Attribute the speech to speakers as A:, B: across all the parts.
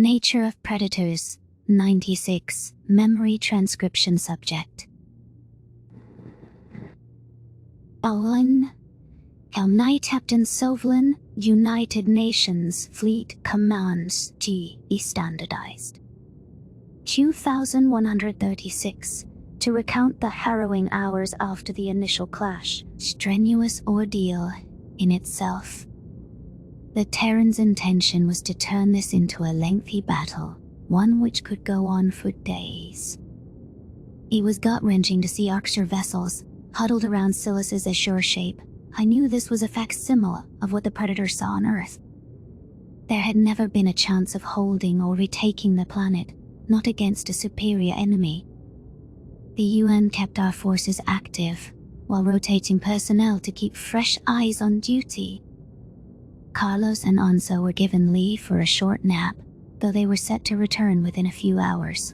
A: nature of predators. 96. Memory transcription subject. Owen. Knight Captain Sovlin, United Nations Fleet Commands GE Standardized. 2136. To recount the harrowing hours after the initial clash. Strenuous ordeal in itself. The Terran's intention was to turn this into a lengthy battle, one which could go on for days. It was gut-wrenching to see Archer vessels huddled around Silas's azure shape. I knew this was a facsimile of what the Predators saw on Earth. There had never been a chance of holding or retaking the planet, not against a superior enemy. The UN kept our forces active, while rotating personnel to keep fresh eyes on duty. Carlos and Anso were given leave for a short nap, though they were set to return within a few hours.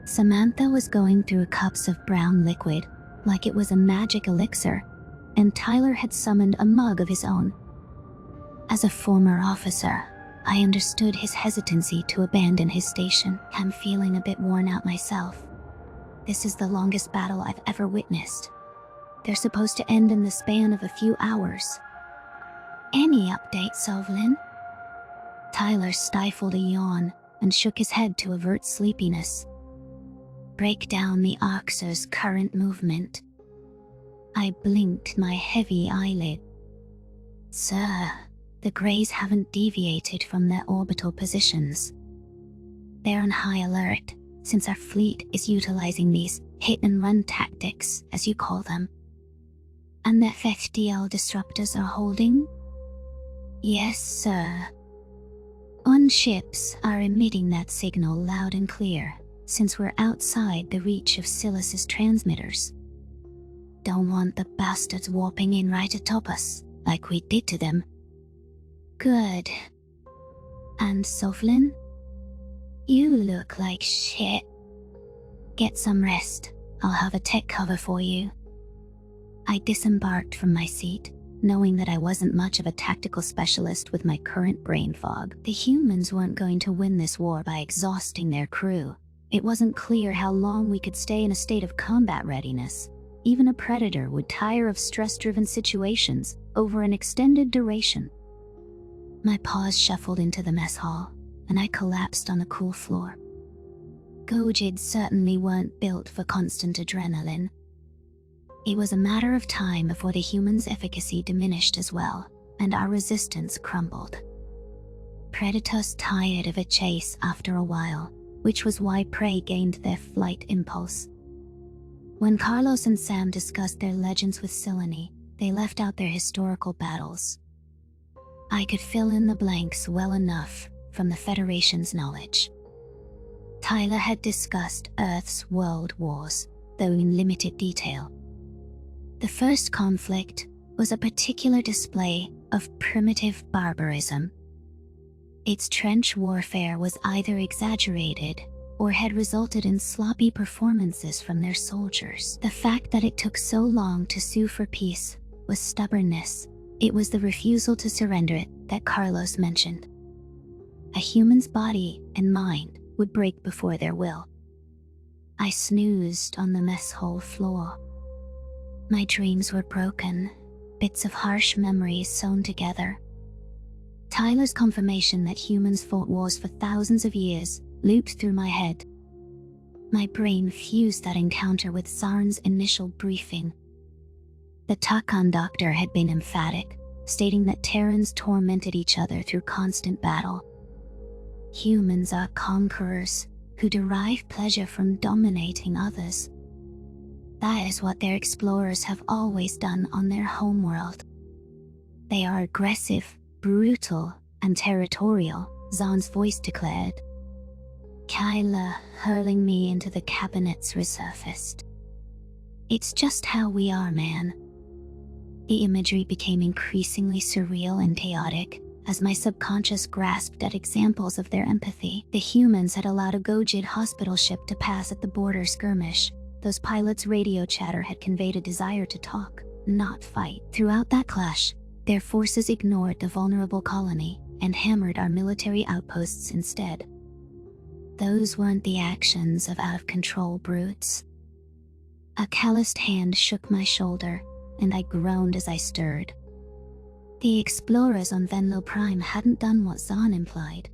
A: Samantha was going through cups of brown liquid, like it was a magic elixir, and Tyler had summoned a mug of his own. As a former officer, I understood his hesitancy to abandon his station. I'm feeling a bit worn out myself. This is the longest battle I've ever witnessed. They're supposed to end in the span of a few hours. Any update, Sovlin? Tyler stifled a yawn and shook his head to avert sleepiness. Break down the Arxer's current movement. I blinked my heavy eyelid. Sir, the Greys haven't deviated from their orbital positions. They're on high alert, since our fleet is utilizing these hit-and-run tactics, as you call them. And the FDL disruptors are holding? Yes, sir. On ships are emitting that signal loud and clear, since we're outside the reach of Silas's transmitters. Don't want the bastards warping in right atop us, like we did to them. Good. And Sovlin? You look like shit. Get some rest. I'll have a tech cover for you. I disembarked from my seat, knowing that I wasn't much of a tactical specialist with my current brain fog. The humans weren't going to win this war by exhausting their crew. It wasn't clear how long we could stay in a state of combat readiness. Even a predator would tire of stress-driven situations over an extended duration. My paws shuffled into the mess hall, and I collapsed on the cool floor. Gojids certainly weren't built for constant adrenaline. It was a matter of time before the humans' efficacy diminished as well, and our resistance crumbled. Predators tired of a chase after a while, which was why prey gained their flight impulse. When Carlos and Sam discussed their legends with Silene, they left out their historical battles. I could fill in the blanks well enough from the Federation's knowledge. Tyler had discussed Earth's world wars, though in limited detail. The first conflict was a particular display of primitive barbarism. Its trench warfare was either exaggerated or had resulted in sloppy performances from their soldiers. The fact that it took so long to sue for peace was stubbornness. It was the refusal to surrender it that Carlos mentioned. A human's body and mind would break before their will. I snoozed on the mess hall floor. My dreams were broken, bits of harsh memories sewn together. Tyler's confirmation that humans fought wars for thousands of years looped through my head. My brain fused that encounter with Zarn's initial briefing. The Takan doctor had been emphatic, stating that Terrans tormented each other through constant battle. Humans are conquerors who derive pleasure from dominating others. That is what their explorers have always done on their homeworld. They are aggressive, brutal, and territorial, Zarn's voice declared. Kyla hurling me into the cabinets resurfaced. It's just how we are, man. The imagery became increasingly surreal and chaotic as my subconscious grasped at examples of their empathy. The humans had allowed a Gojid hospital ship to pass at the border skirmish. Those pilots' radio chatter had conveyed a desire to talk, not fight. Throughout that clash, their forces ignored the vulnerable colony and hammered our military outposts instead. Those weren't the actions of out-of-control brutes. A calloused hand shook my shoulder, and I groaned as I stirred. The explorers on Venlo Prime hadn't done what Zahn implied.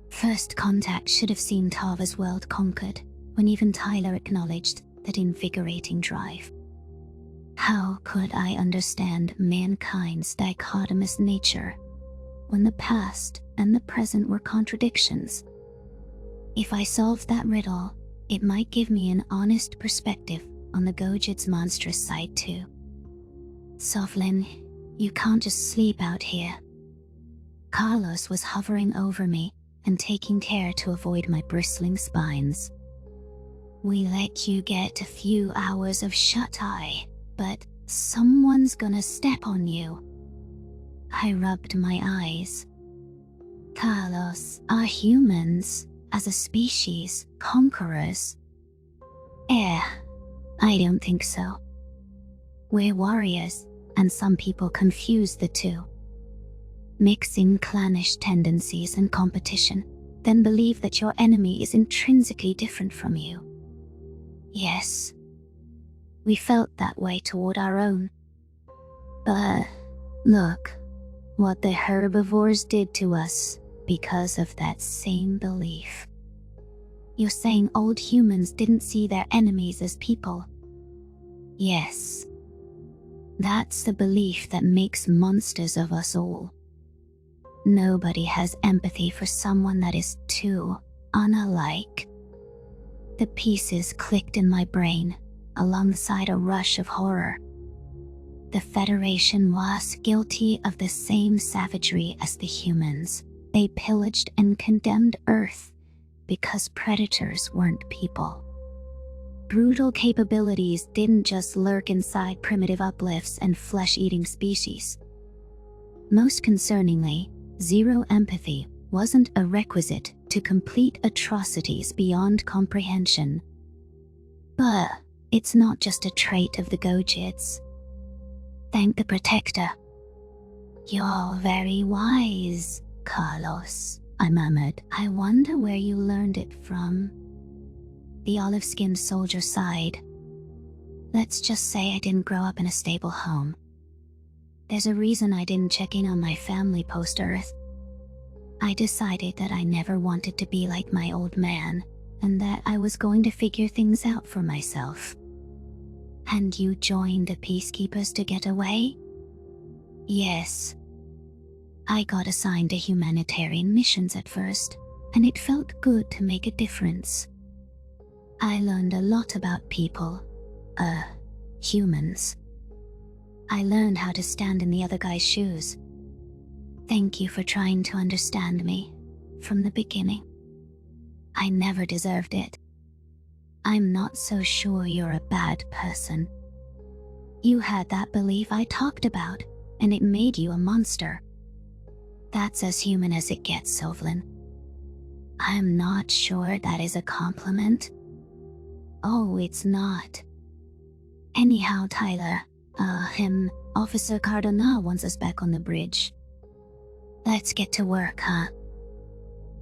A: First contact should have seen Tava's world conquered, when even Tyler acknowledged that invigorating drive. How could I understand mankind's dichotomous nature when the past and the present were contradictions? If I solved that riddle, it might give me an honest perspective on the Gojid's monstrous side too. Sovlin, you can't just sleep out here. Carlos was hovering over me and taking care to avoid my bristling spines. We let you get a few hours of shut-eye, but someone's gonna step on you. I rubbed my eyes. Carlos, are humans, as a species, conquerors? I don't think so. We're warriors, and some people confuse the two. Mixing clannish tendencies and competition, then believe that your enemy is intrinsically different from you. Yes, we felt that way toward our own. But look what the herbivores did to us because of that same belief. You're saying old humans didn't see their enemies as people? Yes. That's the belief that makes monsters of us all. Nobody has empathy for someone that is too unalike. The pieces clicked in my brain, alongside a rush of horror. The Federation was guilty of the same savagery as the humans. They pillaged and condemned Earth because predators weren't people. Brutal capabilities didn't just lurk inside primitive uplifts and flesh-eating species. Most concerningly, zero empathy wasn't a requisite to complete atrocities beyond comprehension. But it's not just a trait of the Gojids. Thank the Protector. You're very wise, Carlos, I murmured. I wonder where you learned it from. The olive-skinned soldier sighed. Let's just say I didn't grow up in a stable home. There's a reason I didn't check in on my family post-Earth. I decided that I never wanted to be like my old man, and that I was going to figure things out for myself. And you joined the peacekeepers to get away? Yes. I got assigned to humanitarian missions at first, and it felt good to make a difference. I learned a lot about people. Humans. I learned how to stand in the other guy's shoes. Thank you for trying to understand me from the beginning. I never deserved it. I'm not so sure you're a bad person. You had that belief I talked about, and it made you a monster. That's as human as it gets, Sovlin. I'm not sure that is a compliment. Oh, it's not. Anyhow, Tyler, Officer Cardona wants us back on the bridge. Let's get to work, huh?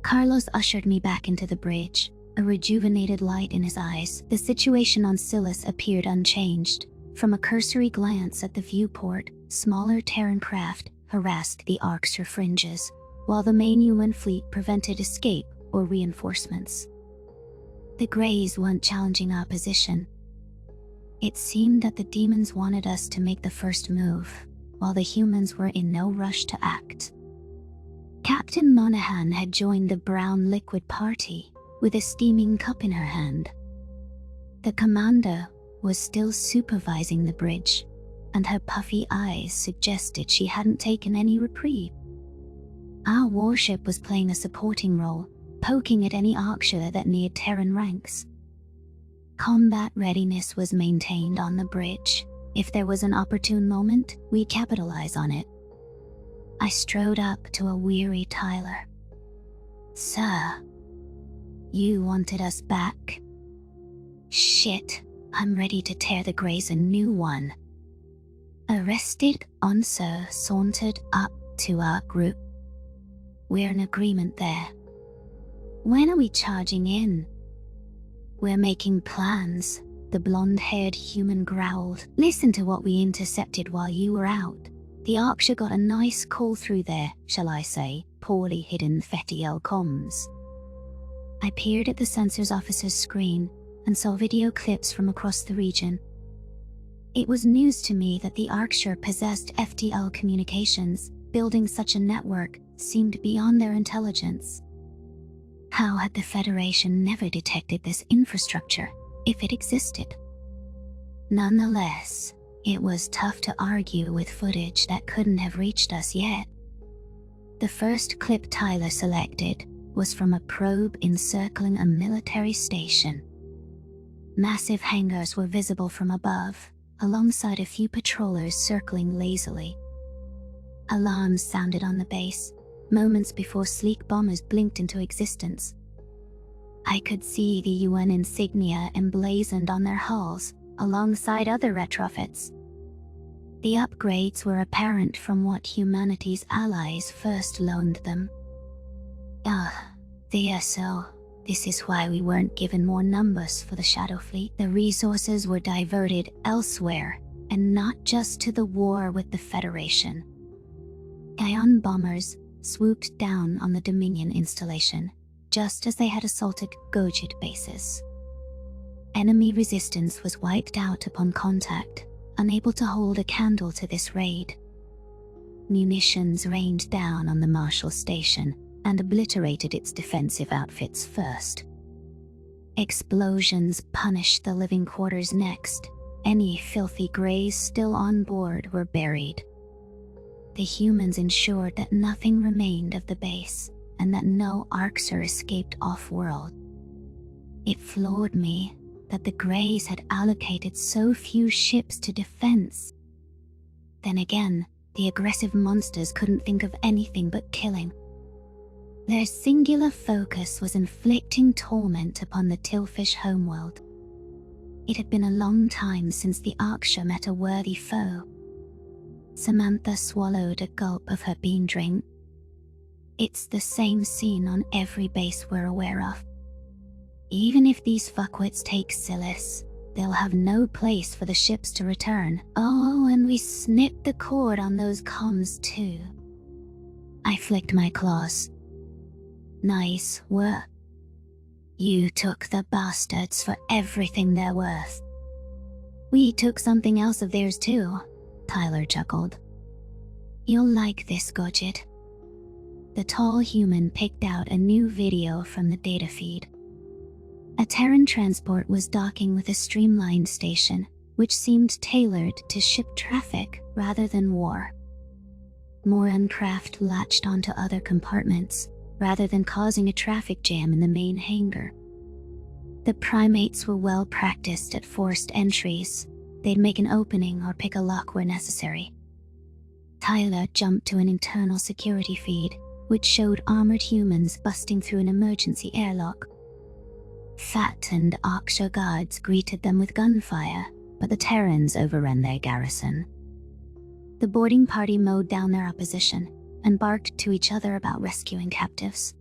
A: Carlos ushered me back into the bridge, a rejuvenated light in his eyes. The situation on Silas appeared unchanged. From a cursory glance at the viewport, smaller Terran craft harassed the Ark's fringes, while the main human fleet prevented escape or reinforcements. The Greys weren't challenging our position. It seemed that the demons wanted us to make the first move, while the humans were in no rush to act. Captain Monahan had joined the brown liquid party, with a steaming cup in her hand. The commander was still supervising the bridge, and her puffy eyes suggested she hadn't taken any reprieve. Our warship was playing a supporting role, poking at any Arkshire that neared Terran ranks. Combat readiness was maintained on the bridge. If there was an opportune moment, we'd capitalize on it. I strode up to a weary Tyler. Sir, you wanted us back? Shit, I'm ready to tear the Greys a new one. Arrested Onser sauntered up to our group. We're in agreement there. When are we charging in? We're making plans, the blonde-haired human growled. Listen to what we intercepted while you were out. The Arksha got a nice call through their, shall I say, poorly hidden Fetiel comms. I peered at the sensors officer's screen and saw video clips from across the region. It was news to me that the Arksha possessed FTL communications. Building such a network seemed beyond their intelligence. How had the Federation never detected this infrastructure, if it existed? Nonetheless, it was tough to argue with footage that couldn't have reached us yet. The first clip Tyler selected was from a probe encircling a military station. Massive hangars were visible from above, alongside a few patrollers circling lazily. Alarms sounded on the base, moments before sleek bombers blinked into existence. I could see the UN insignia emblazoned on their hulls, alongside other retrofits. The upgrades were apparent from what humanity's allies first loaned them. So this is why we weren't given more numbers for the Shadow Fleet. The resources were diverted elsewhere, and not just to the war with the Federation. Ion bombers swooped down on the Dominion installation, just as they had assaulted Gojid bases. Enemy resistance was wiped out upon contact, unable to hold a candle to this raid. Munitions rained down on the Marshall Station and obliterated its defensive outfits first. Explosions punished the living quarters next. Any filthy greys still on board were buried. The humans ensured that nothing remained of the base, and that no Arksar escaped off-world. It floored me that the Greys had allocated so few ships to defense. Then again, the aggressive monsters couldn't think of anything but killing. Their singular focus was inflicting torment upon the Tillfish homeworld. It had been a long time since the Arksha met a worthy foe. Samantha swallowed a gulp of her bean drink. It's the same scene on every base we're aware of. Even if these fuckwits take Silis, they'll have no place for the ships to return. Oh, and we snipped the cord on those comms too. I flicked my claws. Nice work. You took the bastards for everything they're worth. We took something else of theirs too, Tyler chuckled. You'll like this, Gojid. The tall human picked out a new video from the data feed. A Terran transport was docking with a streamlined station, which seemed tailored to ship traffic rather than war. Moran craft latched onto other compartments, rather than causing a traffic jam in the main hangar. The primates were well practiced at forced entries. They'd make an opening or pick a lock where necessary. Tyler jumped to an internal security feed, which showed armored humans busting through an emergency airlock. Fattened Arksha guards greeted them with gunfire, but the Terrans overran their garrison. The boarding party mowed down their opposition and barked to each other about rescuing captives.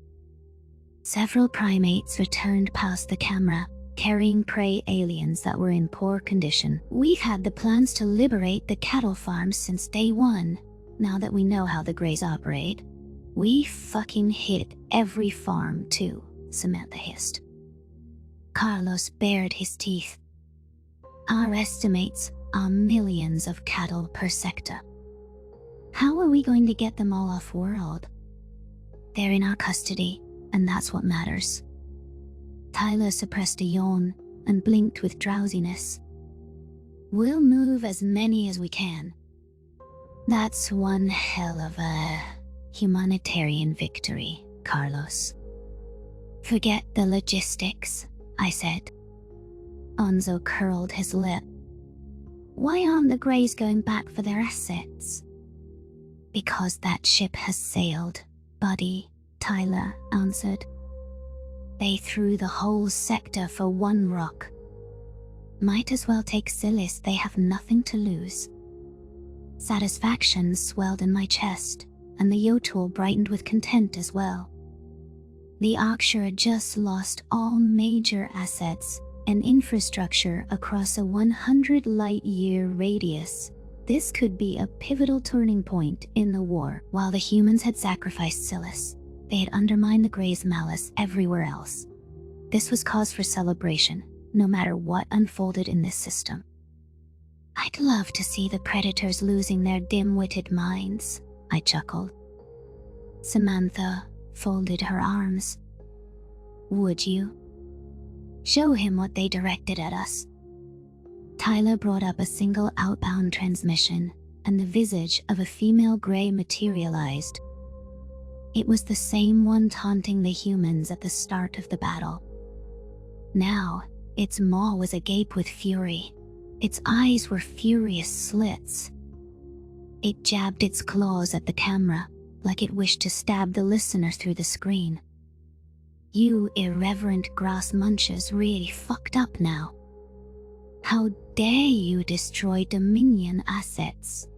A: Several primates returned past the camera, carrying prey aliens that were in poor condition. We've had the plans to liberate the cattle farms since day one. Now that we know how the Greys operate, we fucking hit every farm too, Samantha hissed. Carlos bared his teeth. Our estimates are millions of cattle per sector. How are we going to get them all off-world? They're in our custody, and that's what matters. Tyler suppressed a yawn and blinked with drowsiness. We'll move as many as we can. That's one hell of a humanitarian victory, Carlos. Forget the logistics, I said. Onzo curled his lip. Why aren't the Greys going back for their assets? Because that ship has sailed, buddy, Tyler answered. They threw the whole sector for one rock. Might as well take Silis, they have nothing to lose. Satisfaction swelled in my chest, and the Yotul brightened with content as well. The Arksher had just lost all major assets and infrastructure across a 100 light-year radius. This could be a pivotal turning point in the war. While the humans had sacrificed Silas, they had undermined the Grey's malice everywhere else. This was cause for celebration, no matter what unfolded in this system. I'd love to see the predators losing their dim-witted minds, I chuckled. Samantha folded her arms. Would you? Show him what they directed at us. Tyler brought up a single outbound transmission, and the visage of a female Grey materialized. It was the same one taunting the humans at the start of the battle. Now, its maw was agape with fury. Its eyes were furious slits. It jabbed its claws at the camera, like it wished to stab the listener through the screen. You irreverent grass munchers really fucked up now. How dare you destroy Dominion assets?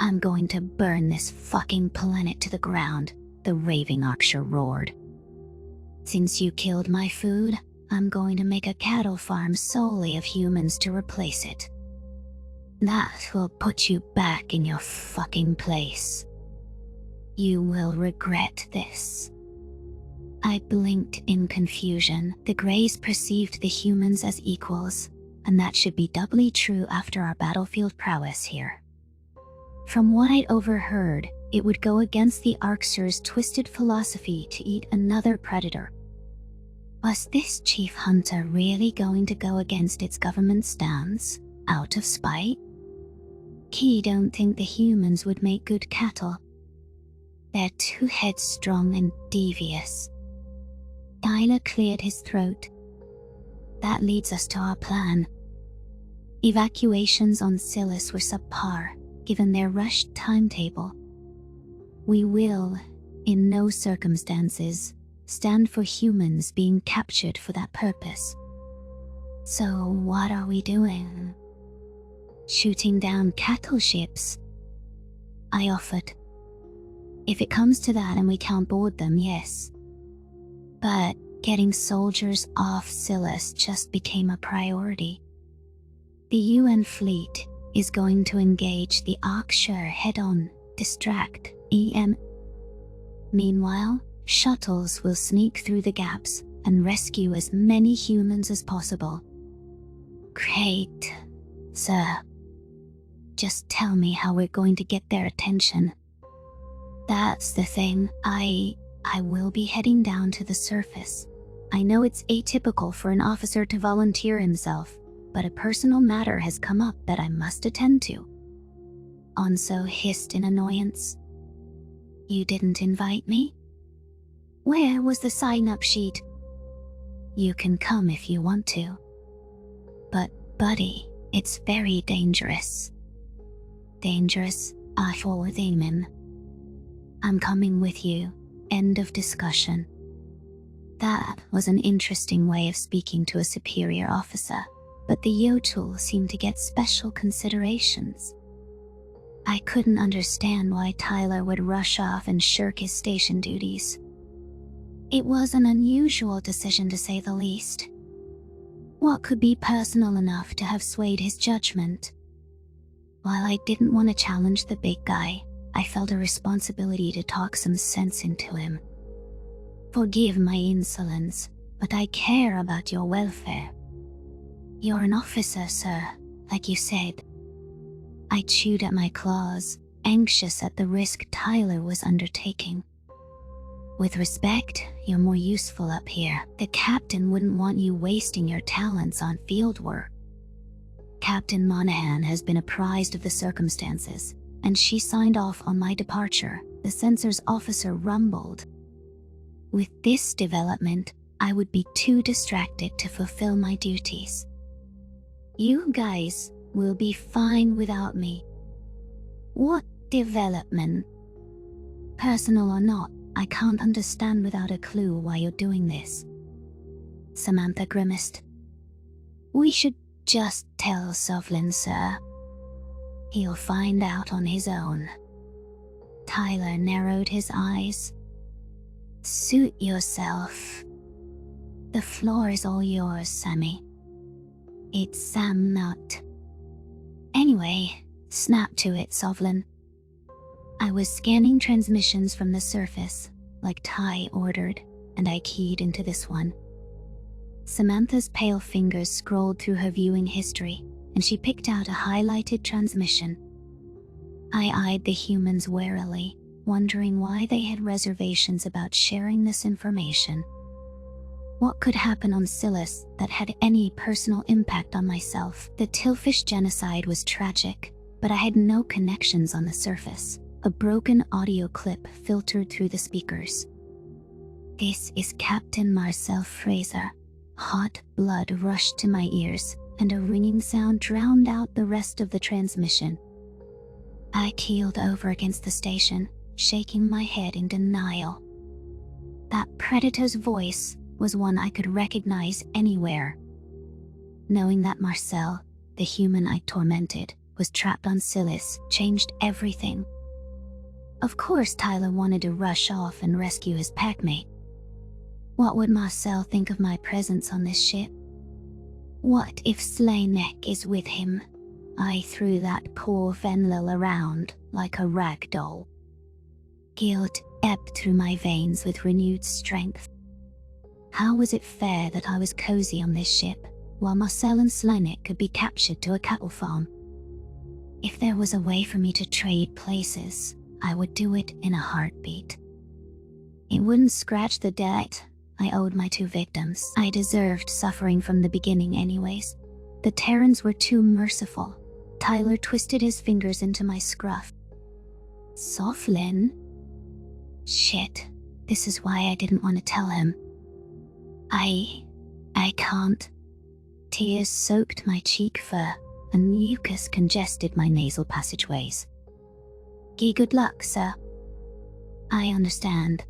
A: I'm going to burn this fucking planet to the ground, the raving Arksher roared. Since you killed my food, I'm going to make a cattle farm solely of humans to replace it. That will put you back in your fucking place. You will regret this. I blinked in confusion. The Greys perceived the humans as equals, and that should be doubly true after our battlefield prowess here. From what I'd overheard, it would go against the Arkster's twisted philosophy to eat another predator. Was this chief hunter really going to go against its government stance, out of spite? He don't think the humans would make good cattle. They're too headstrong and devious. Tyler cleared his throat. That leads us to our plan. Evacuations on Silas were subpar, given their rushed timetable. We will, in no circumstances, stand for humans being captured for that purpose. So what are we doing? Shooting down cattle ships? I offered. If it comes to that and we can't board them, yes. But getting soldiers off Silas just became a priority. The UN fleet is going to engage the Arksher head-on, distract EM. Meanwhile, shuttles will sneak through the gaps and rescue as many humans as possible. Great, sir. Just tell me how we're going to get their attention. That's the thing. I will be heading down to the surface. I know it's atypical for an officer to volunteer himself, but a personal matter has come up that I must attend to. Onso hissed in annoyance. You didn't invite me? Where was the sign-up sheet? You can come if you want to. But, buddy, it's very dangerous. Dangerous, I forward amen. I'm coming with you. End of discussion. That was an interesting way of speaking to a superior officer, but the Yotul seemed to get special considerations. I couldn't understand why Tyler would rush off and shirk his station duties. It was an unusual decision to say the least. What could be personal enough to have swayed his judgment? While I didn't want to challenge the big guy, I felt a responsibility to talk some sense into him. Forgive my insolence, but I care about your welfare. You're an officer, sir, like you said. I chewed at my claws, anxious at the risk Tyler was undertaking. With respect, you're more useful up here. The captain wouldn't want you wasting your talents on field work. Captain Monahan has been apprised of the circumstances, and she signed off on my departure, the censor's officer rumbled. With this development, I would be too distracted to fulfill my duties. You guys will be fine without me. What development? Personal or not, I can't understand without a clue why you're doing this. Samantha grimaced. We should just tell Sovlin, sir. He'll find out on his own. Tyler narrowed his eyes. Suit yourself. The floor is all yours, Sammy. It's Sam, not. Anyway, snap to it, Sovlin. I was scanning transmissions from the surface, like Ty ordered, and I keyed into this one. Samantha's pale fingers scrolled through her viewing history, and she picked out a highlighted transmission. I eyed the humans warily, wondering why they had reservations about sharing this information. What could happen on Silas that had any personal impact on myself? The Tillfish genocide was tragic, but I had no connections on the surface. A broken audio clip filtered through the speakers. This is Captain Marcel Fraser. Hot blood rushed to my ears, and a ringing sound drowned out the rest of the transmission. I keeled over against the station, shaking my head in denial. That predator's voice was one I could recognize anywhere. Knowing that Marcel, the human I tormented, was trapped on Silas changed everything. Of course Tyler wanted to rush off and rescue his packmate. What would Marcel think of my presence on this ship? What if Slayneck is with him? I threw that poor Venlil around like a rag doll. Guilt ebbed through my veins with renewed strength. How was it fair that I was cozy on this ship, while Marcel and Slayneck could be captured to a cattle farm? If there was a way for me to trade places, I would do it in a heartbeat. It wouldn't scratch the debt I owed my two victims. I deserved suffering from the beginning anyways. The Terrans were too merciful. Tyler twisted his fingers into my scruff. Sovlin? Shit, this is why I didn't want to tell him. I can't. Tears soaked my cheek fur, and mucus congested my nasal passageways. Good luck, sir. I understand.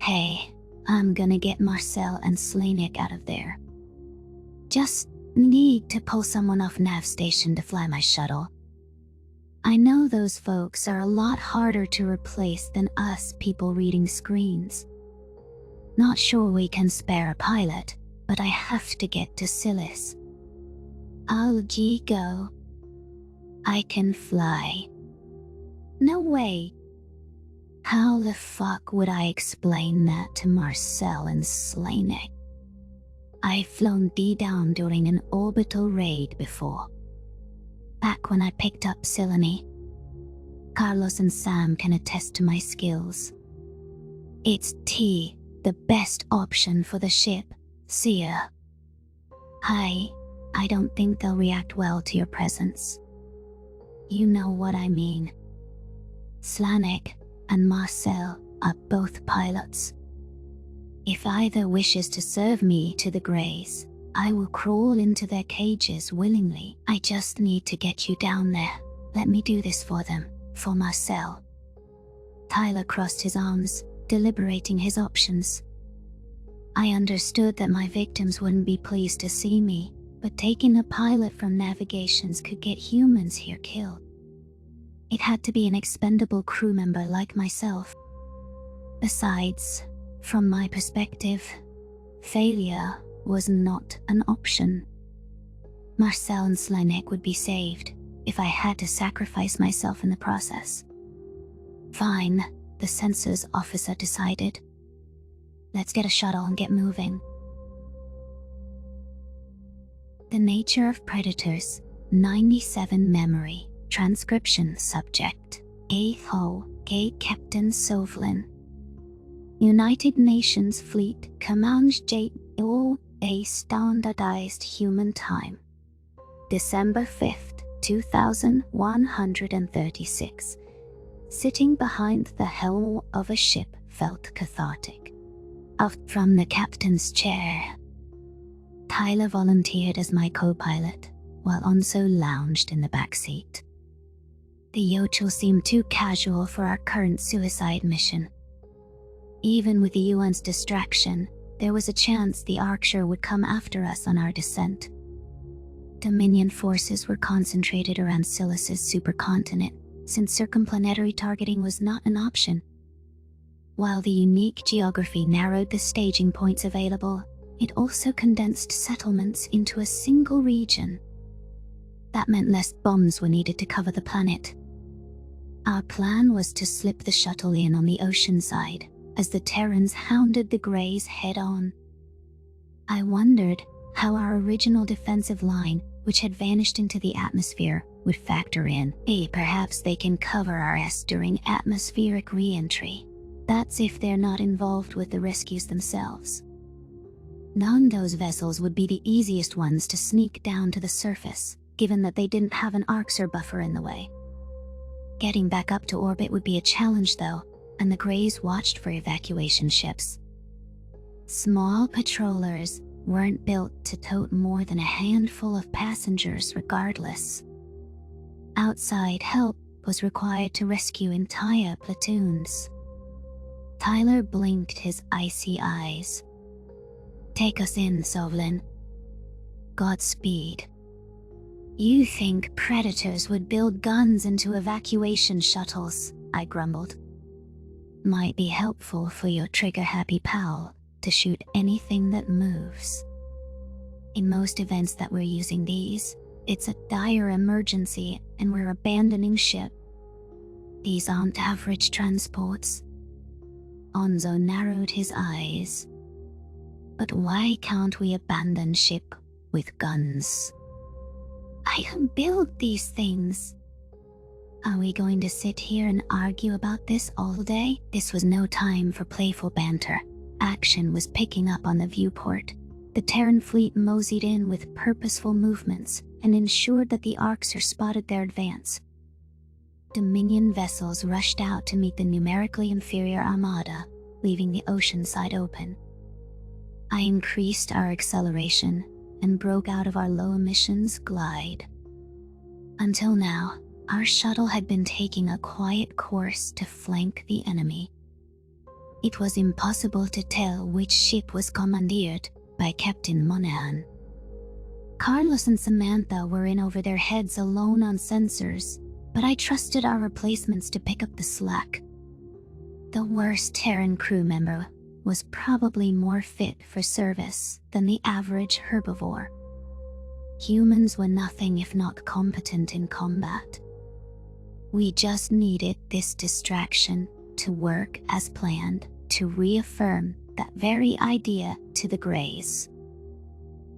A: Hey, I'm gonna get Marcel and Slayneck out of there. Just need to pull someone off Nav Station to fly my shuttle. I know those folks are a lot harder to replace than us people reading screens. Not sure we can spare a pilot, but I have to get to Silas. I'll go. I can fly. No way. How the fuck would I explain that to Marcel and Slayneck? I've flown D-down during an orbital raid before. Back when I picked up Silene. Carlos and Sam can attest to my skills. It's T, the best option for the ship. See ya. I don't think they'll react well to your presence. You know what I mean. Slayneck and Marcel are both pilots. If either wishes to serve me to the Greys, I will crawl into their cages willingly. I just need to get you down there. Let me do this for them, for Marcel. Tyler crossed his arms, deliberating his options. I understood that my victims wouldn't be pleased to see me, but taking a pilot from navigations could get humans here killed. It had to be an expendable crew member like myself. Besides, from my perspective, failure was not an option. Marcel and Slayneck would be saved if I had to sacrifice myself in the process. Fine, the census officer decided. Let's get a shuttle and get moving. The nature of predators, 97 memory. Transcription subject. A-Ho, Gay Captain Sovlin. United Nations Fleet commands J.O. a standardized human time. December 5th, 2136. Sitting behind the helm of a ship felt cathartic. Up from the captain's chair. Tyler volunteered as my co-pilot, while Onso lounged in the back seat. The Yochel seemed too casual for our current suicide mission. Even with the UN's distraction, there was a chance the Archer would come after us on our descent. Dominion forces were concentrated around Silas's supercontinent, since circumplanetary targeting was not an option. While the unique geography narrowed the staging points available, it also condensed settlements into a single region. That meant less bombs were needed to cover the planet. Our plan was to slip the shuttle in on the ocean side, as the Terrans hounded the Greys head-on. I wondered how our original defensive line, which had vanished into the atmosphere, would factor in. Perhaps they can cover our ass during atmospheric re-entry. That's if they're not involved with the rescues themselves. Nando's vessels would be the easiest ones to sneak down to the surface, given that they didn't have an Arxer buffer in the way. Getting back up to orbit would be a challenge though, and the Greys watched for evacuation ships. Small patrollers weren't built to tote more than a handful of passengers regardless. Outside help was required to rescue entire platoons. Tyler blinked his icy eyes. "Take us in, Sovlin." "Godspeed." "You think predators would build guns into evacuation shuttles," I grumbled. "Might be helpful for your trigger-happy pal to shoot anything that moves. In most events that we're using these, it's a dire emergency and we're abandoning ship. These aren't average transports." Onzo narrowed his eyes. "But why can't we abandon ship with guns?" "I can build these things." "Are we going to sit here and argue about this all day?" This was no time for playful banter. Action was picking up on the viewport. The Terran fleet moseyed in with purposeful movements and ensured that the Arxer spotted their advance. Dominion vessels rushed out to meet the numerically inferior armada, leaving the ocean side open. I increased our acceleration and broke out of our low emissions glide. Until now, our shuttle had been taking a quiet course to flank the enemy. It was impossible to tell which ship was commandeered by Captain Monahan. Carlos and Samantha were in over their heads alone on sensors, but I trusted our replacements to pick up the slack. The worst Terran crew member was probably more fit for service than the average herbivore. Humans were nothing if not competent in combat. We just needed this distraction to work as planned to reaffirm that very idea to the Greys.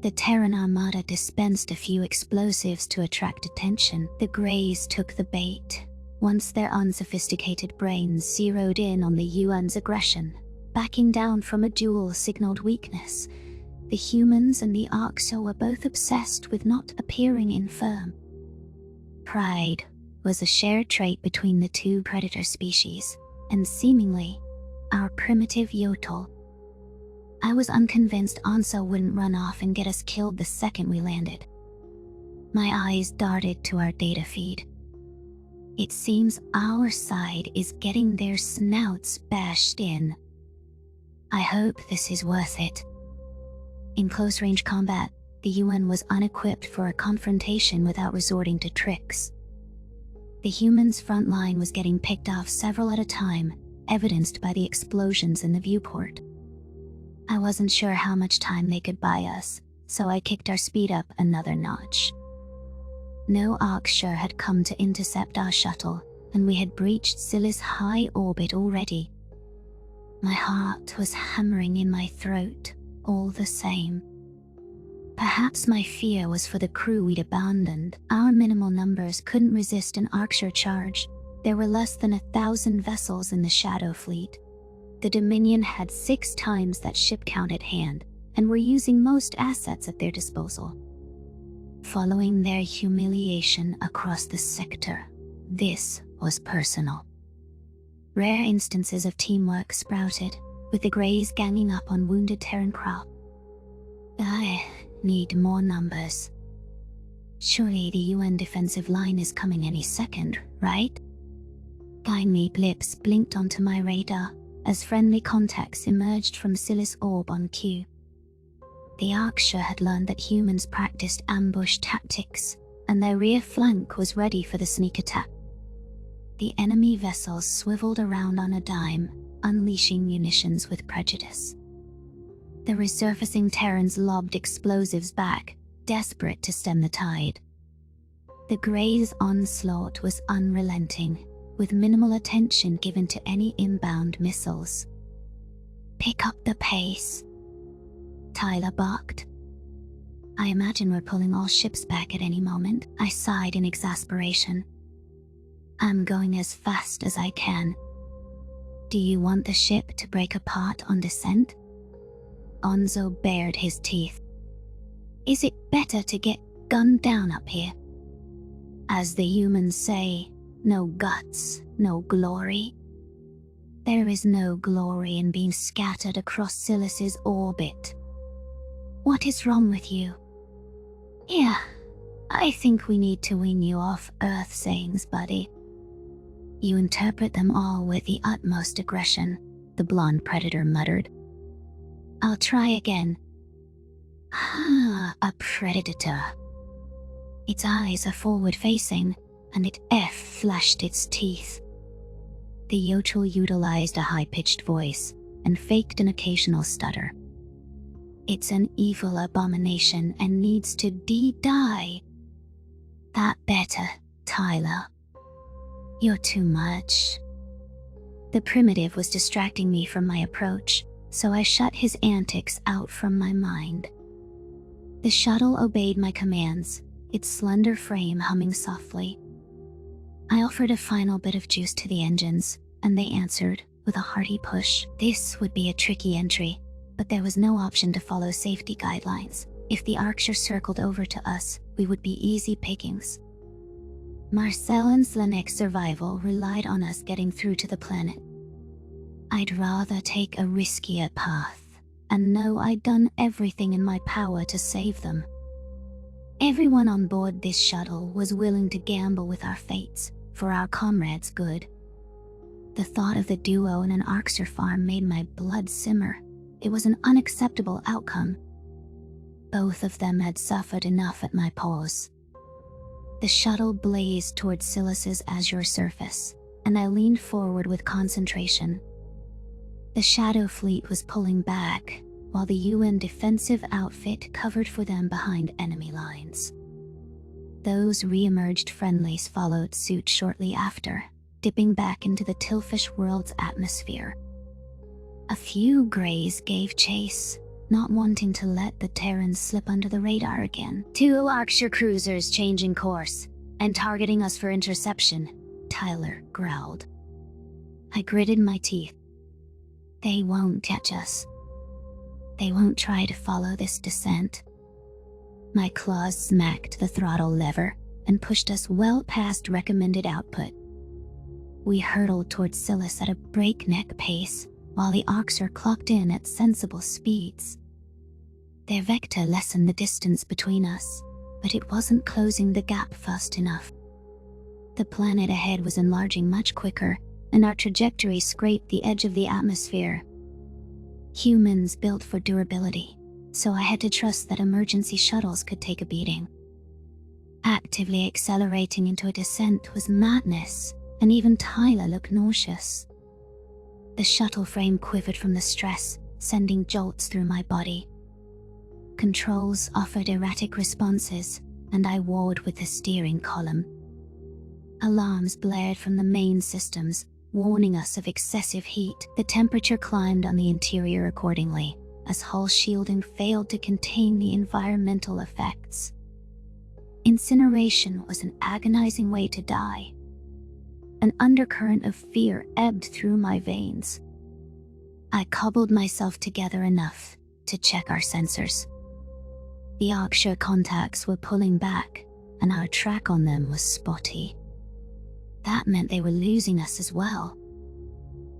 A: The Terran Armada dispensed a few explosives to attract attention. The Greys took the bait, once their unsophisticated brains zeroed in on the UN's aggression, backing down from a dual-signaled weakness. The humans and the Arxo were both obsessed with not appearing infirm. Pride was a shared trait between the two predator species, and seemingly, our primitive Yotl. I was unconvinced Anso wouldn't run off and get us killed the second we landed. My eyes darted to our data feed. It seems our side is getting their snouts bashed in. I hope this is worth it. In close-range combat, the UN was unequipped for a confrontation without resorting to tricks. The humans' front line was getting picked off several at a time, evidenced by the explosions in the viewport. I wasn't sure how much time they could buy us, so I kicked our speed up another notch. No Arxer had come to intercept our shuttle, and we had breached Scylla's high orbit already. My heart was hammering in my throat, all the same. Perhaps my fear was for the crew we'd abandoned. Our minimal numbers couldn't resist an Arxer charge. There were less than 1,000 vessels in the Shadow Fleet. The Dominion had 6 times that ship count at hand, and were using most assets at their disposal. Following their humiliation across the sector, this was personal. Rare instances of teamwork sprouted, with the Greys ganging up on wounded Terran craft. I need more numbers. Surely the UN defensive line is coming any second, right? Gynae blips blinked onto my radar as friendly contacts emerged from Scylla's orb on cue. The Arxer had learned that humans practiced ambush tactics, and their rear flank was ready for the sneak attack. The enemy vessels swiveled around on a dime, unleashing munitions with prejudice. The resurfacing Terrans lobbed explosives back, desperate to stem the tide. The Grey's onslaught was unrelenting, with minimal attention given to any inbound missiles. "Pick up the pace," Tyler barked. "I imagine we're pulling all ships back at any moment," I sighed in exasperation. "I'm going as fast as I can. Do you want the ship to break apart on descent?" Onzo bared his teeth. "Is it better to get gunned down up here? As the humans say, no guts, no glory. There is no glory in being scattered across Silas's orbit. What is wrong with you?" "Yeah, I think we need to wean you off Earth sayings, buddy." "You interpret them all with the utmost aggression," the blonde predator muttered. "I'll try again." A predator. Its eyes are forward-facing, and it flashed its teeth. The Yotel utilized a high-pitched voice and faked an occasional stutter. "It's an evil abomination and needs to die." "That better, Tyler. You're too much." The primitive was distracting me from my approach, so I shut his antics out from my mind. The shuttle obeyed my commands, its slender frame humming softly. I offered a final bit of juice to the engines, and they answered with a hearty push. This would be a tricky entry, but there was no option to follow safety guidelines. If the Archer circled over to us, we would be easy pickings. Marcel and Slanek's survival relied on us getting through to the planet. I'd rather take a riskier path, and know I'd done everything in my power to save them. Everyone on board this shuttle was willing to gamble with our fates, for our comrades' good. The thought of the duo in an Archer farm made my blood simmer. It was an unacceptable outcome. Both of them had suffered enough at my paws. The shuttle blazed towards Silas's azure surface, and I leaned forward with concentration. The Shadow Fleet was pulling back, while the UN defensive outfit covered for them behind enemy lines. Those re-emerged friendlies followed suit shortly after, dipping back into the Tilfish world's atmosphere. A few Greys gave chase, not wanting to let the Terrans slip under the radar again. "Two Archer cruisers changing course, and targeting us for interception," Tyler growled. I gritted my teeth. "They won't catch us. They won't try to follow this descent." My claws smacked the throttle lever and pushed us well past recommended output. We hurtled towards Silas at a breakneck pace, while the Archer clocked in at sensible speeds. Their vector lessened the distance between us, but it wasn't closing the gap fast enough. The planet ahead was enlarging much quicker, and our trajectory scraped the edge of the atmosphere. Humans built for durability, so I had to trust that emergency shuttles could take a beating. Actively accelerating into a descent was madness, and even Tyler looked nauseous. The shuttle frame quivered from the stress, sending jolts through my body. Controls offered erratic responses, and I warred with the steering column. Alarms blared from the main systems, warning us of excessive heat. The temperature climbed on the interior accordingly, as hull shielding failed to contain the environmental effects. Incineration was an agonizing way to die. An undercurrent of fear ebbed through my veins. I cobbled myself together enough to check our sensors. The Archer contacts were pulling back, and our track on them was spotty. That meant they were losing us as well.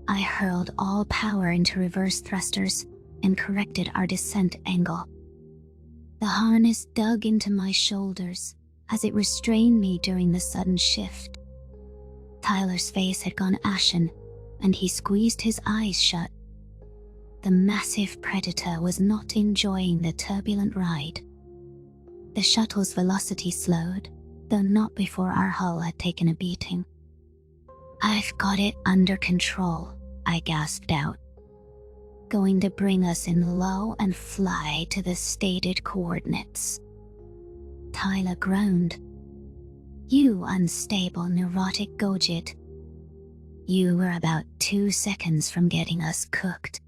A: I hurled all power into reverse thrusters and corrected our descent angle. The harness dug into my shoulders as it restrained me during the sudden shift. Tyler's face had gone ashen, and he squeezed his eyes shut. The massive predator was not enjoying the turbulent ride. The shuttle's velocity slowed, though not before our hull had taken a beating. "I've got it under control," I gasped out. "Going to bring us in low and fly to the stated coordinates." Tyler groaned. "You unstable, neurotic Gojit. You were about 2 seconds from getting us cooked.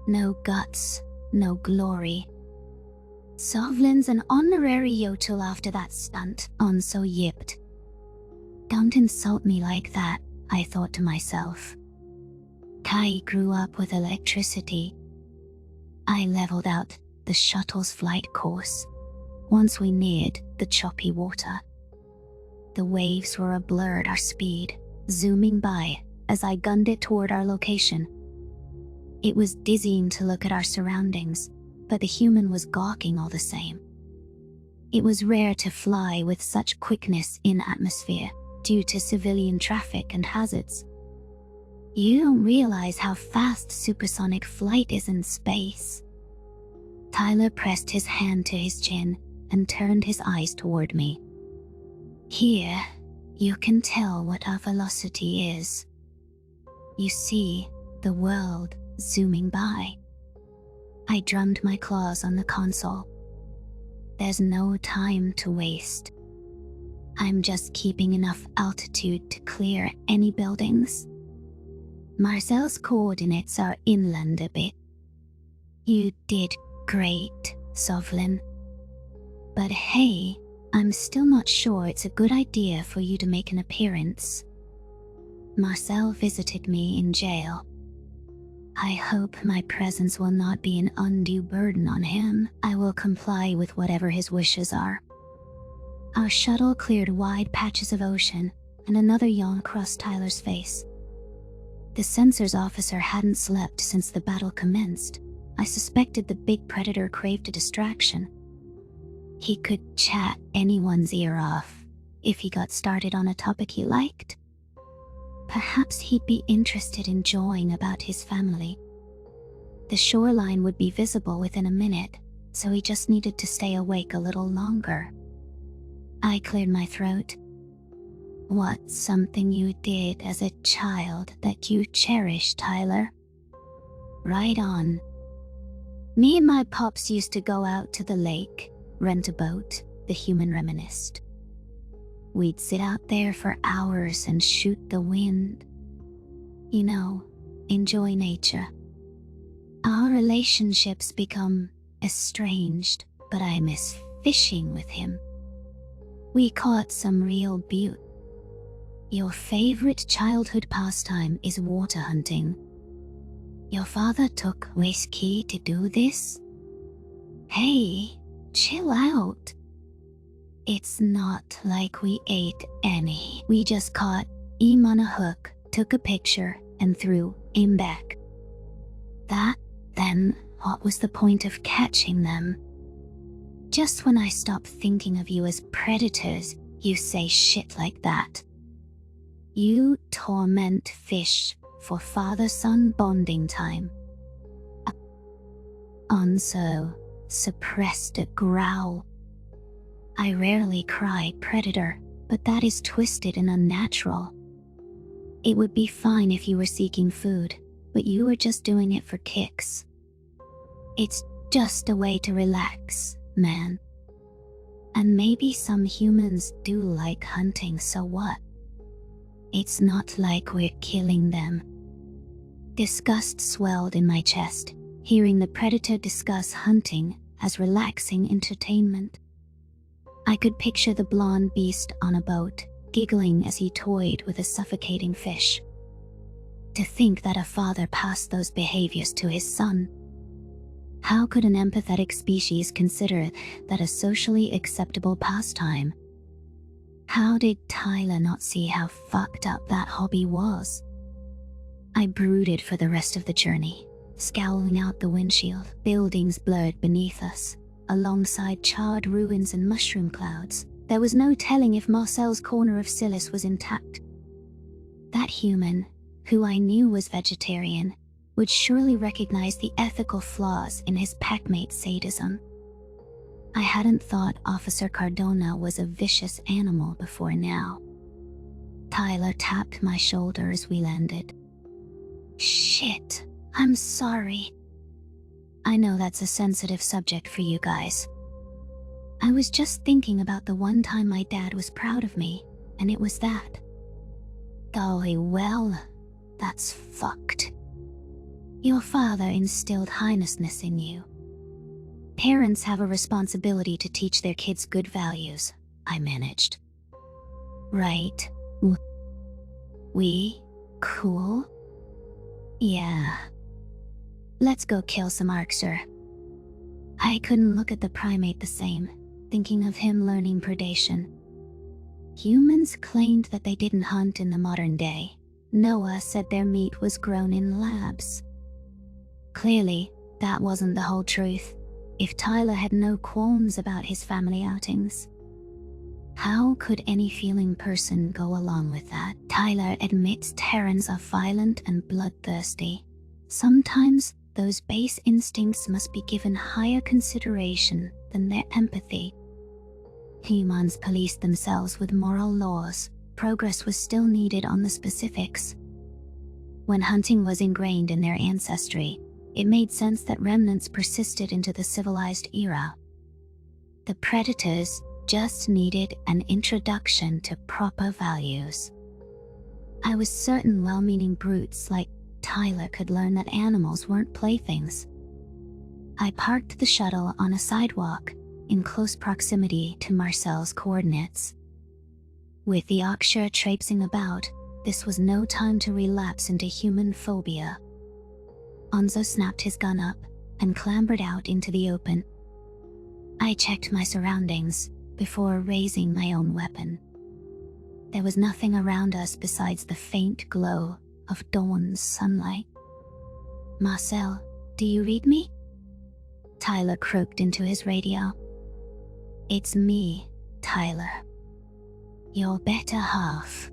A: No guts, no glory. Sovlin's an honorary Yotul after that stunt," Onso yipped. "Don't insult me like that," I thought to myself. Kai grew up with electricity. I leveled out the shuttle's flight course once we neared the choppy water. The waves were a blur at our speed, zooming by as I gunned it toward our location. It was dizzying to look at our surroundings, but the human was gawking all the same. It was rare to fly with such quickness in atmosphere due to civilian traffic and hazards. You don't realize how fast supersonic flight is in space. Tyler pressed his hand to his chin and turned his eyes toward me. "Here, you can tell what our velocity is. You see the world zooming by." I drummed my claws on the console. "There's no time to waste. I'm just keeping enough altitude to clear any buildings. Marcel's coordinates are inland a bit." "You did great, Sovlin. But hey, I'm still not sure it's a good idea for you to make an appearance. Marcel visited me in jail. I hope my presence will not be an undue burden on him. I will comply with whatever his wishes are." Our shuttle cleared wide patches of ocean, and another yawn crossed Tyler's face. The sensors officer hadn't slept since the battle commenced. I suspected the big predator craved a distraction. He could chat anyone's ear off if he got started on a topic he liked. Perhaps he'd be interested in jawing about his family. The shoreline would be visible within a minute, so he just needed to stay awake a little longer. I cleared my throat. "What's something you did as a child that you cherish, Tyler?" "Right on. Me and my pops used to go out to the lake, rent a boat," the human reminisced. "We'd sit out there for hours and shoot the wind. You know, enjoy nature. Our relationships become estranged, but I miss fishing with him. We caught some real beaut. Your favorite childhood pastime is water hunting. Your father took whiskey to do this? Hey, chill out. It's not like we ate any. We just caught him on a hook, took a picture, and threw him back. Then what was the point of catching them? Just when I stop thinking of you as predators, you say shit like that. You torment fish for father-son bonding time." Onso suppressed a growl. "I rarely cry predator, but that is twisted and unnatural. It would be fine if you were seeking food, but you were just doing it for kicks. It's just a way to relax, man. And maybe some humans do like hunting, so what? It's not like we're killing them." Disgust swelled in my chest, hearing the predator discuss hunting as relaxing entertainment. I could picture the blonde beast on a boat, giggling as he toyed with a suffocating fish. To think that a father passed those behaviors to his son. How could an empathetic species consider that a socially acceptable pastime? How did Tyler not see how fucked up that hobby was? I brooded for the rest of the journey, scowling out the windshield, buildings blurred beneath us, alongside charred ruins and mushroom clouds. There was no telling if Marcel's corner of Silis was intact. That human, who I knew was vegetarian, would surely recognize the ethical flaws in his packmate's sadism. I hadn't thought Officer Cardona was a vicious animal before now. Tyler tapped my shoulder as we landed. Shit, I'm sorry. I know that's a sensitive subject for you guys. I was just thinking about the one time my dad was proud of me, and it was that. Golly, well, that's fucked. Your father instilled heinousness in you. Parents have a responsibility to teach their kids good values, I managed. Right. We? Cool? Yeah. Let's go kill some Arxer. I couldn't look at the primate the same, thinking of him learning predation. Humans claimed that they didn't hunt in the modern day. Noah said their meat was grown in labs. Clearly, that wasn't the whole truth, if Tyler had no qualms about his family outings. How could any feeling person go along with that? Tyler admits Terrans are violent and bloodthirsty. Sometimes those base instincts must be given higher consideration than their empathy. Humans policed themselves with moral laws. Progress was still needed on the specifics. When hunting was ingrained in their ancestry, it made sense that remnants persisted into the civilized era. The predators just needed an introduction to proper values. I was certain well-meaning brutes like Tyler could learn that animals weren't playthings. I parked the shuttle on a sidewalk in close proximity to Marcel's coordinates. With the Arxer traipsing about, this was no time to relapse into human phobia. Onzo snapped his gun up and clambered out into the open. I checked my surroundings before raising my own weapon. There was nothing around us besides the faint glow of dawn's sunlight. Marcel, do you read me? Tyler croaked into his radio. It's me, Tyler. Your better half.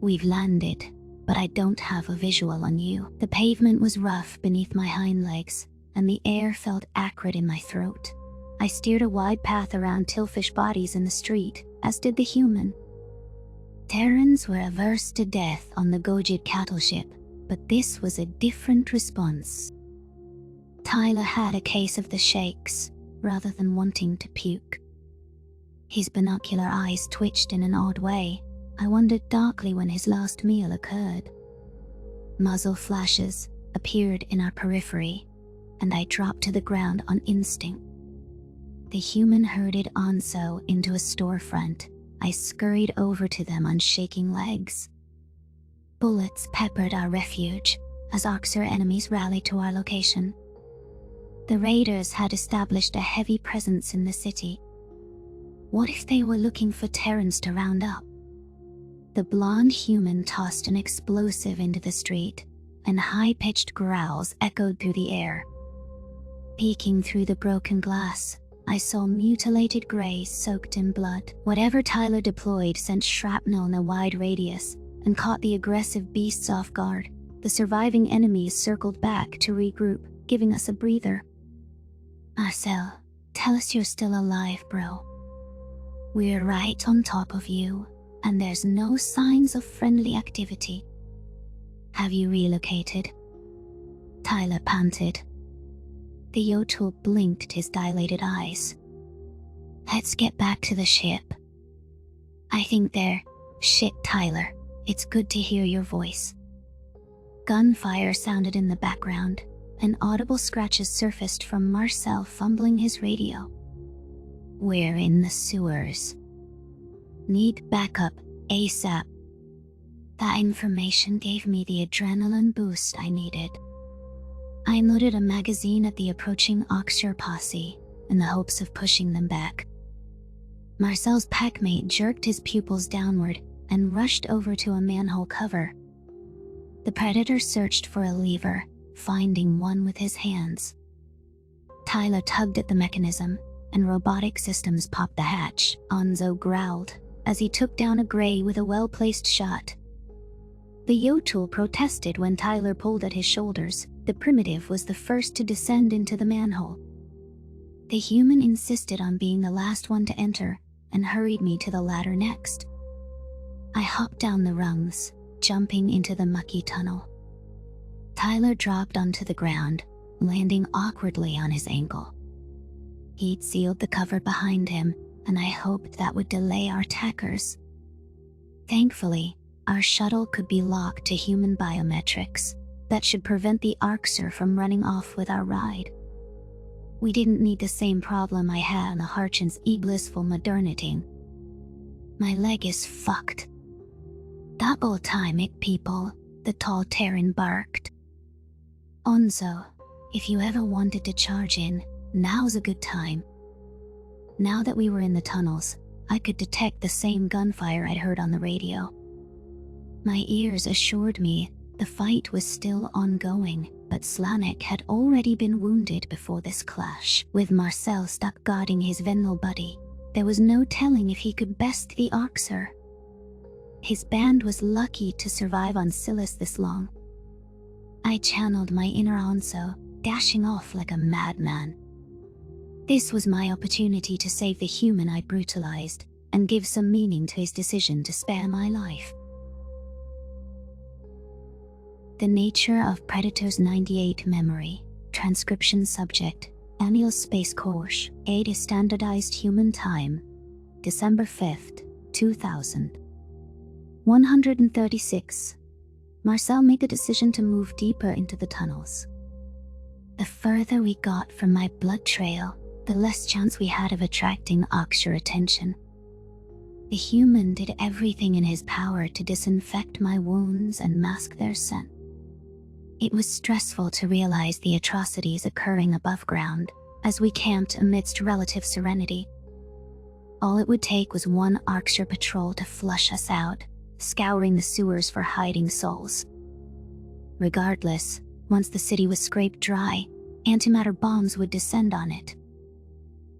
A: We've landed, but I don't have a visual on you. The pavement was rough beneath my hind legs, and the air felt acrid in my throat. I steered a wide path around tillfish bodies in the street, as did the human. Terrans were averse to death on the Gojid cattle ship, but this was a different response. Tyler had a case of the shakes, rather than wanting to puke. His binocular eyes twitched in an odd way. I wondered darkly when his last meal occurred. Muzzle flashes appeared in our periphery, and I dropped to the ground on instinct. The human herded Onzo into a storefront. I scurried over to them on shaking legs. Bullets peppered our refuge as Arxer enemies rallied to our location. The raiders had established a heavy presence in the city. What if they were looking for Terrans to round up? The blonde human tossed an explosive into the street, and high-pitched growls echoed through the air. Peeking through the broken glass, I saw mutilated greys soaked in blood. Whatever Tyler deployed sent shrapnel in a wide radius and caught the aggressive beasts off guard. The surviving enemies circled back to regroup, giving us a breather. Marcel, tell us you're still alive, bro. We're right on top of you, and there's no signs of friendly activity. Have you relocated? Tyler panted. The Yotul blinked his dilated eyes. Let's get back to the ship. I think they're... Shit, Tyler. It's good to hear your voice. Gunfire sounded in the background, and audible scratches surfaced from Marcel fumbling his radio. We're in the sewers. Need backup, ASAP. That information gave me the adrenaline boost I needed. I loaded a magazine at the approaching Arxer posse in the hopes of pushing them back. Marcel's packmate jerked his pupils downward and rushed over to a manhole cover. The predator searched for a lever, finding one with his hands. Tyler tugged at the mechanism, and robotic systems popped the hatch. Onzo growled as he took down a gray with a well-placed shot. The Yotul protested when Tyler pulled at his shoulders. The primitive was the first to descend into the manhole. The human insisted on being the last one to enter and hurried me to the ladder next. I hopped down the rungs, jumping into the mucky tunnel. Tyler dropped onto the ground, landing awkwardly on his ankle. He'd sealed the cover behind him, and I hoped that would delay our attackers. Thankfully, our shuttle could be locked to human biometrics that should prevent the Arxer from running off with our ride. We didn't need the same problem I had on the Harchan's blissful modernity. My leg is fucked. Double time it, people, the tall Terran barked. Onzo, if you ever wanted to charge in, now's a good time. Now that we were in the tunnels, I could detect the same gunfire I'd heard on the radio. My ears assured me the fight was still ongoing, but Slanek had already been wounded before this clash. With Marcel stuck guarding his Venal buddy, there was no telling if he could best the Arxer. His band was lucky to survive on Silas this long. I channeled my inner Onzo, dashing off like a madman. This was my opportunity to save the human I brutalized and give some meaning to his decision to spare my life. The nature of Predator's 98 memory, transcription subject, annual space course, 8 is standardized human time, December 5th, 2000. 136. Marcel made the decision to move deeper into the tunnels. The further we got from my blood trail, the less chance we had of attracting Arxer attention. The human did everything in his power to disinfect my wounds and mask their scent. It was stressful to realize the atrocities occurring above ground as we camped amidst relative serenity. All it would take was one Arxer patrol to flush us out, scouring the sewers for hiding souls. Regardless, once the city was scraped dry, antimatter bombs would descend on it.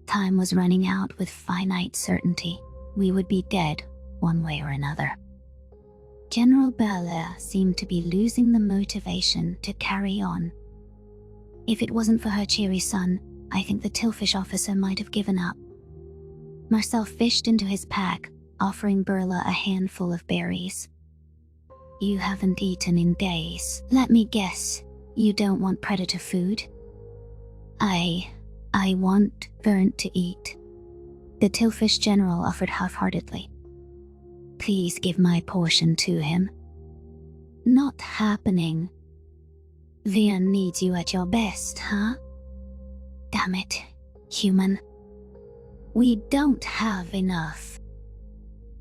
A: Time was running out with finite certainty. We would be dead, one way or another. General Belair seemed to be losing the motivation to carry on. If it wasn't for her cheery son, I think the Tillfish officer might have given up. Marcel fished into his pack, offering Burla a handful of berries. You haven't eaten in days. Let me guess, you don't want predator food? I want burnt to eat. The Tillfish general offered half-heartedly. Please give my portion to him. Not happening. Vian needs you at your best, huh? Damn it, human. We don't have enough.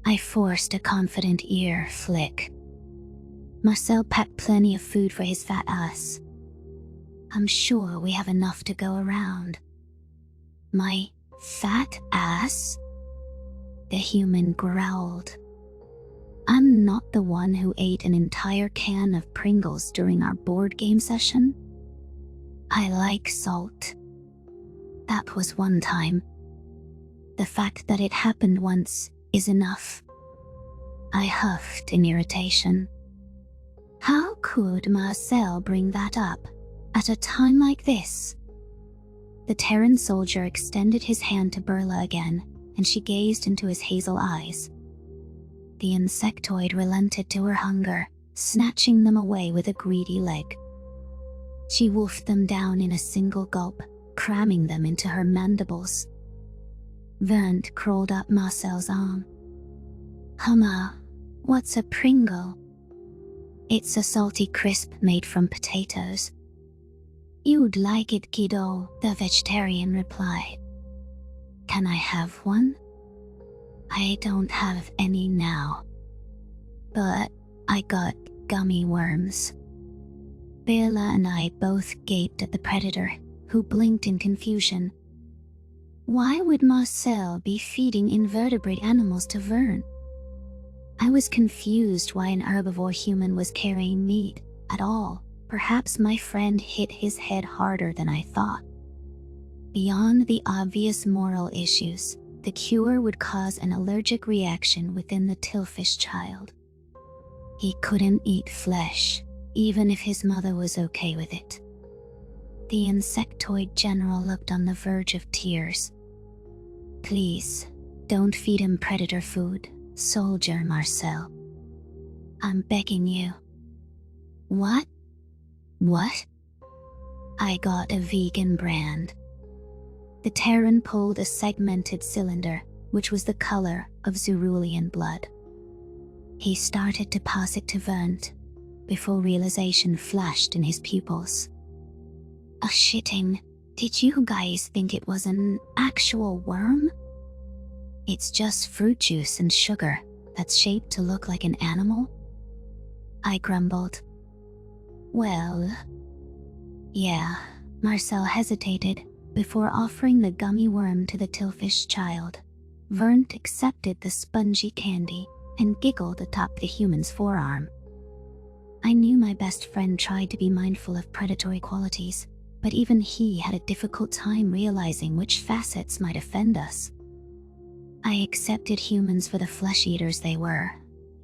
A: I forced a confident ear flick. Marcel packed plenty of food for his fat ass. I'm sure we have enough to go around. My fat ass? The human growled. I'm not the one who ate an entire can of Pringles during our board game session. I like salt. That was one time. The fact that it happened once is enough. I huffed in irritation. How could Marcel bring that up at a time like this? The Terran soldier extended his hand to Burla again, and she gazed into his hazel eyes. The insectoid relented to her hunger, snatching them away with a greedy leg. She wolfed them down in a single gulp, cramming them into her mandibles. Vernt crawled up Marcel's arm. Humma, what's a Pringle? It's a salty crisp made from potatoes. You'd like it, kiddo, the vegetarian replied. Can I have one? I don't have any now. But I got gummy worms. Bela and I both gaped at the predator, who blinked in confusion. Why would Marcel be feeding invertebrate animals to Vern? I was confused why an herbivore human was carrying meat at all. Perhaps my friend hit his head harder than I thought. Beyond the obvious moral issues, the cure would cause an allergic reaction within the Tillfish child. He couldn't eat flesh, even if his mother was okay with it. The insectoid general looked on the verge of tears. Please, don't feed him predator food, Soldier Marcel. I'm begging you. What? What? I got a vegan brand. The Terran pulled a segmented cylinder, which was the color of cerulean blood. He started to pass it to Vernt, before realization flashed in his pupils. Oh, shitting. Did you guys think it was an actual worm? It's just fruit juice and sugar that's shaped to look like an animal? I grumbled. Well, yeah. Marcel hesitated before offering the gummy worm to the Tillfish child. Vernt accepted the spongy candy and giggled atop the human's forearm. I knew my best friend tried to be mindful of predatory qualities, but even he had a difficult time realizing which facets might offend us. I accepted humans for the flesh-eaters they were.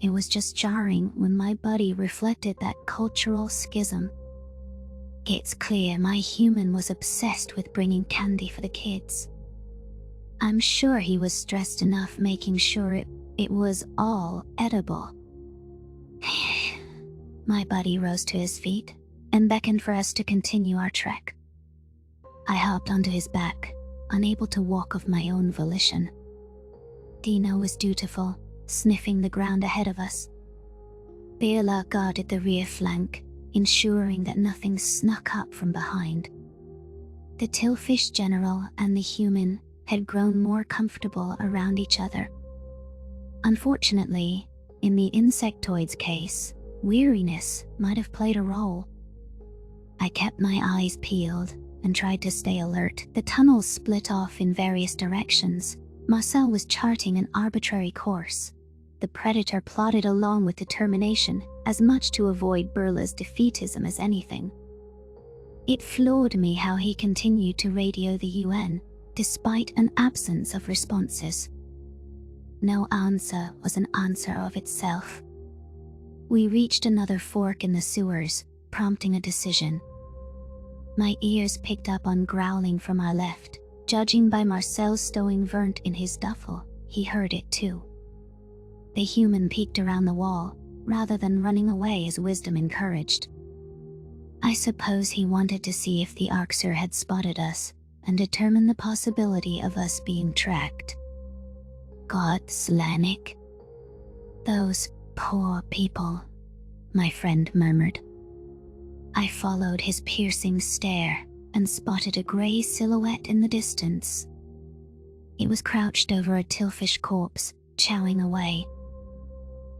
A: It was just jarring when my buddy reflected that cultural schism. It's clear my human was obsessed with bringing candy for the kids. I'm sure he was stressed enough making sure it was all edible. My buddy rose to his feet and beckoned for us to continue our trek. I hopped onto his back, unable to walk of my own volition. Dino was dutiful, sniffing the ground ahead of us. Bela guarded the rear flank, ensuring that nothing snuck up from behind. The Tillfish general and the human had grown more comfortable around each other. Unfortunately, in the insectoid's case, weariness might have played a role. I kept my eyes peeled and tried to stay alert. The tunnels split off in various directions. Marcel was charting an arbitrary course. The predator plodded along with determination, as much to avoid Burla's defeatism as anything. It floored me how he continued to radio the UN, despite an absence of responses. No answer was an answer of itself. We reached another fork in the sewers, prompting a decision. My ears picked up on growling from our left. Judging by Marcel stowing Vernt in his duffel, he heard it too. The human peeked around the wall, rather than running away as wisdom encouraged. I suppose he wanted to see if the Arxer had spotted us, and determine the possibility of us being tracked. God, Slanik. Those poor people, my friend murmured. I followed his piercing stare and spotted a grey silhouette in the distance. It was crouched over a Tillfish corpse, chowing away.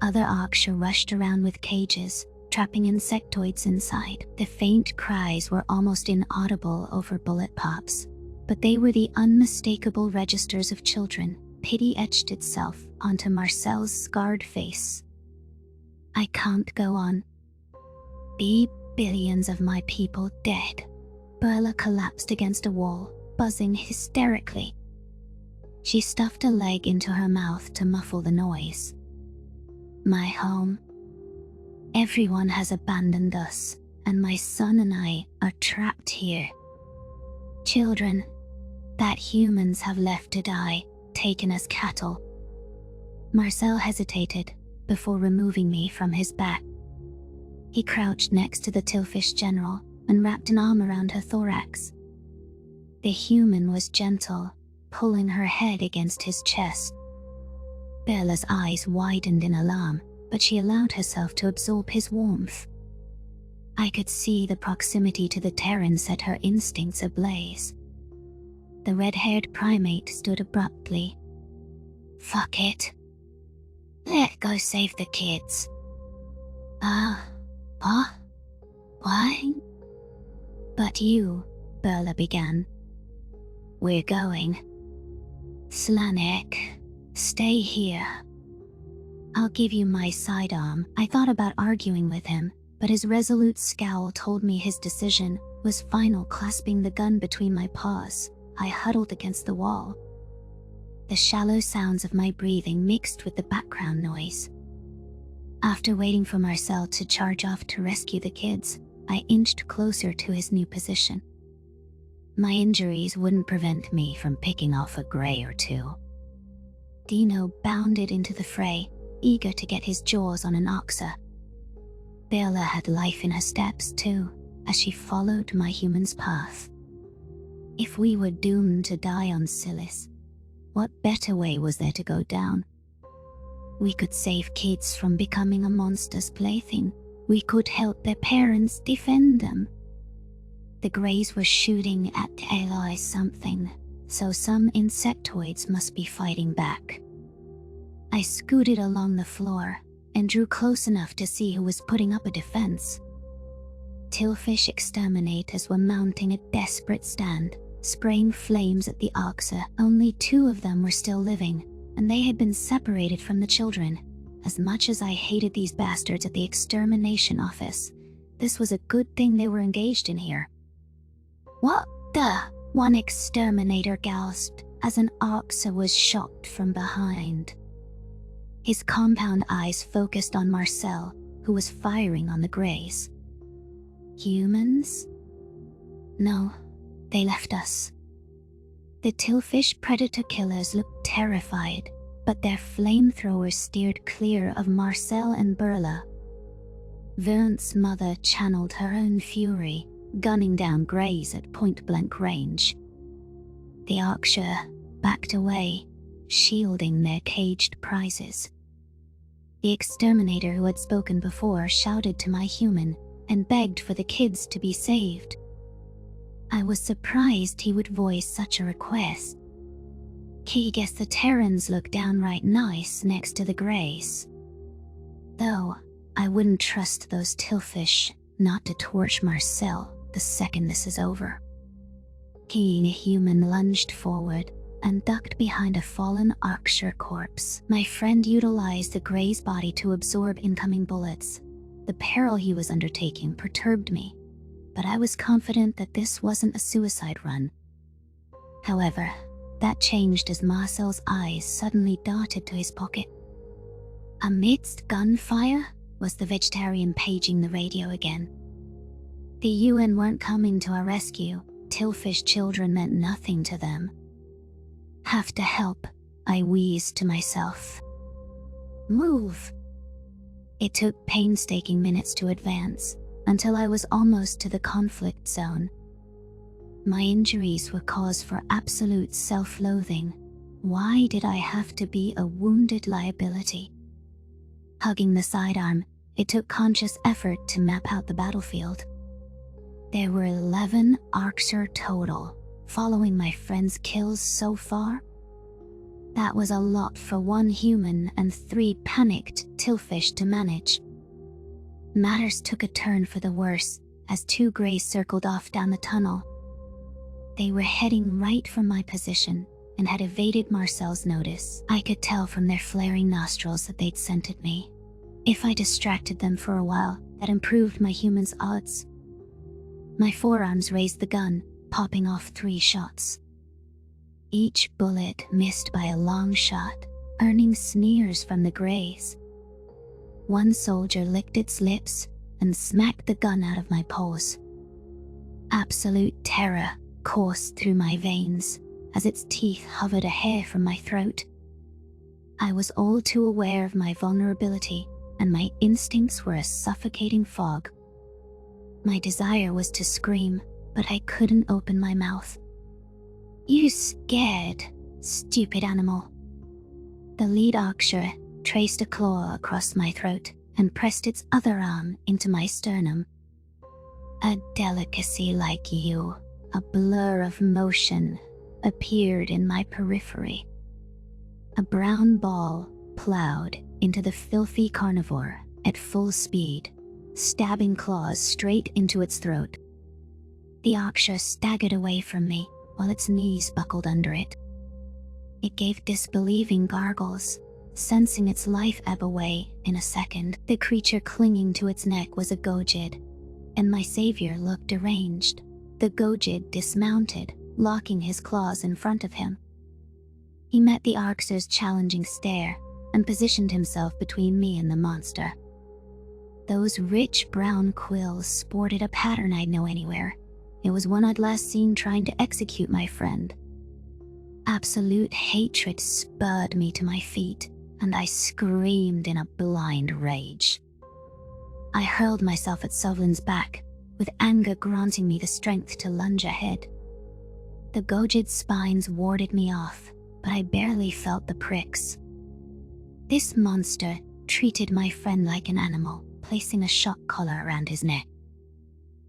A: Other Arxer rushed around with cages, trapping insectoids inside. The faint cries were almost inaudible over bullet pops, but they were the unmistakable registers of children. Pity etched itself onto Marcel's scarred face. I can't go on. Be billions of my people dead. Burla collapsed against a wall, buzzing hysterically. She stuffed a leg into her mouth to muffle the noise. My home. Everyone has abandoned us, and my son and I are trapped here. Children that humans have left to die, taken as cattle. Marcel hesitated before removing me from his back. He crouched next to the Tillfish general and wrapped an arm around her thorax. The human was gentle, pulling her head against his chest. Bella's eyes widened in alarm, but she allowed herself to absorb his warmth. I could see the proximity to the Terran set her instincts ablaze. The red-haired primate stood abruptly. Fuck it. Let's go save the kids. Why? But you, Burla began. We're going. Slanek, stay here. I'll give you my sidearm. I thought about arguing with him, but his resolute scowl told me his decision was final. Clasping the gun between my paws, I huddled against the wall. The shallow sounds of my breathing mixed with the background noise. After waiting for Marcel to charge off to rescue the kids, I inched closer to his new position. My injuries wouldn't prevent me from picking off a grey or two. Dino bounded into the fray, eager to get his jaws on an Arxer. Bella had life in her steps too, as she followed my human's path. If we were doomed to die on Silis, what better way was there to go down? We could save kids from becoming a monster's plaything. We could help their parents defend them. The Greys were shooting at Ally something, so some insectoids must be fighting back. I scooted along the floor and drew close enough to see who was putting up a defense. Tillfish exterminators were mounting a desperate stand, spraying flames at the Arxa. Only 2 of them were still living, and they had been separated from the children. As much as I hated these bastards at the extermination office, this was a good thing they were engaged in here. "What the?" one exterminator gasped as an Arxa was shot from behind. His compound eyes focused on Marcel, who was firing on the Greys. Humans? No, they left us. The Tillfish predator killers looked terrified, but their flamethrowers steered clear of Marcel and Burla. Vern's mother channeled her own fury, gunning down Greys at point-blank range. The Archer backed away, shielding their caged prizes. The exterminator who had spoken before shouted to my human and begged for the kids to be saved. I was surprised he would voice such a request. Guess the Terrans look downright nice next to the Greys. Though, I wouldn't trust those Tillfish not to torch Marcel the second this is over. A human lunged forward and ducked behind a fallen Archer corpse. My friend utilized the Grey's body to absorb incoming bullets. The peril he was undertaking perturbed me, but I was confident that this wasn't a suicide run. However, that changed as Marcel's eyes suddenly darted to his pocket. Amidst gunfire, was the vegetarian paging the radio again. The UN weren't coming to our rescue. Tillfish children meant nothing to them. Have to help, I wheezed to myself. Move! It took painstaking minutes to advance, until I was almost to the conflict zone. My injuries were cause for absolute self-loathing. Why did I have to be a wounded liability? Hugging the sidearm, it took conscious effort to map out the battlefield. There were 11 Archer total, following my friend's kills so far. That was a lot for one human and 3 panicked Tillfish to manage. Matters took a turn for the worse as 2 Greys circled off down the tunnel. They were heading right for my position and had evaded Marcel's notice. I could tell from their flaring nostrils that they'd scented me. If I distracted them for a while, that improved my human's odds. My forearms raised the gun, popping off 3 shots. Each bullet missed by a long shot, earning sneers from the Greys. One soldier licked its lips and smacked the gun out of my paws. Absolute terror coursed through my veins as its teeth hovered a hair from my throat. I was all too aware of my vulnerability, and my instincts were a suffocating fog. My desire was to scream, but I couldn't open my mouth. You scared, stupid animal. The lead Archer traced a claw across my throat and pressed its other arm into my sternum. A delicacy like you, a blur of motion, appeared in my periphery. A brown ball plowed into the filthy carnivore at full speed, stabbing claws straight into its throat. The Archer staggered away from me while its knees buckled under it. It gave disbelieving gargles, sensing its life ebb away in a second. The creature clinging to its neck was a Gojid, and my savior looked deranged. The Gojid dismounted, locking his claws in front of him. He met the Archer's challenging stare and positioned himself between me and the monster. Those rich brown quills sported a pattern I'd know anywhere. It was one I'd last seen trying to execute my friend. Absolute hatred spurred me to my feet, and I screamed in a blind rage. I hurled myself at Sovlin's back, with anger granting me the strength to lunge ahead. The Gojid's spines warded me off, but I barely felt the pricks. This monster treated my friend like an animal, placing a shock collar around his neck.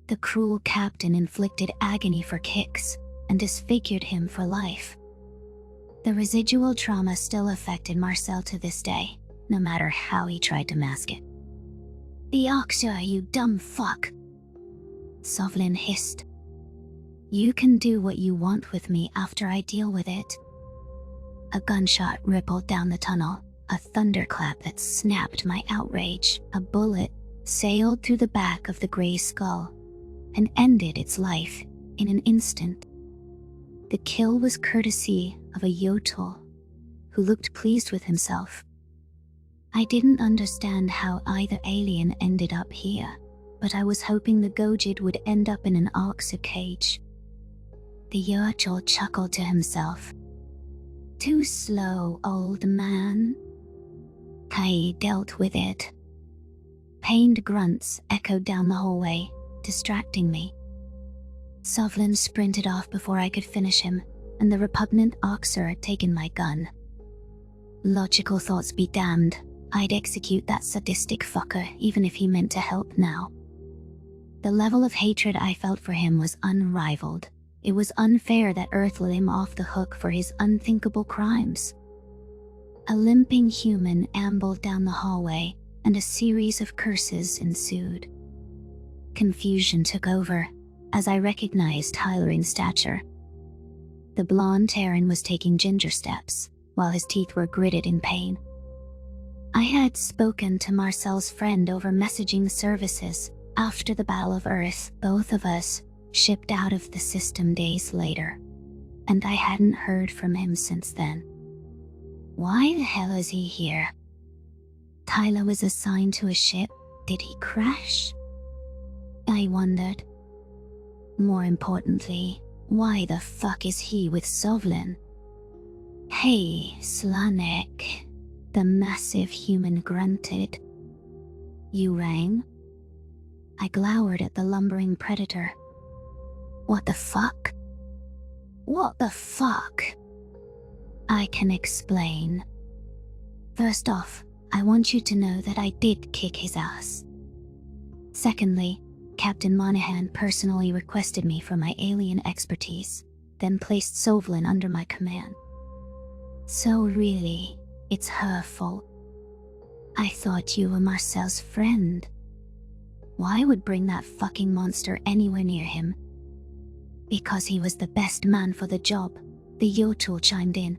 A: The cruel captain inflicted agony for kicks and disfigured him for life. The residual trauma still affected Marcel to this day, no matter how he tried to mask it. "The Oxer, you dumb fuck," Sovlin hissed. "You can do what you want with me after I deal with it." A gunshot rippled down the tunnel, a thunderclap that snapped my outrage. A bullet sailed through the back of the grey skull and ended its life in an instant. The kill was courtesy of a Yotl, who looked pleased with himself. I didn't understand how either alien ended up here, but I was hoping the Gojid would end up in an Oxer cage. The Yotl chuckled to himself. "Too slow, old man." I dealt with it. Pained grunts echoed down the hallway, distracting me. Sovlin sprinted off before I could finish him, and the repugnant Oxer had taken my gun. Logical thoughts be damned, I'd execute that sadistic fucker even if he meant to help now. The level of hatred I felt for him was unrivaled. It was unfair that Earth let him off the hook for his unthinkable crimes. A limping human ambled down the hallway, and a series of curses ensued. Confusion took over, as I recognized Tyler in stature. The blonde Terran was taking ginger steps, while his teeth were gritted in pain. I had spoken to Marcel's friend over messaging services after the Battle of Earth. Both of us shipped out of the system days later, and I hadn't heard from him since then. Why the hell is he here? Tyler was assigned to a ship. Did he crash? I wondered. More importantly, why the fuck is he with Sovlin? "Hey, Slanek," the massive human grunted. "You rang?" I glowered at the lumbering predator. "What the fuck?" "What the fuck?" "I can explain. First off, I want you to know that I did kick his ass. Secondly, Captain Monahan personally requested me for my alien expertise, then placed Sovlin under my command. So really, it's her fault. I thought you were Marcel's friend. Why would bring that fucking monster anywhere near him?" "Because he was the best man for the job," the Yotl chimed in.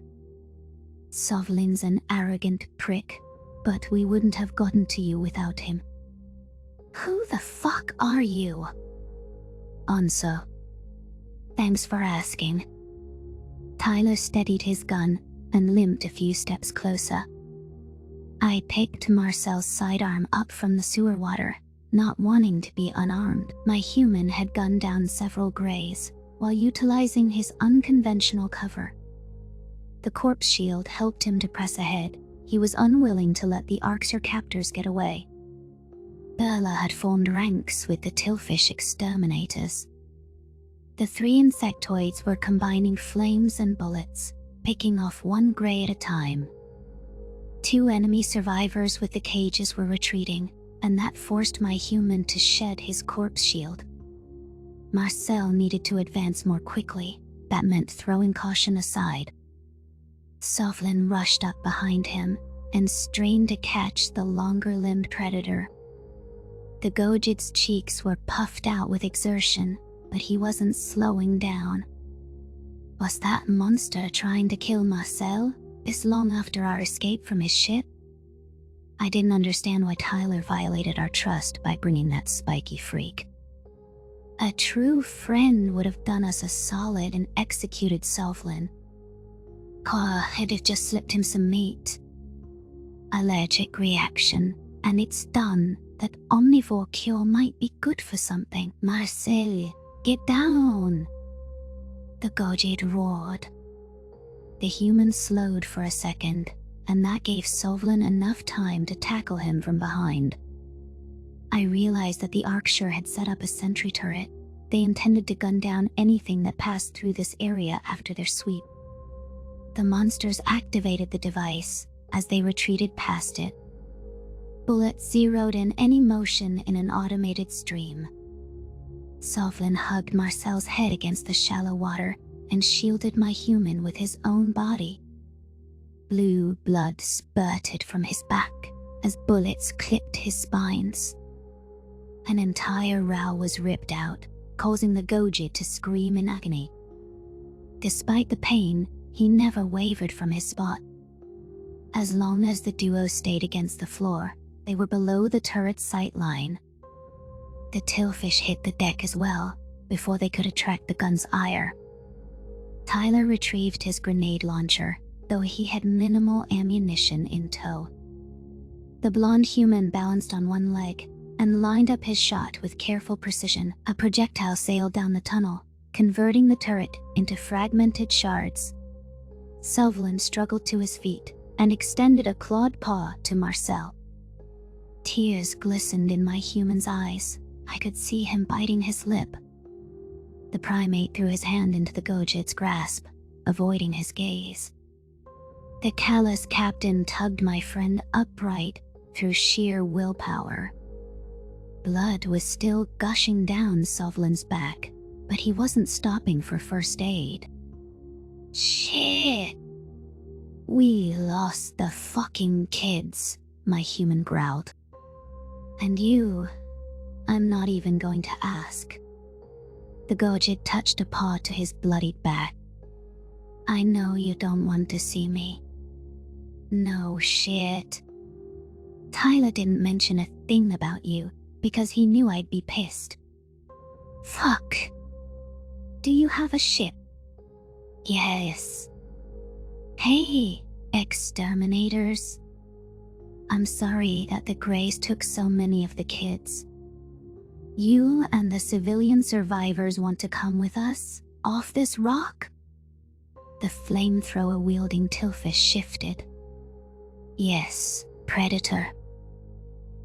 A: "Sovlin's an arrogant prick, but we wouldn't have gotten to you without him." "Who the fuck are you?" "Anso." "Thanks for asking." Tyler steadied his gun and limped a few steps closer. I picked Marcel's sidearm up from the sewer water, not wanting to be unarmed. My human had gunned down several greys, while utilizing his unconventional cover. The corpse shield helped him to press ahead. He was unwilling to let the Arxer captors get away. Berla had formed ranks with the Tillfish exterminators. The three insectoids were combining flames and bullets, picking off one grey at a time. Two enemy survivors with the cages were retreating, and that forced my human to shed his corpse shield. Marcel needed to advance more quickly. That meant throwing caution aside. Sovlin rushed up behind him and strained to catch the longer-limbed predator. The Gojid's cheeks were puffed out with exertion, but he wasn't slowing down. Was that monster trying to kill Marcel this long after our escape from his ship? I didn't understand why Tyler violated our trust by bringing that spiky freak. A true friend would have done us a solid and executed Sovlin. I'd have just slipped him some meat. Allergic reaction, and it's done. That omnivore cure might be good for something. Marcel, get down! The Gojid roared. The human slowed for a second, and that gave Sovlin enough time to tackle him from behind. I realized that the Arksure had set up a sentry turret. They intended to gun down anything that passed through this area after their sweep. The monsters activated the device as they retreated past it. Bullets zeroed in any motion in an automated stream. Sovlin hugged Marcel's head against the shallow water and shielded my human with his own body. Blue blood spurted from his back as bullets clipped his spines. An entire row was ripped out, causing the Gojid to scream in agony. Despite the pain, he never wavered from his spot. As long as the duo stayed against the floor, they were below the turret's sight line. The tillfish hit the deck as well, before they could attract the gun's ire. Tyler retrieved his grenade launcher, though he had minimal ammunition in tow. The blonde human balanced on one leg and lined up his shot with careful precision. A projectile sailed down the tunnel, converting the turret into fragmented shards. Sovlin struggled to his feet and extended a clawed paw to Marcel. Tears glistened in my human's eyes. I could see him biting his lip. The primate threw his hand into the Gojid's grasp, avoiding his gaze. The callous captain tugged my friend upright through sheer willpower. Blood was still gushing down Sovlin's back, but he wasn't stopping for first aid. Shit! We lost the fucking kids, my human growled. And you, I'm not even going to ask. The Gojid touched a paw to his bloodied back. I know you don't want to see me. No shit. Tyler didn't mention a thing about you because he knew I'd be pissed. Fuck. Do you have a ship? Yes. Hey, exterminators. I'm sorry that the Greys took so many of the kids. You and the civilian survivors want to come with us, off this rock? The flamethrower-wielding tillfish shifted. Yes, Predator.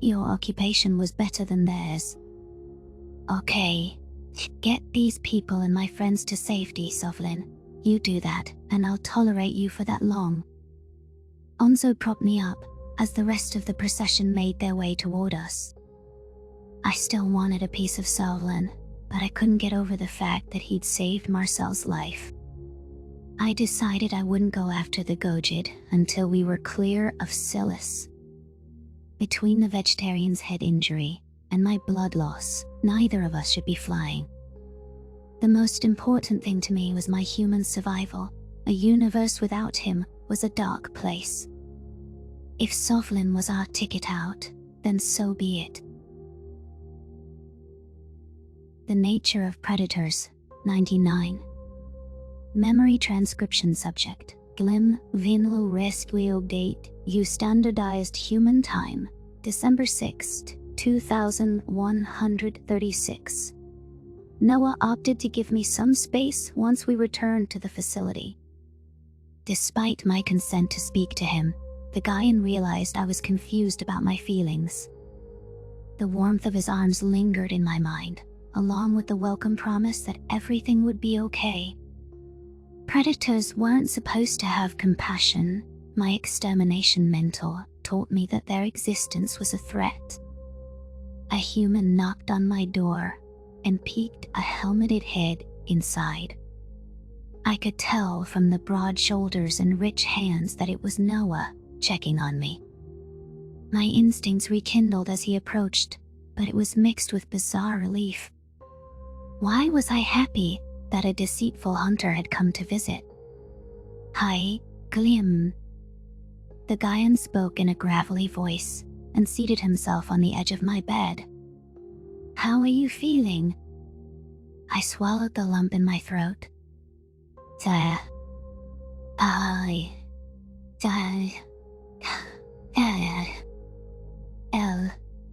A: Your occupation was better than theirs. Okay, get these people and my friends to safety, Sovlin. You do that, and I'll tolerate you for that long. Onzo propped me up as the rest of the procession made their way toward us. I still wanted a piece of Sovlin, but I couldn't get over the fact that he'd saved Marcel's life. I decided I wouldn't go after the Gojid until we were clear of Silas. Between the vegetarian's head injury and my blood loss, neither of us should be flying. The most important thing to me was my human survival. A universe without him was a dark place. If Sovlin was our ticket out, then so be it. The Nature of Predators, 99. Memory transcription subject, Glim Vinlo Rescue Date, U Standardized Human Time, December 6, 2136. Noah opted to give me some space once we returned to the facility. Despite my consent to speak to him, the Gaian realized I was confused about my feelings. The warmth of his arms lingered in my mind, along with the welcome promise that everything would be okay. Predators weren't supposed to have compassion. My extermination mentor taught me that their existence was a threat. A human knocked on my door and peeked a helmeted head inside. I could tell from the broad shoulders and rich hands that it was Noah checking on me. My instincts rekindled as he approached, but it was mixed with bizarre relief. Why was I happy that a deceitful hunter had come to visit? Hi, Glim. The Gaian spoke in a gravelly voice and seated himself on the edge of my bed. How are you feeling? I swallowed the lump in my throat.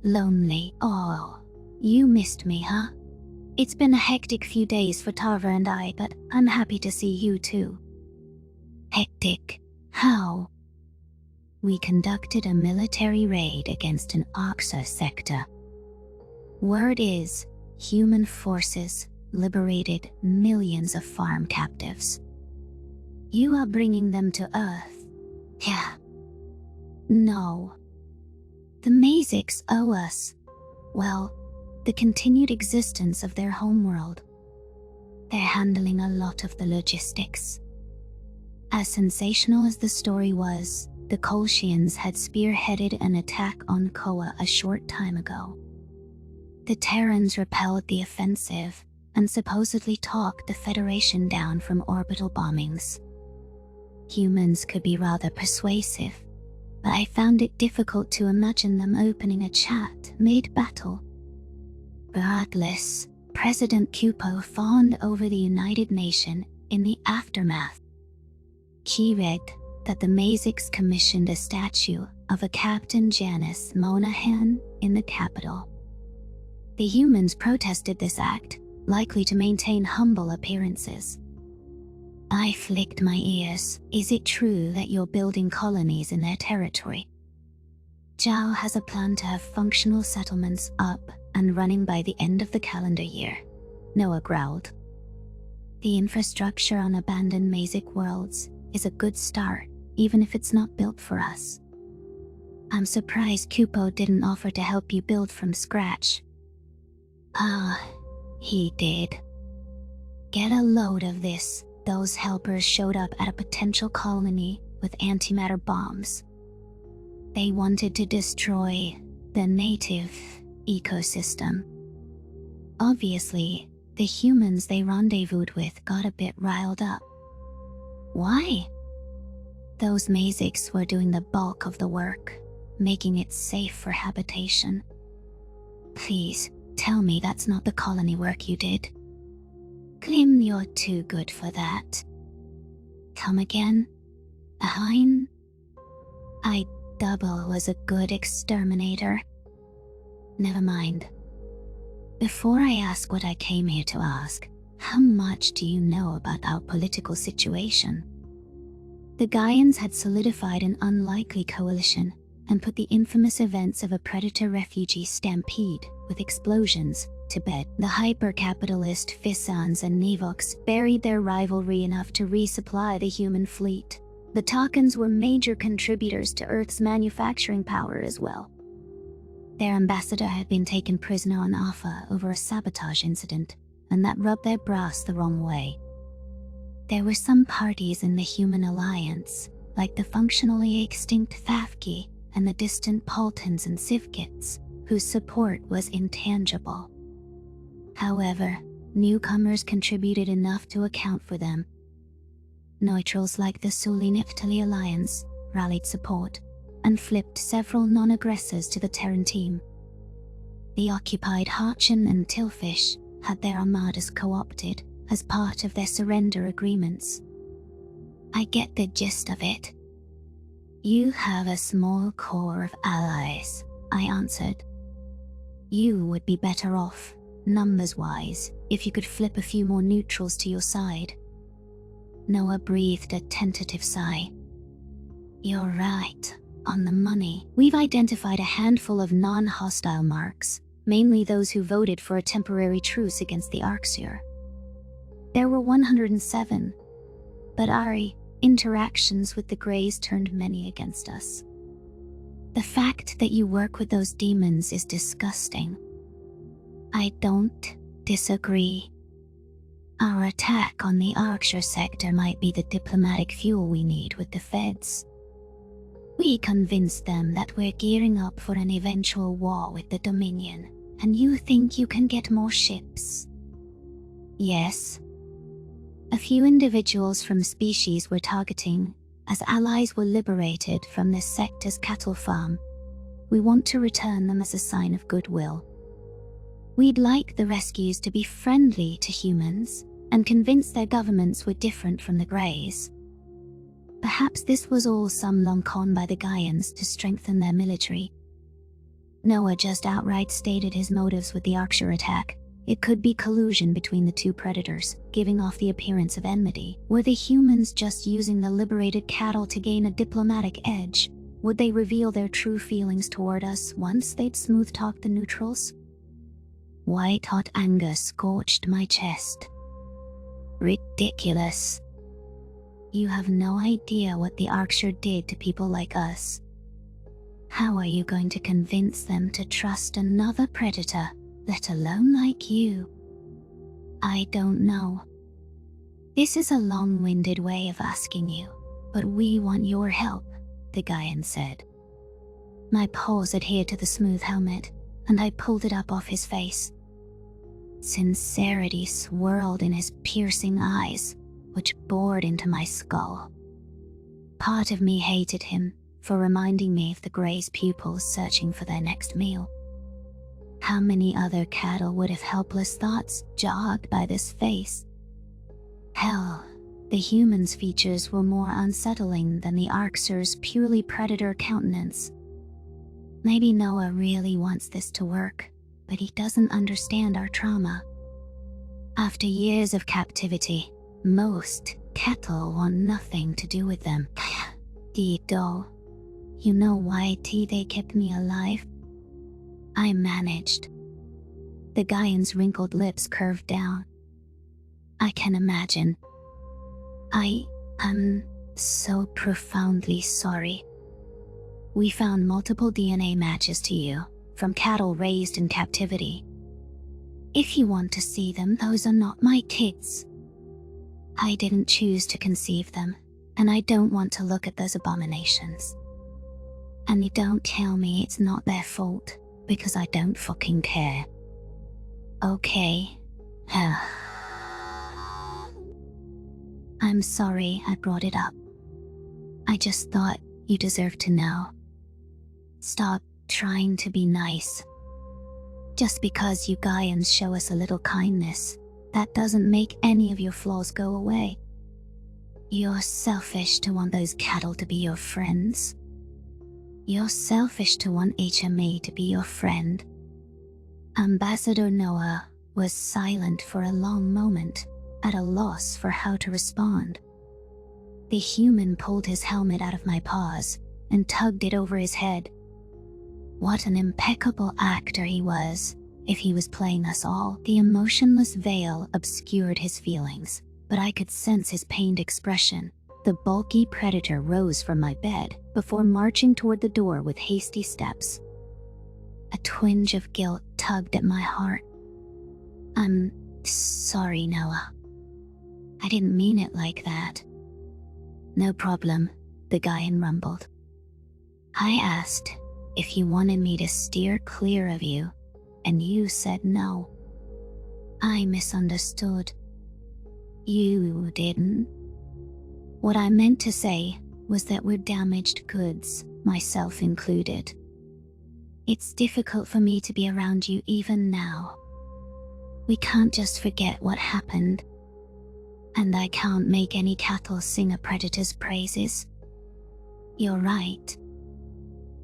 A: Lonely. Oh, you missed me, huh? It's been a hectic few days for Tarver and I, but I'm happy to see you too. Hectic? How? We conducted a military raid against an Oxa sector. Word is, human forces liberated millions of farm captives. You are bringing them to Earth. Yeah. No. The Mazics owe us, well, the continued existence of their homeworld. They're handling a lot of the logistics. As sensational as the story was, the Kolshians had spearheaded an attack on Koa a short time ago. The Terrans repelled the offensive and supposedly talked the Federation down from orbital bombings. Humans could be rather persuasive, but I found it difficult to imagine them opening a chat mid-battle. Regardless, President Kupo fawned over the United Nation in the aftermath. He read that the Mazics commissioned a statue of a Captain Janice Monahan in the capital. The humans protested this act, likely to maintain humble appearances. I flicked my ears. Is it true that you're building colonies in their territory? Zhao has a plan to have functional settlements up and running by the end of the calendar year, Noah growled. The infrastructure on abandoned Mazic worlds is a good start, even if it's not built for us. I'm surprised Kupo didn't offer to help you build from scratch. He did. Get a load of this. Those helpers showed up at a potential colony with antimatter bombs. They wanted to destroy the native ecosystem. Obviously, the humans they rendezvoused with got a bit riled up. Why? Those Mazics were doing the bulk of the work, making it safe for habitation. Please, tell me that's not the colony work you did. Claim you're too good for that. Come again? A Hein? I double was a good exterminator. Never mind. Before I ask what I came here to ask, how much do you know about our political situation? The Gaians had solidified an unlikely coalition and put the infamous events of a predator-refugee stampede with explosions to bed. The hyper-capitalist Fissans and Nevox buried their rivalry enough to resupply the human fleet. The Takans were major contributors to Earth's manufacturing power as well. Their ambassador had been taken prisoner on Alpha over a sabotage incident, and that rubbed their brass the wrong way. There were some parties in the human alliance, like the functionally extinct Thafki and the distant Paltons and Sivkits, whose support was intangible. However, newcomers contributed enough to account for them. Neutrals like the Suli-Niftali alliance rallied support and flipped several non-aggressors to the Terran team. The occupied Harchan and Tilfish had their armadas co-opted as part of their surrender agreements. I get the gist of it. You have a small core of allies, I answered. You would be better off, numbers-wise, if you could flip a few more neutrals to your side. Noah breathed a tentative sigh. You're right, on the money. We've identified a handful of non-hostile marks, mainly those who voted for a temporary truce against the Arxir. There were 107, but our interactions with the Greys turned many against us. The fact that you work with those demons is disgusting. I don't disagree. Our attack on the Arxir sector might be the diplomatic fuel we need with the Feds. We convinced them that we're gearing up for an eventual war with the Dominion, and you think you can get more ships? Yes. A few individuals from species we're targeting, as allies were liberated from this sector's cattle farm. We want to return them as a sign of goodwill. We'd like the rescues to be friendly to humans and convince their governments we're different from the Greys. Perhaps this was all some long con by the Gaians to strengthen their military. Noah just outright stated his motives with the Arxir attack. It could be collusion between the two predators, giving off the appearance of enmity. Were the humans just using the liberated cattle to gain a diplomatic edge? Would they reveal their true feelings toward us once they'd smooth-talked the neutrals? White-hot anger scorched my chest. Ridiculous. You have no idea what the Archer did to people like us. How are you going to convince them to trust another predator, let alone like you? I don't know. This is a long-winded way of asking you, but we want your help, the Gaian said. My paws adhered to the smooth helmet, and I pulled it up off his face. Sincerity swirled in his piercing eyes, which bored into my skull. Part of me hated him for reminding me of the Grey's pupils searching for their next meal. How many other cattle would have helpless thoughts jogged by this face? Hell, the human's features were more unsettling than the Archer's purely predator countenance. Maybe Noah really wants this to work, but he doesn't understand our trauma. After years of captivity, most cattle want nothing to do with them. Dido, you know why they kept me alive? I managed. The Gaian's wrinkled lips curved down. I can imagine. I am so profoundly sorry. We found multiple DNA matches to you, from cattle raised in captivity. If you want to see them, those are not my kids. I didn't choose to conceive them, and I don't want to look at those abominations. And you don't tell me it's not their fault, because I don't fucking care. Okay. I'm sorry I brought it up. I just thought you deserved to know. Stop trying to be nice. Just because you Gaians show us a little kindness, that doesn't make any of your flaws go away. You're selfish to want those cattle to be your friends. You're selfish to want HMA to be your friend. Ambassador Noah was silent for a long moment, at a loss for how to respond. The human pulled his helmet out of my paws and tugged it over his head. What an impeccable actor he was, if he was playing us all. The emotionless veil obscured his feelings, but I could sense his pained expression. The bulky predator rose from my bed before marching toward the door with hasty steps. A twinge of guilt tugged at my heart. I'm sorry, Noah. I didn't mean it like that. No problem, the Gaian rumbled. I asked if you wanted me to steer clear of you, and you said no. I misunderstood. You didn't. What I meant to say was that we're damaged goods, myself included. It's difficult for me to be around you even now. We can't just forget what happened. And I can't make any cattle sing a predator's praises. You're right.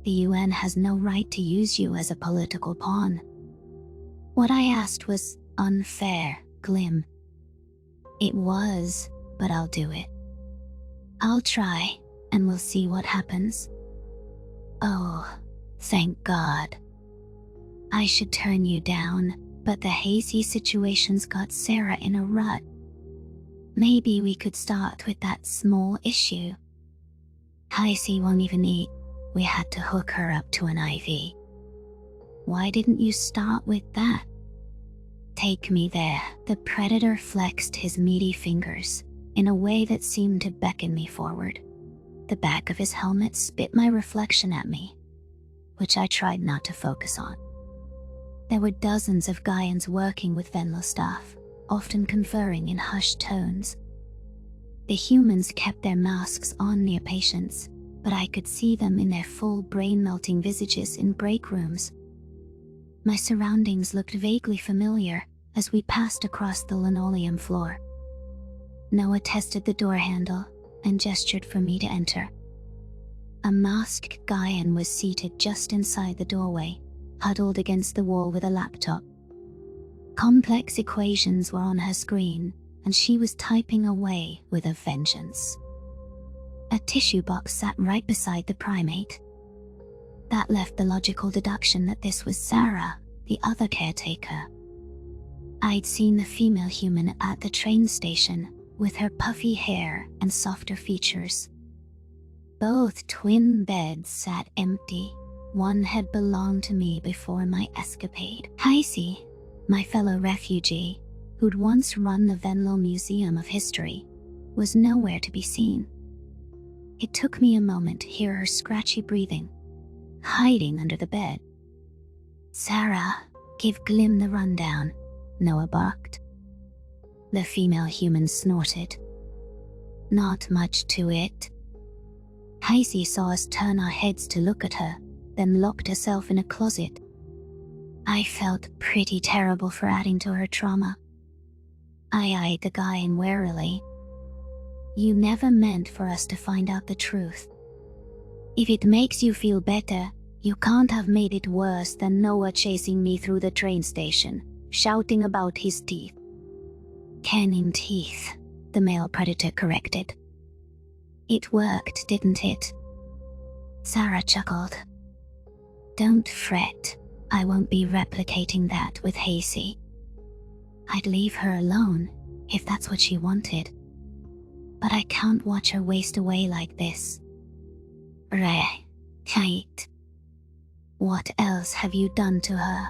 A: The UN has no right to use you as a political pawn. What I asked was unfair, Glim. It was, but I'll do it. I'll try, and we'll see what happens. Oh, thank God. I should turn you down, but the hazy situation's got Sarah in a rut. Maybe we could start with that small issue. Hazy won't even eat. We had to hook her up to an IV. Why didn't you start with that? Take me there. The predator flexed his meaty fingers in a way that seemed to beckon me forward. The back of his helmet spit my reflection at me, which I tried not to focus on. There were dozens of Gaians working with Venlo staff, often conferring in hushed tones. The humans kept their masks on near patients, but I could see them in their full brain-melting visages in break rooms. My surroundings looked vaguely familiar as we passed across the linoleum floor. Noah tested the door handle and gestured for me to enter. A masked Gaian was seated just inside the doorway, huddled against the wall with a laptop. Complex equations were on her screen, and she was typing away with a vengeance. A tissue box sat right beside the primate. That left the logical deduction that this was Sarah, the other caretaker. I'd seen the female human at the train station, with her puffy hair and softer features. Both twin beds sat empty. One had belonged to me before my escapade. Heisey, my fellow refugee, who'd once run the Venlo Museum of History, was nowhere to be seen. It took me a moment to hear her scratchy breathing, hiding under the bed. "Sarah, give Glim the rundown," Noah barked. The female human snorted. "Not much to it." Heisey saw us turn our heads to look at her, then locked herself in a closet. I felt pretty terrible for adding to her trauma. I eyed the guy warily. "You never meant for us to find out the truth. If it makes you feel better, you can't have made it worse than Noah chasing me through the train station, shouting about his teeth." "Canine teeth," the male predator corrected. "It worked, didn't it?" Sarah chuckled. "Don't fret, I won't be replicating that with Heisey. I'd leave her alone, if that's what she wanted. But I can't watch her waste away like this." Right. "What else have you done to her?"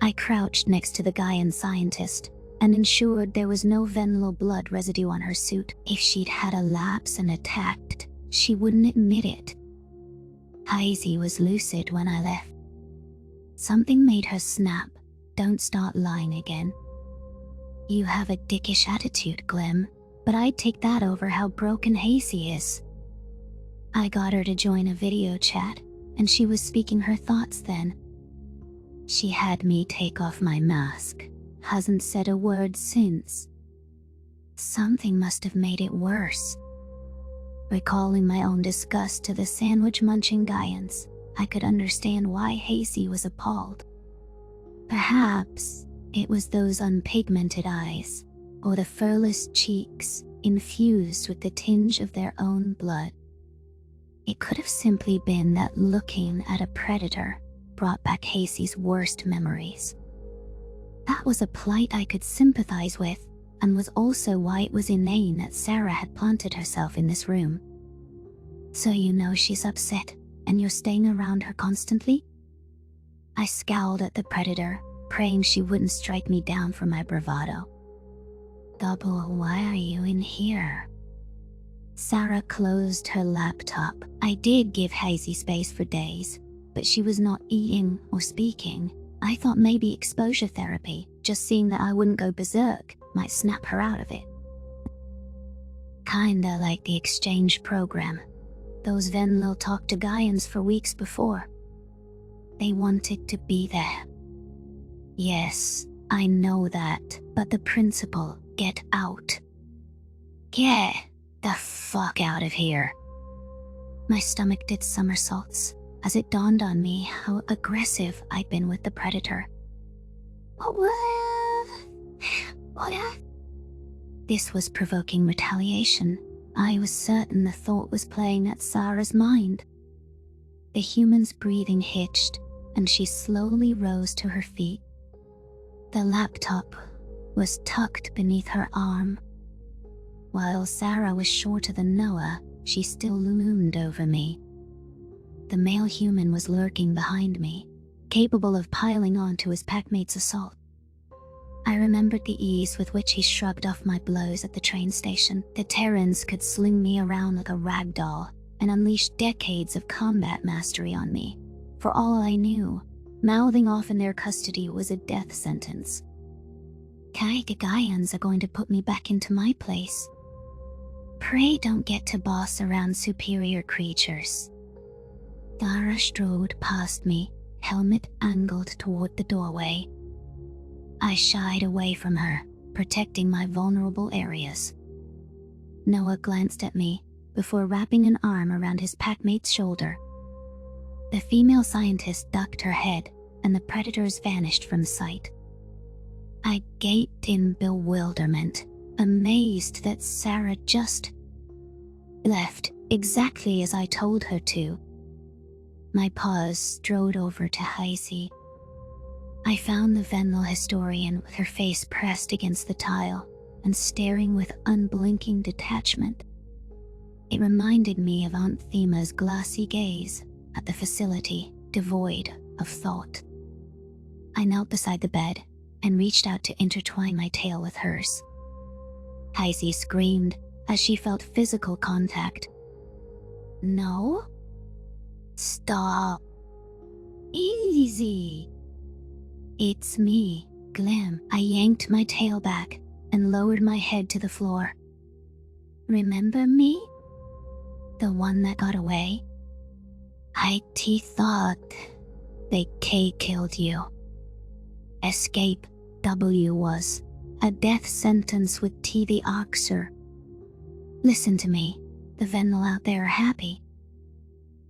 A: I crouched next to the Gaian scientist and ensured there was no Venlo blood residue on her suit. If she'd had a lapse and attacked, she wouldn't admit it. Heisey was lucid when I left. Something made her snap. "Don't start lying again." "You have a dickish attitude, Glim, but I'd take that over how broken Heisey is." I got her to join a video chat, and she was speaking her thoughts then. She had me take off my mask, hasn't said a word since. Something must have made it worse. Recalling my own disgust to the sandwich-munching Gaians, I could understand why Heisey was appalled. Perhaps it was those unpigmented eyes, or the furless cheeks infused with the tinge of their own blood. It could have simply been that looking at a predator brought back Heisey's worst memories. That was a plight I could sympathize with, and was also why it was inane that Sarah had planted herself in this room. "So you know she's upset, and you're staying around her constantly?" I scowled at the predator, praying she wouldn't strike me down for my bravado. "Double, why are you in here?" Sarah closed her laptop. I did give Heisey space for days, but she was not eating or speaking. I thought maybe exposure therapy, just seeing that I wouldn't go berserk, might snap her out of it. Kinda like the exchange program. Those Venlo talked to Gaians for weeks before. They wanted to be there. Yes, I know that, but the principle, get out. Get the fuck out of here. My stomach did somersaults as it dawned on me how aggressive I'd been with the predator. What? This was provoking retaliation. I was certain the thought was playing at Sarah's mind. The human's breathing hitched, and she slowly rose to her feet. The laptop was tucked beneath her arm. While Sarah was shorter than Noah, she still loomed over me. The male human was lurking behind me, capable of piling on to his packmate's assault. I remembered the ease with which he shrugged off my blows at the train station. The Terrans could sling me around like a rag doll and unleash decades of combat mastery on me. For all I knew, mouthing off in their custody was a death sentence. Kaiga Gaians are going to put me back into my place. Pray don't get to boss around superior creatures. Dara strode past me, helmet angled toward the doorway. I shied away from her, protecting my vulnerable areas. Noah glanced at me before wrapping an arm around his packmate's shoulder. The female scientist ducked her head, and the predators vanished from sight. I gaped in bewilderment, amazed that Sarah just left exactly as I told her to. My paws strode over to Heisey. I found the Venal historian with her face pressed against the tile and staring with unblinking detachment. It reminded me of Aunt Thema's glassy gaze at the facility, devoid of thought. I knelt beside the bed and reached out to intertwine my tail with hers. Heisey screamed as she felt physical contact. No? Stop. Easy. It's me, Glim. I yanked my tail back and lowered my head to the floor. Remember me? The one that got away? I thought they killed you. Escape W was a death sentence with T the Oxer. Listen to me, the Venal out there are happy.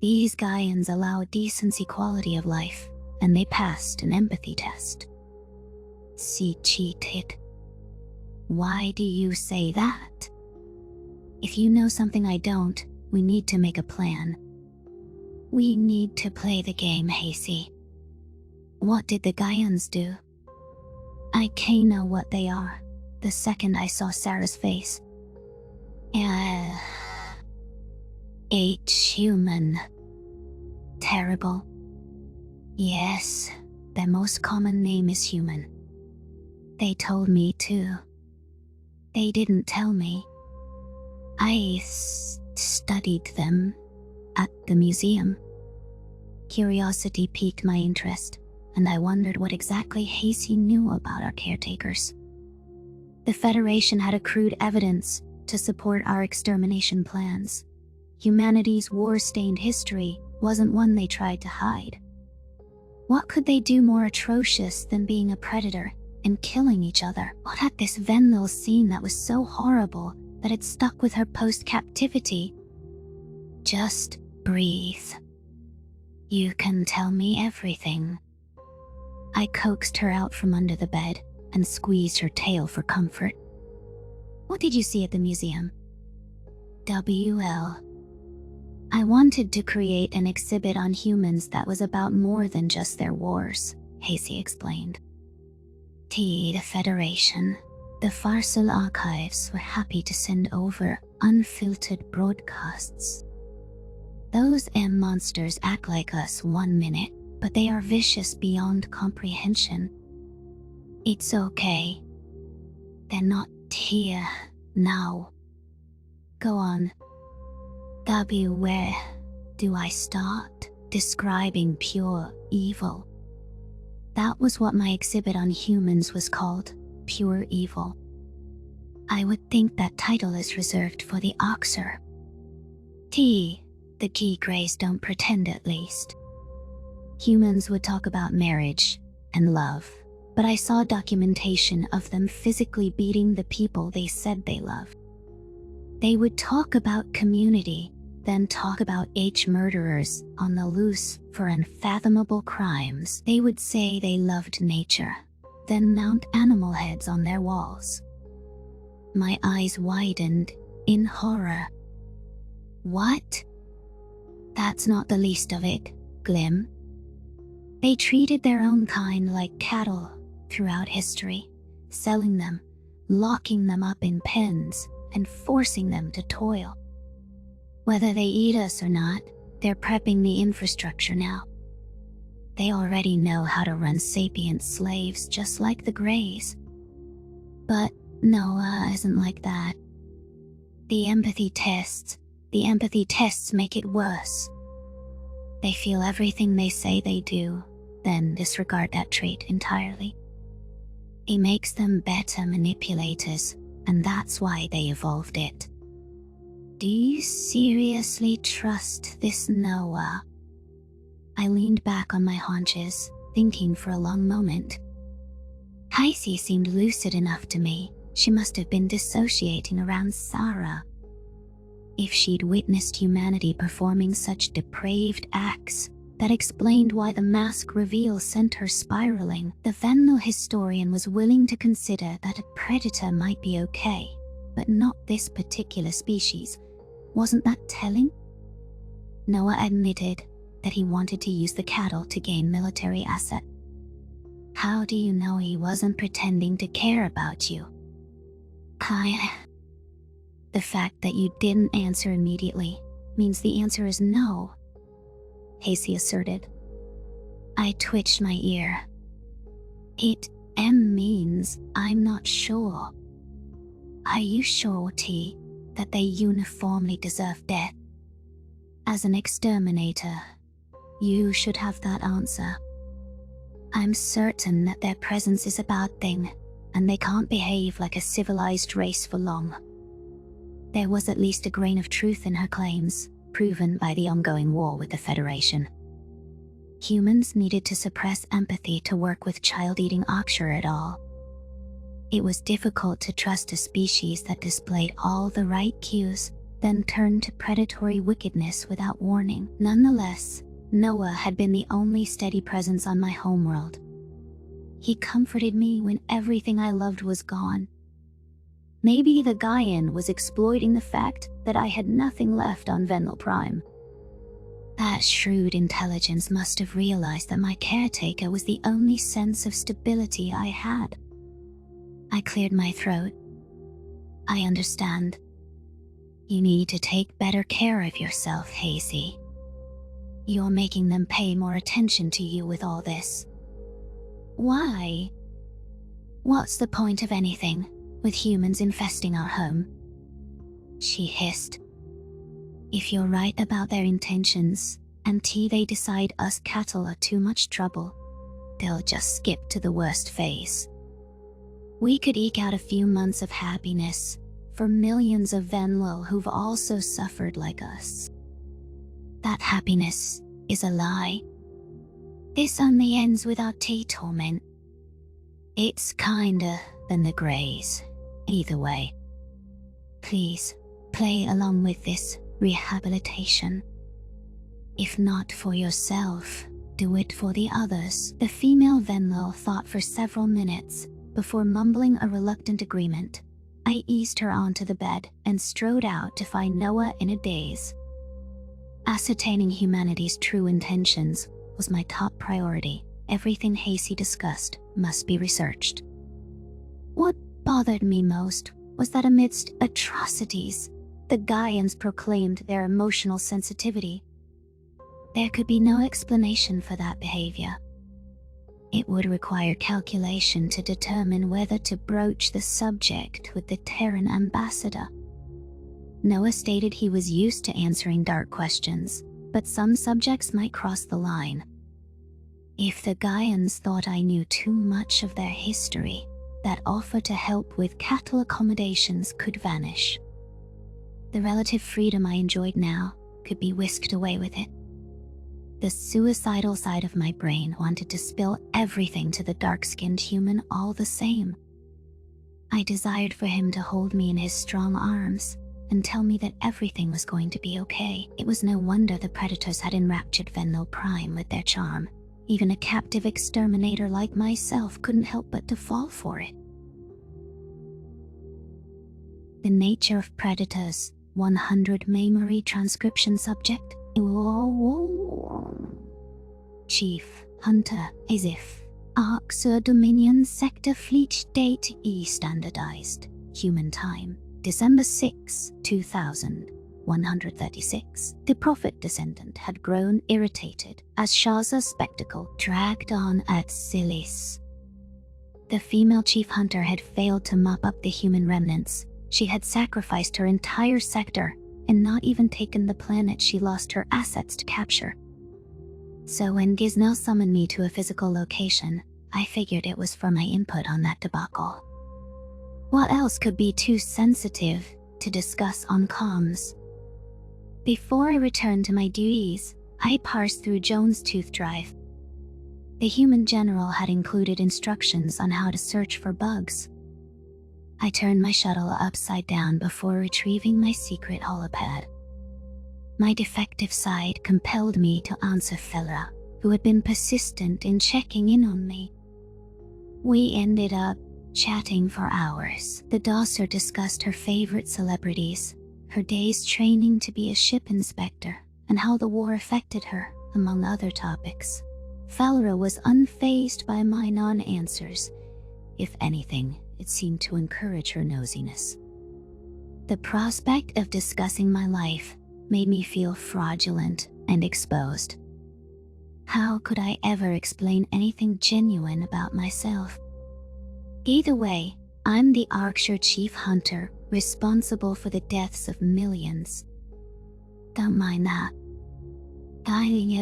A: These Gaians allow a decency quality of life, and they passed an empathy test. She cheated. Why do you say that? If you know something I don't, we need to make a plan. We need to play the game, Heisey. What did the Gaians do? I can't know what they are, the second I saw Sarah's face. H-human. Terrible. Yes, their most common name is human. They told me too. They didn't tell me. I studied them at the museum. Curiosity piqued my interest, and I wondered what exactly Heisey knew about our caretakers. The Federation had accrued evidence to support our extermination plans. Humanity's war-stained history wasn't one they tried to hide. What could they do more atrocious than being a predator and killing each other? What had this Venal seen that was so horrible that it stuck with her post-captivity? Just breathe. You can tell me everything. I coaxed her out from under the bed and squeezed her tail for comfort. What did you see at the museum? WL. I wanted to create an exhibit on humans that was about more than just their wars, Heisey explained. The Federation, the Farsal archives were happy to send over unfiltered broadcasts. Those monsters act like us 1 minute, but they are vicious beyond comprehension. It's okay. They're not here now. Go on. W, where do I start describing pure evil? That was what my exhibit on humans was called, Pure Evil. I would think that title is reserved for the Oxer. The Key Greys don't pretend, at least. Humans would talk about marriage and love, but I saw documentation of them physically beating the people they said they loved. They would talk about community, then talk about murderers on the loose for unfathomable crimes. They would say they loved nature, then mount animal heads on their walls. My eyes widened in horror. What? That's not the least of it, Glim. They treated their own kind like cattle throughout history, selling them, locking them up in pens, and forcing them to toil. Whether they eat us or not, they're prepping the infrastructure now. They already know how to run sapient slaves just like the Greys. But Noah isn't like that. The empathy tests make it worse. They feel everything they say they do, then disregard that trait entirely. It makes them better manipulators, and that's why they evolved it. Do you seriously trust this Noah? I leaned back on my haunches, thinking for a long moment. Heisey seemed lucid enough to me. She must have been dissociating around Sarah. If she'd witnessed humanity performing such depraved acts, that explained why the mask reveal sent her spiraling. The Venal historian was willing to consider that a predator might be okay, but not this particular species. Wasn't that telling? Noah admitted that he wanted to use the cattle to gain military asset. How do you know he wasn't pretending to care about you? The fact that you didn't answer immediately means the answer is no, Hasey asserted. I twitched my ear. It means I'm not sure. Are you sure, T, that they uniformly deserve death? As an exterminator, you should have that answer. I'm certain that their presence is a bad thing, and they can't behave like a civilized race for long. There was at least a grain of truth in her claims, proven by the ongoing war with the Federation. Humans needed to suppress empathy to work with child-eating Oxshire at all. It was difficult to trust a species that displayed all the right cues, then turned to predatory wickedness without warning. Nonetheless, Noah had been the only steady presence on my homeworld. He comforted me when everything I loved was gone. Maybe the Gaian was exploiting the fact that I had nothing left on Venel Prime. That shrewd intelligence must have realized that my caretaker was the only sense of stability I had. I cleared my throat. I understand. You need to take better care of yourself, Hasey. You're making them pay more attention to you with all this. Why? What's the point of anything, with humans infesting our home? She hissed. If you're right about their intentions, and they decide us cattle are too much trouble, they'll just skip to the worst phase. We could eke out a few months of happiness for millions of Venlo who've also suffered like us. That happiness is a lie. This only ends with our torment. It's kinder than the Greys, either way. Please, play along with this rehabilitation. If not for yourself, do it for the others. The female Venlo thought for several minutes before mumbling a reluctant agreement. I eased her onto the bed and strode out to find Noah in a daze. Ascertaining humanity's true intentions was my top priority. Everything Hasey discussed must be researched. What bothered me most was that amidst atrocities, the Gaians proclaimed their emotional sensitivity. There could be no explanation for that behavior. It would require calculation to determine whether to broach the subject with the Terran ambassador. Noah stated he was used to answering dark questions, but some subjects might cross the line. If the Gaians thought I knew too much of their history, that offer to help with cattle accommodations could vanish. The relative freedom I enjoyed now could be whisked away with it. The suicidal side of my brain wanted to spill everything to the dark-skinned human all the same. I desired for him to hold me in his strong arms and tell me that everything was going to be okay. It was no wonder the predators had enraptured Venlo Prime with their charm. Even a captive exterminator like myself couldn't help but to fall for it. The nature of predators, 100 memory transcription subject. Chief Hunter, as if Arc Sur Dominion Sector Fleet Date E Standardized. Human time, December 6, 2136. The Prophet descendant had grown irritated as Shaza's spectacle dragged on at Silis. The female chief hunter had failed to mop up the human remnants. She had sacrificed her entire sector and not even taken the planet she lost her assets to capture. So when Gizno summoned me to a physical location, I figured it was for my input on that debacle. What else could be too sensitive to discuss on comms? Before I returned to my duties, I parsed through Jones' tooth drive. The human general had included instructions on how to search for bugs. I turned my shuttle upside down before retrieving my secret holopad. My defective side compelled me to answer Fella, who had been persistent in checking in on me. We ended up chatting for hours. The Dosser discussed her favorite celebrities, her day's training to be a ship inspector, and how the war affected her, among other topics. Falra was unfazed by my non-answers. If anything, it seemed to encourage her nosiness. The prospect of discussing my life made me feel fraudulent and exposed. How could I ever explain anything genuine about myself? Either way, I'm the Arkshire chief hunter responsible for the deaths of millions. Don't mind that.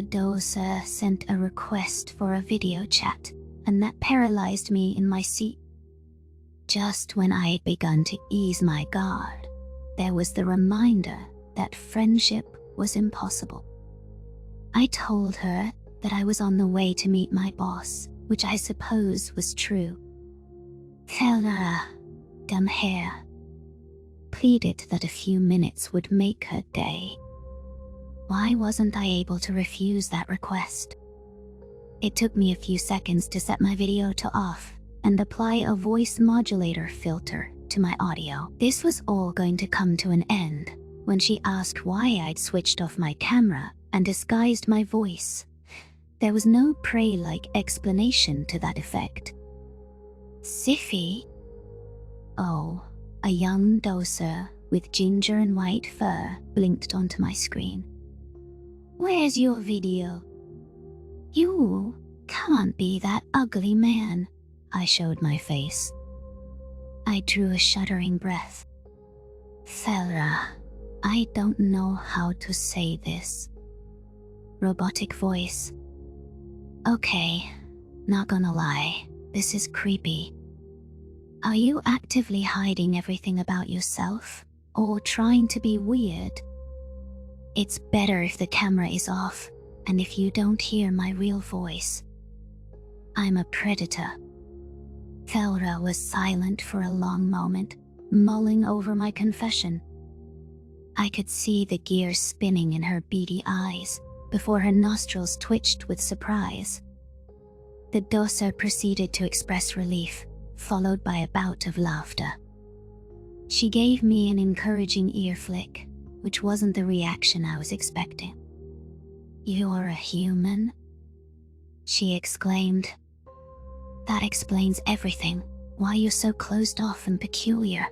A: Dosa sent a request for a video chat, and that paralyzed me in my seat. Just when I had begun to ease my guard, there was the reminder that friendship was impossible. I told her that I was on the way to meet my boss, which I suppose was true. Felra, come here, pleaded that a few minutes would make her day. Why wasn't I able to refuse that request? It took me a few seconds to set my video to off and apply a voice modulator filter to my audio. This was all going to come to an end when she asked why I'd switched off my camera and disguised my voice. There was no prey-like explanation to that effect. Siffy? Oh, a young doser with ginger and white fur blinked onto my screen. Where's your video? You can't be that ugly man. I showed my face. I drew a shuddering breath. Felra, I don't know how to say this. Robotic voice. Okay, not gonna lie, this is creepy. Are you actively hiding everything about yourself, or trying to be weird? It's better if the camera is off, and if you don't hear my real voice. I'm a predator. Felra was silent for a long moment, mulling over my confession. I could see the gears spinning in her beady eyes before her nostrils twitched with surprise. The doser proceeded to express relief, followed by a bout of laughter. She gave me an encouraging ear flick, which wasn't the reaction I was expecting. You're a human? She exclaimed. That explains everything. Why you're so closed off and peculiar.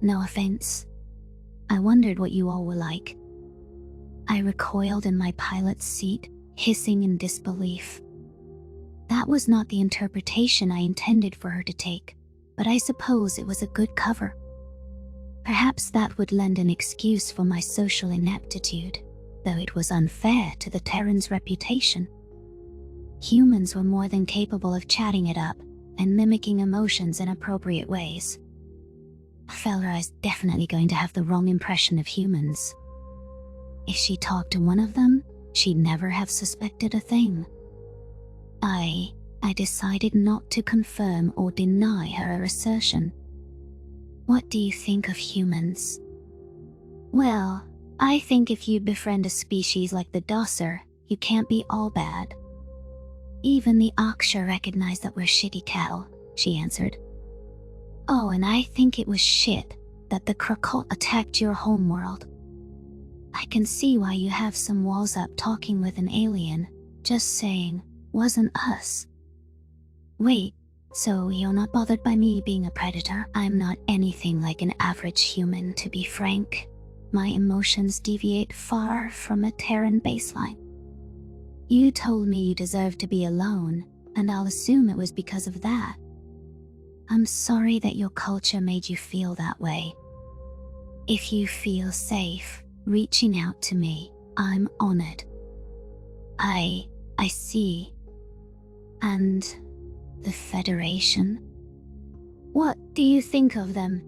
A: No offense. I wondered what you all were like. I recoiled in my pilot's seat, hissing in disbelief. That was not the interpretation I intended for her to take, but I suppose it was a good cover. Perhaps that would lend an excuse for my social ineptitude, though it was unfair to the Terran's reputation. Humans were more than capable of chatting it up and mimicking emotions in appropriate ways. Felra is definitely going to have the wrong impression of humans. If she talked to one of them, she'd never have suspected a thing. I decided not to confirm or deny her assertion. What do you think of humans? Well, I think if you befriend a species like the Doser, you can't be all bad. Even the Arkshire recognize that we're shitty cattle, she answered. Oh, and I think it was shit that the Krakot attacked your homeworld. I can see why you have some walls up talking with an alien, just saying, wasn't us. Wait, so you're not bothered by me being a predator? I'm not anything like an average human, to be frank. My emotions deviate far from a Terran baseline. You told me you deserved to be alone, and I'll assume it was because of that. I'm sorry that your culture made you feel that way. If you feel safe reaching out to me, I'm honored. I see. And the Federation? What do you think of them?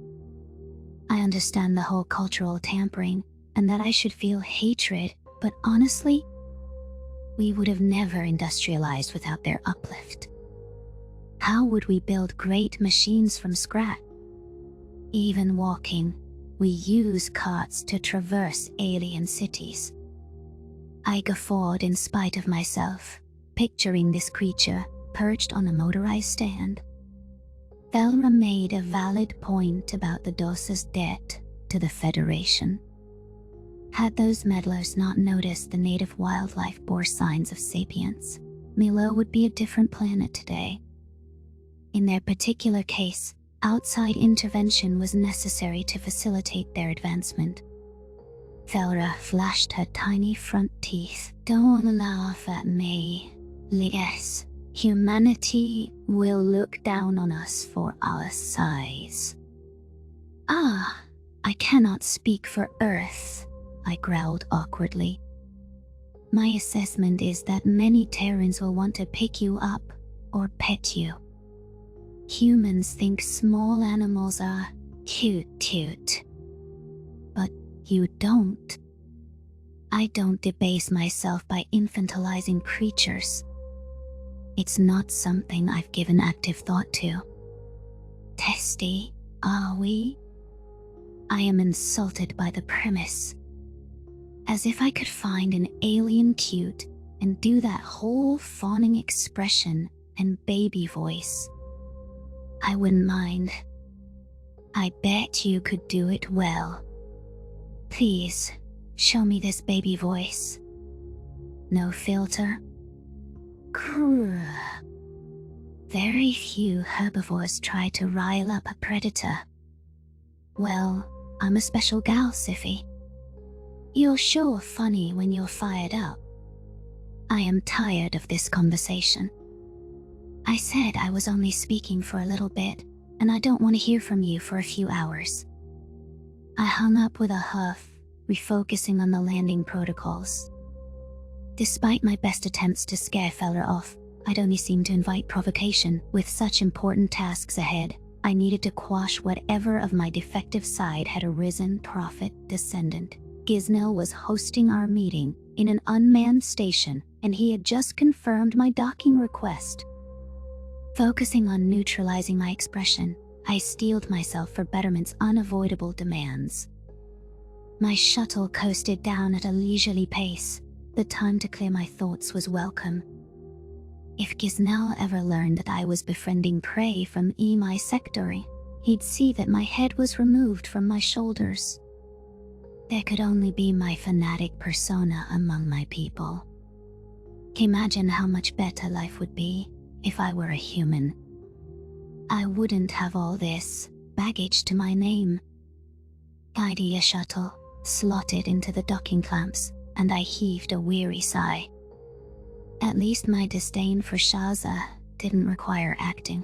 A: I understand the whole cultural tampering, and that I should feel hatred, but honestly, we would have never industrialized without their uplift. How would we build great machines from scratch? Even walking, we use carts to traverse alien cities. I guffawed in spite of myself, picturing this creature perched on a motorized stand. Felra made a valid point about the Dosa's debt to the Federation. Had those meddlers not noticed the native wildlife bore signs of sapience? Milo would be a different planet today. In their particular case, outside intervention was necessary to facilitate their advancement. Felra flashed her tiny front teeth. Don't laugh at me. Yes, humanity will look down on us for our size. I cannot speak for Earth, I growled awkwardly. My assessment is that many Terrans will want to pick you up or pet you. Humans think small animals are cute. But you don't. I don't debase myself by infantilizing creatures. It's not something I've given active thought to. Testy, are we? I am insulted by the premise. As if I could find an alien cute and do that whole fawning expression and baby voice. I wouldn't mind. I bet you could do it well. Please, show me this baby voice. No filter? Grrr. Very few herbivores try to rile up a predator. Well, I'm a special gal, Siffy. You're sure funny when you're fired up. I am tired of this conversation. I said I was only speaking for a little bit, and I don't want to hear from you for a few hours. I hung up with a huff, refocusing on the landing protocols. Despite my best attempts to scare Feller off, I'd only seemed to invite provocation. With such important tasks ahead, I needed to quash whatever of my defective side had arisen. Prophet descendant. Gisnell was hosting our meeting in an unmanned station, and he had just confirmed my docking request. Focusing on neutralizing my expression, I steeled myself for Betterment's unavoidable demands. My shuttle coasted down at a leisurely pace. The time to clear my thoughts was welcome. If Gisnell ever learned that I was befriending prey from my sectory, he'd see that my head was removed from my shoulders. There could only be my fanatic persona among my people. Imagine how much better life would be if I were a human. I wouldn't have all this baggage to my name. Idea shuttle slotted into the docking clamps, and I heaved a weary sigh. At least my disdain for Shaza didn't require acting.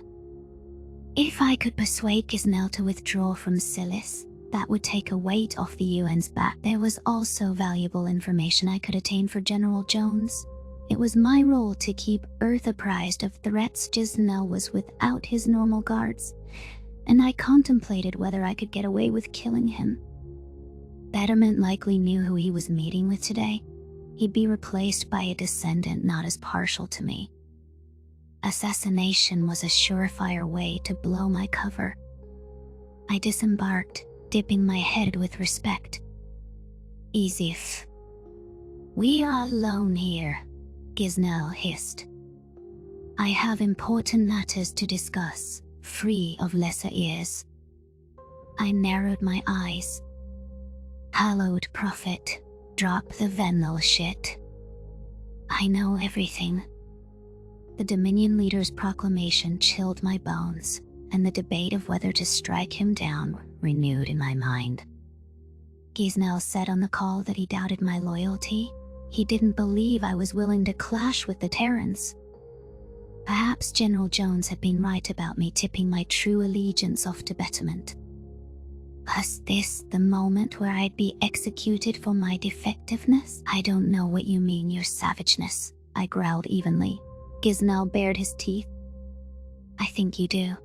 A: If I could persuade Gisnell to withdraw from Silis, that would take a weight off the UN's back. There was also valuable information I could attain for General Jones. It was my role to keep Earth apprised of threats. Gisnell was without his normal guards, and I contemplated whether I could get away with killing him. Betterment likely knew who he was meeting with today. He'd be replaced by a descendant not as partial to me. Assassination was a surefire way to blow my cover. I disembarked, dipping my head with respect. Easif. We are alone here, Gisnell hissed. I have important matters to discuss, free of lesser ears. I narrowed my eyes. Hallowed prophet, drop the Venel shit. I know everything. The Dominion leader's proclamation chilled my bones, and the debate of whether to strike him down renewed in my mind. Gisnell said on the call that he doubted my loyalty. He didn't believe I was willing to clash with the Terrans. Perhaps General Jones had been right about me tipping my true allegiance off to Betterment. Was this the moment where I'd be executed for my defectiveness? I don't know what you mean, your savageness, I growled evenly. Gisnell bared his teeth. I think you do.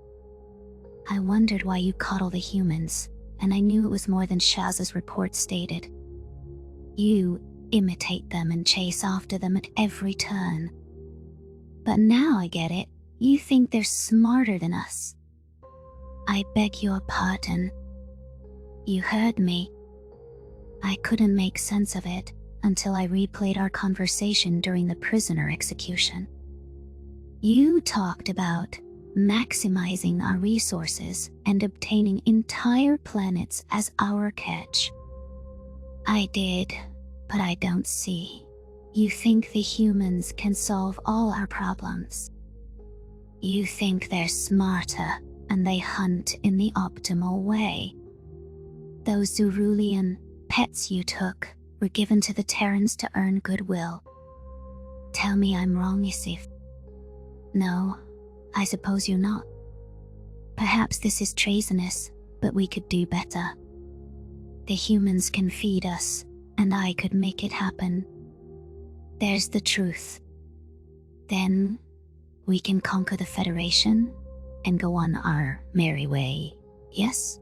A: I wondered why you coddle the humans, and I knew it was more than Shaz's report stated. You imitate them and chase after them at every turn. But now I get it. You think they're smarter than us. I beg your pardon. You heard me. I couldn't make sense of it until I replayed our conversation during the prisoner execution. You talked about maximizing our resources and obtaining entire planets as our catch. I did, but I don't see. You think the humans can solve all our problems. You think they're smarter and they hunt in the optimal way. Those Zerulean pets you took were given to the Terrans to earn goodwill. Tell me I'm wrong, Isif. No, I suppose you're not. Perhaps this is treasonous, but we could do better. The humans can feed us, and I could make it happen. There's the truth. Then we can conquer the Federation and go on our merry way, yes?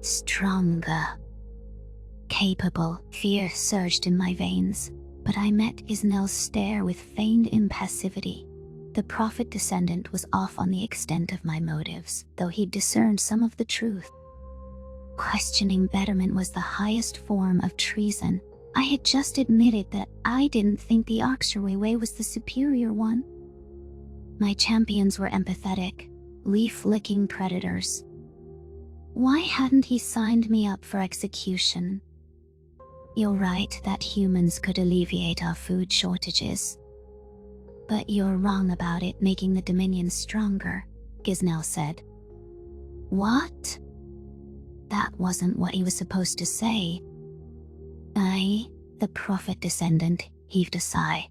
A: Stronger. Capable. Fear surged in my veins, but I met Isnel's stare with feigned impassivity. The prophet descendant was off on the extent of my motives, though he discerned some of the truth. Questioning betterment was the highest form of treason. I had just admitted that I didn't think the Oxerway way was the superior one. My champions were empathetic, leaf-licking predators. Why hadn't he signed me up for execution? You're right that humans could alleviate our food shortages. But you're wrong about it making the Dominion stronger, Gisnell said. What? That wasn't what he was supposed to say. The prophet descendant, heaved a sigh.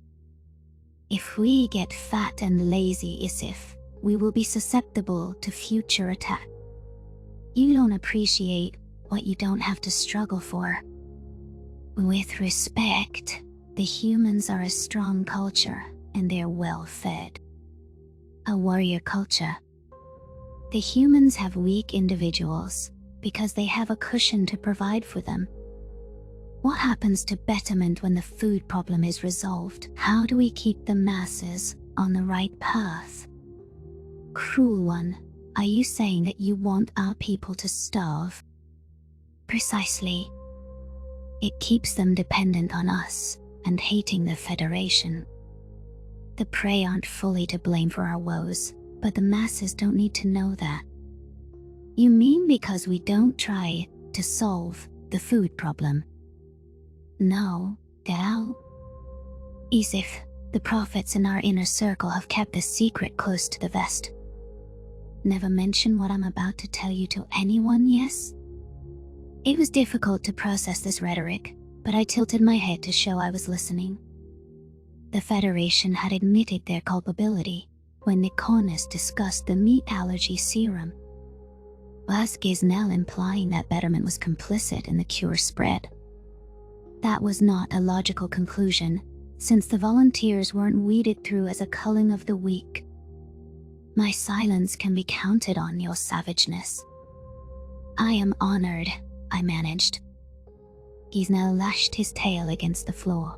A: If we get fat and lazy, Isif, we will be susceptible to future attack. You don't appreciate what you don't have to struggle for. With respect, the humans are a strong culture, and they're well fed. A warrior culture. The humans have weak individuals because they have a cushion to provide for them. What happens to betterment when the food problem is resolved? How do we keep the masses on the right path? Cruel one, are you saying that you want our people to starve? Precisely. It keeps them dependent on us and hating the Federation. The prey aren't fully to blame for our woes, but the masses don't need to know that. You mean because we don't try to solve the food problem? No, Dal. Isif, the prophets in our inner circle have kept this secret close to the vest. Never mention what I'm about to tell you to anyone, yes? It was difficult to process this rhetoric, but I tilted my head to show I was listening. The Federation had admitted their culpability when Nikonus discussed the meat allergy serum. Was Gisnell implying that betterment was complicit in the cure spread? That was not a logical conclusion, since the volunteers weren't weeded through as a culling of the weak. My silence can be counted on, your savageness. I am honored, I managed. Gisnell lashed his tail against the floor.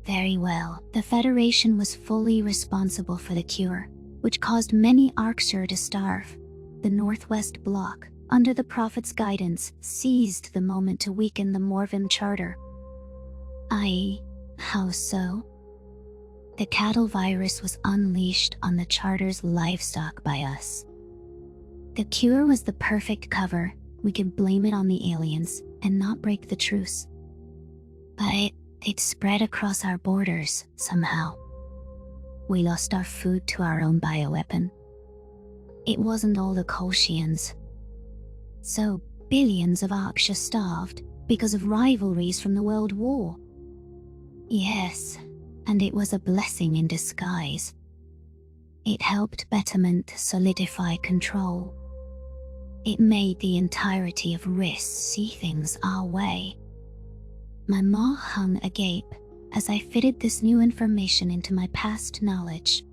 A: Very well, the Federation was fully responsible for the cure, which caused many Arksur to starve. The Northwest Bloc, under the Prophet's guidance, seized the moment to weaken the Morven Charter. How so? The cattle virus was unleashed on the Charter's livestock by us. The cure was the perfect cover. We could blame it on the aliens and not break the truce. But it spread across our borders somehow. We lost our food to our own bioweapon. It wasn't all the Kolshians. So billions of Arksha starved because of rivalries from the World War. Yes, and it was a blessing in disguise. It helped betterment solidify control. It made the entirety of Riss see things our way. My maw hung agape as I fitted this new information into my past knowledge.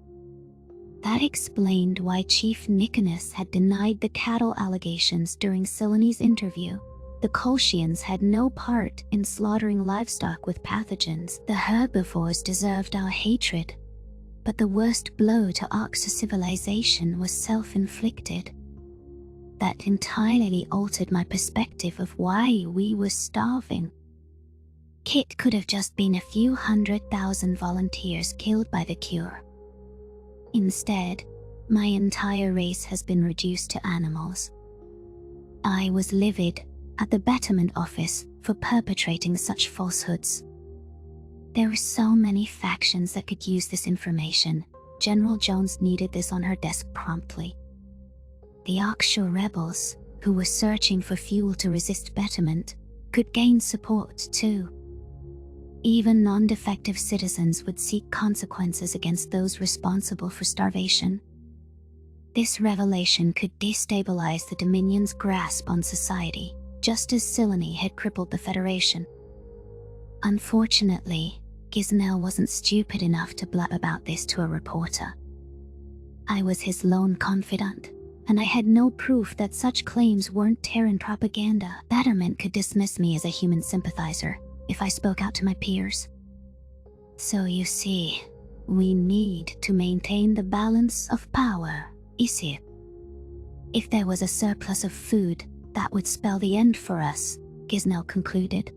A: That explained why Chief Nikonus had denied the cattle allegations during Sileni's interview. The Kolshians had no part in slaughtering livestock with pathogens. The herbivores deserved our hatred, but the worst blow to Arksur civilization was self-inflicted. That entirely altered my perspective of why we were starving. Kit could have just been a few 100,000 volunteers killed by the cure. Instead, my entire race has been reduced to animals. I was livid at the Betterment Office for perpetrating such falsehoods. There were so many factions that could use this information. General Jones needed this on her desk promptly. The Oxshore rebels, who were searching for fuel to resist betterment, could gain support too. Even non-defective citizens would seek consequences against those responsible for starvation. This revelation could destabilize the Dominion's grasp on society, just as Silene had crippled the Federation. Unfortunately, Gisnell wasn't stupid enough to blab about this to a reporter. I was his lone confidant, and I had no proof that such claims weren't Terran propaganda. Betterment could dismiss me as a human sympathizer if I spoke out to my peers. So you see, we need to maintain the balance of power, Isi. If there was a surplus of food, that would spell the end for us, Gisnell concluded.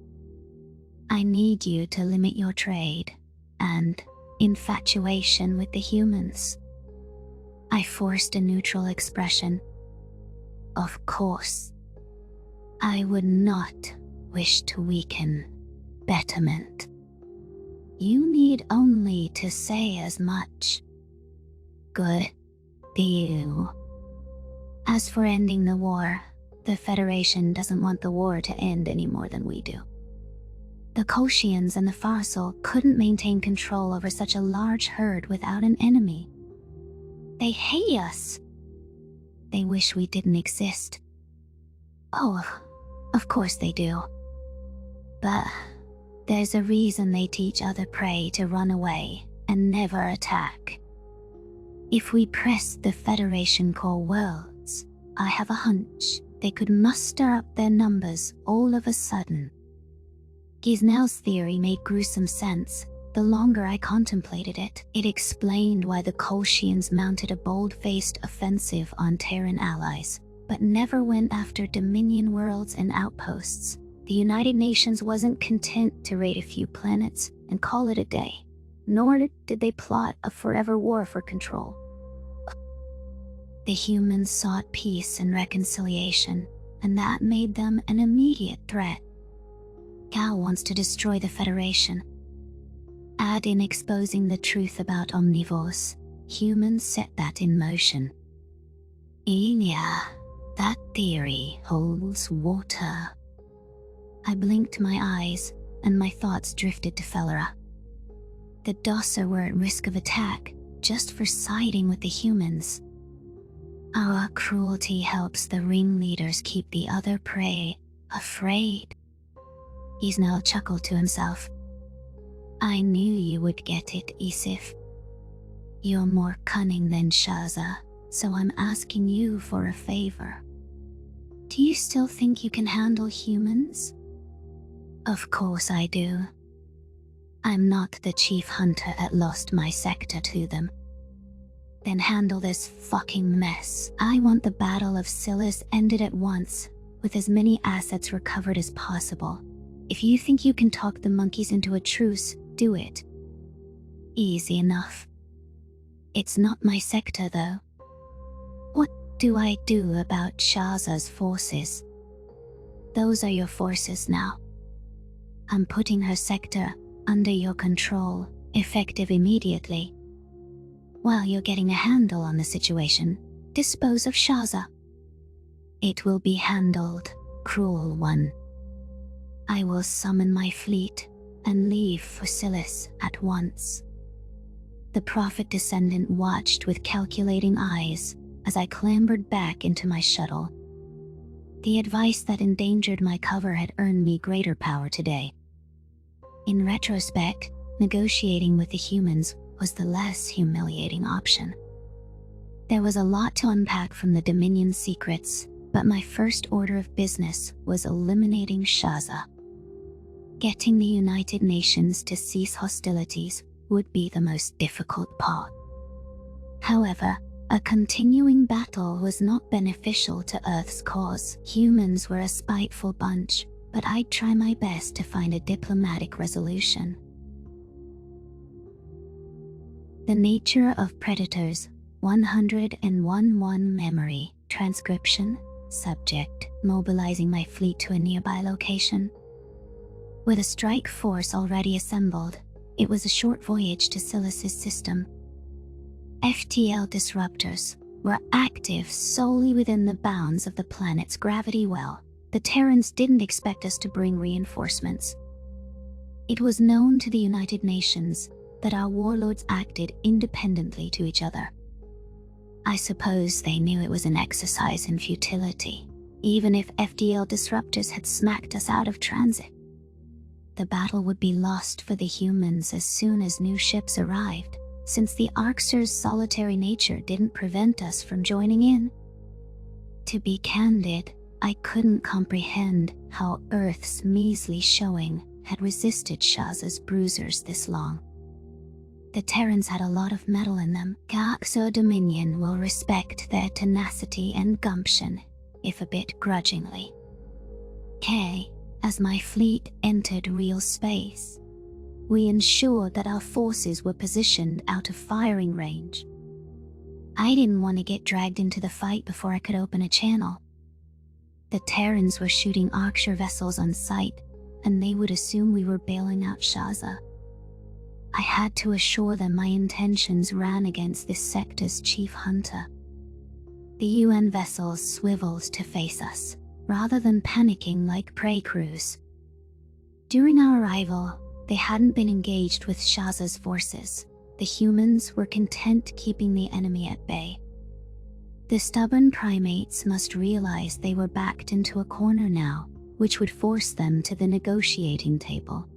A: I need you to limit your trade and infatuation with the humans. I forced a neutral expression. Of course, I would not wish to weaken betterment. You need only to say as much. Good deal. As for ending the war, the Federation doesn't want the war to end any more than we do. The Koshians and the Farsal couldn't maintain control over such a large herd without an enemy. They hate us. They wish we didn't exist. Oh, of course they do. But there's a reason they teach other prey to run away and never attack. If we press the Federation core worlds, I have a hunch they could muster up their numbers all of a sudden. Gisnell's theory made gruesome sense. The longer I contemplated it, it explained why the Koshians mounted a bold-faced offensive on Terran allies, but never went after Dominion worlds and outposts. The United Nations wasn't content to raid a few planets and call it a day, nor did they plot a forever war for control. The humans sought peace and reconciliation, and that made them an immediate threat. Cal wants to destroy the Federation. Add in exposing the truth about omnivores, humans set that in motion. Yeah, that theory holds water. I blinked my eyes, and my thoughts drifted to Fellera. The Dossa were at risk of attack, just for siding with the humans. Our cruelty helps the ringleaders keep the other prey afraid. Gisnell chuckled to himself. I knew you would get it, Isif. You're more cunning than Shaza, so I'm asking you for a favor. Do you still think you can handle humans? Of course I do. I'm not the chief hunter that lost my sector to them. Then handle this fucking mess. I want the Battle of Silas ended at once, with as many assets recovered as possible. If you think you can talk the monkeys into a truce, do it. Easy enough. It's not my sector, though. What do I do about Shaza's forces? Those are your forces now. I'm putting her sector under your control, effective immediately. While you're getting a handle on the situation, dispose of Shaza. It will be handled, cruel one. I will summon my fleet and leave for Silas at once. The prophet descendant watched with calculating eyes as I clambered back into my shuttle. The advice that endangered my cover had earned me greater power today. In retrospect, negotiating with the humans was the less humiliating option. There was a lot to unpack from the Dominion secrets, but my first order of business was eliminating Shaza. Getting the United Nations to cease hostilities would be the most difficult part. However, a continuing battle was not beneficial to Earth's cause. Humans were a spiteful bunch, but I'd try my best to find a diplomatic resolution. The nature of predators, 101-1 memory, transcription, subject, mobilizing my fleet to a nearby location. With a strike force already assembled, It was a short voyage to Silas's system. FTL disruptors were active solely within the bounds of the planet's gravity well. The Terrans didn't expect us to bring reinforcements. It was known to the United Nations that our warlords acted independently to each other. I suppose they knew it was an exercise in futility, even if FDL disruptors had smacked us out of transit. The battle would be lost for the humans as soon as new ships arrived, since the Arxer's solitary nature didn't prevent us from joining in. To be candid, I couldn't comprehend how Earth's measly showing had resisted Shaza's bruisers this long. The Terrans had a lot of metal in them. Arxer Dominion will respect their tenacity and gumption, if a bit grudgingly. As my fleet entered real space, we ensured that our forces were positioned out of firing range. I didn't want to get dragged into the fight before I could open a channel. The Terrans were shooting Arxer vessels on sight, and they would assume we were bailing out Shaza. I had to assure them my intentions ran against this sector's chief hunter. The UN vessels swiveled to face us, rather than panicking like prey crews. During our arrival, they hadn't been engaged with Shaza's forces. The humans were content keeping the enemy at bay. The stubborn primates must realize they were backed into a corner now, which would force them to the negotiating table.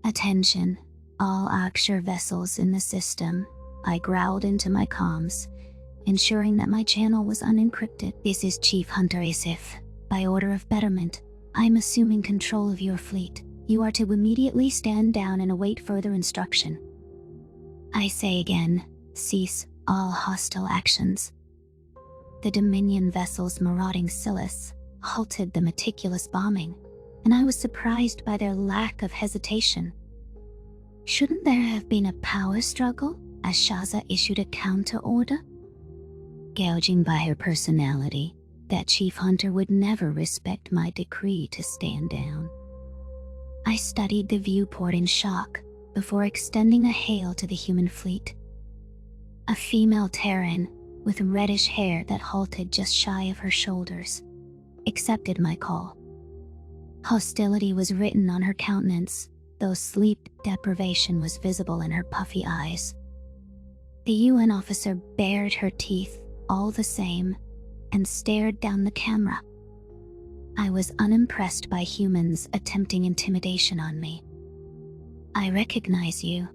A: "Attention, all Arxer vessels in the system," I growled into my comms, ensuring that my channel was unencrypted. "This is Chief Hunter Isif. By order of Betterment, I'm assuming control of your fleet. You are to immediately stand down and await further instruction. I say again, cease all hostile actions." The Dominion vessels marauding Silas halted the meticulous bombing, and I was surprised by their lack of hesitation. Shouldn't there have been a power struggle as Shaza issued a counter-order? Gouging by her personality, that chief hunter would never respect my decree to stand down. I studied the viewport in shock before extending a hail to the human fleet. A female Terran with reddish hair that halted just shy of her shoulders accepted my call. Hostility was written on her countenance, though sleep deprivation was visible in her puffy eyes. The UN officer bared her teeth all the same and stared down the camera. I was unimpressed by humans attempting intimidation on me. "I recognize you."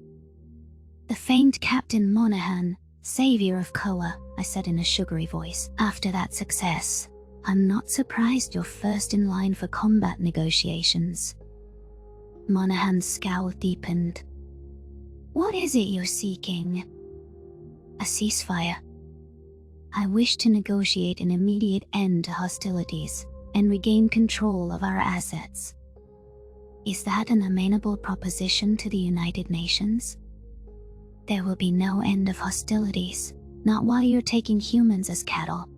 A: "The famed Captain Monahan, savior of Koa," I said in a sugary voice. "After that success, I'm not surprised you're first in line for combat negotiations." Monahan's scowl deepened. "What is it you're seeking?" "A ceasefire. I wish to negotiate an immediate end to hostilities and regain control of our assets." "Is that an amenable proposition to the United Nations?" "There will be no end of hostilities, not while you're taking humans as cattle.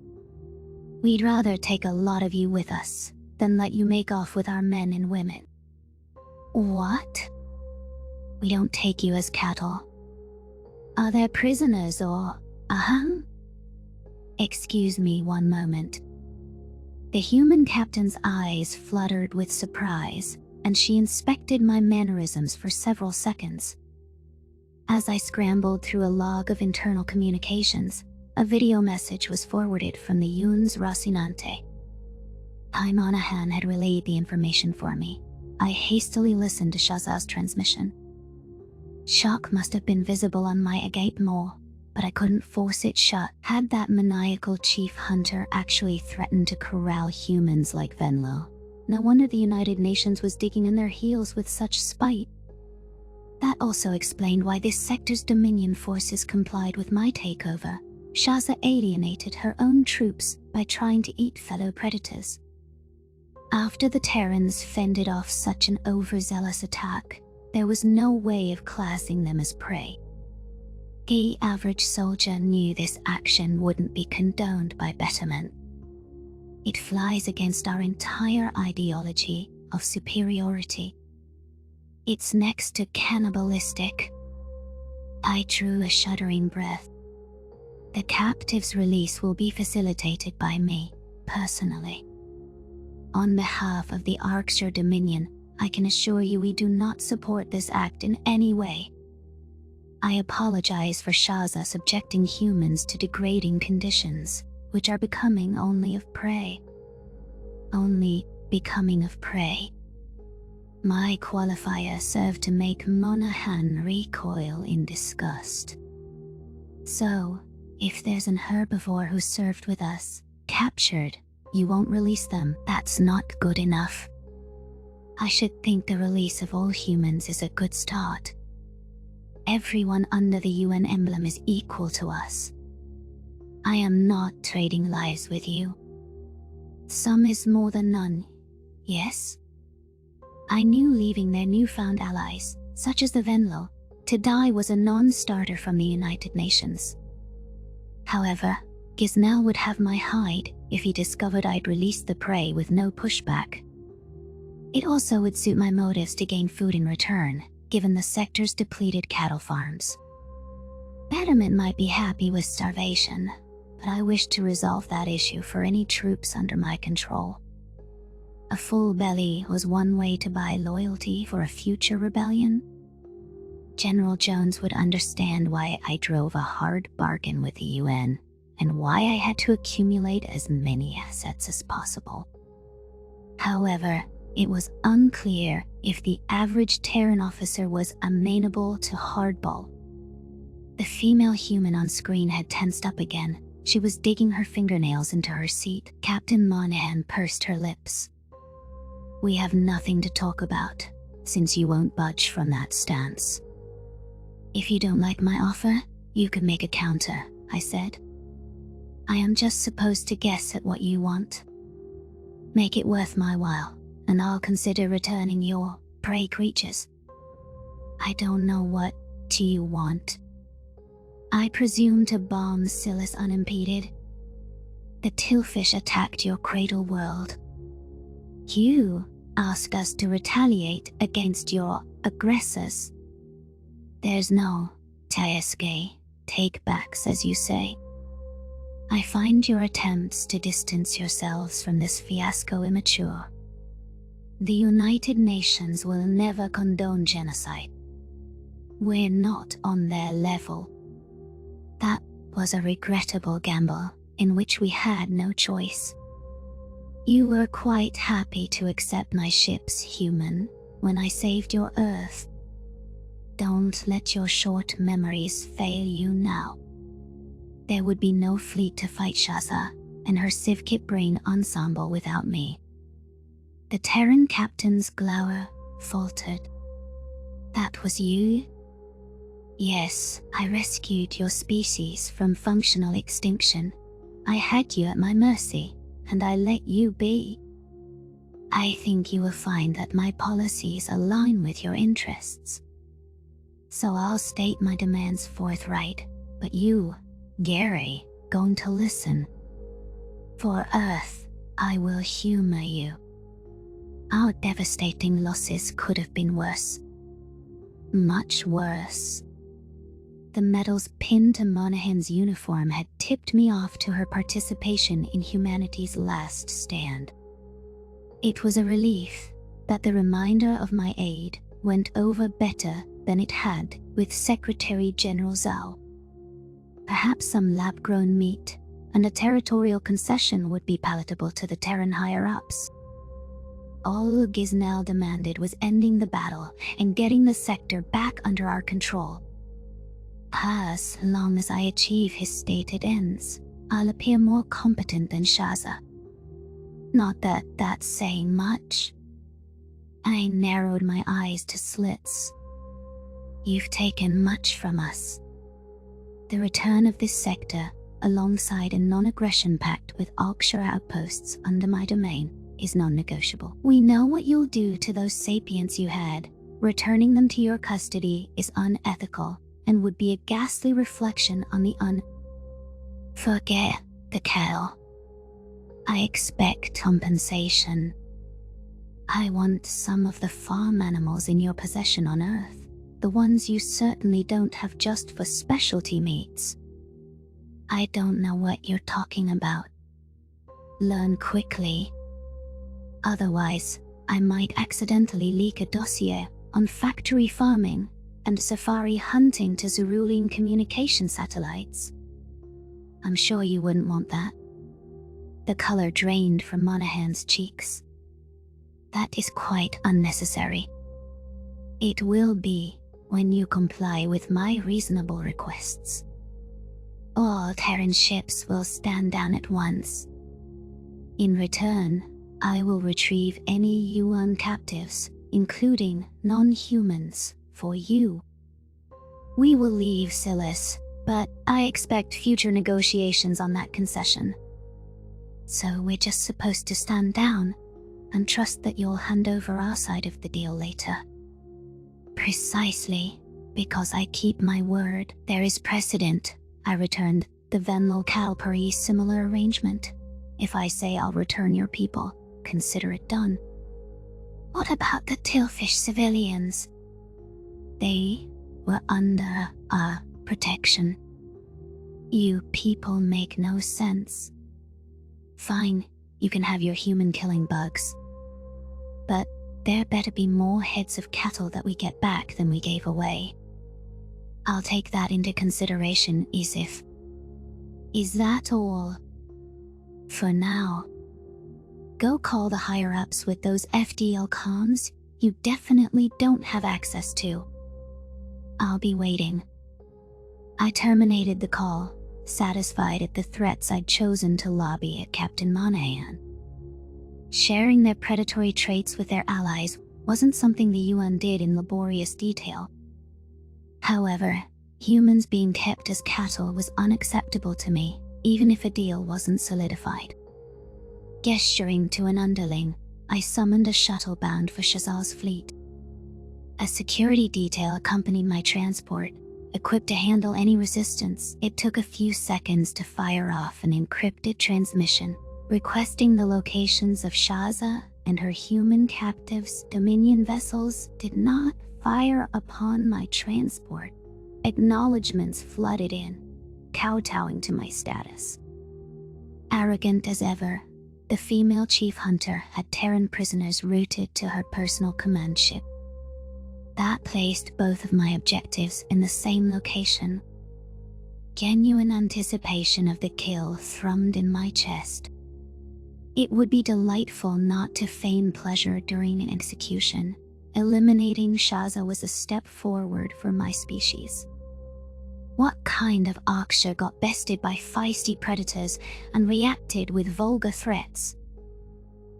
A: We'd rather take a lot of you with us than let you make off with our men and women." "What?" "We don't take you as cattle. Are there prisoners or... Excuse me one moment." The human captain's eyes fluttered with surprise, and she inspected my mannerisms for several seconds. As I scrambled through a log of internal communications, a video message was forwarded from the UN's Rocinante. Monahan had relayed the information for me. I hastily listened to Shaza's transmission. Shock must have been visible on my agate more, but I couldn't force it shut. Had that maniacal chief hunter actually threatened to corral humans like Venlo? No wonder the United Nations was digging in their heels with such spite. That also explained why this sector's Dominion forces complied with my takeover. Shaza alienated her own troops by trying to eat fellow predators. After the Terrans fended off such an overzealous attack, there was no way of classing them as prey. The average soldier knew this action wouldn't be condoned by Betterment. It flies against our entire ideology of superiority. It's next to cannibalistic. I drew a shuddering breath. The captive's release will be facilitated by me, personally. On behalf of the Arkshire Dominion, I can assure you we do not support this act in any way. I apologize for Shaza subjecting humans to degrading conditions, which are becoming only of prey. Only becoming of prey. My qualifier served to make Monaghan recoil in disgust. So, if there's an herbivore who served with us, captured, you won't release them. That's not good enough. I should think the release of all humans is a good start. Everyone under the UN emblem is equal to us. I am not trading lives with you. Some is more than none, yes? I knew leaving their newfound allies, such as the Venlo, to die was a non-starter from the United Nations. However, Gisnell would have my hide if he discovered I'd released the prey with no pushback. It also would suit my motives to gain food in return, given the sector's depleted cattle farms. Betterment might be happy with starvation, but I wish to resolve that issue for any troops under my control. A full belly was one way to buy loyalty for a future rebellion. General Jones would understand why I drove a hard bargain with the UN, and why I had to accumulate as many assets as possible. However, it was unclear if the average Terran officer was amenable to hardball. The female human on screen had tensed up again. She was digging her fingernails into her seat. Captain Monaghan pursed her lips. We have nothing to talk about, since you won't budge from that stance. If you don't like my offer, you could make a counter, I said. I am just supposed to guess at what you want. Make it worth my while, and I'll consider returning your prey creatures. I don't know what do you want. I presume to bomb Silas unimpeded. The Tillfish attacked your cradle world. You ask us to retaliate against your aggressors. There's no take-backs, as you say. I find your attempts to distance yourselves from this fiasco immature. The United Nations will never condone genocide. We're not on their level. That was a regrettable gamble in which we had no choice. You were quite happy to accept my ship's human when I saved your Earth. Don't let your short memories fail you now. There would be no fleet to fight Shaza and her Civkit brain ensemble without me. The Terran captain's glower faltered. That was you? Yes, I rescued your species from functional extinction. I had you at my mercy, and I let you be. I think you will find that my policies align with your interests. So I'll state my demands forthright, but you, Gary, going to listen. For Earth, I will humor you. Our devastating losses could have been worse. Much worse. The medals pinned to Monaghan's uniform had tipped me off to her participation in humanity's last stand. It was a relief that the reminder of my aid went over better than it had with Secretary General Zhao. Perhaps some lab-grown meat and a territorial concession would be palatable to the Terran higher-ups. All Gisnell demanded was ending the battle and getting the sector back under our control. As long as I achieve his stated ends, I'll appear more competent than Shaza. Not that that's saying much. I narrowed my eyes to slits. You've taken much from us. The return of this sector, alongside a non-aggression pact with Arkshire outposts under my domain, is non-negotiable. We know what you'll do to those sapients you had. Returning them to your custody is unethical and would be a ghastly reflection on the Forget the cattle. I expect compensation. I want some of the farm animals in your possession on Earth, the ones you certainly don't have just for specialty meats. I don't know what you're talking about. Learn quickly. Otherwise, I might accidentally leak a dossier on factory farming and safari hunting to Zerulean communication satellites. I'm sure you wouldn't want that. The color drained from Monahan's cheeks. That is quite unnecessary. It will be when you comply with my reasonable requests. All Terran ships will stand down at once. In return, I will retrieve any Yuan captives, including non-humans, for you. We will leave Silas, but I expect future negotiations on that concession. So we're just supposed to stand down and trust that you'll hand over our side of the deal later. Precisely, because I keep my word. There is precedent, I returned. The Venlil Calpari similar arrangement. If I say I'll return your people, consider it done. What about the Tillfish civilians? They were under our protection. You people make no sense. Fine, you can have your human-killing bugs. But there better be more heads of cattle that we get back than we gave away. I'll take that into consideration, Isif. Is that all? For now. Go call the higher-ups with those FDL comms you definitely don't have access to. I'll be waiting. I terminated the call, satisfied at the threats I'd chosen to lobby at Captain Monahan. Sharing their predatory traits with their allies wasn't something the UN did in laborious detail. However, humans being kept as cattle was unacceptable to me, even if a deal wasn't solidified. Gesturing to an underling, I summoned a shuttle bound for Shazal's fleet. A security detail accompanied my transport, equipped to handle any resistance. It took a few seconds to fire off an encrypted transmission, requesting the locations of Shaza and her human captives. Dominion vessels did not fire upon my transport. Acknowledgements flooded in, kowtowing to my status. Arrogant as ever, the female chief hunter had Terran prisoners routed to her personal command ship. That placed both of my objectives in the same location. Genuine anticipation of the kill thrummed in my chest. It would be delightful not to feign pleasure during an execution. Eliminating Shaza was a step forward for my species. What kind of Aksha got bested by feisty predators and reacted with vulgar threats?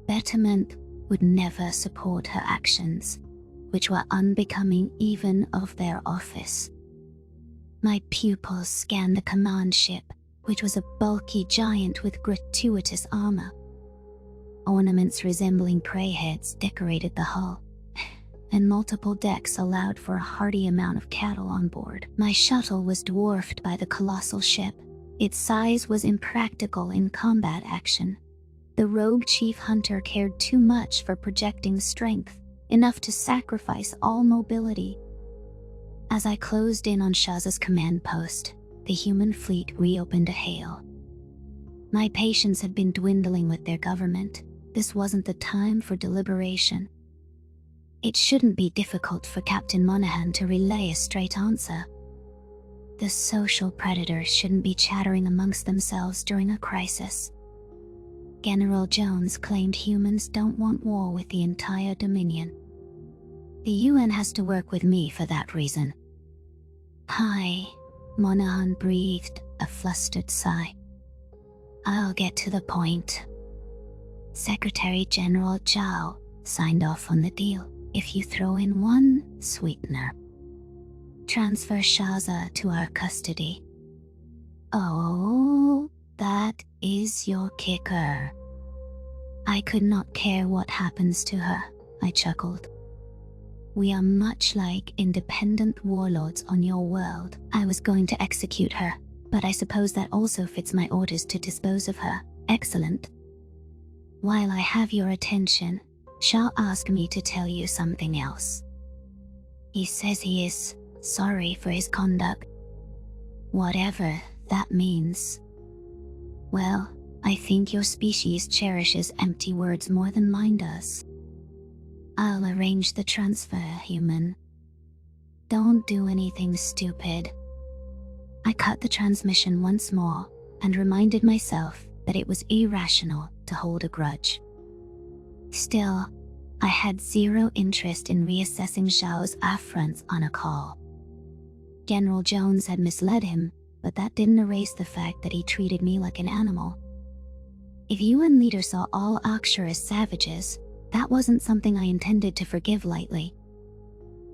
A: Betterment would never support her actions, which were unbecoming even of their office. My pupils scanned the command ship, which was a bulky giant with gratuitous armor. Ornaments resembling prey heads decorated the hull, and multiple decks allowed for a hearty amount of cattle on board. My shuttle was dwarfed by the colossal ship. Its size was impractical in combat action. The rogue chief hunter cared too much for projecting strength, enough to sacrifice all mobility. As I closed in on Shaza's command post, the human fleet reopened a hail. My patience had been dwindling with their government. This wasn't the time for deliberation. It shouldn't be difficult for Captain Monahan to relay a straight answer. The social predators shouldn't be chattering amongst themselves during a crisis. General Jones claimed humans don't want war with the entire Dominion. The UN has to work with me for that reason. Hi, Monahan breathed a flustered sigh. I'll get to the point. Secretary General Zhao signed off on the deal. If you throw in one sweetener. Transfer Shaza to our custody. Oh, that is your kicker. I could not care what happens to her, I chuckled. We are much like independent warlords on your world. I was going to execute her, but I suppose that also fits my orders to dispose of her. Excellent. While I have your attention, Shah asked me to tell you something else. He says he is sorry for his conduct. Whatever that means. Well, I think your species cherishes empty words more than mine does. I'll arrange the transfer, human. Don't do anything stupid. I cut the transmission once more and reminded myself that it was irrational to hold a grudge. Still, I had zero interest in reassessing Zhao's affronts on a call. General Jones had misled him, but that didn't erase the fact that he treated me like an animal. If UN leader saw all Akshar as savages, that wasn't something I intended to forgive lightly.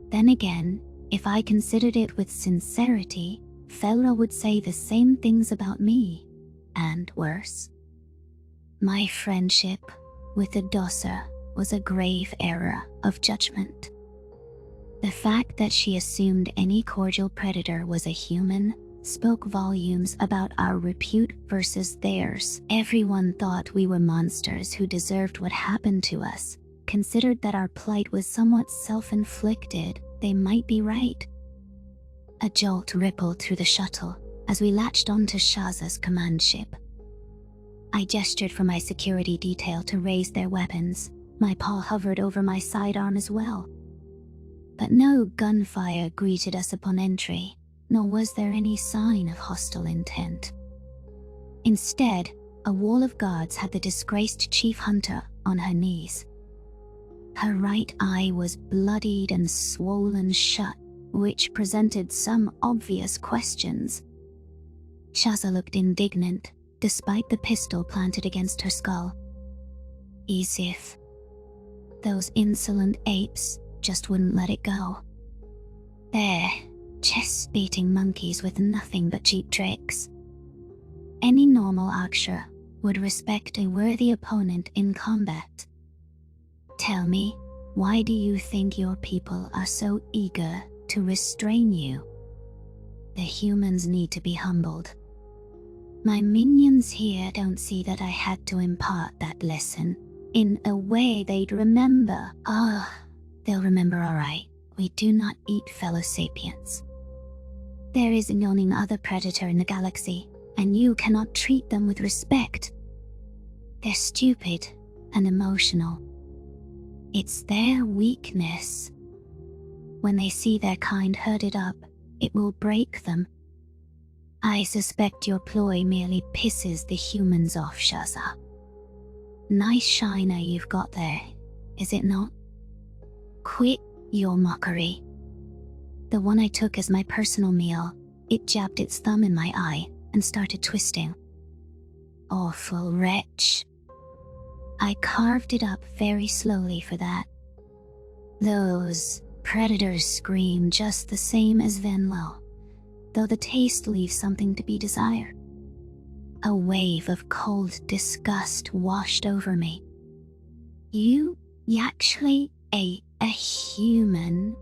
A: Then again, if I considered it with sincerity, Felra would say the same things about me, and worse. My friendship with the Dossa was a grave error of judgment. The fact that she assumed any cordial predator was a human spoke volumes about our repute versus theirs. Everyone thought we were monsters who deserved what happened to us, considered that our plight was somewhat self-inflicted. They might be right. A jolt rippled through the shuttle as we latched onto Shaza's command ship. I gestured for my security detail to raise their weapons. My paw hovered over my sidearm as well. But no gunfire greeted us upon entry, nor was there any sign of hostile intent. Instead, a wall of guards had the disgraced chief hunter on her knees. Her right eye was bloodied and swollen shut, which presented some obvious questions. Shaza looked indignant, despite the pistol planted against her skull. Easif. Those insolent apes just wouldn't let it go. They're chest-beating monkeys with nothing but cheap tricks. Any normal Akshar would respect a worthy opponent in combat. Tell me, why do you think your people are so eager to restrain you? The humans need to be humbled. My minions here don't see that I had to impart that lesson in a way they'd remember. They'll remember all right. We do not eat fellow sapiens. There is no other predator in the galaxy, and you cannot treat them with respect. They're stupid and emotional. It's their weakness. When they see their kind herded up, it will break them. I suspect your ploy merely pisses the humans off, Shaza. Nice shiner you've got there, is it not? Quit your mockery. The one I took as my personal meal, it jabbed its thumb in my eye and started twisting. Awful wretch. I carved it up very slowly for that. Those predators scream just the same as Venlo, though the taste leaves something to be desired. A wave of cold disgust washed over me. You actually ate a human?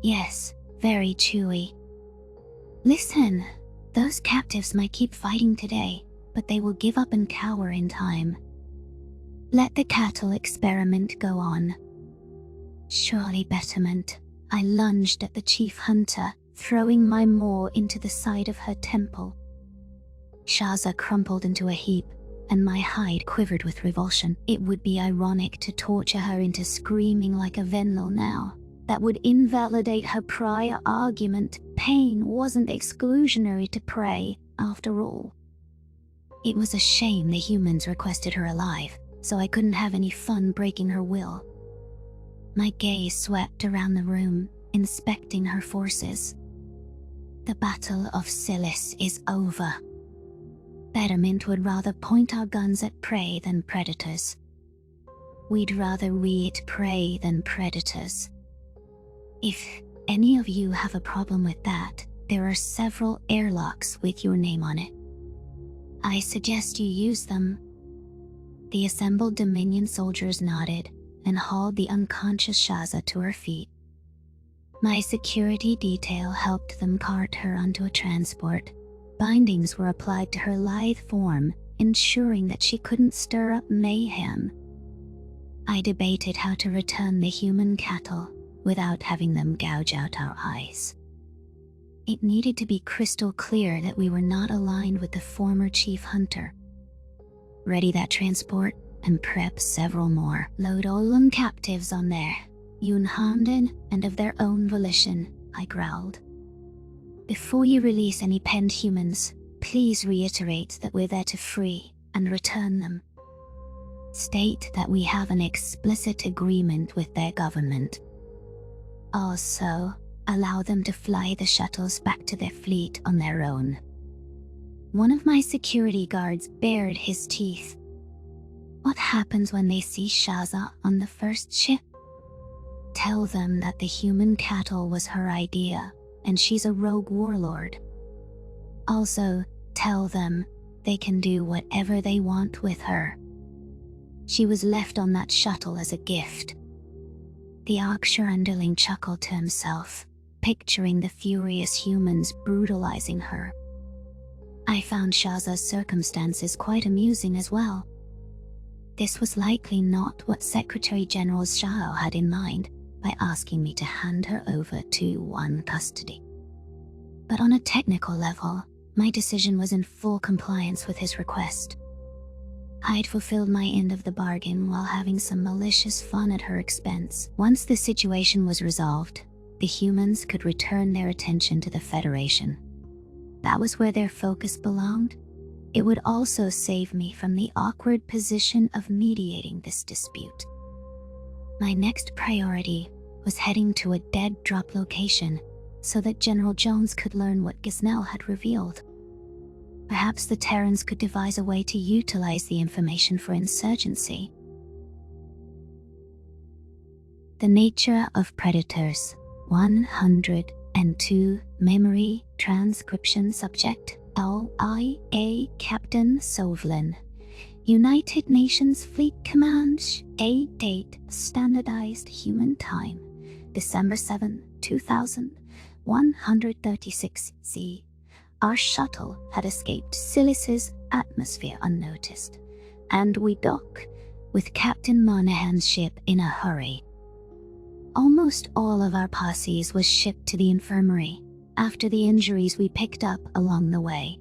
A: Yes, very chewy. Listen, those captives might keep fighting today, but they will give up and cower in time. Let the cattle experiment go on. Surely betterment. I lunged at the chief hunter, throwing my maw into the side of her temple. Shaza crumpled into a heap, and my hide quivered with revulsion. It would be ironic to torture her into screaming like a Venlo now. That would invalidate her prior argument. Pain wasn't exclusionary to prey, after all. It was a shame the humans requested her alive, so I couldn't have any fun breaking her will. My gaze swept around the room, inspecting her forces. The Battle of Silis is over. Betterment would rather point our guns at prey than predators. We'd rather eat prey than predators. If any of you have a problem with that, there are several airlocks with your name on it. I suggest you use them. The assembled Dominion soldiers nodded and hauled the unconscious Shaza to her feet. My security detail helped them cart her onto a transport. Bindings were applied to her lithe form, ensuring that she couldn't stir up mayhem. I debated how to return the human cattle without having them gouge out our eyes. It needed to be crystal clear that we were not aligned with the former chief hunter. Ready that transport and prep several more. Load all them captives on there, unhanded and of their own volition, I growled. Before you release any penned humans, please reiterate that we're there to free and return them. State that we have an explicit agreement with their government. Also, allow them to fly the shuttles back to their fleet on their own. One of my security guards bared his teeth. What happens when they see Shaza on the first ship? Tell them that the human cattle was her idea, and she's a rogue warlord. Also, tell them they can do whatever they want with her. She was left on that shuttle as a gift. The Yorkshire underling chuckled to himself, picturing the furious humans brutalizing her. I found Shaza's circumstances quite amusing as well. This was likely not what Secretary General Shao had in mind by asking me to hand her over to one custody. But on a technical level, my decision was in full compliance with his request. I'd fulfilled my end of the bargain while having some malicious fun at her expense. Once the situation was resolved, the humans could return their attention to the Federation. That was where their focus belonged. It would also save me from the awkward position of mediating this dispute. My next priority was heading to a dead drop location so that General Jones could learn what Gisnell had revealed. Perhaps the Terrans could devise a way to utilize the information for insurgency. The nature of predators. 102 Memory Transcription Subject LIA Captain Sovlin, United Nations Fleet Command. A date Standardized Human Time December 7, 2136 C. Our shuttle had escaped Silis's atmosphere unnoticed, and we dock with Captain Monahan's ship in a hurry. Almost all of our posses was shipped to the infirmary after the injuries we picked up along the way.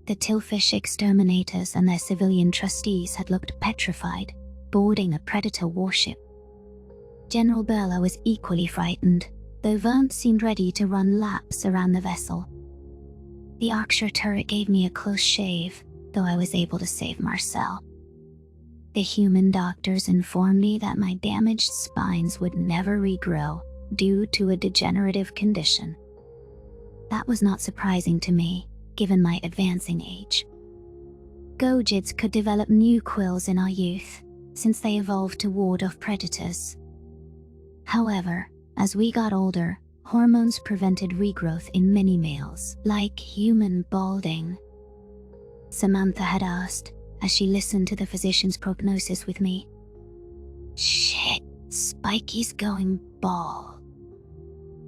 A: The Tillfish exterminators and their civilian trustees had looked petrified, boarding a predator warship. General Berla was equally frightened, though Verne seemed ready to run laps around the vessel. The Yorkshire turret gave me a close shave, though I was able to save Marcel. The human doctors informed me that my damaged spines would never regrow due to a degenerative condition. That was not surprising to me, given my advancing age. Gojids could develop new quills in our youth, since they evolved to ward off predators. However, as we got older, hormones prevented regrowth in many males, like human balding. Samantha had asked, as she listened to the physician's prognosis with me. Shit, Spikey's going bald.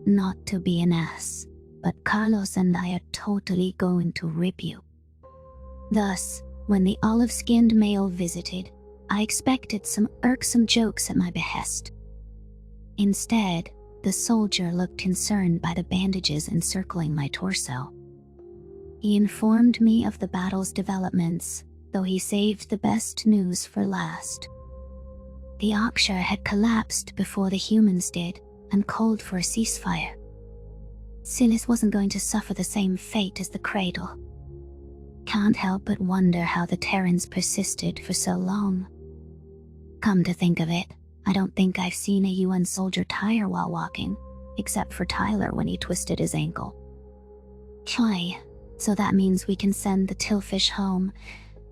A: Not to be an ass, but Carlos and I are totally going to rip you. Thus, when the olive-skinned male visited, I expected some irksome jokes at my behest. Instead, the soldier looked concerned by the bandages encircling my torso. He informed me of the battle's developments, though he saved the best news for last. The Yorkshire had collapsed before the humans did and called for a ceasefire. Silis wasn't going to suffer the same fate as the Cradle. Can't help but wonder how the Terrans persisted for so long. Come to think of it, I don't think I've seen a UN soldier tire while walking, except for Tyler when he twisted his ankle. Chai, so that means we can send the Tillfish home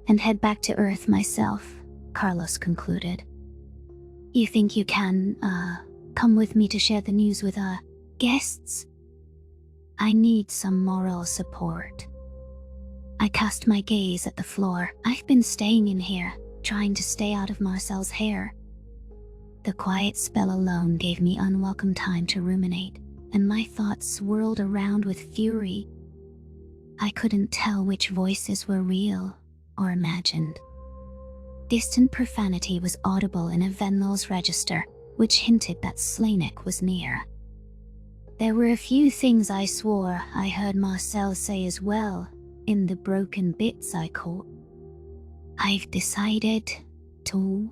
A: and head back to Earth myself, Carlos concluded. You think you can, come with me to share the news with, guests? I need some moral support. I cast my gaze at the floor. I've been staying in here, trying to stay out of Marcel's hair. The quiet spell alone gave me unwelcome time to ruminate, and my thoughts swirled around with fury. I couldn't tell which voices were real or imagined. Distant profanity was audible in a Venlol's register, which hinted that Slanek was near. There were a few things I swore I heard Marcel say as well, in the broken bits I caught. I've decided to...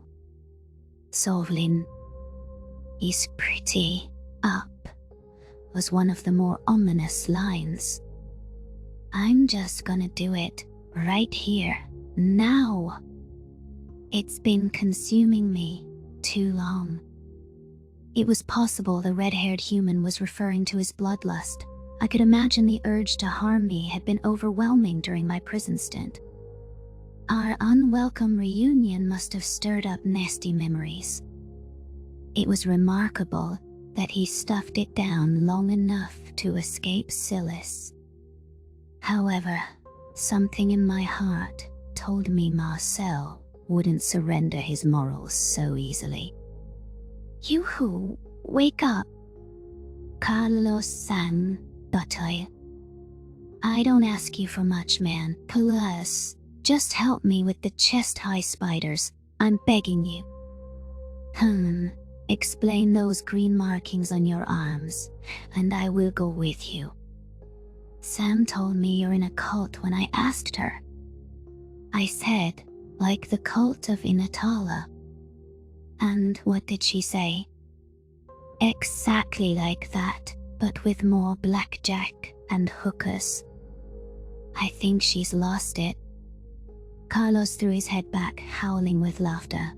A: Sovlin is pretty up, was one of the more ominous lines. I'm just gonna do it right here, now. It's been consuming me too long. It was possible the red-haired human was referring to his bloodlust. I could imagine the urge to harm me had been overwhelming during my prison stint. Our unwelcome reunion must have stirred up nasty memories. It was remarkable that he stuffed it down long enough to escape Silas. However, something in my heart told me Marcel wouldn't surrender his morals so easily. Yoo-hoo, wake up. Carlos-san, Buttoy. I don't ask you for much, man. Plus, just help me with the chest-high spiders. I'm begging you. Explain those green markings on your arms, and I will go with you. Sam told me you're in a cult when I asked her. I said, like the cult of Inatala. And what did she say? Exactly like that, but with more blackjack and hookers. I think she's lost it. Carlos threw his head back, howling with laughter.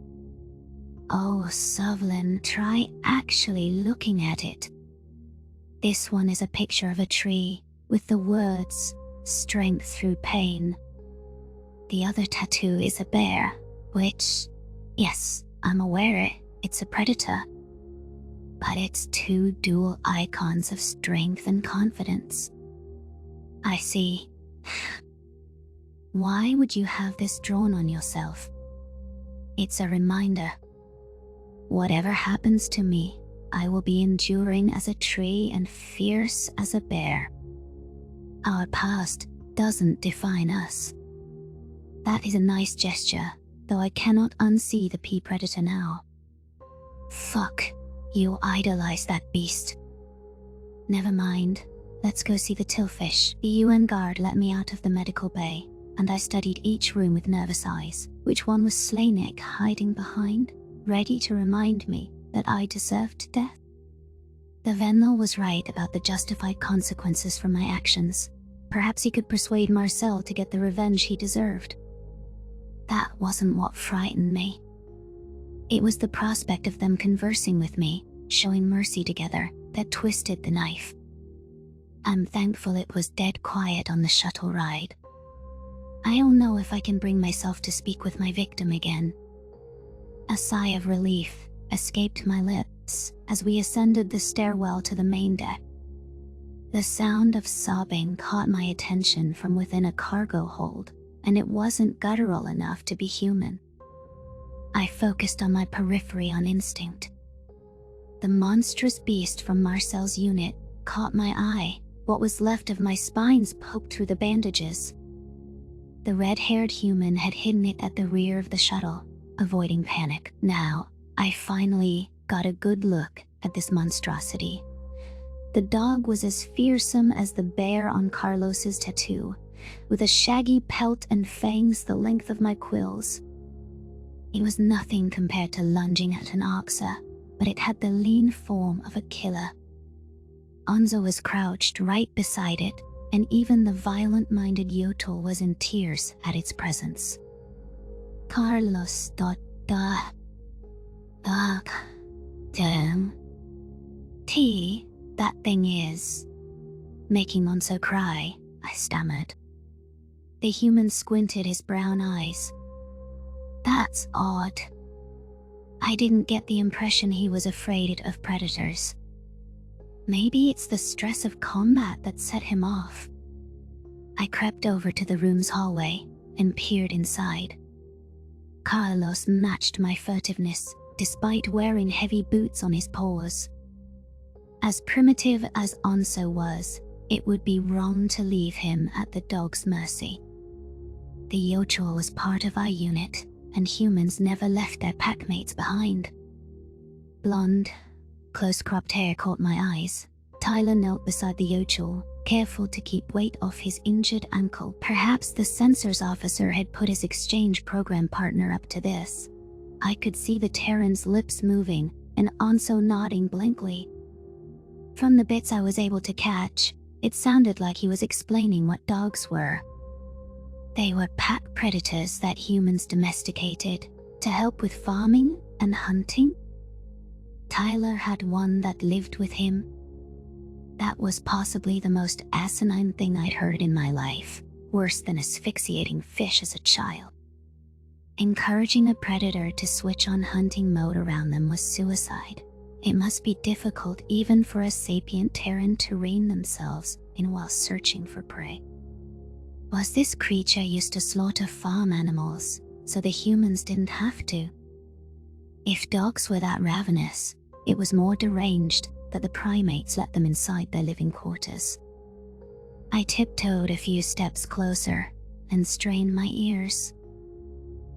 A: Oh, Sovlin, try actually looking at it. This one is a picture of a tree, with the words, strength through pain. The other tattoo is a bear, which, yes, I'm aware it's a predator. But it's two dual icons of strength and confidence. I see. Why would you have this drawn on yourself? It's a reminder. Whatever happens to me, I will be enduring as a tree and fierce as a bear. Our past doesn't define us. That is a nice gesture, though I cannot unsee the P-Predator now. Fuck, you idolize that beast. Never mind, let's go see the Tillfish. The UN guard let me out of the medical bay, and I studied each room with nervous eyes. Which one was Slanek hiding behind, ready to remind me that I deserved death? The Venlol was right about the justified consequences for my actions. Perhaps he could persuade Marcel to get the revenge he deserved. That wasn't what frightened me. It was the prospect of them conversing with me, showing mercy together, that twisted the knife. I'm thankful it was dead quiet on the shuttle ride. I don't know if I can bring myself to speak with my victim again. A sigh of relief escaped my lips as we ascended the stairwell to the main deck. The sound of sobbing caught my attention from within a cargo hold, and it wasn't guttural enough to be human. I focused on my periphery on instinct. The monstrous beast from Marcel's unit caught my eye. What was left of my spines poked through the bandages. The red-haired human had hidden it at the rear of the shuttle, avoiding panic. Now, I finally got a good look at this monstrosity. The dog was as fearsome as the bear on Carlos's tattoo, with a shaggy pelt and fangs the length of my quills. It was nothing compared to lunging at an oxa, but it had the lean form of a killer. Onzo was crouched right beside it, and even the violent-minded Yotl was in tears at its presence. Carlos thought, damn. That thing is. Making Onzo cry, I stammered. The human squinted his brown eyes. That's odd. I didn't get the impression he was afraid of predators. Maybe it's the stress of combat that set him off. I crept over to the room's hallway and peered inside. Carlos matched my furtiveness, despite wearing heavy boots on his paws. As primitive as Onzo was, it would be wrong to leave him at the dog's mercy. The Yotl was part of our unit, and humans never left their packmates behind. Blonde, close-cropped hair caught my eyes. Tyler knelt beside the Yochul, careful to keep weight off his injured ankle. Perhaps the sensors officer had put his exchange program partner up to this. I could see the Terran's lips moving and Anso nodding blankly. From the bits I was able to catch, it sounded like he was explaining what dogs were. They were pack predators that humans domesticated to help with farming and hunting. Tyler had one that lived with him. That was possibly the most asinine thing I'd heard in my life, worse than asphyxiating fish as a child. Encouraging a predator to switch on hunting mode around them was suicide. It must be difficult even for a sapient Terran to rein themselves in while searching for prey. Was this creature used to slaughter farm animals so the humans didn't have to? If dogs were that ravenous, it was more deranged that the primates let them inside their living quarters. I tiptoed a few steps closer and strained my ears.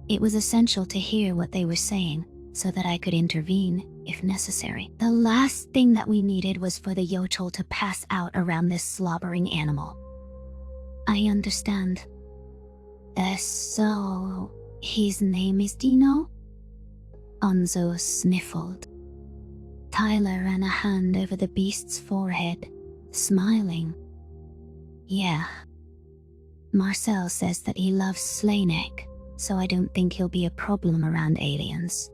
A: It was essential to hear what they were saying so that I could intervene if necessary. The last thing that we needed was for the Yochul to pass out around this slobbering animal. I understand. So, his name is Dino? Anso sniffled. Tyler ran a hand over the beast's forehead, smiling. Yeah. Marcel says that he loves Slanek, so I don't think he'll be a problem around aliens.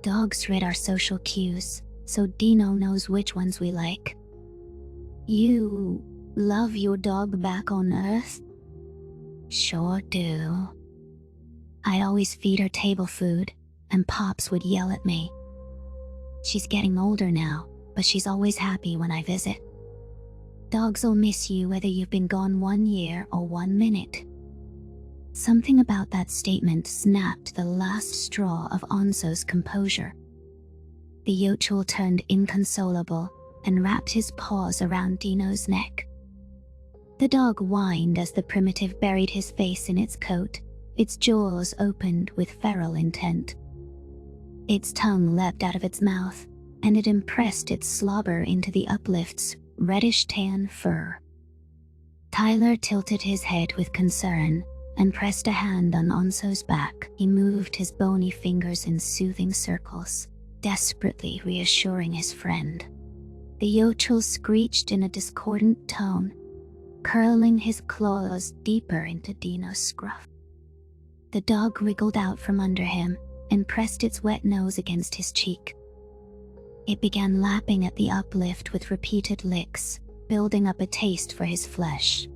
A: Dogs read our social cues, so Dino knows which ones we like. You love your dog back on Earth? Sure do. I always feed her table food, and Pops would yell at me. She's getting older now, but she's always happy when I visit. Dogs'll miss you whether you've been gone 1 year or 1 minute. Something about that statement snapped the last straw of Anso's composure. The Yochul turned inconsolable and wrapped his paws around Dino's neck. The dog whined as the primitive buried his face in its coat, its jaws opened with feral intent. Its tongue leapt out of its mouth, and it impressed its slobber into the uplift's reddish-tan fur. Tyler tilted his head with concern and pressed a hand on Anso's back. He moved his bony fingers in soothing circles, desperately reassuring his friend. The Yochul screeched in a discordant tone, curling his claws deeper into Dino's scruff. The dog wriggled out from under him and pressed its wet nose against his cheek. It began lapping at the uplift with repeated licks, building up a taste for his flesh.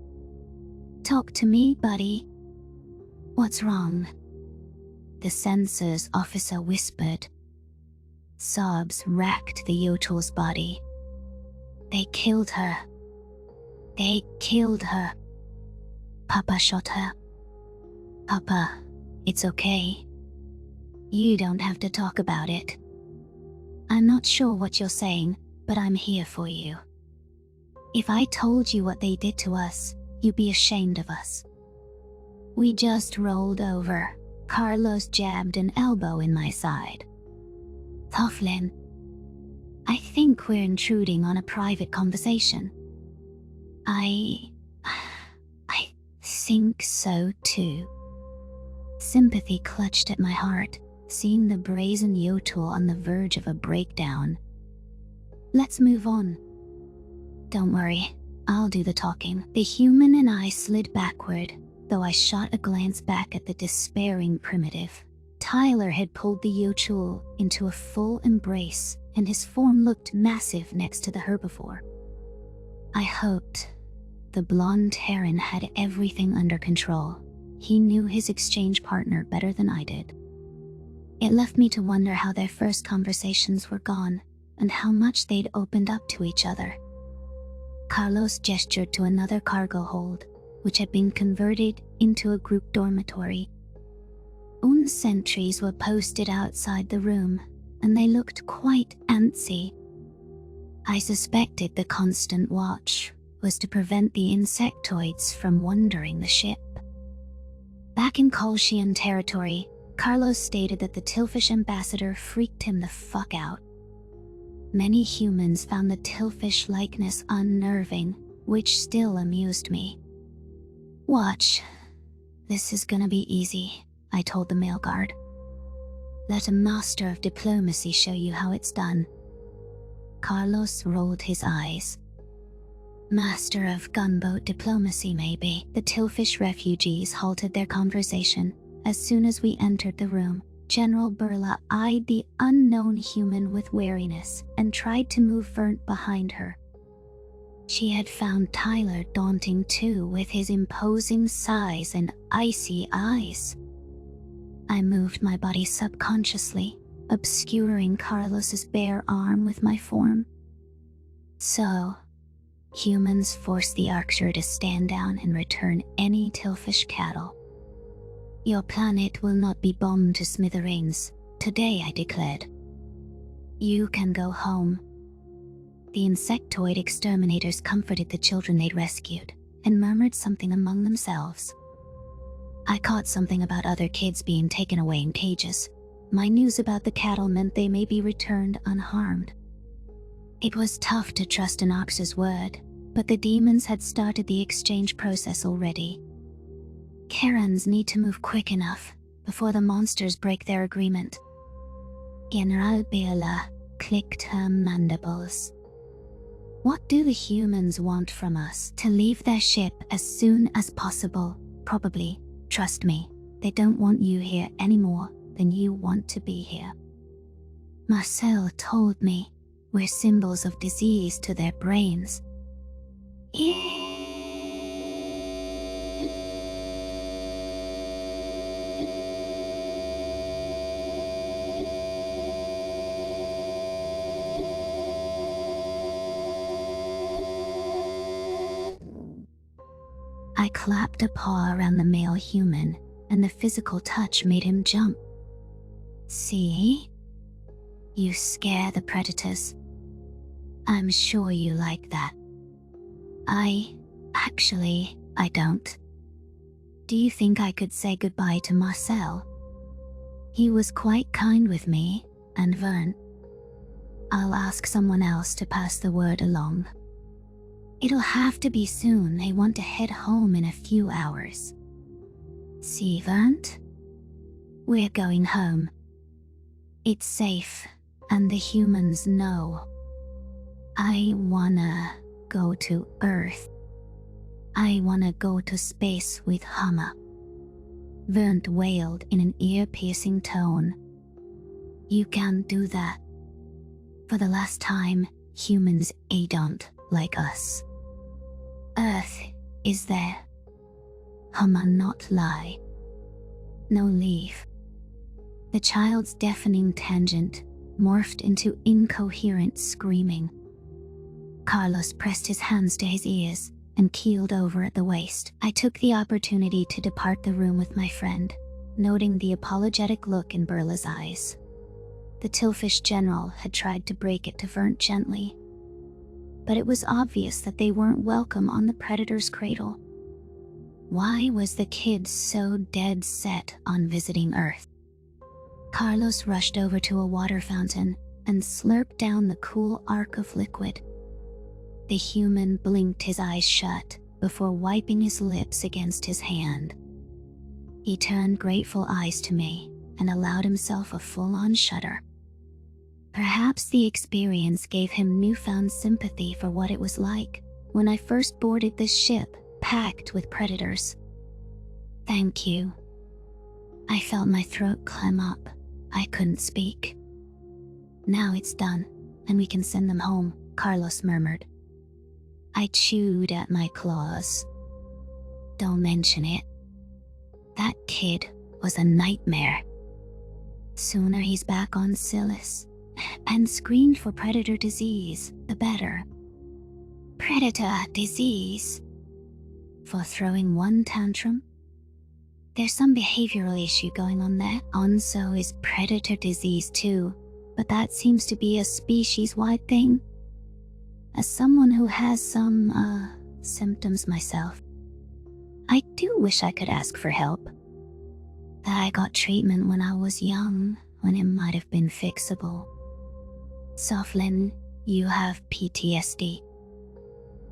A: Talk to me, buddy. What's wrong? The sensors officer whispered. Sobs racked the Yochul's body. They killed her. They killed her. Papa shot her. Papa, it's okay. You don't have to talk about it. I'm not sure what you're saying, but I'm here for you. If I told you what they did to us, you'd be ashamed of us. We just rolled over. Carlos jabbed an elbow in my side. Toughlin, I think we're intruding on a private conversation. I think so too. Sympathy clutched at my heart, seeing the brazen Yochul on the verge of a breakdown. Let's move on. Don't worry, I'll do the talking. The human and I slid backward, though I shot a glance back at the despairing primitive. Tyler had pulled the Yochul into a full embrace, and his form looked massive next to the herbivore. I hoped. The blonde Terran had everything under control. He knew his exchange partner better than I did. It left me to wonder how their first conversations were gone, and how much they'd opened up to each other. Carlos gestured to another cargo hold, which had been converted into a group dormitory. Sentries were posted outside the room, and they looked quite antsy. I suspected the constant watch was to prevent the insectoids from wandering the ship. Back in Kolshian territory, Carlos stated that the Tillfish ambassador freaked him the fuck out. Many humans found the Tillfish likeness unnerving, which still amused me. "Watch. This is gonna be easy," I told the male guard. "Let a master of diplomacy show you how it's done." Carlos rolled his eyes. "Master of gunboat diplomacy, maybe." The Tillfish refugees halted their conversation. As soon as we entered the room, General Burla eyed the unknown human with wariness and tried to move Vernt behind her. She had found Tyler daunting too, with his imposing size and icy eyes. I moved my body subconsciously, obscuring Carlos's bare arm with my form. So, humans forced the Archer to stand down and return any Tillfish cattle. "Your planet will not be bombed to smithereens today," I declared. "You can go home." The insectoid exterminators comforted the children they'd rescued and murmured something among themselves. I caught something about other kids being taken away in cages. My news about the cattle meant they may be returned unharmed. It was tough to trust an Ox's word, but the demons had started the exchange process already. Karens need to move quick enough before the monsters break their agreement. General Bela clicked her mandibles. "What do the humans want from us? To leave their ship as soon as possible, probably. Trust me, they don't want you here any more than you want to be here." Marcel told me we're symbols of disease to their brains. I clapped a paw around the male human, and the physical touch made him jump. "See? You scare the predators. I'm sure you like that." I don't. Do you think I could say goodbye to Marcel? He was quite kind with me, and Vern. I'll ask someone else to pass the word along. It'll have to be soon. They want to head home in a few hours. See, Vernt? We're going home. It's safe, and the humans know. I wanna go to Earth. I wanna go to space with Hammer. Vernt wailed in an ear-piercing tone. You can't do that. For the last time, humans don't like us. Earth is there. Hammer not lie. No leave. The child's deafening tangent morphed into incoherent screaming. Carlos pressed his hands to his ears and keeled over at the waist. I took the opportunity to depart the room with my friend, noting the apologetic look in Burla's eyes. The Tillfish general had tried to break it to Vernt gently, but it was obvious that they weren't welcome on the Predator's cradle. Why was the kid so dead set on visiting Earth? Carlos rushed over to a water fountain and slurped down the cool arc of liquid. The human blinked his eyes shut before wiping his lips against his hand. He turned grateful eyes to me and allowed himself a full-on shudder. Perhaps the experience gave him newfound sympathy for what it was like when I first boarded this ship packed with predators. Thank you. I felt my throat clam up. I couldn't speak. Now it's done, and we can send them home, Carlos murmured. I chewed at my claws. Don't mention it. That kid was a nightmare. Sooner he's back on Silis and screened for predator disease, the better. Predator disease? For throwing one tantrum? There's some behavioral issue going on there. Onso is predator disease too, but that seems to be a species-wide thing. As someone who has some, symptoms myself, I do wish I could ask for help. that I got treatment when I was young, when it might have been fixable. Soflin, you have PTSD.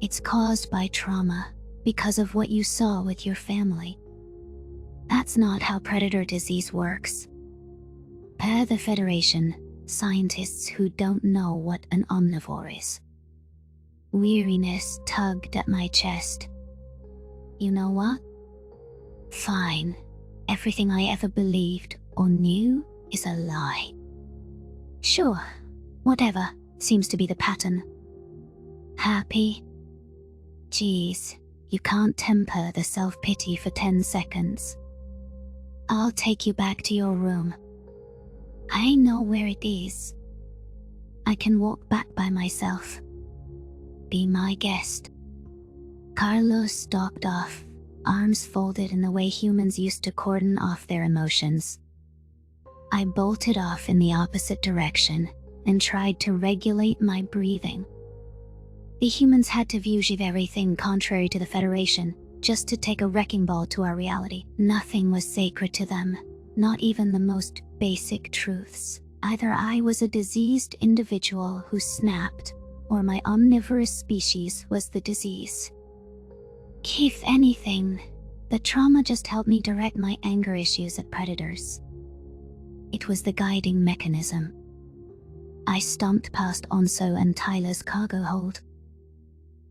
A: It's caused by trauma because of what you saw with your family. That's not how predator disease works. Per the Federation, scientists who don't know what an omnivore is. Weariness tugged at my chest. You know what? Fine. Everything I ever believed or knew is a lie. Sure, whatever seems to be the pattern. Happy? Geez, you can't temper the self-pity for 10 seconds. I'll take you back to your room. I know where it is. I can walk back by myself. Be my guest. Carlos stalked off, arms folded in the way humans used to cordon off their emotions. I bolted off in the opposite direction and tried to regulate my breathing. The humans had to view everything contrary to the Federation, just to take a wrecking ball to our reality. Nothing was sacred to them, not even the most basic truths. Either I was a diseased individual who snapped, or my omnivorous species was the disease. If anything, the trauma just helped me direct my anger issues at predators. It was the guiding mechanism. I stomped past Onso and Tyler's cargo hold.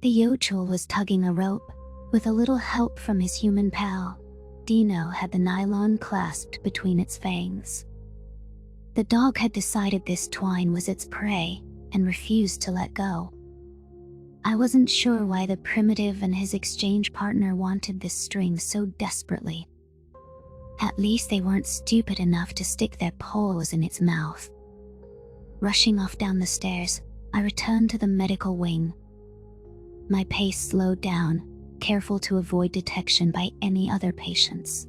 A: The Yochel was tugging a rope. With a little help from his human pal, Dino had the nylon clasped between its fangs. The dog had decided this twine was its prey and refused to let go. I wasn't sure why the primitive and his exchange partner wanted this string so desperately. At least they weren't stupid enough to stick their paws in its mouth. Rushing off down the stairs, I returned to the medical wing. My pace slowed down, careful to avoid detection by any other patients.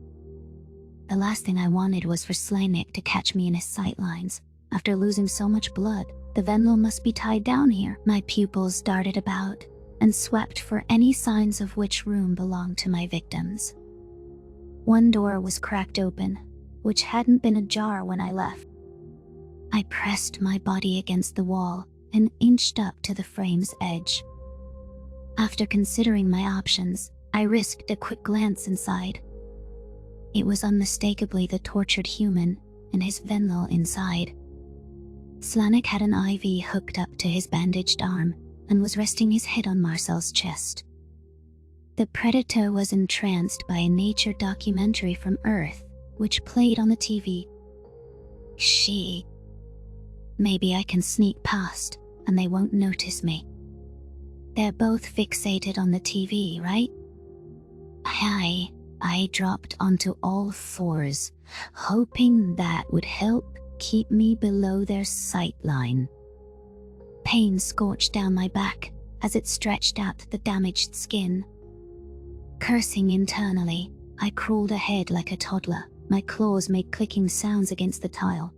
A: The last thing I wanted was for Slanik to catch me in his sightlines. After losing so much blood, the Venlo must be tied down here. My pupils darted about and swept for any signs of which room belonged to my victims. One door was cracked open, which hadn't been ajar when I left. I pressed my body against the wall and inched up to the frame's edge. After considering my options, I risked a quick glance inside. It was unmistakably the tortured human and his Venlo inside. Slanik had an IV hooked up to his bandaged arm and was resting his head on Marcel's chest. The predator was entranced by a nature documentary from Earth, which played on the TV. Maybe I can sneak past and they won't notice me. They're both fixated on the TV, right? I dropped onto all fours, hoping that would help keep me below their sight line. Pain scorched down my back as it stretched out the damaged skin. Cursing internally, I crawled ahead like a toddler. My claws made clicking sounds against the tile.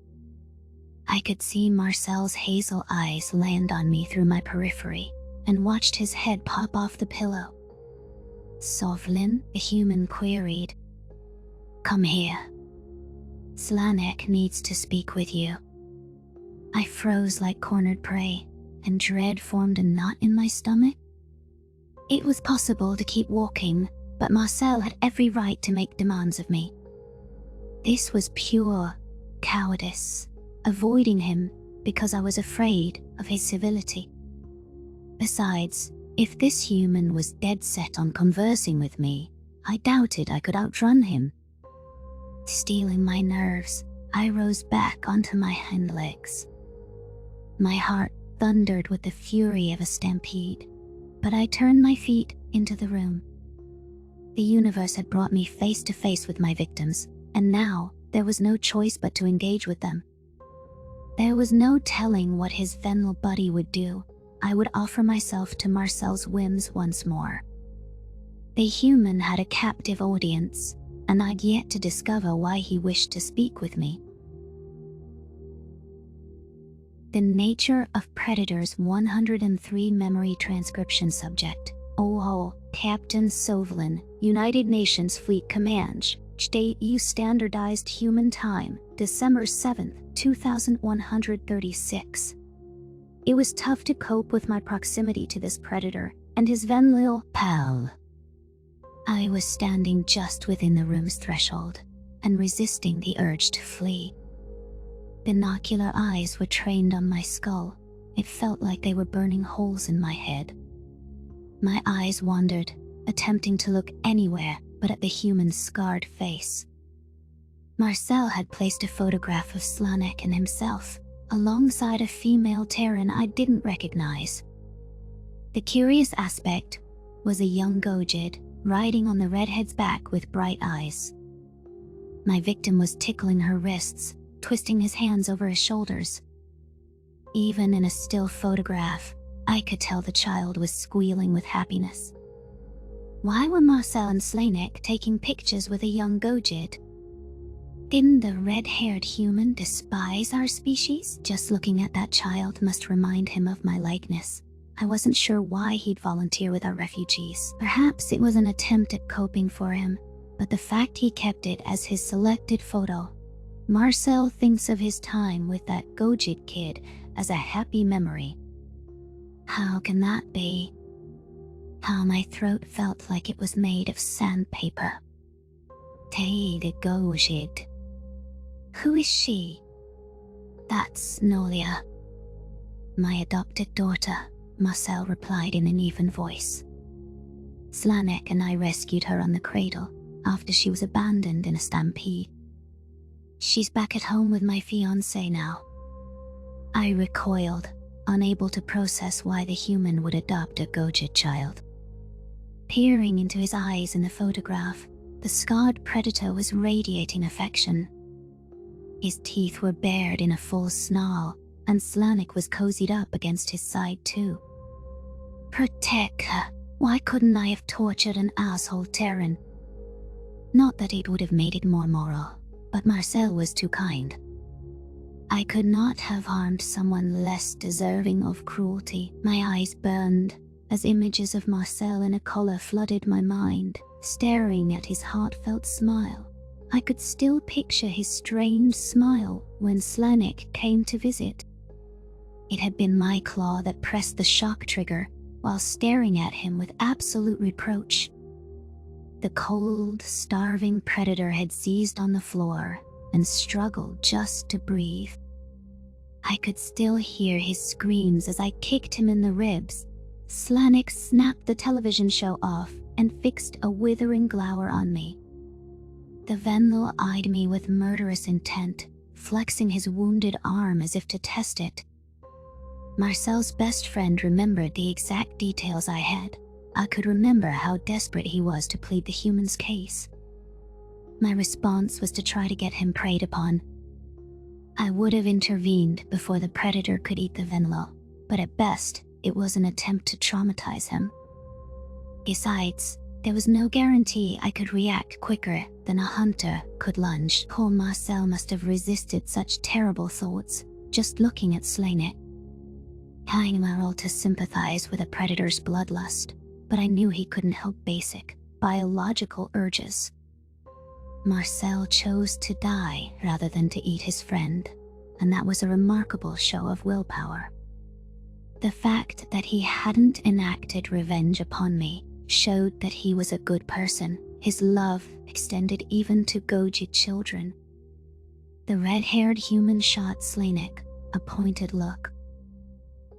A: I could see Marcel's hazel eyes land on me through my periphery, and watched his head pop off the pillow. Sovlin, the human queried. Come here. Slanek needs to speak with you. I froze like cornered prey, and dread formed a knot in my stomach. It was possible to keep walking, but Marcel had every right to make demands of me. This was pure cowardice, avoiding him because I was afraid of his civility. Besides, if this human was dead set on conversing with me, I doubted I could outrun him. Stealing my nerves, I rose back onto my hind legs. My heart thundered with the fury of a stampede, but I turned my feet into the room. The universe had brought me face to face with my victims, and now there was no choice but to engage with them. There was no telling what his Venlo buddy would do. I would offer myself to Marcel's whims once more. The human had a captive audience, and I'd yet to discover why he wished to speak with me. The nature of Predator's 103 memory transcription subject. Oh, Captain Sovlin, United Nations Fleet Command. Date standardized human time, December 7th, 2136. It was tough to cope with my proximity to this predator and his Venlil pal. I was standing just within the room's threshold and resisting the urge to flee. Binocular eyes were trained on my skull. It felt like they were burning holes in my head. My eyes wandered, attempting to look anywhere but at the human's scarred face. Marcel had placed a photograph of Slanek and himself, alongside a female Terran I didn't recognize. The curious aspect was a young Gojid riding on the redhead's back with bright eyes. My victim was tickling her wrists, twisting his hands over his shoulders. Even in a still photograph, I could tell the child was squealing with happiness. Why were Marcel and Slanek taking pictures with a young Gojid? Didn't the red-haired human despise our species? Just looking at that child must remind him of my likeness. I wasn't sure why he'd volunteer with our refugees. Perhaps it was an attempt at coping for him, but the fact he kept it as his selected photo. Marcel thinks of his time with that Gojid kid as a happy memory. How can that be? How my throat felt like it was made of sandpaper. Teide Gojid. Who is she? That's Nolia. My adopted daughter, Marcel replied in an even voice. Slanek and I rescued her on the cradle after she was abandoned in a stampede. She's back at home with my fiancé now. I recoiled, unable to process why the human would adopt a Gojid child. Peering into his eyes in the photograph, the scarred predator was radiating affection. His teeth were bared in a full snarl, and Slanek was cozied up against his side too. Protect her. Why couldn't I have tortured an asshole Terran? Not that it would have made it more moral, but Marcel was too kind. I could not have harmed someone less deserving of cruelty. My eyes burned as images of Marcel in a collar flooded my mind, staring at his heartfelt smile. I could still picture his strange smile when Slanek came to visit. It had been my claw that pressed the shock trigger while staring at him with absolute reproach. The cold, starving predator had seized on the floor and struggled just to breathe. I could still hear his screams as I kicked him in the ribs. Slanek snapped the television show off and fixed a withering glower on me. The Venlil eyed me with murderous intent, flexing his wounded arm as if to test it. Marcel's best friend remembered the exact details I had. I could remember how desperate he was to plead the human's case. My response was to try to get him preyed upon. I would have intervened before the predator could eat the Venlil, but at best, it was an attempt to traumatize him. Besides, there was no guarantee I could react quicker than a hunter could lunge. Poor Marcel must have resisted such terrible thoughts, just looking at Slanek. Tying my role to sympathize with a predator's bloodlust, but I knew he couldn't help basic, biological urges. Marcel chose to die rather than to eat his friend, and that was a remarkable show of willpower. The fact that he hadn't enacted revenge upon me showed that he was a good person. His love extended even to Gojid children. The red-haired human shot Slanek a pointed look.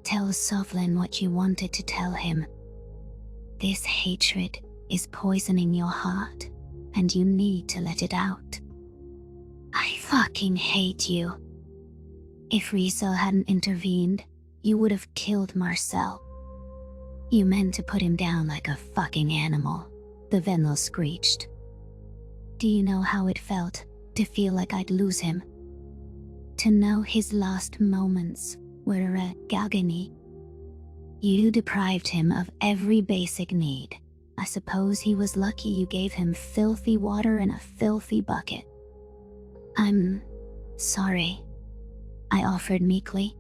A: Tell Sovlin what you wanted to tell him. This hatred is poisoning your heart, and you need to let it out. I fucking hate you. If Riesel hadn't intervened, you would have killed Marcel. You meant to put him down like a fucking animal, the Venlil screeched. Do you know how it felt to feel like I'd lose him? To know his last moments were a agony. You deprived him of every basic need. I suppose he was lucky you gave him filthy water in a filthy bucket. I'm sorry, I offered meekly.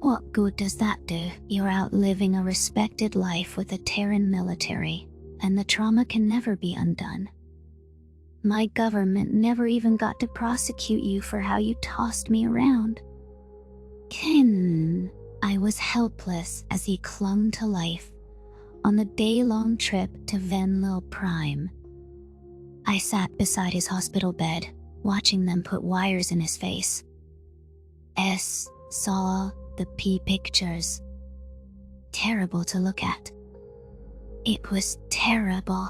A: What good does that do? You're out living a respected life with the Terran military, and the trauma can never be undone. My government never even got to prosecute you for how you tossed me around. Ken. I was helpless as he clung to life on the day-long trip to Venlo Prime. I sat beside his hospital bed, watching them put wires in his face. S saw the P pictures. Terrible to look at. It was terrible.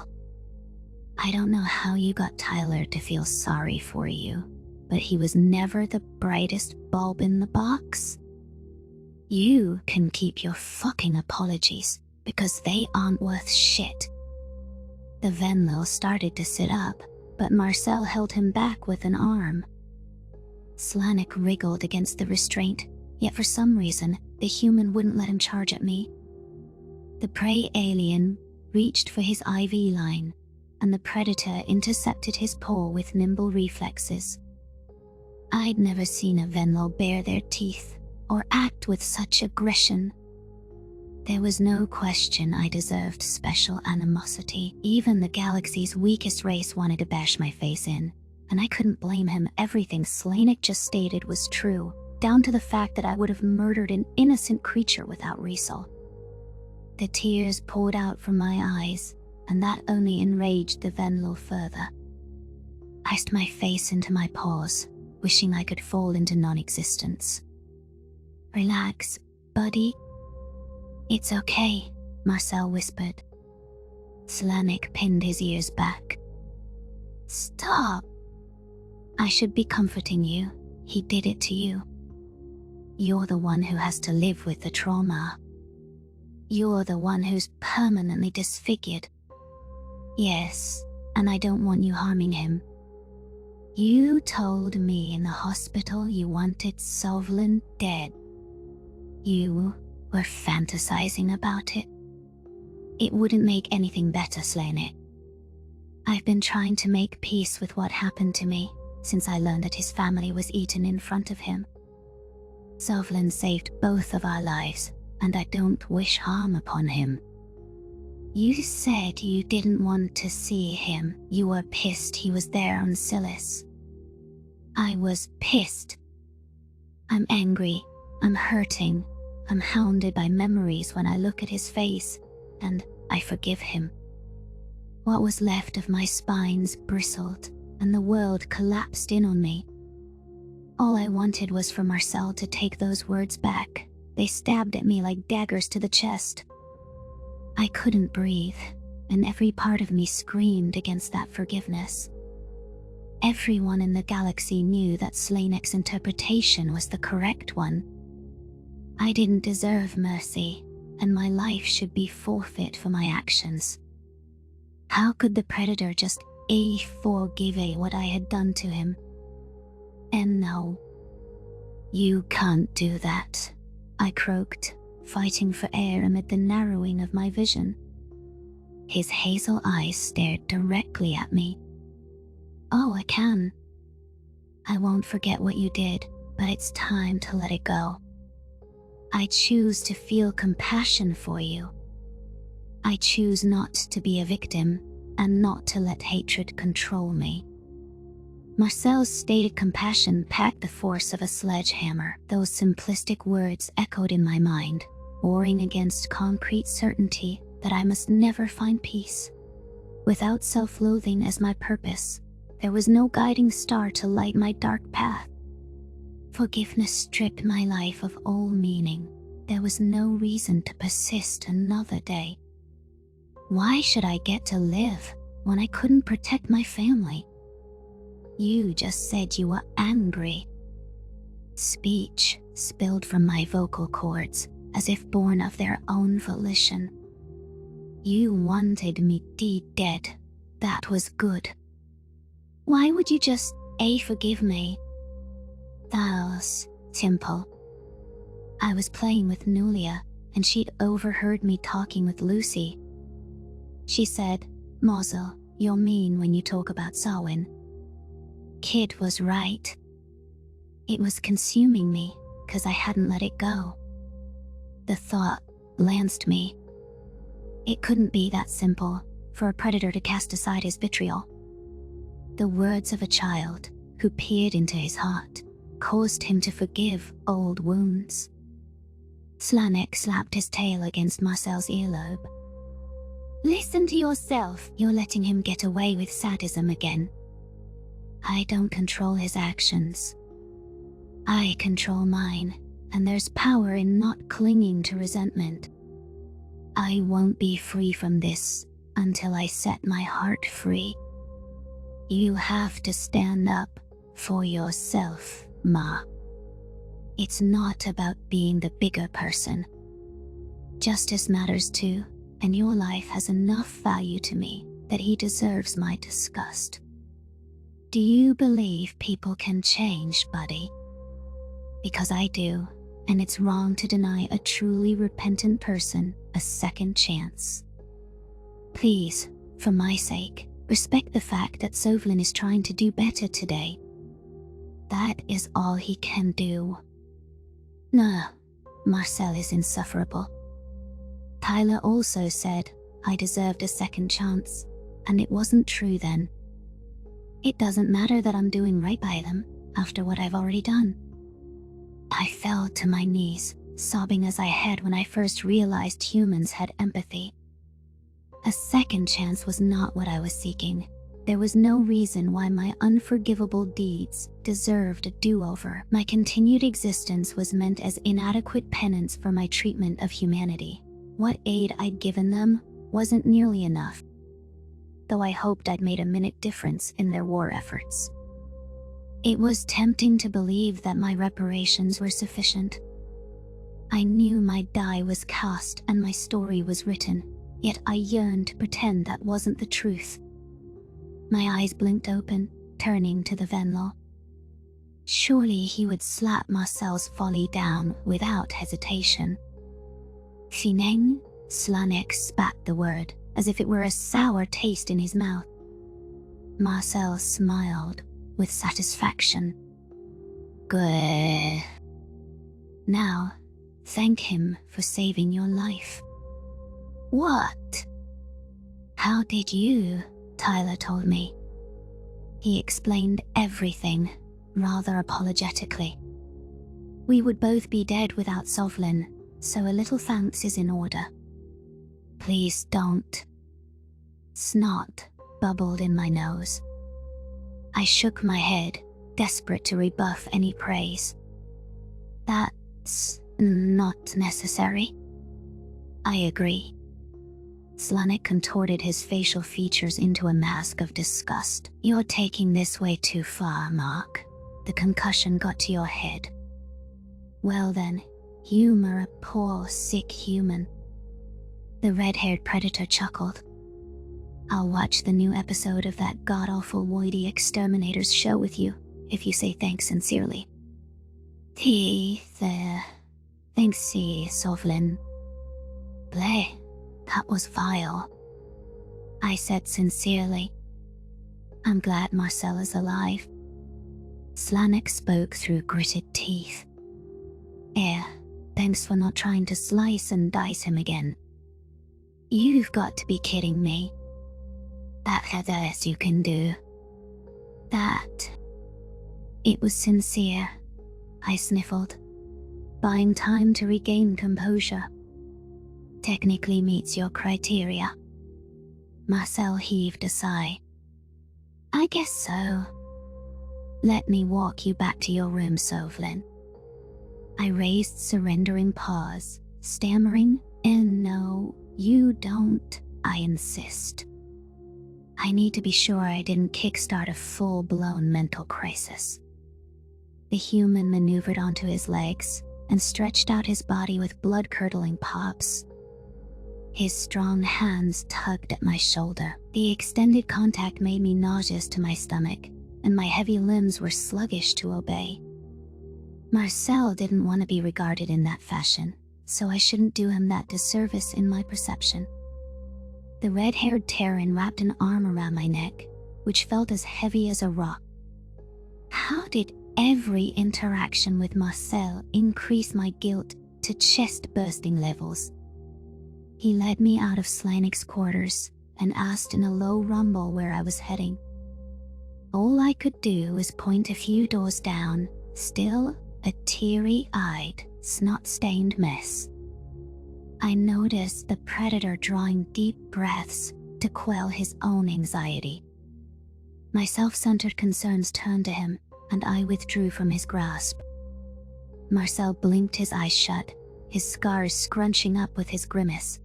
A: I don't know how you got Tyler to feel sorry for you, but he was never the brightest bulb in the box. You can keep your fucking apologies, because they aren't worth shit. The Venlo started to sit up, but Marcel held him back with an arm. Slanik wriggled against the restraint, yet for some reason, the human wouldn't let him charge at me. The prey alien reached for his IV line, and the predator intercepted his paw with nimble reflexes. I'd never seen a Venlo bare their teeth or act with such aggression. There was no question I deserved special animosity. Even the galaxy's weakest race wanted to bash my face in, and I couldn't blame him. Everything Slanik just stated was true, down to the fact that I would have murdered an innocent creature without resol. The tears poured out from my eyes, and that only enraged the Venlo further. I iced my face into my paws, wishing I could fall into non-existence. Relax, buddy. It's okay, Marcel whispered. Slanik pinned his ears back. Stop. I should be comforting you. He did it to you. You're the one who has to live with the trauma. You're the one who's permanently disfigured. Yes, and I don't want you harming him. You told me in the hospital you wanted Sovlin dead. You were fantasizing about it. It wouldn't make anything better, Slanik. I've been trying to make peace with what happened to me since I learned that his family was eaten in front of him. Sovlin saved both of our lives, and I don't wish harm upon him. You said you didn't want to see him. You were pissed he was there on Silis. I was pissed. I'm angry. I'm hurting. I'm hounded by memories when I look at his face, and I forgive him. What was left of my spines bristled, and the world collapsed in on me. All I wanted was for Marcel to take those words back. They stabbed at me like daggers to the chest. I couldn't breathe, and every part of me screamed against that forgiveness. Everyone in the galaxy knew that Slanik's interpretation was the correct one. I didn't deserve mercy, and my life should be forfeit for my actions. How could the Predator just forgive what I had done to him? And no, you can't do that, I croaked, fighting for air amid the narrowing of my vision. His hazel eyes stared directly at me. Oh, I can. I won't forget what you did, but it's time to let it go. I choose to feel compassion for you. I choose not to be a victim, and not to let hatred control me. Marcel's stated compassion packed the force of a sledgehammer. Those simplistic words echoed in my mind, warring against concrete certainty that I must never find peace. Without self-loathing as my purpose, there was no guiding star to light my dark path. Forgiveness stripped my life of all meaning. There was no reason to persist another day. Why should I get to live when I couldn't protect my family? You just said you were angry. Speech spilled from my vocal cords as if born of their own volition. You wanted me dead. That was good. Why would you just forgive me? That was simple. I was playing with Nulia, and she'd overheard me talking with Lucy. She said, Mozel, you're mean when you talk about Sawin. Kid was right. It was consuming me, 'cause I hadn't let it go. The thought lanced me. It couldn't be that simple for a predator to cast aside his vitriol. The words of a child who peered into his heart caused him to forgive old wounds. Slanek slapped his tail against Marcel's earlobe. Listen to yourself. You're letting him get away with sadism again. I don't control his actions. I control mine, and there's power in not clinging to resentment. I won't be free from this until I set my heart free. You have to stand up for yourself, Ma. It's not about being the bigger person. Justice matters too, and your life has enough value to me that he deserves my disgust. Do you believe people can change, buddy? Because I do, and it's wrong to deny a truly repentant person a second chance. Please, for my sake, respect the fact that Sovlin is trying to do better today. That is all he can do. No, Marcel is insufferable. Tyler also said I deserved a second chance, and it wasn't true then. It doesn't matter that I'm doing right by them after what I've already done. I fell to my knees, sobbing as I had when I first realized humans had empathy. A second chance was not what I was seeking. There was no reason why my unforgivable deeds deserved a do-over. My continued existence was meant as inadequate penance for my treatment of humanity. What aid I'd given them wasn't nearly enough, though I hoped I'd made a minute difference in their war efforts. It was tempting to believe that my reparations were sufficient. I knew my die was cast and my story was written, yet I yearned to pretend that wasn't the truth. My eyes blinked open, turning to the Venlaw. Surely he would slap Marcel's folly down without hesitation. Fineng, Slanek spat the word, as if it were a sour taste in his mouth. Marcel smiled with satisfaction. Good. Now, thank him for saving your life. What? How did you? Tyler told me. He explained everything, rather apologetically. We would both be dead without Sovlin, so a little thanks is in order. Please don't. Snot bubbled in my nose. I shook my head, desperate to rebuff any praise. That's not necessary. I agree. Slanek contorted his facial features into a mask of disgust. You're taking this way too far, Mark. The concussion got to your head. Well then, humor a poor, sick human. The red-haired predator chuckled. I'll watch the new episode of that god-awful Woidy Exterminators show with you, if you say thanks sincerely. Thanks, Sovlin. Bleh. That was vile. I said sincerely. I'm glad Marcel is alive. Slanek spoke through gritted teeth. Thanks for not trying to slice and dice him again. You've got to be kidding me. That's the best you can do. It was sincere, I sniffled, buying time to regain composure. Technically meets your criteria. Marcel heaved a sigh. I guess so. Let me walk you back to your room, Sovlin. I raised surrendering paws, stammering, and no, you don't, I insist. I need to be sure I didn't kickstart a full-blown mental crisis. The human maneuvered onto his legs and stretched out his body with blood-curdling pops. His strong hands tugged at my shoulder. The extended contact made me nauseous to my stomach, and my heavy limbs were sluggish to obey. Marcel didn't want to be regarded in that fashion, so I shouldn't do him that disservice in my perception. The red-haired Terran wrapped an arm around my neck, which felt as heavy as a rock. How did every interaction with Marcel increase my guilt to chest-bursting levels? He led me out of Slanek's quarters and asked in a low rumble where I was heading. All I could do was point a few doors down, still a teary-eyed, snot-stained mess. I noticed the predator drawing deep breaths to quell his own anxiety. My self-centered concerns turned to him, and I withdrew from his grasp. Marcel blinked his eyes shut, his scars scrunching up with his grimace.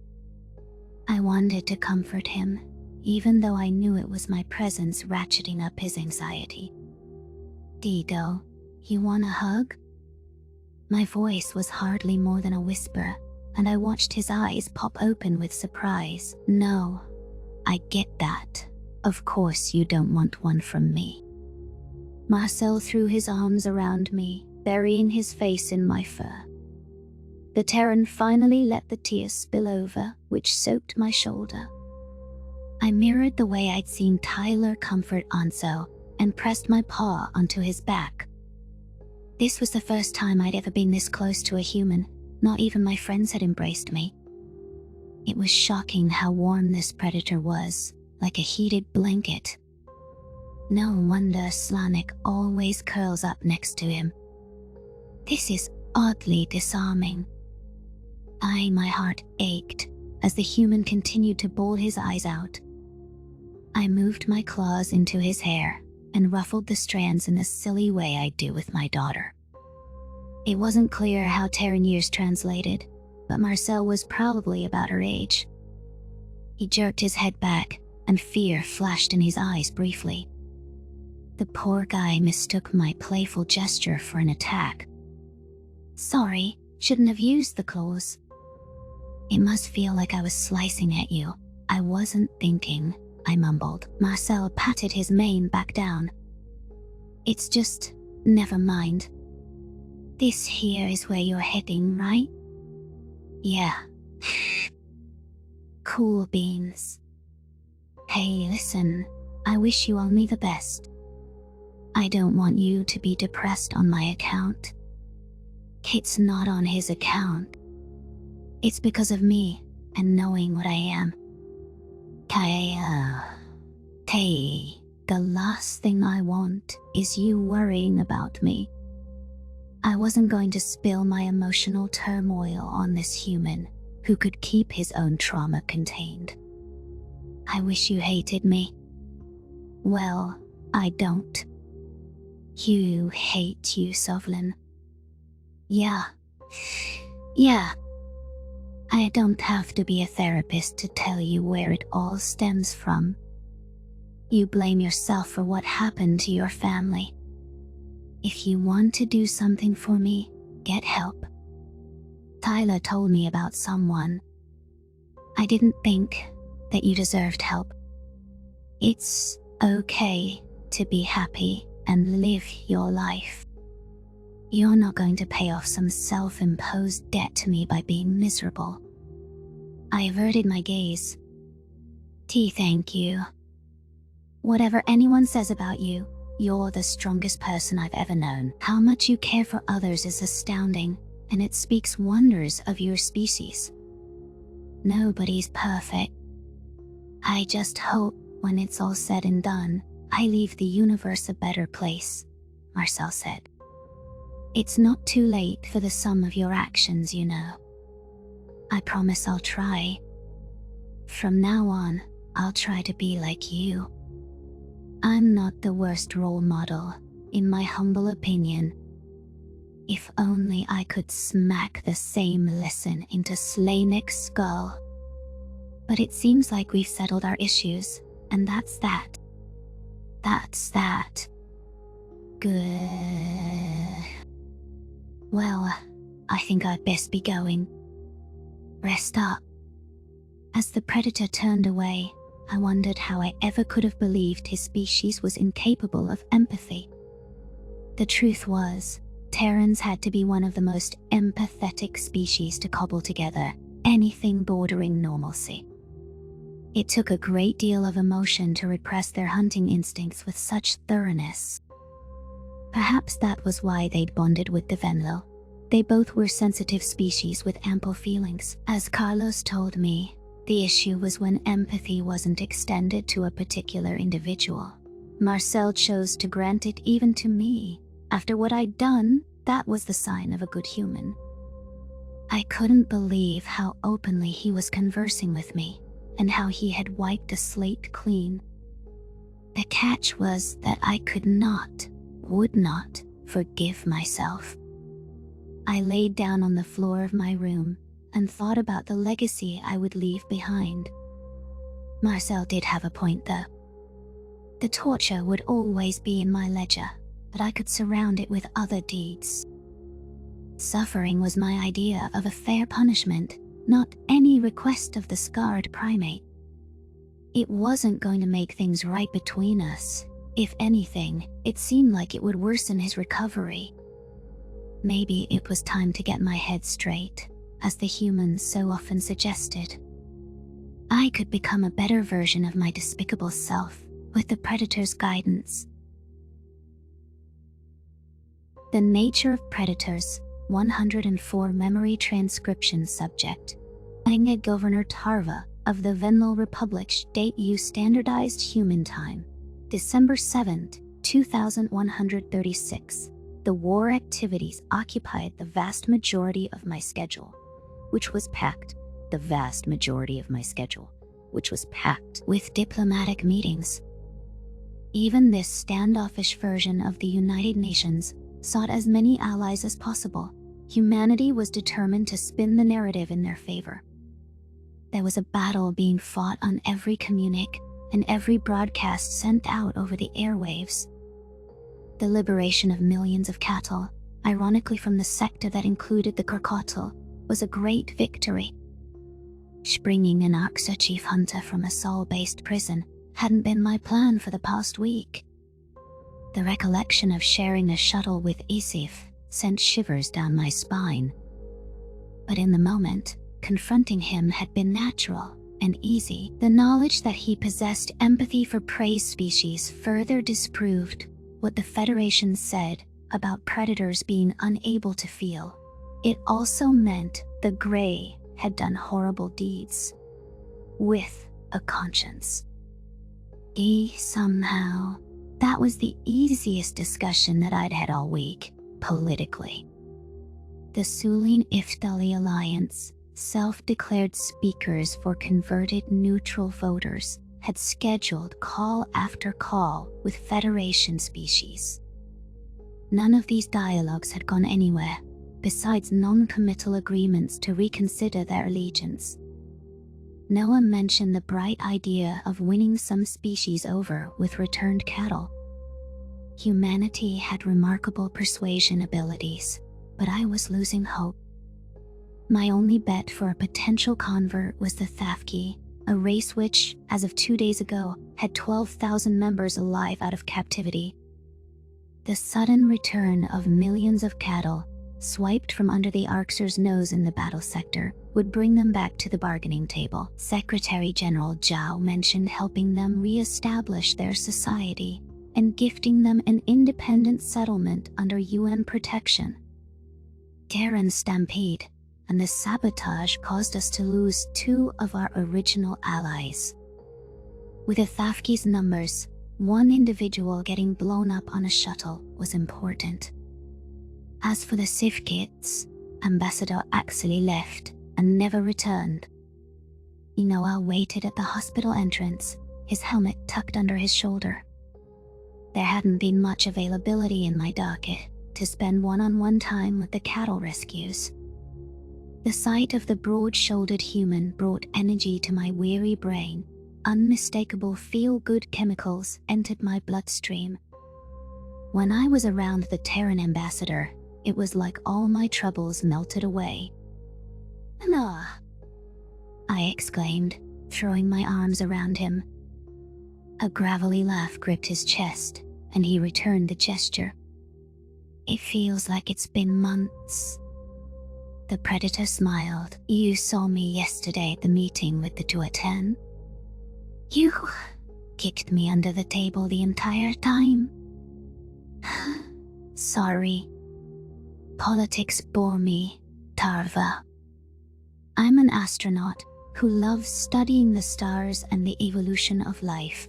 A: I wanted to comfort him, even though I knew it was my presence ratcheting up his anxiety. "Dido, you want a hug?" My voice was hardly more than a whisper, and I watched his eyes pop open with surprise. "No, I get that. Of course you don't want one from me." Marcel threw his arms around me, burying his face in my fur. The Terran finally let the tears spill over, which soaked my shoulder. I mirrored the way I'd seen Tyler comfort Anso and pressed my paw onto his back. This was the first time I'd ever been this close to a human. Not even my friends had embraced me. It was shocking how warm this predator was, like a heated blanket. No wonder Slanik always curls up next to him. This is oddly disarming. My heart ached as the human continued to bawl his eyes out. I moved my claws into his hair and ruffled the strands in the silly way I do with my daughter. It wasn't clear how Terran years translated, but Marcel was probably about her age. He jerked his head back, and fear flashed in his eyes briefly. The poor guy mistook my playful gesture for an attack. "Sorry, shouldn't have used the claws." "It must feel like I was slicing at you. I wasn't thinking," I mumbled. Marcel patted his mane back down. "It's just, never mind. This here is where you're heading, right?" "Yeah." "Cool beans. Hey, listen, I wish you only the best. I don't want you to be depressed on my account. It's not on his account. It's because of me and knowing what I am. Hey, the last thing I want is you worrying about me." I wasn't going to spill my emotional turmoil on this human who could keep his own trauma contained. "I wish you hated me." "Well, I don't." "You hate you, Sovlin." Yeah. I don't have to be a therapist to tell you where it all stems from. You blame yourself for what happened to your family. If you want to do something for me, get help. Tyler told me about someone. I didn't think that you deserved help. It's okay to be happy and live your life. You're not going to pay off some self-imposed debt to me by being miserable. I averted my gaze. Thank you. Whatever anyone says about you, you're the strongest person I've ever known. How much you care for others is astounding, and it speaks wonders of your species. Nobody's perfect. I just hope, when it's all said and done, I leave the universe a better place, Marcel said. It's not too late for the sum of your actions, you know. I promise I'll try. From now on, I'll try to be like you. I'm not the worst role model, in my humble opinion. If only I could smack the same lesson into Slanik's skull. But it seems like we've settled our issues, and that's that. That's that. Good. Well, I think I'd best be going. Rest up. As the predator turned away, I wondered how I ever could have believed his species was incapable of empathy. The truth was, Terrans had to be one of the most empathetic species to cobble together anything bordering normalcy. It took a great deal of emotion to repress their hunting instincts with such thoroughness. Perhaps that was why they'd bonded with the Venlo. They both were sensitive species with ample feelings. As Carlos told me, the issue was when empathy wasn't extended to a particular individual. Marcel chose to grant it even to me. After what I'd done, that was the sign of a good human. I couldn't believe how openly he was conversing with me, and how he had wiped the slate clean. The catch was that I would not, forgive myself. I laid down on the floor of my room and thought about the legacy I would leave behind. Marcel did have a point though. The torture would always be in my ledger, but I could surround it with other deeds. Suffering was my idea of a fair punishment, not any request of the scarred primate. It wasn't going to make things right between us. If anything, it seemed like it would worsen his recovery. Maybe it was time to get my head straight, as the humans so often suggested. I could become a better version of my despicable self with the Predator's guidance. The Nature of Predators, 104 Memory Transcription Subject. Enge Governor Tarva of the Venlo Republic State U Standardized Human Time. December 7, 2136. The war activities occupied the vast majority of my schedule, which was packed with diplomatic meetings. Even this standoffish version of the United Nations sought as many allies as possible. Humanity was determined to spin the narrative in their favor. There was a battle being fought on every communique and every broadcast sent out over the airwaves. The liberation of millions of cattle, ironically from the sector that included the Krokotl, was a great victory. Springing an Aksa chief hunter from a Sol-based prison hadn't been my plan for the past week. The recollection of sharing a shuttle with Isif sent shivers down my spine. But in the moment, confronting him had been natural and easy. The knowledge that he possessed empathy for prey species further disproved what the Federation said about predators being unable to feel. It also meant the Grey had done horrible deeds with a conscience. Somehow, that was the easiest discussion that I'd had all week, politically. The Sulin Iftali Alliance, self-declared speakers for converted neutral voters, had scheduled call after call with Federation species. None of these dialogues had gone anywhere, besides non-committal agreements to reconsider their allegiance. No one mentioned the bright idea of winning some species over with returned cattle. Humanity had remarkable persuasion abilities, but I was losing hope. My only bet for a potential convert was the Thafki, a race which, as of 2 days ago, had 12,000 members alive out of captivity. The sudden return of millions of cattle, swiped from under the Arxer's nose in the battle sector, would bring them back to the bargaining table. Secretary General Zhao mentioned helping them re-establish their society and gifting them an independent settlement under UN protection. Terran stampede and the sabotage caused us to lose 2 of our original allies. With the Thafki's numbers, 1 individual getting blown up on a shuttle was important. As for the Sivkits, Ambassador Axley left and never returned. Inoa waited at the hospital entrance, his helmet tucked under his shoulder. There hadn't been much availability in my docket to spend one-on-one time with the cattle rescues. The sight of the broad-shouldered human brought energy to my weary brain. Unmistakable feel-good chemicals entered my bloodstream. When I was around the Terran ambassador, it was like all my troubles melted away. "Ah!" I exclaimed, throwing my arms around him. A gravelly laugh gripped his chest, and he returned the gesture. "It feels like it's been months." The Predator smiled. "You saw me yesterday at the meeting with the Tuatan? You kicked me under the table the entire time." "Sorry. Politics bore me, Tarva. I'm an astronaut who loves studying the stars and the evolution of life.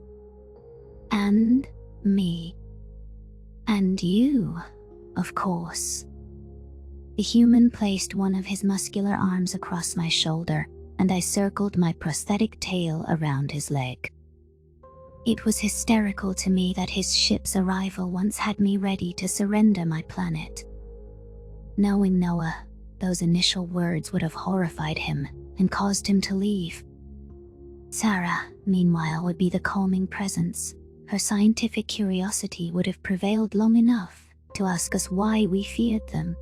A: And Me. And you, of course. The human placed one of his muscular arms across my shoulder, and I circled my prosthetic tail around his leg. It was hysterical to me that his ship's arrival once had me ready to surrender my planet. Knowing Noah, those initial words would have horrified him and caused him to leave. Sarah, meanwhile, would be the calming presence. Her scientific curiosity would have prevailed long enough to ask us why we feared them.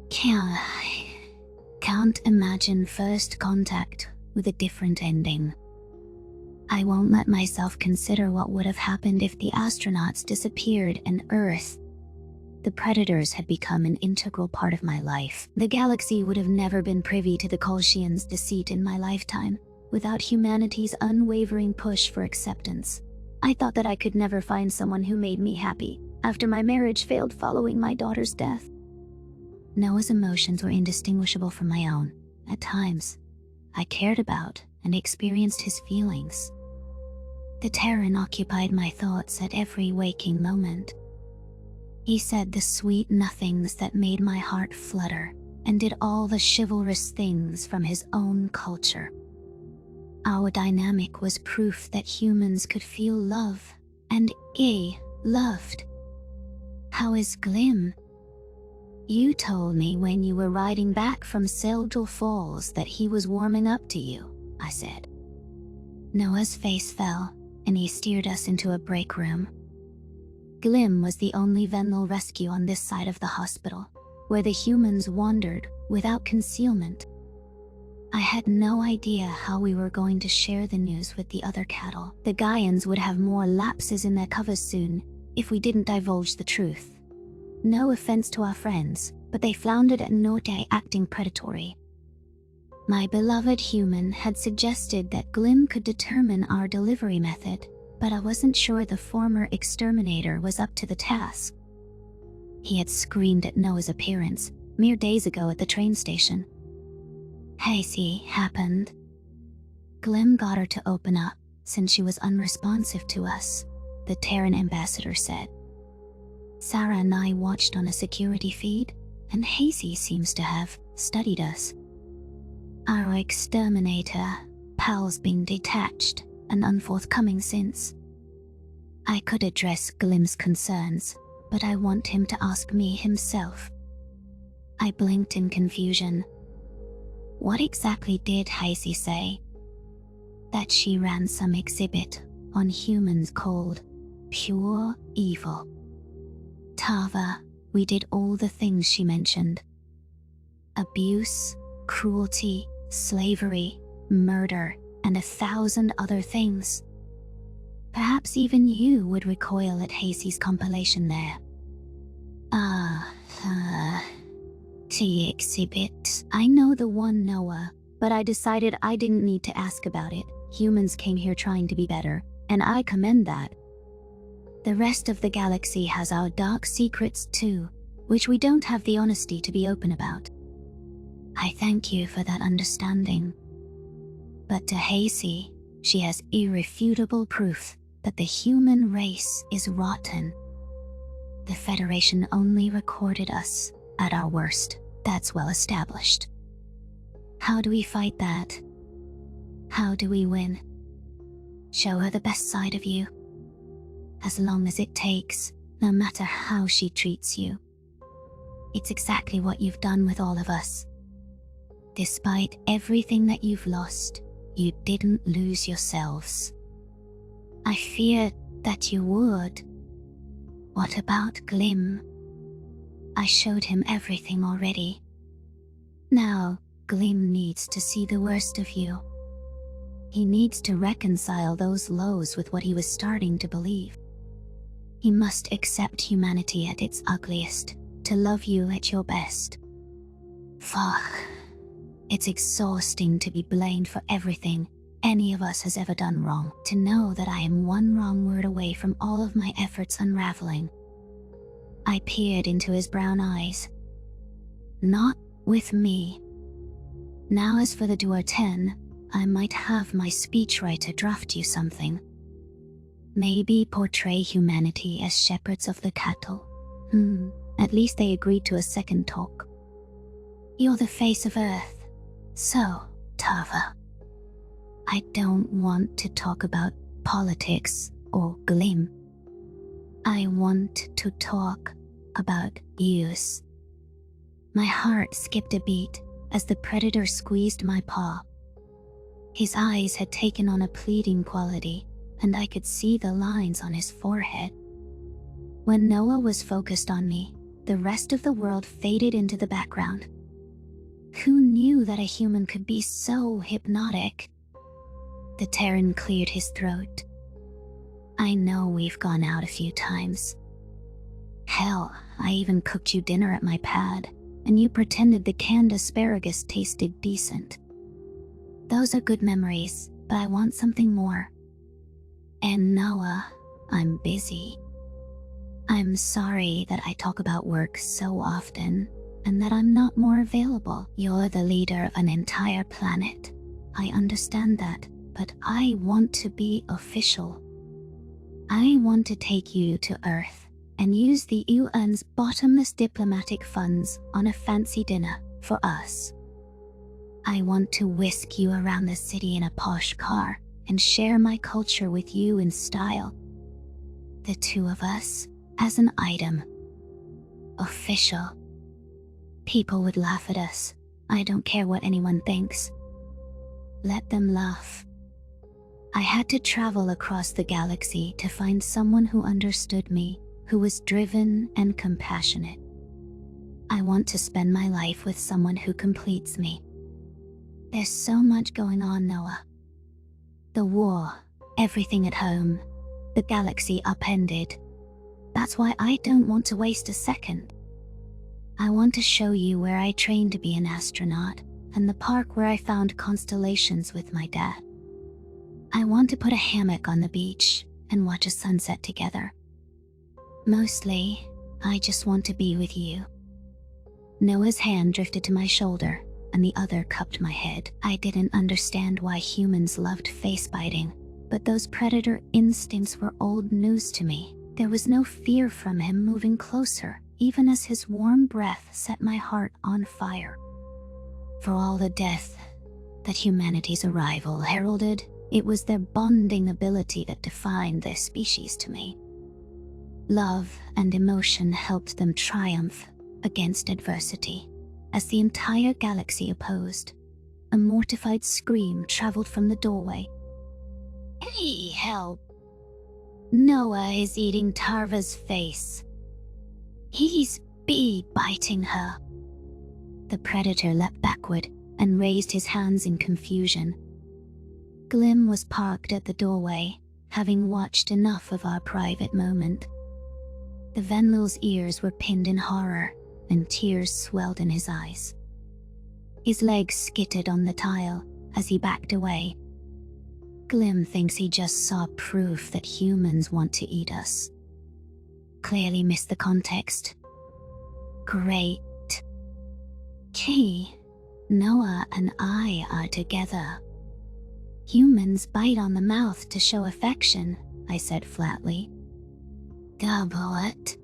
A: Can't imagine first contact with a different ending. I won't let myself consider what would have happened if the astronauts disappeared and Earth. The Predators had become an integral part of my life. The galaxy would have never been privy to the Kolshians' deceit in my lifetime, without humanity's unwavering push for acceptance. I thought that I could never find someone who made me happy, after my marriage failed following my daughter's death. Noah's emotions were indistinguishable from my own. At times, I cared about and experienced his feelings. The Terran occupied my thoughts at every waking moment. He said the sweet nothings that made my heart flutter, and did all the chivalrous things from his own culture. Our dynamic was proof that humans could feel love, and loved. How is Glim? You told me when you were riding back from Seldal Falls that he was warming up to you, I said. Noah's face fell, and he steered us into a break room. Glim was the only Venlil rescue on this side of the hospital, where the humans wandered without concealment. I had no idea how we were going to share the news with the other cattle. The Gaians would have more lapses in their covers soon if we didn't divulge the truth. No offense to our friends, but they floundered at Norte acting predatory. My beloved human had suggested that Glim could determine our delivery method, but I wasn't sure the former exterminator was up to the task. He had screamed at Noah's appearance mere days ago at the train station. Hazy happened. Glim got her to open up since she was unresponsive to us, the Terran ambassador said. Sarah and I watched on a security feed, and Hazy seems to have studied us. Our exterminator, Pal's been detached and unforthcoming since. I could address Glim's concerns, but I want him to ask me himself. I blinked in confusion. What exactly did Hazy say? That she ran some exhibit on humans called pure evil. Tava, we did all the things she mentioned. Abuse, cruelty, slavery, murder, and 1,000 other things. Perhaps even you would recoil at Hazy's compilation there. The exhibit. I know the one, Noah, but I decided I didn't need to ask about it. Humans came here trying to be better, and I commend that. The rest of the galaxy has our dark secrets too, which we don't have the honesty to be open about. I thank you for that understanding. But to Hazy, she has irrefutable proof that the human race is rotten. The Federation only recorded us at our worst. That's well established. How do we fight that? How do we win? Show her the best side of you. As long as it takes, no matter how she treats you. It's exactly what you've done with all of us. Despite everything that you've lost, you didn't lose yourselves. I feared that you would. What about Glim? I showed him everything already. Now, Glim needs to see the worst of you. He needs to reconcile those lows with what he was starting to believe. He must accept humanity at its ugliest, to love you at your best. Fuck. It's exhausting to be blamed for everything any of us has ever done wrong, to know that I am one wrong word away from all of my efforts unraveling. I peered into his brown eyes. Not with me. Now as for the Duer 10, I might have my speechwriter draft you something. Maybe portray humanity as shepherds of the cattle. At least they agreed to a second talk. You're the face of Earth. So, Tava, I don't want to talk about politics or Glim. I want to talk about use. My heart skipped a beat as the predator squeezed my paw. His eyes had taken on a pleading quality, and I could see the lines on his forehead. When Noah was focused on me, the rest of the world faded into the background. Who knew that a human could be so hypnotic? The Terran cleared his throat. I know we've gone out a few times. Hell, I even cooked you dinner at my pad, and you pretended the canned asparagus tasted decent. Those are good memories, but I want something more. And Noah, I'm busy. I'm sorry that I talk about work so often, and that I'm not more available. You're the leader of an entire planet. I understand that, but I want to be official. I want to take you to Earth and use the UN's bottomless diplomatic funds on a fancy dinner for us. I want to whisk you around the city in a posh car and share my culture with you in style. The two of us as an item. Official. People would laugh at us. I don't care what anyone thinks. Let them laugh. I had to travel across the galaxy to find someone who understood me, who was driven and compassionate. I want to spend my life with someone who completes me. There's so much going on, Noah. The war, everything at home, the galaxy upended. That's why I don't want to waste a second. I want to show you where I trained to be an astronaut and the park where I found constellations with my dad. I want to put a hammock on the beach and watch a sunset together. Mostly, I just want to be with you. Noah's hand drifted to my shoulder and the other cupped my head. I didn't understand why humans loved face biting, but those predator instincts were old news to me. There was no fear from him moving closer, even as his warm breath set my heart on fire. For all the death that humanity's arrival heralded, it was their bonding ability that defined their species to me. Love and emotion helped them triumph against adversity, as the entire galaxy opposed. A mortified scream traveled from the doorway. Hey, help! Noah is eating Tarva's face. He's biting her. The predator leapt backward and raised his hands in confusion. Glim was parked at the doorway, having watched enough of our private moment. The Venlil's ears were pinned in horror, and tears swelled in his eyes. His legs skittered on the tile as he backed away. Glim thinks he just saw proof that humans want to eat us. Clearly missed the context. Great. Key, Noah and I are together. Humans bite on the mouth to show affection, I said flatly. What?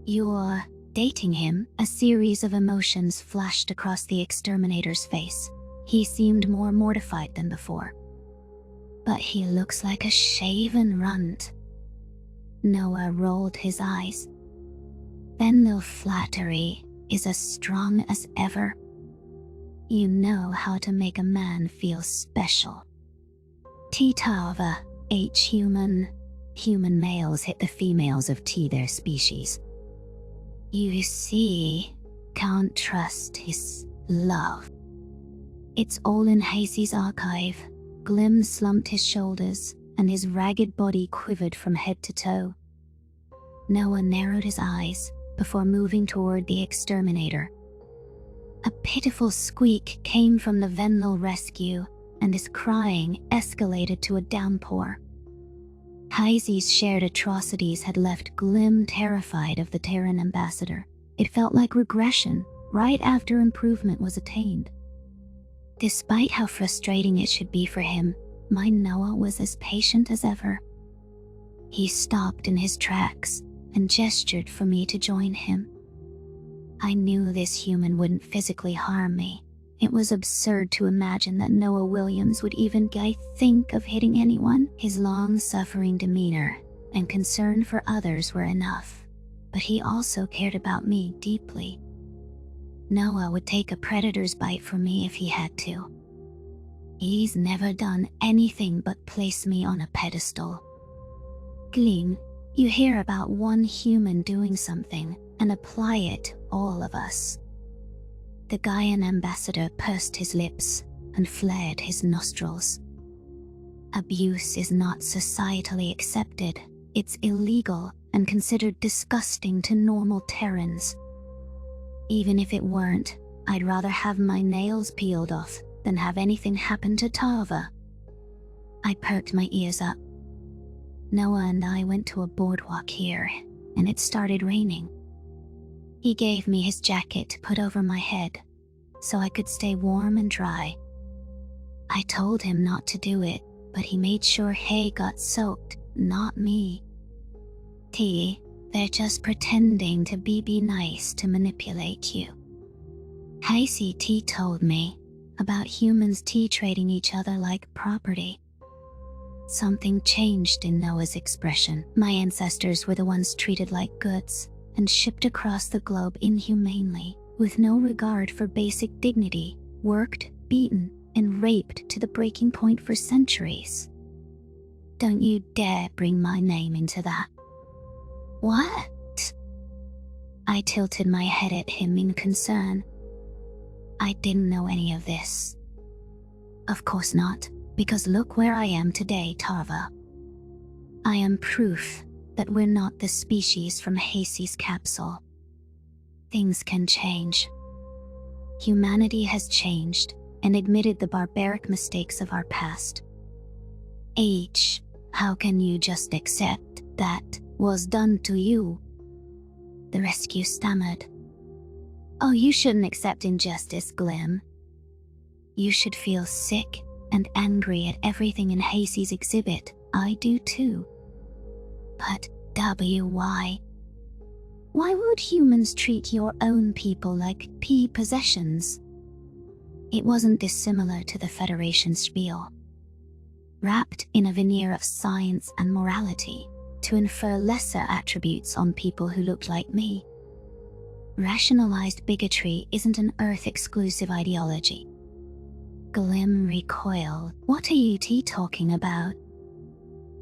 A: You're dating him? A series of emotions flashed across the exterminator's face. He seemed more mortified than before. But he looks like a shaven runt. Noah rolled his eyes. Venlil flattery is as strong as ever. You know how to make a man feel special. T-Tava, H-human. Human males hit the females of T their species. You see, can't trust his love. It's all in Hazy's archive. Glim slumped his shoulders, and his ragged body quivered from head to toe. Noah narrowed his eyes before moving toward the exterminator. A pitiful squeak came from the Venlil rescue, and his crying escalated to a downpour. Hazy's shared atrocities had left Glim terrified of the Terran ambassador. It felt like regression right after improvement was attained. Despite how frustrating it should be for him, my Noah was as patient as ever. He stopped in his tracks and gestured for me to join him. I knew this human wouldn't physically harm me. It was absurd to imagine that Noah Williams would even think of hitting anyone. His long-suffering demeanor and concern for others were enough, but he also cared about me deeply. Noah would take a predator's bite for me if he had to. He's never done anything but place me on a pedestal. Gleam, you hear about one human doing something and apply it, all of us. The Gaian ambassador pursed his lips and flared his nostrils. Abuse is not societally accepted. It's illegal and considered disgusting to normal Terrans. Even if it weren't, I'd rather have my nails peeled off than have anything happen to Tava. I perked my ears up. Noah and I went to a boardwalk here, and it started raining. He gave me his jacket to put over my head, so I could stay warm and dry. I told him not to do it, but he made sure Hay got soaked, not me. They're just pretending to be nice to manipulate you. T told me about humans trading each other like property. Something changed in Noah's expression. My ancestors were the ones treated like goods and shipped across the globe inhumanely, with no regard for basic dignity, worked, beaten, and raped to the breaking point for centuries. Don't you dare bring my name into that. What? I tilted my head at him in concern. I didn't know any of this. Of course not, because look where I am today, Tarva. I am proof that we're not the species from Hasey's capsule. Things can change. Humanity has changed and admitted the barbaric mistakes of our past. How can you just accept that was done to you? The rescue stammered. Oh, you shouldn't accept injustice, Glim. You should feel sick and angry at everything in Hasey's exhibit. I do too. But why? Why would humans treat your own people like possessions? It wasn't dissimilar to the Federation spiel, wrapped in a veneer of science and morality to infer lesser attributes on people who looked like me. Rationalized bigotry isn't an Earth-exclusive ideology. Glim recoiled. What are you talking about?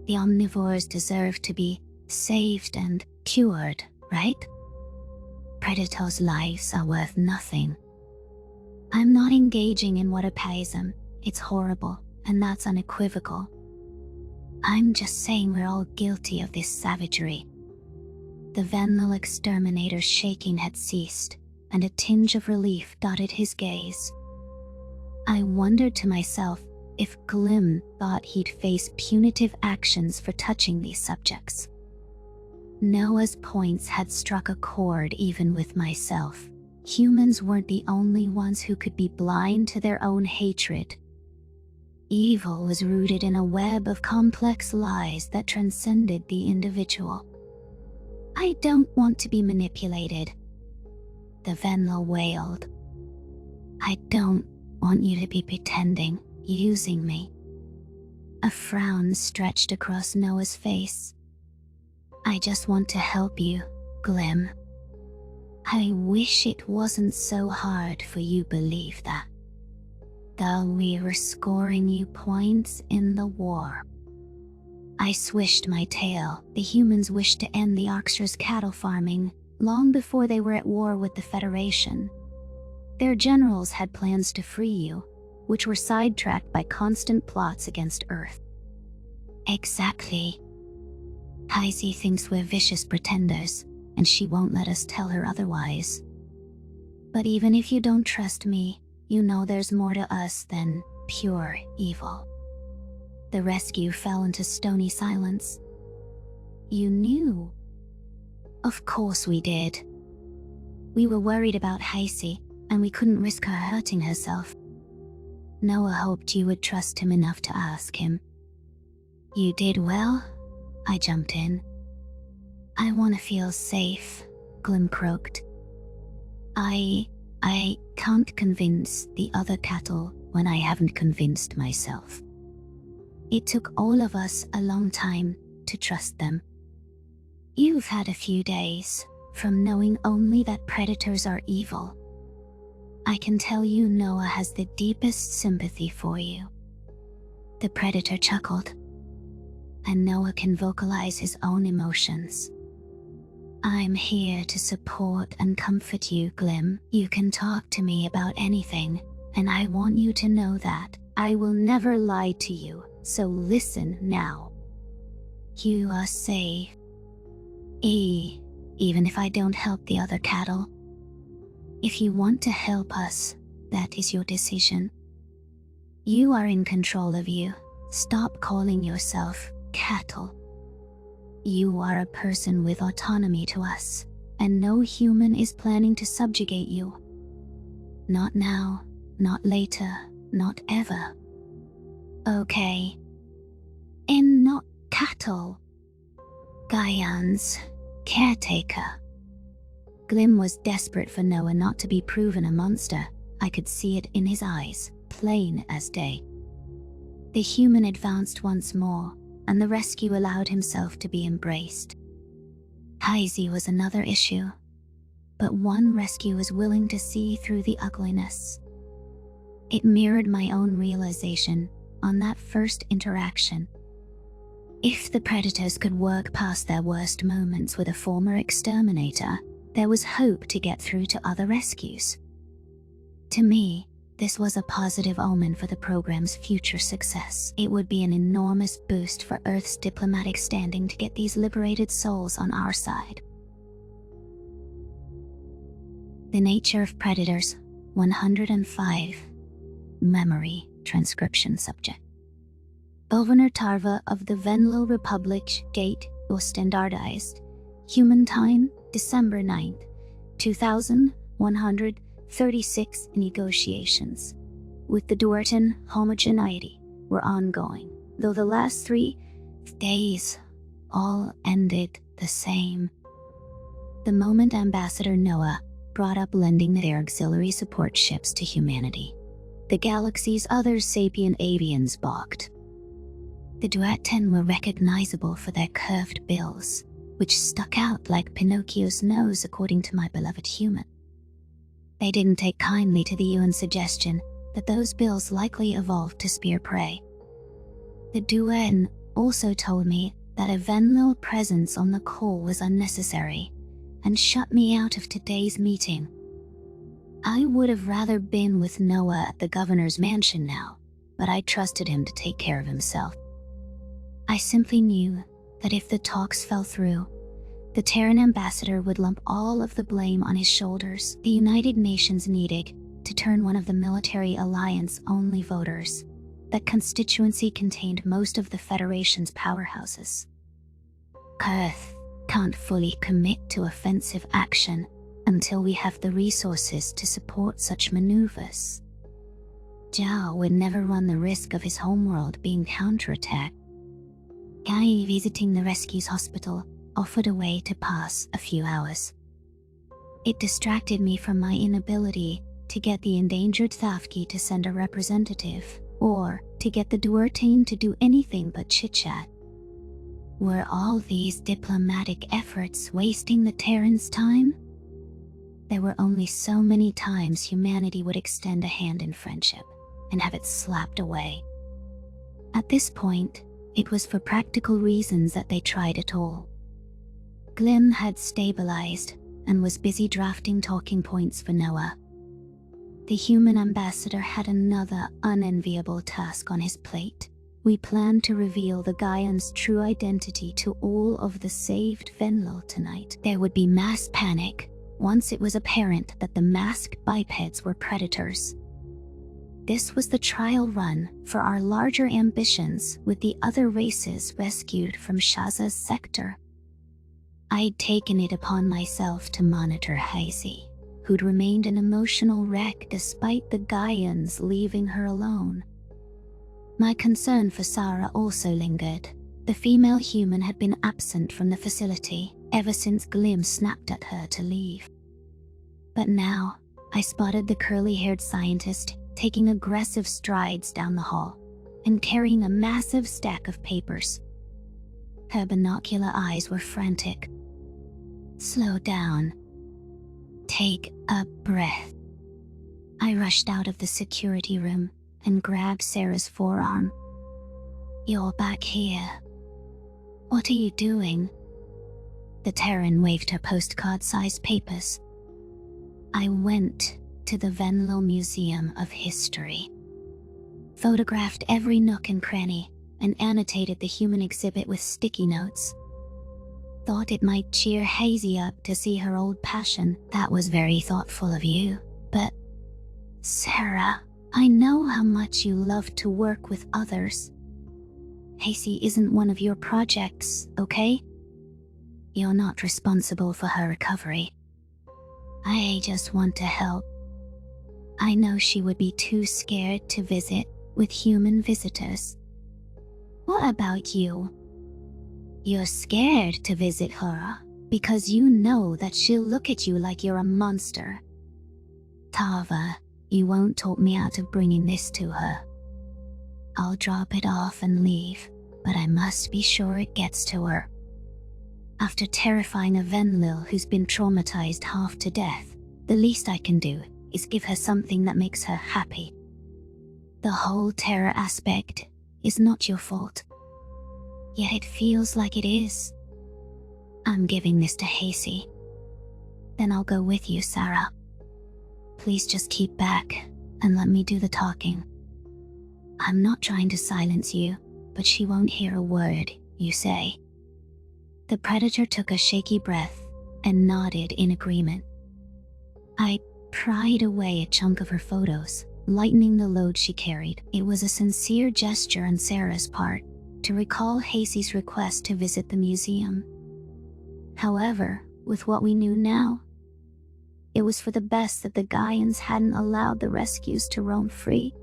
A: The omnivores deserve to be saved and cured, right? Predators' lives are worth nothing. I'm not engaging in what apaism. It's horrible, and that's unequivocal. I'm just saying we're all guilty of this savagery. The Venlil exterminator's shaking had ceased, and a tinge of relief dotted his gaze. I wondered to myself if Glim thought he'd face punitive actions for touching these subjects. Noah's points had struck a chord even with myself. Humans weren't the only ones who could be blind to their own hatred. Evil was rooted in a web of complex lies that transcended the individual. I don't want to be manipulated, the Venlil wailed. I don't want you to be pretending, using me. A frown stretched across Noah's face. I just want to help you, Glim. I wish it wasn't so hard for you believe that. Though we were scoring you points in the war. I swished my tail. The humans wished to end the Arxer's cattle farming long before they were at war with the Federation. Their generals had plans to free you, which were sidetracked by constant plots against Earth. Exactly. Heisey thinks we're vicious pretenders, and she won't let us tell her otherwise. But even if you don't trust me, you know there's more to us than pure evil. The rescue fell into stony silence. You knew? Of course we did. We were worried about Heisey, and we couldn't risk her hurting herself. Noah hoped you would trust him enough to ask him. You did well. I jumped in. I want to feel safe, Glim croaked. I can't convince the other cattle when I haven't convinced myself. It took all of us a long time to trust them. You've had a few days from knowing only that predators are evil. I can tell you Noah has the deepest sympathy for you. The predator chuckled, and Noah can vocalize his own emotions. I'm here to support and comfort you, Glim. You can talk to me about anything, and I want you to know that I will never lie to you, so listen now. You are safe. Even if I don't help the other cattle. If you want to help us, that is your decision. You are in control of you. Stop calling yourself cattle. You are a person with autonomy to us, and no human is planning to subjugate you. Not now, not later, not ever. Okay. And not cattle. Gaian's caretaker. Glim was desperate for Noah not to be proven a monster. I could see it in his eyes, plain as day. The human advanced once more, and the rescue allowed himself to be embraced. Heisey was another issue, but one rescue was willing to see through the ugliness. It mirrored my own realization on that first interaction. If the predators could work past their worst moments with a former exterminator, there was hope to get through to other rescues. To me, this was a positive omen for the program's future success. It would be an enormous boost for Earth's diplomatic standing to get these liberated souls on our side. The Nature of Predators, 105. Memory transcription subject. Governor Tarva of the Venlo Republic Gate or Standardized. Human time, December 9th, 2136 negotiations with the Duertan homogeneity were ongoing, though the last 3 days all ended the same. The moment Ambassador Noah brought up lending their auxiliary support ships to humanity, the galaxy's other sapient avians balked. The Duertan were recognizable for their curved bills, which stuck out like Pinocchio's nose according to my beloved human. They didn't take kindly to the UN suggestion that those bills likely evolved to spear prey. The Duertan also told me that a Venlo presence on the call was unnecessary and shut me out of today's meeting. I would have rather been with Noah at the governor's mansion now, but I trusted him to take care of himself. I simply knew that if the talks fell through, the Terran ambassador would lump all of the blame on his shoulders. The United Nations needed to turn one of the military alliance-only voters. That constituency contained most of the Federation's powerhouses. Earth can't fully commit to offensive action until we have the resources to support such maneuvers. Zhao would never run the risk of his homeworld being counterattacked. Guy visiting the rescue's hospital offered a way to pass a few hours. It distracted me from my inability to get the endangered Thafki to send a representative, or to get the Duertan to do anything but chit-chat. Were all these diplomatic efforts wasting the Terran's time? There were only so many times humanity would extend a hand in friendship and have it slapped away. At this point, it was for practical reasons that they tried it all. Glim had stabilized and was busy drafting talking points for Noah. The human ambassador had another unenviable task on his plate. We planned to reveal the Gaian's true identity to all of the saved Venlo tonight. There would be mass panic once it was apparent that the masked bipeds were predators. This was the trial run for our larger ambitions with the other races rescued from Shaza's sector. I'd taken it upon myself to monitor Heisey, who'd remained an emotional wreck despite the Gaians leaving her alone. My concern for Sarah also lingered, The female human had been absent from the facility ever since Glim snapped at her to leave. But now, I spotted the curly-haired scientist taking aggressive strides down the hall and carrying a massive stack of papers. Her binocular eyes were frantic. "Slow down. Take a breath." I rushed out of the security room and grabbed Sarah's forearm. "You're back here. What are you doing?" The Terran waved her postcard-sized papers. "I went to the Venlo Museum of History. Photographed every nook and cranny and annotated the human exhibit with sticky notes. Thought it might cheer Hazy up to see her old passion." "That was very thoughtful of you, but Sarah, I know how much you love to work with others. Hazy isn't one of your projects, okay? You're not responsible for her recovery. I just want to help. I know she would be too scared to visit with human visitors." "What about you? You're scared to visit her because you know that she'll look at you like you're a monster. Tava, you won't talk me out of bringing this to her. I'll drop it off and leave, but I must be sure it gets to her. After terrifying a Venlil who's been traumatized half to death, the least I can do is give her something that makes her happy. The whole terror aspect is not your fault. Yet it feels like it is. I'm giving this to Hazy. Then I'll go with you, Sarah. Please just keep back and let me do the talking. I'm not trying to silence you, but she won't hear a word you say." The Predator took a shaky breath and nodded in agreement. I pried away a chunk of her photos, lightening the load she carried. It was a sincere gesture on Sarah's part to recall Hazy's request to visit the museum. However, with what we knew now, it was for the best that the Gaians hadn't allowed the rescues to roam free.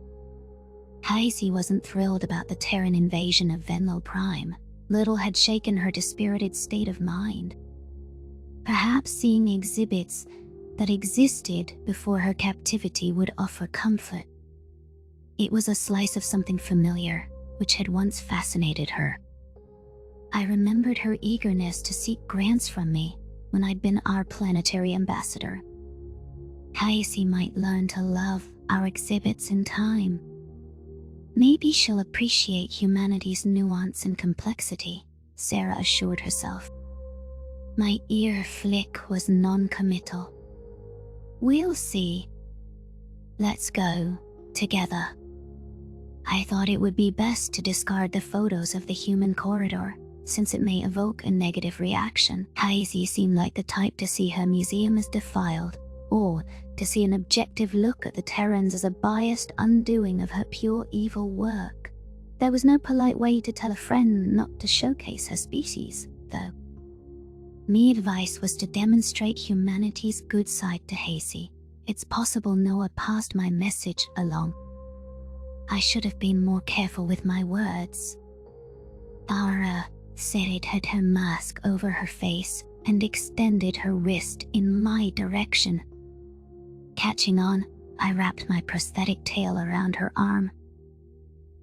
A: Hazy wasn't thrilled about the Terran invasion of Venlo Prime. Little had shaken her dispirited state of mind. Perhaps seeing exhibits that existed before her captivity would offer comfort. It was a slice of something familiar, which had once fascinated her. I remembered her eagerness to seek grants from me when I'd been our planetary ambassador. Hazy might learn to love our exhibits in time. Maybe she'll appreciate humanity's nuance and complexity, Sarah assured herself. My ear flick was non-committal. "We'll see. Let's go, together." I thought it would be best to discard the photos of the human corridor, since it may evoke a negative reaction. Hazy seemed like the type to see her museum as defiled, or to see an objective look at the Terrans as a biased undoing of her pure evil work. There was no polite way to tell a friend not to showcase her species, though. My advice was to demonstrate humanity's good side to Hazy. It's possible Noah passed my message along. I should have been more careful with my words. Ara Serid had her mask over her face and extended her wrist in my direction. Catching on, I wrapped my prosthetic tail around her arm.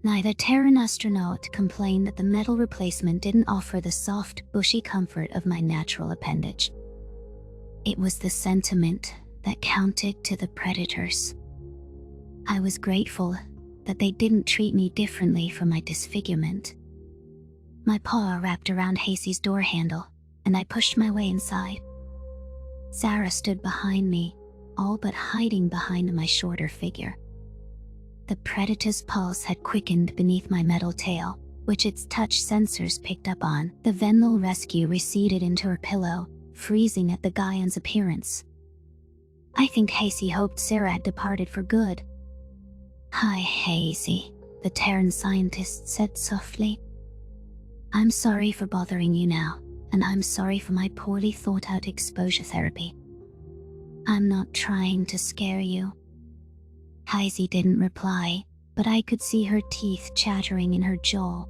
A: Neither Terran astronaut complained that the metal replacement didn't offer the soft, bushy comfort of my natural appendage. It was the sentiment that counted to the Predators. I was grateful that they didn't treat me differently for my disfigurement. My paw wrapped around Hazy's door handle, and I pushed my way inside. Sarah stood behind me, all but hiding behind my shorter figure. The Predator's pulse had quickened beneath my metal tail, which its touch sensors picked up on. The Venlo rescue receded into her pillow, freezing at the Gaian's appearance. I think Hazy hoped Sarah had departed for good. "Hi, Hazy," the Terran scientist said softly. "I'm sorry for bothering you now, and I'm sorry for my poorly thought-out exposure therapy. I'm not trying to scare you." Hazy didn't reply, but I could see her teeth chattering in her jaw.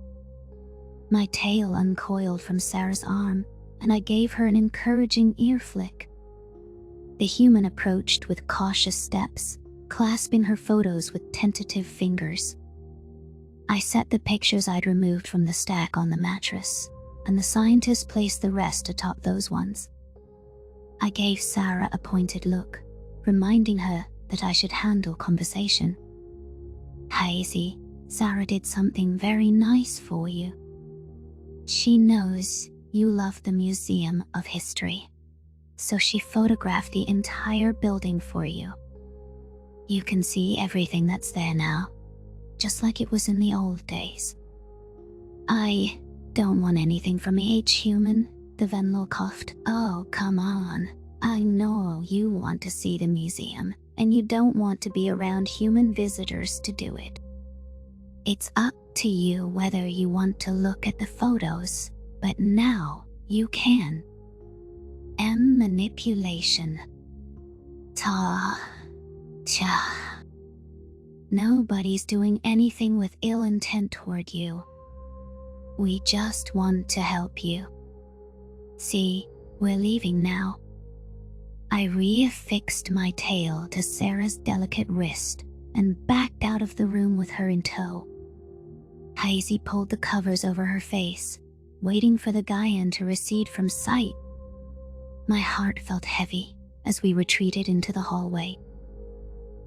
A: My tail uncoiled from Sarah's arm, and I gave her an encouraging ear flick. The human approached with cautious steps, clasping her photos with tentative fingers. I set the pictures I'd removed from the stack on the mattress, and the scientist placed the rest atop those ones. I gave Sarah a pointed look, reminding her that I should handle conversation. "Hazy, Sarah did something very nice for you. She knows you love the Museum of History, so she photographed the entire building for you. You can see everything that's there now, just like it was in the old days." "I don't want anything from H-Human," the Venlil coughed. "Oh, come on. I know you want to see the museum, and you don't want to be around human visitors to do it. It's up to you whether you want to look at the photos, but now you can." Manipulation. Cha. Nobody's doing anything with ill intent toward you. We just want to help you. See, we're leaving now. I reaffixed my tail to Sarah's delicate wrist and backed out of the room with her in tow. Hazy pulled the covers over her face, waiting for the Gaian to recede from sight. My heart felt heavy as we retreated into the hallway.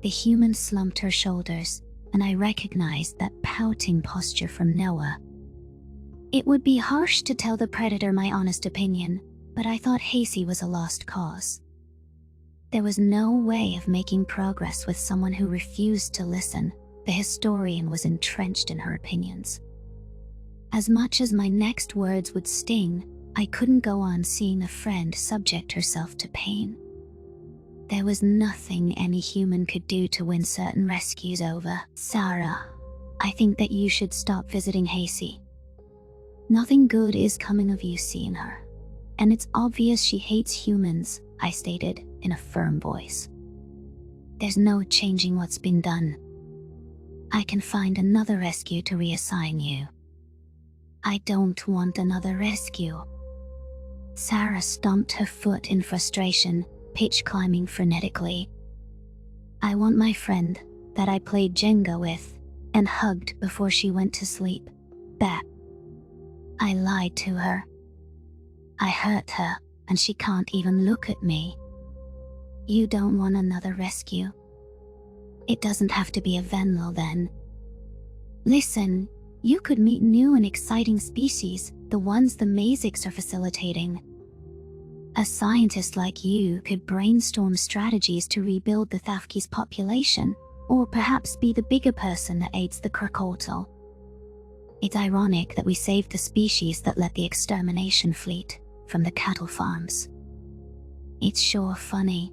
A: The human slumped her shoulders, and I recognized that pouting posture from Noah. It would be harsh to tell the Predator my honest opinion, but I thought Hazy was a lost cause. There was no way of making progress with someone who refused to listen. The historian was entrenched in her opinions. As much as my next words would sting, I couldn't go on seeing a friend subject herself to pain. There was nothing any human could do to win certain rescues over. "Sarah, I think that you should stop visiting Hazy. Nothing good is coming of you seeing her, and it's obvious she hates humans," I stated in a firm voice. "There's no changing what's been done. I can find another rescue to reassign you." "I don't want another rescue." Sarah stomped her foot in frustration, pitch climbing frenetically. "I want my friend that I played Jenga with and hugged before she went to sleep back. I lied to her. I hurt her, and she can't even look at me. You don't want another rescue? It doesn't have to be a Venlil then. Listen, you could meet new and exciting species, the ones the Mazics are facilitating. A scientist like you could brainstorm strategies to rebuild the Thafki's population, or perhaps be the bigger person that aids the Krakotal. It's ironic that we saved the species that led the extermination fleet from the cattle farms. It's sure funny.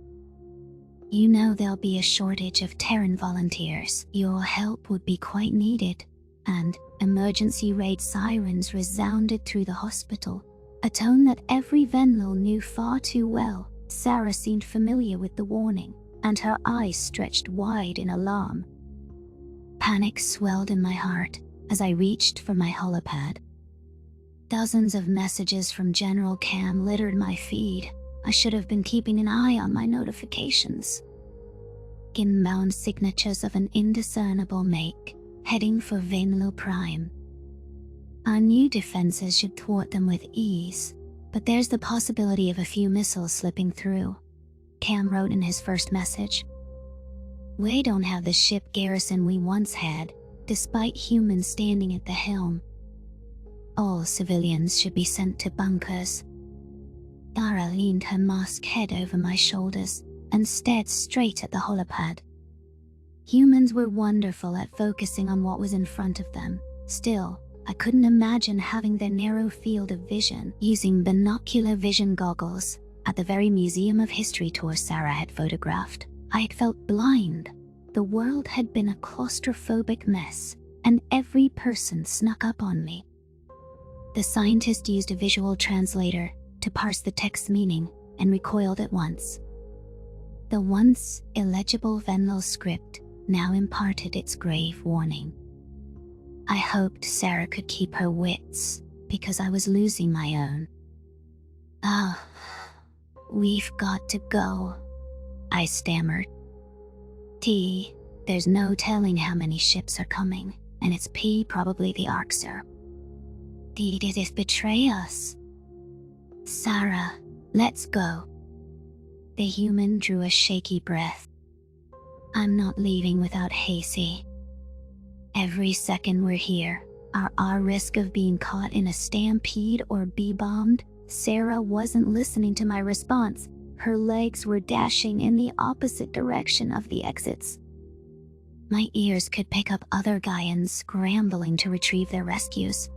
A: You know there'll be a shortage of Terran volunteers. Your help would be quite needed, and emergency raid sirens resounded through the hospital, a tone that every Venlil knew far too well. Sarah seemed familiar with the warning, and her eyes stretched wide in alarm. Panic swelled in my heart as I reached for my holopad. Dozens of messages from General Cam littered my feed. I should have been keeping an eye on my notifications. Inbound signatures of an indiscernible make, heading for Venlil Prime. Our new defenses should thwart them with ease, but there's the possibility of a few missiles slipping through. Cam wrote in his first message. We don't have the ship garrison we once had, despite humans standing at the helm. All civilians should be sent to bunkers. Dara leaned her masked head over my shoulders and stared straight at the holopad. Humans were wonderful at focusing on what was in front of them. Still, I couldn't imagine having their narrow field of vision. Using binocular vision goggles at the very Museum of History tour Sarah had photographed, I had felt blind. The world had been a claustrophobic mess, and every person snuck up on me. The scientist used a visual translator to parse the text's meaning and recoiled at once. The once illegible Venlil script now imparted its grave warning. I hoped Sarah could keep her wits, because I was losing my own. "Ah, we've got to go," I stammered. There's no telling how many ships are coming, and it's probably the Ark, sir. Did it betray us? Sarah, let's go. The human drew a shaky breath. I'm not leaving without Hasey. Every second we're here, our risk of being caught in a stampede or B-bombed. Sarah wasn't listening to my response. Her legs were dashing in the opposite direction of the exits. My ears could pick up other Gaians scrambling to retrieve their rescues.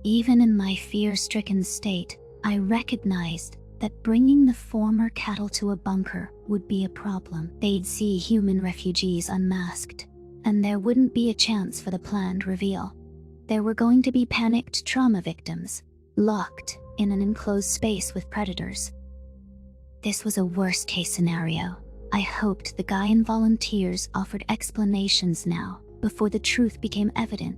A: Even in my fear-stricken state, I recognized that bringing the former cattle to a bunker would be a problem. They'd see human refugees unmasked, and there wouldn't be a chance for the planned reveal. There were going to be panicked trauma victims, locked in an enclosed space with predators. This was a worst-case scenario. I hoped the Gaian volunteers offered explanations now, before the truth became evident.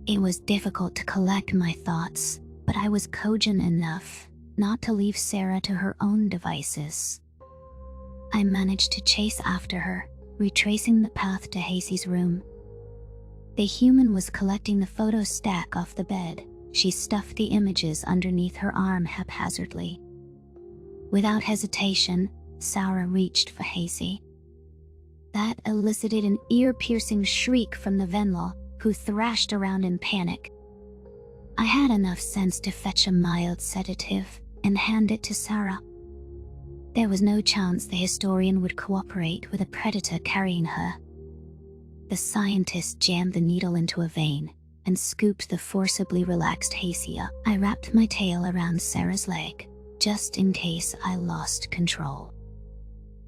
A: It was difficult to collect my thoughts, but I was cogent enough not to leave Sarah to her own devices. I managed to chase after her, retracing the path to Hasey's room. The human was collecting the photo stack off the bed. She stuffed the images underneath her arm haphazardly. Without hesitation, Sarah reached for Hasey. That elicited an ear-piercing shriek from the Venlil, who thrashed around in panic. I had enough sense to fetch a mild sedative and hand it to Sarah. There was no chance the historian would cooperate with a predator carrying her. The scientist jammed the needle into a vein and scooped the forcibly relaxed Hasey up. I wrapped my tail around Sarah's leg, just in case I lost control.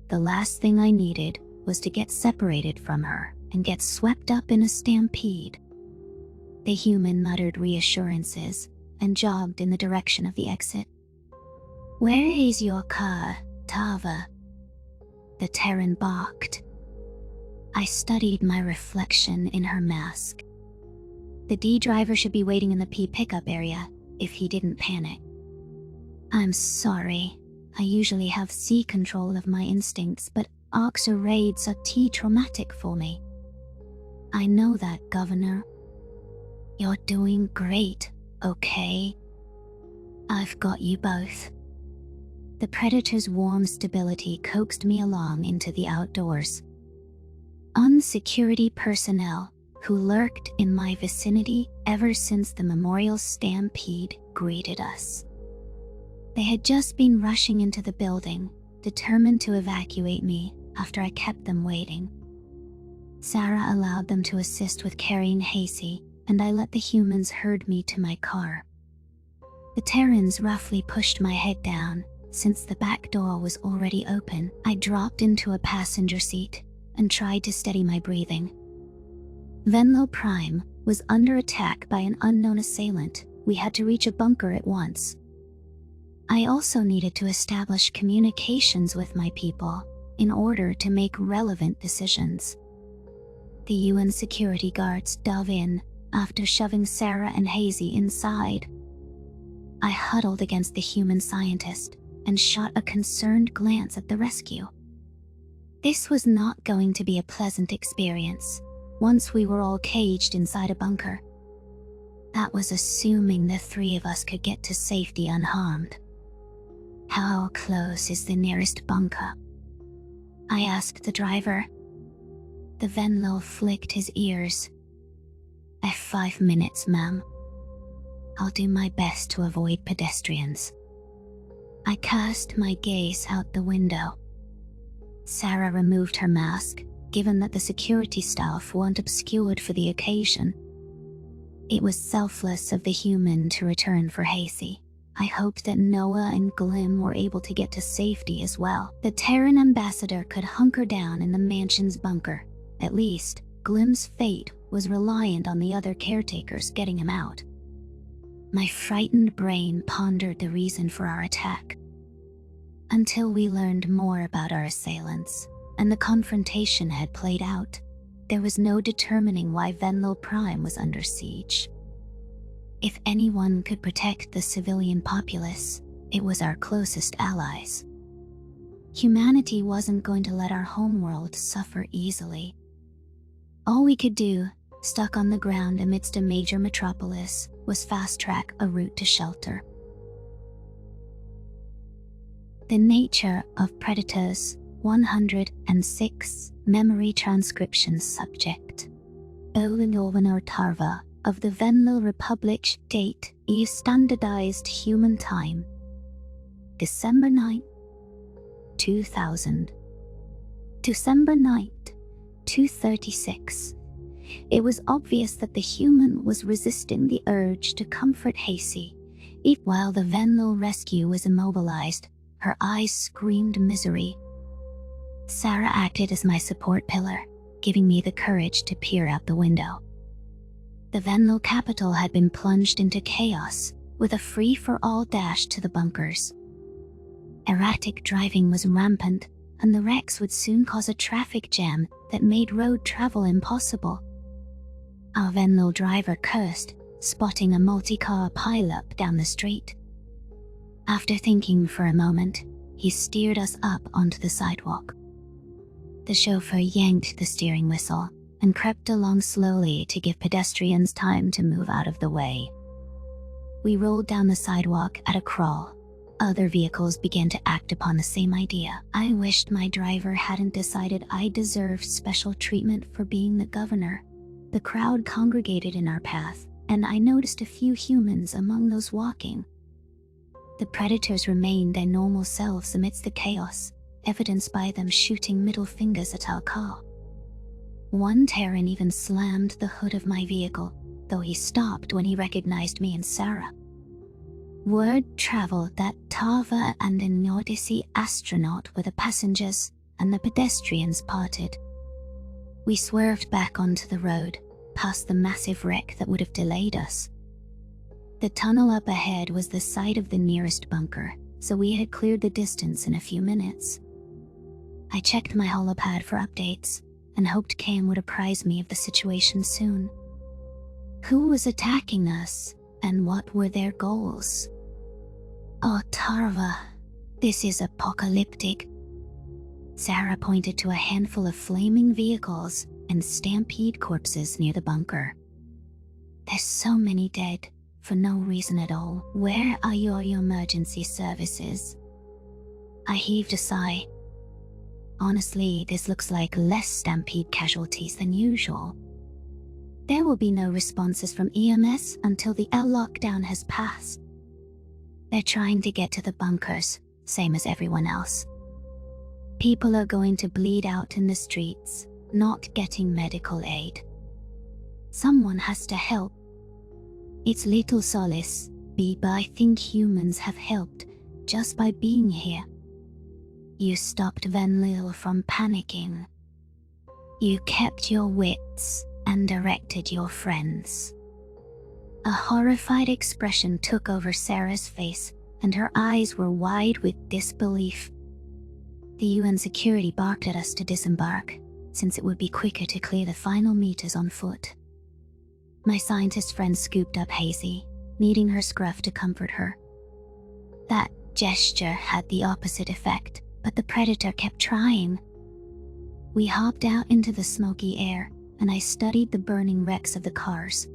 A: The last thing I needed was to get separated from her and get swept up in a stampede. The human muttered reassurances and jogged in the direction of the exit. "Where is your car, Tava?" The Terran barked. I studied my reflection in her mask. The D driver should be waiting in the P pickup area if he didn't panic. "I'm sorry. I usually have C control of my instincts, but Arcs raids are traumatic for me." "I know that, Governor." "You're doing great, okay? I've got you both." The Predator's warm stability coaxed me along into the outdoors. Unsecurity personnel, who lurked in my vicinity ever since the Memorial Stampede, greeted us. They had just been rushing into the building, determined to evacuate me after I kept them waiting. Sarah allowed them to assist with carrying Hasey, and I let the humans herd me to my car. The Terrans roughly pushed my head down. Since the back door was already open, I dropped into a passenger seat and tried to steady my breathing. Venlo Prime was under attack by an unknown assailant. We had to reach a bunker at once. I also needed to establish communications with my people in order to make relevant decisions. The UN security guards dove in after shoving Sarah and Hasey inside. I huddled against the human scientist and shot a concerned glance at the rescue. This was not going to be a pleasant experience once we were all caged inside a bunker. That was assuming the three of us could get to safety unharmed. "How close is the nearest bunker?" I asked the driver. The Venlo flicked his ears. 5 minutes, ma'am. I'll do my best to avoid pedestrians." I cast my gaze out the window. Sarah removed her mask, given that the security staff weren't obscured for the occasion. It was selfless of the human to return for Hasey. I hoped that Noah and Glim were able to get to safety as well. The Terran ambassador could hunker down in the mansion's bunker. At least, Glim's fate was reliant on the other caretakers getting him out. My frightened brain pondered the reason for our attack. Until we learned more about our assailants, and the confrontation had played out, there was no determining why Venlo Prime was under siege. If anyone could protect the civilian populace, it was our closest allies. Humanity wasn't going to let our homeworld suffer easily. All we could do, stuck on the ground amidst a major metropolis, was fast-track a route to shelter. The nature of Predators 106 Memory Transcription Subject Olinovanor Tarva of the Venlo Republic date is standardized human time December 9, 2000. December 9, 2:36. It was obvious that the human was resisting the urge to comfort Hasey. While the Venlo rescue was immobilized, her eyes screamed misery. Sarah acted as my support pillar, giving me the courage to peer out the window. The Venlo capital had been plunged into chaos, with a free-for-all dash to the bunkers. Erratic driving was rampant, and the wrecks would soon cause a traffic jam that made road travel impossible. Our Venlo driver cursed, spotting a multi-car pileup down the street. After thinking for a moment, he steered us up onto the sidewalk. The chauffeur yanked the steering whistle and crept along slowly to give pedestrians time to move out of the way. We rolled down the sidewalk at a crawl. Other vehicles began to act upon the same idea. I wished my driver hadn't decided I deserved special treatment for being the governor. The crowd congregated in our path, and I noticed a few humans among those walking. The Predators remained their normal selves amidst the chaos, evidenced by them shooting middle fingers at our car. One Terran even slammed the hood of my vehicle, though he stopped when he recognized me and Sarah. Word traveled that Tava and an Odyssey astronaut were the passengers, and the pedestrians parted. We swerved back onto the road, past the massive wreck that would have delayed us. The tunnel up ahead was the site of the nearest bunker, so we had cleared the distance in a few minutes. I checked my holopad for updates, and hoped Cam would apprise me of the situation soon. Who was attacking us, and what were their goals? Oh, Tarva, this is apocalyptic. Sarah pointed to a handful of flaming vehicles and stampede corpses near the bunker. There's so many dead, for no reason at all. Where are your emergency services? I heaved a sigh. Honestly, this looks like less stampede casualties than usual. There will be no responses from EMS until the L lockdown has passed. They're trying to get to the bunkers, same as everyone else. People are going to bleed out in the streets, not getting medical aid. Someone has to help. It's little solace, but I think humans have helped just by being here. You stopped Venlil from panicking. You kept your wits and directed your friends. A horrified expression took over Sarah's face, and her eyes were wide with disbelief. The UN security barked at us to disembark, since it would be quicker to clear the final meters on foot. My scientist friend scooped up Hazy, needing her scruff to comfort her. That gesture had the opposite effect, but the Predator kept trying. We hopped out into the smoky air, and I studied the burning wrecks of the cars.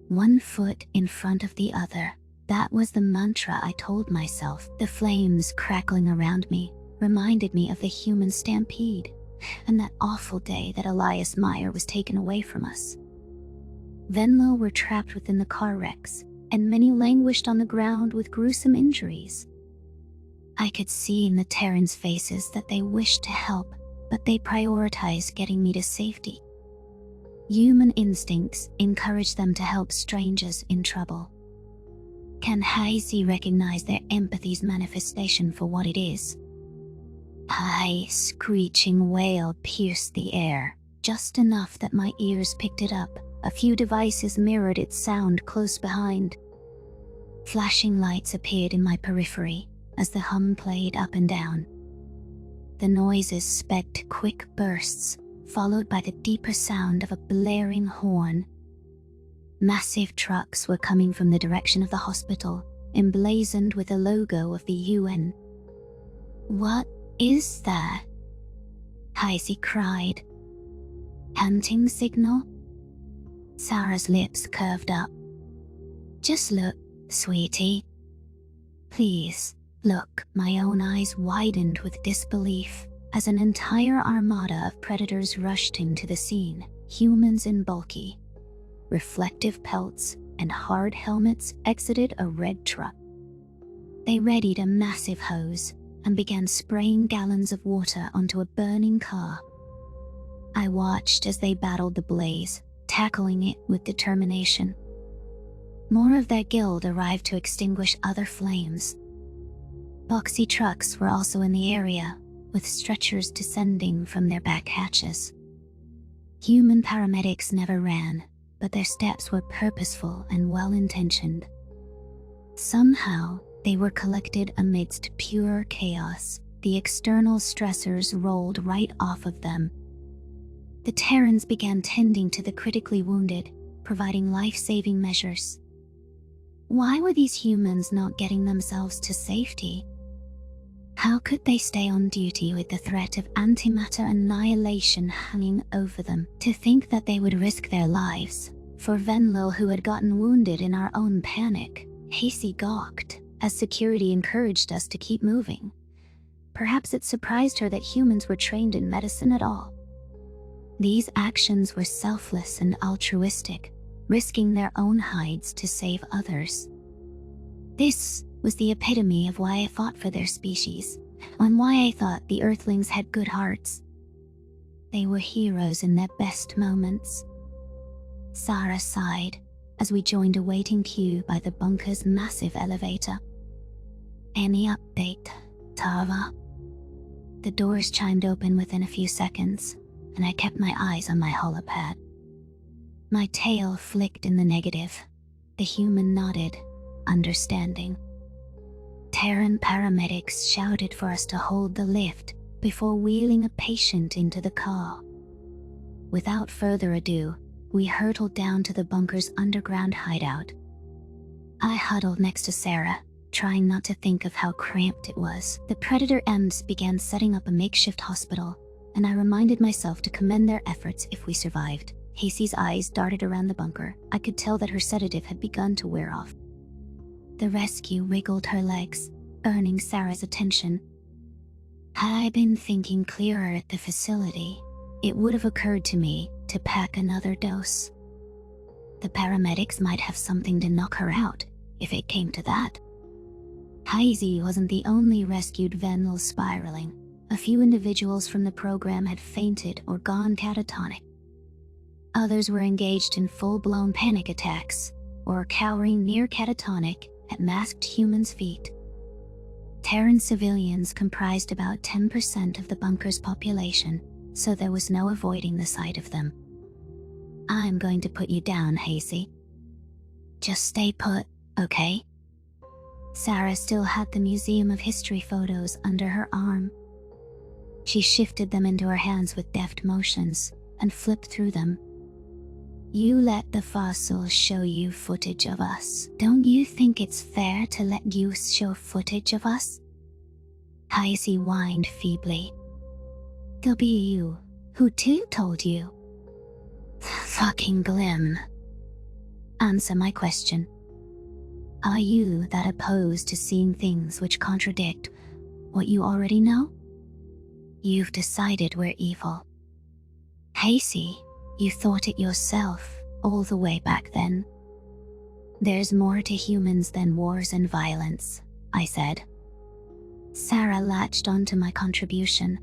A: One foot in front of the other. That was the mantra I told myself. The flames crackling around me reminded me of the human stampede, and that awful day that Elias Meyer was taken away from us. Venlo were trapped within the car wrecks, and many languished on the ground with gruesome injuries. I could see in the Terrans' faces that they wished to help, but they prioritized getting me to safety. Human instincts encourage them to help strangers in trouble. Can Hazy recognize their empathy's manifestation for what it is? A high, screeching wail pierced the air, just enough that my ears picked it up. A few devices mirrored its sound close behind. Flashing lights appeared in my periphery as the hum played up and down. The noises specked quick bursts, followed by the deeper sound of a blaring horn. Massive trucks were coming from the direction of the hospital, emblazoned with the logo of the UN. "What is that?" Heisey cried. "Hunting signal?" Sarah's lips curved up. "Just look, sweetie. Please, look." My own eyes widened with disbelief as an entire armada of predators rushed into the scene. Humans in bulky, reflective pelts and hard helmets exited a red truck. They readied a massive hose and began spraying gallons of water onto a burning car. I watched as they battled the blaze, tackling it with determination. More of their guild arrived to extinguish other flames. Boxy trucks were also in the area, with stretchers descending from their back hatches. Human paramedics never ran, but their steps were purposeful and well-intentioned. Somehow, they were collected amidst pure chaos. The external stressors rolled right off of them. The Terrans began tending to the critically wounded, providing life-saving measures. Why were these humans not getting themselves to safety? How could they stay on duty with the threat of antimatter annihilation hanging over them? To think that they would risk their lives for Venlo, who had gotten wounded in our own panic. Heisey gawked as security encouraged us to keep moving. Perhaps it surprised her that humans were trained in medicine at all. These actions were selfless and altruistic, risking their own hides to save others. This was the epitome of why I fought for their species, and why I thought the Earthlings had good hearts. They were heroes in their best moments. Sarah sighed as we joined a waiting queue by the bunker's massive elevator. "Any update, Tava?" The doors chimed open within a few seconds, and I kept my eyes on my holopad. My tail flicked in the negative. The human nodded, understanding. Terran paramedics shouted for us to hold the lift before wheeling a patient into the car. Without further ado, we hurtled down to the bunker's underground hideout. I huddled next to Sarah, trying not to think of how cramped it was. The Predator M's began setting up a makeshift hospital, and I reminded myself to commend their efforts if we survived. Heisey's eyes darted around the bunker. I could tell that her sedative had begun to wear off. The rescue wiggled her legs, earning Sarah's attention. Had I been thinking clearer at the facility, it would have occurred to me to pack another dose. The paramedics might have something to knock her out, if it came to that. Heisey wasn't the only rescued Venl spiraling. A few individuals from the program had fainted or gone catatonic. Others were engaged in full-blown panic attacks, or cowering near catatonic at masked humans' feet. Terran civilians comprised about 10% of the bunker's population, so there was no avoiding the sight of them. "I'm going to put you down, Heisey. Just stay put, okay?" Sarah still had the Museum of History photos under her arm. She shifted them into her hands with deft motions and flipped through them. "You let the fossils show you footage of us. Don't you think it's fair to let you show footage of us?" Heisey whined feebly. "It'll be you. Who told you?" "Fucking Glim. Answer my question. Are you that opposed to seeing things which contradict what you already know? You've decided we're evil. Heisey, you thought it yourself all the way back then. There's more to humans than wars and violence," I said. Sarah latched onto my contribution.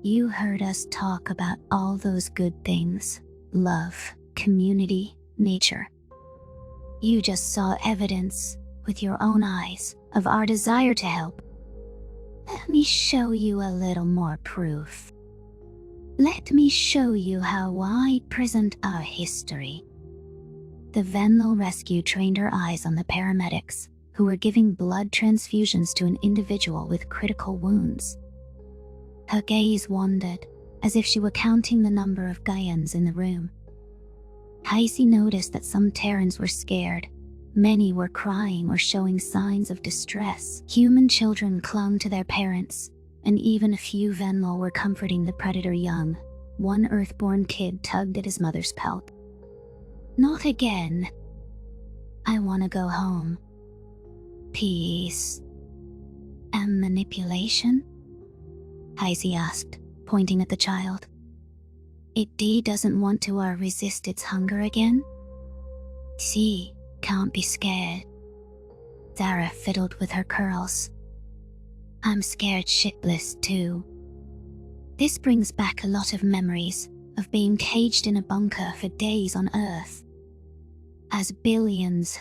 A: "You heard us talk about all those good things: love, community, nature. You just saw evidence with your own eyes of our desire to help. Let me show you a little more proof. Let me show you how I present our history." The Venlo rescue trained her eyes on the paramedics, who were giving blood transfusions to an individual with critical wounds. Her gaze wandered, as if she were counting the number of Gaians in the room. Heisey noticed that some Terrans were scared. Many were crying or showing signs of distress. Human children clung to their parents, and even a few Venlil were comforting the predator young. One Earthborn kid tugged at his mother's pelt. "Not again. I want to go home." "Peace and manipulation?" Heisey asked, pointing at the child. "It doesn't want to resist its hunger again?" "See, can't be scared." Zara fiddled with her curls. "I'm scared shitless too." This brings back a lot of memories of being caged in a bunker for days on Earth. As billions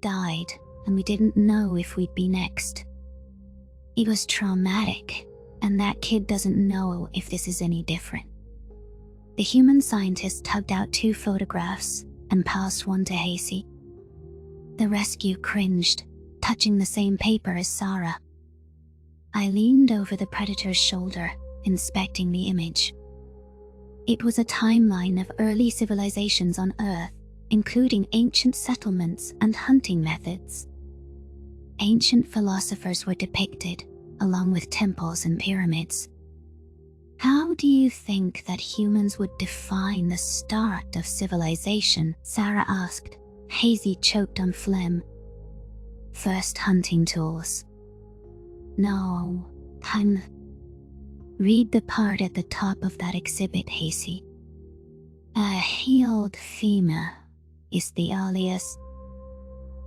A: died and we didn't know if we'd be next. It was traumatic, and that kid doesn't know if this is any different. The human scientist tugged out 2 photographs and passed one to Heisey. The rescue cringed, touching the same paper as Sarah. I leaned over the predator's shoulder, inspecting the image. It was a timeline of early civilizations on Earth, including ancient settlements and hunting methods. Ancient philosophers were depicted, along with temples and pyramids. "How do you think that humans would define the start of civilization?" Sarah asked. Heisey choked on phlegm. "First hunting tools." "No, time." "Read the part at the top of that exhibit, Heisey. A healed femur is the earliest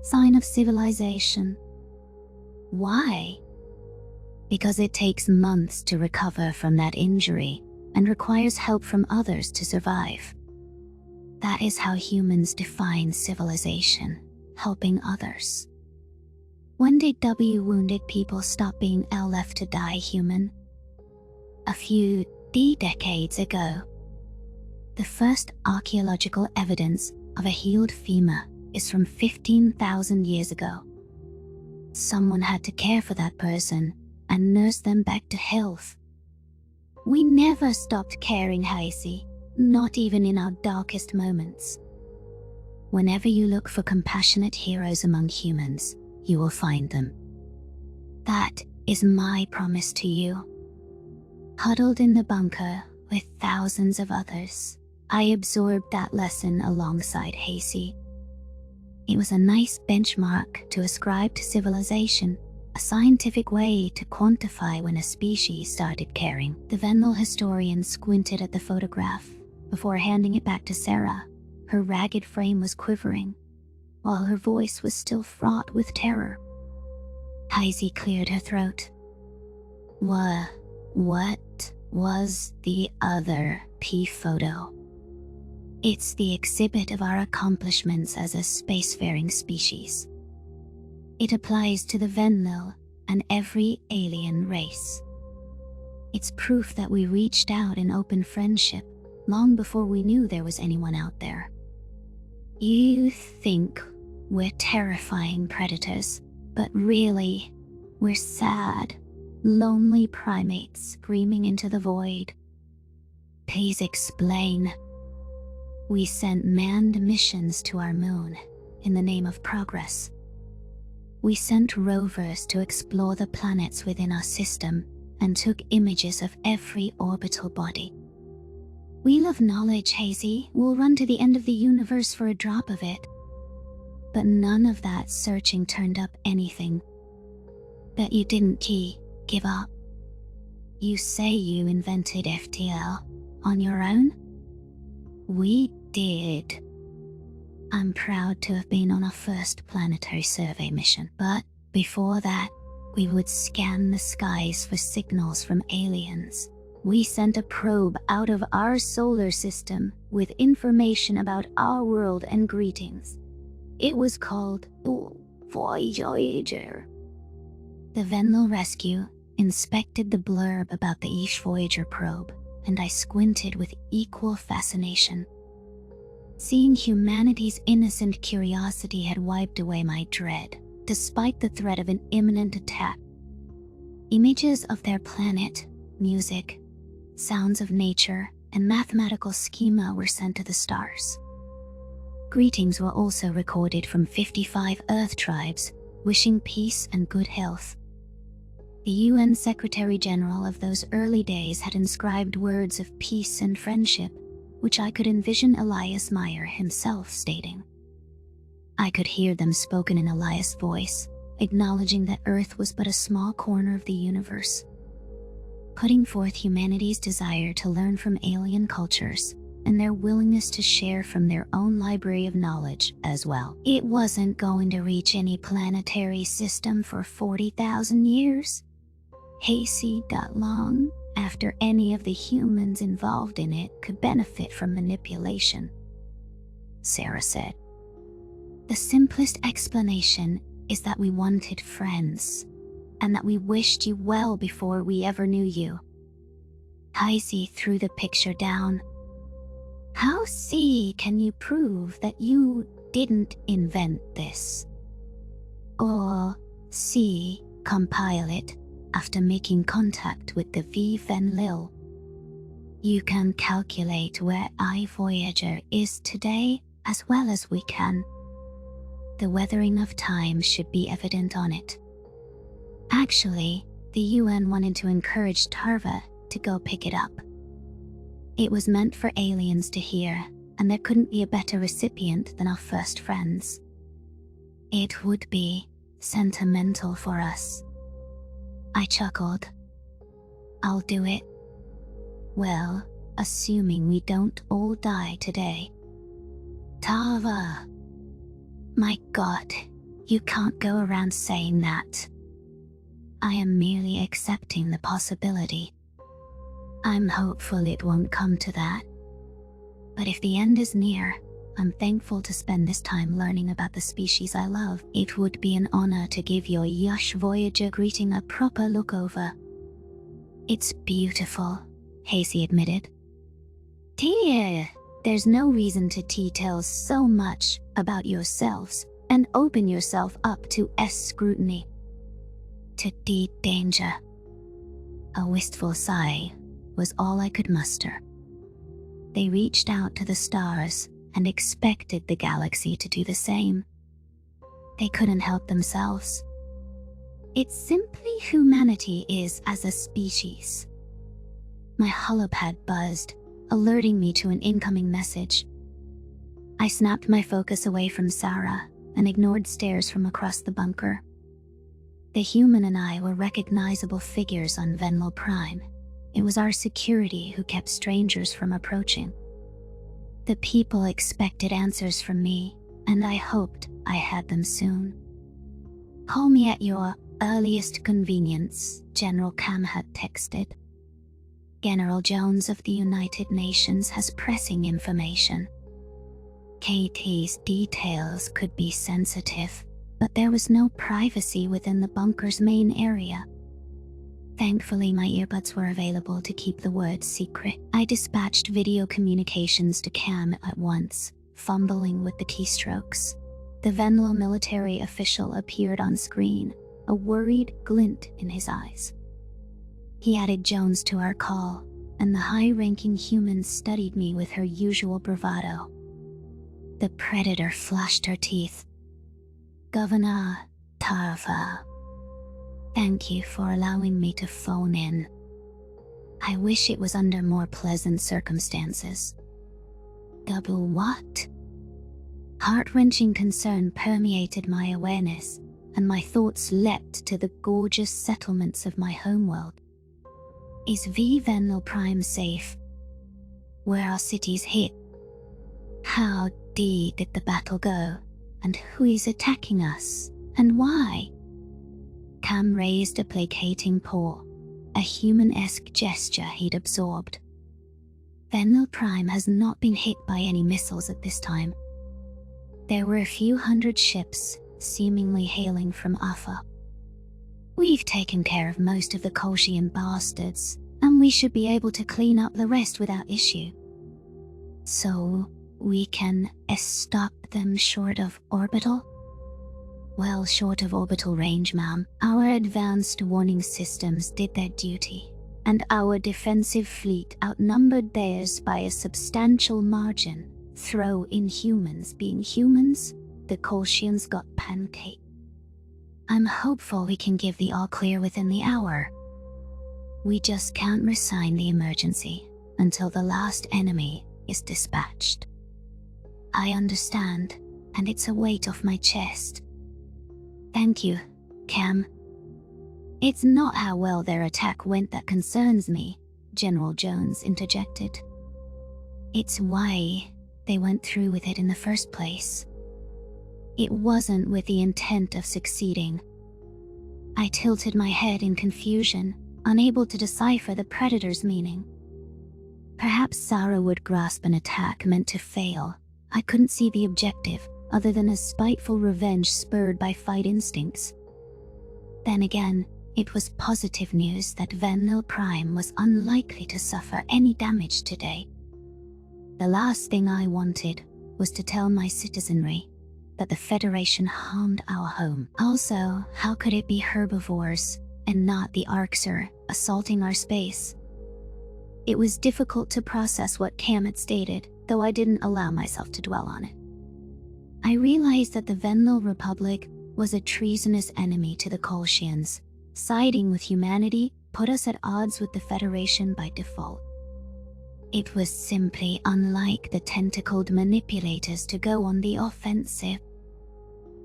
A: sign of civilization." "Why?" "Because it takes months to recover from that injury and requires help from others to survive. That is how humans define civilization, helping others." "When did wounded people stop being left to die human?" "A few decades ago. The first archaeological evidence of a healed femur is from 15,000 years ago. Someone had to care for that person and nurse them back to health." "We never stopped caring, Heisey, not even in our darkest moments." "Whenever you look for compassionate heroes among humans, you will find them. That is my promise to you." Huddled in the bunker with thousands of others, I absorbed that lesson alongside Heisey. It was a nice benchmark to ascribe to civilization, a scientific way to quantify when a species started caring. The Venlil historian squinted at the photograph before handing it back to Sarah. Her ragged frame was quivering, while her voice was still fraught with terror. Heisey cleared her throat. What was the other P photo?" "It's the exhibit of our accomplishments as a spacefaring species. It applies to the Venlil and every alien race. It's proof that we reached out in open friendship long before we knew there was anyone out there. You think we're terrifying predators, but really, we're sad, lonely primates screaming into the void." "Please explain." "We sent manned missions to our moon in the name of progress. We sent rovers to explore the planets within our system and took images of every orbital body. We love knowledge, Heisey. We'll run to the end of the universe for a drop of it. But none of that searching turned up anything. Bet you didn't give up. You say you invented FTL on your own?" "We did. I'm proud to have been on our first planetary survey mission, but before that, we would scan the skies for signals from aliens. We sent a probe out of our solar system with information about our world and greetings. It was called Voyager." The Venlil rescue inspected the blurb about the Voyager probe, and I squinted with equal fascination. Seeing humanity's innocent curiosity had wiped away my dread, despite the threat of an imminent attack. Images of their planet, music, sounds of nature, and mathematical schema were sent to the stars. Greetings were also recorded from 55 Earth tribes, wishing peace and good health. The UN Secretary-General of those early days had inscribed words of peace and friendship, which I could envision Elias Meyer himself stating. I could hear them spoken in Elias' voice, acknowledging that Earth was but a small corner of the universe, putting forth humanity's desire to learn from alien cultures and their willingness to share from their own library of knowledge as well. It wasn't going to reach any planetary system for 40,000 years. Hasty got long after any of the humans involved in it could benefit from manipulation, Sarah said. The simplest explanation is that we wanted friends, and that we wished you well before we ever knew you. Heisey threw the picture down. How can you prove that you didn't invent this? Or compile it after making contact with the V-Venlil. You can calculate where Voyager is today as well as we can. The weathering of time should be evident on it. Actually, the UN wanted to encourage Tarva to go pick it up. It was meant for aliens to hear, and there couldn't be a better recipient than our first friends. It would be sentimental for us. I chuckled. I'll do it. Well, assuming we don't all die today. Tarva. My God, you can't go around saying that. I am merely accepting the possibility. I'm hopeful it won't come to that. But if the end is near, I'm thankful to spend this time learning about the species I love. It would be an honor to give your Yush Voyager greeting a proper look over. It's beautiful, Hasey admitted. Dear, there's no reason to detail so much about yourselves and open yourself up to scrutiny. To deep danger. A wistful sigh was all I could muster. They reached out to the stars and expected the galaxy to do the same. They couldn't help themselves. It's simply humanity is as a species. My holopad buzzed, alerting me to an incoming message. I snapped my focus away from Sarah and ignored stares from across the bunker. The human and I were recognizable figures on Venlo Prime. It was our security who kept strangers from approaching. The people expected answers from me, and I hoped I had them soon. Call me at your earliest convenience, General Cam had texted. General Jones of the United Nations has pressing information. KT's details could be sensitive, but there was no privacy within the bunker's main area. Thankfully, my earbuds were available to keep the words secret. I dispatched video communications to Cam at once, fumbling with the keystrokes. The Venlo military official appeared on screen, a worried glint in his eyes. He added Jones to our call, and the high-ranking human studied me with her usual bravado. The predator flashed her teeth. Governor Tarva, thank you for allowing me to phone in. I wish it was under more pleasant circumstances. Double what? Heart-wrenching concern permeated my awareness, and my thoughts leapt to the gorgeous settlements of my homeworld. Is Venlo Prime safe? Where are cities hit? How did the battle go? And who is attacking us? And why? Cam raised a placating paw, a human-esque gesture he'd absorbed. Venlo Prime has not been hit by any missiles at this time. There were a few hundred ships, seemingly hailing from Alpha. We've taken care of most of the Kolshian bastards, and we should be able to clean up the rest without issue. So, we can stop them short of orbital? Well, short of orbital range, ma'am. Our advanced warning systems did their duty, and our defensive fleet outnumbered theirs by a substantial margin. Throw in humans being humans, the Colchians got pancaked. I'm hopeful we can give the all clear within the hour. We just can't resign the emergency until the last enemy is dispatched. I understand, and it's a weight off my chest. Thank you, Cam. It's not how well their attack went that concerns me, General Jones interjected. It's why they went through with it in the first place. It wasn't with the intent of succeeding. I tilted my head in confusion, unable to decipher the Predator's meaning. Perhaps Sarah would grasp an attack meant to fail. I couldn't see the objective, other than a spiteful revenge spurred by fight instincts. Then again, it was positive news that Venlil Prime was unlikely to suffer any damage today. The last thing I wanted was to tell my citizenry that the Federation harmed our home. Also, how could it be herbivores and not the Arxer assaulting our space? It was difficult to process what Cam had stated, though I didn't allow myself to dwell on it. I realized that the Venlil Republic was a treasonous enemy to the Colchians. Siding with humanity put us at odds with the Federation by default. It was simply unlike the tentacled manipulators to go on the offensive.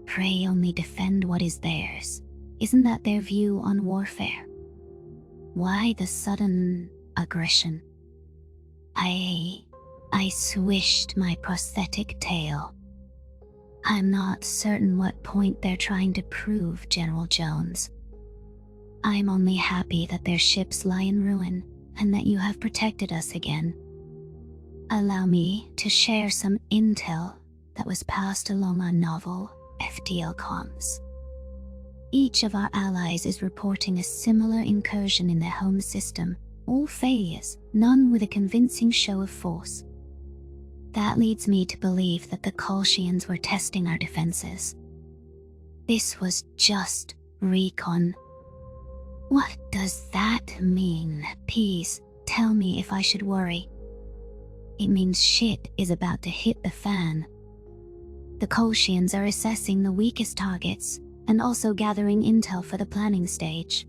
A: Prey only defend what is theirs. Isn't that their view on warfare? Why the sudden aggression? I swished my prosthetic tail. I'm not certain what point they're trying to prove, General Jones. I'm only happy that their ships lie in ruin and that you have protected us again. Allow me to share some intel that was passed along on novel FTL comms. Each of our allies is reporting a similar incursion in their home system, all failures, none with a convincing show of force. That leads me to believe that the Colchians were testing our defenses. This was just recon. What does that mean? Please, tell me if I should worry. It means shit is about to hit the fan. The Colchians are assessing the weakest targets and also gathering intel for the planning stage.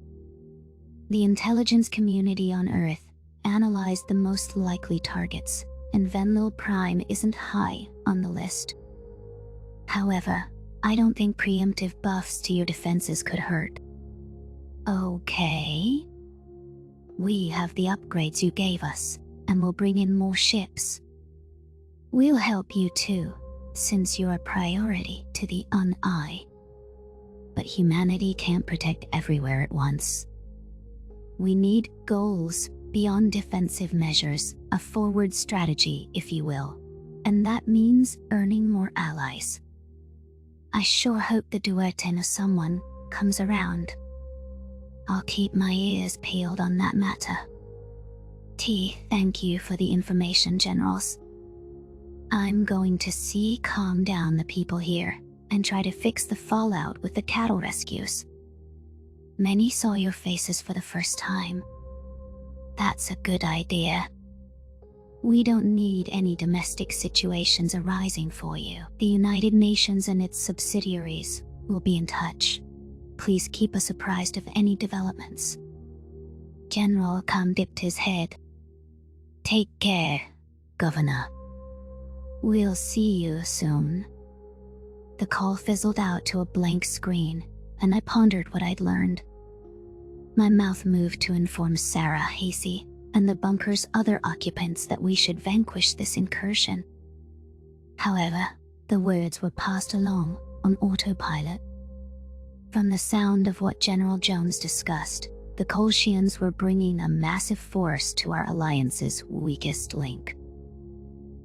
A: The intelligence community on Earth analyzed the most likely targets, and Venlil Prime isn't high on the list. However, I don't think preemptive buffs to your defenses could hurt. Okay. We have the upgrades you gave us, and we'll bring in more ships. We'll help you too, since you're a priority to the Uneye. But humanity can't protect everywhere at once. We need goals beyond defensive measures, a forward strategy, if you will. And that means earning more allies. I sure hope the Duerten or someone comes around. I'll keep my ears peeled on that matter. Thank you for the information, generals. I'm going to calm down the people here and try to fix the fallout with the cattle rescues. Many saw your faces for the first time. That's a good idea. We don't need any domestic situations arising for you. The United Nations and its subsidiaries will be in touch. Please keep us apprised of any developments. General Khan dipped his head. Take care, Governor. We'll see you soon. The call fizzled out to a blank screen, and I pondered what I'd learned. My mouth moved to inform Sarah, Hasey, and the bunker's other occupants that we should vanquish this incursion. However, the words were passed along on autopilot. From the sound of what General Jones discussed, the Colchians were bringing a massive force to our alliance's weakest link.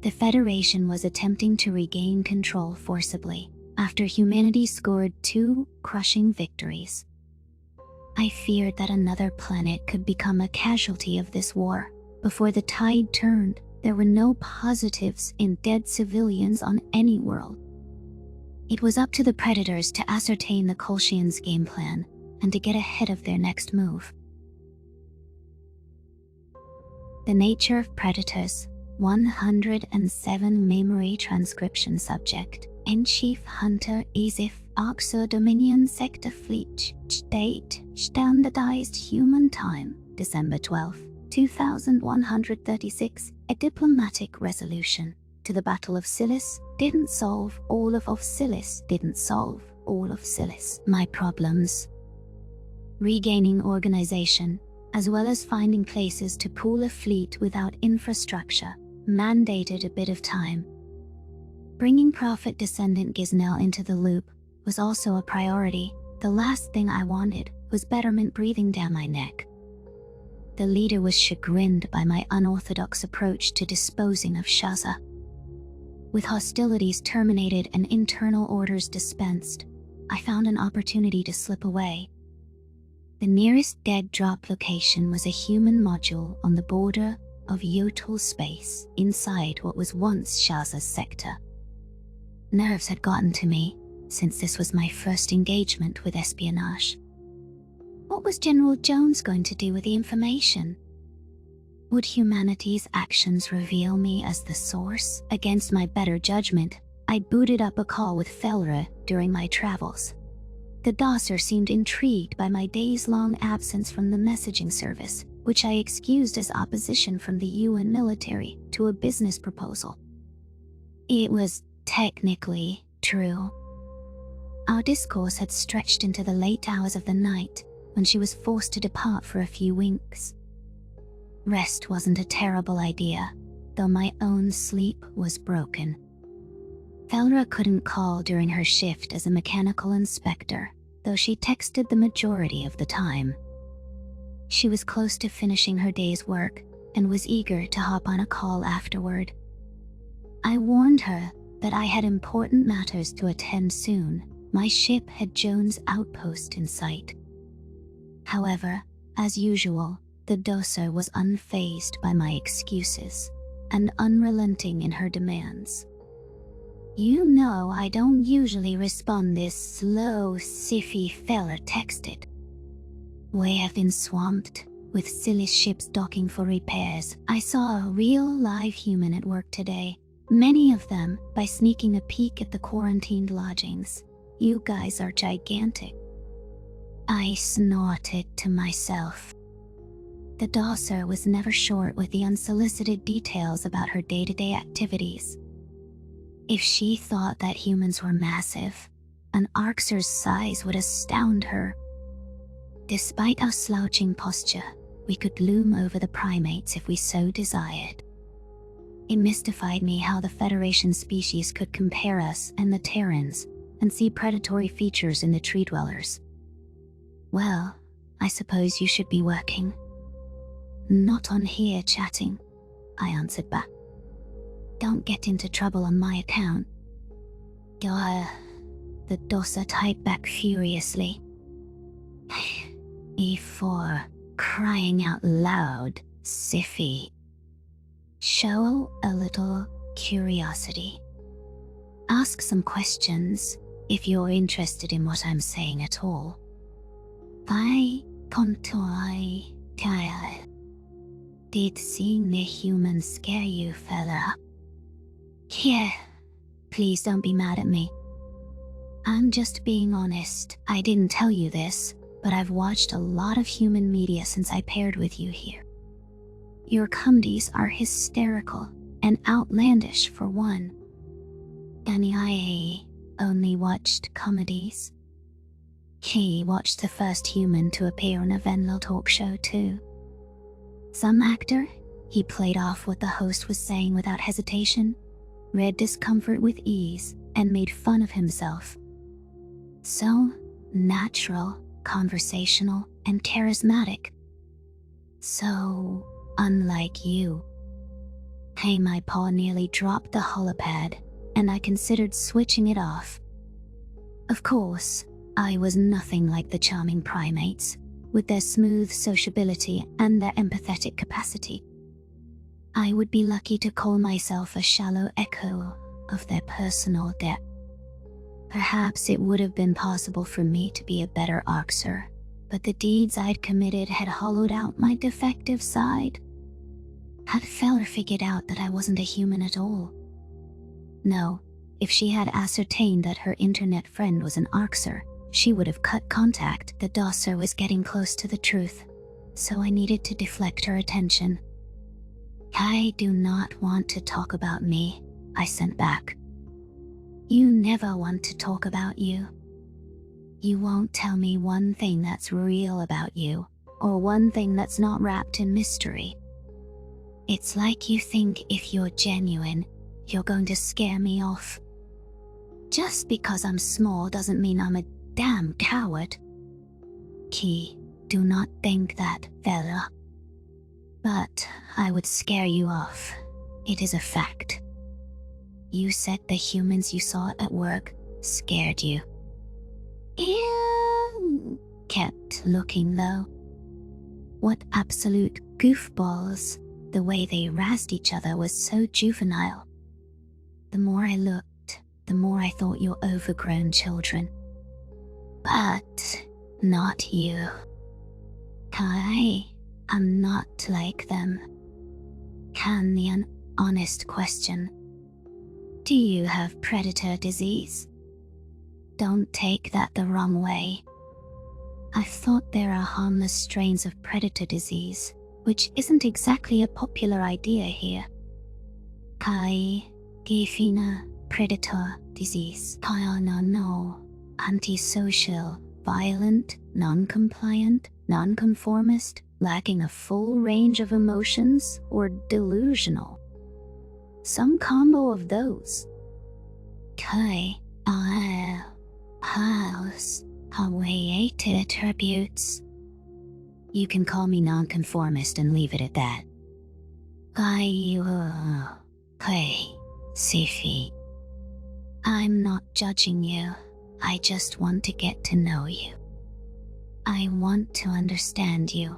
A: The Federation was attempting to regain control forcibly after humanity scored 2 crushing victories. I feared that another planet could become a casualty of this war. Before the tide turned, there were no positives in dead civilians on any world. It was up to the Predators to ascertain the Colchians' game plan and to get ahead of their next move. The nature of Predators 107 memory transcription subject, in-chief hunter Isif Arxur Dominion Sector Fleet, date, standardized human time, December 12, 2136, a diplomatic resolution to the Battle of Silis didn't solve all of Silis, didn't solve all of Silis. My problems. Regaining organization, as well as finding places to pool a fleet without infrastructure, mandated a bit of time. Bringing Prophet descendant Gisnell into the loop was also a priority. The last thing I wanted was betterment breathing down my neck. The leader was chagrined by my unorthodox approach to disposing of Shaza. With hostilities terminated and internal orders dispensed, I found an opportunity to slip away. The nearest dead drop location was a human module on the border of Yotul space inside what was once Shaza's sector. Nerves had gotten to me, since this was my first engagement with espionage. What was General Jones going to do with the information? Would humanity's actions reveal me as the source? Against my better judgment, I booted up a call with Felra during my travels. The Dosser seemed intrigued by my days-long absence from the messaging service, which I excused as opposition from the UN military to a business proposal. It was technically true. Our discourse had stretched into the late hours of the night when she was forced to depart for a few winks. Rest wasn't a terrible idea, though my own sleep was broken. Felra couldn't call during her shift as a mechanical inspector, though she texted the majority of the time. She was close to finishing her day's work and was eager to hop on a call afterward. I warned her that I had important matters to attend soon. My ship had Jones' outpost in sight. However, as usual, the Dosser was unfazed by my excuses and unrelenting in her demands. You know I don't usually respond this slow, siffy fella texted. We have been swamped with silly ships docking for repairs. I saw a real live human at work today, many of them by sneaking a peek at the quarantined lodgings. You guys are gigantic. I snorted to myself. The Dosser was never short with the unsolicited details about her day-to-day activities. If she thought that humans were massive, an Arxur's size would astound her. Despite our slouching posture, we could loom over the primates if we so desired. It mystified me how the Federation species could compare us and the Terrans and see predatory features in the tree dwellers. Well, I suppose you should be working. Not on here chatting, I answered back. Don't get into trouble on my account. The Dosser typed back furiously. E4, crying out loud, Siffy. Show a little curiosity. Ask some questions if you're interested in what I'm saying at all. Did seeing the humans scare you, fella? Yeah, please don't be mad at me. I'm just being honest. I didn't tell you this, but I've watched a lot of human media since I paired with you here. Your comedies are hysterical and outlandish for one. And I only watched comedies. He watched the first human to appear on a Venlo talk show too. Some actor, he played off what the host was saying without hesitation, read discomfort with ease, and made fun of himself. So natural, conversational, and charismatic. So unlike you. Hey, my paw nearly dropped the holopad, and I considered switching it off. Of course, I was nothing like the charming primates, with their smooth sociability and their empathetic capacity. I would be lucky to call myself a shallow echo of their personal depth. Perhaps it would have been possible for me to be a better Arxur, but the deeds I'd committed had hollowed out my defective side. Had Feller figured out that I wasn't a human at all? No, if she had ascertained that her internet friend was an Arxer, she would have cut contact. The Dosser was getting close to the truth, so I needed to deflect her attention. I do not want to talk about me, I sent back. You never want to talk about you. You won't tell me one thing that's real about you, or one thing that's not wrapped in mystery. It's like you think if you're genuine, you're going to scare me off. Just because I'm small doesn't mean I'm a damn coward. Key, do not think that, fella. But I would scare you off. It is a fact. You said the humans you saw at work scared you. Ew. Kept looking though. What absolute goofballs. The way they razzed each other was so juvenile. The more I looked, the more I thought you're overgrown children. But not you. I'm not like them. Can the honest question. Do you have predator disease? Don't take that the wrong way. I thought there are harmless strains of predator disease, which isn't exactly a popular idea here. Gefina, predator disease. No. Antisocial, violent, non-compliant, non-conformist, lacking a full range of emotions, or delusional. Some combo of those. House, awaited attributes. You can call me non-conformist and leave it at that. Sifi. I'm not judging you. I just want to get to know you. I want to understand you.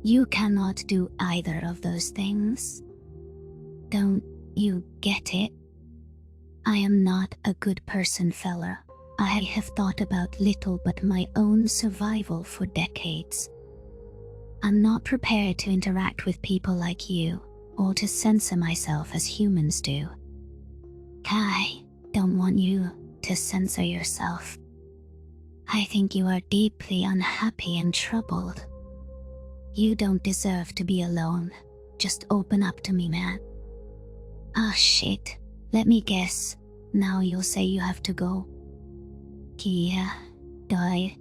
A: You cannot do either of those things. Don't you get it? I am not a good person, fella. I have thought about little but my own survival for decades. I'm not prepared to interact with people like you, or to censor myself as humans do. I don't want you to censor yourself. I think you are deeply unhappy and troubled. You don't deserve to be alone. Just open up to me, man. Shit. Let me guess. Now you'll say you have to go. Kia, die.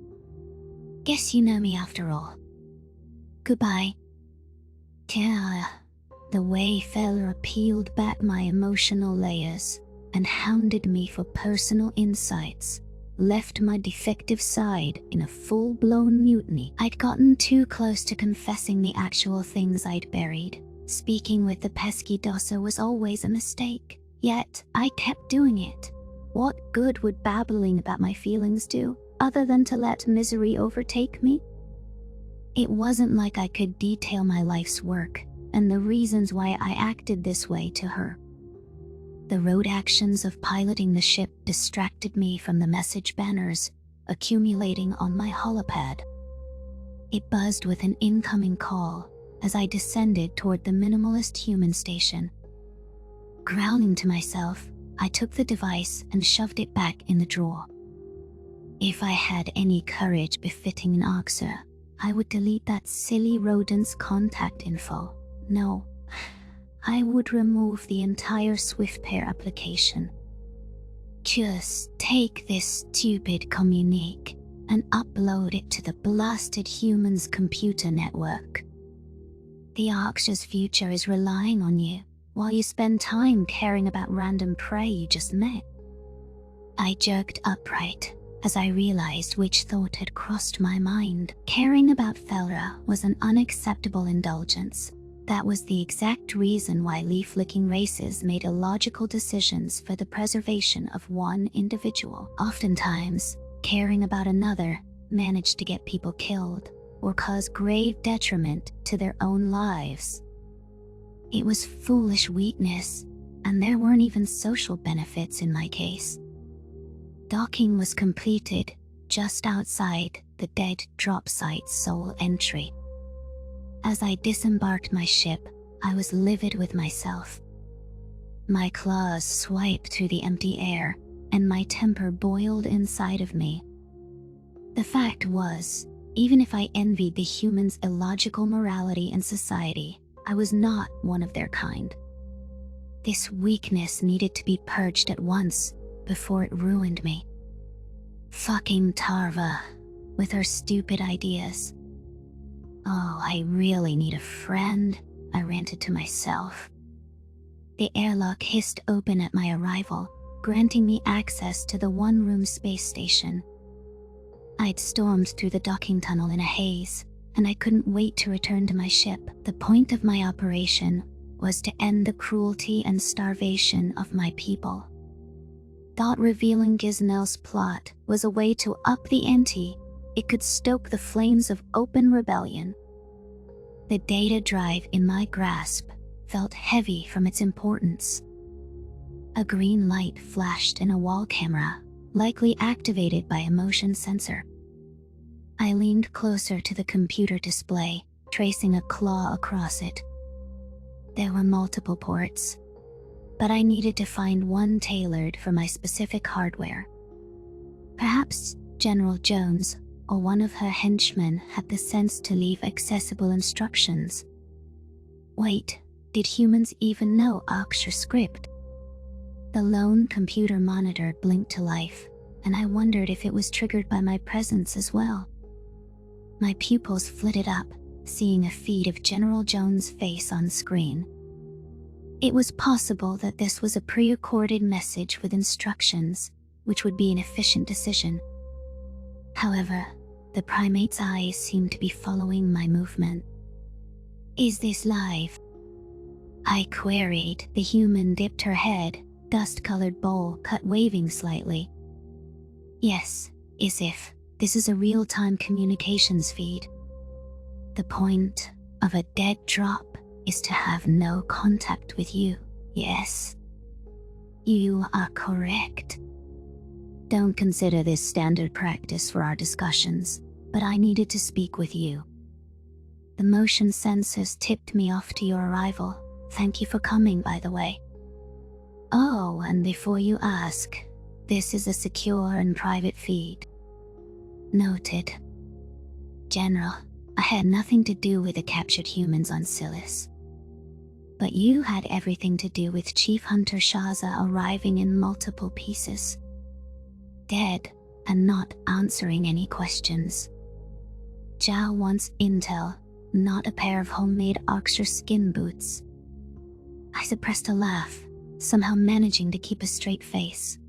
A: Guess you know me after all. Goodbye. Kia. The way Feller peeled back my emotional layers and hounded me for personal insights left my defective side in a full-blown mutiny. I'd gotten too close to confessing the actual things I'd buried. Speaking with the pesky Dosser was always a mistake, yet I kept doing it. What good would babbling about my feelings do, other than to let misery overtake me? It wasn't like I could detail my life's work and the reasons why I acted this way to her. The road actions of piloting the ship distracted me from the message banners accumulating on my holopad. It buzzed with an incoming call as I descended toward the minimalist human station. Growling to myself, I took the device and shoved it back in the drawer. If I had any courage befitting an Arxer, I would delete that silly rodent's contact info. No, I would remove the entire SwiftPair application. Just take this stupid communique and upload it to the blasted human's computer network. The Arxer's future is relying on you, while you spend time caring about random prey you just met. I jerked upright as I realized which thought had crossed my mind. Caring about Felra was an unacceptable indulgence. That was the exact reason why leaf-licking races made illogical decisions for the preservation of one individual. Oftentimes, caring about another managed to get people killed or cause grave detriment to their own lives. It was foolish weakness, and there weren't even social benefits in my case. Docking was completed just outside the dead drop site's sole entry. As I disembarked my ship, I was livid with myself. My claws swiped through the empty air, and my temper boiled inside of me. The fact was, even if I envied the humans' illogical morality and society, I was not one of their kind. This weakness needed to be purged at once before it ruined me. Fucking Tarva, with her stupid ideas. Oh, I really need a friend, I ranted to myself. The airlock hissed open at my arrival, granting me access to the one-room space station. I'd stormed through the docking tunnel in a haze, and I couldn't wait to return to my ship. The point of my operation was to end the cruelty and starvation of my people. Thought revealing Gisnell's plot was a way to up the ante. It could stoke the flames of open rebellion. The data drive in my grasp felt heavy from its importance. A green light flashed in a wall camera, likely activated by a motion sensor. I leaned closer to the computer display, tracing a claw across it. There were multiple ports, but I needed to find one tailored for my specific hardware. Perhaps General Jones or one of her henchmen had the sense to leave accessible instructions. Wait, did humans even know Akshar script? The lone computer monitor blinked to life, and I wondered if it was triggered by my presence as well. My pupils flitted up, seeing a feed of General Jones' face on screen. It was possible that this was a pre-recorded message with instructions, which would be an efficient decision. However, the primate's eyes seemed to be following my movement. "Is this live?" I queried. The human dipped her head, dust-colored bowl cut waving slightly. "Yes, as if this is a real-time communications feed. The point of a dead drop is to have no contact with you, yes?" "You are correct. Don't consider this standard practice for our discussions, but I needed to speak with you. The motion sensors tipped me off to your arrival. Thank you for coming, by the way. Oh, and before you ask, this is a secure and private feed." "Noted. General, I had nothing to do with the captured humans on Silis. But you had everything to do with Chief Hunter Shaza arriving in multiple pieces. Dead and not answering any questions. Zhao wants intel, not a pair of homemade Oxford skin boots." I suppressed a laugh, somehow managing to keep a straight face.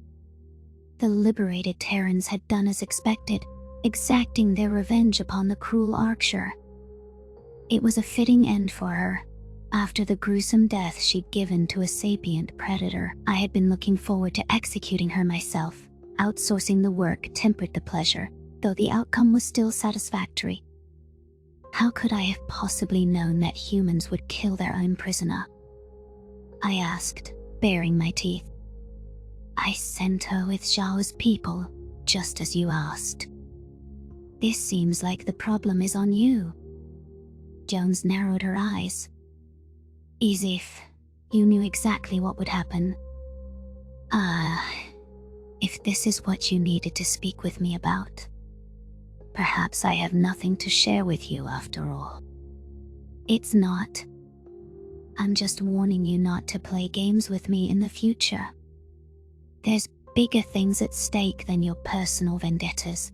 A: The liberated Terrans had done as expected, exacting their revenge upon the cruel Archer. It was a fitting end for her. After the gruesome death she'd given to a sapient predator, I had been looking forward to executing her myself. Outsourcing the work tempered the pleasure, though the outcome was still satisfactory. How could I have possibly known that humans would kill their own prisoner? I asked, baring my teeth. "I sent her with Zhao's people, just as you asked. This seems like the problem is on you." Jones narrowed her eyes. "As if you knew exactly what would happen." If this is what you needed to speak with me about, perhaps I have nothing to share with you after all." "It's not. I'm just warning you not to play games with me in the future. There's bigger things at stake than your personal vendettas.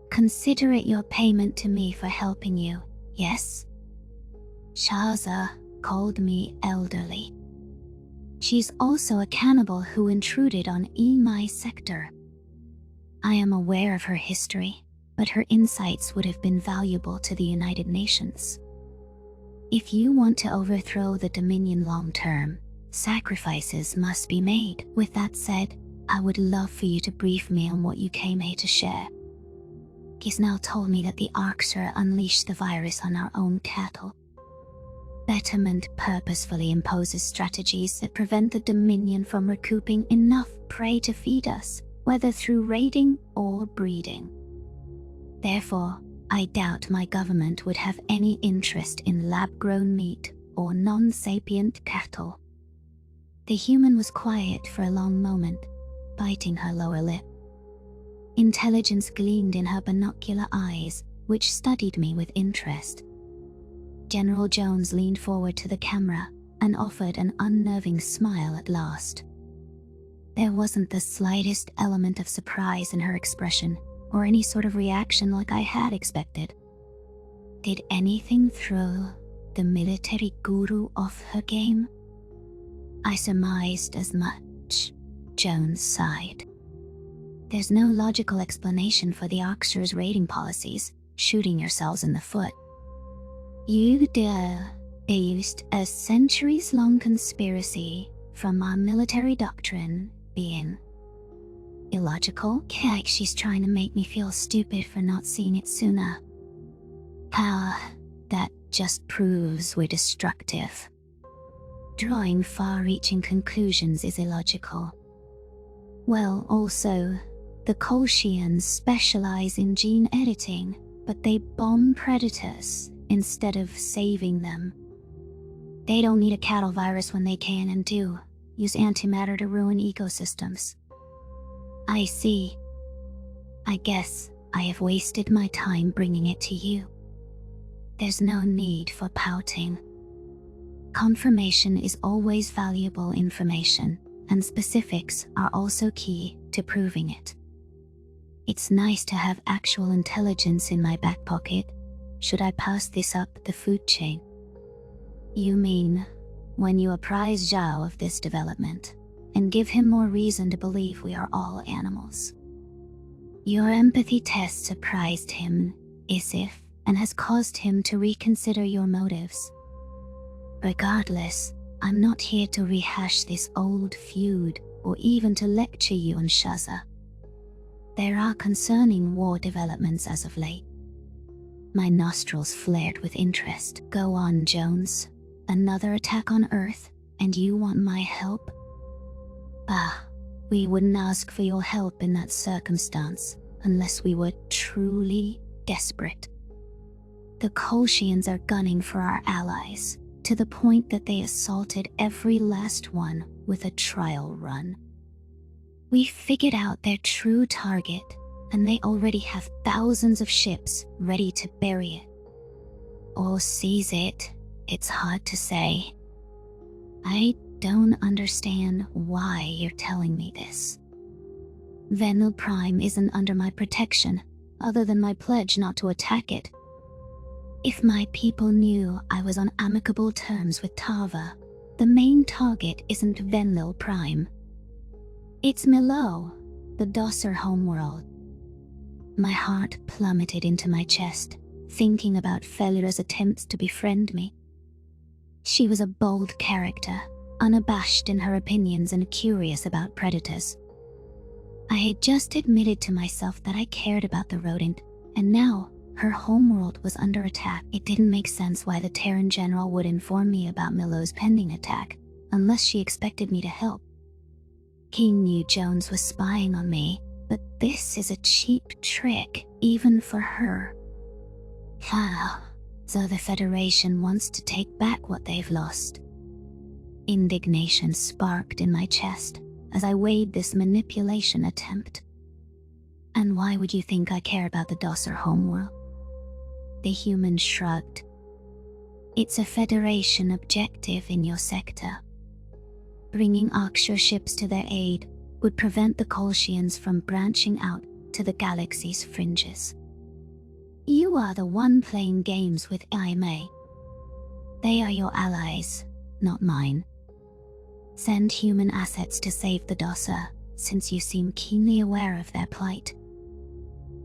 A: Consider it your payment to me for helping you, yes?" Shaza called me elderly. She's also a cannibal who intruded on my sector. I am aware of her history, but her insights would have been valuable to the United Nations. If you want to overthrow the Dominion long term, sacrifices must be made. With that said, I would love for you to brief me on what you came here to share. Gisnell told me that the Arxer unleashed the virus on our own cattle. Betterment purposefully imposes strategies that prevent the Dominion from recouping enough prey to feed us, whether through raiding or breeding. Therefore, I doubt my government would have any interest in lab-grown meat or non-sapient cattle. The human was quiet for a long moment, biting her lower lip. Intelligence gleamed in her binocular eyes, which studied me with interest. General Jones leaned forward to the camera and offered an unnerving smile at last. There wasn't the slightest element of surprise in her expression, or any sort of reaction like I had expected. Did anything throw the military guru off her game? I surmised as much. Jones sighed. There's no logical explanation for the Oxford's rating policies, shooting yourselves in the foot. You deduced a centuries-long conspiracy from our military doctrine being illogical? Like she's trying to make me feel stupid for not seeing it sooner. That just proves we're destructive. Drawing far-reaching conclusions is illogical. Well, also, the Kolshians specialize in gene editing, but they bomb predators instead of saving them. They don't need a cattle virus when they can and do use antimatter to ruin ecosystems. I see. I guess I have wasted my time bringing it to you. There's no need for pouting. Confirmation is always valuable information, and specifics are also key to proving it. It's nice to have actual intelligence in my back pocket, should I pass this up the food chain. You mean, when you apprise Zhao of this development, and give him more reason to believe we are all animals. Your empathy test surprised him, Isif, and has caused him to reconsider your motives. Regardless, I'm not here to rehash this old feud or even to lecture you on Shaza. There are concerning war developments as of late. My nostrils flared with interest. Go on, Jones. Another attack on Earth, and you want my help? We wouldn't ask for your help in that circumstance unless we were truly desperate. The Kolshians are gunning for our allies, to the point that they assaulted every last one with a trial run. We figured out their true target, and they already have thousands of ships ready to bury it. Or seize it, it's hard to say. I don't understand why you're telling me this. Venel Prime isn't under my protection, other than my pledge not to attack it. If my people knew I was on amicable terms with Tava, the main target isn't Venlil Prime. It's Milo, the Dosser homeworld. My heart plummeted into my chest, thinking about Felira's attempts to befriend me. She was a bold character, unabashed in her opinions and curious about predators. I had just admitted to myself that I cared about the rodent, and now her homeworld was under attack. It didn't make sense why the Terran general would inform me about Milo's pending attack, unless she expected me to help. He knew Jones was spying on me, but this is a cheap trick, even for her. So the Federation wants to take back what they've lost. Indignation sparked in my chest as I weighed this manipulation attempt. And why would you think I care about the Dosser homeworld? The human shrugged. It's a Federation objective in your sector. Bringing Akshur ships to their aid would prevent the Kolshians from branching out to the galaxy's fringes. You are the one playing games with Aimei. They are your allies, not mine. Send human assets to save the Dosser, since you seem keenly aware of their plight.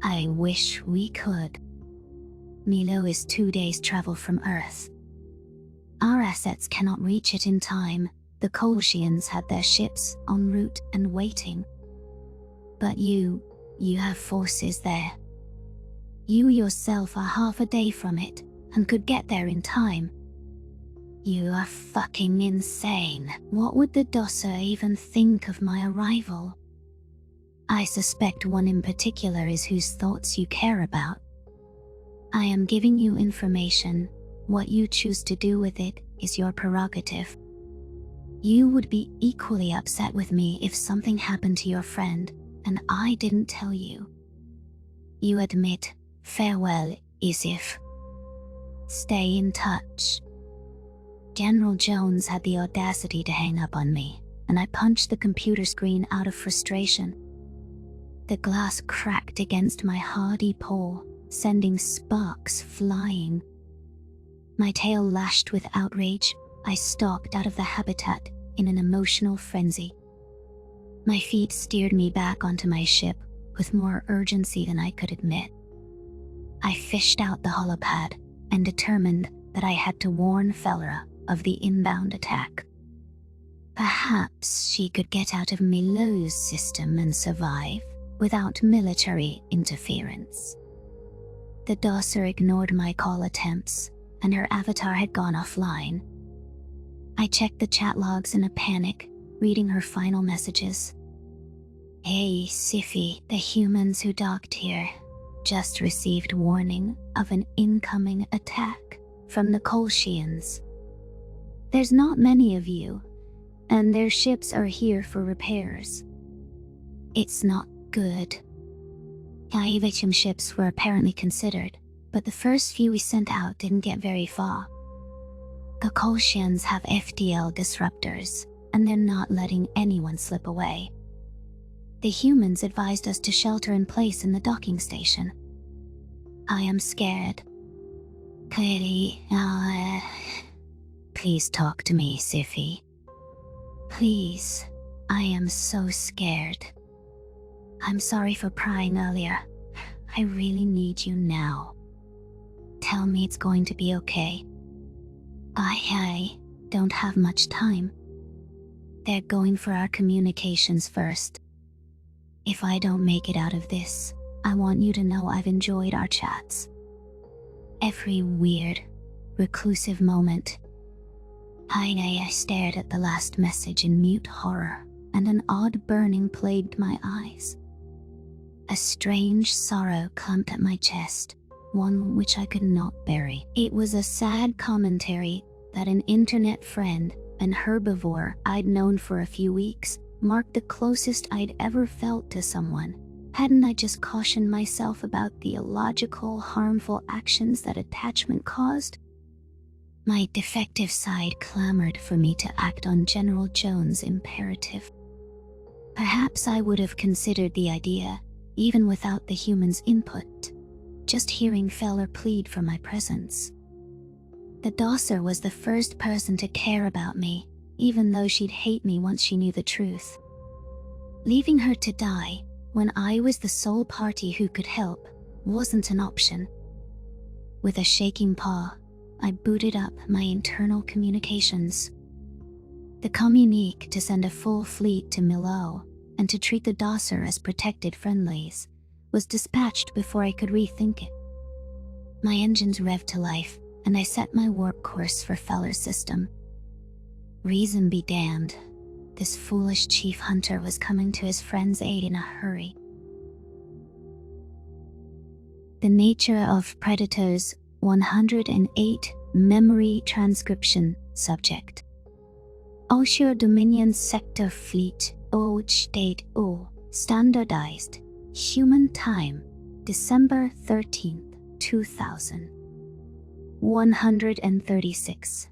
A: I wish we could. Milo is 2 days' travel from Earth. Our assets cannot reach it in time. The Kolshians had their ships en route and waiting. But you have forces there. You yourself are half a day from it, and could get there in time. You are fucking insane. What would the Dosser even think of my arrival? I suspect one in particular is whose thoughts you care about. I am giving you information. What you choose to do with it is your prerogative. You would be equally upset with me if something happened to your friend and I didn't tell you. You admit, farewell, Isif. Stay in touch. General Jones had the audacity to hang up on me, and I punched the computer screen out of frustration. The glass cracked against my hardy pole, sending sparks flying. My tail lashed with outrage. I stalked out of the habitat in an emotional frenzy. My feet steered me back onto my ship with more urgency than I could admit. I fished out the holopad and determined that I had to warn Fellra of the inbound attack. Perhaps she could get out of Milo's system and survive without military interference. The Dosser ignored my call attempts, and her avatar had gone offline. I checked the chat logs in a panic, reading her final messages. Hey, Siffy, the humans who docked here just received warning of an incoming attack from the Kolshians. There's not many of you, and their ships are here for repairs. It's not good. Ivichim ships were apparently considered, but the first few we sent out didn't get very far. The Kolshians have FDL disruptors, and they're not letting anyone slip away. The humans advised us to shelter in place in the docking station. I am scared. Clearly, please talk to me, Siffy. Please, I am so scared. I'm sorry for prying earlier. I really need you now. Tell me it's going to be okay. I don't have much time. They're going for our communications first. If I don't make it out of this, I want you to know I've enjoyed our chats. Every weird, reclusive moment. I stared at the last message in mute horror, and an odd burning plagued my eyes. A strange sorrow clumped at my chest, one which I could not bury. It was a sad commentary that an internet friend, an herbivore I'd known for a few weeks, marked the closest I'd ever felt to someone. Hadn't I just cautioned myself about the illogical, harmful actions that attachment caused? My defective side clamored for me to act on General Jones' imperative. Perhaps I would have considered the idea, even without the human's input, just hearing Feller plead for my presence. The Dosser was the first person to care about me, even though she'd hate me once she knew the truth. Leaving her to die, when I was the sole party who could help, wasn't an option. With a shaking paw, I booted up my internal communications. The communique to send a full fleet to Milo and to treat the Dosser as protected friendlies was dispatched before I could rethink it. My engines revved to life, and I set my warp course for Feller's system. Reason be damned, this foolish chief hunter was coming to his friend's aid in a hurry. The nature of Predator's 108 memory transcription subject. Oshur Dominion Sector Fleet State O Standardized Human Time December 13th, 2000. 136.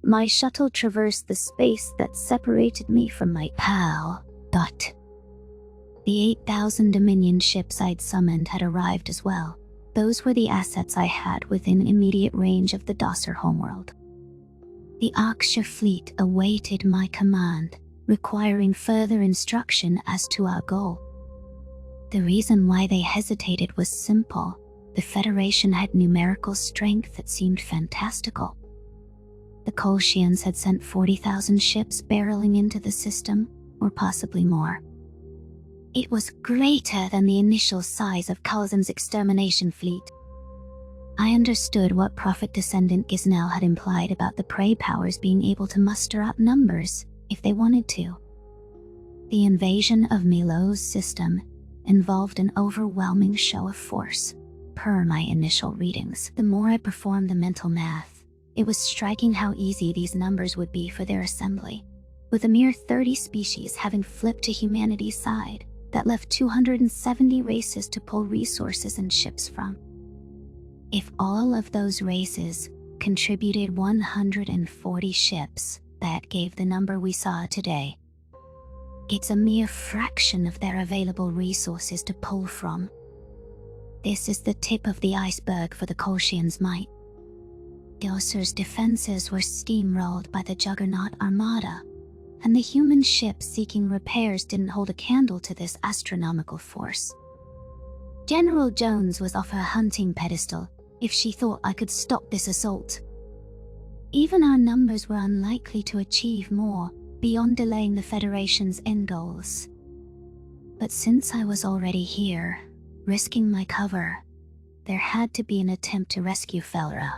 A: My shuttle traversed the space that separated me from my pal, but the 8,000 Dominion ships I'd summoned had arrived as well. Those were the assets I had within immediate range of the Dosser homeworld. The Aksha fleet awaited my command, requiring further instruction as to our goal. The reason why they hesitated was simple. The Federation had numerical strength that seemed fantastical. The Kolshians had sent 40,000 ships barreling into the system, or possibly more. It was greater than the initial size of Kalzan's extermination fleet. I understood what Prophet Descendant Gisnel had implied about the prey powers being able to muster up numbers if they wanted to. The invasion of Milo's system involved an overwhelming show of force, per my initial readings. The more I performed the mental math, It was striking how easy these numbers would be for their assembly, with a mere 30 species having flipped to humanity's side. That left 270 races to pull resources and ships from. If all of those races contributed 140 ships, that gave the number we saw today. It's a mere fraction of their available resources to pull from. This is the tip of the iceberg for the Kolshians' might. Dosser's defenses were steamrolled by the Juggernaut Armada, and the human ships seeking repairs didn't hold a candle to this astronomical force. General Jones was off her hunting pedestal if she thought I could stop this assault. Even our numbers were unlikely to achieve more beyond delaying the Federation's end goals. But since I was already here, risking my cover, there had to be an attempt to rescue Felra.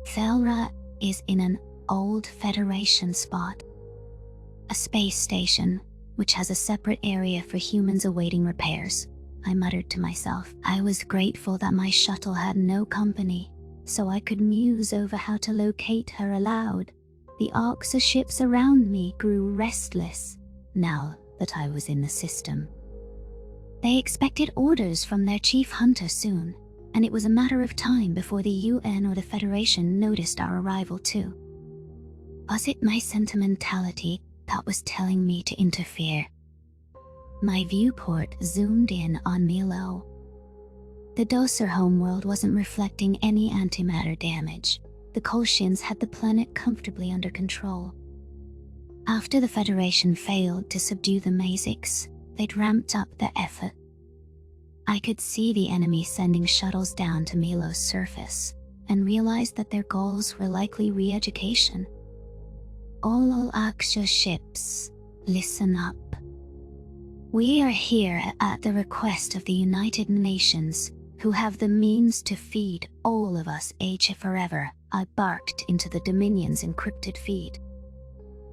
A: Felra is in an old Federation spot, a space station which has a separate area for humans awaiting repairs. I muttered to myself. I was grateful that my shuttle had no company, so I could muse over how to locate her aloud. The Arxa ships around me grew restless now that I was in the system. They expected orders from their chief hunter soon, and it was a matter of time before the UN or the Federation noticed our arrival too. Was it my sentimentality that was telling me to interfere? My viewport zoomed in on Milo. The Dosser homeworld wasn't reflecting any antimatter damage. The Kolshians had the planet comfortably under control. After the Federation failed to subdue the Mazics, they'd ramped up their effort. I could see the enemy sending shuttles down to Milo's surface, and realized that their goals were likely re-education. All Arxa ships, listen up. We are here at the request of the United Nations, who have the means to feed all of us age forever. I barked into the Dominion's encrypted feed.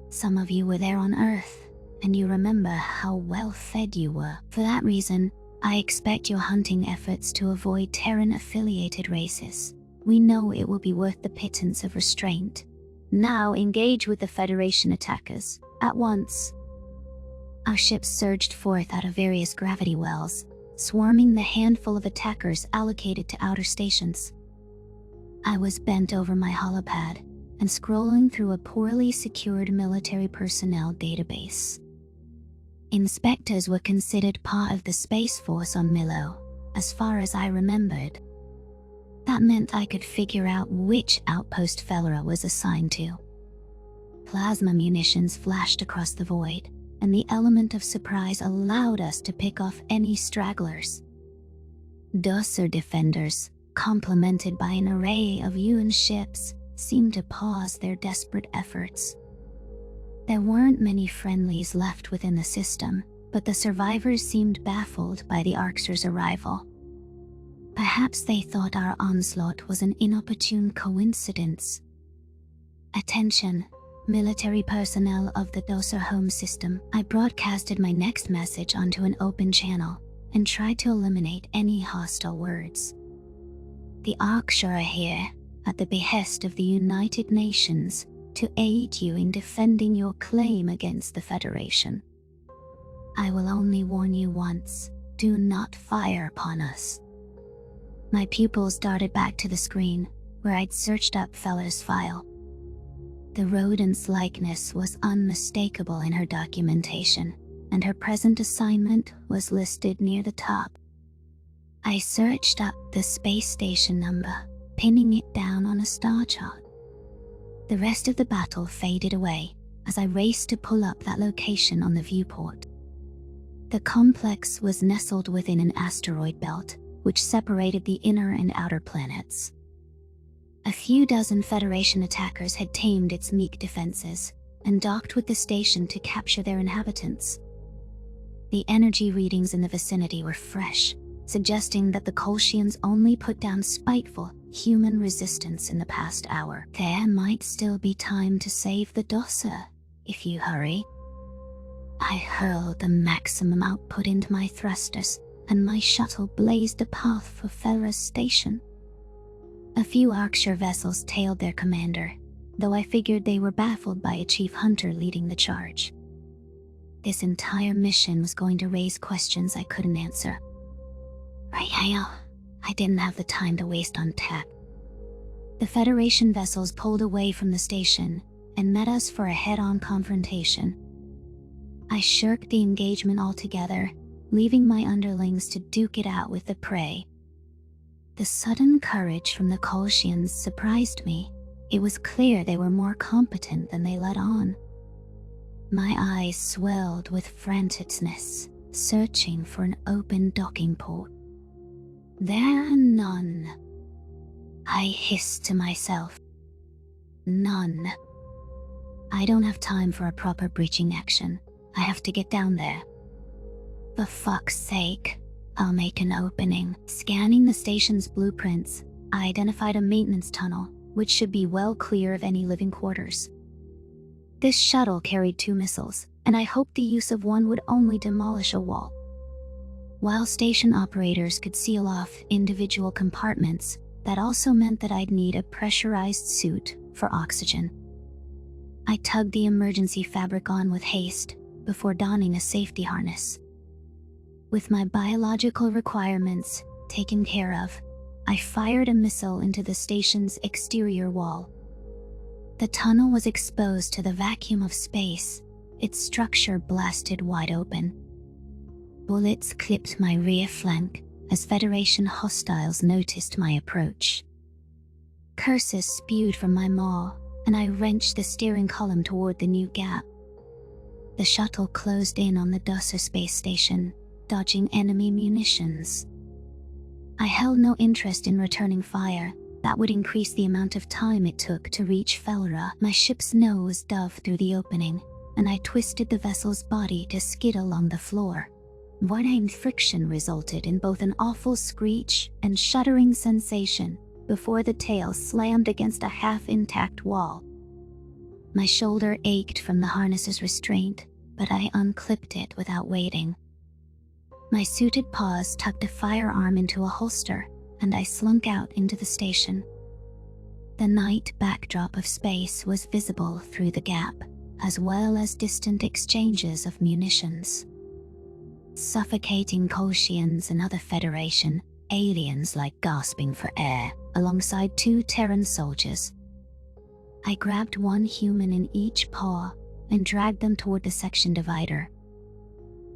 A: Some of you were there on Earth, and you remember how well fed you were. For that reason, I expect your hunting efforts to avoid Terran-affiliated races. We know it will be worth the pittance of restraint. Now engage with the Federation attackers, at once. Our ships surged forth out of various gravity wells, swarming the handful of attackers allocated to outer stations. I was bent over my holopad and scrolling through a poorly secured military personnel database. Inspectors were considered part of the Space Force on Milo, as far as I remembered. That meant I could figure out which outpost Felra was assigned to. Plasma munitions flashed across the void, and the element of surprise allowed us to pick off any stragglers. Dosser defenders, complemented by an array of UN ships, seemed to pause their desperate efforts. There weren't many friendlies left within the system, but the survivors seemed baffled by the Arxers' arrival. Perhaps they thought our onslaught was an inopportune coincidence. Attention, military personnel of the Dosser home system. I broadcasted my next message onto an open channel and tried to eliminate any hostile words. The Arxer are here, at the behest of the United Nations, to aid you in defending your claim against the Federation. I will only warn you once. Do not fire upon us. My pupils darted back to the screen, where I'd searched up Feller's file. The rodent's likeness was unmistakable in her documentation, and her present assignment was listed near the top. I searched up the space station number, pinning it down on a star chart. The rest of the battle faded away as I raced to pull up that location on the viewport. The complex was nestled within an asteroid belt, which separated the inner and outer planets. A few dozen Federation attackers had tamed its meek defenses and docked with the station to capture their inhabitants. The energy readings in the vicinity were fresh, suggesting that the Kolshians only put down spiteful, human resistance in the past hour. There might still be time to save the Dosser, if you hurry. I hurled the maximum output into my thrusters, and my shuttle blazed a path for Felra's station. A few Arcshire vessels tailed their commander, though I figured they were baffled by a chief hunter leading the charge. This entire mission was going to raise questions I couldn't answer. I didn't have the time to waste on tech. The Federation vessels pulled away from the station and met us for a head-on confrontation. I shirked the engagement altogether, leaving my underlings to duke it out with the prey. The sudden courage from the Colchians surprised me. It was clear they were more competent than they let on. My eyes swelled with franticness, searching for an open docking port. There are none. I hissed to myself. None. I don't have time for a proper breaching action. I have to get down there. For fuck's sake, I'll make an opening. Scanning the station's blueprints, I identified a maintenance tunnel, which should be well clear of any living quarters. This shuttle carried 2 missiles, and I hoped the use of one would only demolish a wall. While station operators could seal off individual compartments, that also meant that I'd need a pressurized suit for oxygen. I tugged the emergency fabric on with haste before donning a safety harness. With my biological requirements taken care of, I fired a missile into the station's exterior wall. The tunnel was exposed to the vacuum of space, its structure blasted wide open. Bullets clipped my rear flank as Federation hostiles noticed my approach. Curses spewed from my maw, and I wrenched the steering column toward the new gap. The shuttle closed in on the Dusser space station, dodging enemy munitions. I held no interest in returning fire. That would increase the amount of time it took to reach Felra. My ship's nose dove through the opening, and I twisted the vessel's body to skid along the floor. Warning friction resulted in both an awful screech and shuddering sensation before the tail slammed against a half-intact wall. My shoulder ached from the harness's restraint, but I unclipped it without waiting. My suited paws tucked a firearm into a holster, and I slunk out into the station. The night backdrop of space was visible through the gap, as well as distant exchanges of munitions. Suffocating Colchians and other Federation aliens like gasping for air, alongside 2 Terran soldiers. I grabbed one human in each paw and dragged them toward the section divider.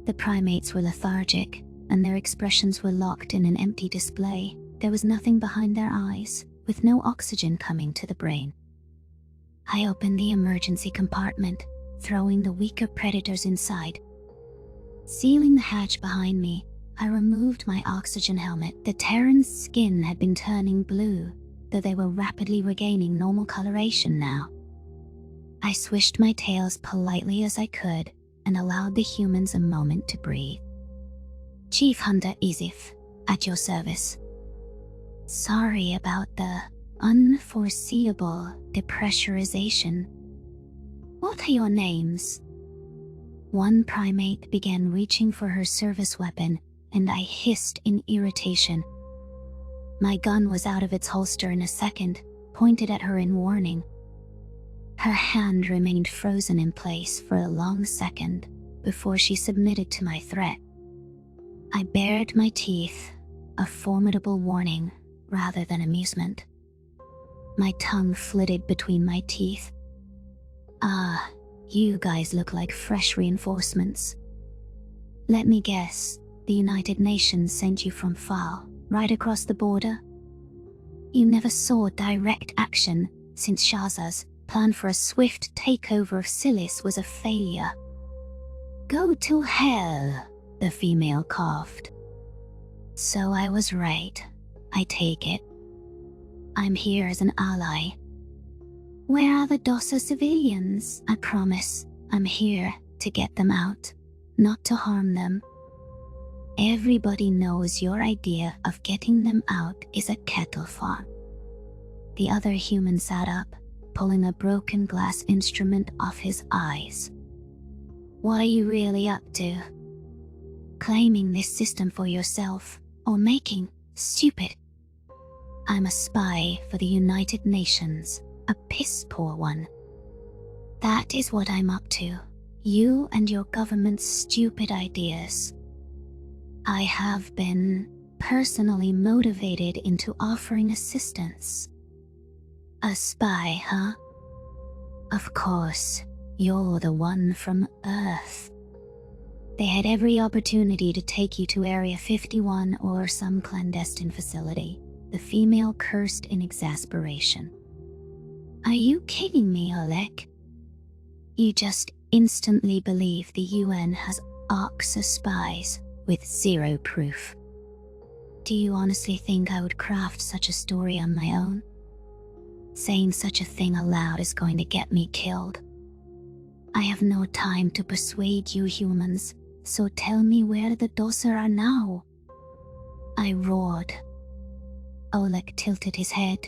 A: The primates were lethargic, and their expressions were locked in an empty display. There was nothing behind their eyes, with no oxygen coming to the brain. I opened the emergency compartment, throwing the weaker predators inside. Sealing the hatch behind me, I removed my oxygen helmet. The Terran's skin had been turning blue, though they were rapidly regaining normal coloration now. I swished my tails politely as I could and allowed the humans a moment to breathe. Chief Hunter Izif, at your service. Sorry about the unforeseeable depressurization. What are your names? One primate began reaching for her service weapon, and I hissed in irritation. My gun was out of its holster in a second, pointed at her in warning. Her hand remained frozen in place for a long second before she submitted to my threat. I bared my teeth, a formidable warning rather than amusement. My tongue flitted between my teeth. You guys look like fresh reinforcements. Let me guess, the United Nations sent you from far, right across the border? You never saw direct action since Shaza's plan for a swift takeover of Silis was a failure. Go to hell, the female coughed. So I was right. I take it. I'm here as an ally. Where are the Dossa civilians? I promise I'm here to get them out, not to harm them. Everybody knows your idea of getting them out is a kettle farm. The other human sat up, pulling a broken glass instrument off his eyes. What are you really up to? Claiming this system for yourself, or making stupid? I'm a spy for the United Nations, a piss-poor one. That is what I'm up to. You and your government's stupid ideas. I have been personally motivated into offering assistance. A spy, huh? Of course, you're the one from Earth. They had every opportunity to take you to Area 51 or some clandestine facility. The female cursed in exasperation. Are you kidding me, Oleg? You just instantly believe the UN has arcs of spies with zero proof. Do you honestly think I would craft such a story on my own? Saying such a thing aloud is going to get me killed. I have no time to persuade you humans, so tell me where the Dosser are now. I roared. Oleg tilted his head.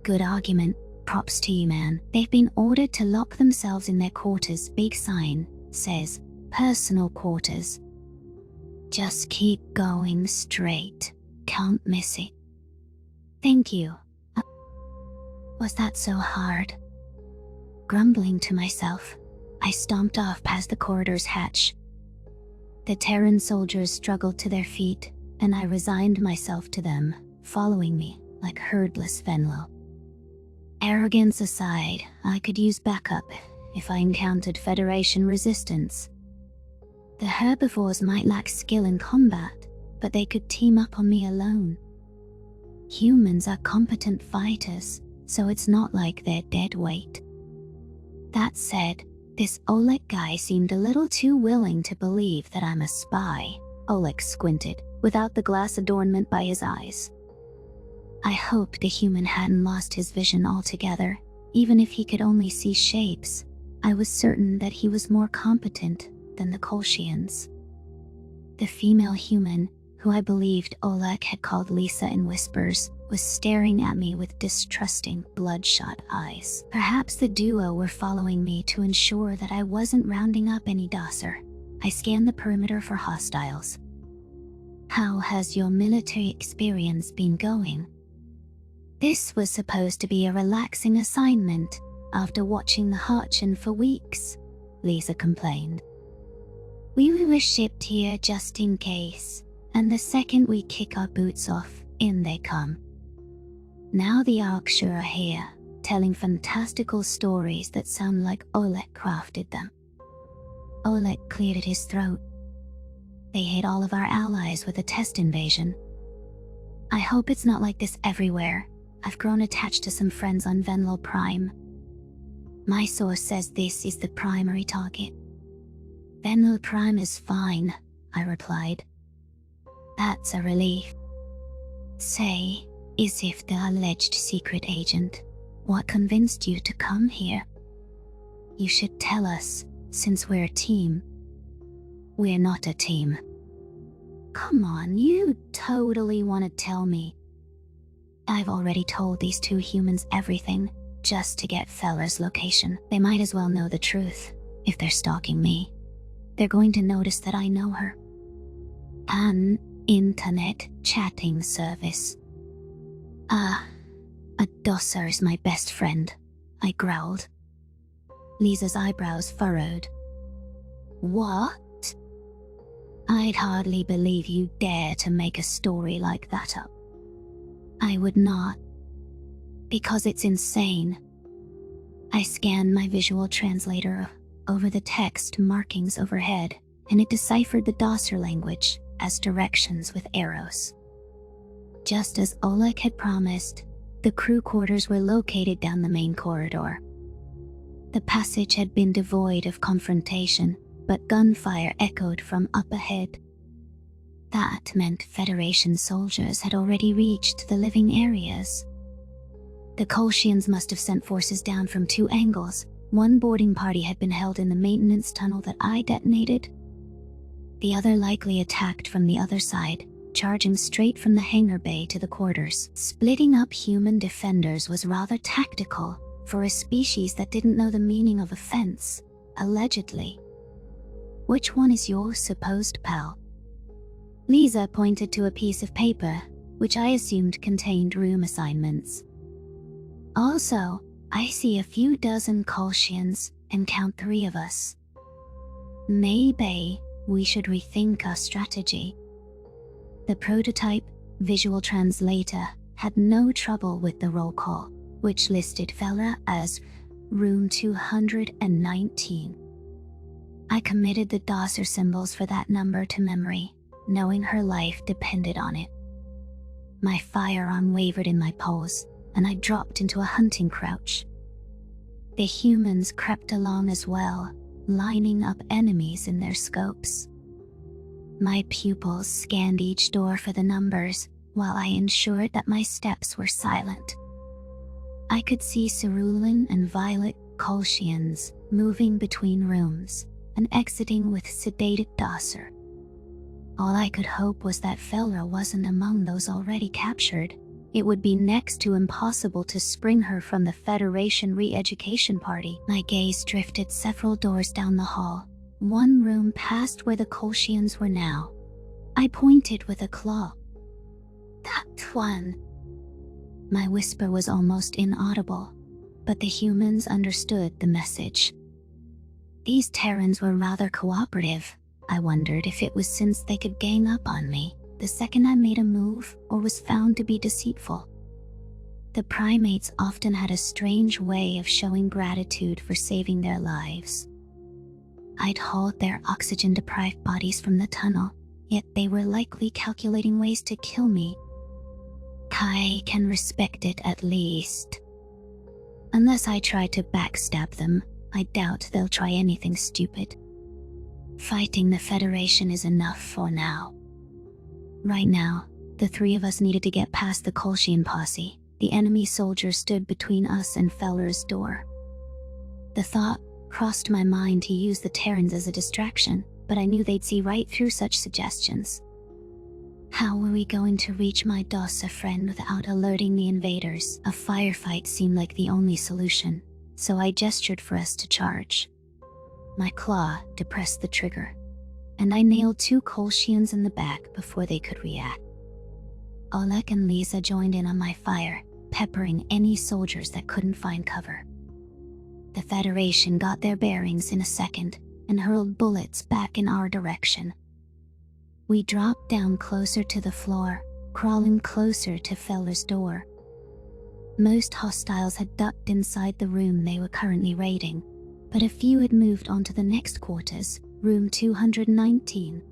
A: Good argument. Props to you, man. They've been ordered to lock themselves in their quarters. Big sign says personal quarters. Just keep going straight. Can't miss it. Thank you. Was that so hard? Grumbling to myself, I stomped off past the corridor's hatch. The Terran soldiers struggled to their feet, and I resigned myself to them, following me like herdless Venlo. Arrogance aside, I could use backup if I encountered Federation resistance. The herbivores might lack skill in combat, but they could team up on me alone. Humans are competent fighters, so it's not like they're dead weight. That said, this Oleg guy seemed a little too willing to believe that I'm a spy. Oleg squinted, without the glass adornment by his eyes. I hoped the human hadn't lost his vision altogether. Even if he could only see shapes, I was certain that he was more competent than the Kolshians. The female human, who I believed Oleg had called Lisa in whispers, was staring at me with distrusting, bloodshot eyes. Perhaps the duo were following me to ensure that I wasn't rounding up any Dosser. I scanned the perimeter for hostiles. How has your military experience been going? This was supposed to be a relaxing assignment after watching the Harchen for weeks, Lisa complained. We were shipped here just in case, and the second we kick our boots off, in they come. Now the Arksher are here, telling fantastical stories that sound like Oleg crafted them. Oleg cleared his throat. They hit all of our allies with a test invasion. I hope it's not like this everywhere. I've grown attached to some friends on Venlo Prime. My source says this is the primary target. Venlo Prime is fine, I replied. That's a relief. Say, as if the alleged secret agent, what convinced you to come here? You should tell us, since we're a team. We're not a team. Come on, you totally want to tell me. I've already told these two humans everything, just to get Feller's location. They might as well know the truth, if they're stalking me. They're going to notice that I know her. An internet chatting service. A Dosser is my best friend, I growled. Lisa's eyebrows furrowed. What? I'd hardly believe you dare to make a story like that up. I would not. Because it's insane. I scanned my visual translator over the text markings overhead, and it deciphered the Dosser language as directions with arrows. Just as Oleg had promised, the crew quarters were located down the main corridor. The passage had been devoid of confrontation, but gunfire echoed from up ahead. That meant Federation soldiers had already reached the living areas. The Kolshians must have sent forces down from two angles. One boarding party had been held in the maintenance tunnel that I detonated. The other likely attacked from the other side, charging straight from the hangar bay to the quarters. Splitting up human defenders was rather tactical for a species that didn't know the meaning of offense, allegedly. Which one is your supposed pal? Lisa pointed to a piece of paper, which I assumed contained room assignments. Also, I see a few dozen Kolshians and count 3 of us. Maybe we should rethink our strategy. The prototype visual translator had no trouble with the roll call, which listed Fella as room 219. I committed the Dosser symbols for that number to memory, knowing her life depended on it. My firearm wavered in my pose, and I dropped into a hunting crouch. The humans crept along as well, lining up enemies in their scopes. My pupils scanned each door for the numbers, while I ensured that my steps were silent. I could see cerulean and violet Kolshians moving between rooms and exiting with sedated Dosser. All I could hope was that Felra wasn't among those already captured. It would be next to impossible to spring her from the Federation re-education party. My gaze drifted several doors down the hall, one room past where the Kolshians were now. I pointed with a claw. That one. My whisper was almost inaudible, but the humans understood the message. These Terrans were rather cooperative. I wondered if it was since they could gang up on me the second I made a move or was found to be deceitful. The primates often had a strange way of showing gratitude for saving their lives. I'd hauled their oxygen-deprived bodies from the tunnel, yet they were likely calculating ways to kill me. Kai can respect it at least. Unless I try to backstab them, I doubt they'll try anything stupid. Fighting the Federation is enough for now. Right now, the 3 of us needed to get past the Kolshian posse. The enemy soldier stood between us and Feller's door. The thought crossed my mind to use the Terrans as a distraction, but I knew they'd see right through such suggestions. How were we going to reach my Dossa friend without alerting the invaders? A firefight seemed like the only solution, so I gestured for us to charge. My claw depressed the trigger, and I nailed 2 Kolshians in the back before they could react. Oleg and Lisa joined in on my fire, peppering any soldiers that couldn't find cover. The Federation got their bearings in a second and hurled bullets back in our direction. We dropped down closer to the floor, crawling closer to Feller's door. Most hostiles had ducked inside the room they were currently raiding, but a few had moved on to the next quarters, room 219.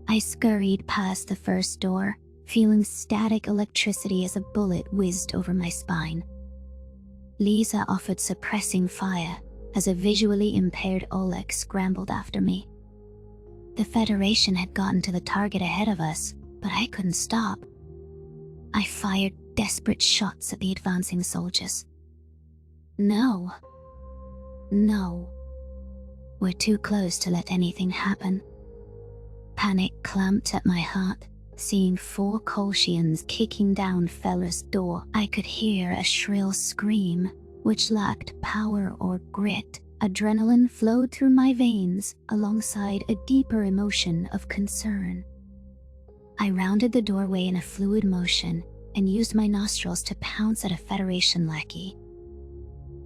A: I scurried past the first door, feeling static electricity as a bullet whizzed over my spine. Lisa offered suppressing fire as a visually impaired Oleg scrambled after me. The Federation had gotten to the target ahead of us, but I couldn't stop. I fired desperate shots at the advancing soldiers. No. We're too close to let anything happen. Panic clamped at my heart, seeing 4 Kolshians kicking down Feller's door. I could hear a shrill scream, which lacked power or grit. Adrenaline flowed through my veins alongside a deeper emotion of concern. I rounded the doorway in a fluid motion and used my nostrils to pounce at a Federation lackey.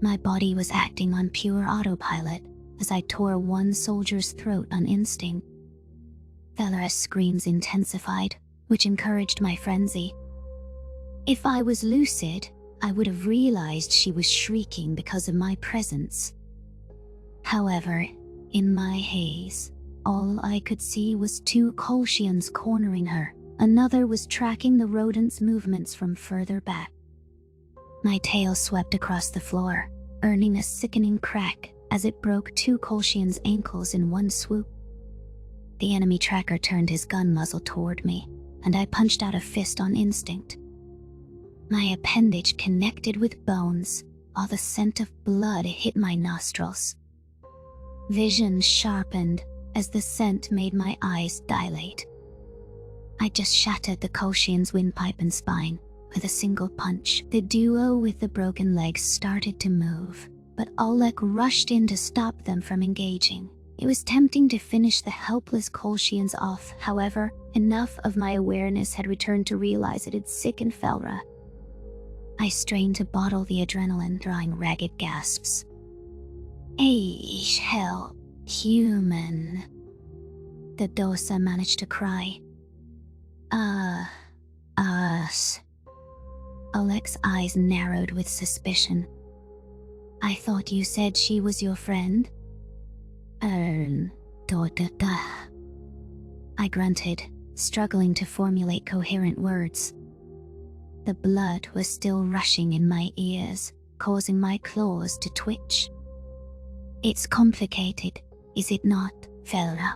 A: My body was acting on pure autopilot as I tore one soldier's throat on instinct. Feller's screams intensified, which encouraged my frenzy. If I was lucid, I would have realized she was shrieking because of my presence. However, in my haze, all I could see was 2 Kolshians cornering her. Another was tracking the rodent's movements from further back. My tail swept across the floor, earning a sickening crack as it broke 2 Kolshians' ankles in one swoop. The enemy tracker turned his gun muzzle toward me, and I punched out a fist on instinct. My appendage connected with bones, while the scent of blood hit my nostrils. Vision sharpened as the scent made my eyes dilate. I just shattered the Kolshian's windpipe and spine with a single punch. The duo with the broken legs started to move, but Oleg rushed in to stop them from engaging. It was tempting to finish the helpless Colchians off. However, enough of my awareness had returned to realize it had sickened Felra. I strained to bottle the adrenaline, drawing ragged gasps. Help, human," the Dosa managed to cry. Us." Oleg's eyes narrowed with suspicion. "I thought you said she was your friend?" Da. I grunted, struggling to formulate coherent words. The blood was still rushing in my ears, causing my claws to twitch. "It's complicated, is it not, Felra?"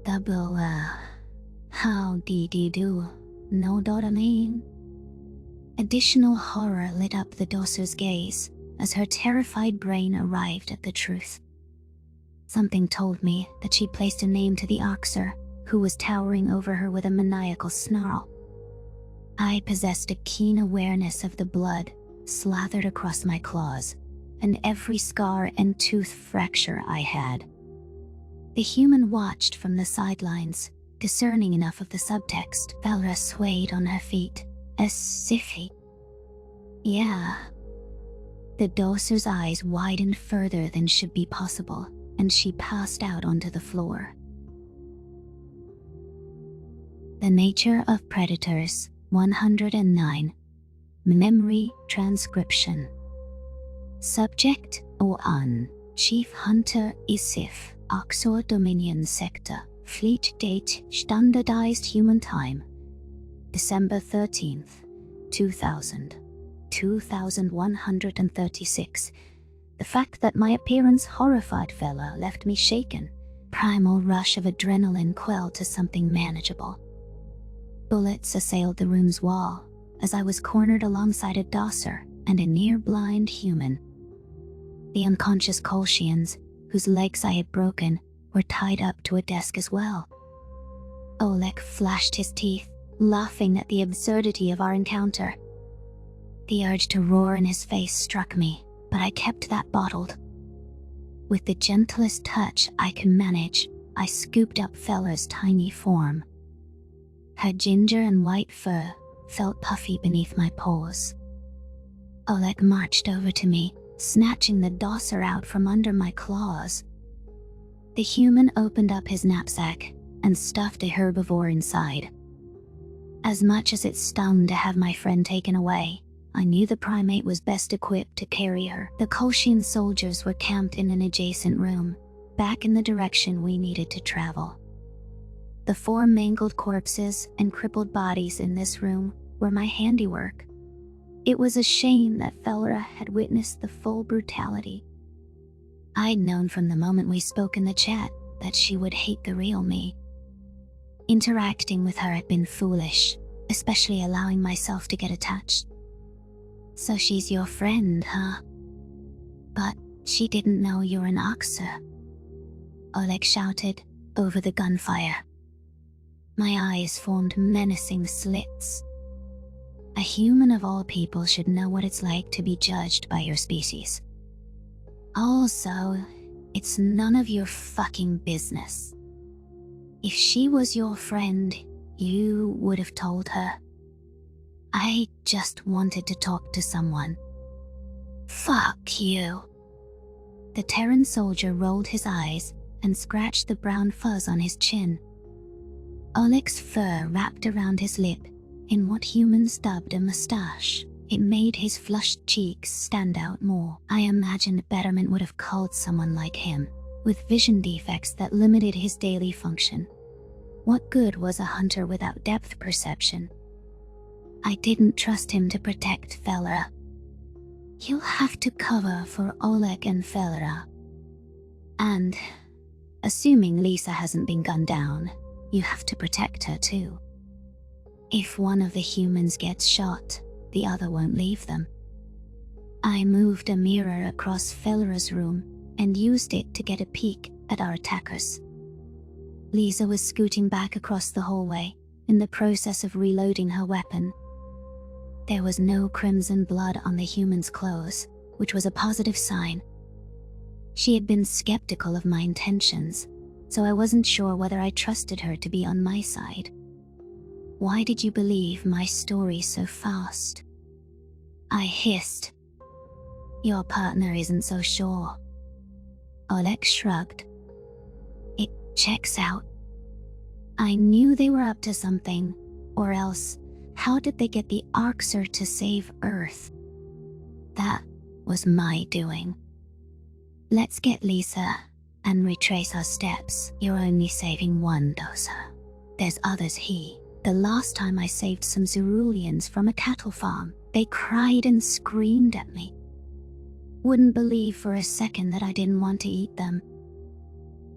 A: Double, how did you do? Know what I mean? Additional horror lit up the Dosa's gaze as her terrified brain arrived at the truth. Something told me that she placed a name to the Oxer, who was towering over her with a maniacal snarl. I possessed a keen awareness of the blood slathered across my claws, and every scar and tooth fracture I had. The human watched from the sidelines, discerning enough of the subtext. Felra swayed on her feet, as if he... Yeah. The Dosa's eyes widened further than should be possible, and she passed out onto the floor. The Nature of Predators, 109. Memory Transcription. Subject Oan, Chief Hunter Isif, Oxor Dominion Sector, Fleet Date Standardized Human Time, December 13th, 2136. The fact that my appearance horrified Felra left me shaken. Primal rush of adrenaline quelled to something manageable. Bullets assailed the room's wall as I was cornered alongside a Dosser and a near-blind human. The unconscious Colchians, whose legs I had broken, were tied up to a desk as well. Oleg flashed his teeth, laughing at the absurdity of our encounter. The urge to roar in his face struck me, but I kept that bottled. With the gentlest touch I could manage, I scooped up Felra's tiny form. Her ginger and white fur felt puffy beneath my paws. Oleg marched over to me, snatching the Dosser out from under my claws. The human opened up his knapsack and stuffed a herbivore inside. As much as it stung to have my friend taken away, I knew the primate was best equipped to carry her. The Colchian soldiers were camped in an adjacent room, back in the direction we needed to travel. The 4 mangled corpses and crippled bodies in this room were my handiwork. It was a shame that Felra had witnessed the full brutality. I'd known from the moment we spoke in the chat that she would hate the real me. Interacting with her had been foolish, especially allowing myself to get attached. "So she's your friend, huh? But she didn't know you're an Oxer," Oleg shouted over the gunfire. My eyes formed menacing slits. A human of all people should know what it's like to be judged by your species. Also, it's none of your fucking business. If she was your friend, you would have told her. I just wanted to talk to someone. Fuck you. The Terran soldier rolled his eyes and scratched the brown fuzz on his chin. Oleg's fur wrapped around his lip in what humans dubbed a mustache. It made his flushed cheeks stand out more. I imagined Betterment would have called someone like him, with vision defects that limited his daily function. What good was a hunter without depth perception? I didn't trust him to protect Felra. You'll have to cover for Oleg and Felra. And, assuming Lisa hasn't been gunned down, you have to protect her too. If one of the humans gets shot, the other won't leave them. I moved a mirror across Felra's room and used it to get a peek at our attackers. Lisa was scooting back across the hallway, in the process of reloading her weapon. There was no crimson blood on the human's clothes, which was a positive sign. She had been skeptical of my intentions, so I wasn't sure whether I trusted her to be on my side. Why did you believe my story so fast? I hissed. Your partner isn't so sure. Oleg shrugged. It checks out. I knew they were up to something, or else, how did they get the Arxer to save Earth? That was my doing. Let's get Lisa and retrace our steps. You're only saving one doser. There's others here. The last time I saved some Zeruleans from a cattle farm, they cried and screamed at me. Wouldn't believe for a second that I didn't want to eat them.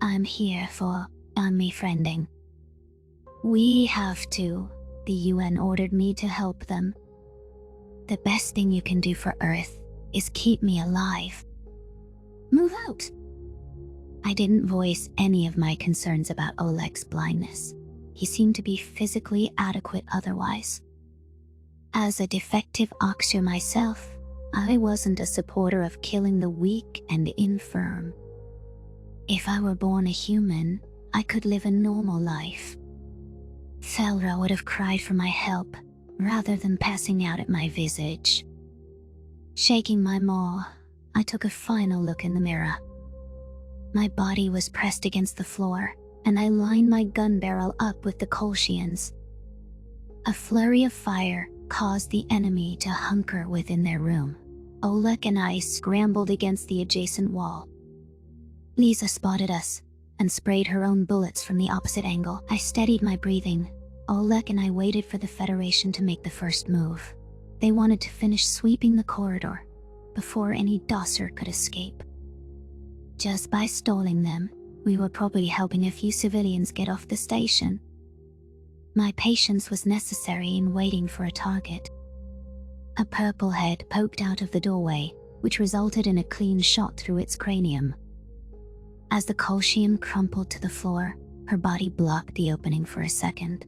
A: I'm here for army friending. We have to. The UN ordered me to help them. The best thing you can do for Earth is keep me alive. Move out. I didn't voice any of my concerns about Oleg's blindness. He seemed to be physically adequate otherwise. As a defective Arxer myself, I wasn't a supporter of killing the weak and infirm. If I were born a human, I could live a normal life. Thelra would have cried for my help, rather than passing out at my visage. Shaking my maw, I took a final look in the mirror. My body was pressed against the floor, and I lined my gun barrel up with the Kolshians. A flurry of fire caused the enemy to hunker within their room. Oleg and I scrambled against the adjacent wall. Lisa spotted us and sprayed her own bullets from the opposite angle. I steadied my breathing. Oleg and I waited for the Federation to make the first move. They wanted to finish sweeping the corridor before any Dosser could escape. Just by stalling them, we were probably helping a few civilians get off the station. My patience was necessary in waiting for a target. A purple head poked out of the doorway, which resulted in a clean shot through its cranium. As the Kolshian crumpled to the floor, her body blocked the opening for a second.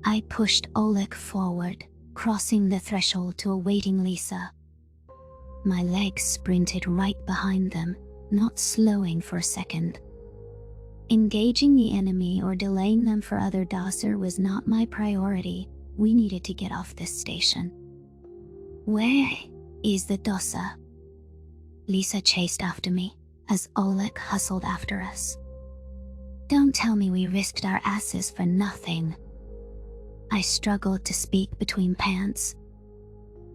A: I pushed Oleg forward, crossing the threshold to awaiting Lisa. My legs sprinted right behind them, not slowing for a second. Engaging the enemy or delaying them for other Dosser was not my priority. We needed to get off this station. Where is the Dosser? Lisa chased after me as Oleg hustled after us. Don't tell me we risked our asses for nothing. I struggled to speak between pants.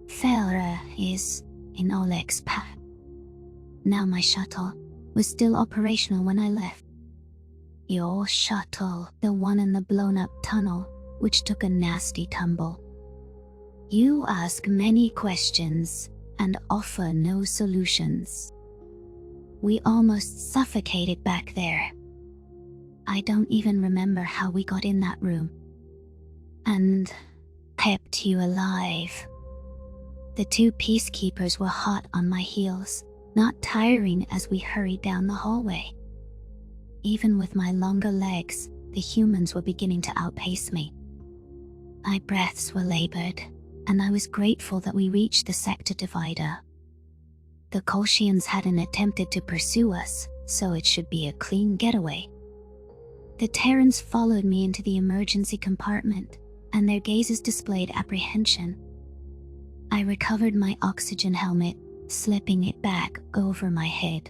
A: Thelra is in Oleg's path. Now my shuttle was still operational when I left. Your shuttle, the one in the blown-up tunnel, which took a nasty tumble. You ask many questions and offer no solutions. We almost suffocated back there. I don't even remember how we got in that room. And kept you alive. The two peacekeepers were hot on my heels, not tiring as we hurried down the hallway. Even with my longer legs, the humans were beginning to outpace me. My breaths were labored, and I was grateful that we reached the sector divider. The Kolshians hadn't attempted to pursue us, so it should be a clean getaway. The Terrans followed me into the emergency compartment, and their gazes displayed apprehension. I recovered my oxygen helmet, slipping it back over my head.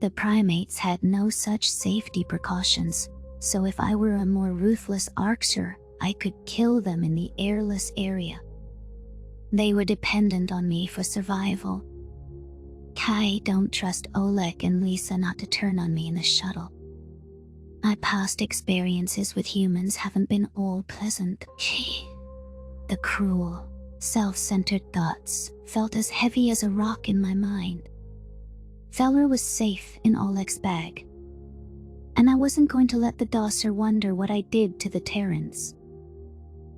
A: The primates had no such safety precautions, so if I were a more ruthless Arxer, I could kill them in the airless area. They were dependent on me for survival. Kai don't trust Oleg and Lisa not to turn on me in the shuttle. My past experiences with humans haven't been all pleasant. The cruel, self-centered thoughts felt as heavy as a rock in my mind. Thelra was safe in Oleg's bag, and I wasn't going to let the Dosser wonder what I did to the Terrans.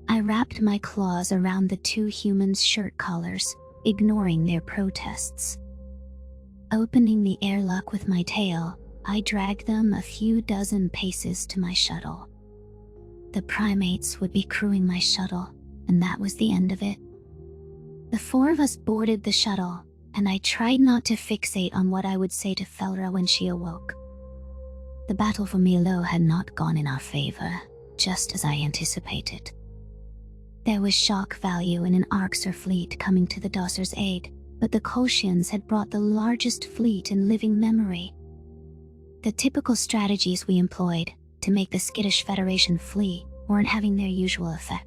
A: I wrapped my claws around the two humans' shirt collars, ignoring their protests. Opening the airlock with my tail, I dragged them a few dozen paces to my shuttle. The primates would be crewing my shuttle, and that was the end of it. The four of us boarded the shuttle, and I tried not to fixate on what I would say to Felra when she awoke. The battle for Milo had not gone in our favor, just as I anticipated. There was shock value in an Arxer fleet coming to the Dosser's aid, but the Kolshians had brought the largest fleet in living memory. The typical strategies we employed to make the skittish Federation flee weren't having their usual effect.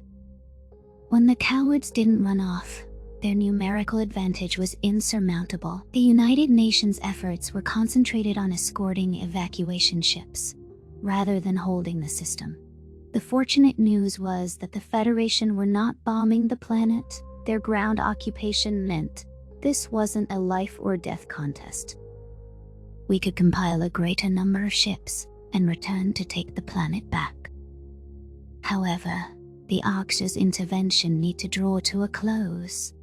A: When the cowards didn't run off, their numerical advantage was insurmountable. The United Nations' efforts were concentrated on escorting evacuation ships, rather than holding the system. The fortunate news was that the Federation were not bombing the planet. Their ground occupation meant this wasn't a life or death contest. We could compile a greater number of ships and return to take the planet back. However, the Arxer's intervention need to draw to a close.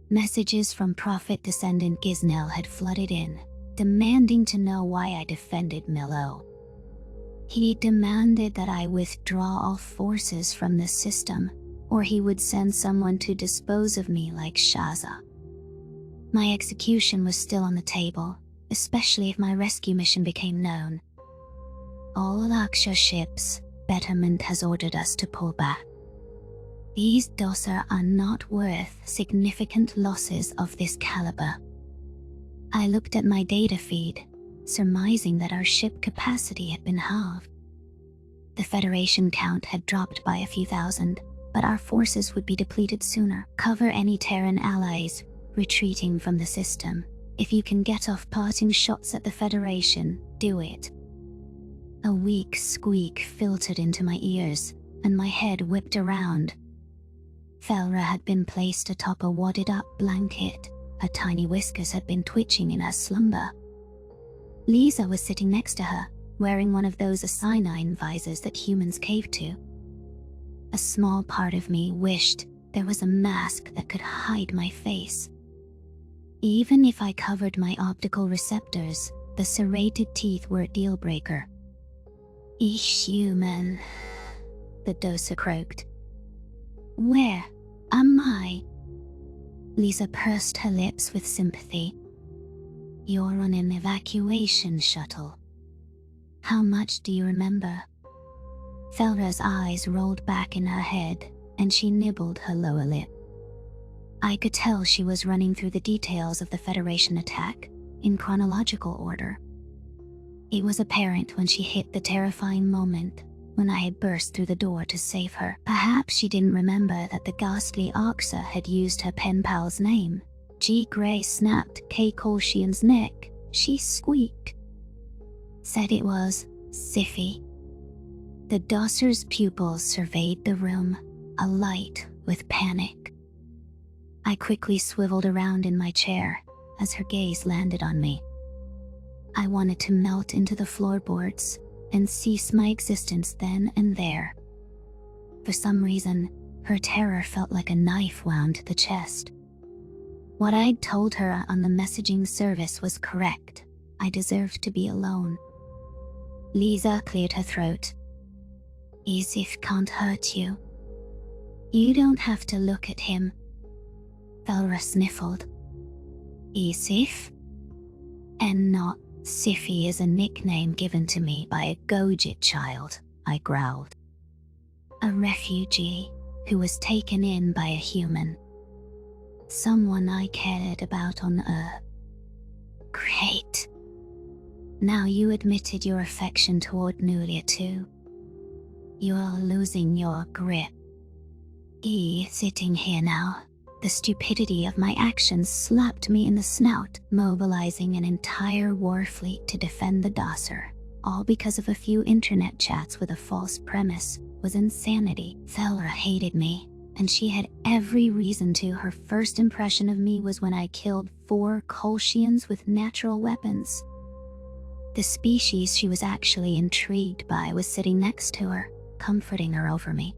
A: Messages from Prophet Descendant Gisnel had flooded in, demanding to know why I defended Milo. He demanded that I withdraw all forces from the system, or he would send someone to dispose of me like Shaza. My execution was still on the table, especially if my rescue mission became known. All Arxer ships, Betterment has ordered us to pull back. These Dosser are not worth significant losses of this caliber. I looked at my data feed, surmising that our ship capacity had been halved. The Federation count had dropped by a few thousand, but our forces would be depleted sooner. Cover any Terran allies retreating from the system. If you can get off parting shots at the Federation, do it. A weak squeak filtered into my ears, and my head whipped around. Felra had been placed atop a wadded-up blanket. Her tiny whiskers had been twitching in her slumber. Lisa was sitting next to her, wearing one of those asinine visors that humans cave to. A small part of me wished there was a mask that could hide my face. Even if I covered my optical receptors, the serrated teeth were a deal-breaker. "Ich human," the Dosser croaked. "Where am I?" Lisa pursed her lips with sympathy. "You're on an evacuation shuttle. How much do you remember?" Felra's eyes rolled back in her head, and she nibbled her lower lip. I could tell she was running through the details of the Federation attack, in chronological order. It was apparent when she hit the terrifying moment when I had burst through the door to save her. Perhaps she didn't remember that the ghastly Arxer had used her pen pal's name. G. Gray snapped K. Kolshian's neck. She squeaked. Said it was Siffy. The Dosser's pupils surveyed the room, alight with panic. I quickly swiveled around in my chair as her gaze landed on me. I wanted to melt into the floorboards and cease my existence then and there. For some reason, her terror felt like a knife wound to the chest. What I'd told her on the messaging service was correct. I deserved to be alone. Lisa cleared her throat. "Isif can't hurt you. You don't have to look at him." Felra sniffled. "Isif? And not Siffy is a nickname given to me by a Gojit child," I growled. "A refugee who was taken in by a human. Someone I cared about on Earth. Great. Now you admitted your affection toward Nulia too. You're losing your grip." Sitting here now, the stupidity of my actions slapped me in the snout. Mobilizing an entire war fleet to defend the Dosser, all because of a few internet chats with a false premise, was insanity. Felra hated me, and she had every reason to. Her first impression of me was when I killed 4 Kolshians with natural weapons. The species she was actually intrigued by was sitting next to her, comforting her over me.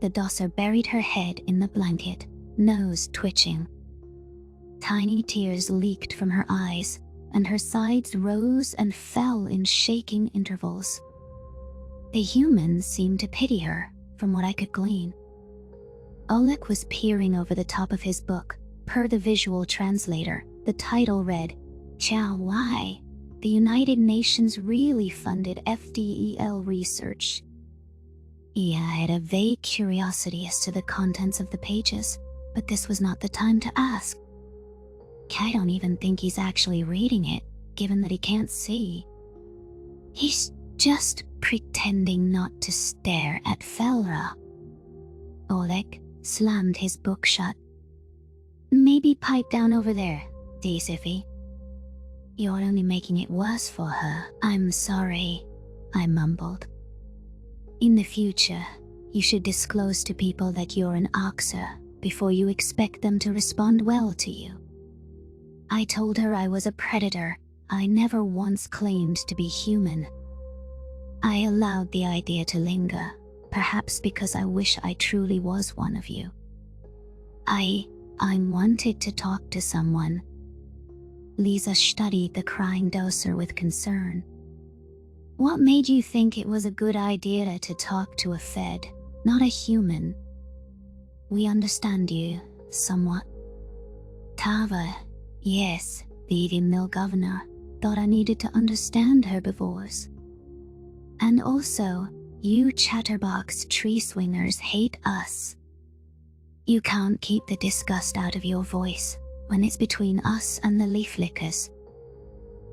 A: The Dosser buried her head in the blanket, nose twitching. Tiny tears leaked from her eyes, and her sides rose and fell in shaking intervals. The humans seemed to pity her, from what I could glean. Oleg was peering over the top of his book, Per the visual translator, the title read, Chow Why? The United Nations really funded FDEL research. Yeah, I had a vague curiosity as to the contents of the pages, but this was not the time to ask. I don't even think he's actually reading it, given that he can't see. He's just pretending not to stare at Felra. Oleg slammed his book shut. Maybe pipe down over there, Siffy. You're only making it worse for her. I'm sorry, I mumbled. In the future, you should disclose to people that you're an Oxer before you expect them to respond well to you. I told her I was a predator. I never once claimed to be human. I allowed the idea to linger, perhaps because I wish I truly was one of you. I wanted to talk to someone. Lisa studied the crying Doser with concern. What made you think it was a good idea to talk to a Fed, not a human? We understand you, somewhat. Tava, yes, the mill governor, thought I needed to understand herbivores. And also, you chatterbox tree swingers hate us. You can't keep the disgust out of your voice when it's between us and the leaf lickers.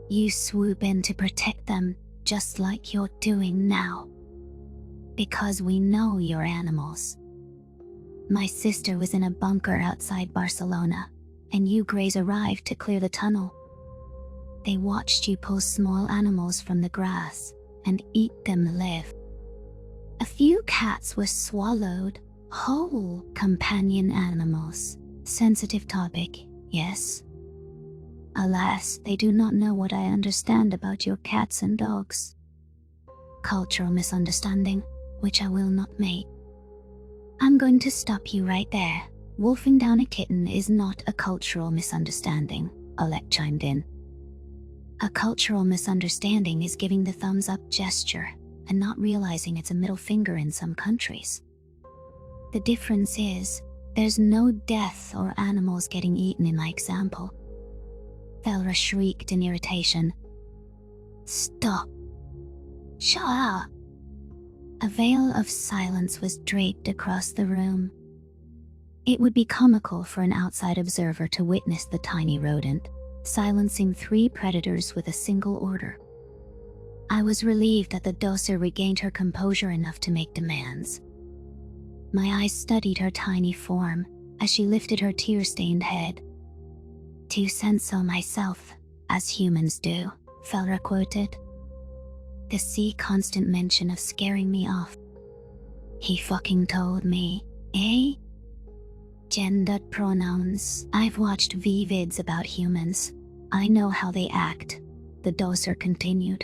A: You swoop in to protect them just like you're doing now. Because we know you're animals. My sister was in a bunker outside Barcelona, and you Greys arrived to clear the tunnel. They watched you pull small animals from the grass and eat them live. A few cats were swallowed, whole companion animals. Sensitive topic, yes. Alas, they do not know what I understand about your cats and dogs. Cultural misunderstanding, which I will not make. I'm going to stop you right there. Wolfing down a kitten is not a cultural misunderstanding, Oleg chimed in. A cultural misunderstanding is giving the thumbs up gesture and not realizing it's a middle finger in some countries. The difference is, there's no death or animals getting eaten in my example. Felra shrieked in irritation. Stop. Shut up. A veil of silence was draped across the room. It would be comical for an outside observer to witness the tiny rodent, silencing 3 predators with a single order. I was relieved that the Doser regained her composure enough to make demands. My eyes studied her tiny form as she lifted her tear-stained head. 2 cents so myself, as humans do, Felra quoted. The sea constant mention of scaring me off. He fucking told me, eh? Gendered pronouns. I've watched V-vids about humans. I know how they act, the Doser continued.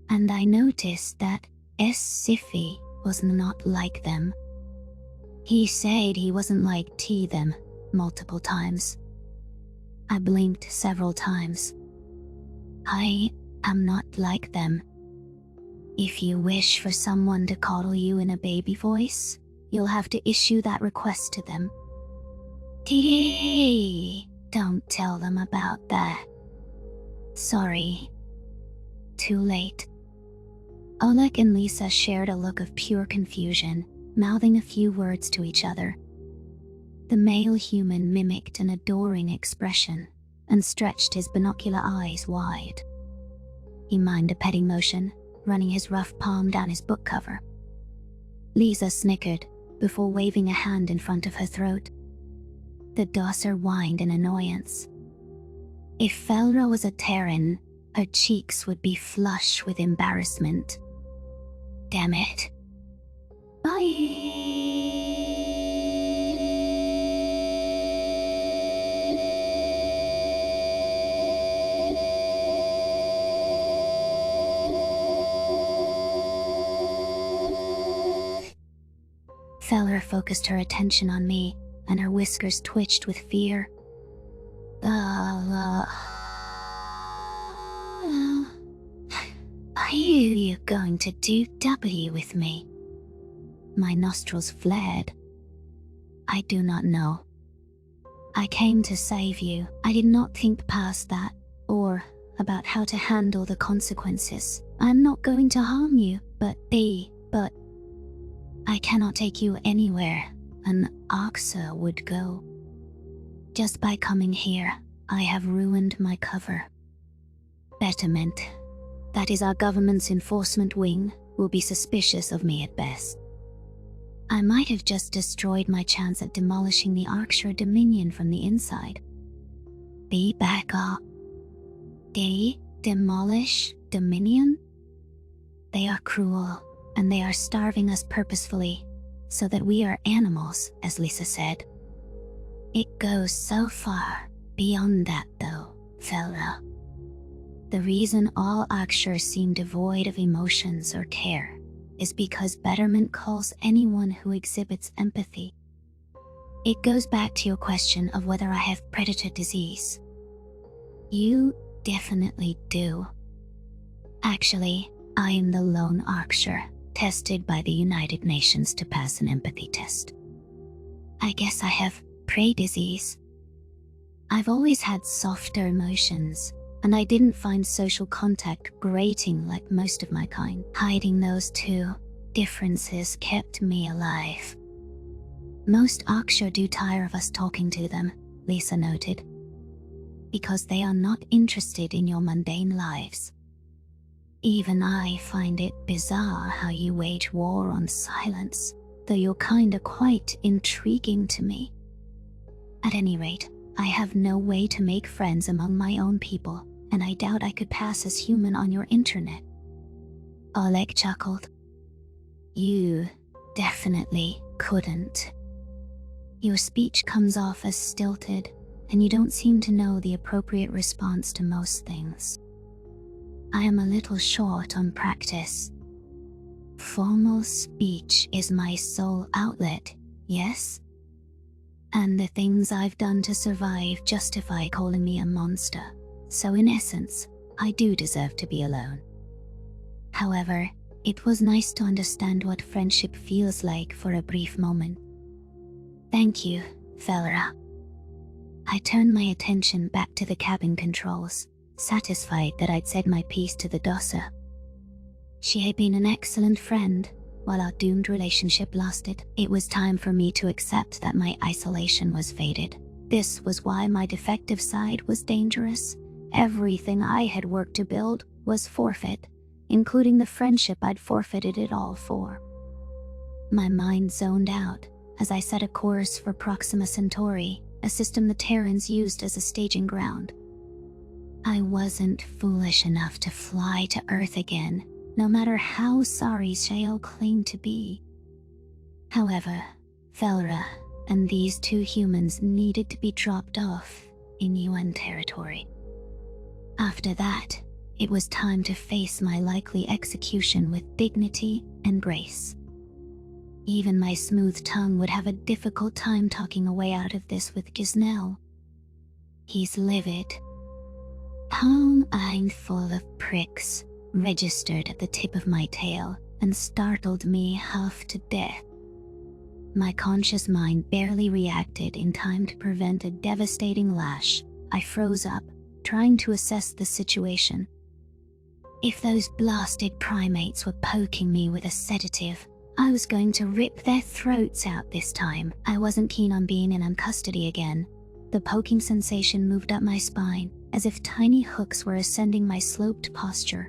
A: And I noticed that Siffy was not like them. He said he wasn't like them multiple times. I blinked several times. I am not like them. If you wish for someone to coddle you in a baby voice, you'll have to issue that request to them. Don't tell them about that. Sorry. Too late. Oleg and Lisa shared a look of pure confusion, mouthing a few words to each other. The male human mimicked an adoring expression and stretched his binocular eyes wide. He mimed a petting motion, running his rough palm down his book cover. Lisa snickered before waving a hand in front of her throat. The Doser whined in annoyance. If Felra was a Terran, her cheeks would be flush with embarrassment. Damn it. Felra focused her attention on me, and her whiskers twitched with fear. Are you going to do W with me? My nostrils flared. I do not know. I came to save you. I did not think past that, or about how to handle the consequences. I'm not going to harm you, but I cannot take you anywhere an Oxa would go. Just by coming here, I have ruined my cover. Betterment, that is our government's enforcement wing, will be suspicious of me at best. I might have just destroyed my chance at demolishing the Arkshire Dominion from the inside. Be back up. Demolish Dominion? They are cruel, and they are starving us purposefully, so that we are animals, as Lisa said. It goes so far beyond that, though, fella. The reason all Arkshire seem devoid of emotions or care is because betterment calls anyone who exhibits empathy. It goes back to your question of whether I have predator disease. You definitely do. Actually, I am the lone Arkshire, tested by the United Nations to pass an empathy test. I guess I have prey disease. I've always had softer emotions, and I didn't find social contact grating like most of my kind. Hiding those two differences kept me alive. Most Arkshire do tire of us talking to them, Lisa noted, because they are not interested in your mundane lives. Even I find it bizarre how you wage war on silence, though you're kinda quite intriguing to me. At any rate, I have no way to make friends among my own people, and I doubt I could pass as human on your internet. Oleg chuckled. You definitely couldn't. Your speech comes off as stilted, and you don't seem to know the appropriate response to most things. I am a little short on practice. Formal speech is my sole outlet, yes? And the things I've done to survive justify calling me a monster, so in essence, I do deserve to be alone. However, it was nice to understand what friendship feels like for a brief moment. Thank you, fella. I turned my attention back to the cabin controls, satisfied that I'd said my piece to the dosser. She had been an excellent friend while our doomed relationship lasted. It was time for me to accept that my isolation was faded. This was why my defective side was dangerous. Everything I had worked to build was forfeit, including the friendship I'd forfeited it all for. My mind zoned out as I set a course for Proxima Centauri, a system the Terrans used as a staging ground. I wasn't foolish enough to fly to Earth again, no matter how sorry Shael claimed to be. However, Felra and these two humans needed to be dropped off in UN territory. After that, it was time to face my likely execution with dignity and grace. Even my smooth tongue would have a difficult time talking a way out of this with Gisnell. He's livid. Palm ein full of pricks registered at the tip of my tail and startled me half to death. My conscious mind barely reacted in time to prevent a devastating lash. I froze up, trying to assess the situation. If those blasted primates were poking me with a sedative, I was going to rip their throats out this time. I wasn't keen on being in custody again. The poking sensation moved up my spine, as if tiny hooks were ascending my sloped posture.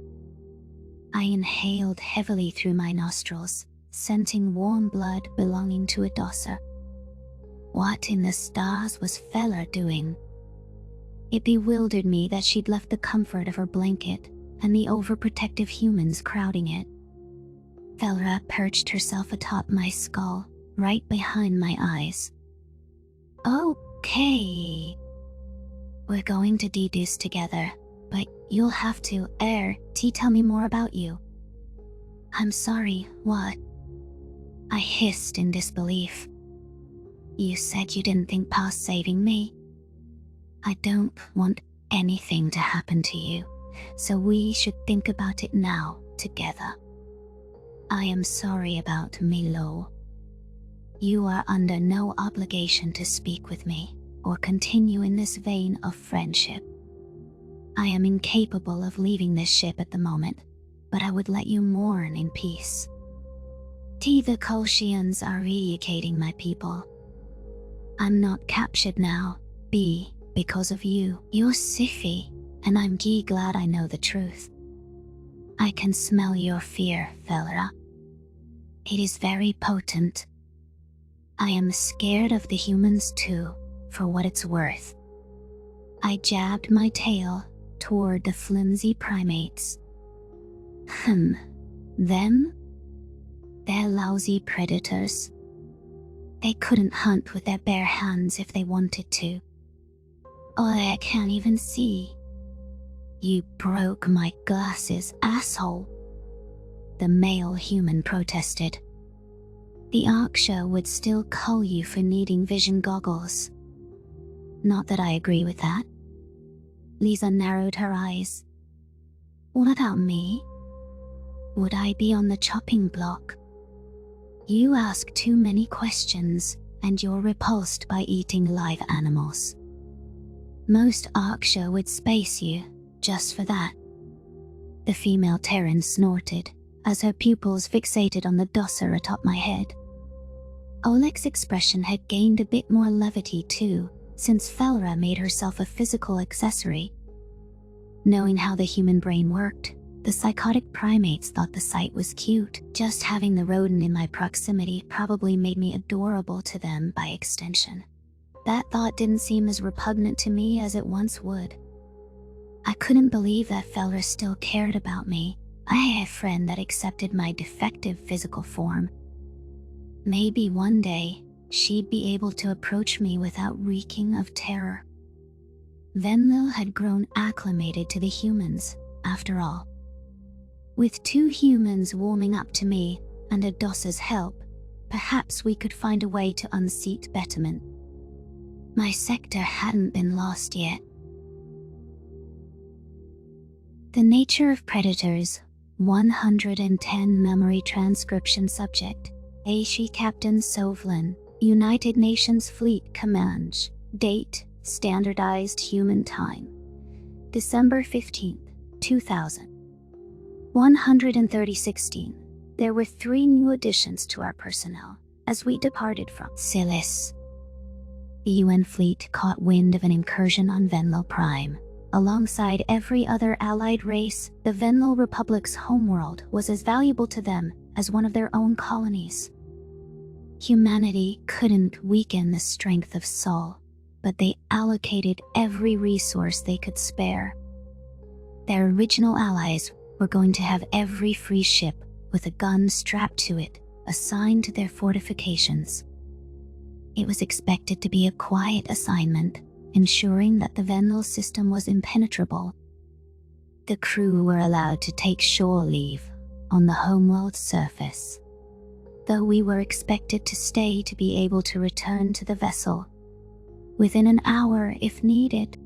A: I inhaled heavily through my nostrils, scenting warm blood belonging to a dosser. What in the stars was Fella doing? It bewildered me that she'd left the comfort of her blanket and the overprotective humans crowding it. Felra perched herself atop my skull, right behind my eyes. Okay. We're going to do this together, but you'll have to, tell me more about you. I'm sorry, what? I hissed in disbelief. You said you didn't think past saving me. I don't want anything to happen to you, so we should think about it now, together. I am sorry about Milo. You are under no obligation to speak with me. or continue in this vein of friendship. I am incapable of leaving this ship at the moment, but I would let you mourn in peace. T. The Kolshians are re-educating my people. I'm not captured now, B, because of you. You're Sifi, and I'm glad I know the truth. I can smell your fear, Felra. It is very potent. I am scared of the humans too, for what it's worth. I jabbed my tail toward the flimsy primates. Them? They're lousy predators. They couldn't hunt with their bare hands if they wanted to. Or they can't even see. You broke my glasses, asshole. The male human protested. The Arksha would still cull you for needing vision goggles. Not that I agree with that. Lisa narrowed her eyes. What about me? Would I be on the chopping block? You ask too many questions, and you're repulsed by eating live animals. Most Arksha would space you, just for that. The female Terran snorted, as her pupils fixated on the dosser atop my head. Oleg's expression had gained a bit more levity too, since Felra made herself a physical accessory. Knowing how the human brain worked, the psychotic primates thought the sight was cute. Just having the rodent in my proximity probably made me adorable to them by extension. That thought didn't seem as repugnant to me as it once would. I couldn't believe that Felra still cared about me. I had a friend that accepted my defective physical form. Maybe one day, she'd be able to approach me without reeking of terror. Venlil had grown acclimated to the humans, after all. With 2 humans warming up to me and Adossa's help, perhaps we could find a way to unseat Betterment. My sector hadn't been lost yet. The Nature of Predators, 110 Memory Transcription Subject, Aishi Captain Sovlin, United Nations Fleet Command, Date, Standardized Human Time, December 15th, 2000. 130:16. There were 3 new additions to our personnel as we departed from Silis. The UN fleet caught wind of an incursion on Venlil Prime. Alongside every other allied race, the Venlil Republic's homeworld was as valuable to them as one of their own colonies. Humanity couldn't weaken the strength of Sol, but they allocated every resource they could spare. Their original allies were going to have every free ship with a gun strapped to it assigned to their fortifications. It was expected to be a quiet assignment, ensuring that the Venlil system was impenetrable. The crew were allowed to take shore leave on the homeworld's surface, though we were expected to stay to be able to return to the vessel within an hour if needed.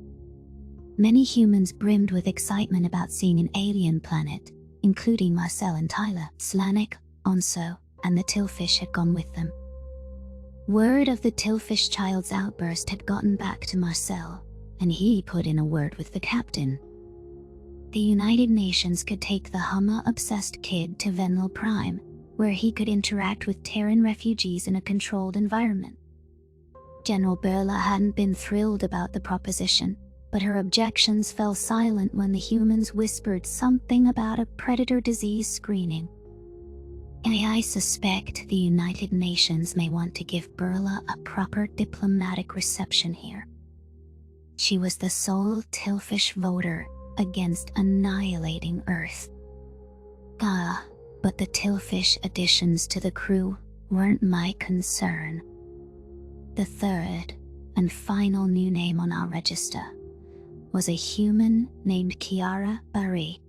A: Many humans brimmed with excitement about seeing an alien planet, including Marcel and Tyler. Slanik, Onso, and the Tillfish had gone with them. Word of the Tillfish child's outburst had gotten back to Marcel, and he put in a word with the captain. The United Nations could take the Hummer-obsessed kid to Venlil Prime, where he could interact with Terran refugees in a controlled environment. General Burla hadn't been thrilled about the proposition, but her objections fell silent when the humans whispered something about a predator disease screening. I suspect the United Nations may want to give Burla a proper diplomatic reception here. She was the sole Tillfish voter against annihilating Earth. But the Tillfish additions to the crew weren't my concern. The third and final new name on our register was a human named Kiara Bari.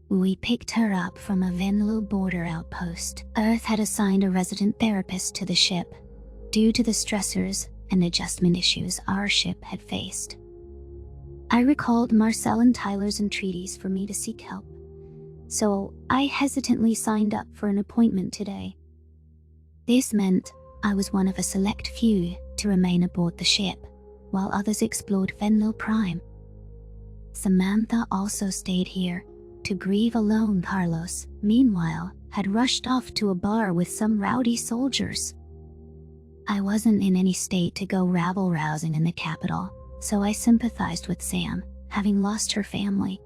A: We picked her up from a Venlil border outpost. Earth had assigned a resident therapist to the ship, due to the stressors and adjustment issues our ship had faced. I recalled Marcel and Tyler's entreaties for me to seek help, so I hesitantly signed up for an appointment today. This meant I was one of a select few to remain aboard the ship, while others explored Fenlil Prime. Samantha also stayed here to grieve alone. Carlos, meanwhile, had rushed off to a bar with some rowdy soldiers. I wasn't in any state to go rabble-rousing in the capital, so I sympathized with Sam, having lost her family.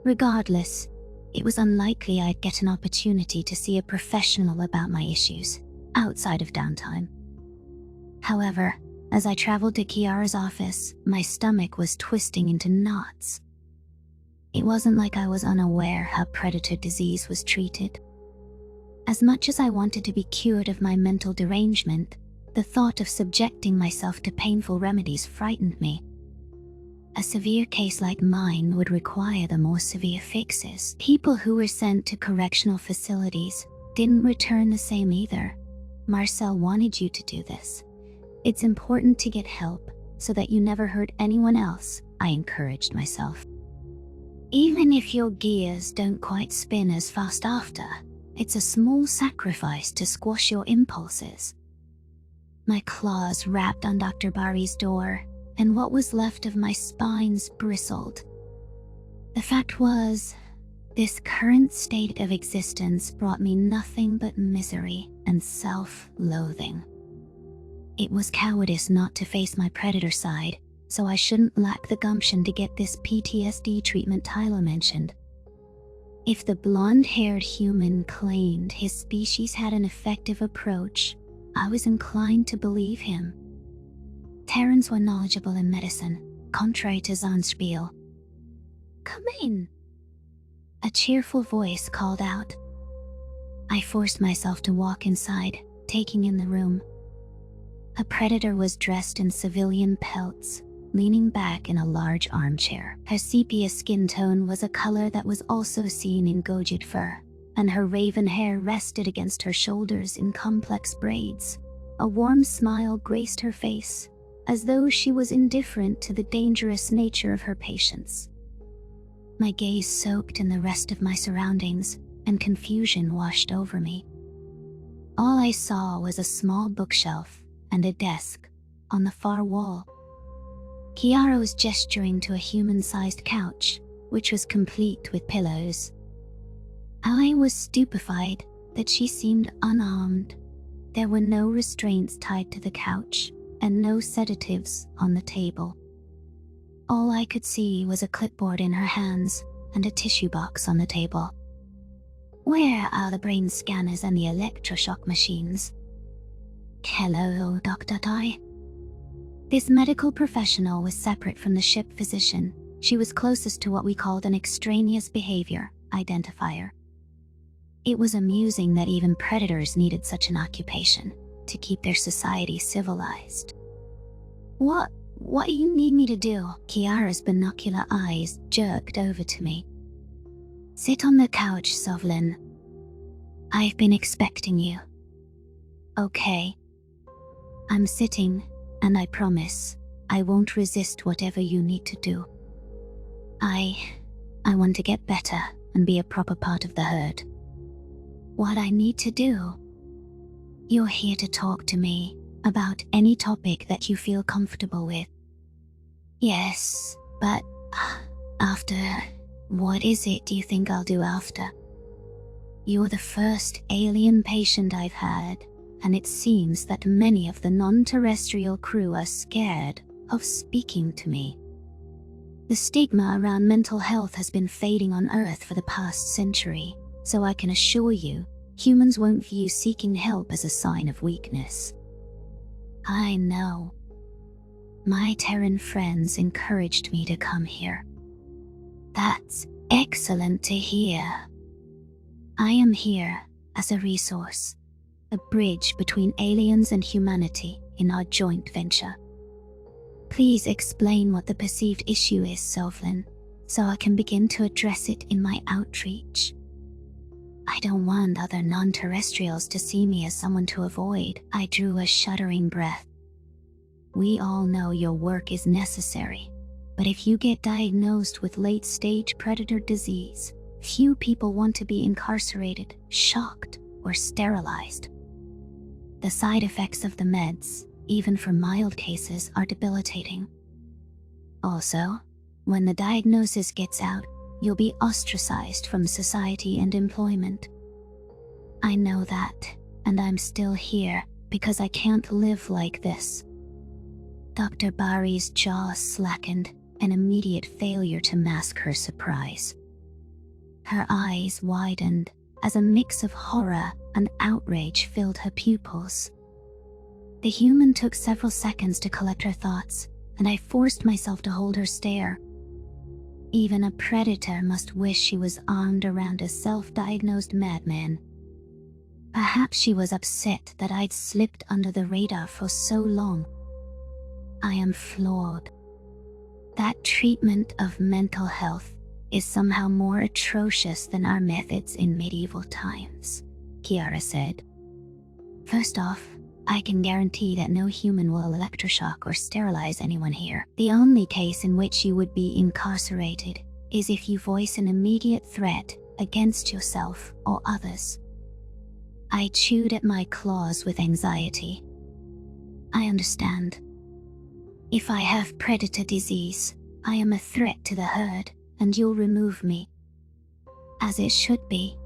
A: Regardless, it was unlikely I'd get an opportunity to see a professional about my issues, outside of downtime. However, as I traveled to Kiara's office, my stomach was twisting into knots. It wasn't like I was unaware how predator disease was treated. As much as I wanted to be cured of my mental derangement, the thought of subjecting myself to painful remedies frightened me. A severe case like mine would require the more severe fixes. People who were sent to correctional facilities didn't return the same either. Marcel wanted you to do this. It's important to get help so that you never hurt anyone else, I encouraged myself. Even if your gears don't quite spin as fast after, it's a small sacrifice to squash your impulses. My claws rapped on Dr. Bari's door, and what was left of my spines bristled. The fact was, this current state of existence brought me nothing but misery and self-loathing. It was cowardice not to face my predator side, so I shouldn't lack the gumption to get this PTSD treatment Tyler mentioned. If the blonde-haired human claimed his species had an effective approach, I was inclined to believe him. Terrans were knowledgeable in medicine, contrary to Zahn's spiel. "Come in," a cheerful voice called out. I forced myself to walk inside, taking in the room. A predator was dressed in civilian pelts, leaning back in a large armchair. Her sepia skin tone was a color that was also seen in Gojid fur, and her raven hair rested against her shoulders in complex braids. A warm smile graced her face, as though she was indifferent to the dangerous nature of her patients. My gaze soaked in the rest of my surroundings, and confusion washed over me. All I saw was a small bookshelf and a desk on the far wall. Kiara was gesturing to a human-sized couch, which was complete with pillows. I was stupefied that she seemed unarmed. There were no restraints tied to the couch, and no sedatives on the table. All I could see was a clipboard in her hands and a tissue box on the table. "Where are the brain scanners and the electroshock machines?" "Hello, Dr. Tai." This medical professional was separate from the ship physician. She was closest to what we called an extraneous behavior identifier. It was amusing that even predators needed such an occupation to keep their society civilized. What do you need me to do?" Kiara's binocular eyes jerked over to me. "Sit on the couch, Sovlin. I've been expecting you." "Okay. I'm sitting, and I promise I won't resist whatever you need to do. I want to get better and be a proper part of the herd." "What I need to do?" "You're here to talk to me about any topic that you feel comfortable with." "Yes, but after, what is it do you think I'll do after?" "You're the first alien patient I've had, and it seems that many of the non-terrestrial crew are scared of speaking to me. The stigma around mental health has been fading on Earth for the past century, so I can assure you, humans won't view seeking help as a sign of weakness." "I know. My Terran friends encouraged me to come here." "That's excellent to hear. I am here as a resource, a bridge between aliens and humanity in our joint venture. Please explain what the perceived issue is, Sovlin, so I can begin to address it in my outreach. I don't want other non-terrestrials to see me as someone to avoid." I drew a shuddering breath. "We all know your work is necessary, but if you get diagnosed with late-stage predator disease, few people want to be incarcerated, shocked, or sterilized. The side effects of the meds, even for mild cases, are debilitating. Also, when the diagnosis gets out, you'll be ostracized from society and employment. I know that, and I'm still here because I can't live like this. Dr. Bari's jaw slackened, an immediate failure to mask her surprise. Her eyes widened as a mix of horror and outrage filled her pupils. The human took several seconds to collect her thoughts, and I forced myself to hold her stare. Even a predator must wish she was armed around a self-diagnosed madman. Perhaps she was upset that I'd slipped under the radar for so long. I am flawed. That treatment of mental health is somehow more atrocious than our methods in medieval times, Kiara said. First off, I can guarantee that no human will electroshock or sterilize anyone here. The only case in which you would be incarcerated is if you voice an immediate threat against yourself or others. I chewed at my claws with anxiety. I understand. If I have predator disease, I am a threat to the herd, and you'll remove me. As it should be.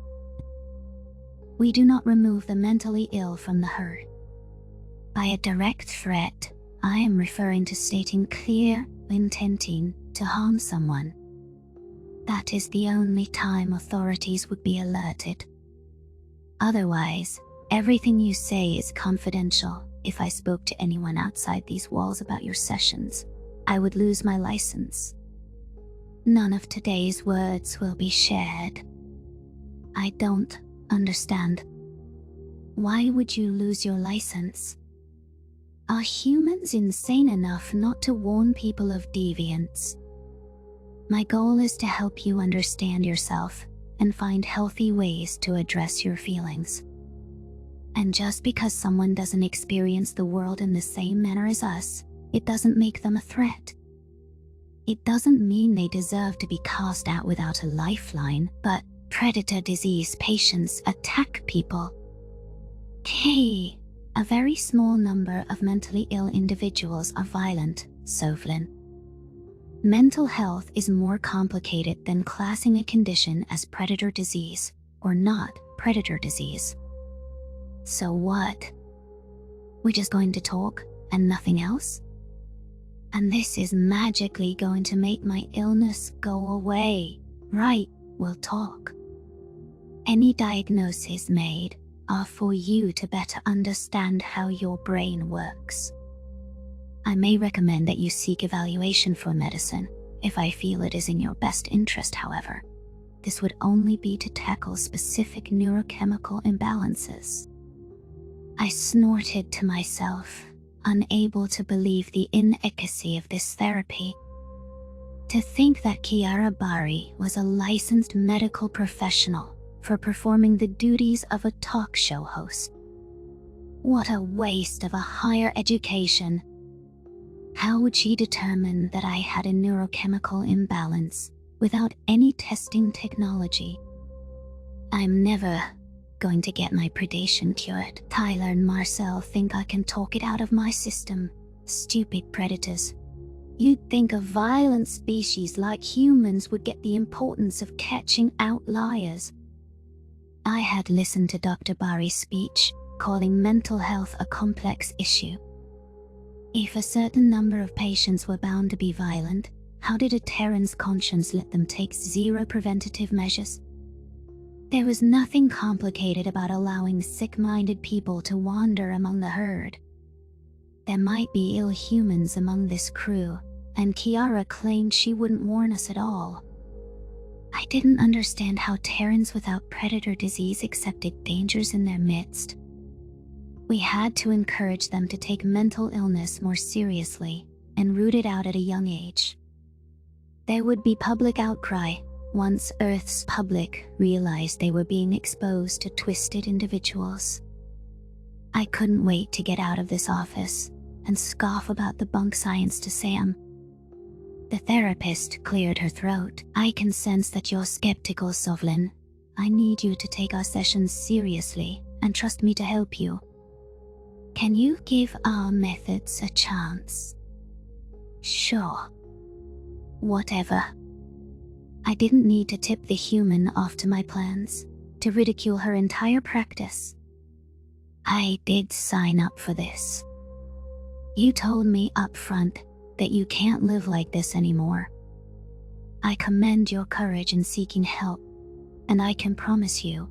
A: We do not remove the mentally ill from the herd. By a direct threat, I am referring to stating clear intending to harm someone. That is the only time authorities would be alerted. Otherwise, everything you say is confidential. If I spoke to anyone outside these walls about your sessions, I would lose my license. None of today's words will be shared. I don't understand. Why would you lose your license? Are humans insane enough not to warn people of deviance? My goal is to help you understand yourself and find healthy ways to address your feelings. And just because someone doesn't experience the world in the same manner as us, it doesn't make them a threat. It doesn't mean they deserve to be cast out without a lifeline, but predator disease patients attack people. Hey, a very small number of mentally ill individuals are violent, Sovlin. Mental health is more complicated than classing a condition as predator disease or not predator disease. So what? We're just going to talk and nothing else? And this is magically going to make my illness go away. Right, we'll talk. Any diagnoses made are for you to better understand how your brain works. I may recommend that you seek evaluation for medicine if I feel it is in your best interest, however. This would only be to tackle specific neurochemical imbalances. I snorted to myself, unable to believe the inefficacy of this therapy. To think that Kiara Bari was a licensed medical professional for performing the duties of a talk show host. What a waste of a higher education. How would she determine that I had a neurochemical imbalance without any testing technology? I'm never going to get my predation cured. Tyler and Marcel think I can talk it out of my system. Stupid predators. You'd think a violent species like humans would get the importance of catching outliers. I had listened to Dr. Bari's speech, calling mental health a complex issue. If a certain number of patients were bound to be violent, how did a Terran's conscience let them take zero preventative measures? There was nothing complicated about allowing sick-minded people to wander among the herd. There might be ill humans among this crew, and Kiara claimed she wouldn't warn us at all. I didn't understand how Terrans without predator disease accepted dangers in their midst. We had to encourage them to take mental illness more seriously and root it out at a young age. There would be public outcry once Earth's public realized they were being exposed to twisted individuals. I couldn't wait to get out of this office and scoff about the bunk science to Sam. The therapist cleared her throat. I can sense that you're skeptical, Sovlin. I need you to take our sessions seriously and trust me to help you. Can you give our methods a chance? Sure. Whatever. I didn't need to tip the human off to my plans, to ridicule her entire practice. I did sign up for this. You told me up front that you can't live like this anymore. I commend your courage in seeking help, and I can promise you,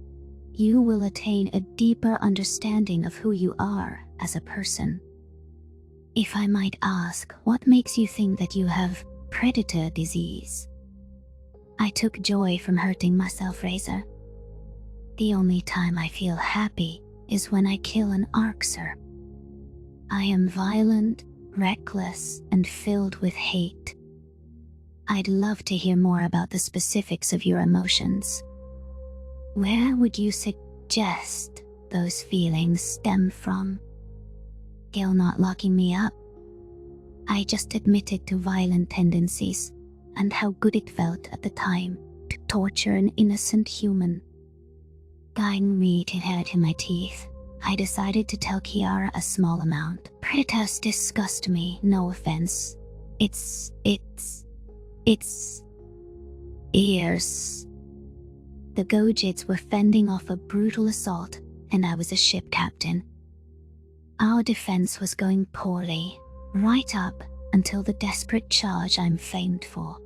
A: you will attain a deeper understanding of who you are as a person. If I might ask, what makes you think that you have predator disease? I took joy from hurting myself, Razor. The only time I feel happy is when I kill an Arxer. I am violent, reckless, and filled with hate. I'd love to hear more about the specifics of your emotions. Where would you suggest those feelings stem from? Gil not locking me up. I just admitted to violent tendencies and how good it felt at the time to torture an innocent human. Guiding me to head in my teeth, I decided to tell Kiara a small amount. Predators disgust me, no offense. It's ears. The Gojids were fending off a brutal assault, and I was a ship captain. Our defense was going poorly, right up until the desperate charge I'm famed for.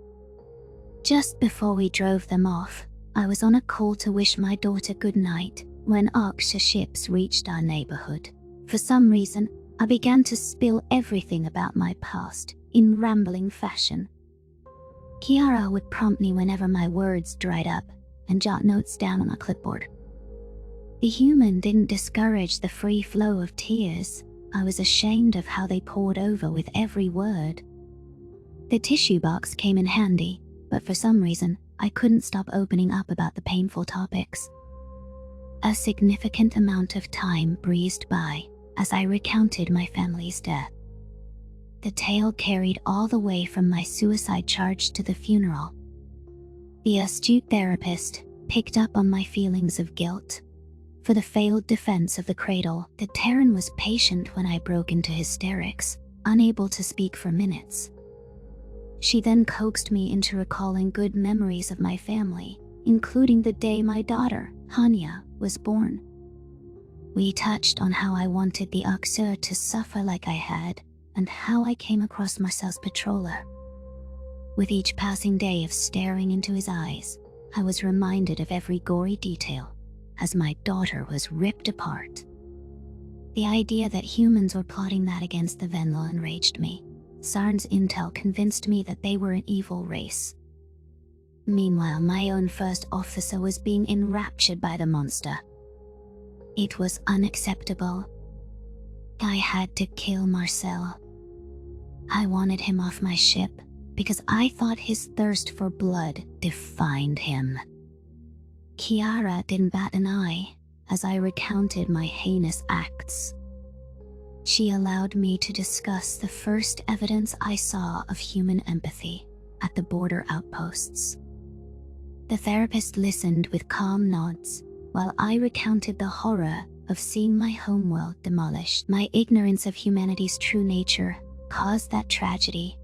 A: Just before we drove them off, I was on a call to wish my daughter good night when Arxer ships reached our neighborhood. For some reason, I began to spill everything about my past in rambling fashion. Kiara would prompt me whenever my words dried up and jot notes down on a clipboard. The human didn't discourage the free flow of tears. I was ashamed of how they poured over with every word. The tissue box came in handy, but for some reason, I couldn't stop opening up about the painful topics. A significant amount of time breezed by as I recounted my family's death. The tale carried all the way from my suicide charge to the funeral. The astute therapist picked up on my feelings of guilt. For the failed defense of the cradle, the Terran was patient when I broke into hysterics, unable to speak for minutes. She then coaxed me into recalling good memories of my family, including the day my daughter, Hanya, was born. We touched on how I wanted the Arxer to suffer like I had, and how I came across Marcel's patroller. With each passing day of staring into his eyes, I was reminded of every gory detail, as my daughter was ripped apart. The idea that humans were plotting that against the Venla enraged me. Sarn's intel convinced me that they were an evil race. Meanwhile, my own first officer was being enraptured by the monster. It was unacceptable. I had to kill Marcel. I wanted him off my ship because I thought his thirst for blood defined him. Kiara didn't bat an eye as I recounted my heinous acts. She allowed me to discuss the first evidence I saw of human empathy at the border outposts. The therapist listened with calm nods while I recounted the horror of seeing my homeworld demolished. My ignorance of humanity's true nature caused that tragedy.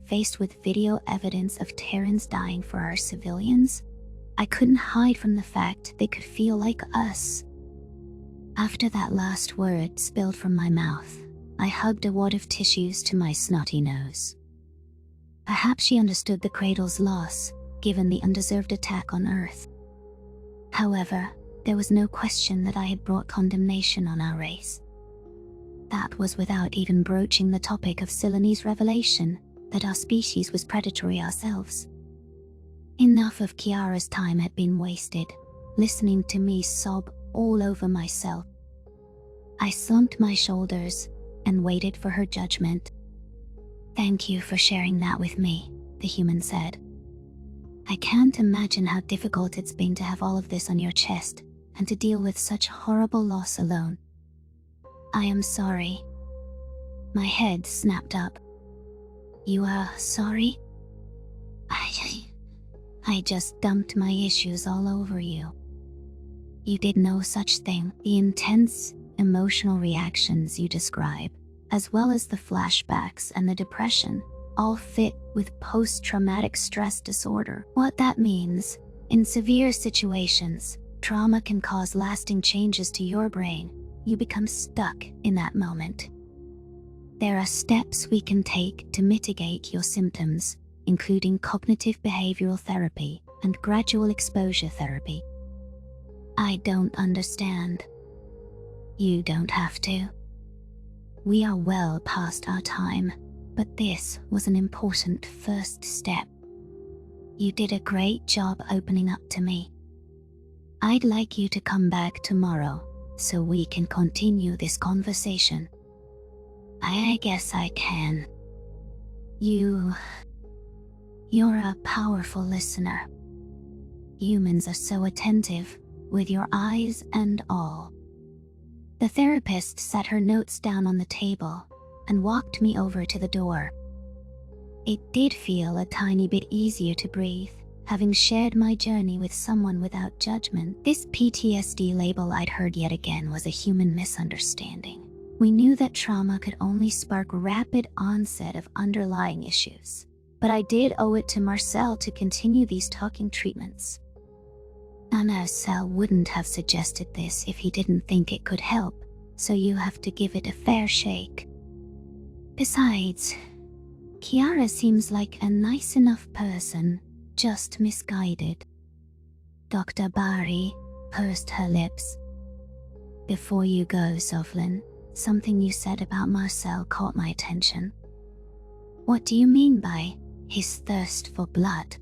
A: Faced with video evidence of Terrans dying for our civilians, I couldn't hide from the fact they could feel like us. After that last word spilled from my mouth, I hugged a wad of tissues to my snotty nose. Perhaps she understood the cradle's loss, given the undeserved attack on Earth. However, there was no question that I had brought condemnation on our race. That was without even broaching the topic of Silene's revelation that our species was predatory ourselves. Enough of Kiara's time had been wasted, listening to me sob all over myself. I slumped my shoulders and waited for her judgment. "Thank you for sharing that with me," the human said. "I can't imagine how difficult it's been to have all of this on your chest and to deal with such horrible loss alone. I am sorry." My head snapped up. "You are sorry?" I just dumped my issues all over you. You did no such thing. The intense emotional reactions you describe, as well as the flashbacks and the depression, all fit with post-traumatic stress disorder. What that means, in severe situations, trauma can cause lasting changes to your brain. You become stuck in that moment. There are steps we can take to mitigate your symptoms, including cognitive behavioral therapy and gradual exposure therapy. I don't understand. You don't have to. We are well past our time, but this was an important first step. You did a great job opening up to me. I'd like you to come back tomorrow so we can continue this conversation. I guess I can. You're a powerful listener. Humans are so attentive, with your eyes and all. The therapist set her notes down on the table and walked me over to the door. It did feel a tiny bit easier to breathe, having shared my journey with someone without judgment. This PTSD label I'd heard yet again was a human misunderstanding. We knew that trauma could only spark rapid onset of underlying issues, but I did owe it to Marcel to continue these talking treatments. Marcel wouldn't have suggested this if he didn't think it could help, so you have to give it a fair shake. Besides, Chiara seems like a nice enough person, just misguided. Dr. Bari pursed her lips. Before you go, Sovlin, something you said about Marcel caught my attention. What do you mean by his thirst for blood?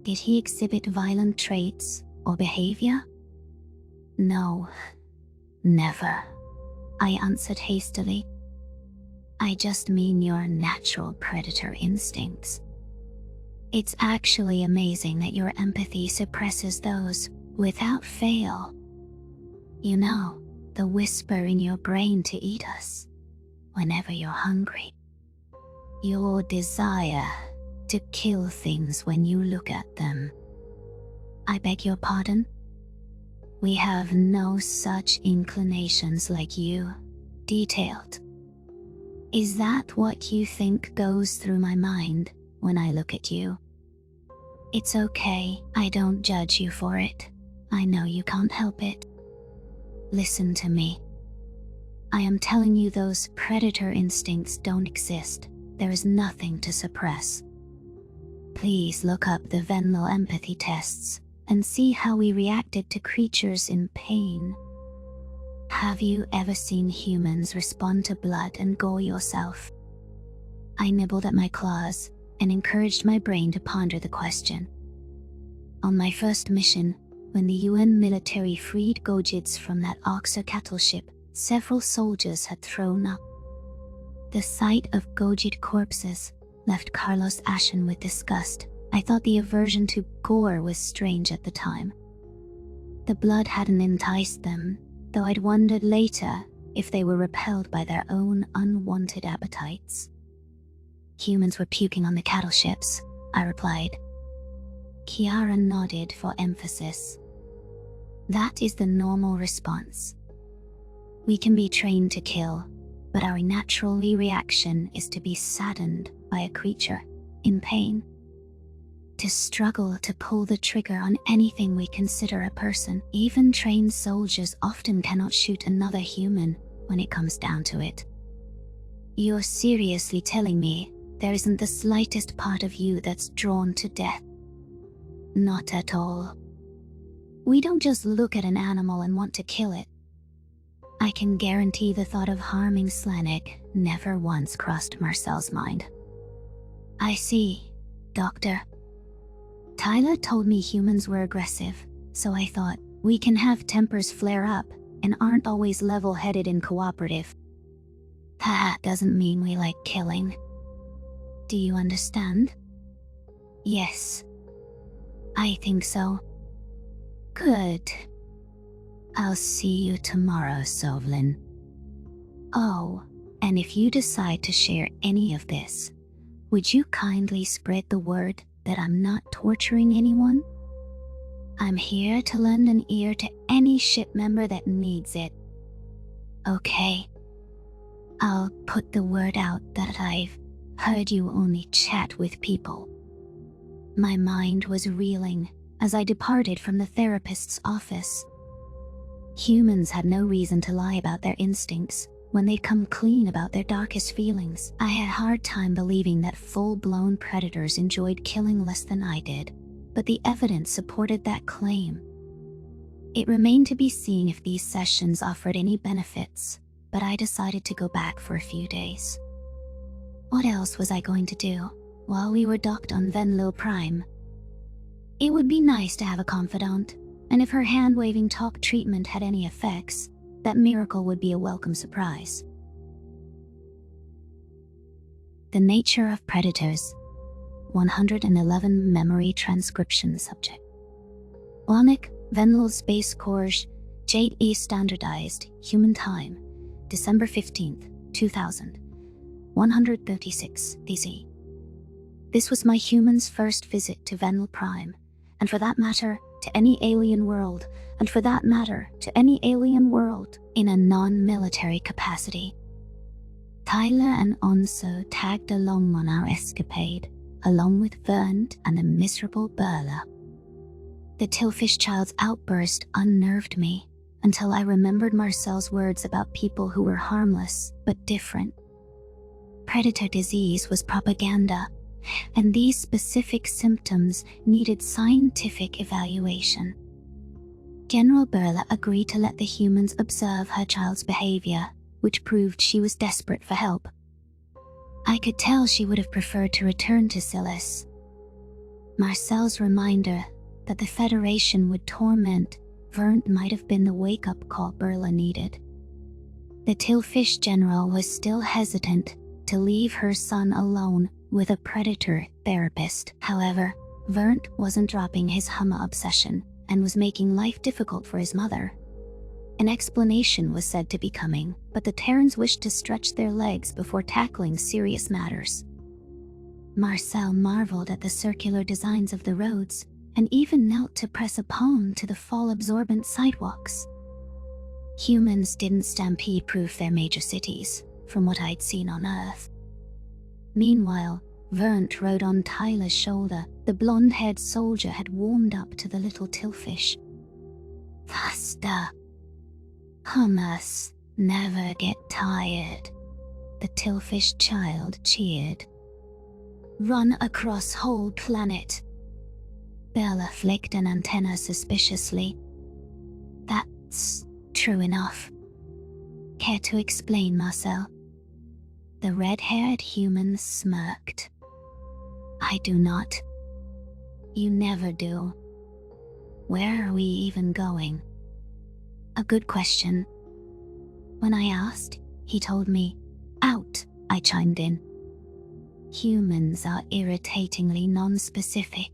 A: Did he exhibit violent traits or behavior? No, never, I answered hastily. I just mean your natural predator instincts. It's actually amazing that your empathy suppresses those without fail. You know, the whisper in your brain to eat us whenever you're hungry. Your desire to kill things when you look at them. I beg your pardon? We have no such inclinations like you. Detailed. Is that what you think goes through my mind when I look at you? It's okay, I don't judge you for it. I know you can't help it. Listen to me. I am telling you those predator instincts don't exist. There is nothing to suppress. Please look up the Venlo empathy tests and see how we reacted to creatures in pain. Have you ever seen humans respond to blood and gore yourself? I nibbled at my claws and encouraged my brain to ponder the question. On my first mission, when the UN military freed Gojids from that Oxer cattle ship, several soldiers had thrown up. The sight of Gojid corpses left Carlos ashen with disgust. I thought the aversion to gore was strange at the time. The blood hadn't enticed them, though I'd wondered later if they were repelled by their own unwanted appetites. Humans were puking on the cattle ships, I replied. Chiara nodded for emphasis. That is the normal response. We can be trained to kill, but our natural reaction is to be saddened by a creature in pain. To struggle to pull the trigger on anything we consider a person. Even trained soldiers often cannot shoot another human when it comes down to it. You're seriously telling me there isn't the slightest part of you that's drawn to death? Not at all. We don't just look at an animal and want to kill it. I can guarantee the thought of harming Slanek never once crossed Marcel's mind. I see, Doctor. Tyler told me humans were aggressive, so I thought, we can have tempers flare up and aren't always level-headed and cooperative. That doesn't mean we like killing. Do you understand? Yes. I think so. Good. I'll see you tomorrow, Sovlin. Oh, and if you decide to share any of this, would you kindly spread the word that I'm not torturing anyone? I'm here to lend an ear to any ship member that needs it. Okay. I'll put the word out that I've heard you only chat with people. My mind was reeling as I departed from the therapist's office. Humans had no reason to lie about their instincts when they'd come clean about their darkest feelings. I had a hard time believing that full-blown predators enjoyed killing less than I did, but the evidence supported that claim. It remained to be seen if these sessions offered any benefits, but I decided to go back for a few days. What else was I going to do while we were docked on Venlo Prime? It would be nice to have a confidant, and if her hand-waving talk treatment had any effects, that miracle would be a welcome surprise. The nature of predators. 111 memory transcription subject. Walnick, Venlo Space Corps, JE Standardized, Human Time, December 15th, 2000. 136 DC. This was my human's first visit to Venlo Prime, and for that matter, to any alien world, and for that matter, to any alien world in a non-military capacity. Tyler and Onso tagged along on our escapade, along with Vernt and the miserable Burla. The Tillfish child's outburst unnerved me until I remembered Marcel's words about people who were harmless but different. Predator disease was propaganda, and these specific symptoms needed scientific evaluation. General Burla agreed to let the humans observe her child's behavior, which proved she was desperate for help. I could tell she would have preferred to return to Silas. Marcel's reminder that the Federation would torment Vernt might have been the wake-up call Burla needed. The Tillfish General was still hesitant to leave her son alone with a predator therapist. However, Vernt wasn't dropping his Hummer obsession and was making life difficult for his mother. An explanation was said to be coming, but the Terrans wished to stretch their legs before tackling serious matters. Marcel marveled at the circular designs of the roads and even knelt to press a palm to the fall-absorbent sidewalks. Humans didn't stampede-proof their major cities, from what I'd seen on Earth. Meanwhile, Vernt rode on Tyler's shoulder. The blonde-haired soldier had warmed up to the little Tillfish. Faster. Hummus, never get tired. The Tillfish child cheered. Run across whole planet. Bella flicked an antenna suspiciously. That's true enough. Care to explain, Marcel? The red-haired human smirked. I do not. You never do. Where are we even going? A good question. When I asked, he told me, out, I chimed in. Humans are irritatingly non-specific.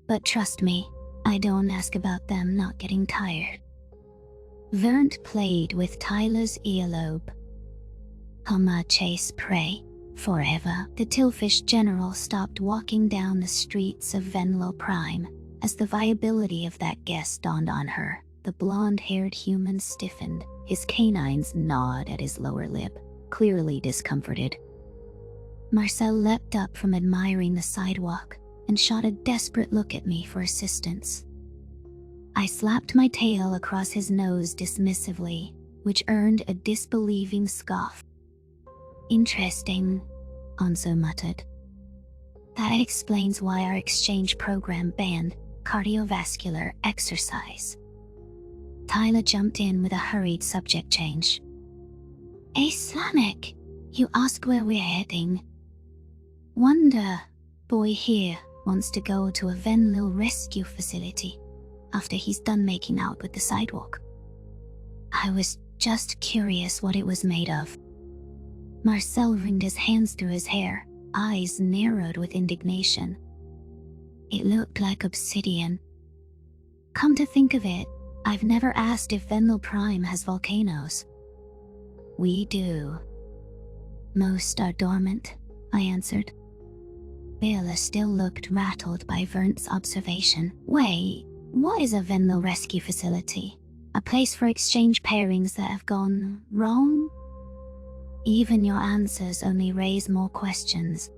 A: But trust me, I don't ask about them not getting tired. Vernt played with Tyler's earlobe. Hummer chase prey, forever. The Tillfish General stopped walking down the streets of Venlo Prime as the viability of that guess dawned on her. The blonde-haired human stiffened, his canines gnawed at his lower lip, clearly discomforted. Marcel leapt up from admiring the sidewalk and shot a desperate look at me for assistance. I slapped my tail across his nose dismissively, which earned a disbelieving scoff. Interesting, Onso muttered. That explains why our exchange program banned cardiovascular exercise. Tyler jumped in with a hurried subject change. Islamic, you ask where we're heading. Wonder, boy here wants to go to a Venlo rescue facility after he's done making out with the sidewalk. I was just curious what it was made of. Marcel wringed his hands through his hair, eyes narrowed with indignation. It looked like obsidian. Come to think of it, I've never asked if Venlo Prime has volcanoes. We do. Most are dormant, I answered. Bela still looked rattled by Vernt's observation. Wait, what is a Venlo rescue facility? A place for exchange pairings that have gone wrong? Even your answers only raise more questions.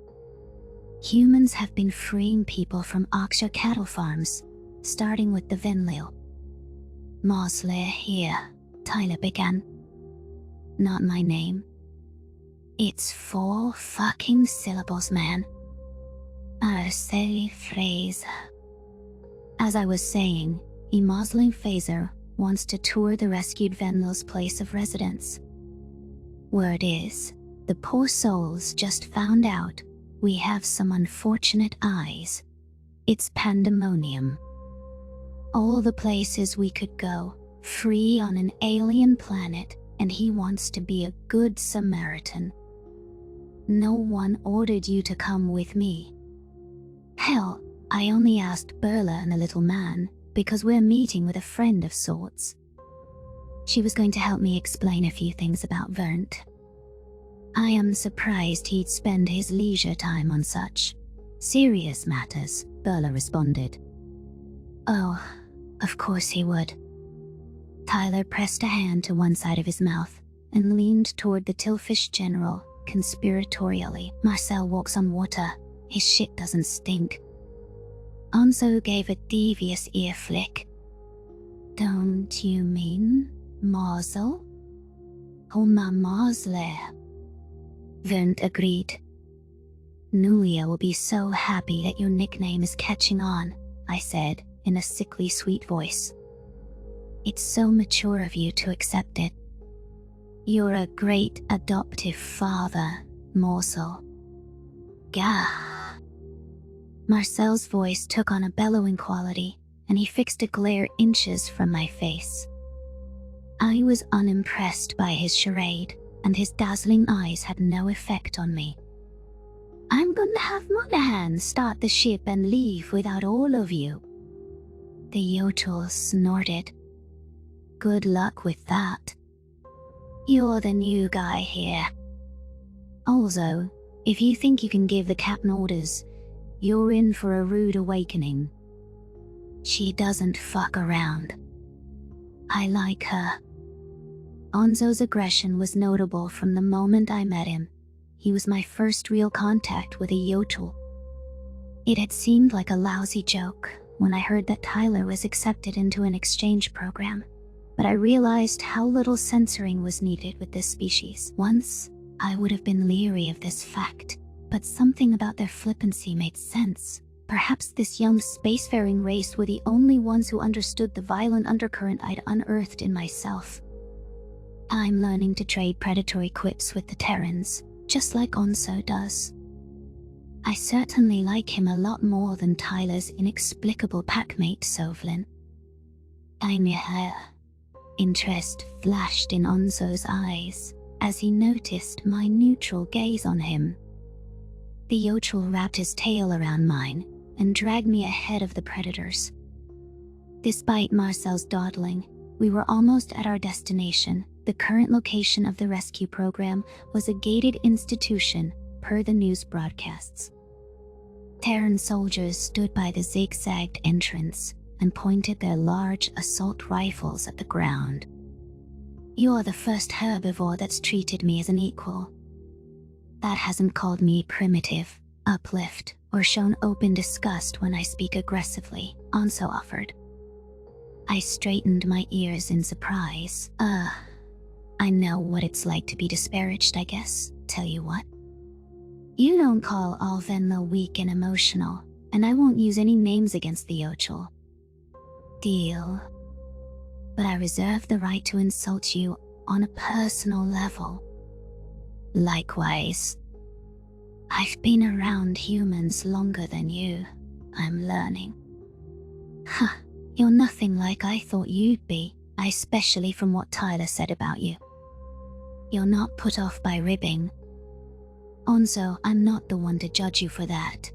A: Humans have been freeing people from Aksha cattle farms, starting with the Venlil. Mosley here, Tyler began. Not my name. It's 4 fucking syllables, man. Arceli phrase. As I was saying, a Mosley phaser wants to tour the rescued Venlil's place of residence. Word is, the poor souls just found out we have some unfortunate eyes. It's pandemonium. All the places we could go, free on an alien planet, and he wants to be a good Samaritan. No one ordered you to come with me. Hell, I only asked Berla and the little man because we're meeting with a friend of sorts. She was going to help me explain a few things about Vernt. I am surprised he'd spend his leisure time on such serious matters, Berla responded. Oh, of course he would. Tyler pressed a hand to one side of his mouth and leaned toward the Tillfish General conspiratorially. Marcel walks on water. His shit doesn't stink. Onzo gave a devious ear flick. Don't you mean Mazel? Homa Masle. Vernt agreed. Nulia will be so happy that your nickname is catching on, I said in a sickly sweet voice. It's so mature of you to accept it. You're a great adoptive father, Morsel. Gah. Marcel's voice took on a bellowing quality, and he fixed a glare inches from my face. I was unimpressed by his charade, and his dazzling eyes had no effect on me. I'm gonna have Monahan start the ship and leave without all of you. The Yotel snorted. Good luck with that. You're the new guy here. Also, if you think you can give the captain orders, you're in for a rude awakening. She doesn't fuck around. I like her. Onzo's aggression was notable from the moment I met him. He was my first real contact with a Yotel. It had seemed like a lousy joke when I heard that Tyler was accepted into an exchange program, but I realized how little censoring was needed with this species. Once, I would have been leery of this fact, but something about their flippancy made sense. Perhaps this young spacefaring race were the only ones who understood the violent undercurrent I'd unearthed in myself. I'm learning to trade predatory quips with the Terrans, just like Onzo does. I certainly like him a lot more than Tyler's inexplicable packmate Sovlin. I'm here. Interest flashed in Onzo's eyes as he noticed my neutral gaze on him. The Yotel wrapped his tail around mine and dragged me ahead of the predators. Despite Marcel's dawdling, we were almost at our destination. The current location of the rescue program was a gated institution per the news broadcasts. Terran soldiers stood by the zigzagged entrance and pointed their large assault rifles at the ground. You're the first herbivore that's treated me as an equal. That hasn't called me primitive, uplift, or shown open disgust when I speak aggressively, Onzo offered. I straightened my ears in surprise. I know what it's like to be disparaged, I guess. Tell you what. You don't call all Venlo weak and emotional, and I won't use any names against the Yotel. Deal. But I reserve the right to insult you on a personal level. Likewise. I've been around humans longer than you. I'm learning. Huh, you're nothing like I thought you'd be, especially from what Tyler said about you. You're not put off by ribbing. Onzo, I'm not the one to judge you for that.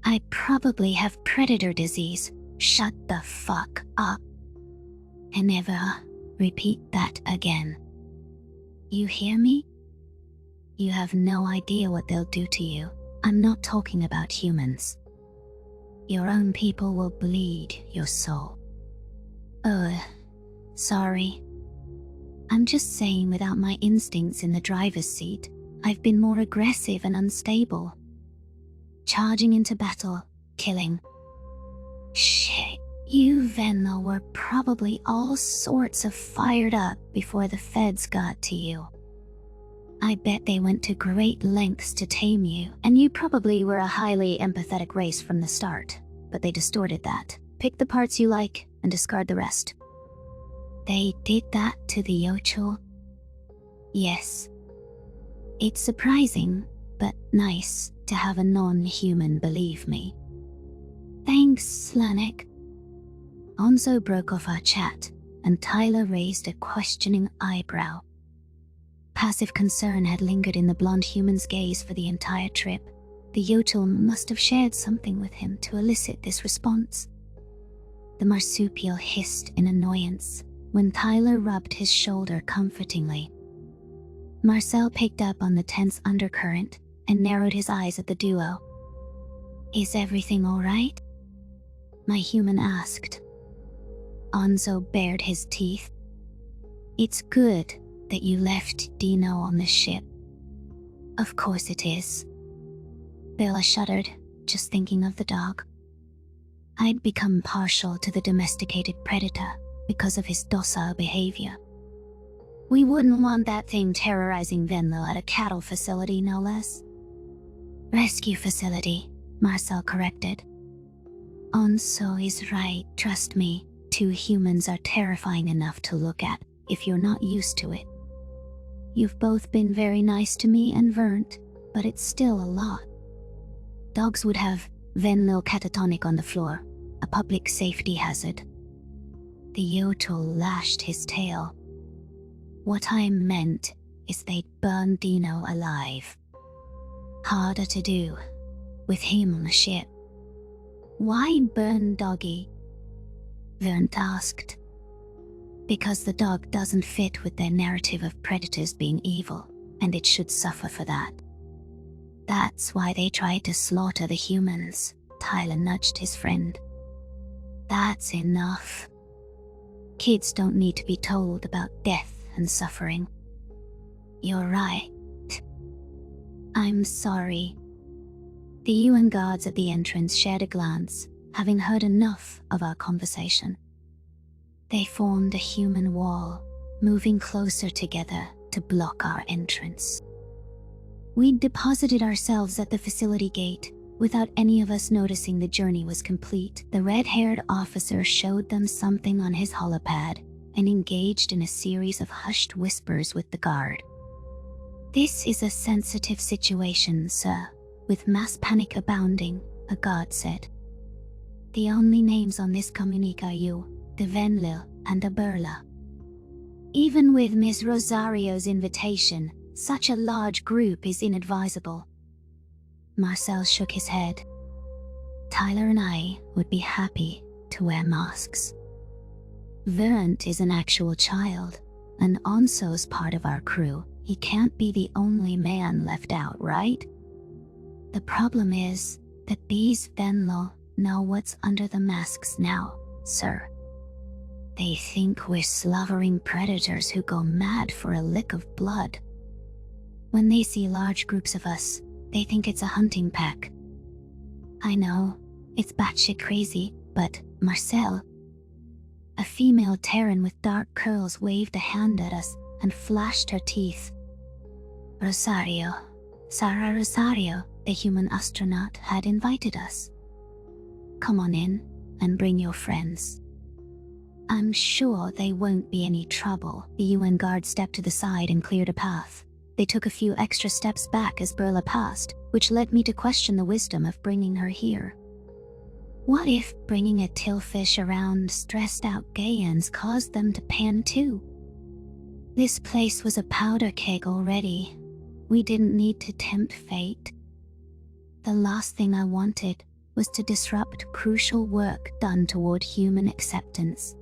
A: I probably have predator disease. Shut the fuck up. And never repeat that again. You hear me? You have no idea what they'll do to you. I'm not talking about humans. Your own people will bleed your soul. Sorry. I'm just saying without my instincts in the driver's seat, I've been more aggressive and unstable. Charging into battle, killing. Shit, you Venlo were probably all sorts of fired up before the feds got to you. I bet they went to great lengths to tame you, and you probably were a highly empathetic race from the start, but they distorted that. Pick the parts you like and discard the rest. They did that to the Yochul? Yes. It's surprising, but nice to have a non-human believe me. Thanks, Slanek. Onzo broke off our chat, and Tyler raised a questioning eyebrow. Passive concern had lingered in the blonde human's gaze for the entire trip. The Yochul must have shared something with him to elicit this response. The marsupial hissed in annoyance when Tyler rubbed his shoulder comfortingly. Marcel picked up on the tense undercurrent and narrowed his eyes at the duo. Is everything all right? My human asked. Onzo bared his teeth. It's good that you left Dino on the ship. Of course it is. Bella shuddered, just thinking of the dog. I'd become partial to the domesticated predator because of his docile behavior. We wouldn't want that thing terrorizing Venlo at a cattle facility, no less. Rescue facility, Marcel corrected. Onzo is right, trust me. 2 humans are terrifying enough to look at if you're not used to it. You've both been very nice to me and Vernt, but it's still a lot. Dogs would have Venlo catatonic on the floor, a public safety hazard. The Yochul lashed his tail. What I meant is they'd burn Dino alive. Harder to do, with him on the ship. Why burn Doggy? Vernt asked. Because the dog doesn't fit with their narrative of predators being evil, and it should suffer for that. That's why they tried to slaughter the humans, Tyler nudged his friend. That's enough. Kids don't need to be told about death and suffering. You're right. I'm sorry. The UN guards at the entrance shared a glance, having heard enough of our conversation. They formed a human wall, moving closer together to block our entrance. We'd deposited ourselves at the facility gate, without any of us noticing the journey was complete. The red-haired officer showed them something on his holopad and engaged in a series of hushed whispers with the guard. This is a sensitive situation, sir, with mass panic abounding, a guard said. The only names on this communique are you, the Venlil, and Aberla. Even with Miss Rosario's invitation, such a large group is inadvisable. Marcel shook his head. Tyler and I would be happy to wear masks. Vernt is an actual child, and Onso's part of our crew. He can't be the only man left out, right? The problem is that these Venlo know what's under the masks now, sir. They think we're slavering predators who go mad for a lick of blood. When they see large groups of us, they think it's a hunting pack. I know, it's batshit crazy, but Marcel... A female Terran with dark curls waved a hand at us and flashed her teeth. Rosario, Sarah Rosario, the human astronaut, had invited us. Come on in and bring your friends. I'm sure they won't be any trouble. The UN guard stepped to the side and cleared a path. They took a few extra steps back as Berla passed, which led me to question the wisdom of bringing her here. What if bringing a tillfish around stressed-out Gaians caused them to pan too? This place was a powder keg already. We didn't need to tempt fate. The last thing I wanted was to disrupt crucial work done toward human acceptance.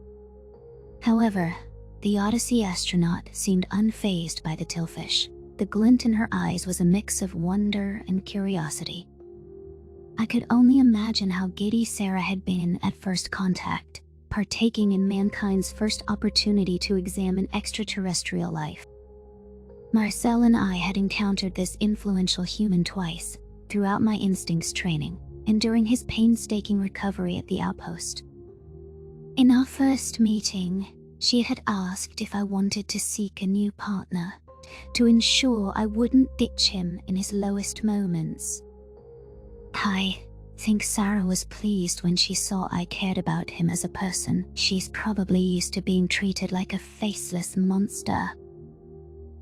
A: However, the Odyssey astronaut seemed unfazed by the tillfish. The glint in her eyes was a mix of wonder and curiosity. I could only imagine how giddy Sarah had been at first contact, partaking in mankind's first opportunity to examine extraterrestrial life. Marcel and I had encountered this influential human twice, throughout my instincts training, and during his painstaking recovery at the outpost. In our first meeting, she had asked if I wanted to seek a new partner, to ensure I wouldn't ditch him in his lowest moments. I think Sarah was pleased when she saw I cared about him as a person. She's probably used to being treated like a faceless monster.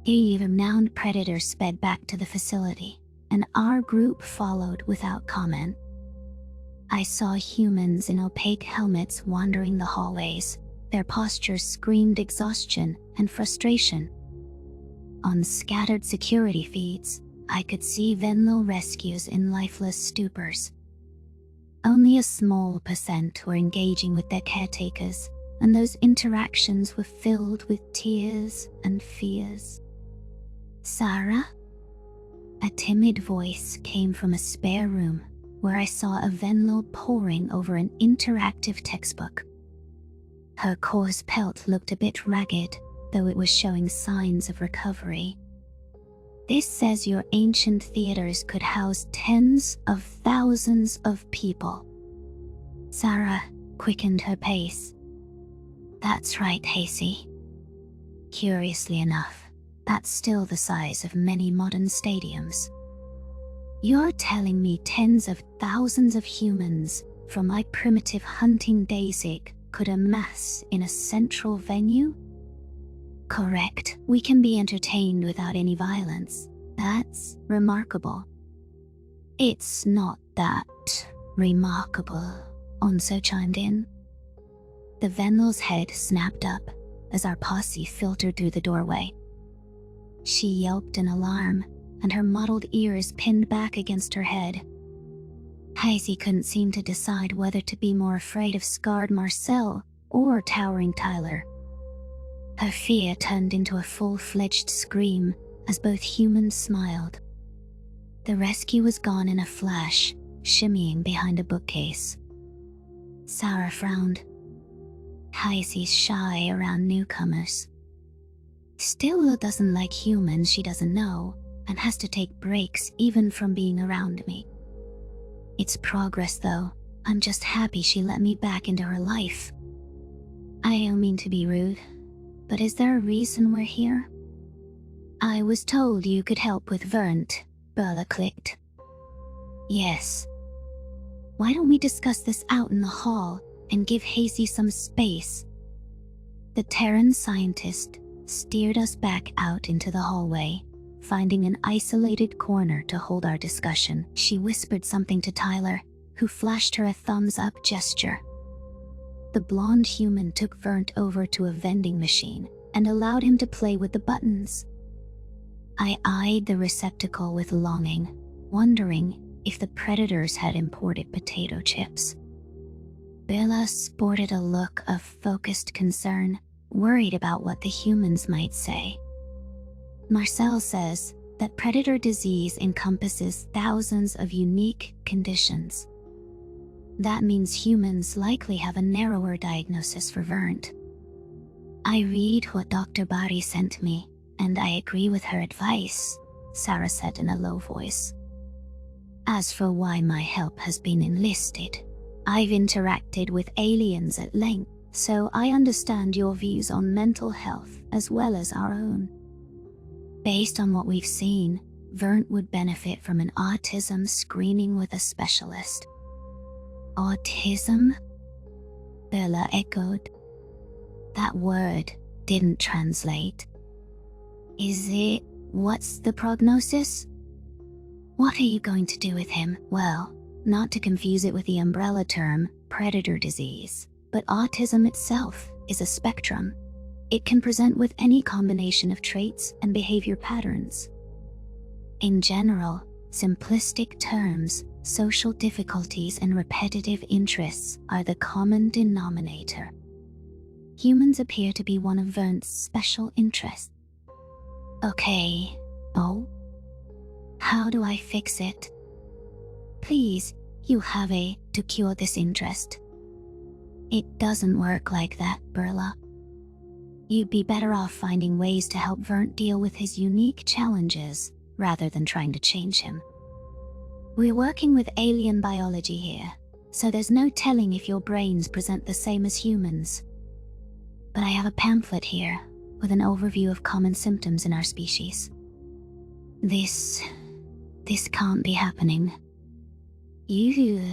A: The renowned predator sped back to the facility, and our group followed without comment. I saw humans in opaque helmets wandering the hallways. Their postures screamed exhaustion and frustration. On scattered security feeds, I could see Venlo rescues in lifeless stupors. Only a small percent were engaging with their caretakers, and those interactions were filled with tears and fears. Sarah? A timid voice came from a spare room where I saw a Venlo poring over an interactive textbook. Her coarse pelt looked a bit ragged, though it was showing signs of recovery. This says your ancient theaters could house tens of thousands of people. Sarah quickened her pace. That's right, Hasey. Curiously enough, that's still the size of many modern stadiums. You're telling me tens of thousands of humans from my primitive hunting days could amass in a central venue? Correct. We can be entertained without any violence. That's remarkable. It's not that remarkable, Onso chimed in. The Venlo's head snapped up as our posse filtered through the doorway. She yelped in alarm, and her mottled ears pinned back against her head. Hazy couldn't seem to decide whether to be more afraid of scarred Marcel or towering Tyler. Her fear turned into a full-fledged scream as both humans smiled. The rescue was gone in a flash, shimmying behind a bookcase. Sarah frowned. Hazy's shy around newcomers. Stilla doesn't like humans she doesn't know, and has to take breaks even from being around me. It's progress though. I'm just happy she let me back into her life. I don't mean to be rude, but is there a reason we're here? I was told you could help with Vernt, Bella clicked. Yes. Why don't we discuss this out in the hall and give Hazy some space? The Terran scientist steered us back out into the hallway, finding an isolated corner to hold our discussion. She whispered something to Tyler, who flashed her a thumbs-up gesture. The blonde human took Vernt over to a vending machine and allowed him to play with the buttons. I eyed the receptacle with longing, wondering if the predators had imported potato chips. Bella sported a look of focused concern, worried about what the humans might say. Marcel says that predator disease encompasses thousands of unique conditions. That means humans likely have a narrower diagnosis for Vernt. I read what Dr. Bari sent me, and I agree with her advice, Sarah said in a low voice. As for why my help has been enlisted, I've interacted with aliens at length, so I understand your views on mental health as well as our own. Based on what we've seen, Vernt would benefit from an autism screening with a specialist. Autism? Bella echoed. That word didn't translate. Is it? What's the prognosis? What are you going to do with him? Well, not to confuse it with the umbrella term, predator disease, but autism itself is a spectrum. It can present with any combination of traits and behavior patterns. In general, simplistic terms, social difficulties and repetitive interests are the common denominator. Humans appear to be one of Vernt's special interests. Okay, how do I fix it? Please, you have to cure this interest. It doesn't work like that, Burla. You'd be better off finding ways to help Vern deal with his unique challenges rather than trying to change him. We're working with alien biology here, so there's no telling if your brains present the same as humans. But I have a pamphlet here with an overview of common symptoms in our species. This can't be happening. You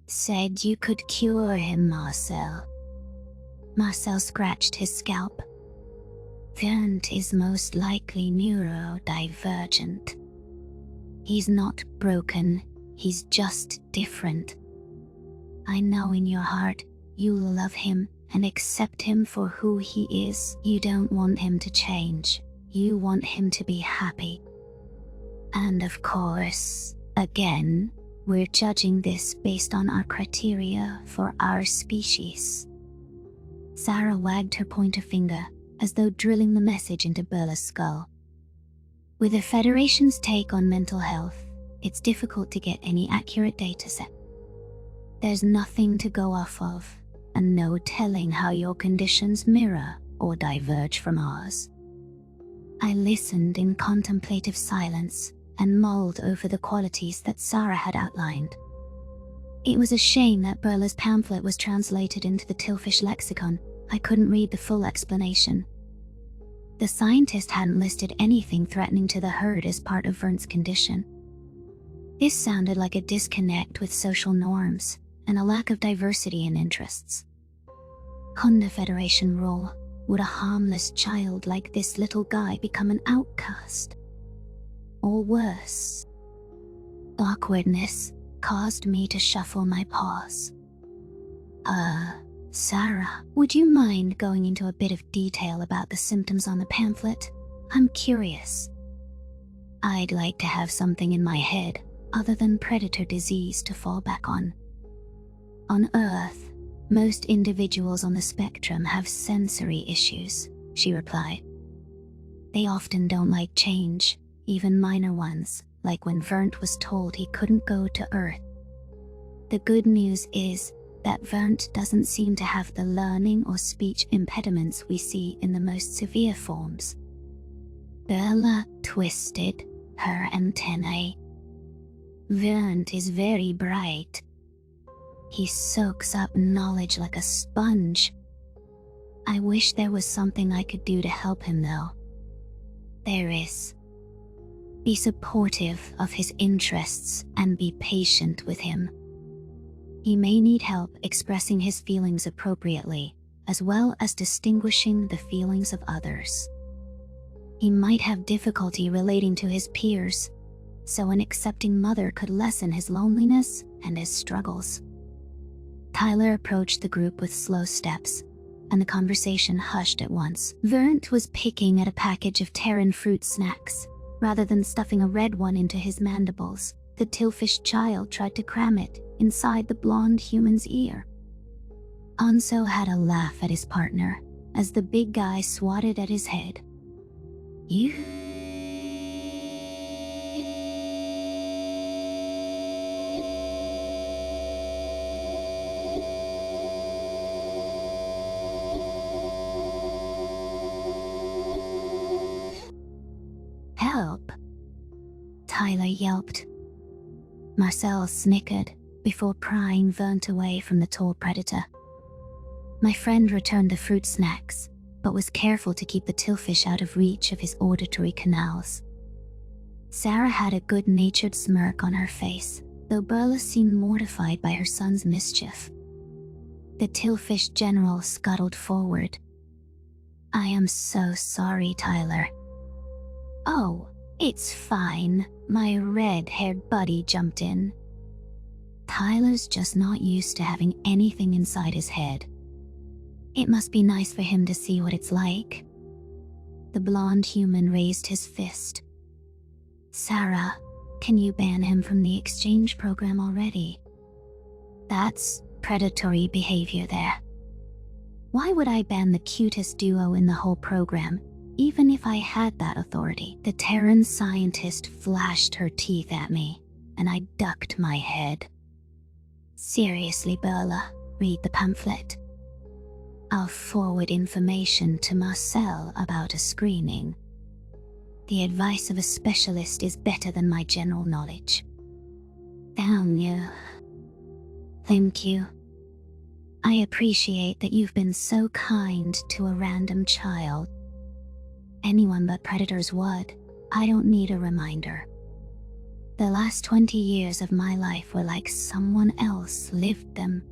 A: said you could cure him, Marcel. Marcel scratched his scalp. Vern is most likely neurodivergent. He's not broken, he's just different. I know in your heart you love him and accept him for who he is. You don't want him to change. You want him to be happy. And of course, again, we're judging this based on our criteria for our species. Sarah wagged her pointer finger, as though drilling the message into Burla's skull. With the Federation's take on mental health, it's difficult to get any accurate data set. There's nothing to go off of, and no telling how your conditions mirror or diverge from ours. I listened in contemplative silence and mulled over the qualities that Sarah had outlined. It was a shame that Burla's pamphlet was translated into the Tillfish lexicon. I couldn't read the full explanation. The scientist hadn't listed anything threatening to the herd as part of Vern's condition. This sounded like a disconnect with social norms and a lack of diversity in interests. Under Federation rule, would a harmless child like this little guy become an outcast? Or worse? Awkwardness caused me to shuffle my paws. Sarah, would you mind going into a bit of detail about the symptoms on the pamphlet? I'm curious. I'd like to have something in my head other than predator disease to fall back on. On Earth, most individuals on the spectrum have sensory issues, she replied. They often don't like change, even minor ones, like when Vern was told he couldn't go to Earth. The good news is that Vern doesn't seem to have the learning or speech impediments we see in the most severe forms. Burla twisted her antennae. Vern is very bright. He soaks up knowledge like a sponge. I wish there was something I could do to help him, though. There is. Be supportive of his interests and be patient with him. He may need help expressing his feelings appropriately, as well as distinguishing the feelings of others. He might have difficulty relating to his peers, so an accepting mother could lessen his loneliness and his struggles. Tyler approached the group with slow steps, and the conversation hushed at once. Vern was picking at a package of Terran fruit snacks. Rather than stuffing a red one into his mandibles, the Tillfish child tried to cram it inside the blonde human's ear. Anso had a laugh at his partner as the big guy swatted at his head. You... Help! Tyler yelped. Marcel snickered before prying Vern away from the tall predator. My friend returned the fruit snacks, but was careful to keep the Tillfish out of reach of his auditory canals. Sarah had a good-natured smirk on her face, though Burla seemed mortified by her son's mischief. The Tillfish general scuttled forward. I am so sorry, Tyler. Oh, it's fine, my red-haired buddy jumped in. Tyler's just not used to having anything inside his head. It must be nice for him to see what it's like. The blonde human raised his fist. Sarah, can you ban him from the exchange program already? That's predatory behavior there. Why would I ban the cutest duo in the whole program, even if I had that authority? The Terran scientist flashed her teeth at me, and I ducked my head. Seriously, Burla, Read the pamphlet. I'll forward information to Marcel about a screening. The advice of a specialist is better than my general knowledge. Damn you. Thank you. I appreciate that you've been so kind to a random child. Anyone but predators would. I don't need a reminder. The last 20 years of my life were like someone else lived them.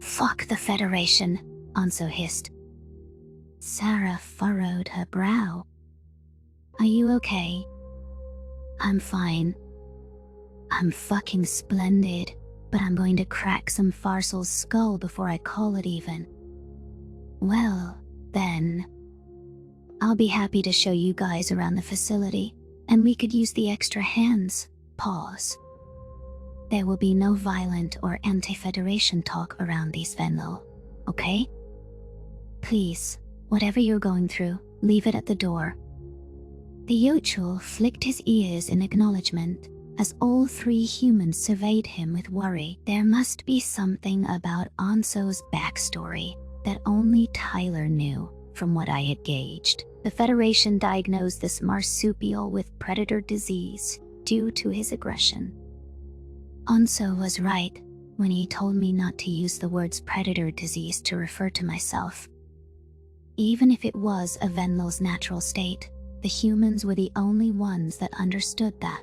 A: Fuck the Federation, Anso hissed. Sarah furrowed her brow. Are you okay? I'm fine. I'm fucking splendid, but I'm going to crack some Farsel's skull before I call it even. Well, then. I'll be happy to show you guys around the facility, and we could use the extra hands. Pause. There will be no violent or anti-Federation talk around these Venlo, okay? Please, whatever you're going through, leave it at the door. The Yochul flicked his ears in acknowledgement as all three humans surveyed him with worry. There must be something about Anso's backstory that only Tyler knew from what I had gauged. The Federation diagnosed this marsupial with predator disease due to his aggression. Anso was right when he told me not to use the words predator disease to refer to myself. Even if it was a Venlo's natural state, the humans were the only ones that understood that.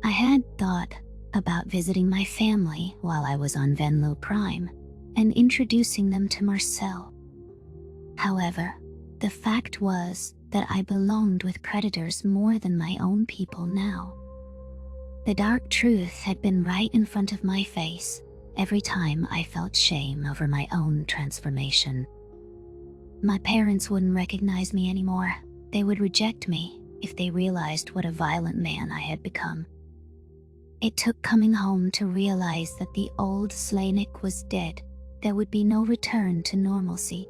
A: I had thought about visiting my family while I was on Venlo Prime and introducing them to Marcel. However, the fact was that I belonged with predators more than my own people now. The dark truth had been right in front of my face every time I felt shame over my own transformation. My parents wouldn't recognize me anymore. They would reject me if they realized what a violent man I had become. It took coming home to realize that the old Slaynik was dead. There would be no return to normalcy.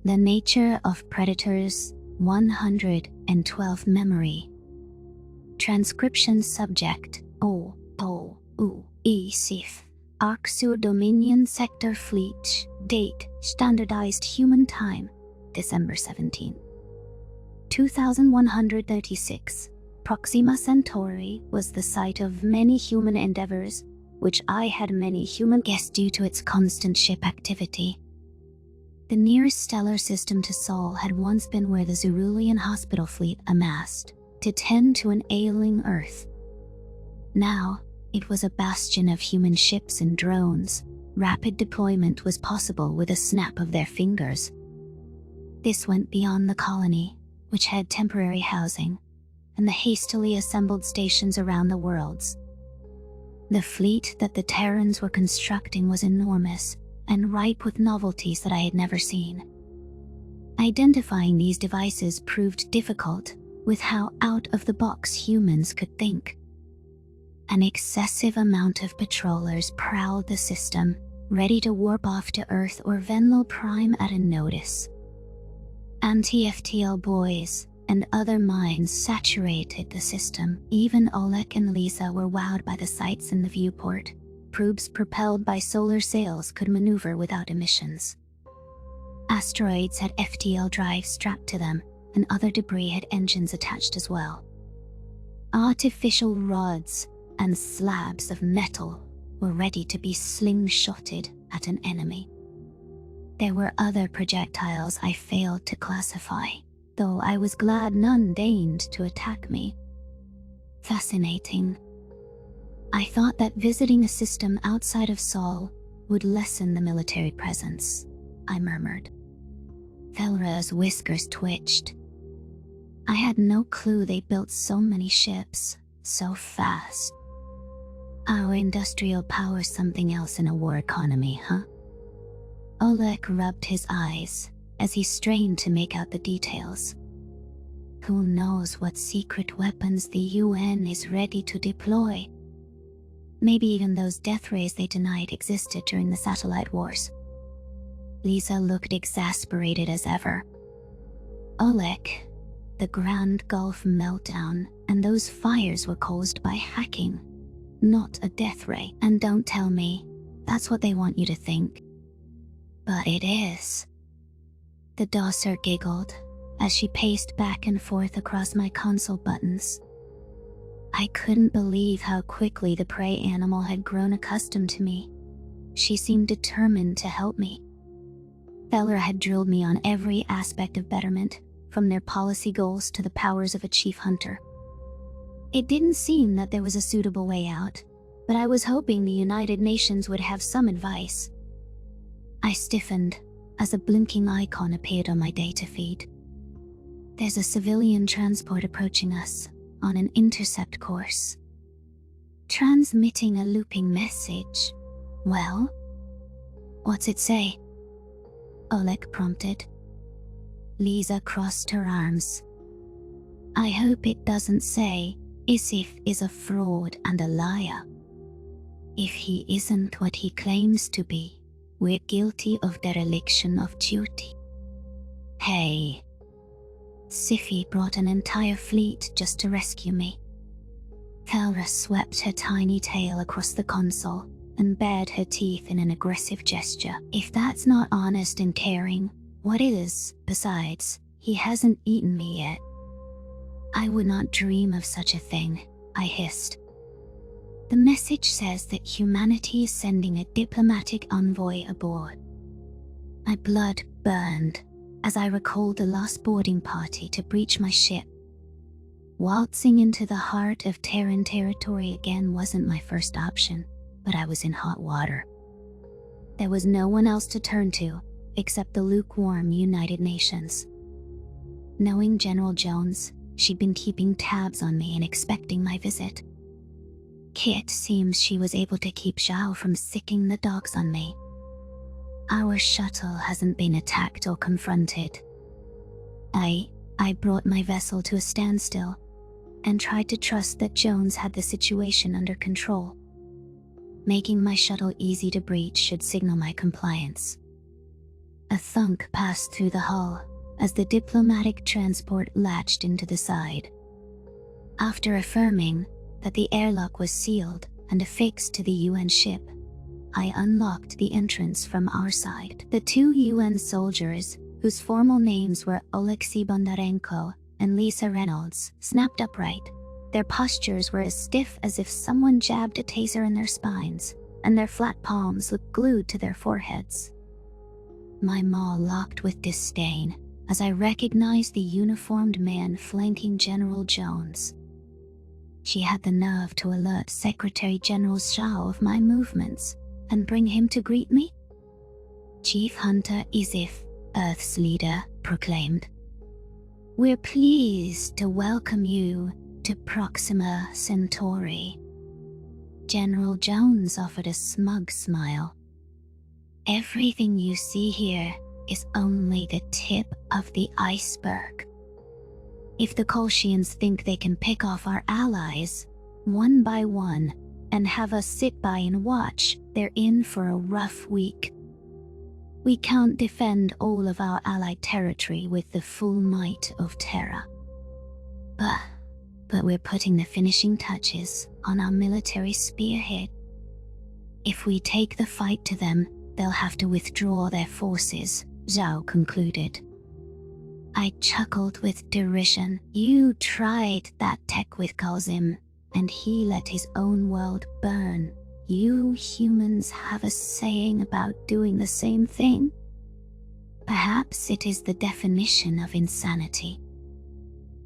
A: The Nature of Predators 112 Memory. Transcription Subject O Po U E Sif Arc sur Dominion Sector Fleet. Date Standardized Human Time December 17, 2136. Proxima Centauri was the site of many human endeavors, which I had many human guests due to its constant ship activity. The nearest stellar system to Sol had once been where the Zerulean hospital fleet amassed to tend to an ailing Earth. Now, it was a bastion of human ships and drones. Rapid deployment was possible with a snap of their fingers. This went beyond the colony, which had temporary housing, and the hastily assembled stations around the worlds. The fleet that the Terrans were constructing was enormous and ripe with novelties that I had never seen. Identifying these devices proved difficult with how out-of-the-box humans could think. An excessive amount of patrollers prowled the system, ready to warp off to Earth or Venlo Prime at a notice. Anti-FTL boys and other minds saturated the system. Even Oleg and Lisa were wowed by the sights in the viewport. Probes propelled by solar sails could maneuver without emissions. Asteroids had FTL drives strapped to them, and other debris had engines attached as well. Artificial rods and slabs of metal were ready to be slingshotted at an enemy. There were other projectiles I failed to classify, though I was glad none deigned to attack me. Fascinating. I thought that visiting a system outside of Sol would lessen the military presence, I murmured. Felra's whiskers twitched. I had no clue they built so many ships, so fast. Our industrial power's something else in a war economy, huh? Oleg rubbed his eyes as he strained to make out the details. Who knows what secret weapons the UN is ready to deploy? Maybe even those death rays they denied existed during the satellite wars. Lisa looked exasperated as ever. Oleg, the Grand Gulf meltdown and those fires were caused by hacking, not a death ray. And don't tell me that's what they want you to think. But it is. The dosser giggled as she paced back and forth across my console buttons. I couldn't believe how quickly the prey animal had grown accustomed to me. She seemed determined to help me. Feller had drilled me on every aspect of betterment, from their policy goals to the powers of a chief hunter. It didn't seem that there was a suitable way out, but I was hoping the United Nations would have some advice. I stiffened as a blinking icon appeared on my data feed. There's a civilian transport approaching us on an intercept course, transmitting a looping message. Well, what's it say? Oleg prompted. Lisa crossed her arms. I hope it doesn't say Isif is a fraud and a liar. If he isn't what he claims to be, we're guilty of dereliction of duty. Hey. Siffy brought an entire fleet just to rescue me. Thalra swept her tiny tail across the console and bared her teeth in an aggressive gesture. If that's not honest and caring, what is? Besides, he hasn't eaten me yet. I would not dream of such a thing, I hissed. The message says that humanity is sending a diplomatic envoy aboard. My blood burned as I recalled the last boarding party to breach my ship. Waltzing into the heart of Terran territory again wasn't my first option, but I was in hot water. There was no one else to turn to except the lukewarm United Nations. Knowing General Jones, she'd been keeping tabs on me and expecting my visit. Kit seems she was able to keep Zhao from sicking the dogs on me. Our shuttle hasn't been attacked or confronted. I brought my vessel to a standstill and tried to trust that Jones had the situation under control. Making my shuttle easy to breach should signal my compliance. A thunk passed through the hull as the diplomatic transport latched into the side. After affirming that the airlock was sealed and affixed to the UN ship, I unlocked the entrance from our side. The two UN soldiers, whose formal names were Oleksiy Bondarenko and Lisa Reynolds, snapped upright. Their postures were as stiff as if someone jabbed a taser in their spines, and their flat palms looked glued to their foreheads. My maw locked with disdain as I recognized the uniformed man flanking General Jones. She had the nerve to alert Secretary General Zhao of my movements and bring him to greet me? Chief Hunter Isif, Earth's leader, proclaimed. We're pleased to welcome you to Proxima Centauri. General Jones offered a smug smile. Everything you see here is only the tip of the iceberg. If the Kolshians think they can pick off our allies, one by one, and have us sit by and watch, they're in for a rough week. We can't defend all of our allied territory with the full might of Terra. But we're putting the finishing touches on our military spearhead. If we take the fight to them, they'll have to withdraw their forces, Zhao concluded. I chuckled with derision. You tried that tech with Kazim, and he let his own world burn. You humans have a saying about doing the same thing? Perhaps it is the definition of insanity.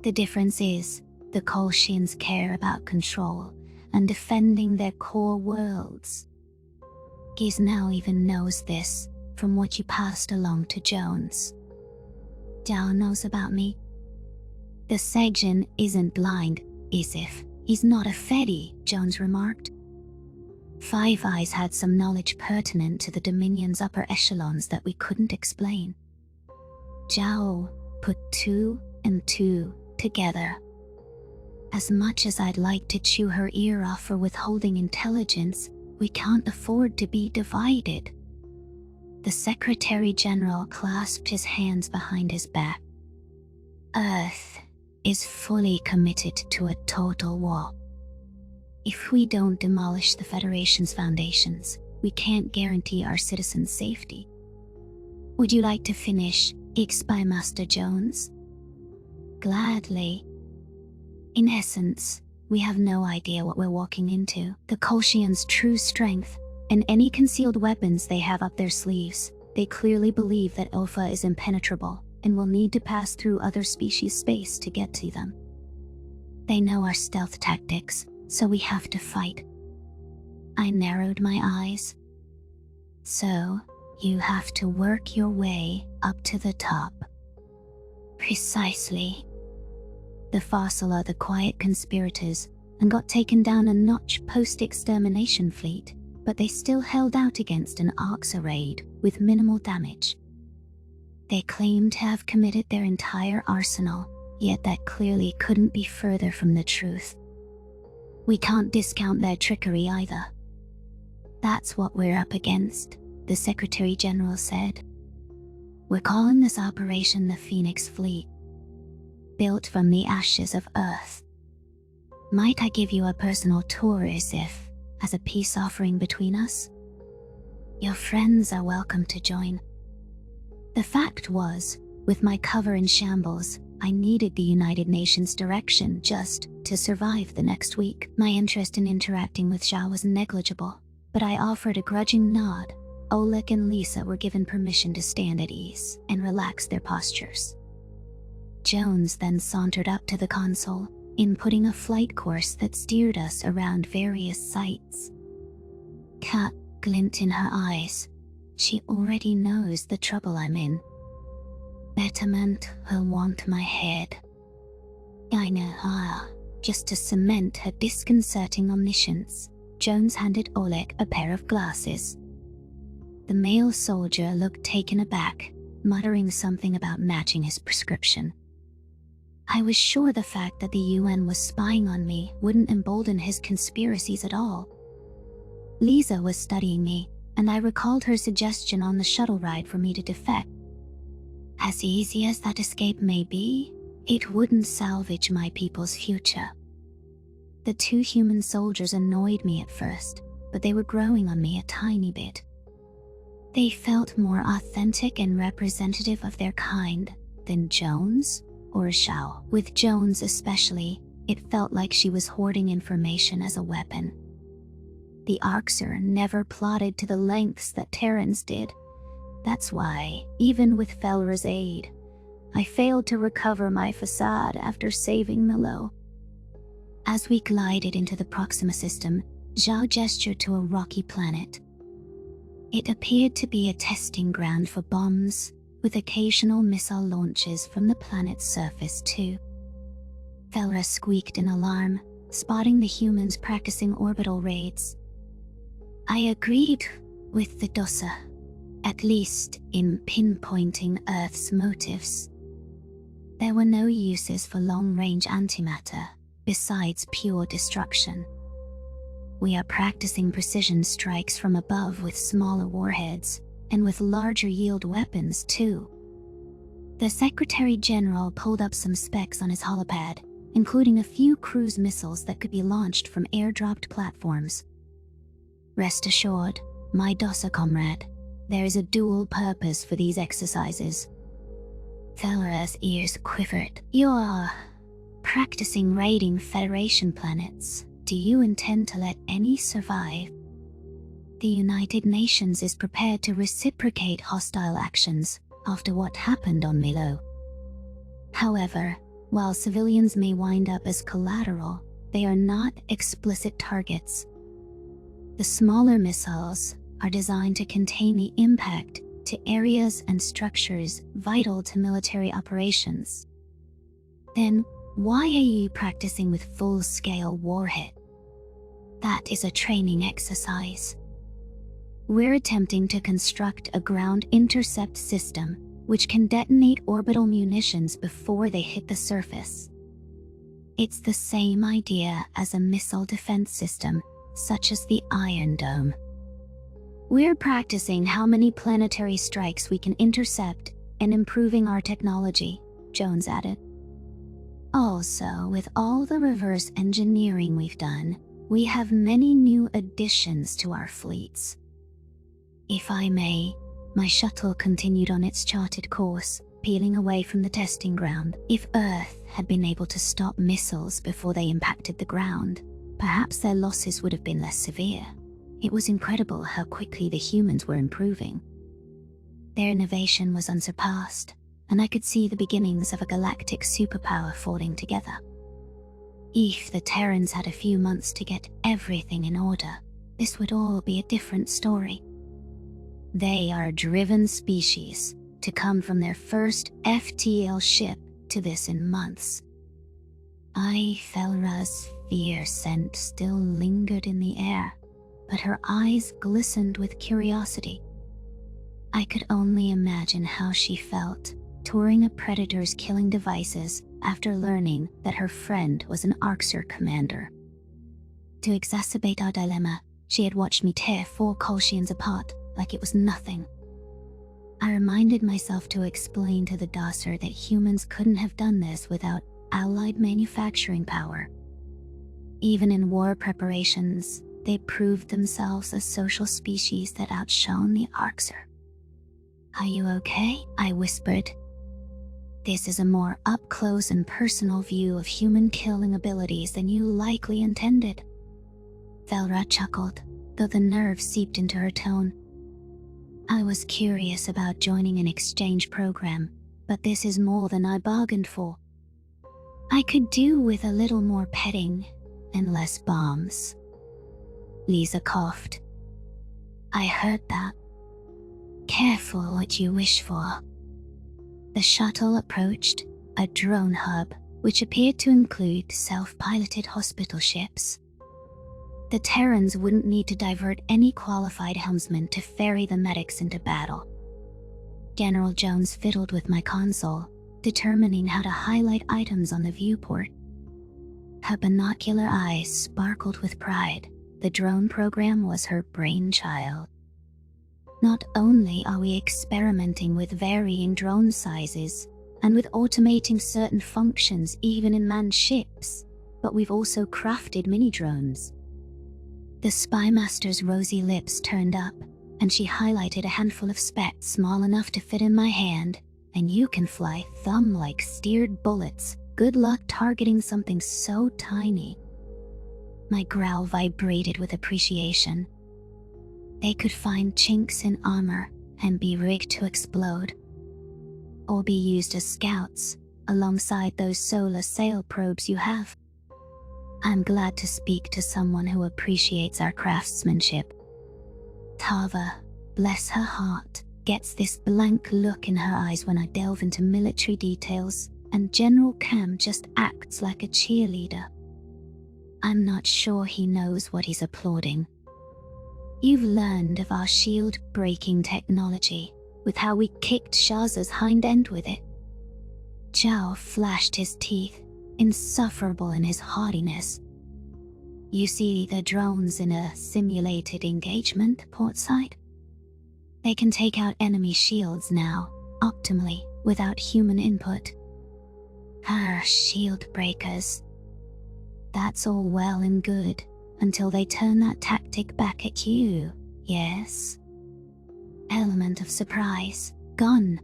A: The difference is, the Kolshians care about control and defending their core worlds. Giznow even knows this from what you passed along to Jones. Zhao knows about me. The Segjin isn't blind, Isif. He's not a Fedi, Jones remarked. Five Eyes had some knowledge pertinent to the Dominion's upper echelons that we couldn't explain. Zhao put 2 and 2 together. As much as I'd like to chew her ear off for withholding intelligence, we can't afford to be divided. The Secretary General clasped his hands behind his back. Earth is fully committed to a total war. If we don't demolish the Federation's foundations, we can't guarantee our citizens' safety. Would you like to finish X by Master Jones? Gladly. In essence, we have no idea what we're walking into. The Kolshians' true strength, and any concealed weapons they have up their sleeves. They clearly believe that Alpha is impenetrable and will need to pass through other species' space to get to them. They know our stealth tactics, so we have to fight. I narrowed my eyes. So, you have to work your way up to the top. Precisely. The fossil are the quiet conspirators and got taken down a notch post-extermination fleet, but they still held out against an Arxa raid with minimal damage. They claim to have committed their entire arsenal, yet that clearly couldn't be further from the truth. We can't discount their trickery either. That's what we're up against, the Secretary General said. We're calling this operation the Phoenix Fleet, built from the ashes of Earth. Might I give you a personal tour as a peace offering between us? Your friends are welcome to join. The fact was, with my cover in shambles, I needed the United Nations direction just to survive the next week. My interest in interacting with Zhao was negligible, but I offered a grudging nod. Oleg and Lisa were given permission to stand at ease and relax their postures. Jones then sauntered up to the console, inputting a flight course that steered us around various sites. Cat glint in her eyes. She already knows the trouble I'm in. Betterment will want my head. I know, just to cement her disconcerting omniscience, Jones handed Oleg a pair of glasses. The male soldier looked taken aback, muttering something about matching his prescription. I was sure the fact that the UN was spying on me wouldn't embolden his conspiracies at all. Lisa was studying me, and I recalled her suggestion on the shuttle ride for me to defect. As easy as that escape may be, it wouldn't salvage my people's future. The two human soldiers annoyed me at first, but they were growing on me a tiny bit. They felt more authentic and representative of their kind than Jones or Zhao. With Jones especially, it felt like she was hoarding information as a weapon. The Arxer never plotted to the lengths that Terrans did. That's why, even with Felra's aid, I failed to recover my facade after saving Milo. As we glided into the Proxima system, Zhao gestured to a rocky planet. It appeared to be a testing ground for bombs, with occasional missile launches from the planet's surface too. Felra squeaked in alarm, spotting the humans practicing orbital raids. I agreed with the Dossa, at least in pinpointing Earth's motives. There were no uses for long-range antimatter, besides pure destruction. We are practicing precision strikes from above with smaller warheads, and with larger yield weapons too. The Secretary General pulled up some specs on his holopad, including a few cruise missiles that could be launched from airdropped platforms. Rest assured, my Dossa comrade, there is a dual purpose for these exercises. Felra's ears quivered. You're practicing raiding Federation planets. Do you intend to let any survive? The United Nations is prepared to reciprocate hostile actions after what happened on Milo. However, while civilians may wind up as collateral, they are not explicit targets. The smaller missiles are designed to contain the impact to areas and structures vital to military operations. Then, why are you practicing with full-scale warhead? That is a training exercise. We're attempting to construct a ground intercept system which can detonate orbital munitions before they hit the surface. It's the same idea as a missile defense system, such as the Iron Dome. We're practicing how many planetary strikes we can intercept and improving our technology, Jones added. Also, with all the reverse engineering we've done, We have many new additions to our fleets. If I may, my shuttle continued on its charted course, peeling away from the testing ground. If Earth had been able to stop missiles before they impacted the ground, perhaps their losses would have been less severe. It was incredible how quickly the humans were improving. Their innovation was unsurpassed, and I could see the beginnings of a galactic superpower falling together. If the Terrans had a few months to get everything in order, this would all be a different story. They are a driven species, to come from their first FTL ship to this in months. Felra's fear scent still lingered in the air, but her eyes glistened with curiosity. I could only imagine how she felt, touring a Predator's killing devices after learning that her friend was an Arxer commander. To exacerbate our dilemma, she had watched me tear 4 Kolshians apart like it was nothing. I reminded myself to explain to the Dasser that humans couldn't have done this without allied manufacturing power. Even in war preparations, they proved themselves a social species that outshone the Arxer. "Are you okay?" I whispered. "This is a more up-close and personal view of human killing abilities than you likely intended." Felra chuckled, though the nerve seeped into her tone. "I was curious about joining an exchange program, but this is more than I bargained for. I could do with a little more petting and less bombs." Lisa coughed. "I heard that. Careful what you wish for." The shuttle approached a drone hub, which appeared to include self-piloted hospital ships. The Terrans wouldn't need to divert any qualified helmsman to ferry the medics into battle. General Jones fiddled with my console, determining how to highlight items on the viewport. Her binocular eyes sparkled with pride. The drone program was her brainchild. Not only are we experimenting with varying drone sizes and with automating certain functions even in manned ships, but we've also crafted mini-drones. The Spymaster's rosy lips turned up, and she highlighted a handful of specks small enough to fit in my hand. "And you can fly thumb like steered bullets. Good luck targeting something so tiny." My growl vibrated with appreciation. They could find chinks in armor and be rigged to explode, or be used as scouts alongside those solar sail probes you have. I'm glad to speak to someone who appreciates our craftsmanship. Tava, bless her heart, gets this blank look in her eyes when I delve into military details, and General Cam just acts like a cheerleader. I'm not sure he knows what he's applauding. "You've learned of our shield-breaking technology, with how we kicked Shaza's hind end with it." Zhao flashed his teeth, insufferable in his haughtiness. "You see the drones in a simulated engagement portside? They can take out enemy shields now, optimally, without human input. Our shield breakers. That's all well and good, until they turn that tactic back at you, yes? Element of surprise, gone.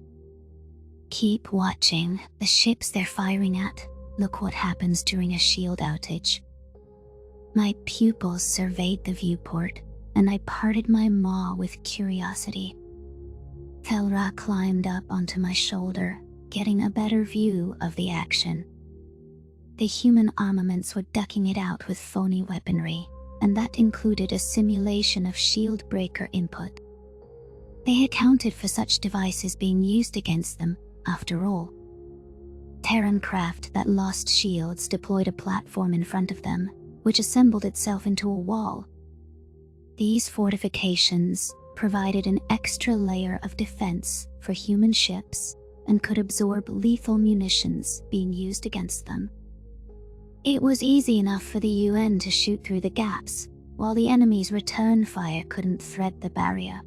A: Keep watching the ships they're firing at. Look what happens during a shield outage." My pupils surveyed the viewport, and I parted my maw with curiosity. Felra climbed up onto my shoulder, getting a better view of the action. The human armaments were ducking it out with phony weaponry, and that included a simulation of shield breaker input. They accounted for such devices being used against them, after all. Terran craft that lost shields deployed a platform in front of them, which assembled itself into a wall. These fortifications provided an extra layer of defense for human ships and could absorb lethal munitions being used against them. It was easy enough for the UN to shoot through the gaps, while the enemy's return fire couldn't thread the barrier.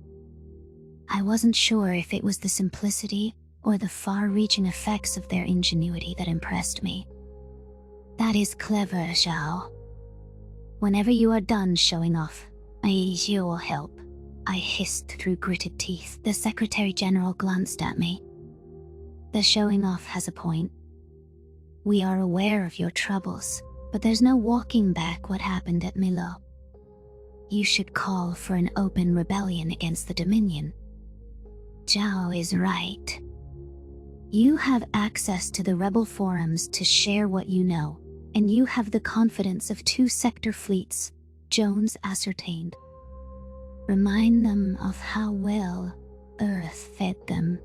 A: I wasn't sure if it was the simplicity or the far-reaching effects of their ingenuity that impressed me. "That is clever, Zhao. Whenever you are done showing off, I need your help, I hissed through gritted teeth. The Secretary General glanced at me. The showing off has a point. We are aware of your troubles, but there's no walking back what happened at Milo. You should call for an open rebellion against the Dominion. Zhao is right. You have access to the rebel forums to share what you know, and you have the confidence of 2 sector fleets, Jones ascertained. Remind them of how well Earth fed them.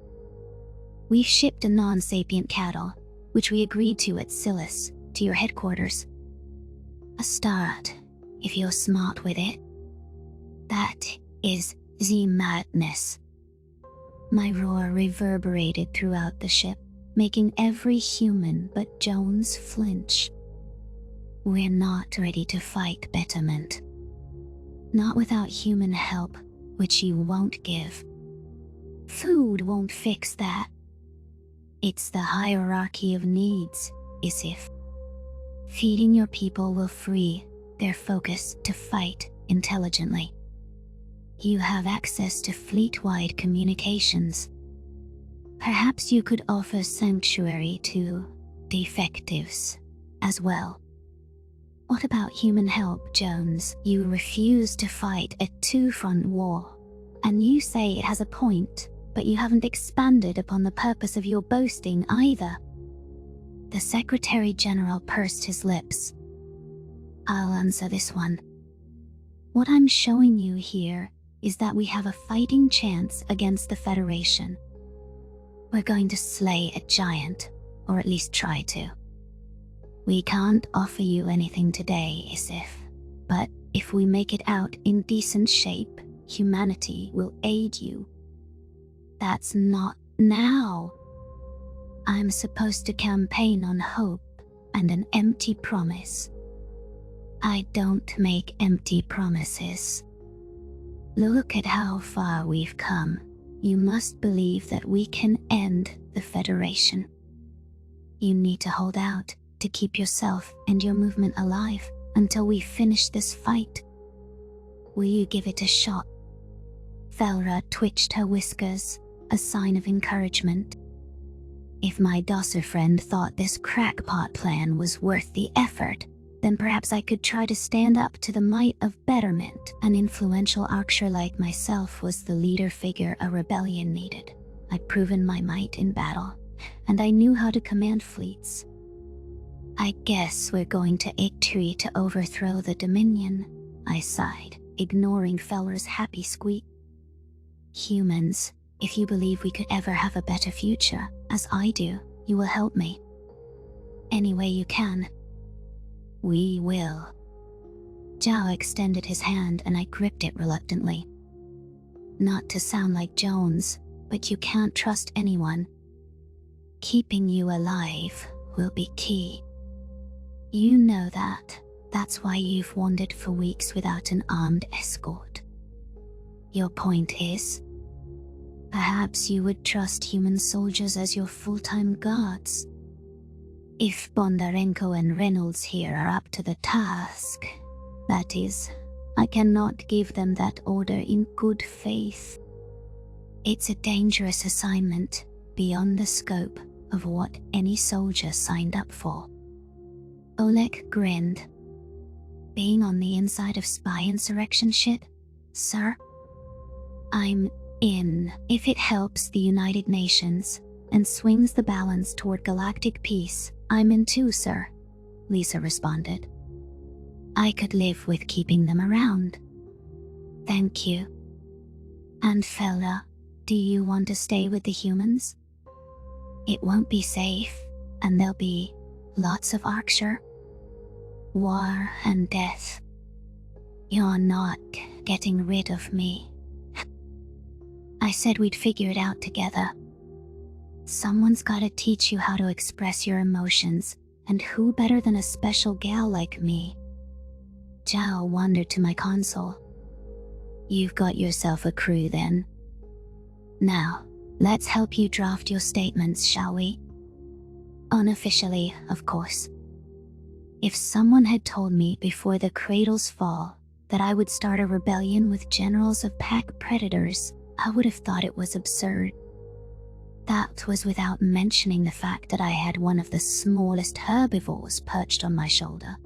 A: We shipped a non-sapient cattle, which we agreed to at Silas, to your headquarters. A start, if you're smart with it. That is the madness. My roar reverberated throughout the ship, making every human but Jones flinch. We're not ready to fight betterment. Not without human help, which you won't give. Food won't fix that. It's the hierarchy of needs, Isif. Feeding your people will free their focus to fight intelligently. You have access to fleet-wide communications. Perhaps you could offer sanctuary to defectives as well. What about human help, Jones? You refuse to fight a 2-front war, and you say it has a point, but you haven't expanded upon the purpose of your boasting either. The Secretary General pursed his lips. I'll answer this one. What I'm showing you here is that we have a fighting chance against the Federation. We're going to slay a giant, or at least try to. We can't offer you anything today, Isif, but if we make it out in decent shape, humanity will aid you. That's not now. I'm supposed to campaign on hope and an empty promise. I don't make empty promises. Look at how far we've come. You must believe that we can end the Federation. You need to hold out to keep yourself and your movement alive until we finish this fight. Will you give it a shot? Felra twitched her whiskers, a sign of encouragement. If my Dosser friend thought this crackpot plan was worth the effort, then perhaps I could try to stand up to the might of betterment. An influential archer like myself was the leader figure a rebellion needed. I'd proven my might in battle, and I knew how to command fleets. I guess we're going to Ictree to overthrow the Dominion, I sighed, ignoring Felra's happy squeak. Humans, if you believe we could ever have a better future, as I do, you will help me. Any way you can. We will. Zhao extended his hand and I gripped it reluctantly. Not to sound like Jones, but you can't trust anyone. Keeping you alive will be key. You know that. That's why you've wandered for weeks without an armed escort. Your point is, perhaps you would trust human soldiers as your full-time guards. If Bondarenko and Reynolds here are up to the task, that is, I cannot give them that order in good faith. It's a dangerous assignment beyond the scope of what any soldier signed up for. Oleg grinned. Being on the inside of spy insurrection shit, sir? I'm in if it helps the United Nations and swings the balance toward galactic peace. I'm in too, sir, Lisa responded. I could live with keeping them around. Thank you. And Fella, do you want to stay with the humans? It won't be safe, and there'll be lots of Archer. War and death. You're not getting rid of me. I said we'd figure it out together. Someone's gotta teach you how to express your emotions, and who better than a special gal like me? Zhao wandered to my console. You've got yourself a crew then. Now, let's help you draft your statements, shall we? Unofficially, of course. If someone had told me before the cradles fall that I would start a rebellion with generals of pack predators, I would have thought it was absurd. That was without mentioning the fact that I had one of the smallest herbivores perched on my shoulder.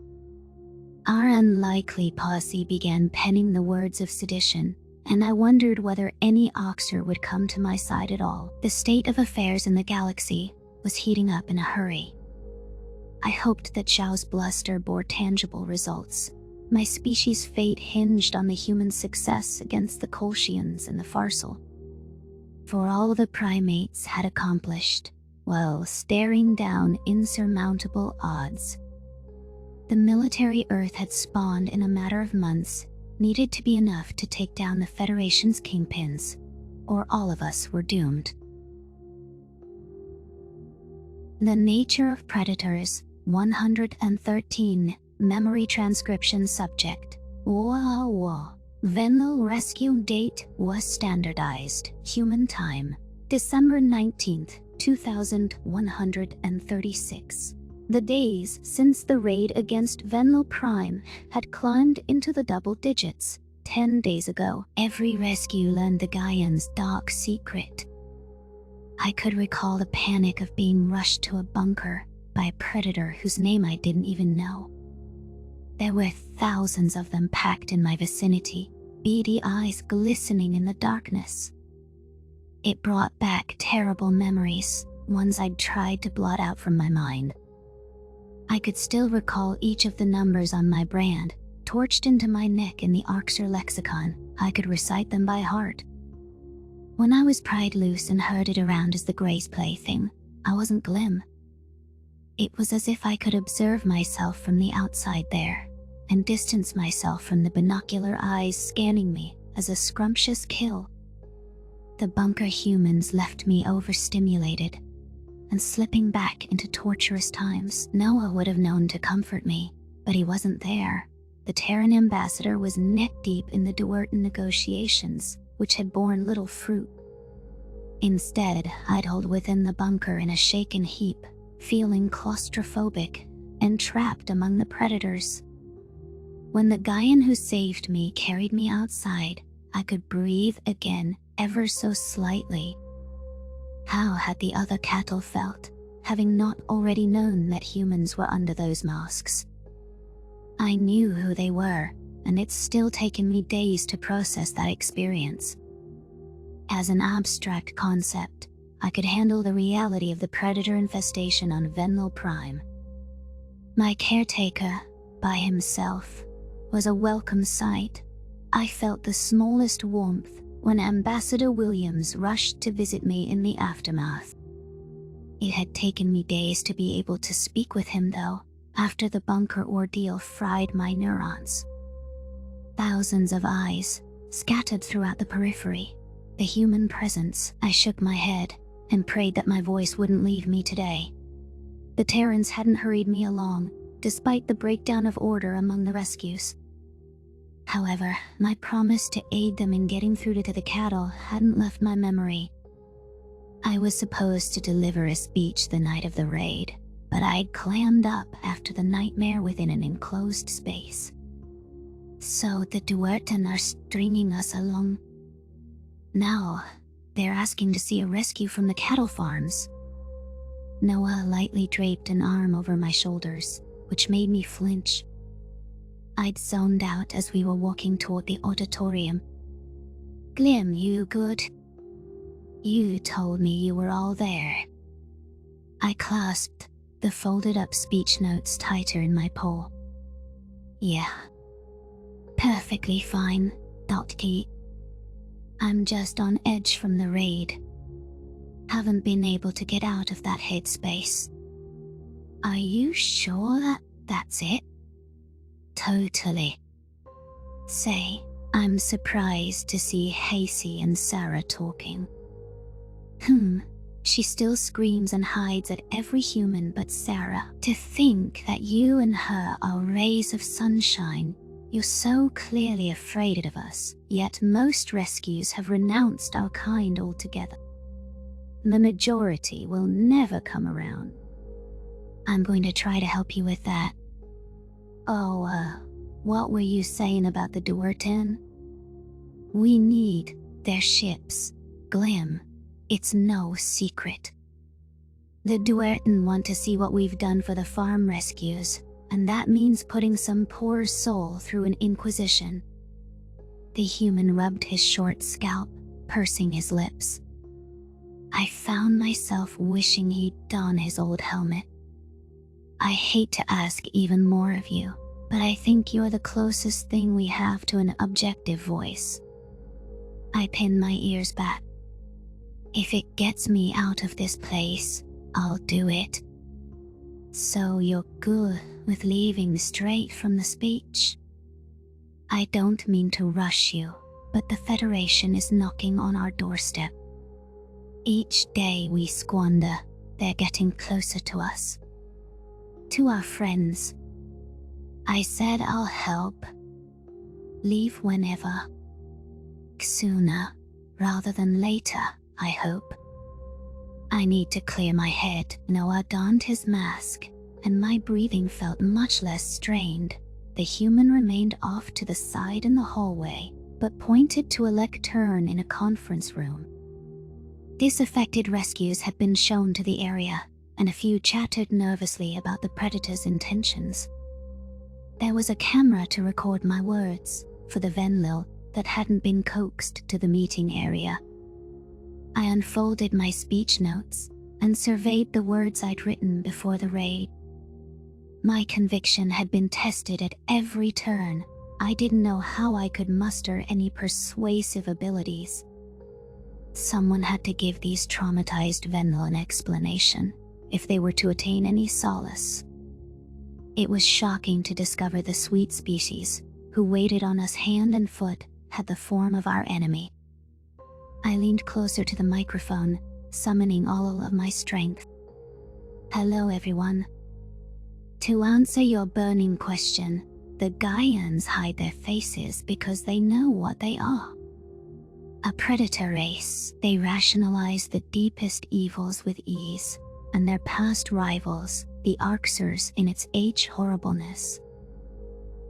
A: Our unlikely posse began penning the words of sedition, and I wondered whether any Oxer would come to my side at all. The state of affairs in the galaxy was heating up in a hurry. I hoped that Xiao's bluster bore tangible results. My species' fate hinged on the human success against the Kolshians and the Farsal. For all the primates had accomplished, while staring down insurmountable odds. The military Earth had spawned in a matter of months needed to be enough to take down the Federation's kingpins, or all of us were doomed. The Nature of Predators, 113, Memory Transcription Subject. Venlo rescue date was standardized. Human time, December 19th, 2136. The days since the raid against Venlo Prime had climbed into the double digits. 10 days ago, every rescue learned the Gaian's dark secret. I could recall the panic of being rushed to a bunker by a predator whose name I didn't even know. There were thousands of them packed in my vicinity, beady eyes glistening in the darkness. It brought back terrible memories, ones I'd tried to blot out from my mind. I could still recall each of the numbers on my brand, torched into my neck in the Arxer lexicon. I could recite them by heart. When I was pried loose and herded around as the Grey's plaything, I wasn't glim. It was as if I could observe myself from the outside there, and distance myself from the binocular eyes scanning me as a scrumptious kill. The bunker humans left me overstimulated and slipping back into torturous times. Noah would have known to comfort me, but he wasn't there. The Terran ambassador was neck-deep in the Duertan negotiations, which had borne little fruit. Instead, I'd hold within the bunker in a shaken heap, feeling claustrophobic and trapped among the predators. When the Gaian who saved me carried me outside, I could breathe again, ever so slightly. How had the other cattle felt, having not already known that humans were under those masks? I knew who they were, and it's still taken me days to process that experience. As an abstract concept, I could handle the reality of the predator infestation on Venlo Prime. My caretaker, by himself, was a welcome sight. I felt the smallest warmth when Ambassador Williams rushed to visit me in the aftermath. It had taken me days to be able to speak with him, though, after the bunker ordeal fried my neurons. Thousands of eyes, scattered throughout the periphery. The human presence. I shook my head and prayed that my voice wouldn't leave me today. The Terrans hadn't hurried me along, despite the breakdown of order among the rescues. However, my promise to aid them in getting through to the cattle hadn't left my memory. I was supposed to deliver a speech the night of the raid, but I'd clammed up after the nightmare within an enclosed space. So the Duertan are stringing us along. Now, they're asking to see a rescue from the cattle farms. Noah lightly draped an arm over my shoulders, which made me flinch. I'd zoned out as we were walking toward the auditorium. Glim, you good? You told me you were all there. I clasped the folded-up speech notes tighter in my paw. Yeah. Perfectly fine, Dotki. I'm just on edge from the raid. Haven't been able to get out of that headspace. Are you sure that's it? Totally. Say, I'm surprised to see Hasey and Sarah talking. She still screams and hides at every human but Sarah. To think that you and her are rays of sunshine. You're so clearly afraid of us, yet most rescues have renounced our kind altogether. The majority will never come around. I'm going to try to help you with that. Oh, what were you saying about the Duerten? We need their ships, Glim. It's no secret. The Duerten want to see what we've done for the farm rescues, and that means putting some poor soul through an inquisition. The human rubbed his short scalp, pursing his lips. I found myself wishing he'd don his old helmet. I hate to ask even more of you, but I think you're the closest thing we have to an objective voice. I pinned my ears back. If it gets me out of this place, I'll do it. So you're good with leaving straight from the speech? I don't mean to rush you, but the Federation is knocking on our doorstep. Each day we squander, they're getting closer to us. To our friends. I said I'll help. Leave whenever. Sooner, rather than later, I hope. I need to clear my head. Noah donned his mask, and my breathing felt much less strained. The human remained off to the side in the hallway, but pointed to a lectern in a conference room. Disaffected rescues had been shown to the area, and a few chattered nervously about the predator's intentions. There was a camera to record my words for the Venlil that hadn't been coaxed to the meeting area. I unfolded my speech notes and surveyed the words I'd written before the raid. My conviction had been tested at every turn. I didn't know how I could muster any persuasive abilities. Someone had to give these traumatized Venlil an explanation, if they were to attain any solace. It was shocking to discover the sweet species, who waited on us hand and foot, had the form of our enemy. I leaned closer to the microphone, summoning all of my strength. Hello, everyone. To answer your burning question, the Gaians hide their faces because they know what they are. A predator race, they rationalize the deepest evils with ease, and their past rivals, the Arxers, in its age horribleness.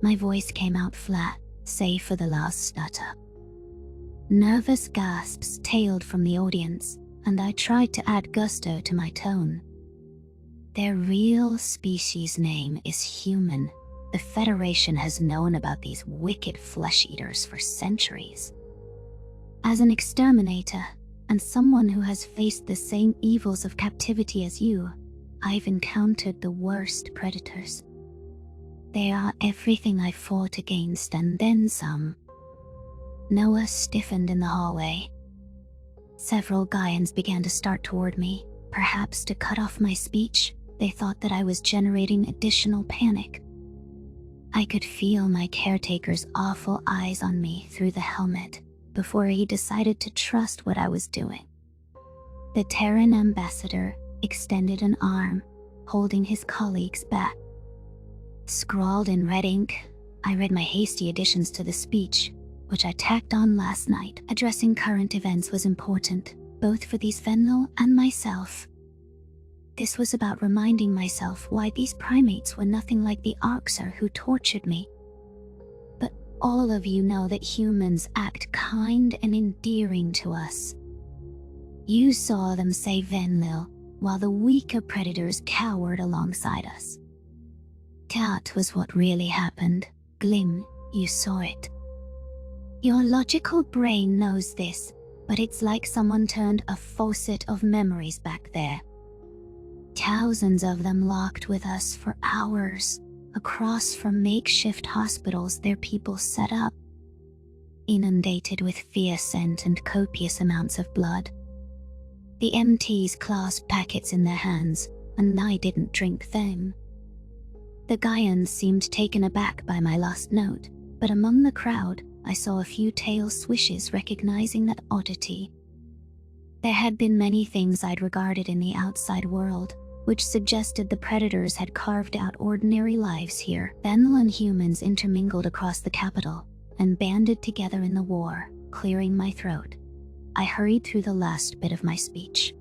A: My voice came out flat, save for the last stutter. Nervous gasps tailed from the audience, and I tried to add gusto to my tone. Their real species name is human. The Federation has known about these wicked flesh-eaters for centuries. As an exterminator, and someone who has faced the same evils of captivity as you, I've encountered the worst predators. They are everything I fought against and then some. Noah stiffened in the hallway. Several Gaians began to start toward me, perhaps to cut off my speech. They thought that I was generating additional panic. I could feel my caretaker's awful eyes on me through the helmet before he decided to trust what I was doing. The Terran ambassador extended an arm, holding his colleagues back. Scrawled in red ink, I read my hasty additions to the speech, which I tacked on last night. Addressing current events was important, both for these Venlil and myself. This was about reminding myself why these primates were nothing like the Arxer who tortured me. But all of you know that humans act kind and endearing to us. You saw them say Venlil, while the weaker predators cowered alongside us. That was what really happened. Glim, you saw it. Your logical brain knows this, but it's like someone turned a faucet of memories back there. Thousands of them locked with us for hours, across from makeshift hospitals their people set up, inundated with fear scent and copious amounts of blood. The MTs clasped packets in their hands, and I didn't drink them. The Gaians seemed taken aback by my last note, but among the crowd, I saw a few tail swishes recognizing that oddity. There had been many things I'd regarded in the outside world, which suggested the predators had carved out ordinary lives here. Venlil and humans intermingled across the capital and banded together in the war, clearing my throat. I hurried through the last bit of my speech.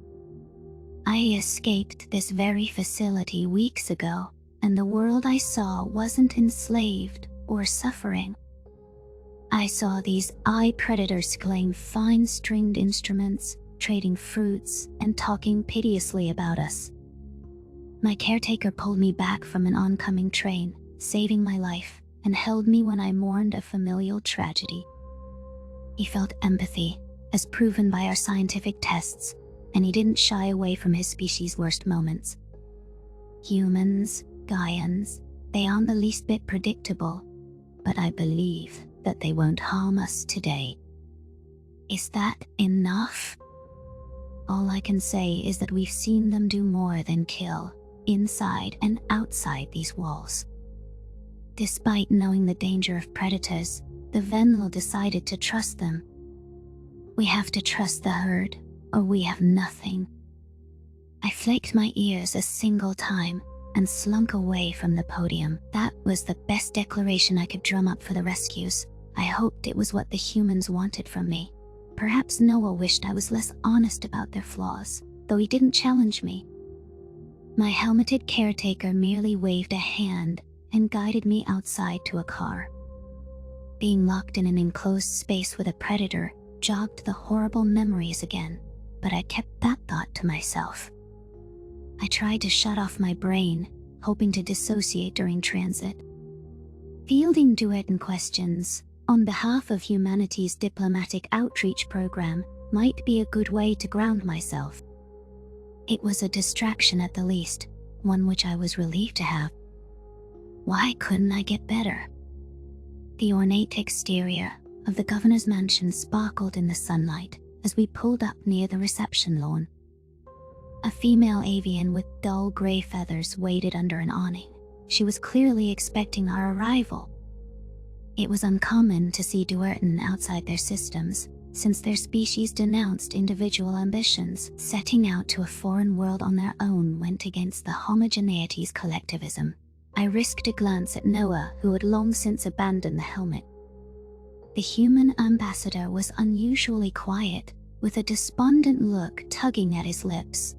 A: I escaped this very facility weeks ago, and the world I saw wasn't enslaved or suffering. I saw these eye predators playing fine stringed instruments, trading fruits, and talking piteously about us. My caretaker pulled me back from an oncoming train, saving my life, and held me when I mourned a familial tragedy. He felt empathy, as proven by our scientific tests, and he didn't shy away from his species' worst moments. Humans, Gaians, they aren't the least bit predictable, but I believe that they won't harm us today. Is that enough? All I can say is that we've seen them do more than kill, inside and outside these walls. Despite knowing the danger of predators, the Venel decided to trust them. We have to trust the herd, or we have nothing. I flaked my ears a single time and slunk away from the podium. That was the best declaration I could drum up for the rescues. I hoped it was what the humans wanted from me. Perhaps Noah wished I was less honest about their flaws, though he didn't challenge me. My helmeted caretaker merely waved a hand and guided me outside to a car. Being locked in an enclosed space with a predator jogged the horrible memories again, but I kept that thought to myself. I tried to shut off my brain, hoping to dissociate during transit. Fielding duet questions on behalf of humanity's diplomatic outreach program might be a good way to ground myself. It was a distraction at the least, one which I was relieved to have. Why couldn't I get better? The ornate exterior of the governor's mansion sparkled in the sunlight as we pulled up near the reception lawn. A female avian with dull gray feathers waited under an awning. She was clearly expecting our arrival. It was uncommon to see Duerton outside their systems, since their species denounced individual ambitions. Setting out to a foreign world on their own went against the homogeneity's collectivism. I risked a glance at Noah, who had long since abandoned the helmet. The human ambassador was unusually quiet, with a despondent look tugging at his lips.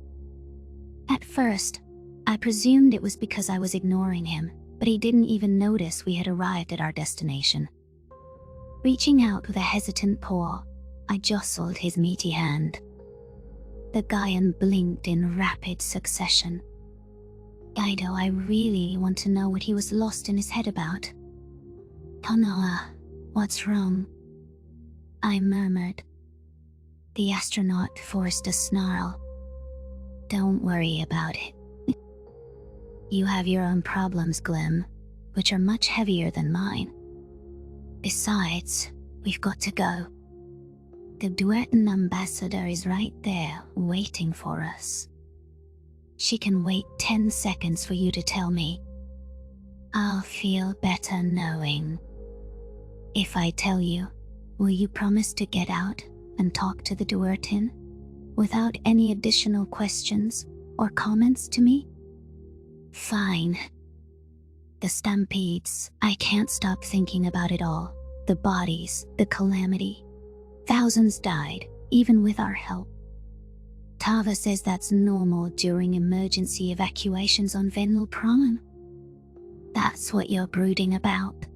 A: At first, I presumed it was because I was ignoring him, but he didn't even notice we had arrived at our destination. Reaching out with a hesitant paw, I jostled his meaty hand. The Gaian blinked in rapid succession. Guido, I really want to know what he was lost in his head about. Noah, what's wrong? I murmured. The astronaut forced a snarl. Don't worry about it. You have your own problems, Glim, which are much heavier than mine. Besides, we've got to go. The Duerton ambassador is right there, waiting for us. She can wait 10 seconds for you to tell me. I'll feel better knowing. If I tell you, will you promise to get out and talk to the Duerton without any additional questions or comments to me? Fine. The stampedes, I can't stop thinking about it all. The bodies, the calamity. Thousands died, even with our help. Tava says that's normal during emergency evacuations on Venel Prime. That's what you're brooding about.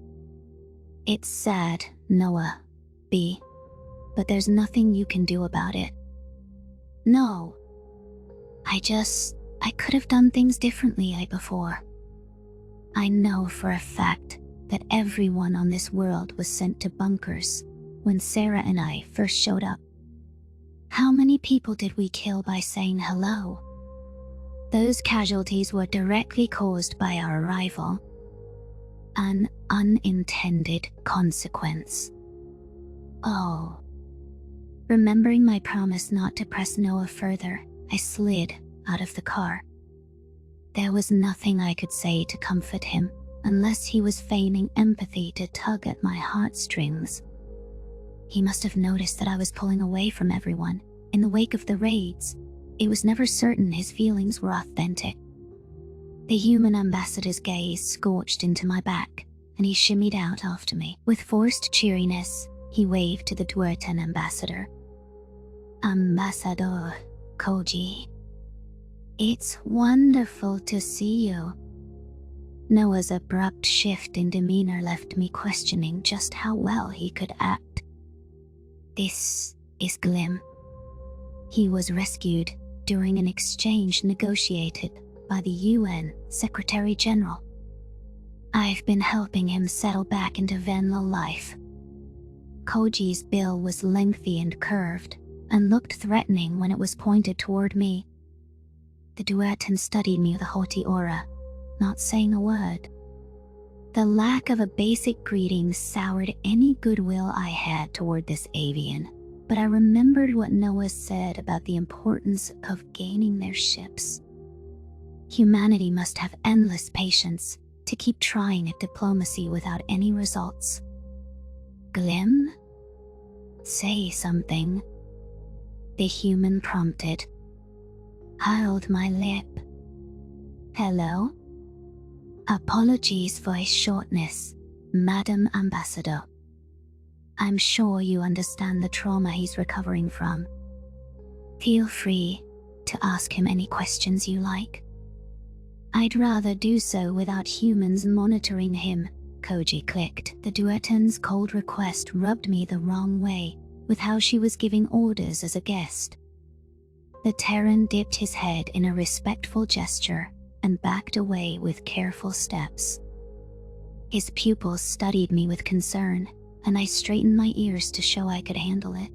A: It's sad, Noah, B, but there's nothing you can do about it. No. I could have done things differently before. I know for a fact that everyone on this world was sent to bunkers when Sarah and I first showed up. How many people did we kill by saying hello? Those casualties were directly caused by our arrival. An unintended consequence. Oh. Remembering my promise not to press Noah further, I slid out of the car. There was nothing I could say to comfort him, unless he was feigning empathy to tug at my heartstrings. He must have noticed that I was pulling away from everyone. In the wake of the raids, it was never certain his feelings were authentic. The human ambassador's gaze scorched into my back, and he shimmied out after me. With forced cheeriness, he waved to the Duerton ambassador. Ambassador Koji. It's wonderful to see you. Noah's abrupt shift in demeanor left me questioning just how well he could act. This is Glim. He was rescued during an exchange negotiated by the UN Secretary General. I've been helping him settle back into Venlo life. Koji's bill was lengthy and curved, and looked threatening when it was pointed toward me. The Duertan studied me with a haughty aura, not saying a word. The lack of a basic greeting soured any goodwill I had toward this avian, but I remembered what Noah said about the importance of gaining their ships. Humanity must have endless patience to keep trying at diplomacy without any results. Glim? Say something, the human prompted. Held my lip. Hello? Apologies for his shortness, Madam Ambassador. I'm sure you understand the trauma he's recovering from. Feel free to ask him any questions you like. I'd rather do so without humans monitoring him, Koji clicked. The Duertan's cold request rubbed me the wrong way with how she was giving orders as a guest. The Terran dipped his head in a respectful gesture and backed away with careful steps. His pupils studied me with concern, and I straightened my ears to show I could handle it.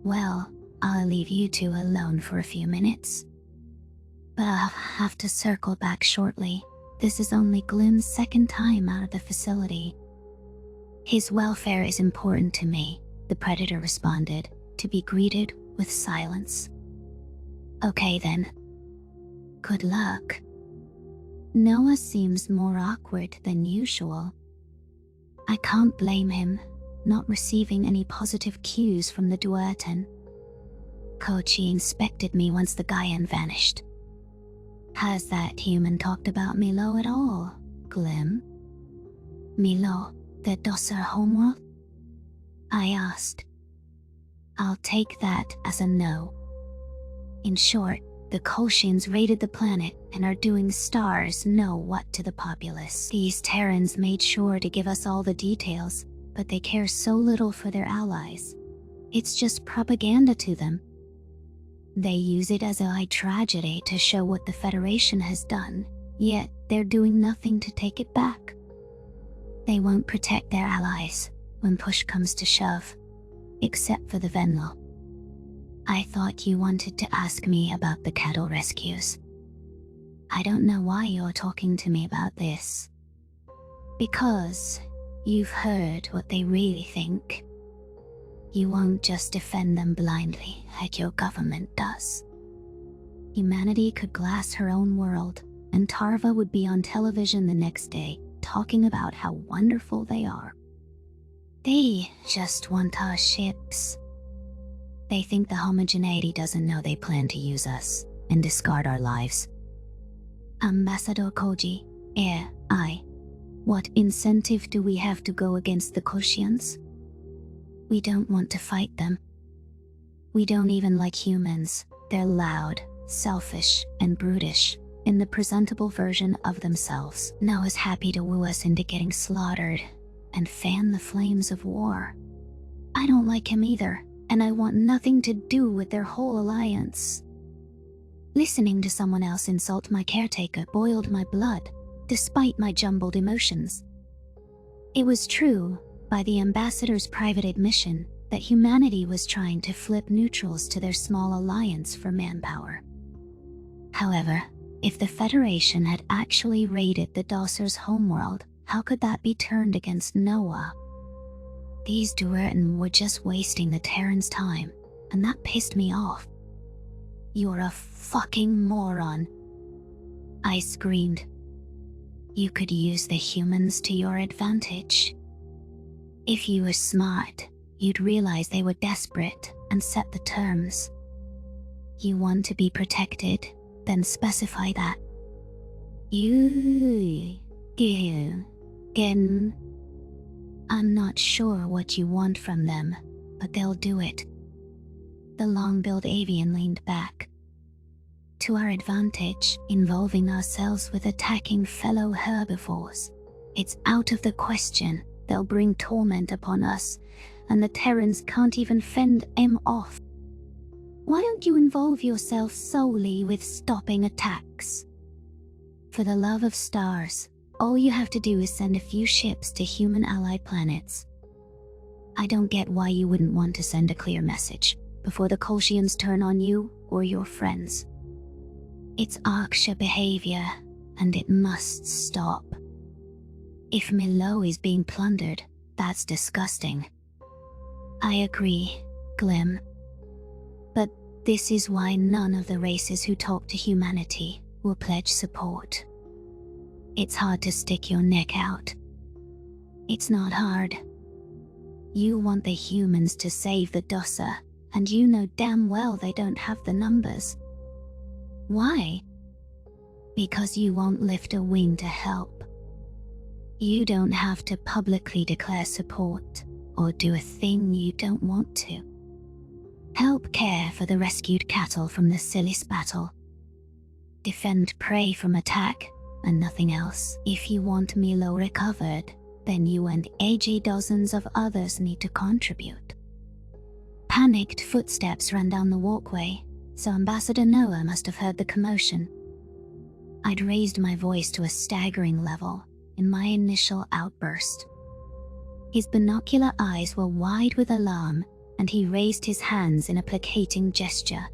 A: Well, I'll leave you two alone for a few minutes. But I'll have to circle back shortly. This is only Glim's second time out of the facility. His welfare is important to me, the Predator responded, to be greeted with silence. Okay then. Good luck. Noah seems more awkward than usual. I can't blame him, not receiving any positive cues from the Duertan. Kochi inspected me once the Gaian vanished. Has that human talked about Milo at all, Glim? Milo, the Dosser homeworld? I asked. I'll take that as a no. In short, the Kolshians raided the planet and are doing stars know what to the populace. These Terrans made sure to give us all the details, but they care so little for their allies. It's just propaganda to them. They use it as a tragedy to show what the Federation has done, yet they're doing nothing to take it back. They won't protect their allies when push comes to shove, except for the Venlo. I thought you wanted to ask me about the cattle rescues. I don't know why you're talking to me about this. Because you've heard what they really think. You won't just defend them blindly like your government does. Humanity could glass her own world, and Tarva would be on television the next day talking about how wonderful they are. They just want our ships. They think the homogeneity doesn't know they plan to use us and discard our lives. Ambassador Koji, what incentive do we have to go against the Koshians? We don't want to fight them. We don't even like humans. They're loud, selfish, and brutish in the presentable version of themselves. Noah's happy to woo us into getting slaughtered and fan the flames of war. I don't like him either, and I want nothing to do with their whole alliance. Listening to someone else insult my caretaker boiled my blood, despite my jumbled emotions. It was true, by the ambassador's private admission, that humanity was trying to flip neutrals to their small alliance for manpower. However, if the Federation had actually raided the Dosser's homeworld, how could that be turned against Noah? These Duertan were just wasting the Terran's time, and that pissed me off. You're a fucking moron, I screamed. You could use the humans to your advantage. If you were smart, you'd realize they were desperate and set the terms. You want to be protected, then specify that. I'm not sure what you want from them, but they'll do it. The long-billed avian leaned back. to our advantage, involving ourselves with attacking fellow herbivores. It's out of the question. They'll bring torment upon us, and the Terrans can't even fend them off. Why don't you involve yourself solely with stopping attacks? For the love of stars, all you have to do is send a few ships to human allied planets. I don't get why you wouldn't want to send a clear message before the Kolshians turn on you or your friends. It's Arksha behavior, and it must stop. If Milo is being plundered, that's disgusting. I agree, Glim. But this is why none of the races who talk to humanity will pledge support. It's hard to stick your neck out. It's not hard. You want the humans to save the Dossa, and you know damn well they don't have the numbers. Why? Because you won't lift a wing to help. You don't have to publicly declare support or do a thing you don't want to. Help care for the rescued cattle from the Silis battle. Defend prey from attack, and nothing else. If you want Milo recovered, then you and dozens of others need to contribute. Panicked footsteps ran down the walkway, so Ambassador Noah must have heard the commotion. I'd raised my voice to a staggering level in my initial outburst. His binocular eyes were wide with alarm, and he raised his hands in a placating gesture.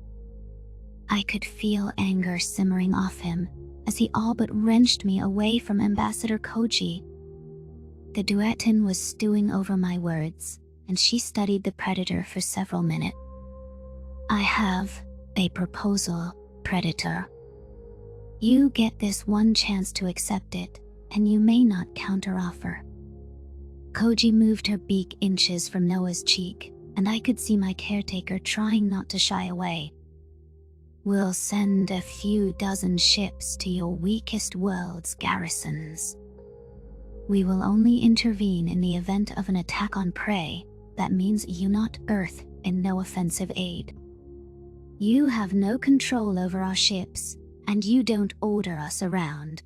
A: I could feel anger simmering off him as he all but wrenched me away from Ambassador Koji. The Duetin was stewing over my words, and she studied the Predator for several minutes. I have a proposal, Predator. You get this one chance to accept it, and you may not counteroffer. Koji moved her beak inches from Noah's cheek, and I could see my caretaker trying not to shy away. We'll send a few dozen ships to your weakest world's garrisons. We will only intervene in the event of an attack on prey that means you not Earth in no offensive aid. You have no control over our ships, and you don't order us around.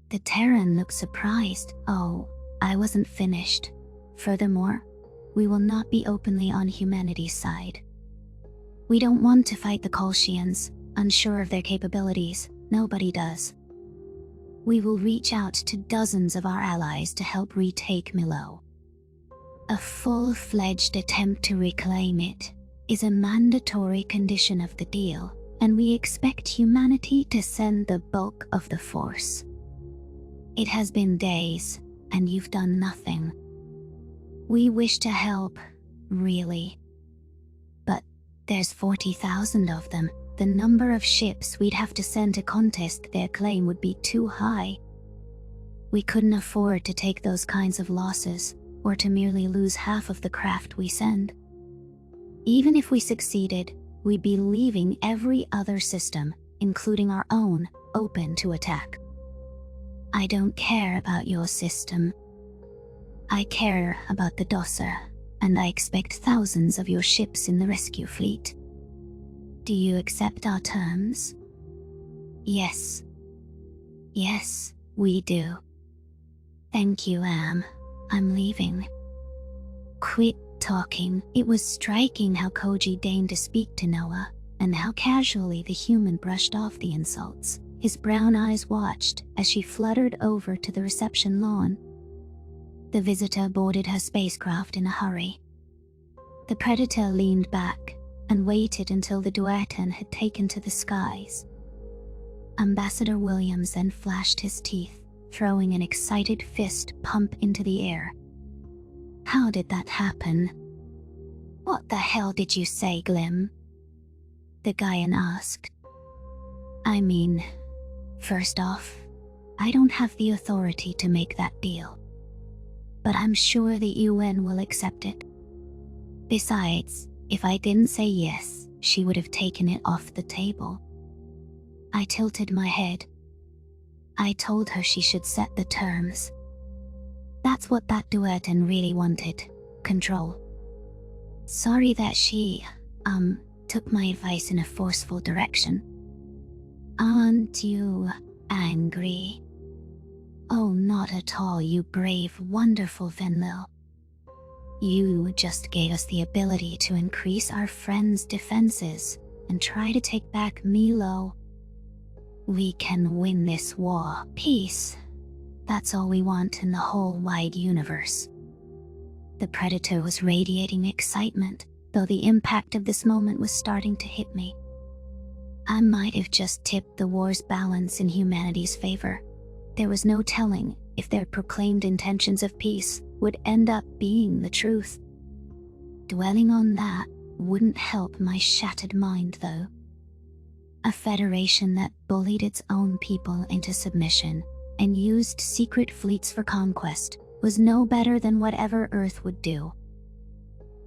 A: The Terran looked surprised. Oh, I wasn't finished. Furthermore, we will not be openly on humanity's side. We don't want to fight the Kolshians, unsure of their capabilities. Nobody does. We will reach out to dozens of our allies to help retake Milo. A full-fledged attempt to reclaim it is a mandatory condition of the deal, and we expect humanity to send the bulk of the force. It has been days, and you've done nothing. We wish to help, really. But there's 40,000 of them. The number of ships we'd have to send to contest their claim would be too high. We couldn't afford to take those kinds of losses, or to merely lose half of the craft we send. Even if we succeeded, we'd be leaving every other system, including our own, open to attack. I don't care about your system. I care about the Dossa, and I expect thousands of your ships in the rescue fleet. Do you accept our terms? Yes. Yes, we do. Thank you, Am. I'm leaving. Quit talking. It was striking how Koji deigned to speak to Noah, and how casually the human brushed off the insults. His brown eyes watched as she fluttered over to the reception lawn. The visitor boarded her spacecraft in a hurry. The Predator leaned back and waited until the Duetin had taken to the skies. Ambassador Williams then flashed his teeth, throwing an excited fist pump into the air. How did that happen? What the hell did you say, Glim? The Gaian asked. I mean, first off, I don't have the authority to make that deal. But I'm sure the UN will accept it. Besides, if I didn't say yes, she would have taken it off the table. I tilted my head. I told her she should set the terms. That's what that Duetin really wanted. Control. Sorry that she, took my advice in a forceful direction. Aren't you angry? Oh, not at all, you brave, wonderful Venlil. You just gave us the ability to increase our friends' defenses and try to take back Milo. We can win this war. Peace. That's all we want in the whole wide universe. The Predator was radiating excitement, though the impact of this moment was starting to hit me. I might have just tipped the war's balance in humanity's favor. There was no telling if their proclaimed intentions of peace would end up being the truth. Dwelling on that wouldn't help my shattered mind, though. A federation that bullied its own people into submission and used secret fleets for conquest was no better than whatever Earth would do.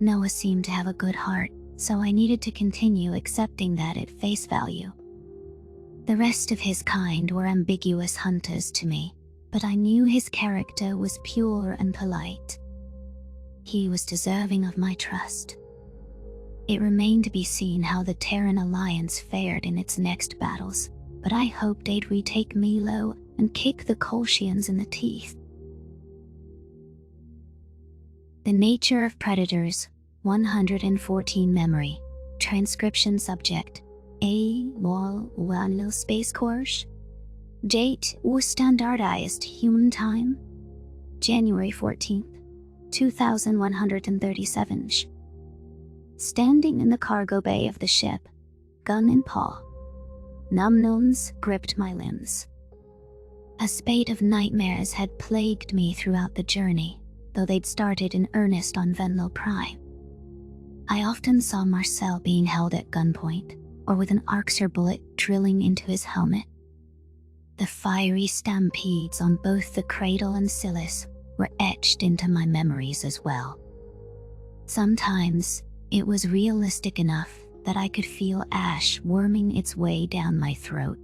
A: Noah seemed to have a good heart, so I needed to continue accepting that at face value. The rest of his kind were ambiguous hunters to me, but I knew his character was pure and polite. He was deserving of my trust. It remained to be seen how the Terran Alliance fared in its next battles, but I hoped they'd retake Milo and kick the Kolshians in the teeth. The Nature of Predators, 114 Memory. Transcription subject. A wall one space course. Date standardized human time. January 14th, 2137. Standing in the cargo bay of the ship, gun in paw, numb numbs gripped my limbs. A spate of nightmares had plagued me throughout the journey, though they'd started in earnest on Venlo Prime. I often saw Marcel being held at gunpoint, or with an Arxer bullet drilling into his helmet. The fiery stampedes on both the Cradle and Silas were etched into my memories as well. Sometimes it was realistic enough that I could feel ash worming its way down my throat.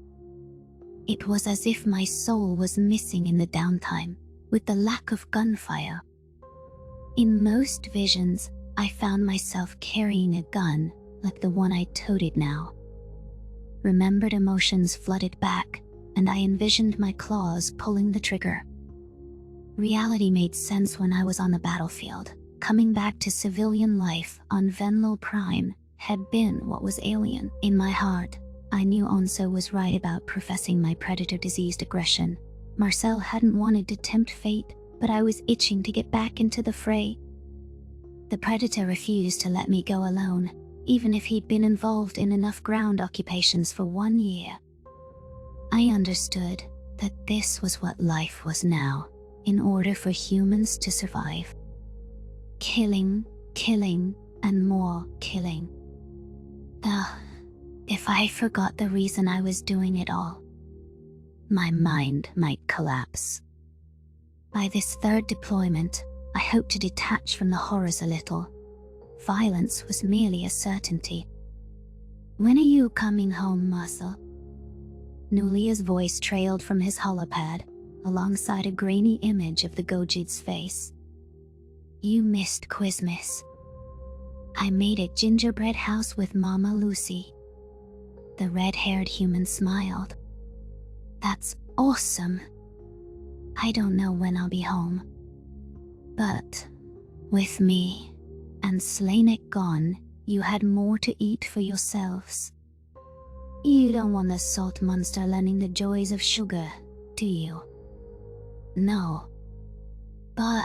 A: It was as if my soul was missing in the downtime, with the lack of gunfire. In most visions, I found myself carrying a gun like the one I toted now. Remembered emotions flooded back, and I envisioned my claws pulling the trigger. Reality made sense when I was on the battlefield. Coming back to civilian life on Venlo Prime had been what was alien. In my heart, I knew Onso was right about professing my predator-diseased aggression. Marcel hadn't wanted to tempt fate, but I was itching to get back into the fray. The Predator refused to let me go alone, even if he'd been involved in enough ground occupations for 1 year. I understood that this was what life was now, in order for humans to survive. Killing, killing, and more killing. If I forgot the reason I was doing it all, my mind might collapse. By this third deployment, I hoped to detach from the horrors a little. Violence was merely a certainty. When are you coming home, Marcel? Nulia's voice trailed from his holopad, alongside a grainy image of the Gojid's face. You missed Quizmas. I made a gingerbread house with Mama Lucy. The red-haired human smiled. That's awesome. I don't know when I'll be home. But with me and Slanek gone, you had more to eat for yourselves. You don't want the salt monster learning the joys of sugar, do you? No. But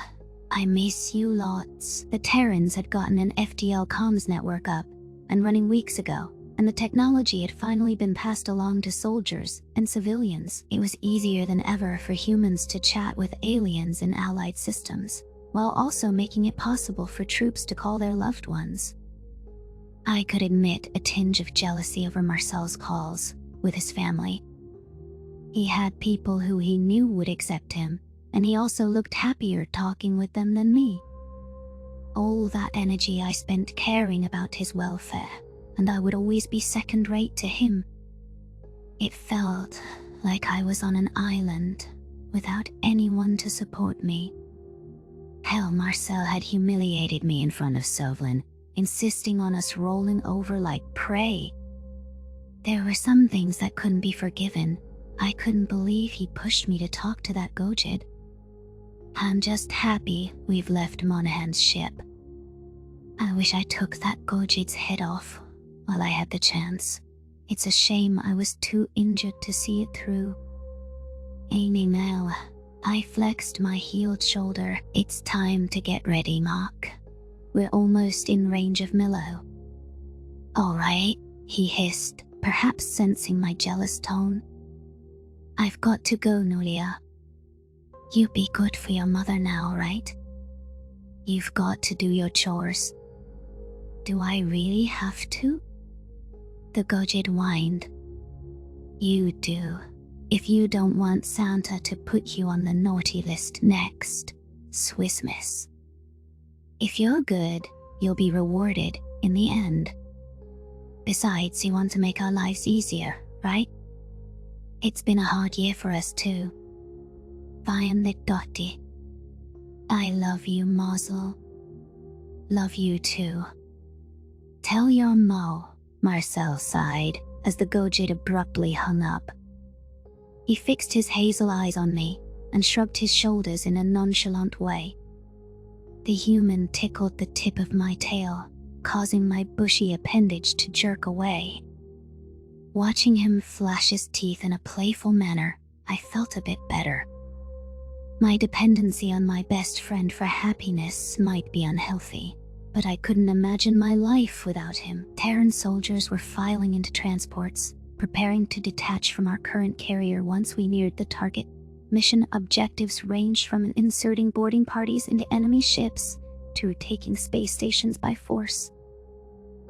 A: I miss you lots. The Terrans had gotten an FTL comms network up and running weeks ago, and the technology had finally been passed along to soldiers and civilians. It was easier than ever for humans to chat with aliens in allied systems, while also making it possible for troops to call their loved ones. I could admit a tinge of jealousy over Marcel's calls with his family. He had people who he knew would accept him, and he also looked happier talking with them than me. All that energy I spent caring about his welfare, and I would always be second-rate to him. It felt like I was on an island, without anyone to support me. Hell, Marcel had humiliated me in front of Sovlin, insisting on us rolling over like prey. There were some things that couldn't be forgiven. I couldn't believe he pushed me to talk to that Gojid. I'm just happy we've left Monahan's ship. I wish I took that Gojid's head off while I had the chance. It's a shame I was too injured to see it through. Aiming now, I flexed my healed shoulder. It's time to get ready, Mark. We're almost in range of Milo. All right, he hissed, perhaps sensing my jealous tone. I've got to go, Nulia. You be good for your mother now, right? You've got to do your chores. Do I really have to? The Gojid whined. You do, if you don't want Santa to put you on the naughty list next, Swiss miss. If you're good, you'll be rewarded in the end. Besides, you want to make our lives easier, right? It's been a hard year for us too. Violet Dotti. I love you, Mazel. Love you too. Tell your Mo, Marcel sighed as the Gojid abruptly hung up. He fixed his hazel eyes on me and shrugged his shoulders in a nonchalant way. The human tickled the tip of my tail, causing my bushy appendage to jerk away. Watching him flash his teeth in a playful manner, I felt a bit better. My dependency on my best friend for happiness might be unhealthy, but I couldn't imagine my life without him. Terran soldiers were filing into transports, preparing to detach from our current carrier once we neared the target. Mission objectives ranged from inserting boarding parties into enemy ships to taking space stations by force.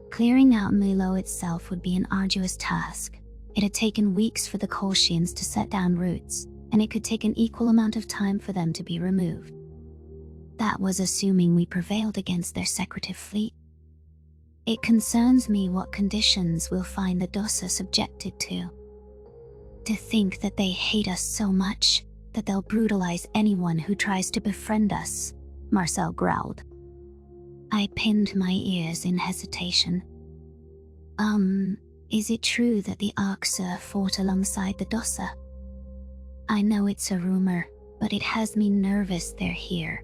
A: Clearing out Milo itself would be an arduous task. It had taken weeks for the Kolshians to set down roots, and it could take an equal amount of time for them to be removed. That was assuming we prevailed against their secretive fleet. It concerns me what conditions we'll find the Dossa subjected to. To think that they hate us so much that they'll brutalize anyone who tries to befriend us, Marcel growled. I pinned my ears in hesitation. Is it true that the Arxur fought alongside the Dossa? I know it's a rumor, but it has me nervous they're here.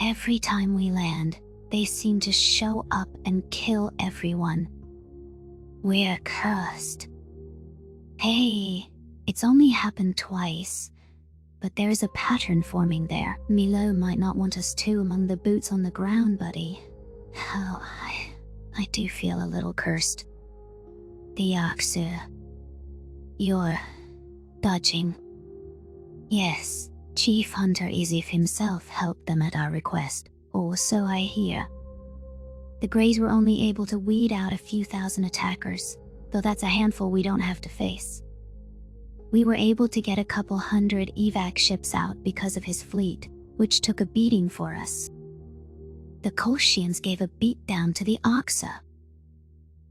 A: Every time we land, they seem to show up and kill everyone. We're cursed. Hey, it's only happened twice, but there's a pattern forming there. Milo might not want us too among the boots on the ground, buddy. Oh, I do feel a little cursed. The Arxur. You're dodging. Yes, Chief Hunter Izif himself helped them at our request, or so I hear. The Greys were only able to weed out a few thousand attackers, though that's a handful we don't have to face. We were able to get a couple hundred evac ships out because of his fleet, which took a beating for us. The Kolshians gave a beatdown to the Arxa.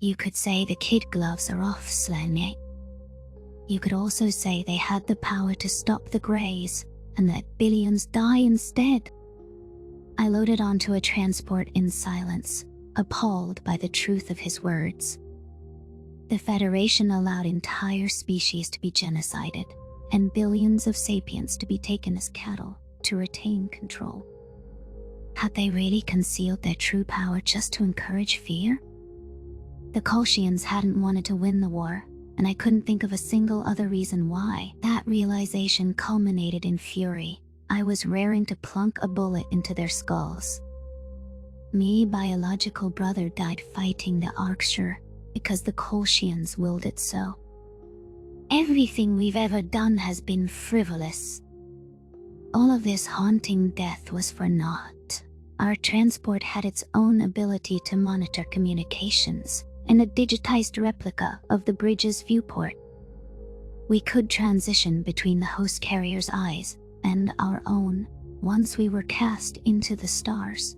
A: You could say the kid gloves are off, Slanye. You could also say they had the power to stop the Greys and let billions die instead. I loaded onto a transport in silence, appalled by the truth of his words. The Federation allowed entire species to be genocided, and billions of sapients to be taken as cattle to retain control. Had they really concealed their true power just to encourage fear? The Kolshians hadn't wanted to win the war, and I couldn't think of a single other reason why. That realization culminated in fury. I was raring to plunk a bullet into their skulls. My biological brother died fighting the Arxur because the Kolshians willed it so. Everything we've ever done has been frivolous. All of this haunting death was for naught. Our transport had its own ability to monitor communications, and a digitized replica of the bridge's viewport. We could transition between the host carrier's eyes and our own once we were cast into the stars.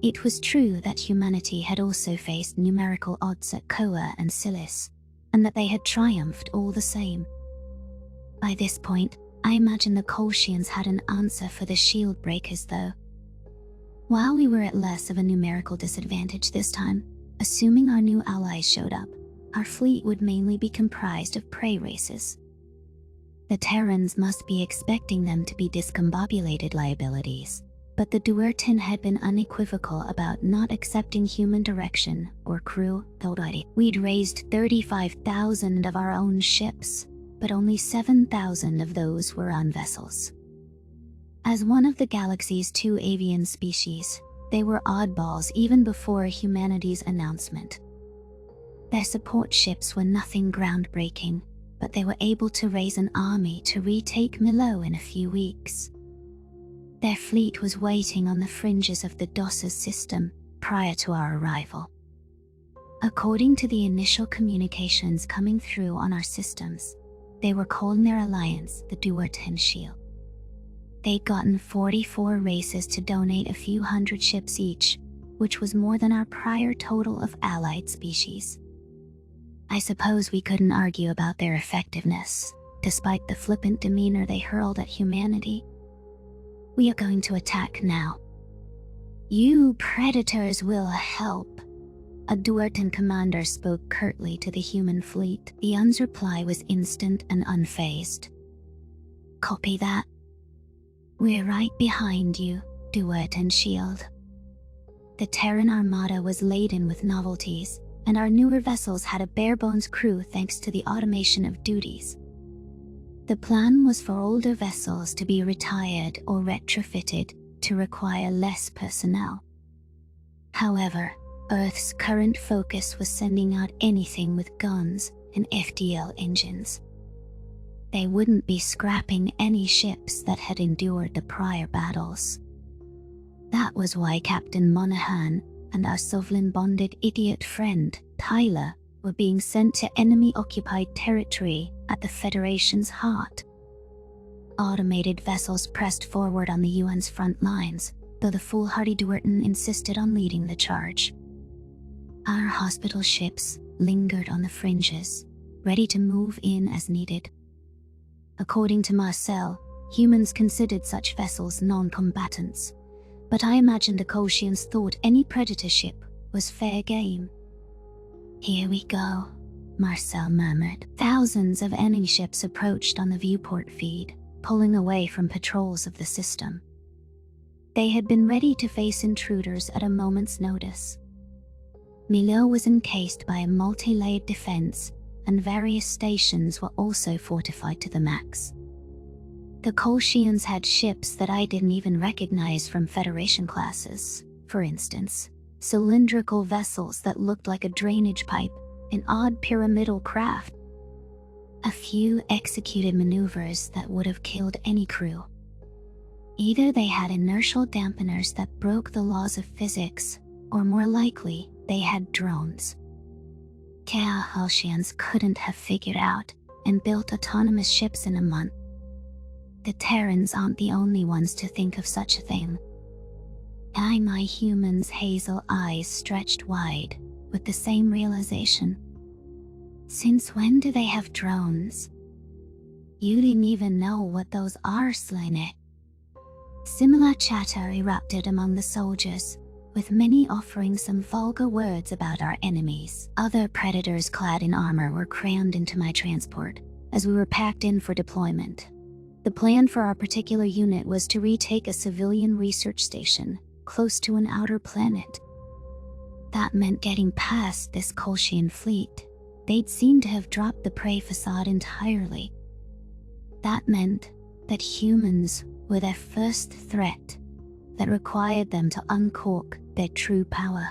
A: It was true that humanity had also faced numerical odds at Koa and Silis, and that they had triumphed all the same. By this point, I imagine the Kolshians had an answer for the shield breakers though. While we were at less of a numerical disadvantage this time, assuming our new allies showed up, our fleet would mainly be comprised of prey races. The Terrans must be expecting them to be discombobulated liabilities, but the Duertan had been unequivocal about not accepting human direction or crew authority. We'd raised 35,000 of our own ships, but only 7,000 of those were on vessels. As one of the galaxy's 2 avian species, they were oddballs even before humanity's announcement. Their support ships were nothing groundbreaking, but they were able to raise an army to retake Milo in a few weeks. Their fleet was waiting on the fringes of the DOS's system prior to our arrival. According to the initial communications coming through on our systems, they were calling their alliance the Duertan Shield. They'd gotten 44 races to donate a few hundred ships each, which was more than our prior total of allied species. I suppose we couldn't argue about their effectiveness, despite the flippant demeanor they hurled at humanity. We are going to attack now. You predators will help. A Duertan commander spoke curtly to the human fleet. The Un's reply was instant and unfazed. Copy that. We're right behind you, Duertan Shield. The Terran armada was laden with novelties, and our newer vessels had a bare-bones crew thanks to the automation of duties. The plan was for older vessels to be retired or retrofitted to require less personnel. However, Earth's current focus was sending out anything with guns and FDL engines. They wouldn't be scrapping any ships that had endured the prior battles. That was why Captain Monaghan and our Sovlin-bonded idiot friend, Tyler, were being sent to enemy-occupied territory at the Federation's heart. Automated vessels pressed forward on the UN's front lines, though the foolhardy Duertan insisted on leading the charge. Our hospital ships lingered on the fringes, ready to move in as needed. According to Marcel, humans considered such vessels non-combatants, but I imagine the Kolshians thought any predator ship was fair game. Here we go, Marcel murmured. Thousands of enemy ships approached on the viewport feed, pulling away from patrols of the system. They had been ready to face intruders at a moment's notice. Milo was encased by a multi-layered defense, and various stations were also fortified to the max. The Kolshians had ships that I didn't even recognize from Federation classes. For instance, cylindrical vessels that looked like a drainage pipe, an odd pyramidal craft. A few executed maneuvers that would have killed any crew. Either they had inertial dampeners that broke the laws of physics, or more likely, they had drones. Kolshians couldn't have figured out and built autonomous ships in a month. The Terrans aren't the only ones to think of such a thing. My human's hazel eyes stretched wide with the same realization. Since when do they have drones? You didn't even know what those are, Slynet. Similar chatter erupted among the soldiers, with many offering some vulgar words about our enemies. Other predators clad in armor were crammed into my transport as we were packed in for deployment. The plan for our particular unit was to retake a civilian research station close to an outer planet. That meant getting past this Kolshian fleet. They'd seemed to have dropped the prey facade entirely. That meant that humans were their first threat that required them to uncork their true power.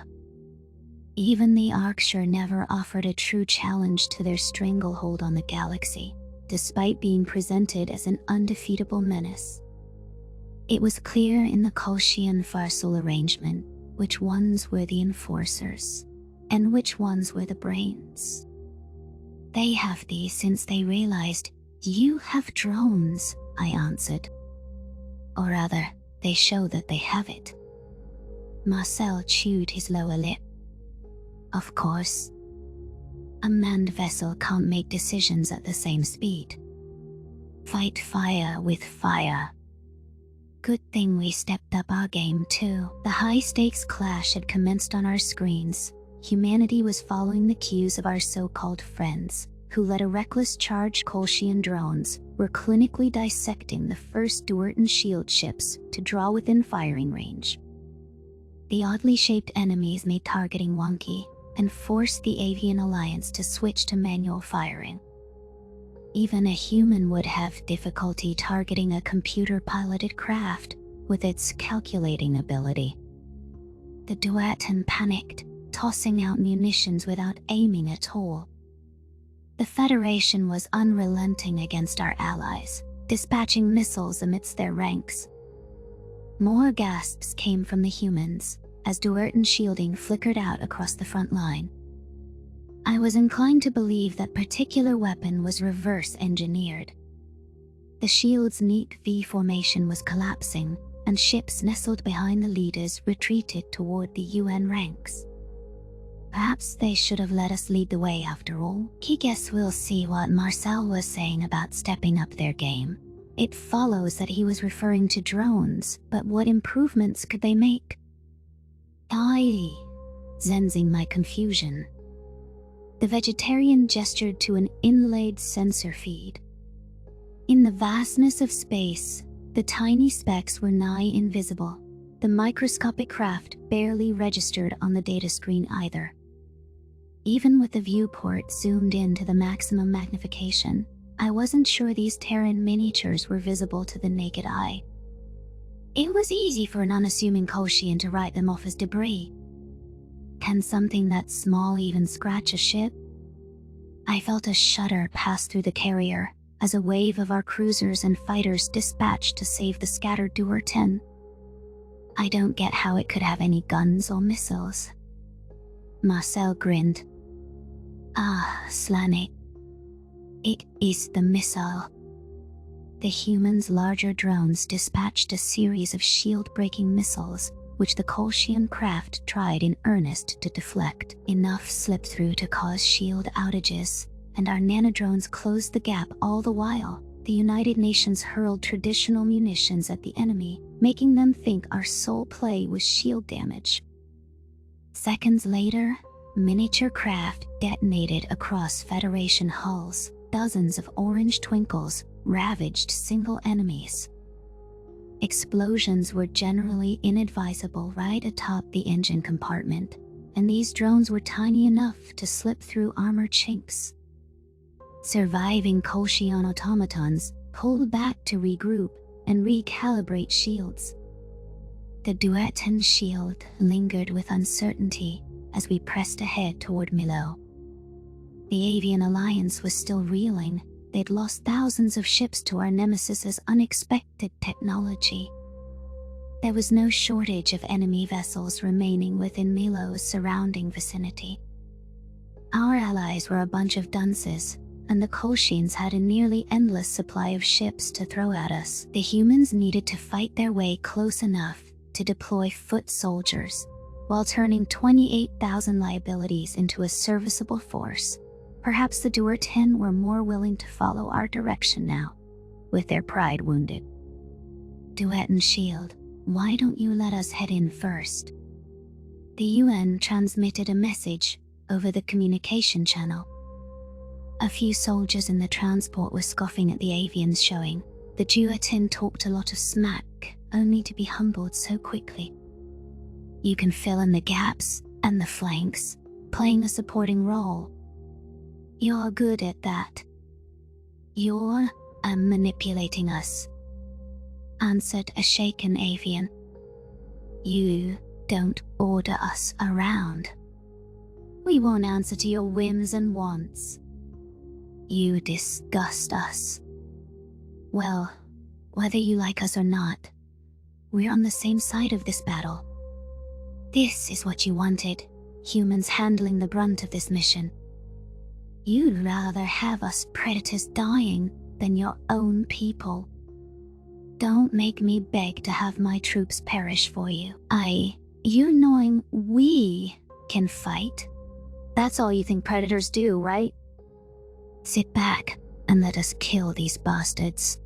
A: Even the Arcture never offered a true challenge to their stranglehold on the galaxy, despite being presented as an undefeatable menace. It was clear in the Kolshian Farsul arrangement which ones were the enforcers, and which ones were the brains. They have these since they realized, you have drones, I answered. Or rather, they show that they have it. Marcel chewed his lower lip. Of course. A manned vessel can't make decisions at the same speed. Fight fire with fire. Good thing we stepped up our game too. The high-stakes clash had commenced on our screens, humanity was following the cues of our so-called friends, who led a reckless charge. Kolshian drones were clinically dissecting the first Duertan shield ships to draw within firing range. The oddly shaped enemies made targeting wonky and forced the Avian Alliance to switch to manual firing. Even a human would have difficulty targeting a computer-piloted craft with its calculating ability. The Duertan panicked, tossing out munitions without aiming at all. The Federation was unrelenting against our allies, dispatching missiles amidst their ranks. More gasps came from the humans as Duertan shielding flickered out across the front line. I was inclined to believe that particular weapon was reverse-engineered. The shield's neat V formation was collapsing, and ships nestled behind the leaders retreated toward the UN ranks. Perhaps they should have let us lead the way after all. I guess we'll see what Marcel was saying about stepping up their game. It follows that he was referring to drones, but what improvements could they make? Sensing my confusion, the vegetarian gestured to an inlaid sensor feed. In the vastness of space, the tiny specks were nigh invisible. The microscopic craft barely registered on the data screen either. Even with the viewport zoomed in to the maximum magnification, I wasn't sure these Terran miniatures were visible to the naked eye. It was easy for an unassuming Kolshian to write them off as debris. Can something that small even scratch a ship? I felt a shudder pass through the carrier as a wave of our cruisers and fighters dispatched to save the scattered Duertan. I don't get how it could have any guns or missiles. Marcel grinned. Slaney. It is the missile. The humans' larger drones dispatched a series of shield-breaking missiles, which the Kolshian craft tried in earnest to deflect. Enough slipped through to cause shield outages, and our nanodrones closed the gap all the while. The United Nations hurled traditional munitions at the enemy, making them think our sole play was shield damage. Seconds later, miniature craft detonated across Federation hulls. Dozens of orange twinkles ravaged single enemies. Explosions were generally inadvisable right atop the engine compartment, and these drones were tiny enough to slip through armor chinks. Surviving Kolshian automatons pulled back to regroup and recalibrate shields. The Duertan shield lingered with uncertainty as we pressed ahead toward Milo. The Avian Alliance was still reeling. They'd lost thousands of ships to our nemesis's unexpected technology. There was no shortage of enemy vessels remaining within Milo's surrounding vicinity. Our allies were a bunch of dunces, and the Kolshians had a nearly endless supply of ships to throw at us. The humans needed to fight their way close enough to deploy foot soldiers, while turning 28,000 liabilities into a serviceable force. Perhaps the Duertan were more willing to follow our direction now, with their pride wounded. Duertan shield, why don't you let us head in first? The UN transmitted a message over the communication channel. A few soldiers in the transport were scoffing at the avians showing. The Duertan talked a lot of smack, only to be humbled so quickly. You can fill in the gaps and the flanks, playing a supporting role. You're good at that. You're manipulating us, answered a shaken avian. You don't order us around. We won't answer to your whims and wants. You disgust us. Well, whether you like us or not, we're on the same side of this battle. This is what you wanted, humans handling the brunt of this mission. You'd rather have us predators dying than your own people. Don't make me beg to have my troops perish for you. You knowing we can fight? That's all you think predators do, right? Sit back and let us kill these bastards.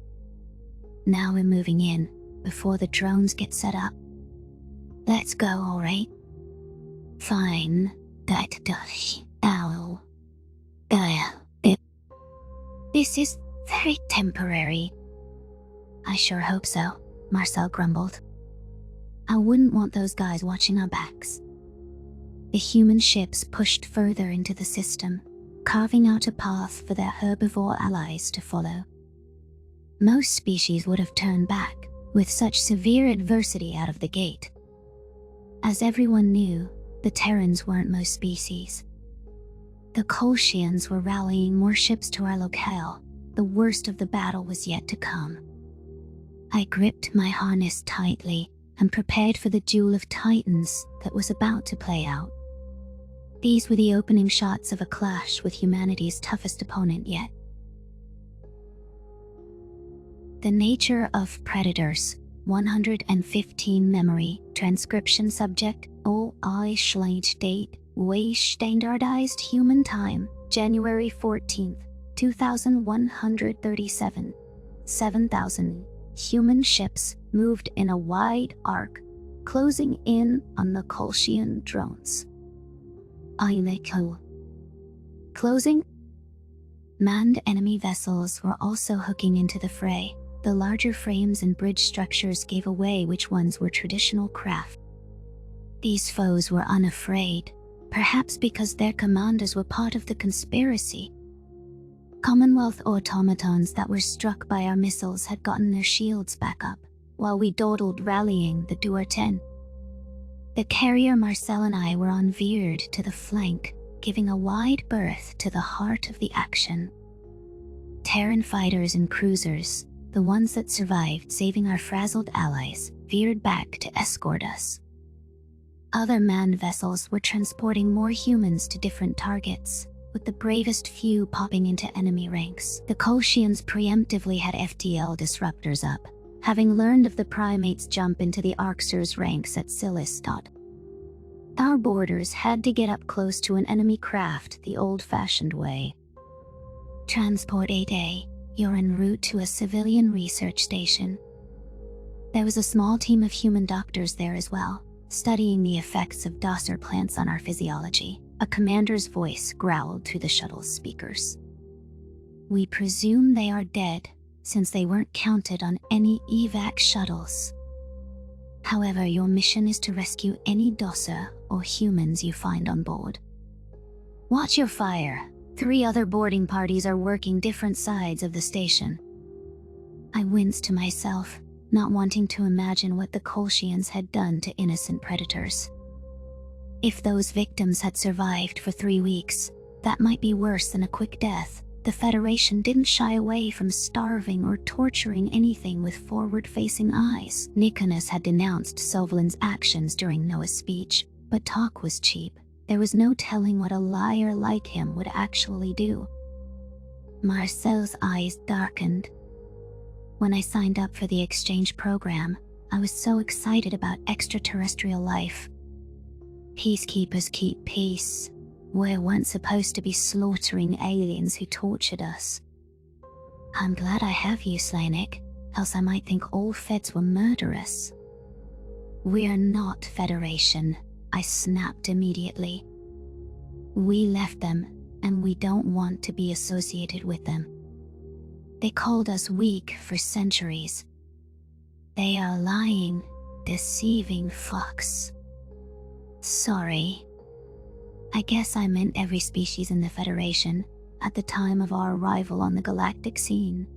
A: Now we're moving in, before the drones get set up. Let's go, alright? Fine. Ow. This is very temporary. I sure hope so, Marcel grumbled. I wouldn't want those guys watching our backs. The human ships pushed further into the system, carving out a path for their herbivore allies to follow. Most species would have turned back, with such severe adversity out of the gate. As everyone knew, the Terrans weren't most species. The Kolshians were rallying more ships to our locale. The worst of the battle was yet to come. I gripped my harness tightly and prepared for the duel of titans that was about to play out. These were the opening shots of a clash with humanity's toughest opponent yet. The nature of predators, 115 memory, transcription subject, date, way standardized human time, January 14th, 2137. 7,000 human ships moved in a wide arc, closing in on the Kolshian drones. Closing? Manned enemy vessels were also hooking into the fray. The larger frames and bridge structures gave away which ones were traditional craft. These foes were unafraid, perhaps because their commanders were part of the conspiracy. Commonwealth automatons that were struck by our missiles had gotten their shields back up, while we dawdled rallying the Duer-10. The carrier Marcel and I were on veered to the flank, giving a wide berth to the heart of the action. Terran fighters and cruisers, the ones that survived saving our frazzled allies, veered back to escort us. Other manned vessels were transporting more humans to different targets, with the bravest few popping into enemy ranks. The Kolshians preemptively had FTL disruptors up, having learned of the primates' jump into the Arxers' ranks at Silistad. Our boarders had to get up close to an enemy craft the old-fashioned way. Transport 8A, you're en route to a civilian research station. There was a small team of human doctors there as well, studying the effects of Dosser plants on our physiology. A commander's voice growled through the shuttle's speakers. We presume they are dead, since they weren't counted on any evac shuttles. However, your mission is to rescue any Dosser or humans you find on board. Watch your fire. 3 other boarding parties are working different sides of the station. I winced to myself, not wanting to imagine what the Kolshians had done to innocent predators. If those victims had survived for 3 weeks, that might be worse than a quick death. The Federation didn't shy away from starving or torturing anything with forward-facing eyes. Nicholas had denounced Sovlin's actions during Noah's speech, but talk was cheap. There was no telling what a liar like him would actually do. Marcel's eyes darkened. When I signed up for the exchange program, I was so excited about extraterrestrial life. Peacekeepers keep peace. We weren't supposed to be slaughtering aliens who tortured us. I'm glad I have you, Slanik, else I might think all Feds were murderous. We are not Federation, I snapped immediately. We left them, and we don't want to be associated with them. They called us weak for centuries. They are lying, deceiving fucks. Sorry. I guess I meant every species in the Federation at the time of our arrival on the galactic scene.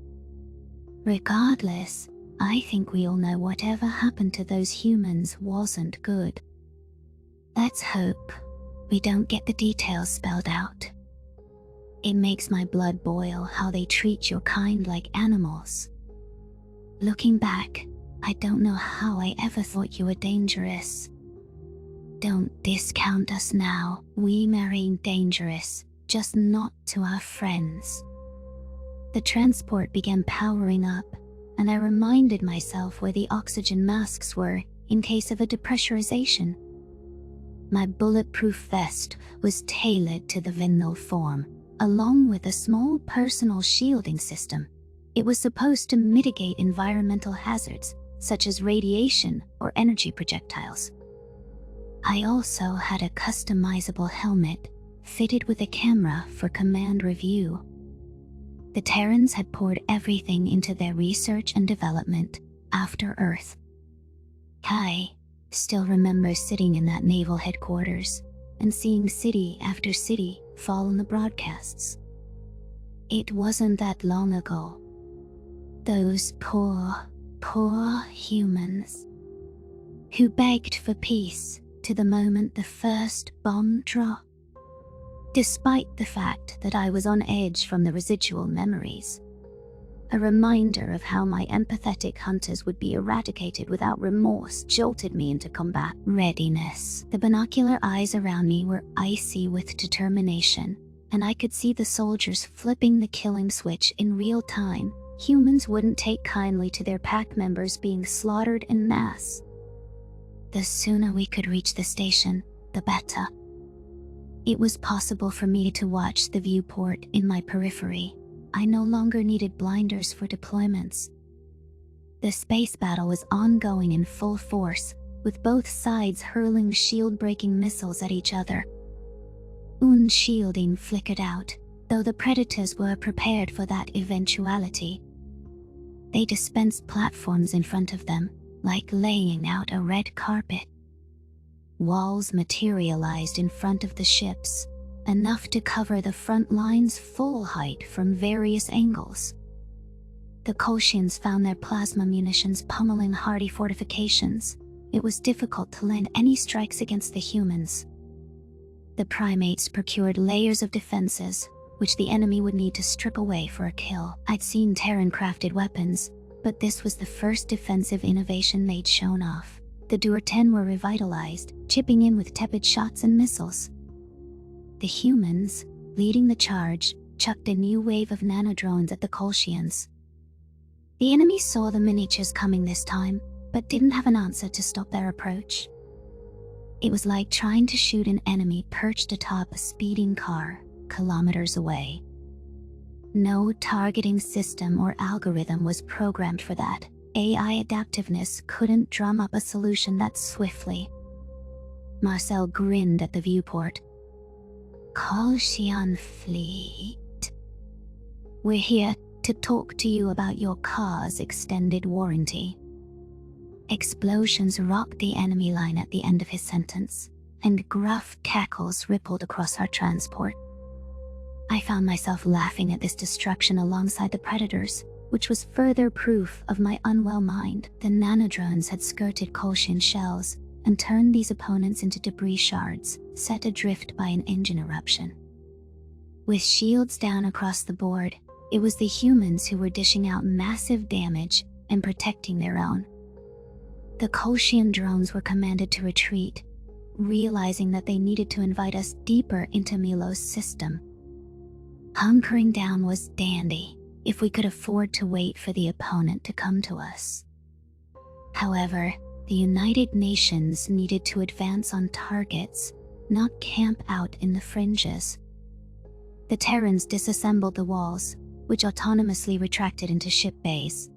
A: Regardless, I think we all know whatever happened to those humans wasn't good. Let's hope we don't get the details spelled out. It makes my blood boil how they treat your kind like animals. Looking back, I don't know how I ever thought you were dangerous. Don't discount us now. We marine dangerous, just not to our friends. The transport began powering up, and I reminded myself where the oxygen masks were in case of a depressurization. My bulletproof vest was tailored to the Vinyl form, along with a small personal shielding system. It was supposed to mitigate environmental hazards, such as radiation or energy projectiles. I also had a customizable helmet fitted with a camera for command review. The Terrans had poured everything into their research and development after Earth. I still remember sitting in that naval headquarters and seeing city after city fall on the broadcasts. It wasn't that long ago. Those poor humans who begged for peace to the moment the first bomb dropped. Despite the fact that I was on edge from the residual memories, a reminder of how my empathetic hunters would be eradicated without remorse jolted me into combat readiness. The binocular eyes around me were icy with determination, and I could see the soldiers flipping the killing switch in real time. Humans wouldn't take kindly to their pack members being slaughtered en masse. The sooner we could reach the station, the better. It was possible for me to watch the viewport in my periphery. I no longer needed blinders for deployments. The space battle was ongoing in full force, with both sides hurling shield-breaking missiles at each other. Shielding flickered out, though the predators were prepared for that eventuality. They dispensed platforms in front of them, like laying out a red carpet. Walls materialized in front of the ships, enough to cover the front line's full height from various angles. The Kolshians found their plasma munitions pummeling hardy fortifications. It was difficult to land any strikes against the humans. The primates procured layers of defenses, which the enemy would need to strip away for a kill. I'd seen Terran-crafted weapons, but this was the first defensive innovation they'd shown off. The Duer-10 were revitalized, chipping in with tepid shots and missiles. The humans, leading the charge, chucked a new wave of nanodrones at the Kolshians. The enemy saw the miniatures coming this time, but didn't have an answer to stop their approach. It was like trying to shoot an enemy perched atop a speeding car, kilometers away. No targeting system or algorithm was programmed for that. AI adaptiveness couldn't drum up a solution that swiftly. Marcel grinned at the viewport. Kolshian fleet. We're here to talk to you about your car's extended warranty. Explosions rocked the enemy line at the end of his sentence, and gruff cackles rippled across our transport. I found myself laughing at this destruction alongside the predators, which was further proof of my unwell mind. The nanodrones had skirted Kolshian shells and turned these opponents into debris shards, set adrift by an engine eruption. With shields down across the board, it was the humans who were dishing out massive damage and protecting their own. The Kolshian drones were commanded to retreat, realizing that they needed to invite us deeper into Milo's system. Hunkering down was dandy, if we could afford to wait for the opponent to come to us. However, the United Nations needed to advance on targets, not camp out in the fringes. The Terrans disassembled the walls, which autonomously retracted into ship bays.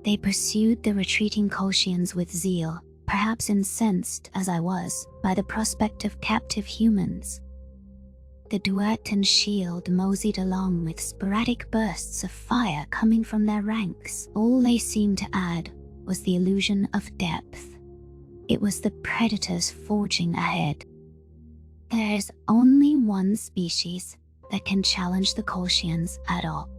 A: They pursued the retreating Kolshians with zeal, perhaps incensed, as I was, by the prospect of captive humans. The Duer-10 shield moseyed along with sporadic bursts of fire coming from their ranks. All they seemed to add was the illusion of depth. It was the predators forging ahead. There's only one species that can challenge the Kolshians at all.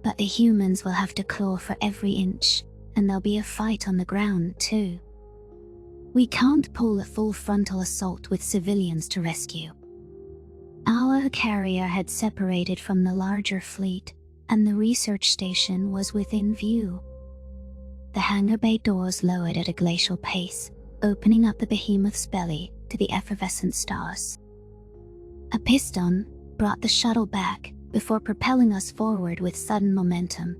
A: But the humans will have to claw for every inch, and there'll be a fight on the ground too. We can't pull a full frontal assault with civilians to rescue. Our carrier had separated from the larger fleet, and the research station was within view. The hangar bay doors lowered at a glacial pace, opening up the behemoth's belly to the effervescent stars. A piston brought the shuttle back before propelling us forward with sudden momentum.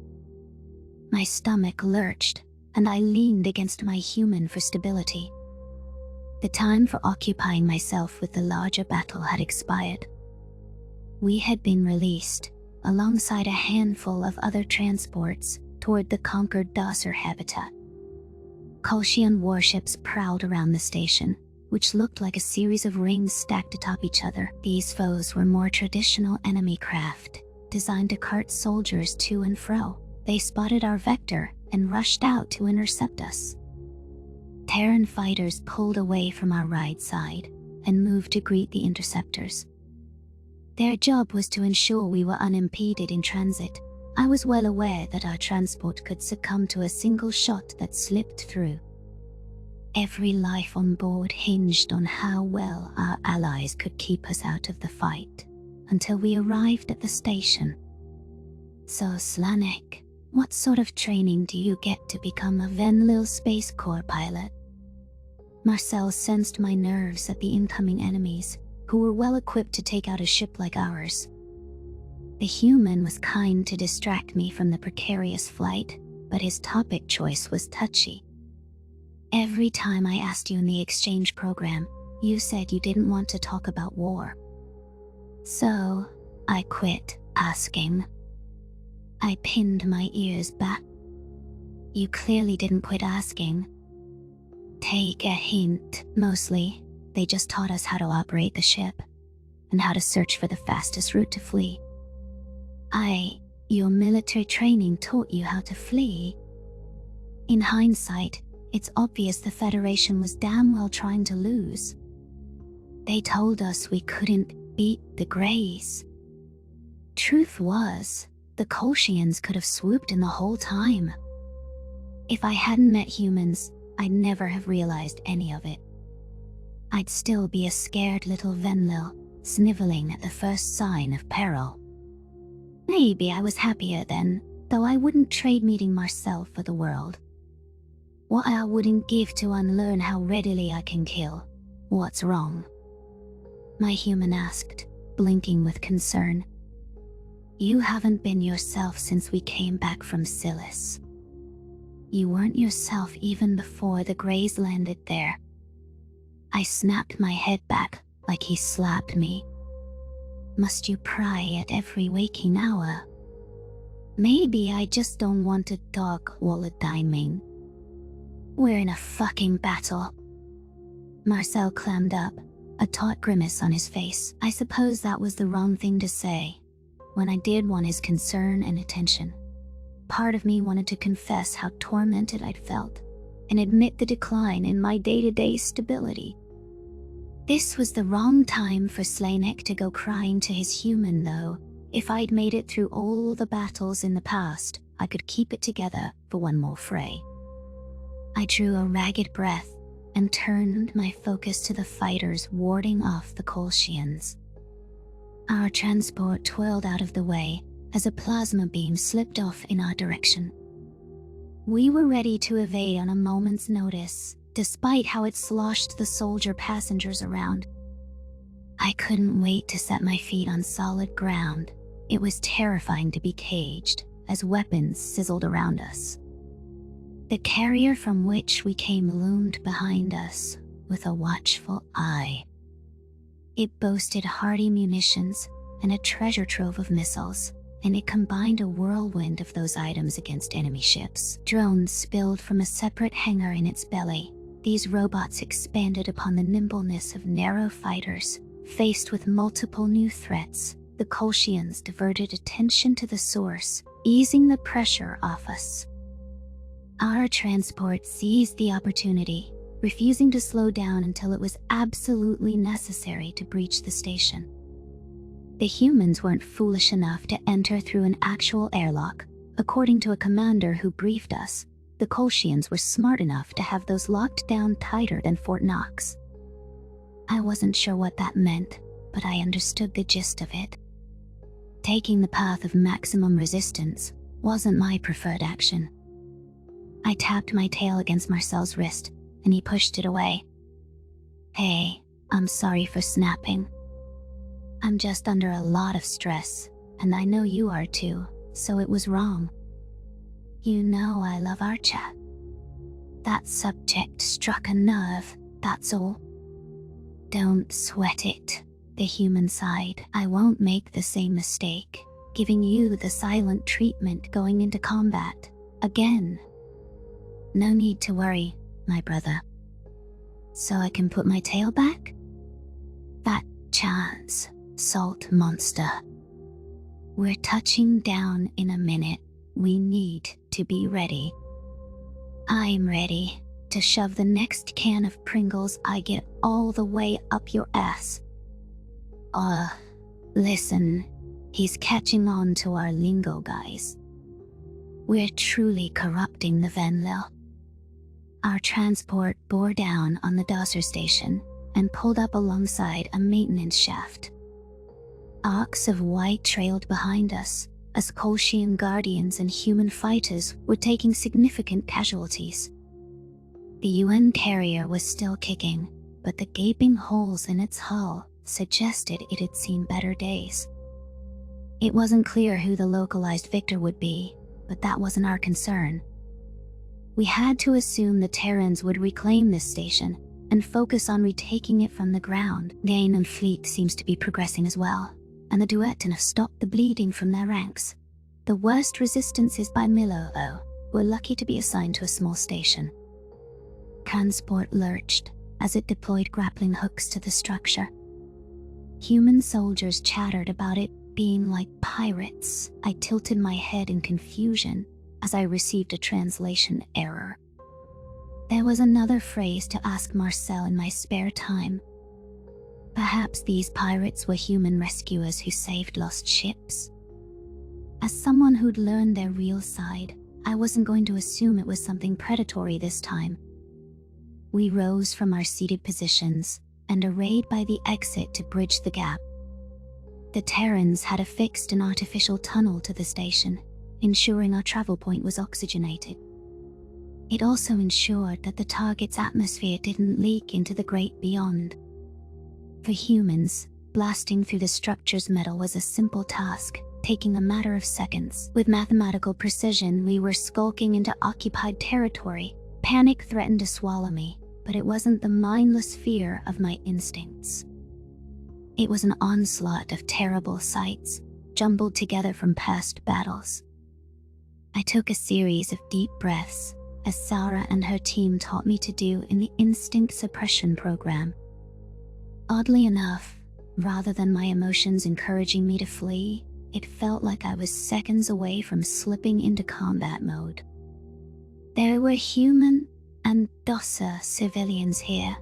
A: My stomach lurched, and I leaned against my human for stability. The time for occupying myself with the larger battle had expired. We had been released, alongside a handful of other transports, toward the conquered Dosser habitat. Kolshian warships prowled around the station, which looked like a series of rings stacked atop each other. These foes were more traditional enemy craft, designed to cart soldiers to and fro. They spotted our vector and rushed out to intercept us. Terran fighters pulled away from our right side and moved to greet the interceptors. Their job was to ensure we were unimpeded in transit. I was well aware that our transport could succumb to a single shot that slipped through. Every life on board hinged on how well our allies could keep us out of the fight until we arrived at the station. So, Slanek, what sort of training do you get to become a Venlil Space Corps pilot? Marcel sensed my nerves at the incoming enemies, who were well equipped to take out a ship like ours. The human was kind to distract me from the precarious flight, but his topic choice was touchy. Every time I asked you in the exchange program, you said you didn't want to talk about war. So, I quit asking. I pinned my ears back. You clearly didn't quit asking. Take a hint. Mostly, they just taught us how to operate the ship, and how to search for the fastest route to flee. Your military training taught you how to flee? In hindsight, it's obvious the Federation was damn well trying to lose. They told us we couldn't beat the Greys. Truth was, the Kolshians could have swooped in the whole time. If I hadn't met humans, I'd never have realized any of it. I'd still be a scared little Venlil, sniveling at the first sign of peril. Maybe I was happier then, though I wouldn't trade meeting Marcel for the world. What I wouldn't give to unlearn how readily I can kill. What's wrong? My human asked, blinking with concern. You haven't been yourself since we came back from Silis. You weren't yourself even before the Greys landed there. I snapped my head back like he slapped me. Must you pry at every waking hour? Maybe I just don't want a dog wallet diming. We're in a fucking battle. Marcel clammed up, a taut grimace on his face. I suppose that was the wrong thing to say, when I did want his concern and attention. Part of me wanted to confess how tormented I'd felt, and admit the decline in my day-to-day stability. This was the wrong time for Slanek to go crying to his human, though. If I'd made it through all the battles in the past, I could keep it together for one more fray. I drew a ragged breath and turned my focus to the fighters warding off the Kolshians. Our transport twirled out of the way as a plasma beam slipped off in our direction. We were ready to evade on a moment's notice, despite how it sloshed the soldier passengers around. I couldn't wait to set my feet on solid ground. It was terrifying to be caged, as weapons sizzled around us. The carrier from which we came loomed behind us, with a watchful eye. It boasted hardy munitions and a treasure trove of missiles, and it combined a whirlwind of those items against enemy ships. Drones spilled from a separate hangar in its belly. These robots expanded upon the nimbleness of narrow fighters. Faced with multiple new threats, the Kolshians diverted attention to the source, easing the pressure off us. Our transport seized the opportunity, refusing to slow down until it was absolutely necessary to breach the station. The humans weren't foolish enough to enter through an actual airlock. According to a commander who briefed us, the Kolshians were smart enough to have those locked down tighter than Fort Knox. I wasn't sure what that meant, but I understood the gist of it. Taking the path of maximum resistance wasn't my preferred action. I tapped my tail against Marcel's wrist, and he pushed it away. Hey, I'm sorry for snapping. I'm just under a lot of stress, and I know you are too, so it was wrong. You know I love our chat. That subject struck a nerve, that's all. Don't sweat it, the human sighed. I won't make the same mistake, giving you the silent treatment going into combat, again. No need to worry, my brother. So I can put my tail back? Fat chance, salt monster. We're touching down in a minute. We need to be ready. I'm ready to shove the next can of Pringles I get all the way up your ass. Listen, he's catching on to our lingo, guys. We're truly corrupting the Venlo. Our transport bore down on the Dosser station and pulled up alongside a maintenance shaft. Arcs of white trailed behind us as Kolshian guardians and human fighters were taking significant casualties. The UN carrier was still kicking, but the gaping holes in its hull suggested it had seen better days. It wasn't clear who the localized victor would be, but that wasn't our concern. We had to assume the Terrans would reclaim this station and focus on retaking it from the ground. Dane and Fleet seems to be progressing as well, and the Duetten have stopped the bleeding from their ranks. The worst resistance is by Milo, though. We're lucky to be assigned to a small station. Transport lurched as it deployed grappling hooks to the structure. Human soldiers chattered about it being like pirates. I tilted my head in confusion as I received a translation error. There was another phrase to ask Marcel in my spare time. Perhaps these pirates were human rescuers who saved lost ships. As someone who'd learned their real side, I wasn't going to assume it was something predatory this time. We rose from our seated positions and arrayed by the exit to bridge the gap. The Terrans had affixed an artificial tunnel to the station, ensuring our travel point was oxygenated. It also ensured that the target's atmosphere didn't leak into the great beyond. For humans, blasting through the structure's metal was a simple task, taking a matter of seconds. With mathematical precision, we were skulking into occupied territory. Panic threatened to swallow me, but it wasn't the mindless fear of my instincts. It was an onslaught of terrible sights, jumbled together from past battles. I took a series of deep breaths, as Sarah and her team taught me to do in the instinct suppression program. Oddly enough, rather than my emotions encouraging me to flee, it felt like I was seconds away from slipping into combat mode. There were human and docile civilians here,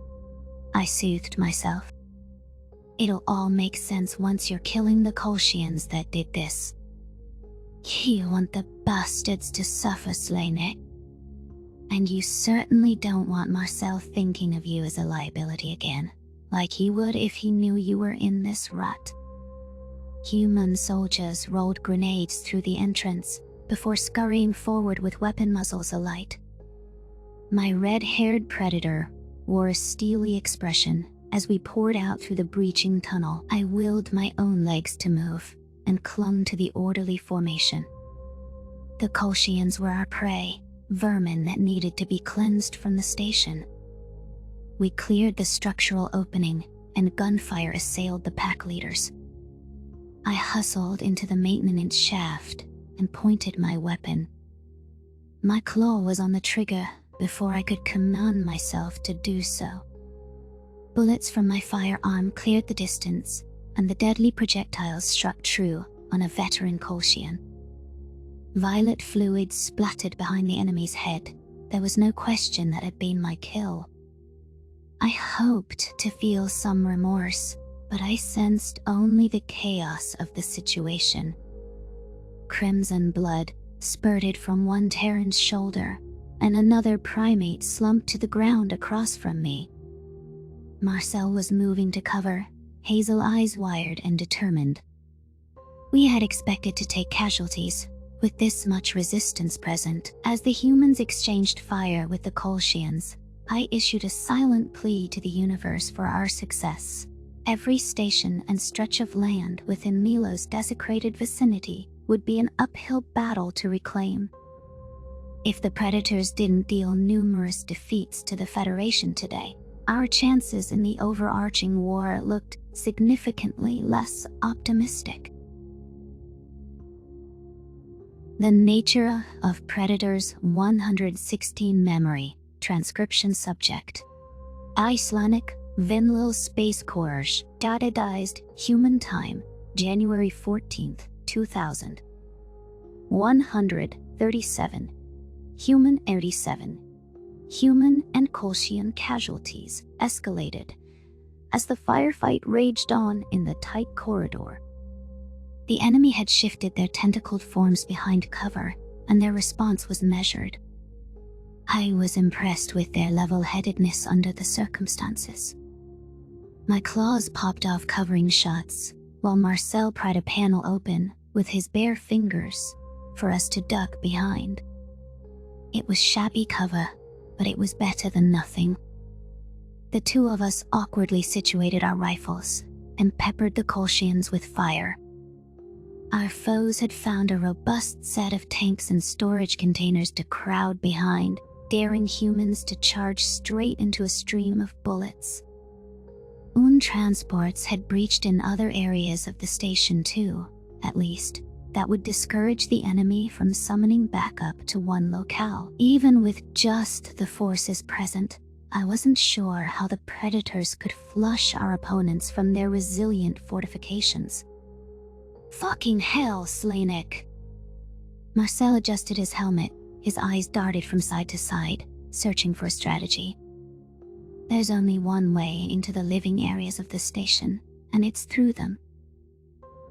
A: I soothed myself. It'll all make sense once you're killing the Kolshians that did this. You want the bastards to suffer, Slaynet. And you certainly don't want Marcel thinking of you as a liability again, like he would if he knew you were in this rut. Human soldiers rolled grenades through the entrance before scurrying forward with weapon muzzles alight. My red-haired predator wore a steely expression as we poured out through the breaching tunnel. I willed my own legs to move and clung to the orderly formation. The Kolshians were our prey, vermin that needed to be cleansed from the station. We cleared the structural opening, and gunfire assailed the pack leaders. I hustled into the maintenance shaft and pointed my weapon. My claw was on the trigger before I could command myself to do so. Bullets from my firearm cleared the distance, and the deadly projectiles struck true on a veteran Kolshian. Violet fluid splattered behind the enemy's head. There was no question that had been my kill. I hoped to feel some remorse, but I sensed only the chaos of the situation. Crimson blood spurted from one Terran's shoulder, and another primate slumped to the ground across from me. Marcel was moving to cover, hazel eyes wired and determined. We had expected to take casualties, with this much resistance present. As the humans exchanged fire with the Kolshians, I issued a silent plea to the universe for our success. Every station and stretch of land within Milo's desecrated vicinity would be an uphill battle to reclaim. If the Predators didn't deal numerous defeats to the Federation today, our chances in the overarching war looked significantly less optimistic. The nature of Predators 116 memory, transcription subject. Icelandic Venlil Space Courage, datadized human time, January 14th, 2000. 137. Human 87. Human and Kolshian casualties escalated as the firefight raged on in the tight corridor. The enemy had shifted their tentacled forms behind cover, and their response was measured. I was impressed with their level-headedness under the circumstances. My claws popped off covering shots, while Marcel pried a panel open with his bare fingers for us to duck behind. It was shabby cover, but it was better than nothing. The two of us awkwardly situated our rifles and peppered the Kolshians with fire. Our foes had found a robust set of tanks and storage containers to crowd behind, daring humans to charge straight into a stream of bullets. Transports had breached in other areas of the station too, at least. That would discourage the enemy from summoning backup to one locale. Even with just the forces present, I wasn't sure how the predators could flush our opponents from their resilient fortifications. Fucking hell, Slanik! Marcel adjusted his helmet. His eyes darted from side to side, searching for a strategy. There's only one way into the living areas of the station, and it's through them.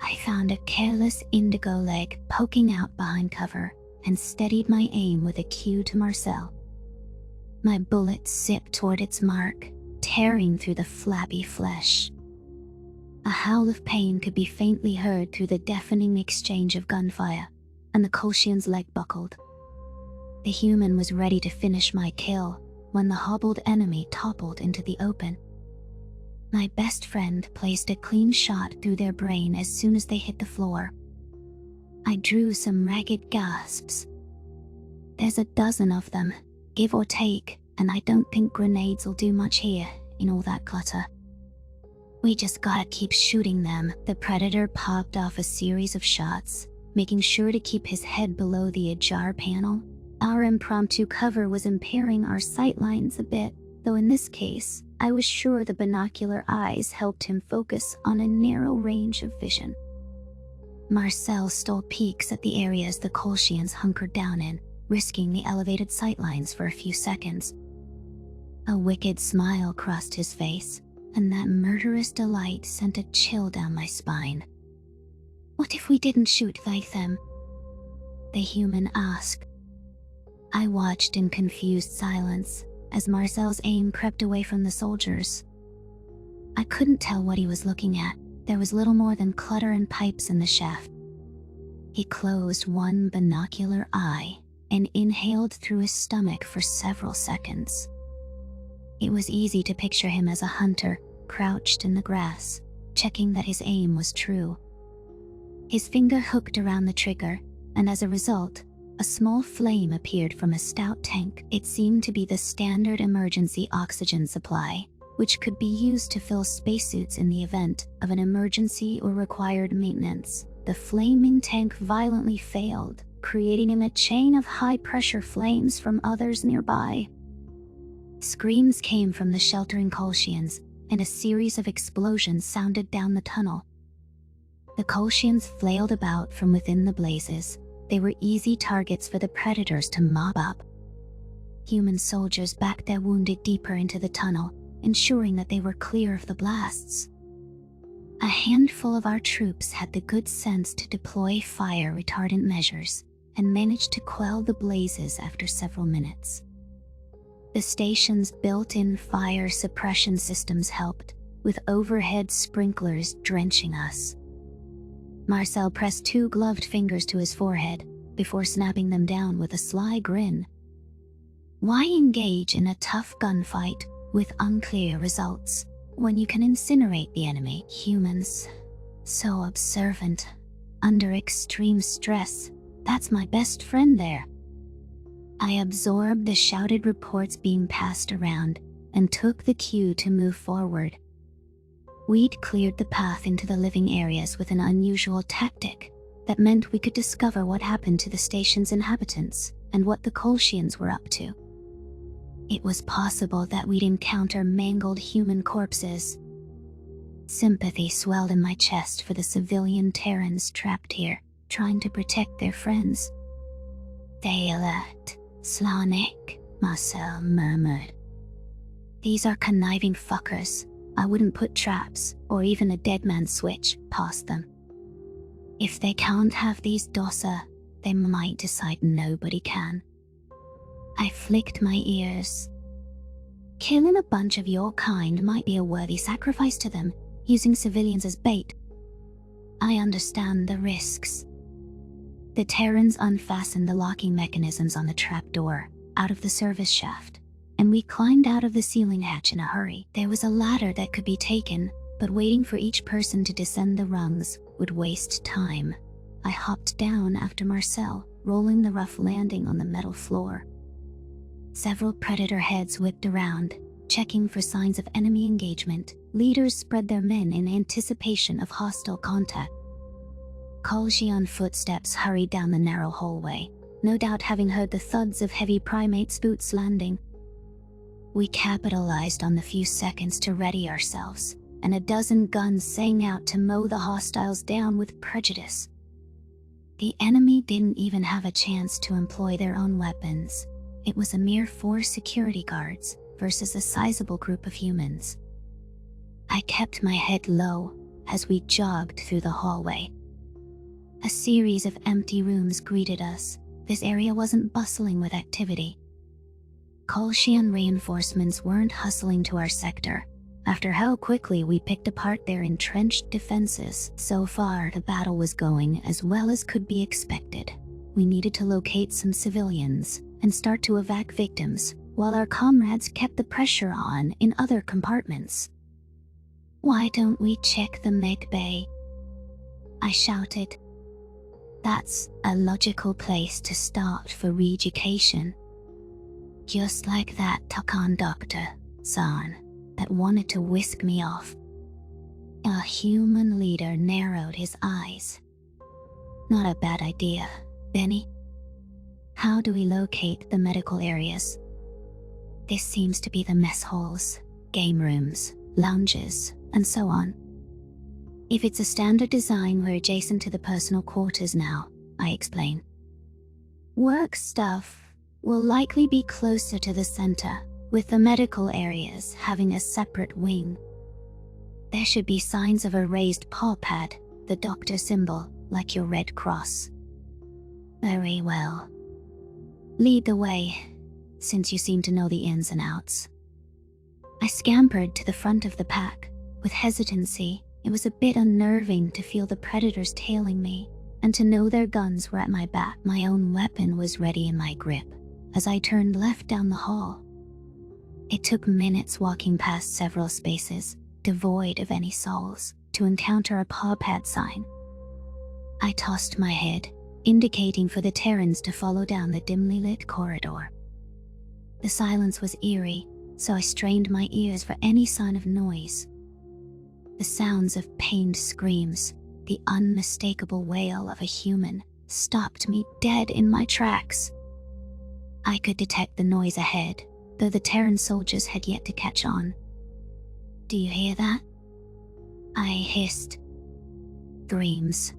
A: I found a careless indigo leg poking out behind cover and steadied my aim with a cue to Marcel. My bullet zipped toward its mark, tearing through the flabby flesh. A howl of pain could be faintly heard through the deafening exchange of gunfire, and the Kolshian's leg buckled. The human was ready to finish my kill when the hobbled enemy toppled into the open. My best friend placed a clean shot through their brain as soon as they hit the floor. I drew some ragged gasps. There's a dozen of them, give or take, and I don't think grenades will do much here in all that clutter. We just gotta keep shooting them. The predator popped off a series of shots, making sure to keep his head below the ajar panel. Our impromptu cover was impairing our sightlines a bit, though in this case, I was sure the binocular eyes helped him focus on a narrow range of vision. Marcel stole peeks at the areas the Kolshians hunkered down in, risking the elevated sightlines for a few seconds. A wicked smile crossed his face, and that murderous delight sent a chill down my spine. What if we didn't shoot like them? The human asked. I watched in confused silence as Marcel's aim crept away from the soldiers. I couldn't tell what he was looking at. There was little more than clutter and pipes in the shaft. He closed one binocular eye and inhaled through his stomach for several seconds. It was easy to picture him as a hunter, crouched in the grass, checking that his aim was true. His finger hooked around the trigger, and as a result, a small flame appeared from a stout tank. It seemed to be the standard emergency oxygen supply, which could be used to fill spacesuits in the event of an emergency or required maintenance. The flaming tank violently failed, creating a chain of high-pressure flames from others nearby. Screams came from the sheltering Kolshians, and a series of explosions sounded down the tunnel. The Kolshians flailed about from within the blazes. They were easy targets for the predators to mop up. Human soldiers backed their wounded deeper into the tunnel, ensuring that they were clear of the blasts. A handful of our troops had the good sense to deploy fire retardant measures and managed to quell the blazes after several minutes. The station's built-in fire suppression systems helped, with overhead sprinklers drenching us. Marcel pressed two gloved fingers to his forehead before snapping them down with a sly grin. Why engage in a tough gunfight with unclear results when you can incinerate the enemy? Humans, so observant, under extreme stress. That's my best friend there. I absorbed the shouted reports being passed around and took the cue to move forward. We'd cleared the path into the living areas with an unusual tactic that meant we could discover what happened to the station's inhabitants and what the Kolshians were up to. It was possible that we'd encounter mangled human corpses. Sympathy swelled in my chest for the civilian Terrans trapped here, trying to protect their friends. "Stay alert, Slanik," Marcel murmured. "These are conniving fuckers. I wouldn't put traps, or even a dead man switch, past them. If they can't have these Dossa, they might decide nobody can." I flicked my ears. "Killing a bunch of your kind might be a worthy sacrifice to them, using civilians as bait. I understand the risks." The Terrans unfastened the locking mechanisms on the trapdoor out of the service shaft, and we climbed out of the ceiling hatch in a hurry. There was a ladder that could be taken, but waiting for each person to descend the rungs would waste time. I hopped down after Marcel, rolling the rough landing on the metal floor. Several predator heads whipped around, checking for signs of enemy engagement. Leaders spread their men in anticipation of hostile contact. Koljian footsteps hurried down the narrow hallway, no doubt having heard the thuds of heavy primates' boots landing. We capitalized on the few seconds to ready ourselves, and a dozen guns sang out to mow the hostiles down with prejudice. The enemy didn't even have a chance to employ their own weapons. It was a mere 4 security guards versus a sizable group of humans. I kept my head low as we jogged through the hallway. A series of empty rooms greeted us. This area wasn't bustling with activity. Kolshian reinforcements weren't hustling to our sector, after how quickly we picked apart their entrenched defenses. So far, the battle was going as well as could be expected. We needed to locate some civilians and start to evac victims, while our comrades kept the pressure on in other compartments. "Why don't we check the med bay?" I shouted. "That's a logical place to start for re-education." Just like that Takan doctor, San, that wanted to whisk me off. A human leader narrowed his eyes. "Not a bad idea, Benny. How do we locate the medical areas?" "This seems to be the mess halls, game rooms, lounges, and so on. If it's a standard design, we're adjacent to the personal quarters now," I explain. "Work stuff will likely be closer to the center, with the medical areas having a separate wing. There should be signs of a raised paw pad, the doctor symbol, like your Red Cross." "Very well. Lead the way, since you seem to know the ins and outs." I scampered to the front of the pack. With hesitancy, it was a bit unnerving to feel the predators tailing me, and to know their guns were at my back. My own weapon was ready in my grip, as I turned left down the hall. It took minutes walking past several spaces, devoid of any souls, to encounter a paw pad sign. I tossed my head, indicating for the Terrans to follow down the dimly lit corridor. The silence was eerie, so I strained my ears for any sign of noise. The sounds of pained screams, the unmistakable wail of a human, stopped me dead in my tracks. I could detect the noise ahead, though the Terran soldiers had yet to catch on. "Do you hear that?" I hissed. Screams.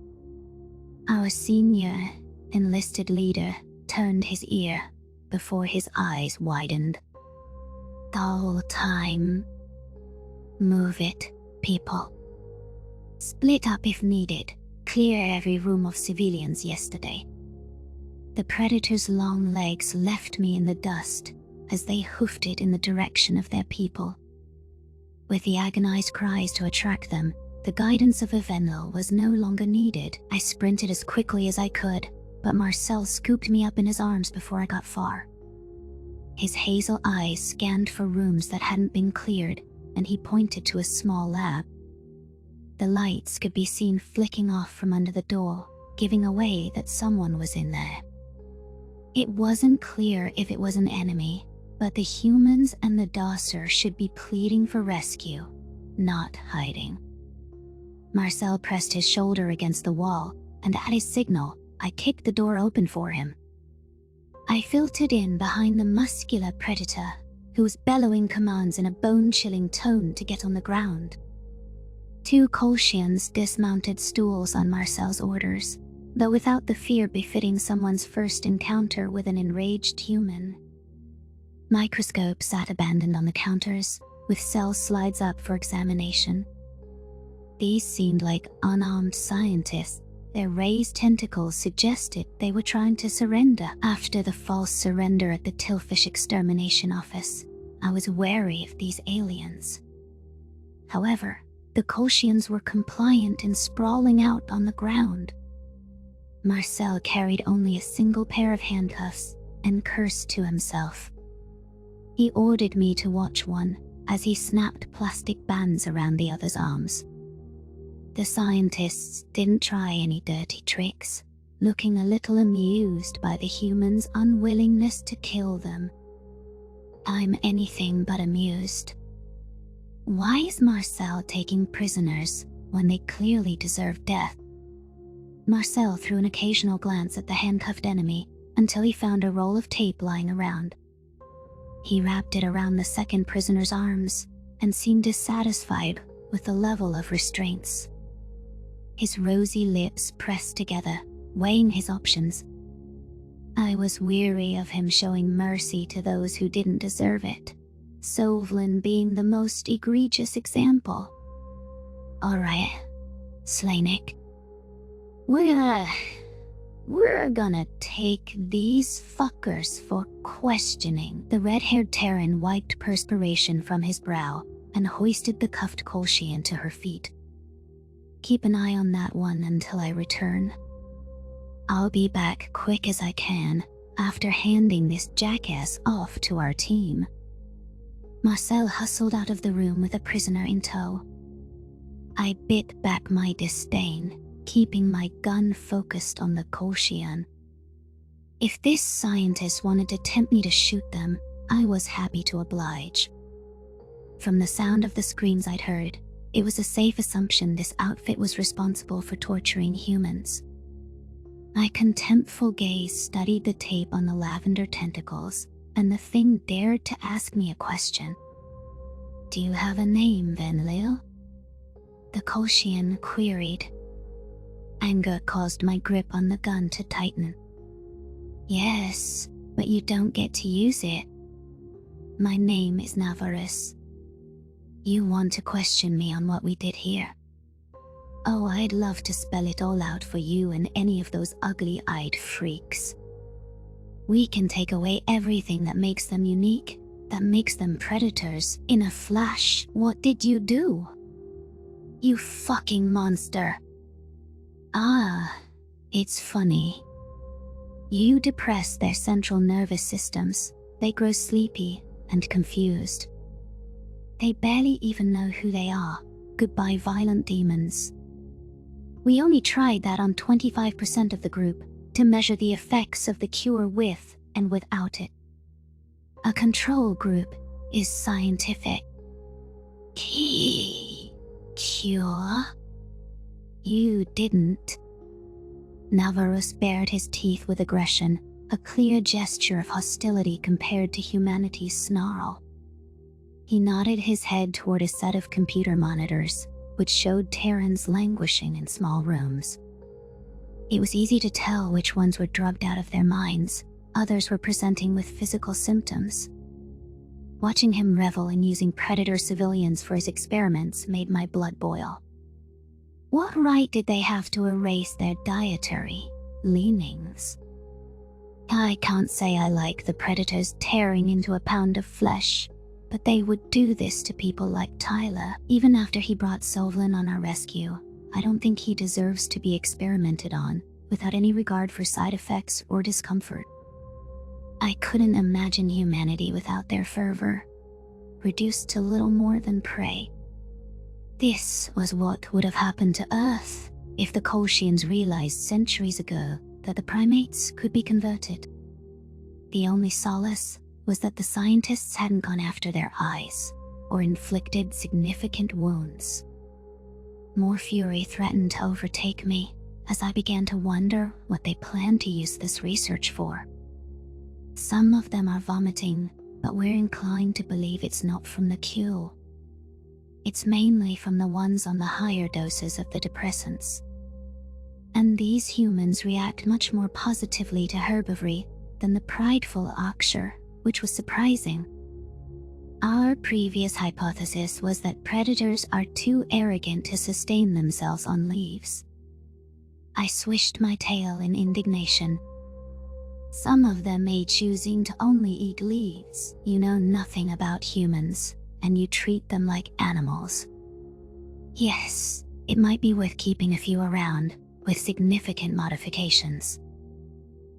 A: Our senior, enlisted leader turned his ear before his eyes widened. "The whole time. Move it, people. Split up if needed. Clear every room of civilians yesterday." The predator's long legs left me in the dust as they hoofed it in the direction of their people. With the agonized cries to attract them, the guidance of a Venlo was no longer needed. I sprinted as quickly as I could, but Marcel scooped me up in his arms before I got far. His hazel eyes scanned for rooms that hadn't been cleared, and he pointed to a small lab. The lights could be seen flicking off from under the door, giving away that someone was in there. It wasn't clear if it was an enemy, but the humans and the Dosser should be pleading for rescue, not hiding. Marcel pressed his shoulder against the wall, and at his signal, I kicked the door open for him. I filtered in behind the muscular predator, who was bellowing commands in a bone-chilling tone to get on the ground. 2 Kolshians dismounted stools on Marcel's orders, though without the fear befitting someone's first encounter with an enraged human. Microscopes sat abandoned on the counters, with cell slides up for examination. These seemed like unarmed scientists. Their raised tentacles suggested they were trying to surrender after the false surrender at the Tillfish extermination office. I was wary of these aliens. However, the Kolshians were compliant in sprawling out on the ground. Marcel carried only a single pair of handcuffs and cursed to himself. He ordered me to watch one as he snapped plastic bands around the other's arms. The scientists didn't try any dirty tricks, looking a little amused by the humans' unwillingness to kill them. I'm anything but amused. Why is Marcel taking prisoners when they clearly deserve death? Marcel threw an occasional glance at the handcuffed enemy until he found a roll of tape lying around. He wrapped it around the second prisoner's arms and seemed dissatisfied with the level of restraints. His rosy lips pressed together, weighing his options. I was weary of him showing mercy to those who didn't deserve it, Sovlin being the most egregious example. Alright, Slanik. We're gonna take these fuckers for questioning. The red-haired Terran wiped perspiration from his brow and hoisted the cuffed Kolshian to her feet. Keep an eye on that one until I return. I'll be back quick as I can after handing this jackass off to our team. Marcel hustled out of the room with a prisoner in tow. I bit back my disdain, keeping my gun focused on the Kolshian. If this scientist wanted to tempt me to shoot them, I was happy to oblige. From the sound of the screams I'd heard, it was a safe assumption this outfit was responsible for torturing humans. My contemptful gaze studied the tape on the lavender tentacles, and the thing dared to ask me a question. Do you have a name, Venlil? The Kolshian queried. Anger caused my grip on the gun to tighten. Yes, but you don't get to use it. My name is Navarus. You want to question me on what we did here? Oh, I'd love to spell it all out for you and any of those ugly-eyed freaks. We can take away everything that makes them unique, that makes them predators, in a flash. What did you do? You fucking monster. Ah, it's funny. You depress their central nervous systems. They grow sleepy and confused. They barely even know who they are. Goodbye, violent demons. We only tried that on 25% of the group to measure the effects of the cure with and without it. A control group is scientific. Cure? You didn't. Navarus bared his teeth with aggression, a clear gesture of hostility compared to humanity's snarl. He nodded his head toward a set of computer monitors, which showed Terrans languishing in small rooms. It was easy to tell which ones were drugged out of their minds, others were presenting with physical symptoms. Watching him revel in using predator civilians for his experiments made my blood boil. What right did they have to erase their dietary leanings? I can't say I like the predators tearing into a pound of flesh, but they would do this to people like Tyler, even after he brought Sovlin on our rescue. I don't think he deserves to be experimented on, without any regard for side effects or discomfort. I couldn't imagine humanity without their fervor, reduced to little more than prey. This was what would have happened to Earth if the Kolshians realized centuries ago that the primates could be converted. The only solace was that the scientists hadn't gone after their eyes or inflicted significant wounds. More fury threatened to overtake me as I began to wonder what they planned to use this research for. Some of them are vomiting, but we're inclined to believe it's not from the cure. It's mainly from the ones on the higher doses of the depressants. And these humans react much more positively to herbivory than the prideful Akshar, which was surprising. Our previous hypothesis was that predators are too arrogant to sustain themselves on leaves. I swished my tail in indignation. Some of them may choosing to only eat leaves. You know nothing about humans, and you treat them like animals. Yes, it might be worth keeping a few around, with significant modifications.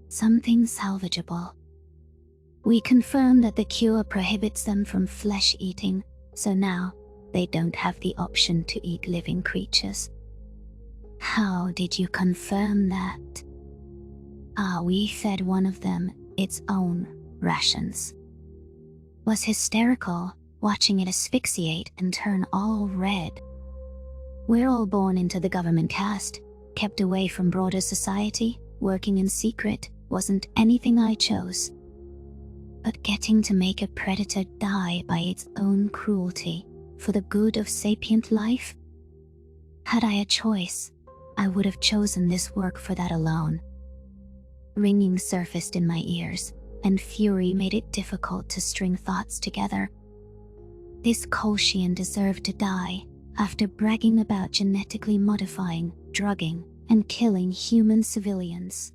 A: Something salvageable. We confirmed that the cure prohibits them from flesh eating, so now they don't have the option to eat living creatures. How did you confirm that? We fed one of them its own rations. Was hysterical, watching it asphyxiate and turn all red. We're all born into the government caste, kept away from broader society, working in secret wasn't anything I chose. But getting to make a predator die by its own cruelty for the good of sapient life? Had I a choice, I would have chosen this work for that alone. Ringing surfaced in my ears, and fury made it difficult to string thoughts together. This Kolshian deserved to die after bragging about genetically modifying, drugging, and killing human civilians.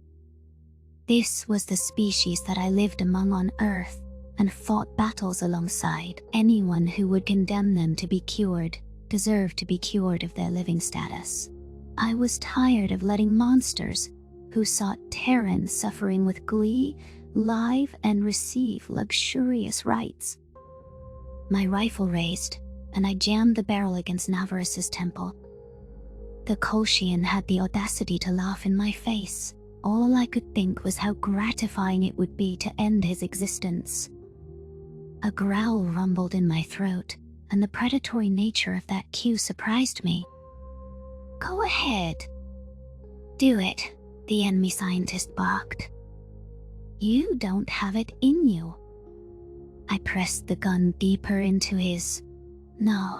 A: This was the species that I lived among on Earth and fought battles alongside. Anyone who would condemn them to be cured deserved to be cured of their living status. I was tired of letting monsters who sought Terran suffering with glee live and receive luxurious rights. My rifle raised, and I jammed the barrel against Navarus's temple. The Kolshian had the audacity to laugh in my face. All I could think was how gratifying it would be to end his existence. A growl rumbled in my throat, and the predatory nature of that cue surprised me. "Go ahead. Do it," the enemy scientist barked. "You don't have it in you." I pressed the gun deeper into his... no,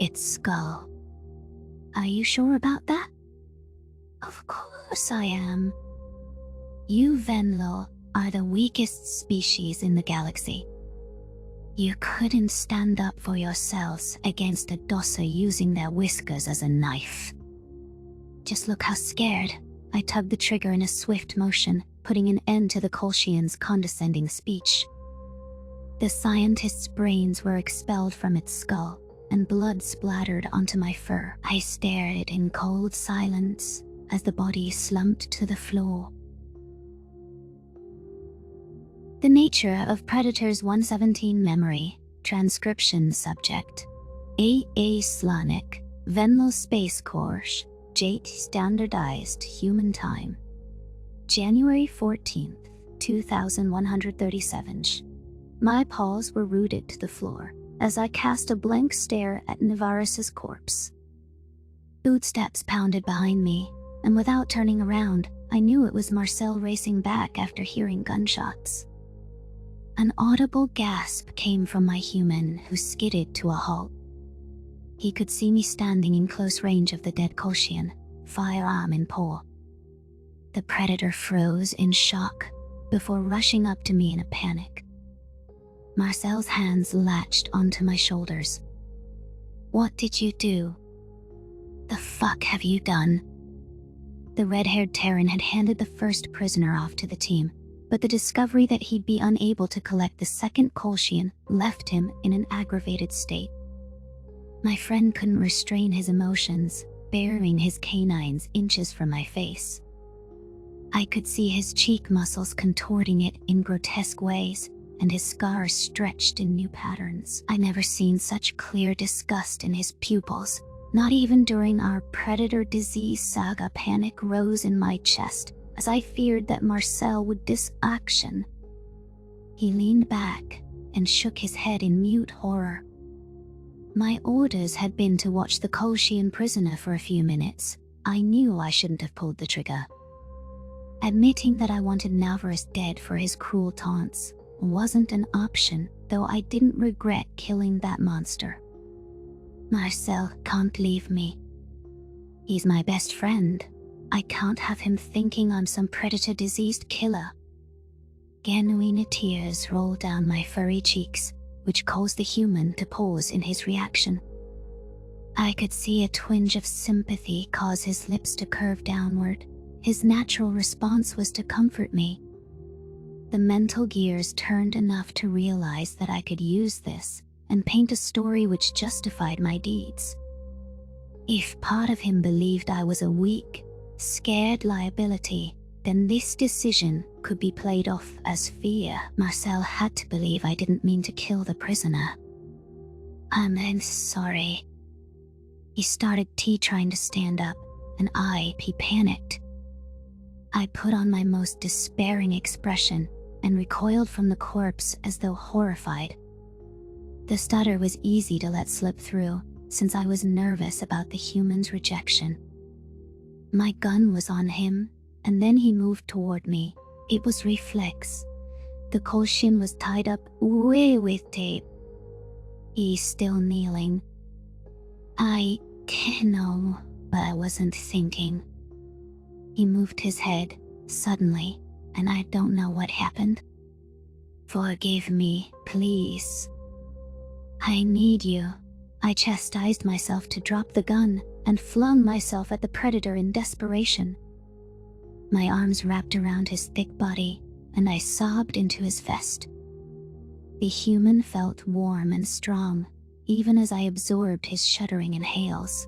A: its skull. "Are you sure about that?" "Of course I am. You Venlo are the weakest species in the galaxy. You couldn't stand up for yourselves against a Dossa using their whiskers as a knife. Just look how scared." I tugged the trigger in a swift motion, putting an end to the Kolshian's condescending speech. The scientist's brains were expelled from its skull, and blood splattered onto my fur. I stared in cold silence as the body slumped to the floor. The nature of Predator's 117 memory, transcription subject. A. Slanik, Venlo Space Course, Jate Standardized Human Time. January 14th, 2137. My paws were rooted to the floor as I cast a blank stare at Navarus's corpse. Footsteps pounded behind me, and without turning around, I knew it was Marcel racing back after hearing gunshots. An audible gasp came from my human, who skidded to a halt. He could see me standing in close range of the dead Kolshian, firearm in paw. The predator froze in shock before rushing up to me in a panic. Marcel's hands latched onto my shoulders. "What did you do? The fuck have you done?" The red-haired Terran had handed the first prisoner off to the team, but the discovery that he'd be unable to collect the second Kolshian left him in an aggravated state. My friend couldn't restrain his emotions, baring his canines inches from my face. I could see his cheek muscles contorting it in grotesque ways, and his scars stretched in new patterns. I never seen such clear disgust in his pupils. Not even during our predator disease saga, panic rose in my chest as I feared that Marcel would disaction. He leaned back and shook his head in mute horror. My orders had been to watch the Kolshian prisoner for a few minutes. I knew I shouldn't have pulled the trigger. Admitting that I wanted Navarus dead for his cruel taunts, wasn't an option, though I didn't regret killing that monster. Marcel can't leave me. He's my best friend. I can't have him thinking I'm some predator-diseased killer. Genuine tears rolled down my furry cheeks, which caused the human to pause in his reaction. I could see a twinge of sympathy cause his lips to curve downward. His natural response was to comfort me. The mental gears turned enough to realize that I could use this and paint a story which justified my deeds. If part of him believed I was a weak, scared liability, then this decision could be played off as fear. Marcel had to believe I didn't mean to kill the prisoner. I'm sorry. He started trying to stand up, and he panicked. I put on my most despairing expression and recoiled from the corpse as though horrified. The stutter was easy to let slip through, since I was nervous about the human's rejection. My gun was on him, and then he moved toward me. It was reflex. The Kolshin was tied up with tape. He's still kneeling. I know, but I wasn't thinking. He moved his head, suddenly, and I don't know what happened. Forgive me, please. I need you. I chastised myself to drop the gun and flung myself at the predator in desperation. My arms wrapped around his thick body, and I sobbed into his vest. The human felt warm and strong, even as I absorbed his shuddering inhales.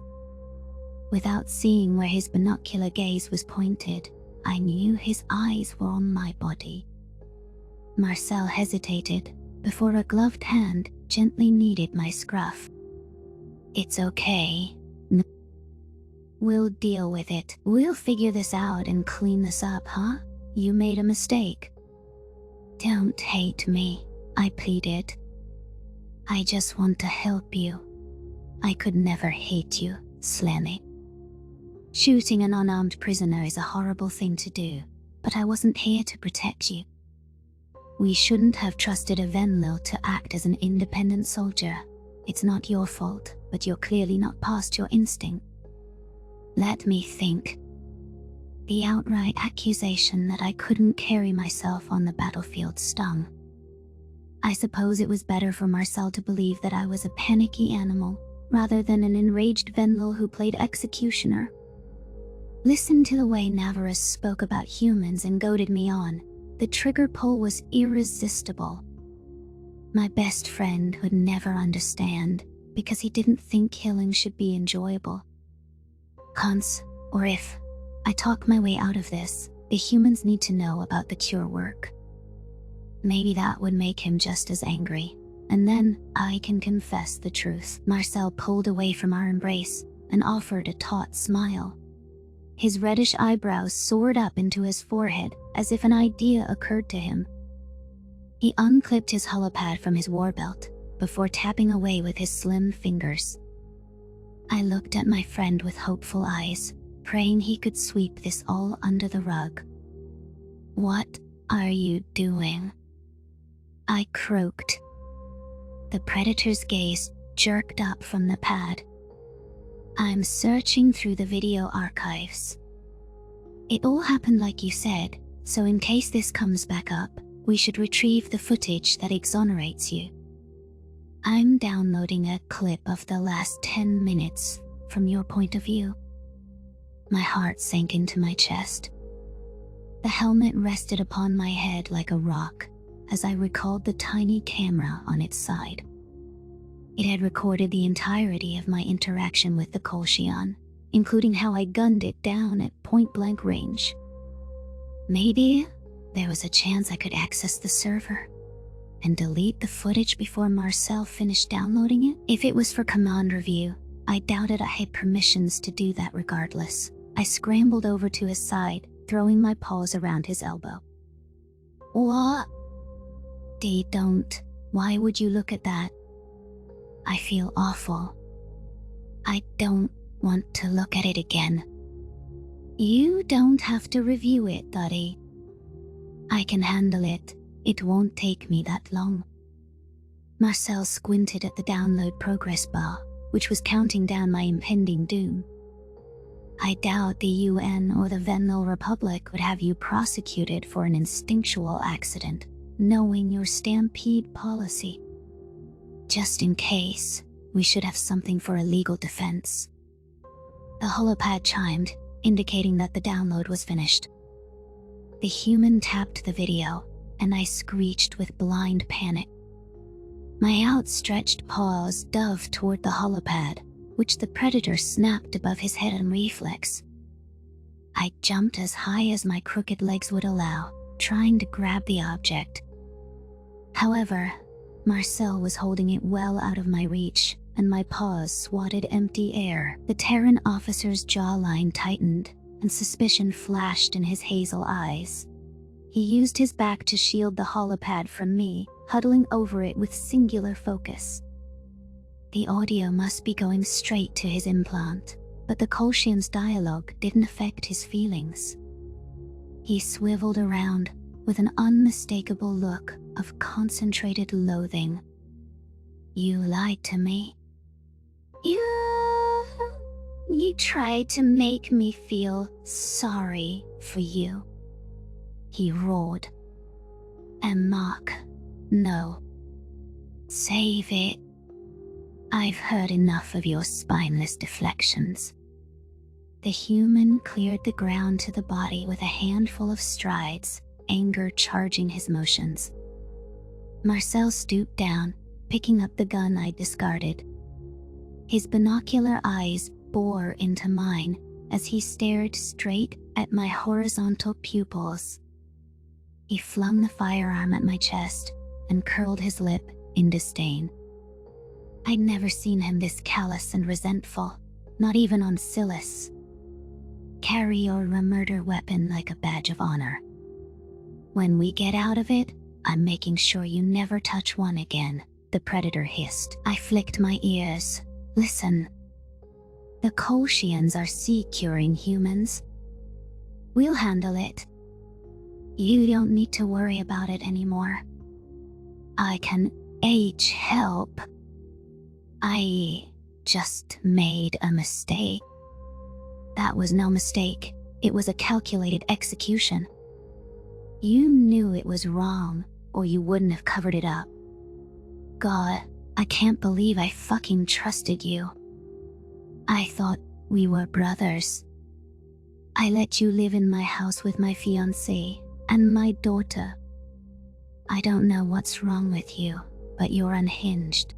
A: Without seeing where his binocular gaze was pointed, I knew his eyes were on my body. Marcel hesitated before a gloved hand gently kneaded my scruff. It's okay. We'll deal with it. We'll figure this out and clean this up, huh? You made a mistake. Don't hate me, I pleaded. I just want to help you. I could never hate you, Slammy. Shooting an unarmed prisoner is a horrible thing to do, but I wasn't here to protect you. We shouldn't have trusted a Venlil to act as an independent soldier. It's not your fault, but you're clearly not past your instinct. Let me think. The outright accusation that I couldn't carry myself on the battlefield stung. I suppose it was better for Marcel to believe that I was a panicky animal, rather than an enraged Venlil who played executioner. Listen to the way Navarus spoke about humans and goaded me on. The trigger pull was irresistible. My best friend would never understand, because he didn't think killing should be enjoyable. Or if I talk my way out of this, the humans need to know about the cure work. Maybe that would make him just as angry, and then I can confess the truth. Marcel pulled away from our embrace and offered a taut smile. His reddish eyebrows soared up into his forehead as if an idea occurred to him. He unclipped his holopad from his war belt before tapping away with his slim fingers. I looked at my friend with hopeful eyes, praying he could sweep this all under the rug. What are you doing? I croaked. The predator's gaze jerked up from the pad. I'm searching through the video archives. It all happened like you said, so in case this comes back up, we should retrieve the footage that exonerates you. I'm downloading a clip of the last 10 minutes from your point of view. My heart sank into my chest. The helmet rested upon my head like a rock as I recalled the tiny camera on its side. It had recorded the entirety of my interaction with the Kolshian, including how I gunned it down at point-blank range. Maybe there was a chance I could access the server and delete the footage before Marcel finished downloading it. If it was for command review, I doubted I had permissions to do that regardless. I scrambled over to his side, throwing my paws around his elbow. What? Don't. Why would you look at that? I feel awful. I don't want to look at it again. You don't have to review it, Daddy. I can handle it. It won't take me that long. Marcel squinted at the download progress bar, which was counting down my impending doom. I doubt the UN or the Venlo Republic would have you prosecuted for an instinctual accident, knowing your stampede policy. Just in case, we should have something for a legal defense. The holopad chimed, indicating that the download was finished. The human tapped the video, and I screeched with blind panic. My outstretched paws dove toward the holopad, which the predator snapped above his head in reflex. I jumped as high as my crooked legs would allow, trying to grab the object. However, Marcel was holding it well out of my reach, and my paws swatted empty air. The Terran officer's jawline tightened, and suspicion flashed in his hazel eyes. He used his back to shield the holopad from me, huddling over it with singular focus. The audio must be going straight to his implant, but the Kolshian's dialogue didn't affect his feelings. He swiveled around with an unmistakable look of concentrated loathing. You lied to me. You tried to make me feel sorry for you, he roared. And Mark, no. Save it. I've heard enough of your spineless deflections. The human cleared the ground to the body with a handful of strides, anger charging his motions. Marcel stooped down, picking up the gun I'd discarded. His binocular eyes bore into mine as he stared straight at my horizontal pupils. He flung the firearm at my chest and curled his lip in disdain. I'd never seen him this callous and resentful, not even on Silas. Carry your murder weapon like a badge of honor. When we get out of it, I'm making sure you never touch one again, the predator hissed. I flicked my ears. Listen. The Kolshians are sea-curing humans. We'll handle it. You don't need to worry about it anymore. I can help. I just made a mistake. That was no mistake. It was a calculated execution. You knew it was wrong, or you wouldn't have covered it up. God, I can't believe I fucking trusted you. I thought we were brothers. I let you live in my house with my fiancé and my daughter. I don't know what's wrong with you, but you're unhinged.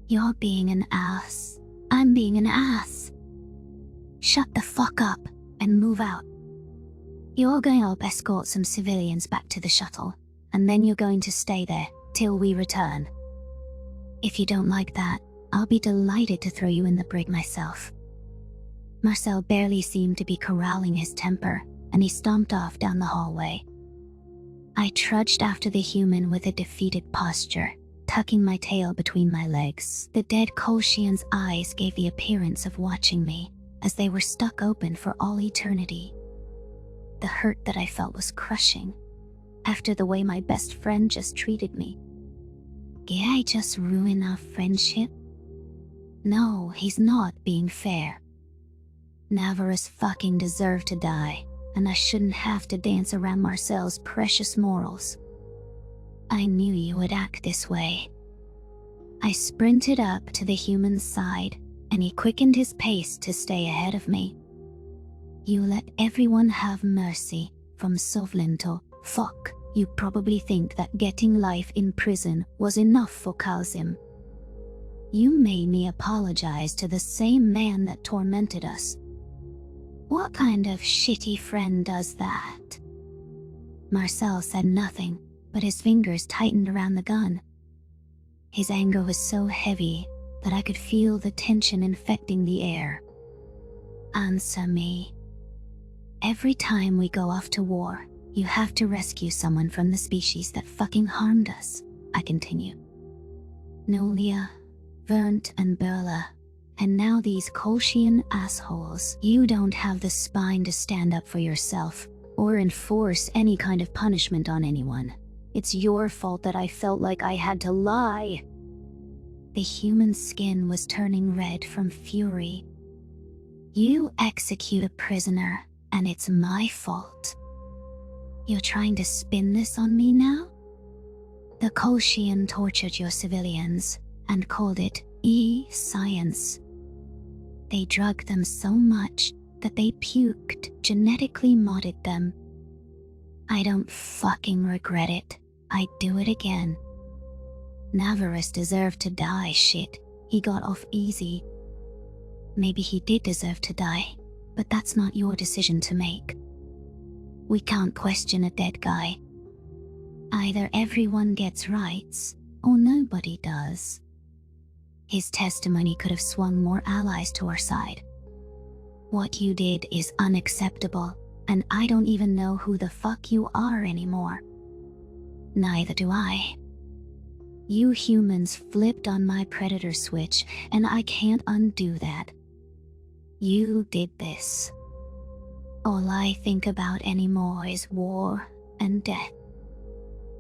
A: You're being an ass. I'm being an ass. Shut the fuck up and move out. You're going to help escort some civilians back to the shuttle, and then you're going to stay there till we return. If you don't like that, I'll be delighted to throw you in the brig myself. Marcel barely seemed to be corralling his temper, and he stomped off down the hallway. I trudged after the human with a defeated posture, tucking my tail between my legs. The dead Kolshian's eyes gave the appearance of watching me, as they were stuck open for all eternity. The hurt that I felt was crushing, after the way my best friend just treated me. Did I just ruin our friendship? No, he's not being fair. Navarus fucking deserved to die, and I shouldn't have to dance around Marcel's precious morals. I knew you would act this way. I sprinted up to the human's side, and he quickened his pace to stay ahead of me. You let everyone have mercy, from Sovlin to fuck. You probably think that getting life in prison was enough for Kazim. You made me apologize to the same man that tormented us. What kind of shitty friend does that? Marcel said nothing, but his fingers tightened around the gun. His anger was so heavy that I could feel the tension infecting the air. Answer me. Every time we go off to war, you have to rescue someone from the species that fucking harmed us, I continued. Nolia, Vernt and Berla, and now these Kolshian assholes. You don't have the spine to stand up for yourself, or enforce any kind of punishment on anyone. It's your fault that I felt like I had to lie." The human skin was turning red from fury. "You execute a prisoner, and it's my fault. You're trying to spin this on me now? The Kolshian tortured your civilians and called it science. They drugged them so much that they puked, genetically modded them. I don't fucking regret it. I'd do it again. Navarus deserved to die, shit. He got off easy. Maybe he did deserve to die, but that's not your decision to make. We can't question a dead guy. Either everyone gets rights, or nobody does. His testimony could have swung more allies to our side. What you did is unacceptable, and I don't even know who the fuck you are anymore. Neither do I. You humans flipped on my predator switch, and I can't undo that. You did this. All I think about anymore is war and death."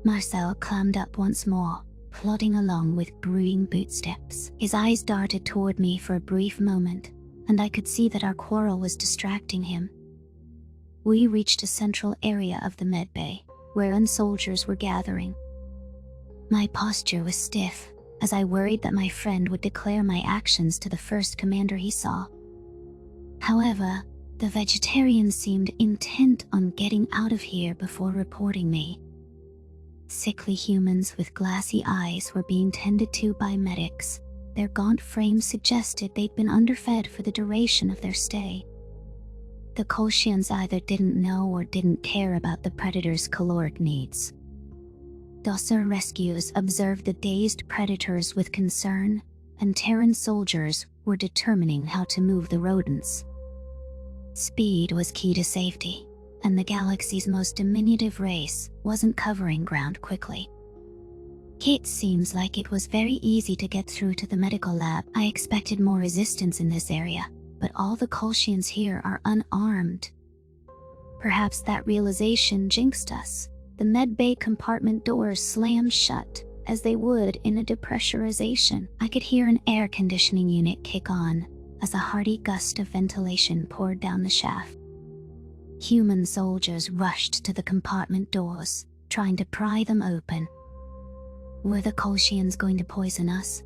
A: Marcel climbed up once more, plodding along with brewing bootsteps. His eyes darted toward me for a brief moment, and I could see that our quarrel was distracting him. We reached a central area of the medbay, where soldiers were gathering. My posture was stiff, as I worried that my friend would declare my actions to the first commander he saw. However, the vegetarian seemed intent on getting out of here before reporting me. Sickly humans with glassy eyes were being tended to by medics. Their gaunt frames suggested they'd been underfed for the duration of their stay. The Kolshians either didn't know or didn't care about the predator's caloric needs. Docile rescues observed the dazed predators with concern, and Terran soldiers were determining how to move the rodents. Speed was key to safety, and the galaxy's most diminutive race wasn't covering ground quickly. It seems like it was very easy to get through to the medical lab. I expected more resistance in this area, but all the Kolshians here are unarmed. Perhaps that realization jinxed us. The medbay compartment doors slammed shut, as they would in a depressurization. I could hear an air conditioning unit kick on, as a hearty gust of ventilation poured down the shaft. Human soldiers rushed to the compartment doors, trying to pry them open. Were the Kolshians going to poison us?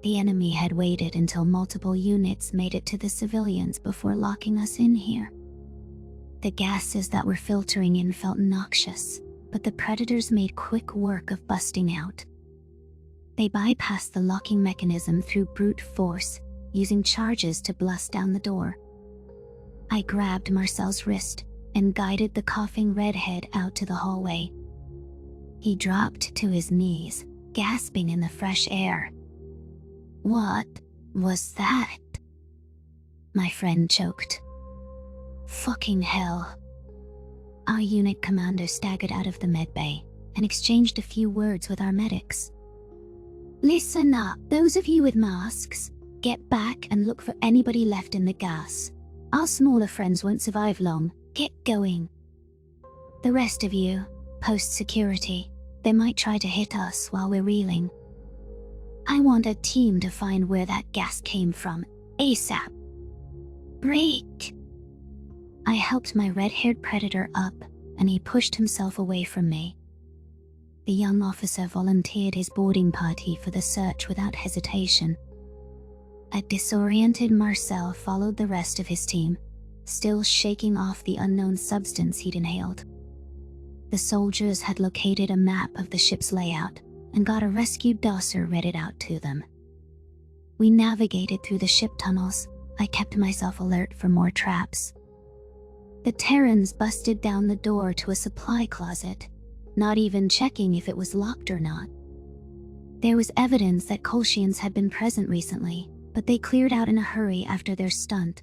A: The enemy had waited until multiple units made it to the civilians before locking us in here. The gases that were filtering in felt noxious, but the predators made quick work of busting out. They bypassed the locking mechanism through brute force, using charges to blast down the door. I grabbed Marcel's wrist and guided the coughing redhead out to the hallway. He dropped to his knees, gasping in the fresh air. "What was that?" My friend choked. "Fucking hell." Our unit commander staggered out of the medbay and exchanged a few words with our medics. "Listen up, those of you with masks. Get back and look for anybody left in the gas. Our smaller friends won't survive long. Get going. The rest of you, post security. They might try to hit us while we're reeling. I want a team to find where that gas came from, ASAP. Break." I helped my red-haired predator up, and he pushed himself away from me. The young officer volunteered his boarding party for the search without hesitation. A disoriented Marcel followed the rest of his team, still shaking off the unknown substance he'd inhaled. The soldiers had located a map of the ship's layout and got a rescued doser read it out to them. We navigated through the ship tunnels. I kept myself alert for more traps. The Terrans busted down the door to a supply closet, not even checking if it was locked or not. There was evidence that Kolshians had been present recently, but they cleared out in a hurry after their stunt.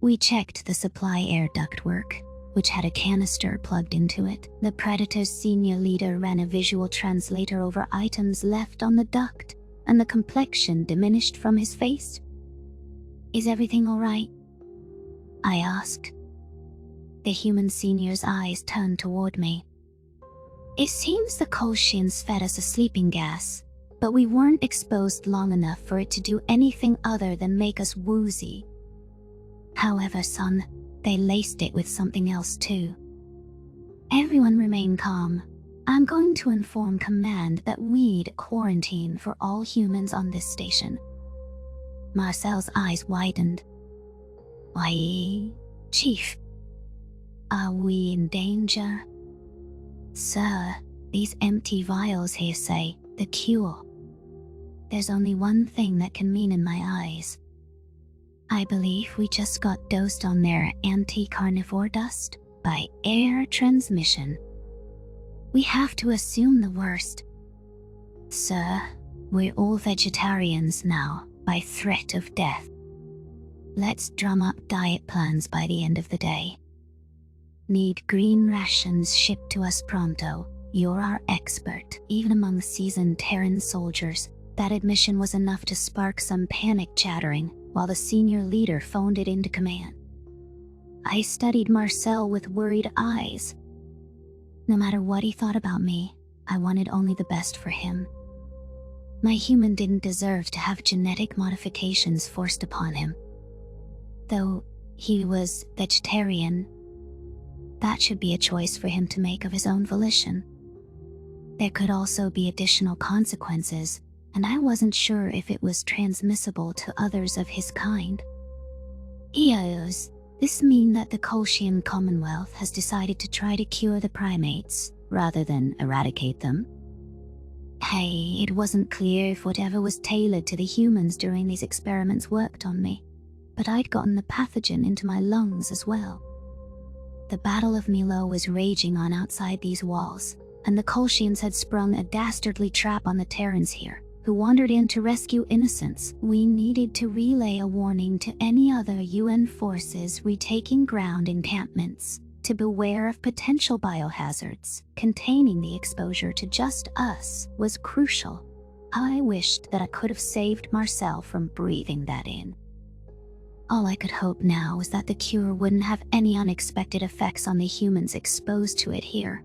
A: We checked the supply air ductwork, which had a canister plugged into it. The Predator's senior leader ran a visual translator over items left on the duct, and the complexion diminished from his face. "Is everything all right?" I asked. The human senior's eyes turned toward me. It seems the Kolshians fed us a sleeping gas, but we weren't exposed long enough for it to do anything other than make us woozy. However, son, they laced it with something else too. Everyone remain calm. I'm going to inform command that we'd quarantine for all humans on this station. Marcel's eyes widened. Why, Chief? Are we in danger? Sir, these empty vials here say the cure. There's only one thing that can mean in my eyes. I believe we just got dosed on their anti-carnivore dust by air transmission. We have to assume the worst. Sir, we're all vegetarians now by threat of death. Let's drum up diet plans by the end of the day. Need green rations shipped to us pronto. You're our expert. Even among seasoned Terran soldiers, that admission was enough to spark some panic chattering while the senior leader phoned it into command. I studied Marcel with worried eyes. No matter what he thought about me, I wanted only the best for him. My human didn't deserve to have genetic modifications forced upon him. Though he was vegetarian, that should be a choice for him to make of his own volition. There could also be additional consequences, and I wasn't sure if it was transmissible to others of his kind. Does this mean that the Kolshian Commonwealth has decided to try to cure the primates rather than eradicate them? Hey, it wasn't clear if whatever was tailored to the humans during these experiments worked on me, but I'd gotten the pathogen into my lungs as well. The Battle of Milo was raging on outside these walls, and the Kolshians had sprung a dastardly trap on the Terrans here, who wandered in to rescue innocents. We needed to relay a warning to any other UN forces retaking ground encampments to beware of potential biohazards. Containing the exposure to just us was crucial. I wished that I could have saved Marcel from breathing that in. All I could hope now was that the cure wouldn't have any unexpected effects on the humans exposed to it here.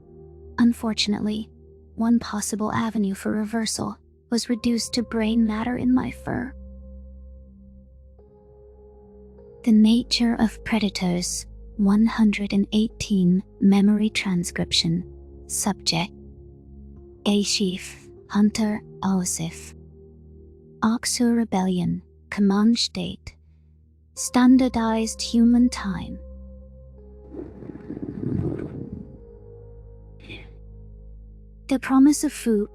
A: Unfortunately, one possible avenue for reversal was reduced to brain matter in my fur. The Nature of Predators, 118 Memory Transcription. Subject: Chief Hunter Osif. Oxur Rebellion. Command State: Standardized Human Time. The promise of food.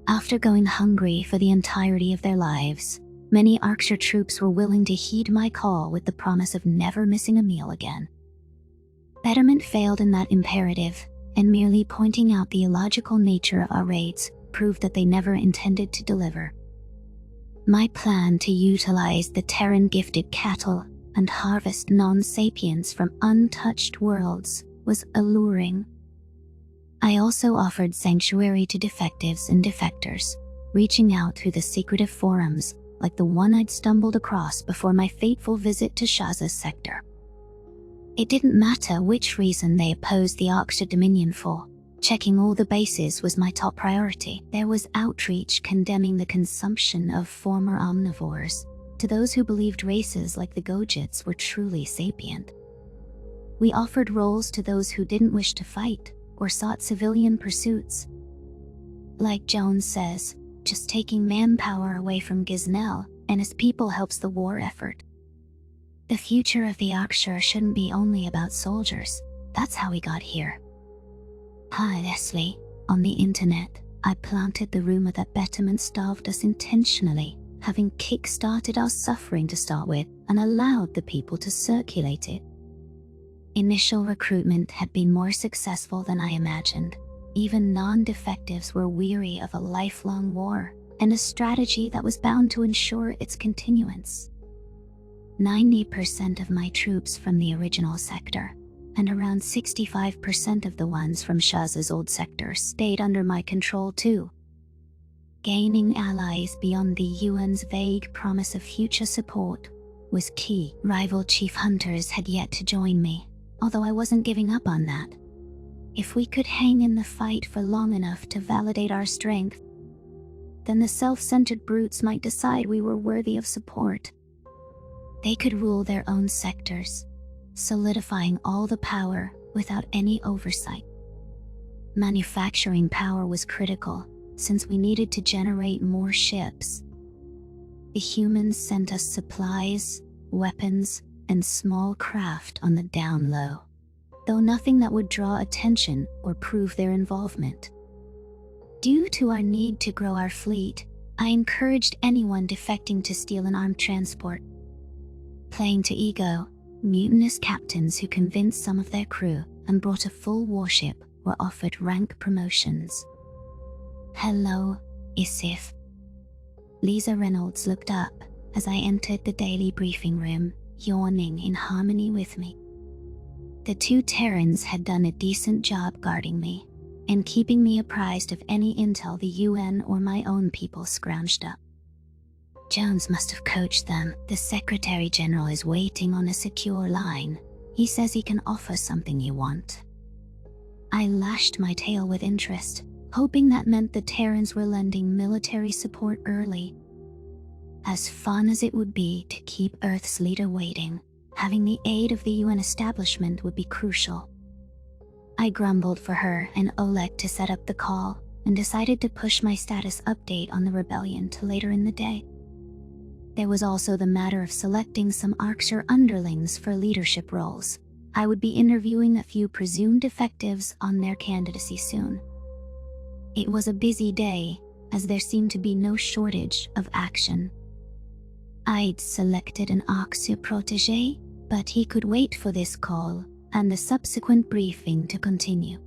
A: After going hungry for the entirety of their lives, many Archer troops were willing to heed my call with the promise of never missing a meal again. Betterment failed in that imperative, and merely pointing out the illogical nature of our raids proved that they never intended to deliver. My plan to utilize the Terran-gifted cattle and harvest non-sapiens from untouched worlds was alluring. I also offered sanctuary to defectives and defectors, reaching out through the secretive forums like the one I'd stumbled across before my fateful visit to Shaza's sector. It didn't matter which reason they opposed the Arctia Dominion for. Checking all the bases was my top priority. There was outreach condemning the consumption of former omnivores to those who believed races like the Gojits were truly sapient. We offered roles to those who didn't wish to fight or sought civilian pursuits. Like Jones says, just taking manpower away from Giznell and his people helps the war effort. The future of the Arctia shouldn't be only about soldiers. That's how we got here. Hi, Leslie. On the internet, I planted the rumor that Betterment starved us intentionally, having kick-started our suffering to start with and allowed the people to circulate it. Initial recruitment had been more successful than I imagined. Even non-defectives were weary of a lifelong war and a strategy that was bound to ensure its continuance. 90% of my troops from the original sector, and around 65% of the ones from Shaza's old sector stayed under my control too. Gaining allies beyond the UN's vague promise of future support was key. Rival chief hunters had yet to join me, although I wasn't giving up on that. If we could hang in the fight for long enough to validate our strength, then the self-centered brutes might decide we were worthy of support. They could rule their own sectors, solidifying all the power without any oversight. Manufacturing power was critical, since we needed to generate more ships. The humans sent us supplies, weapons, and small craft on the down low, though nothing that would draw attention or prove their involvement. Due to our need to grow our fleet, I encouraged anyone defecting to steal an armed transport. Playing to ego, mutinous captains who convinced some of their crew and brought a full warship were offered rank promotions. "Hello, Isif." Lisa Reynolds looked up as I entered the daily briefing room, yawning in harmony with me. The two Terrans had done a decent job guarding me and keeping me apprised of any intel the UN or my own people scrounged up. "Jones must have coached them. The Secretary General is waiting on a secure line. He says he can offer something you want." I lashed my tail with interest, hoping that meant the Terrans were lending military support early. As fun as it would be to keep Earth's leader waiting, having the aid of the UN establishment would be crucial. I grumbled for her and Oleg to set up the call and decided to push my status update on the rebellion to later in the day. There was also the matter of selecting some Archer underlings for leadership roles. I would be interviewing a few presumed defectives on their candidacy soon. It was a busy day, as there seemed to be no shortage of action. I'd selected an Archer protégé, but he could wait for this call and the subsequent briefing to continue.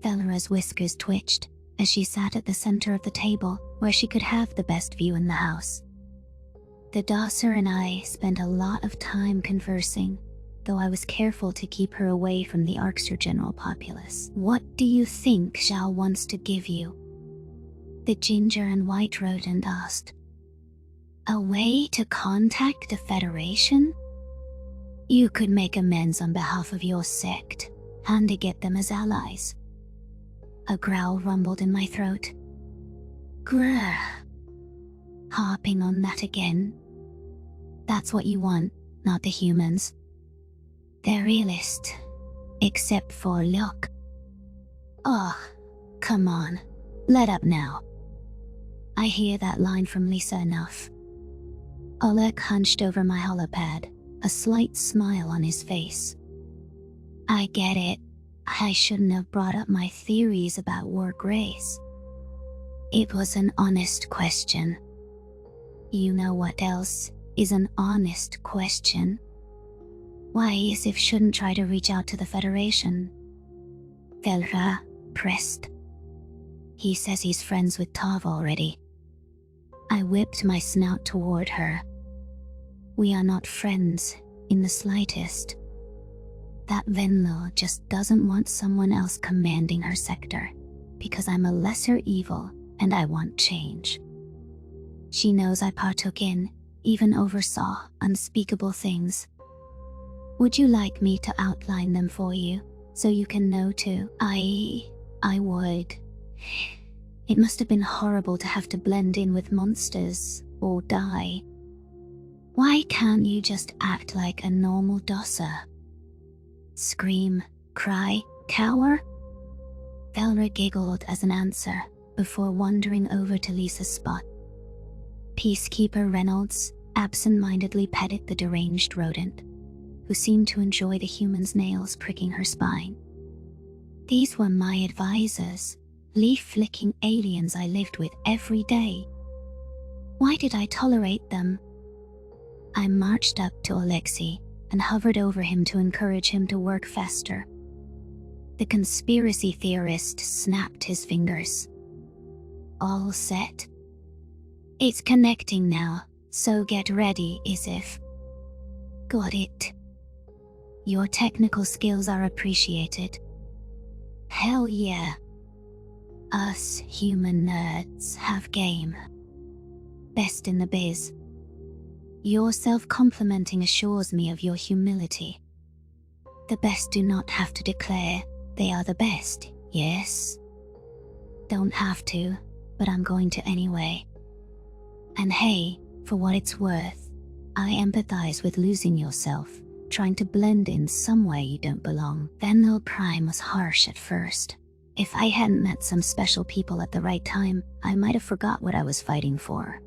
A: Velra's whiskers twitched as she sat at the center of the table where she could have the best view in the house. The Dosser and I spent a lot of time conversing, though I was careful to keep her away from the Archer general populace. "What do you think Zhao wants to give you?" the ginger and white rodent asked. "A way to contact the Federation? You could make amends on behalf of your sect, and to get them as allies." A growl rumbled in my throat. Grr. Harping on that again? That's what you want, not the humans. They're realist, except for luck. Oh, come on, let up now. I hear that line from Lisa enough. Oleg hunched over my holopad, a slight smile on his face. I get it. I shouldn't have brought up my theories about war grace. It was an honest question. You know what else is an honest question? Why Isif shouldn't try to reach out to the Federation? Velra pressed. He says he's friends with Tav already. I whipped my snout toward her. We are not friends in the slightest. That Venlo just doesn't want someone else commanding her sector, because I'm a lesser evil and I want change. She knows I partook in, even oversaw, unspeakable things. Would you like me to outline them for you, so you can know too? I would. It must have been horrible to have to blend in with monsters, or die. Why can't you just act like a normal Dosser? Scream, cry, cower? Velra giggled as an answer, before wandering over to Lisa's spot. Peacekeeper Reynolds absent-mindedly petted the deranged rodent, who seemed to enjoy the human's nails pricking her spine. These were my advisors, leaf-flicking aliens I lived with every day. Why did I tolerate them? I marched up to Alexei and hovered over him to encourage him to work faster. The conspiracy theorist snapped his fingers. All set. It's connecting now, so get ready, Isif. Got it. Your technical skills are appreciated. Hell yeah. Us human nerds have game. Best in the biz. Your self-complimenting assures me of your humility. The best do not have to declare They are the best, yes? Don't have to, but I'm going to anyway. And hey, for what it's worth, I empathize with losing yourself, trying to blend in somewhere you don't belong. Venlo Prime was harsh at first. If I hadn't met some special people at the right time, I might have forgot what I was fighting for.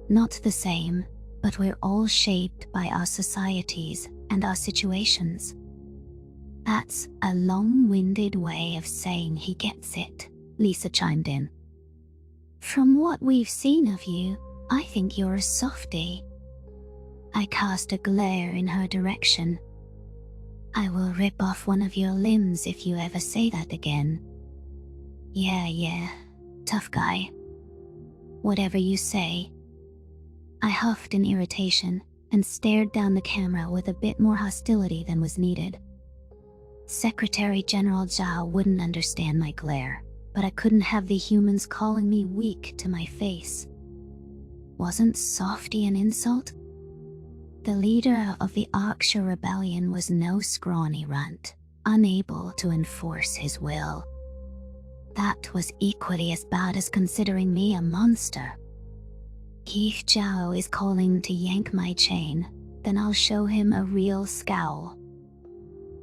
A: Not the same, but we're all shaped by our societies and our situations. That's a long-winded way of saying he gets it, Lisa chimed in. From what we've seen of you, I think you're a softie. I cast a glare in her direction. I will rip off one of your limbs if you ever say that again. Yeah, tough guy. Whatever you say. I huffed in irritation and stared down the camera with a bit more hostility than was needed. Secretary General Zhao wouldn't understand my glare, but I couldn't have the humans calling me weak to my face. Wasn't softy an insult? The leader of the Arksha Rebellion was no scrawny runt, unable to enforce his will. That was equally as bad as considering me a monster. If Zhao is calling to yank my chain, then I'll show him a real scowl.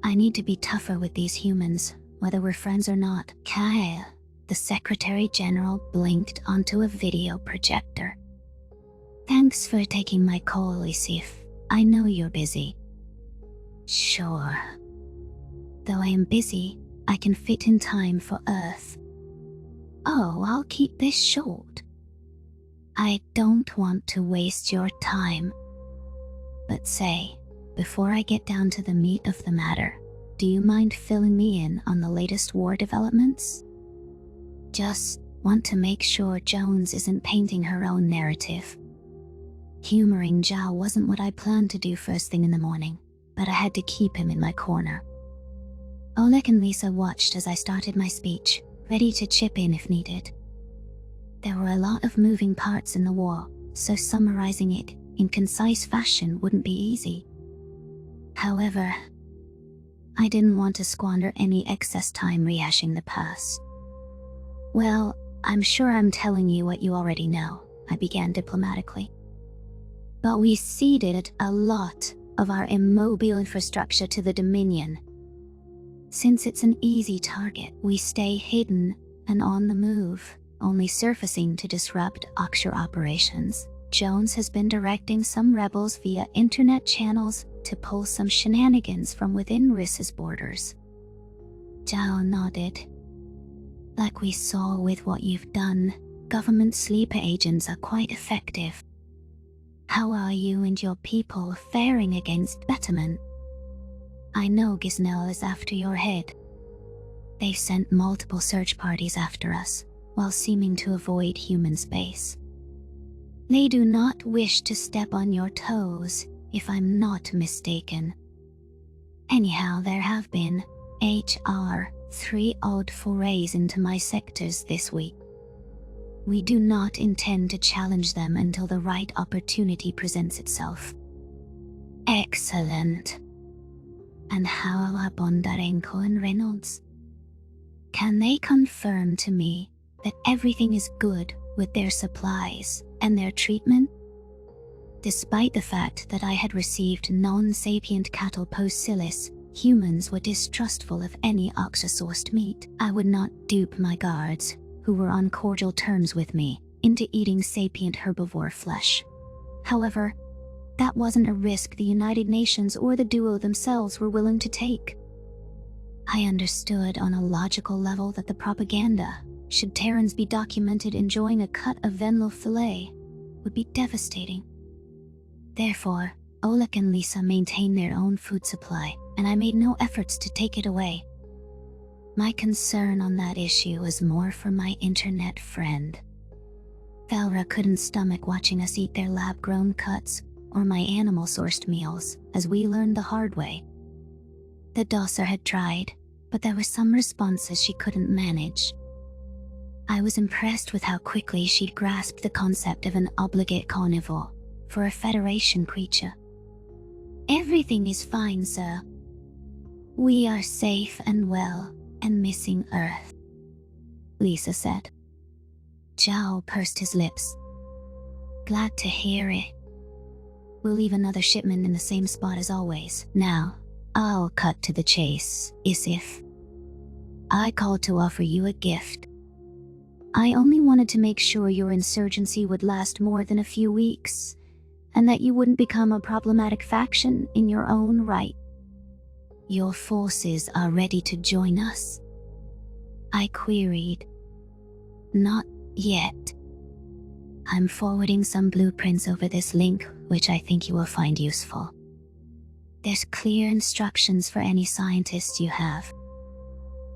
A: I need to be tougher with these humans, whether we're friends or not. Kyle, the Secretary General blinked onto a video projector. Thanks for taking my call, Isif. I know you're busy. Sure. Though I am busy, I can fit in time for Earth. Oh, I'll keep this short. I don't want to waste your time. But say, before I get down to the meat of the matter, do you mind filling me in on the latest war developments? Just want to make sure Jones isn't painting her own narrative. Humoring Zhao wasn't what I planned to do first thing in the morning, but I had to keep him in my corner. Oleg and Lisa watched as I started my speech, ready to chip in if needed. There were a lot of moving parts in the war, so summarizing it in concise fashion wouldn't be easy. However, I didn't want to squander any excess time rehashing the past. Well, I'm sure I'm telling you what you already know, I began diplomatically. But we ceded a lot of our immobile infrastructure to the Dominion. Since it's an easy target, we stay hidden and on the move, only surfacing to disrupt Arksha operations. Jones has been directing some rebels via internet channels to pull some shenanigans from within Riss's borders. Zhao nodded. Like we saw with what you've done, government sleeper agents are quite effective. How are you and your people faring against Betterman? I know Gisnell is after your head. They've sent multiple search parties after us, while seeming to avoid human space. They do not wish to step on your toes, if I'm not mistaken. Anyhow, there have been HR 3 odd forays into my sectors this week. We do not intend to challenge them until the right opportunity presents itself. Excellent. And how are Bondarenko and Reynolds? Can they confirm to me that everything is good with their supplies and their treatment? Despite the fact that I had received non-sapient cattle post-Silis, humans were distrustful of any Arksha-sourced meat. I would not dupe my guards, who were on cordial terms with me, into eating sapient herbivore flesh. However, that wasn't a risk the United Nations or the duo themselves were willing to take. I understood on a logical level that the propaganda, should Terrans be documented enjoying a cut of Venlo filet, would be devastating. Therefore, Oleg and Lisa maintained their own food supply, and I made no efforts to take it away. My concern on that issue was more for my internet friend. Valra couldn't stomach watching us eat their lab-grown cuts or my animal-sourced meals, as we learned the hard way. The Dosser had tried, but there were some responses she couldn't manage. I was impressed with how quickly she'd grasped the concept of an obligate carnivore for a Federation creature. Everything is fine, sir. We are safe and well and missing Earth, Lisa said. Zhao pursed his lips. Glad to hear it. We'll leave another shipment in the same spot as always. Now, I'll cut to the chase, Isif. I called to offer you a gift. I only wanted to make sure your insurgency would last more than a few weeks, and that you wouldn't become a problematic faction in your own right. Your forces are ready to join us? I queried. Not yet. I'm forwarding some blueprints over this link, which I think you will find useful. There's clear instructions for any scientist you have.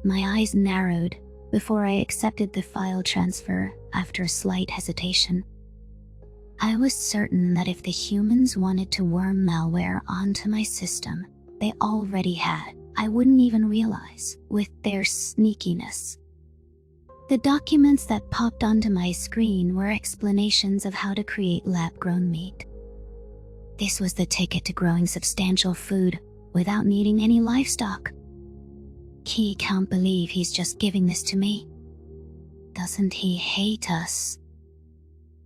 A: My eyes narrowed before I accepted the file transfer after a slight hesitation. I was certain that if the humans wanted to worm malware onto my system, they already had. I wouldn't even realize, with their sneakiness. The documents that popped onto my screen were explanations of how to create lab-grown meat. This was the ticket to growing substantial food without needing any livestock. He can't believe he's just giving this to me. Doesn't he hate us?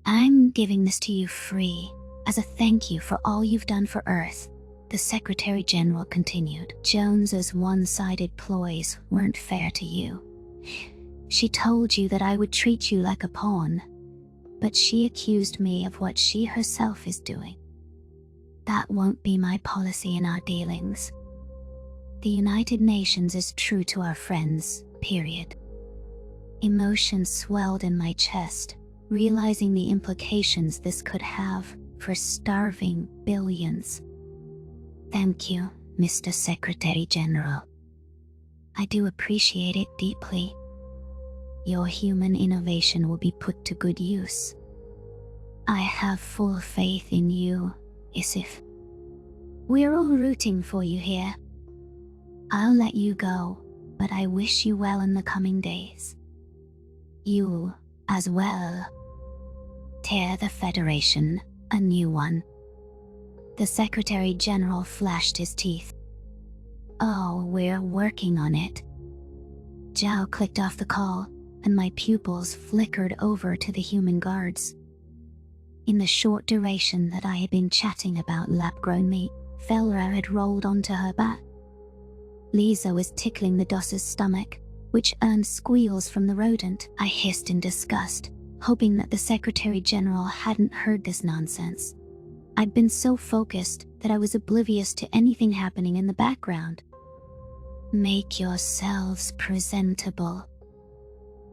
A: I'm giving this to you free, as a thank you for all you've done for Earth, the Secretary General continued. Jones's one-sided ploys weren't fair to you. She told you that I would treat you like a pawn, but she accused me of what she herself is doing. That won't be my policy in our dealings. The United Nations is true to our friends, period. Emotions swelled in my chest, realizing the implications this could have for starving billions. Thank you, Mr. Secretary General. I do appreciate it deeply. Your human innovation will be put to good use. I have full faith in you, Isif. We're all rooting for you here. I'll let you go, but I wish you well in the coming days. You, as well. Tear the Federation, a new one. The Secretary General flashed his teeth. Oh, we're working on it. Zhao clicked off the call, and my pupils flickered over to the human guards. In the short duration that I had been chatting about lab-grown meat, Felra had rolled onto her back. Lisa was tickling the Doss's stomach, which earned squeals from the rodent. I hissed in disgust, hoping that the Secretary General hadn't heard this nonsense. I'd been so focused that I was oblivious to anything happening in the background. Make yourselves presentable.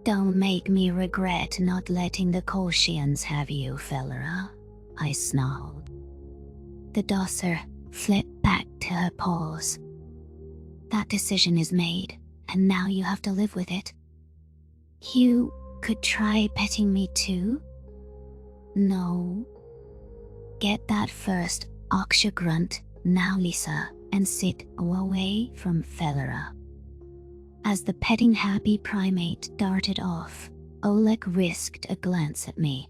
A: Don't make me regret not letting the Kolshians have you, Felra, I snarled. The Dosser flipped back to her paws. That decision is made, and now you have to live with it. You could try petting me too? No. Get that first Aksha grunt, now Lisa, and sit away from Felra. As the petting happy primate darted off, Oleg risked a glance at me.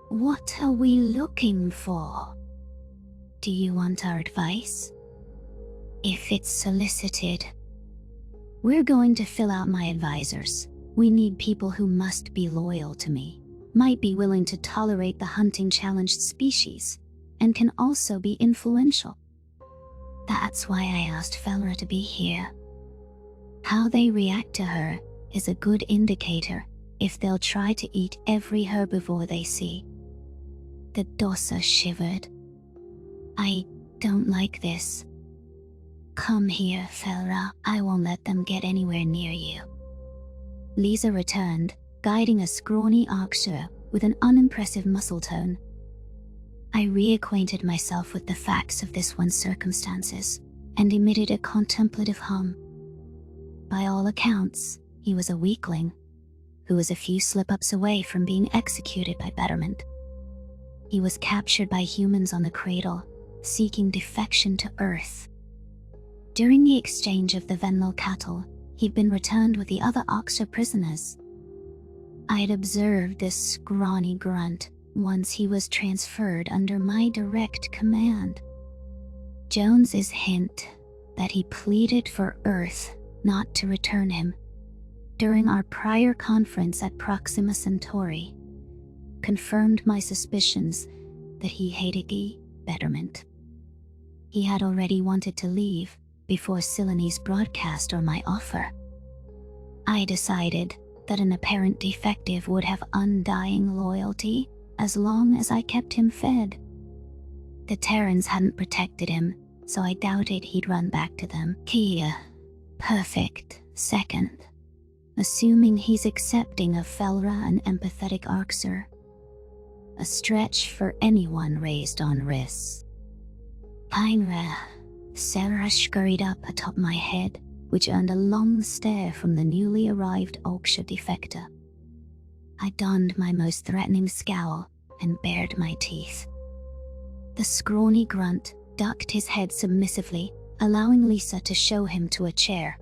A: What are we looking for? Do you want our advice? If it's solicited. We're going to fill out my advisors. We need people who must be loyal to me, might be willing to tolerate the hunting challenged species, and can also be influential. That's why I asked Felra to be here. How they react to her is a good indicator if they'll try to eat every herbivore they see. The Dossa shivered. I don't like this. Come here, Felra. I won't let them get anywhere near you. Lisa returned, guiding a scrawny Aksha with an unimpressive muscle tone. I reacquainted myself with the facts of this one's circumstances and emitted a contemplative hum. By all accounts, he was a weakling, who was a few slip-ups away from being executed by Betterment. He was captured by humans on the Cradle, seeking defection to Earth. During the exchange of the Venlo cattle, he'd been returned with the other Oxa prisoners. I had observed this scrawny grunt once he was transferred under my direct command. Jones's hint that he pleaded for Earth not to return him during our prior conference at Proxima Centauri confirmed my suspicions that he hated the betterment. He had already wanted to leave before Silene's broadcast or my offer. I decided that an apparent defective would have undying loyalty as long as I kept him fed. The Terrans hadn't protected him, so I doubted he'd run back to them. Kia, perfect second, assuming he's accepting of Felra and empathetic Arxer. A stretch for anyone raised on risks. Pinra, Sarah scurried up atop my head, which earned a long stare from the newly arrived Oksha defector. I donned my most threatening scowl and bared my teeth. The scrawny grunt ducked his head submissively, allowing Lisa to show him to a chair.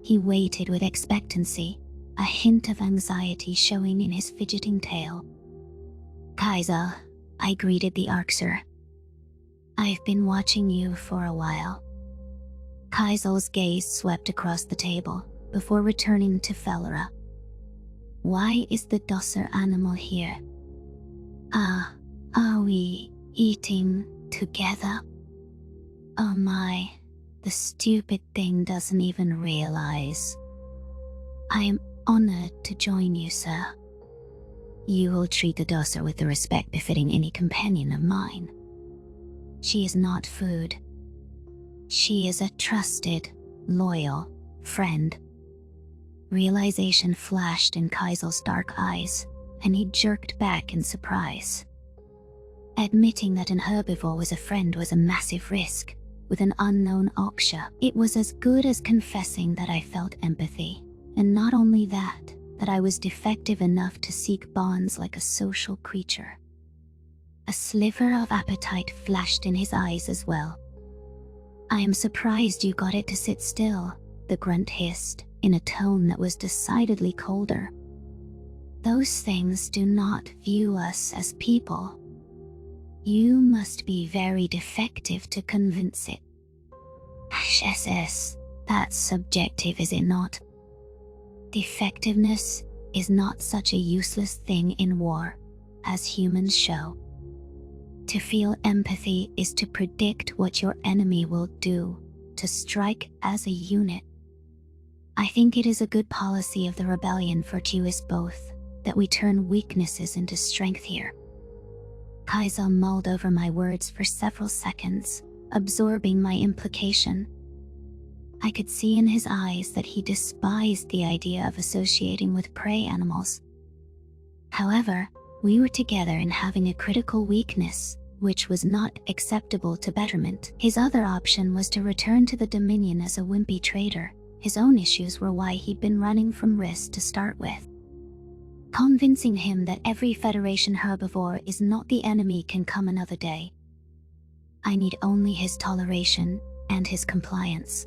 A: He waited with expectancy, a hint of anxiety showing in his fidgeting tail. Kaiser, I greeted the Arxer. I've been watching you for a while. Kaisel's gaze swept across the table before returning to Felra. Why is the docile animal here? Are we eating together? Oh my, the stupid thing doesn't even realize. I am honored to join you, sir. You will treat the docile with the respect befitting any companion of mine. She is not food. She is a trusted, loyal friend. Realization flashed in Kaisel's dark eyes, and he jerked back in surprise. Admitting that an herbivore was a friend was a massive risk. With an unknown Oksha, it was as good as confessing that I felt empathy. And not only that I was defective enough to seek bonds like a social creature. A sliver of appetite flashed in his eyes as well. I am surprised you got it to sit still, the grunt hissed, in a tone that was decidedly colder. Those things do not view us as people. You must be very defective to convince it. SS, that's subjective, is it not? Defectiveness is not such a useless thing in war, as humans show. To feel empathy is to predict what your enemy will do, to strike as a unit. I think it is a good policy of the rebellion for us both, that we turn weaknesses into strength here. Kaiser mulled over my words for several seconds, absorbing my implication. I could see in his eyes that he despised the idea of associating with prey animals. However, we were together in having a critical weakness, which was not acceptable to betterment. His other option was to return to the Dominion as a wimpy traitor. His own issues were why he'd been running from risk to start with. Convincing him that every Federation herbivore is not the enemy can come another day. I need only his toleration and his compliance.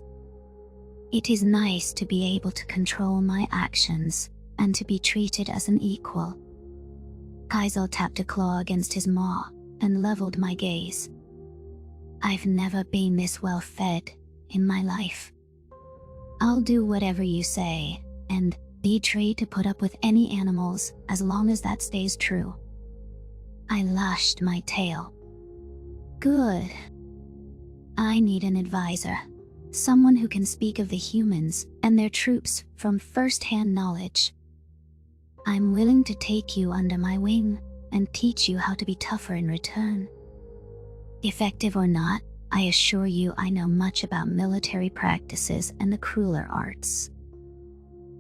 A: It is nice to be able to control my actions and to be treated as an equal. Kaiser tapped a claw against his maw and leveled my gaze. I've never been this well fed in my life. I'll do whatever you say, and be free to put up with any animals as long as that stays true. I lashed my tail. Good. I need an advisor. Someone who can speak of the humans and their troops from first-hand knowledge. I'm willing to take you under my wing and teach you how to be tougher in return. Effective or not, I assure you I know much about military practices and the crueler arts.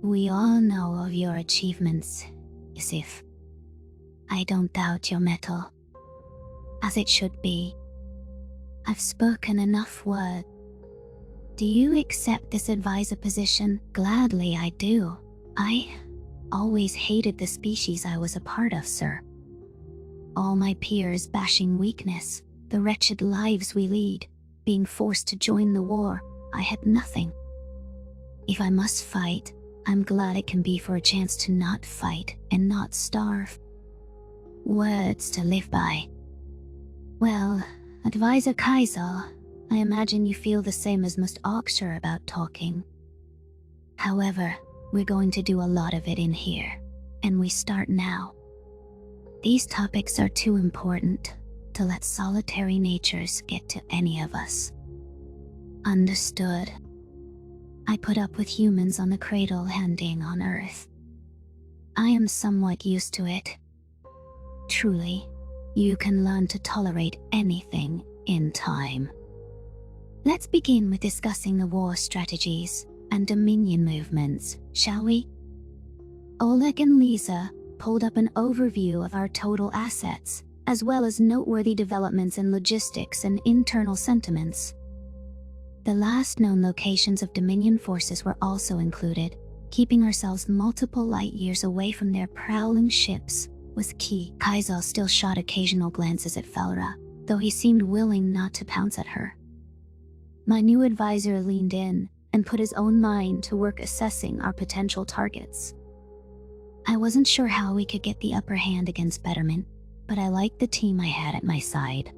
A: We all know of your achievements, Isif. I don't doubt your mettle. As it should be. I've spoken enough word. Do you accept this advisor position? Gladly I do. I always hated the species I was a part of, sir. All my peers bashing weakness, the wretched lives we lead, being forced to join the war, I had nothing. If I must fight, I'm glad it can be for a chance to not fight and not starve. Words to live by. Well, Advisor Kaiser, I imagine you feel the same as most orcs are about talking. However, we're going to do a lot of it in here, and we start now. These topics are too important to let solitary natures get to any of us. Understood. I put up with humans on the cradle handing on Earth. I am somewhat used to it. Truly, you can learn to tolerate anything in time. Let's begin with discussing the war strategies and Dominion movements, shall we? Oleg and Lisa pulled up an overview of our total assets, as well as noteworthy developments in logistics and internal sentiments. The last known locations of Dominion forces were also included. Keeping ourselves multiple light years away from their prowling ships was key. Kaiser still shot occasional glances at Felra, though he seemed willing not to pounce at her. My new advisor leaned in and put his own mind to work assessing our potential targets. I wasn't sure how we could get the upper hand against Betterment, but I liked the team I had at my side.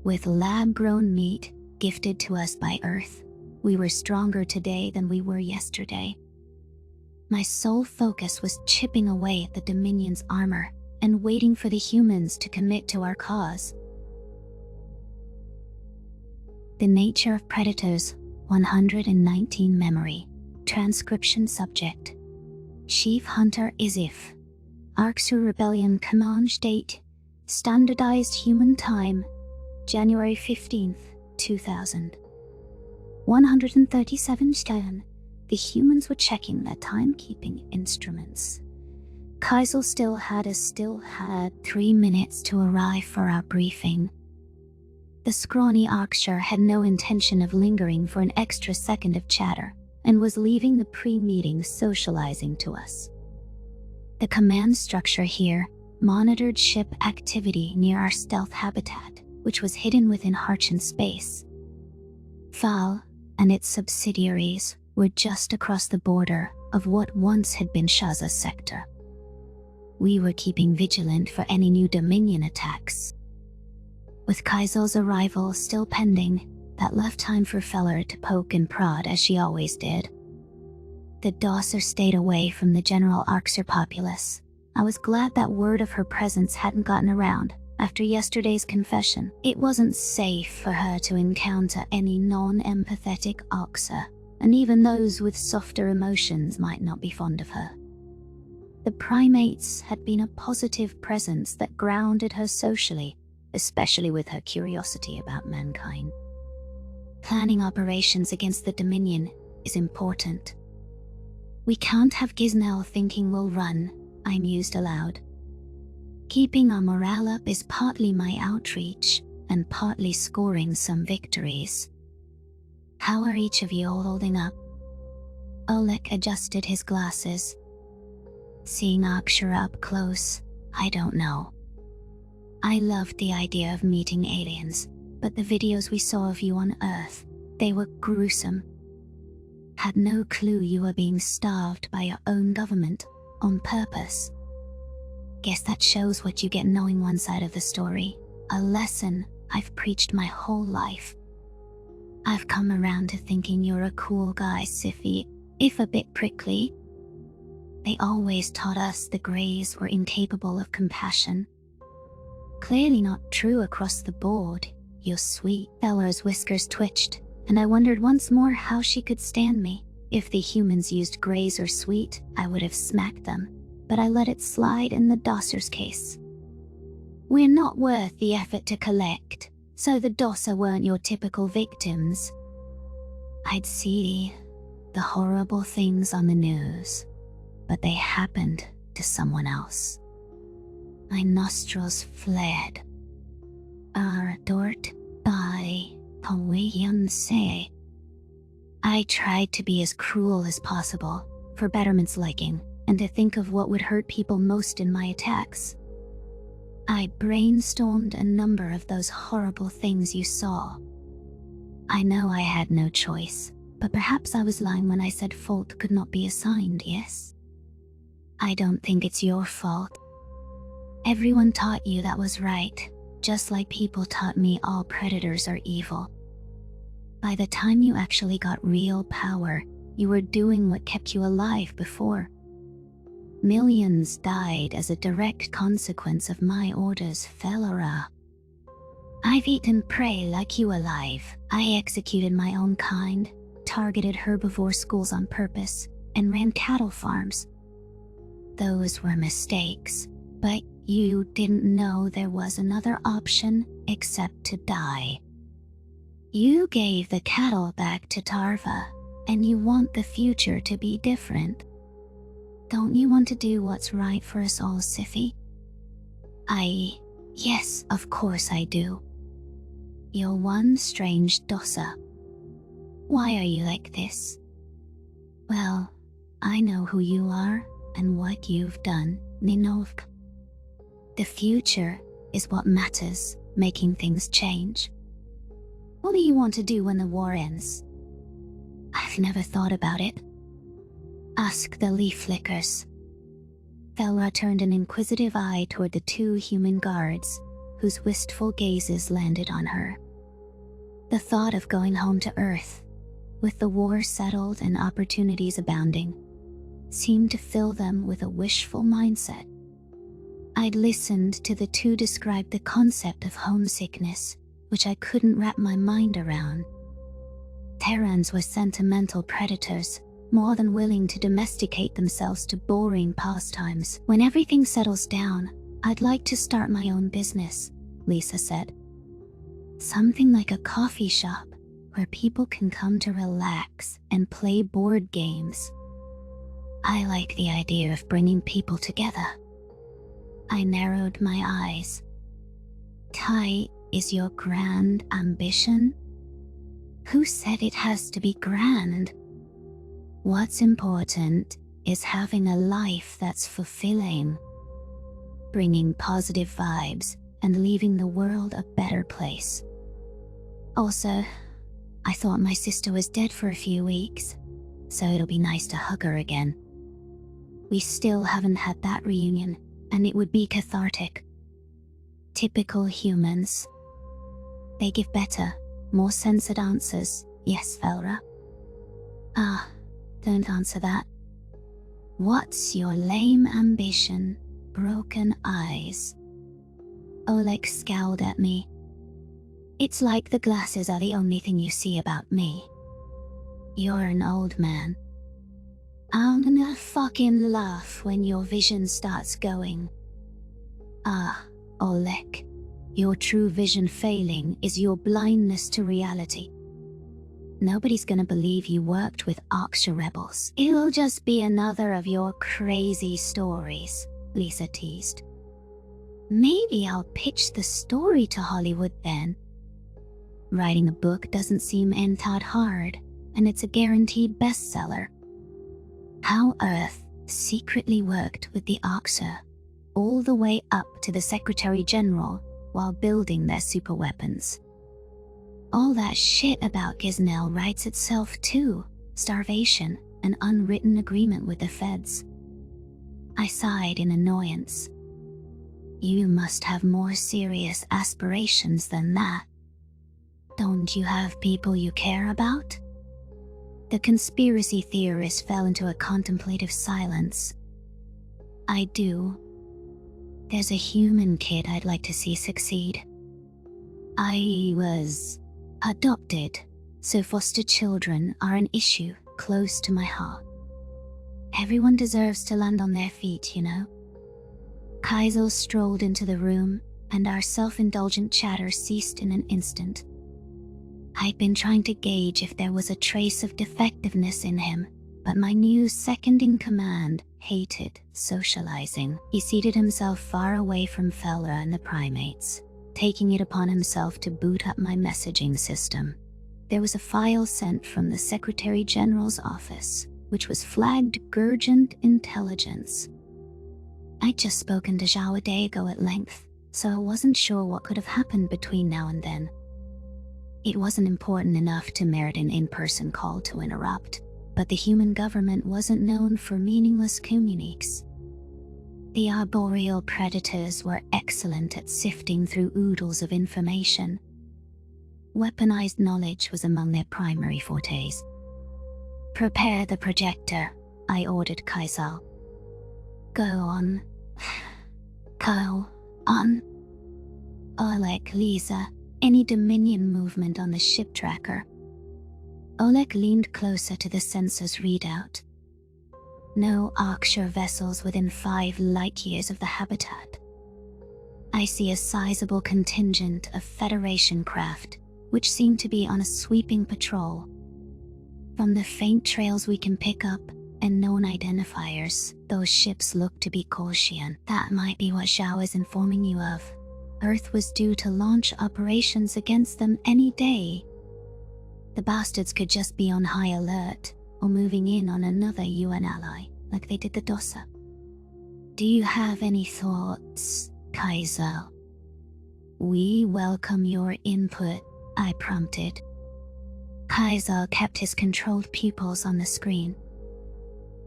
A: With lab-grown meat gifted to us by Earth, we were stronger today than we were yesterday. My sole focus was chipping away at the Dominion's armor and waiting for the humans to commit to our cause. The Nature of Predators 119 Memory. Transcription Subject: Chief Hunter Izif. Arxur Rebellion Command Date: Standardized Human Time, January 15th, 2000. 137 Stern. The humans were checking their timekeeping instruments. Kaisel still had 3 minutes to arrive for our briefing. The scrawny Archer had no intention of lingering for an extra second of chatter, and was leaving the pre-meeting socializing to us. The command structure here monitored ship activity near our stealth habitat, which was hidden within Harchan space. Fal and its subsidiaries were just across the border of what once had been Shaza's sector. We were keeping vigilant for any new Dominion attacks. With Kaisel's arrival still pending, that left time for Feller to poke and prod as she always did. The Dosser stayed away from the general Arxer populace. I was glad that word of her presence hadn't gotten around. After yesterday's confession, it wasn't safe for her to encounter any non-empathetic Arxer, and even those with softer emotions might not be fond of her. The primates had been a positive presence that grounded her socially, especially with her curiosity about mankind. Planning operations against the Dominion is important. We can't have Gisnell thinking we'll run, I mused aloud. Keeping our morale up is partly my outreach, and partly scoring some victories. How are each of you all holding up? Oleg adjusted his glasses. Seeing Akshara up close, I don't know. I loved the idea of meeting aliens, but the videos we saw of you on Earth, they were gruesome. Had no clue you were being starved by your own government, on purpose. Guess that shows what you get knowing one side of the story, a lesson I've preached my whole life. I've come around to thinking you're a cool guy, Siffy, if a bit prickly. They always taught us the Greys were incapable of compassion. Clearly not true across the board. Your sweet Feller's whiskers twitched, and I wondered once more how she could stand me. If the humans used Greys or sweet, I would have smacked them, but I let it slide in the Dosser's case. We're not worth the effort to collect, so the Dosser weren't your typical victims. I'd see the horrible things on the news, but they happened to someone else. My nostrils flared. Dort by say. I tried to be as cruel as possible, for Betterment's liking, and to think of what would hurt people most in my attacks. I brainstormed a number of those horrible things you saw. I know I had no choice, but perhaps I was lying when I said fault could not be assigned, yes? I don't think it's your fault. Everyone taught you that was right, just like people taught me all predators are evil. By the time you actually got real power, you were doing what kept you alive before. Millions died as a direct consequence of my orders, Felora. I've eaten prey like you alive. I executed my own kind, targeted herbivore schools on purpose, and ran cattle farms. Those were mistakes, but you didn't know there was another option except to die. You gave the cattle back to Tarva, and you want the future to be different. Don't you want to do what's right for us all, Siffi? Yes, of course I do. You're one strange Dossa. Why are you like this? Well, I know who you are and what you've done, Ninovk. The future is what matters, making things change. What do you want to do when the war ends? I've never thought about it. Ask the leaf flickers. Felra turned an inquisitive eye toward the two human guards, whose wistful gazes landed on her. The thought of going home to Earth, with the war settled and opportunities abounding, seemed to fill them with a wishful mindset. I'd listened to the two describe the concept of homesickness, which I couldn't wrap my mind around. Terrans were sentimental predators, more than willing to domesticate themselves to boring pastimes. When everything settles down, I'd like to start my own business, Lisa said. Something like a coffee shop where people can come to relax and play board games. I like the idea of bringing people together. I narrowed my eyes. Tai is your grand ambition? Who said it has to be grand? What's important is having a life that's fulfilling, bringing positive vibes and leaving the world a better place. Also, I thought my sister was dead for a few weeks, so it'll be nice to hug her again. We still haven't had that reunion, and it would be cathartic. Typical humans. They give better, more censored answers, yes, Felra? Don't answer that. What's your lame ambition, broken eyes? Oleg scowled at me. It's like the glasses are the only thing you see about me. You're an old man. I'm gonna fucking laugh when your vision starts going. Oleg, your true vision failing is your blindness to reality. Nobody's gonna believe you worked with Aksha rebels. It'll just be another of your crazy stories, Lisa teased. Maybe I'll pitch the story to Hollywood then. Writing a book doesn't seem that hard, and it's a guaranteed bestseller. How Earth secretly worked with the Aksha all the way up to the Secretary General while building their superweapons. All that shit about Ghiznael writes itself too. Starvation, an unwritten agreement with the feds. I sighed in annoyance. You must have more serious aspirations than that. Don't you have people you care about? The conspiracy theorist fell into a contemplative silence. I do. There's a human kid I'd like to see succeed. I was adopted, so foster children are an issue close to my heart. Everyone deserves to land on their feet, you know? Kaizel strolled into the room, and our self-indulgent chatter ceased in an instant. I'd been trying to gauge if there was a trace of defectiveness in him, but my new second-in-command hated socializing. He seated himself far away from Felra and the primates, taking it upon himself to boot up my messaging system. There was a file sent from the Secretary General's office, which was flagged Urgent Intelligence. I'd just spoken to Zhao a day ago at length, so I wasn't sure what could have happened between now and then. It wasn't important enough to merit an in-person call to interrupt, but the human government wasn't known for meaningless communiques. The arboreal predators were excellent at sifting through oodles of information. Weaponized knowledge was among their primary fortes. "Prepare the projector," I ordered Kaisal. Go on. Go on. Oleg, Lisa, any Dominion movement on the ship tracker? Oleg leaned closer to the sensor's readout. No Arcshire vessels within 5 light-years of the habitat. I see a sizable contingent of Federation craft, which seem to be on a sweeping patrol. From the faint trails we can pick up and known identifiers, those ships look to be Kolshian. That might be what Zhao is informing you of. Earth was due to launch operations against them any day. The bastards could just be on high alert, or moving in on another UN ally, like they did the Dossa. Do you have any thoughts, Kaiser? We welcome your input, I prompted. Kaiser kept his controlled pupils on the screen.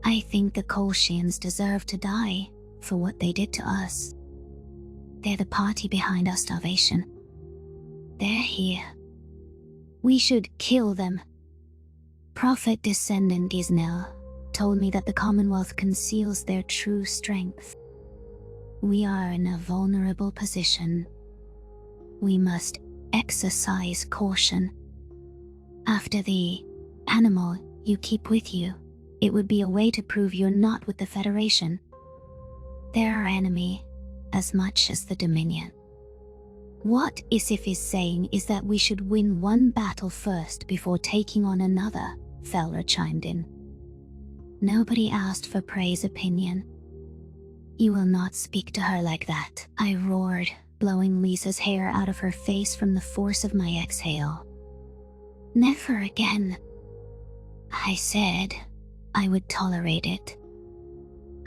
A: I think the Kolshians deserve to die for what they did to us. They're the party behind our starvation. They're here. We should kill them. Prophet descendant Gisnel told me that the Commonwealth conceals their true strength. We are in a vulnerable position. We must exercise caution. After the animal you keep with you, it would be a way to prove you're not with the Federation. They're our enemy, as much as the Dominion. What Isif is saying is that we should win one battle first before taking on another, Fowler chimed in. Nobody asked for Prey's opinion. You will not speak to her like that, I roared, blowing Lisa's hair out of her face from the force of my exhale. Never again. I said I would tolerate it.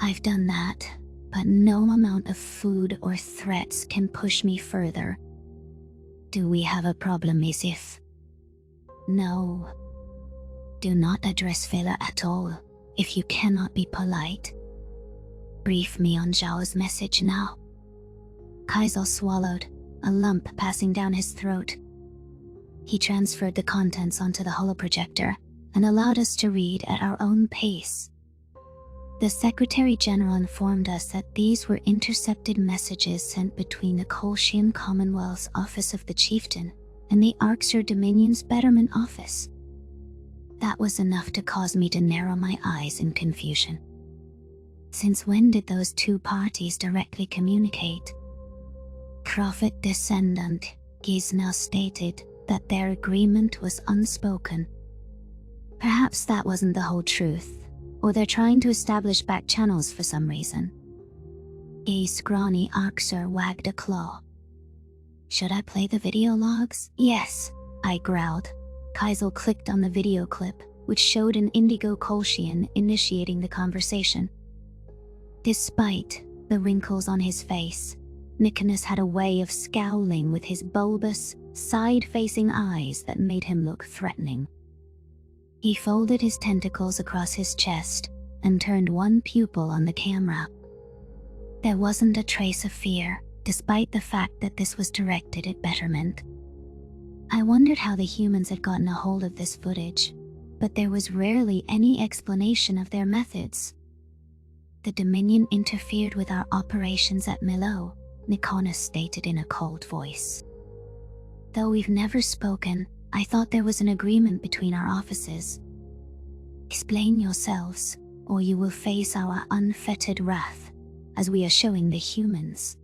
A: I've done that, but no amount of food or threats can push me further. Do we have a problem, Isif? No. Do not address Fela at all, if you cannot be polite. Brief me on Zhao's message now. Kaisel swallowed, a lump passing down his throat. He transferred the contents onto the holoprojector and allowed us to read at our own pace. The Secretary General informed us that these were intercepted messages sent between the Kolshian Commonwealth's Office of the Chieftain and the Arcshire Dominion's Betterment Office. That was enough to cause me to narrow my eyes in confusion. Since when did those two parties directly communicate? Prophet descendant Gisnel stated that their agreement was unspoken. Perhaps that wasn't the whole truth, or they're trying to establish back channels for some reason. A scrawny Arcser wagged a claw. Should I play the video logs? Yes, I growled. Kaisel clicked on the video clip, which showed an Indigo Kolshian initiating the conversation. Despite the wrinkles on his face, Nicholas had a way of scowling with his bulbous, side-facing eyes that made him look threatening. He folded his tentacles across his chest and turned one pupil on the camera. There wasn't a trace of fear, despite the fact that this was directed at Betterment. I wondered how the humans had gotten a hold of this footage, but there was rarely any explanation of their methods. The Dominion interfered with our operations at Milo, Nikonis stated in a cold voice. Though we've never spoken, I thought there was an agreement between our offices. Explain yourselves, or you will face our unfettered wrath, as we are showing the humans.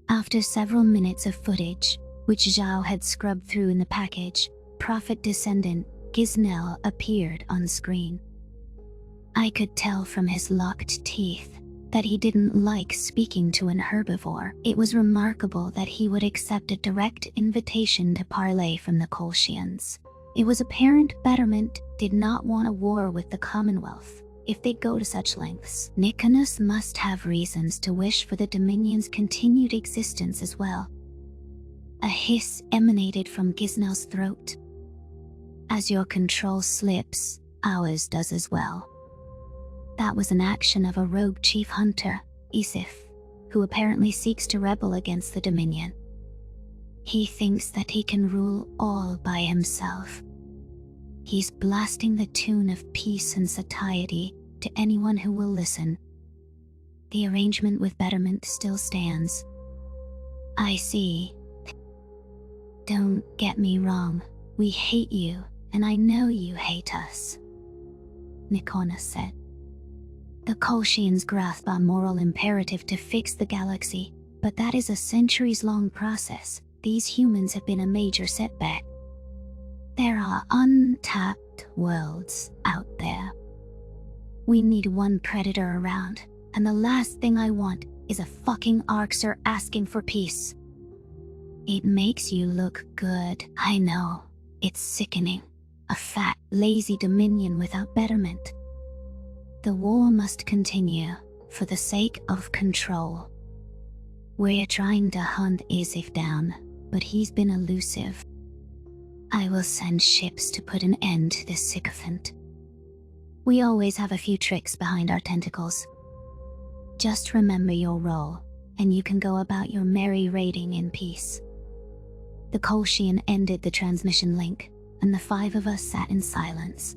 A: After several minutes of footage, which Zhao had scrubbed through in the package, Prophet Descendant Gisnel appeared on screen. I could tell from his locked teeth that he didn't like speaking to an herbivore. It was remarkable that he would accept a direct invitation to parley from the Kolshians. It was apparent Betterment did not want a war with the Commonwealth, if they'd go to such lengths. Nicholas must have reasons to wish for the Dominion's continued existence as well. A hiss emanated from Gisnel's throat. As your control slips, ours does as well. That was an action of a rogue chief hunter, Isif, who apparently seeks to rebel against the Dominion. He thinks that he can rule all by himself. He's blasting the tune of peace and satiety to anyone who will listen. The arrangement with Betterment still stands. I see. Don't get me wrong. We hate you, and I know you hate us, Nikonus said. The Kolshians grasp our moral imperative to fix the galaxy, but that is a centuries-long process. These humans have been a major setback. There are untapped worlds out there. We need one predator around, and the last thing I want is a fucking Arxer asking for peace. It makes you look good, I know. It's sickening. A fat, lazy dominion without betterment. The war must continue, for the sake of control. We're trying to hunt Azif down, but he's been elusive. I will send ships to put an end to this sycophant. We always have a few tricks behind our tentacles. Just remember your role, and you can go about your merry raiding in peace. The Kolshian ended the transmission link, and the 5 of us sat in silence.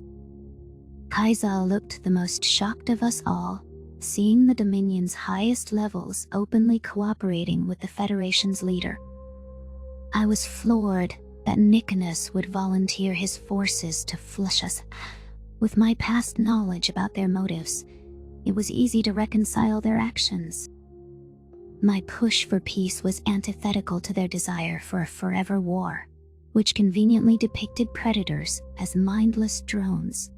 A: Kaisal looked the most shocked of us all, seeing the Dominion's highest levels openly cooperating with the Federation's leader. I was floored that Nikonus would volunteer his forces to flush us. With my past knowledge about their motives, it was easy to reconcile their actions. My push for peace was antithetical to their desire for a forever war, which conveniently depicted predators as mindless drones.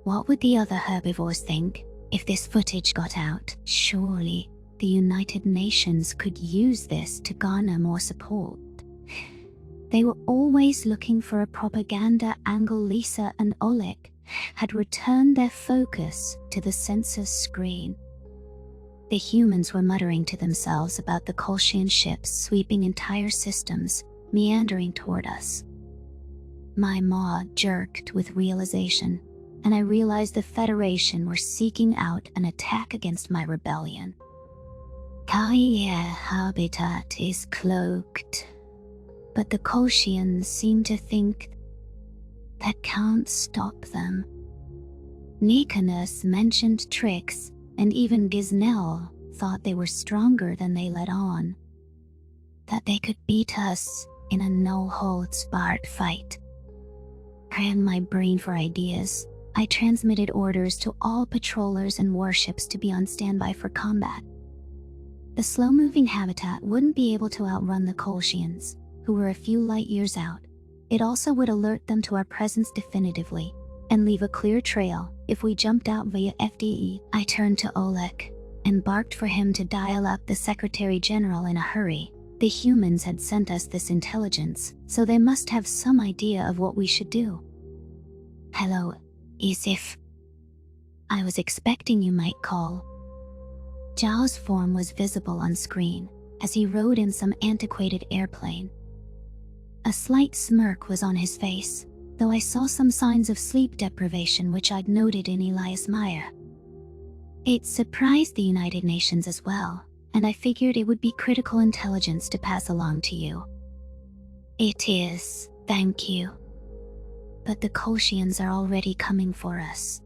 A: What would the other herbivores think if this footage got out? Surely the United Nations could use this to garner more support. They were always looking for a propaganda angle. Lisa and Oleg had returned their focus to the census screen. The humans were muttering to themselves about the Kolshian ships sweeping entire systems, meandering toward us. My maw jerked with realization, and I realized the Federation were seeking out an attack against my rebellion. Kaya habitat is cloaked, but the Kolshians seem to think that can't stop them. Nikonus mentioned tricks, and even Giznel thought they were stronger than they let on. That they could beat us in a no-holds-barred fight. Crammed my brain for ideas, I transmitted orders to all patrollers and warships to be on standby for combat. The slow-moving habitat wouldn't be able to outrun the Kolshians, who were a few light years out. It also would alert them to our presence definitively, and leave a clear trail if we jumped out via FDE. I turned to Oleg and barked for him to dial up the Secretary General in a hurry. The humans had sent us this intelligence, so they must have some idea of what we should do. Hello, Azif. I was expecting you might call. Zhao's form was visible on screen as he rode in some antiquated airplane. A slight smirk was on his face, though I saw some signs of sleep deprivation which I'd noted in Elias Meyer. It surprised the United Nations as well, and I figured it would be critical intelligence to pass along to you. It is, thank you. But the Kolshians are already coming for us.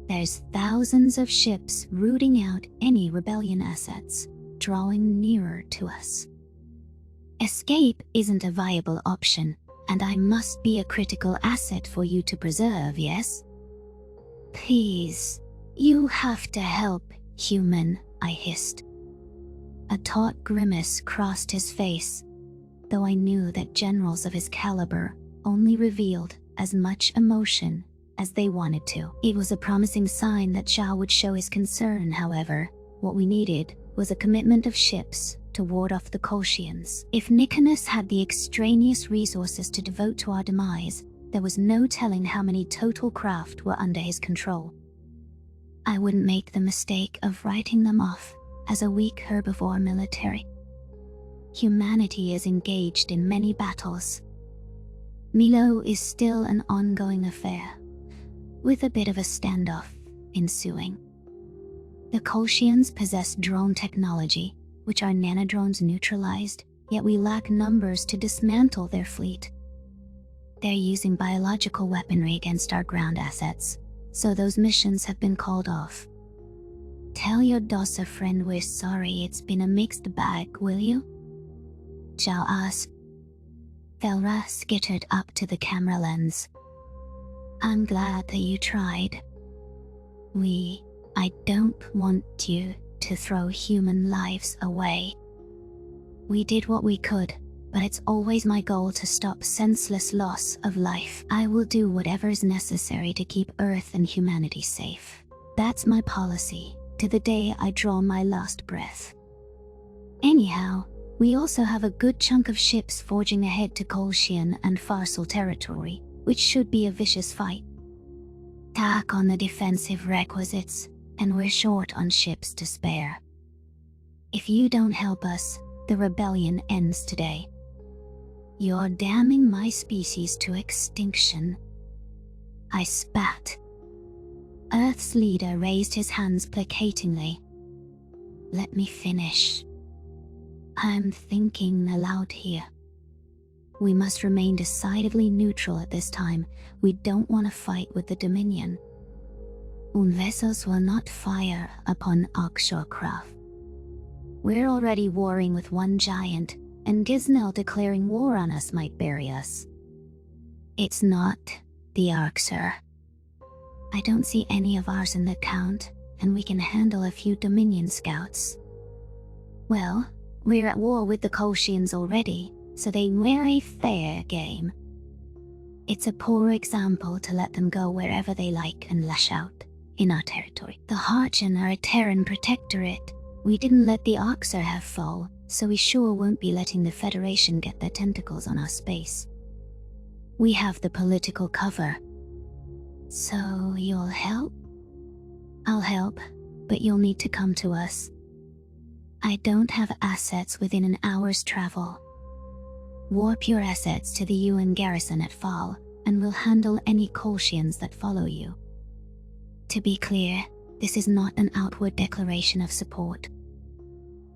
A: There's thousands of ships rooting out any rebellion assets, drawing nearer to us. Escape isn't a viable option, and I must be a critical asset for you to preserve, yes? Please, you have to help, human, I hissed. A taut grimace crossed his face, though I knew that generals of his caliber only revealed as much emotion as they wanted to. It was a promising sign that Zhao would show his concern, however. What we needed was a commitment of ships to ward off the Kolshians. If Nikonus had the extraneous resources to devote to our demise, there was no telling how many total craft were under his control. I wouldn't make the mistake of writing them off as a weak herbivore military. Humanity is engaged in many battles. Milo is still an ongoing affair, with a bit of a standoff ensuing. The Kolshians possess drone technology, which our nanodrones neutralized, yet we lack numbers to dismantle their fleet. They're using biological weaponry against our ground assets, so those missions have been called off. Tell your Dossa friend we're sorry it's been a mixed bag, will you? Zhao asked. Velra skittered up to the camera lens. I'm glad that you tried. I don't want you to throw human lives away. We did what we could, but it's always my goal to stop senseless loss of life. I will do whatever is necessary to keep Earth and humanity safe. That's my policy, to the day I draw my last breath. Anyhow, we also have a good chunk of ships forging ahead to Kolshian and Farsal territory, which should be a vicious fight. Tack on the defensive requisites, and we're short on ships to spare. If you don't help us, the rebellion ends today. You're damning my species to extinction. I spat. Earth's leader raised his hands placatingly. Let me finish. I'm thinking aloud here. We must remain decidedly neutral at this time. We don't want to fight with the Dominion. Vessels will not fire upon offshore craft. We're already warring with one giant, and Gisnell declaring war on us might bury us. It's not the Ark, sir. I don't see any of ours in the count, and we can handle a few Dominion scouts. Well, we're at war with the Kolshians already, so they wear a fair game. It's a poor example to let them go wherever they like and lash out in our territory. The Harjan are a Terran protectorate. We didn't let the Oxer have fall, so we sure won't be letting the Federation get their tentacles on our space. We have the political cover. So you'll help? I'll help, but you'll need to come to us. I don't have assets within an hour's travel. Warp your assets to the UN garrison at Fall, and we'll handle any Kolshians that follow you. To be clear, this is not an outward declaration of support.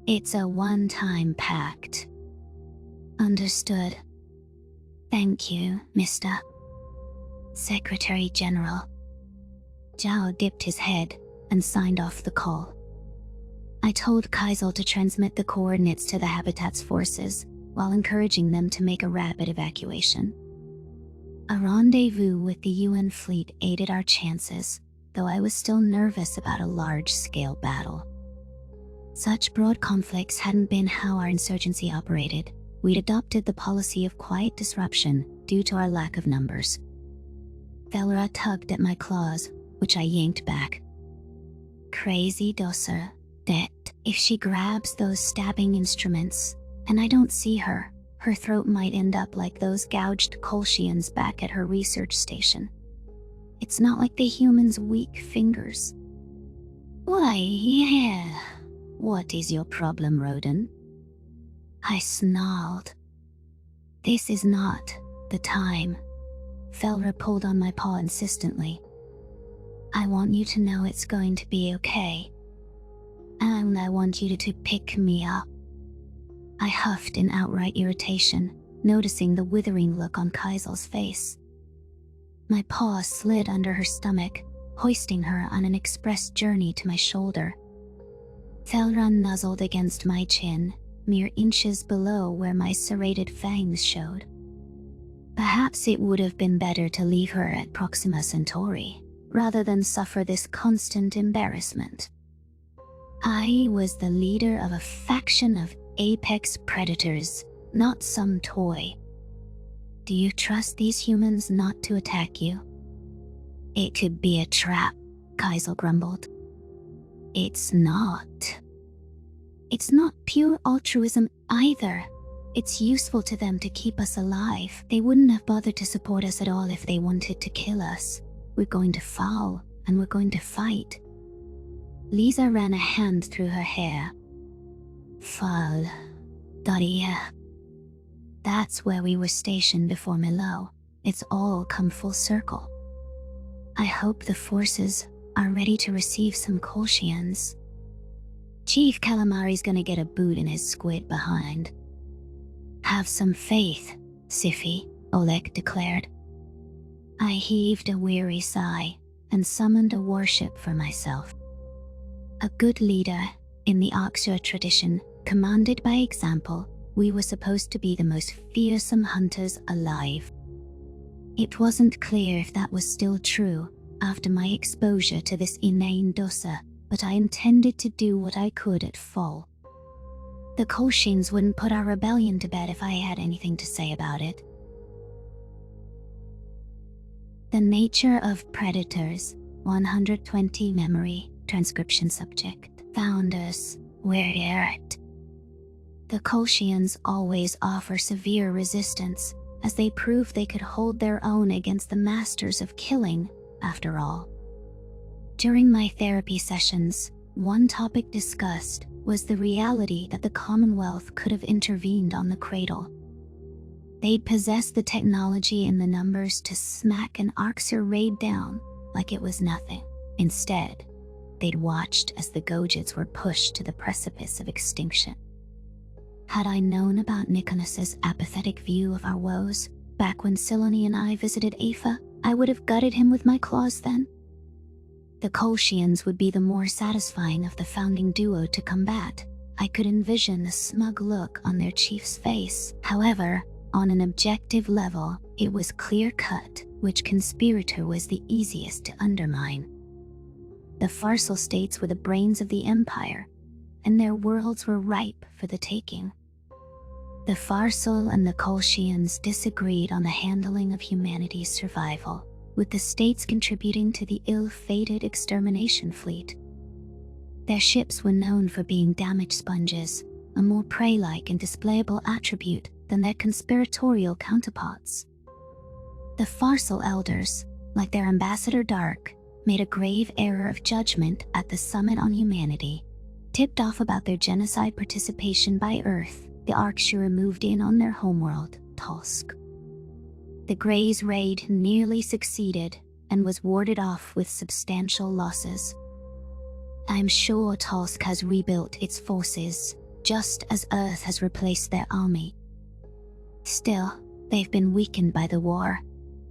A: It's a one-time pact. Understood. Thank you, Mr. Secretary General. Zhao dipped his head and signed off the call. I told Kaisel to transmit the coordinates to the Habitat's forces, while encouraging them to make a rapid evacuation. A rendezvous with the UN fleet aided our chances, though I was still nervous about a large-scale battle. Such broad conflicts hadn't been how our insurgency operated. We'd adopted the policy of quiet disruption due to our lack of numbers. Velra tugged at my claws, which I yanked back. Crazy Dossa, that if she grabs those stabbing instruments, and I don't see her, her throat might end up like those gouged Kolshians back at her research station. It's not like the humans' weak fingers. Why, yeah. What is your problem, Roden? I snarled. This is not the time. Velra pulled on my paw insistently. I want you to know it's going to be okay. And I want you to pick me up. I huffed in outright irritation, noticing the withering look on Kaisel's face. My paw slid under her stomach, hoisting her on an express journey to my shoulder. Velra nuzzled against my chin, mere inches below where my serrated fangs showed. Perhaps it would have been better to leave her at Proxima Centauri, rather than suffer this constant embarrassment. I was the leader of a faction of apex predators, not some toy. Do you trust these humans not to attack you? It could be a trap, Kaisel grumbled. It's not. It's not pure altruism either. It's useful to them to keep us alive. They wouldn't have bothered to support us at all if they wanted to kill us. We're going to foul, and we're going to fight. Lisa ran a hand through her hair. Fall. Daria. That's where we were stationed before Milo. It's all come full circle. I hope the forces are ready to receive some Kolshians. Chief Calamari's gonna get a boot in his squid behind. Have some faith, Sifi, Oleg declared. I heaved a weary sigh and summoned a worship for myself. A good leader, in the Aksur tradition, commanded by example. We were supposed to be the most fearsome hunters alive. It wasn't clear if that was still true after my exposure to this inane dosa, but I intended to do what I could at full. The Kolshins wouldn't put our rebellion to bed if I had anything to say about it. The nature of predators, 120 memory, transcription subject, founders, where they're at. The Kolshians always offer severe resistance, as they prove they could hold their own against the masters of killing, after all. During my therapy sessions, one topic discussed was the reality that the Commonwealth could have intervened on the cradle. They'd possessed the technology and the numbers to smack an Arxur raid down like it was nothing. Instead, they'd watched as the Gojits were pushed to the precipice of extinction. Had I known about Nikonas's apathetic view of our woes back when Siloni and I visited Afa, I would have gutted him with my claws then. The Kolshians would be the more satisfying of the founding duo to combat. I could envision the smug look on their chief's face. However, on an objective level, it was clear-cut which conspirator was the easiest to undermine. The Farsal states were the brains of the empire, and their worlds were ripe for the taking. The Farsal and the Kolshians disagreed on the handling of humanity's survival, with the states contributing to the ill-fated extermination fleet. Their ships were known for being damage sponges, a more prey-like and displayable attribute than their conspiratorial counterparts. The Farsal elders, like their ambassador Dark, made a grave error of judgment at the Summit on Humanity. Tipped off about their genocide participation by Earth, the Arxura moved in on their homeworld, Tolsk. The Greys' raid nearly succeeded and was warded off with substantial losses. I'm sure Tolsk has rebuilt its forces, just as Earth has replaced their army. Still, they've been weakened by the war,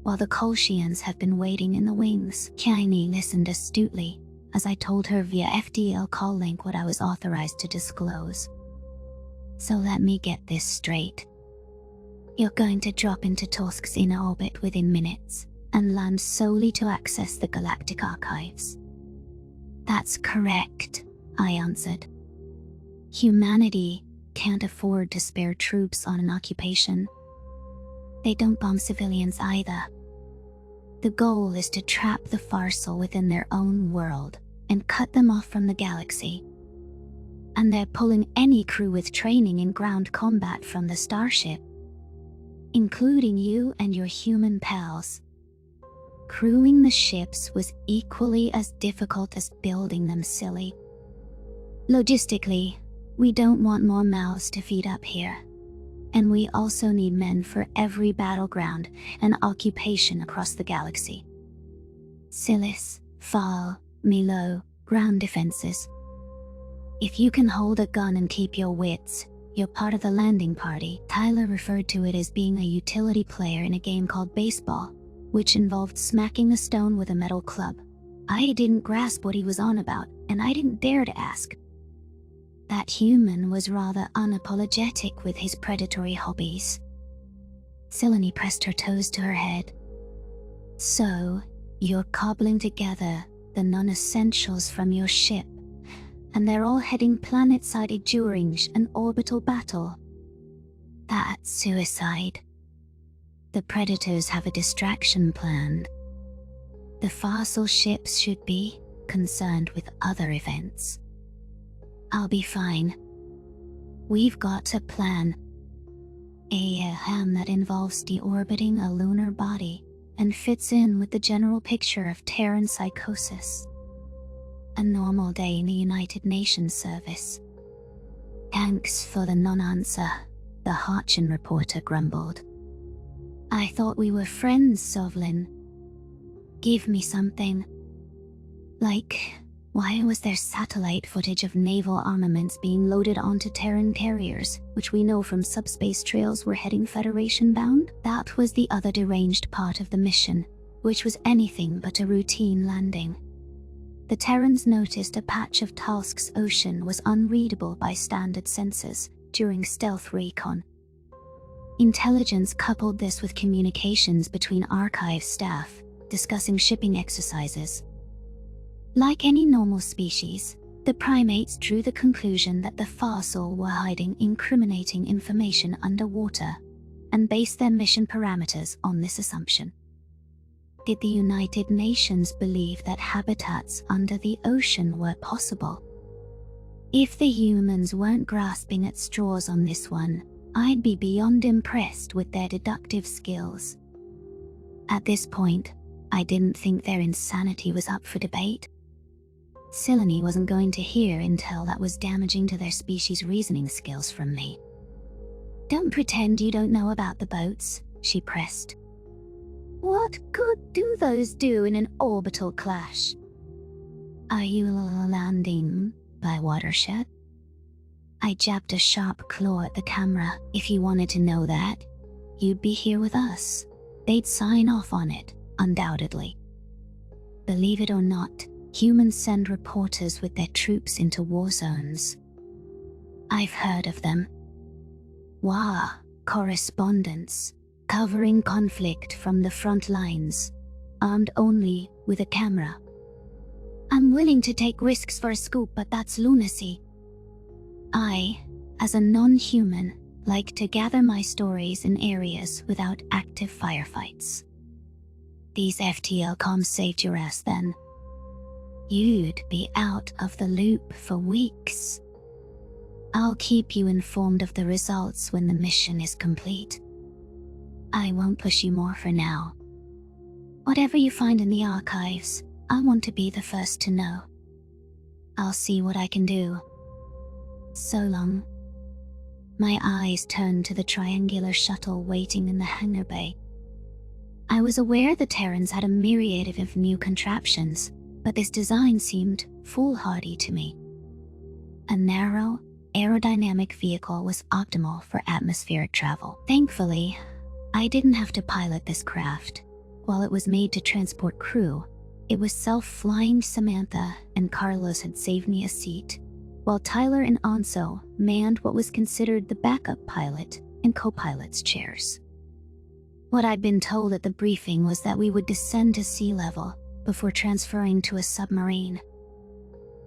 A: while the Kolshians have been waiting in the wings. Kaini listened astutely as I told her via FDL call link what I was authorized to disclose. So let me get this straight. You're going to drop into Tolsk's inner orbit within minutes and land solely to access the galactic archives. That's correct, I answered. Humanity can't afford to spare troops on an occupation. They don't bomb civilians either. The goal is to trap the Farsal within their own world and cut them off from the galaxy. And they're pulling any crew with training in ground combat from the starship, including you and your human pals. Crewing the ships was equally as difficult as building them, silly. Logistically, we don't want more mouths to feed up here. And we also need men for every battleground and occupation across the galaxy. Silis, Fal, Milo, ground defenses. If you can hold a gun and keep your wits, you're part of the landing party. Tyler referred to it as being a utility player in a game called baseball, which involved smacking a stone with a metal club. I didn't grasp what he was on about, and I didn't dare to ask. That human was rather unapologetic with his predatory hobbies. Silani pressed her toes to her head. So, you're cobbling together the non-essentials from your ship, and they're all heading planet-side during an orbital battle. That's suicide. The Predators have a distraction planned. The Farsal ships should be concerned with other events. I'll be fine. We've got a plan. A ham that involves deorbiting a lunar body and fits in with the general picture of Terran psychosis. A normal day in the United Nations service. Thanks for the non-answer, the Harchin reporter grumbled. I thought we were friends, Sovlin. Give me something. Like Why was there satellite footage of naval armaments being loaded onto Terran carriers, which we know from subspace trails were heading Federation bound? That was the other deranged part of the mission, which was anything but a routine landing. The Terrans noticed a patch of Talsk's ocean was unreadable by standard sensors during stealth recon. Intelligence coupled this with communications between archive staff discussing shipping exercises. Like any normal species, the primates drew the conclusion that the fossil were hiding incriminating information underwater and based their mission parameters on this assumption. Did the United Nations believe that habitats under the ocean were possible? If the humans weren't grasping at straws on this one, I'd be beyond impressed with their deductive skills. At this point, I didn't think their insanity was up for debate. Silene wasn't going to hear intel that was damaging to their species' reasoning skills from me. "Don't pretend you don't know about the boats," she pressed. "What good do those do in an orbital clash?" "Are you landing by watershed?" I jabbed a sharp claw at the camera. "If you wanted to know that, you'd be here with us. They'd sign off on it, undoubtedly. Believe it or not, humans send reporters with their troops into war zones. I've heard of them. WA correspondents, covering conflict from the front lines, armed only with a camera. I'm willing to take risks for a scoop, but that's lunacy. I, as a non-human, like to gather my stories in areas without active firefights. These FTL comms saved your ass then. You'd be out of the loop for weeks. I'll keep you informed of the results when the mission is complete. I won't push you more for now. Whatever you find in the archives, I want to be the first to know. I'll see what I can do. So long." My eyes turned to the triangular shuttle waiting in the hangar bay. I was aware the Terrans had a myriad of new contraptions, but this design seemed foolhardy to me. A narrow, aerodynamic vehicle was optimal for atmospheric travel. Thankfully, I didn't have to pilot this craft. While it was made to transport crew, it was self-flying. Samantha and Carlos had saved me a seat, while Tyler and Anso manned what was considered the backup pilot and co-pilot's chairs. What I'd been told at the briefing was that we would descend to sea level before transferring to a submarine.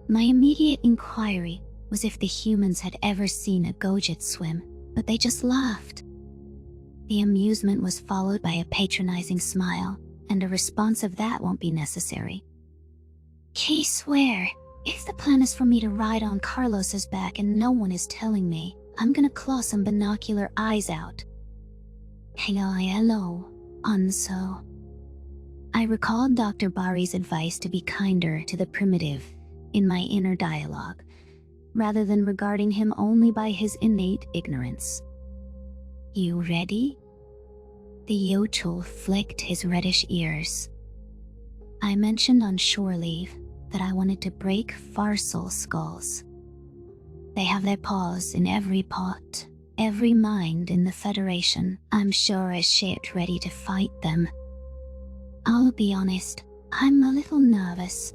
A: My immediate inquiry was if the humans had ever seen a Gojit swim, but they just laughed. The amusement was followed by a patronizing smile, and a response of "that won't be necessary." "Key swear, if the plan is for me to ride on Carlos's back and no one is telling me, I'm gonna claw some binocular eyes out." Hello, Anso. I recalled Dr. Bari's advice to be kinder to the primitive in my inner dialogue, rather than regarding him only by his innate ignorance. "You ready?" The Yochel flicked his reddish ears. I mentioned on shore leave that I wanted to break Farsal skulls. They have their paws in every pot, every mind in the Federation. I'm sure as shit ready to fight them. I'll be honest, I'm a little nervous.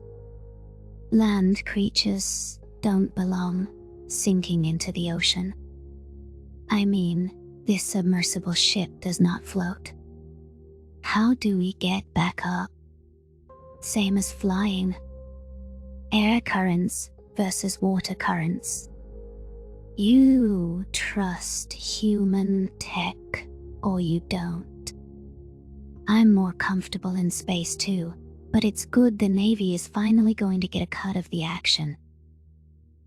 A: Land creatures don't belong sinking into the ocean. I mean, this submersible ship does not float. How do we get back up? Same as flying. Air currents versus water currents. You trust human tech, or you don't. I'm more comfortable in space too, but it's good the Navy is finally going to get a cut of the action.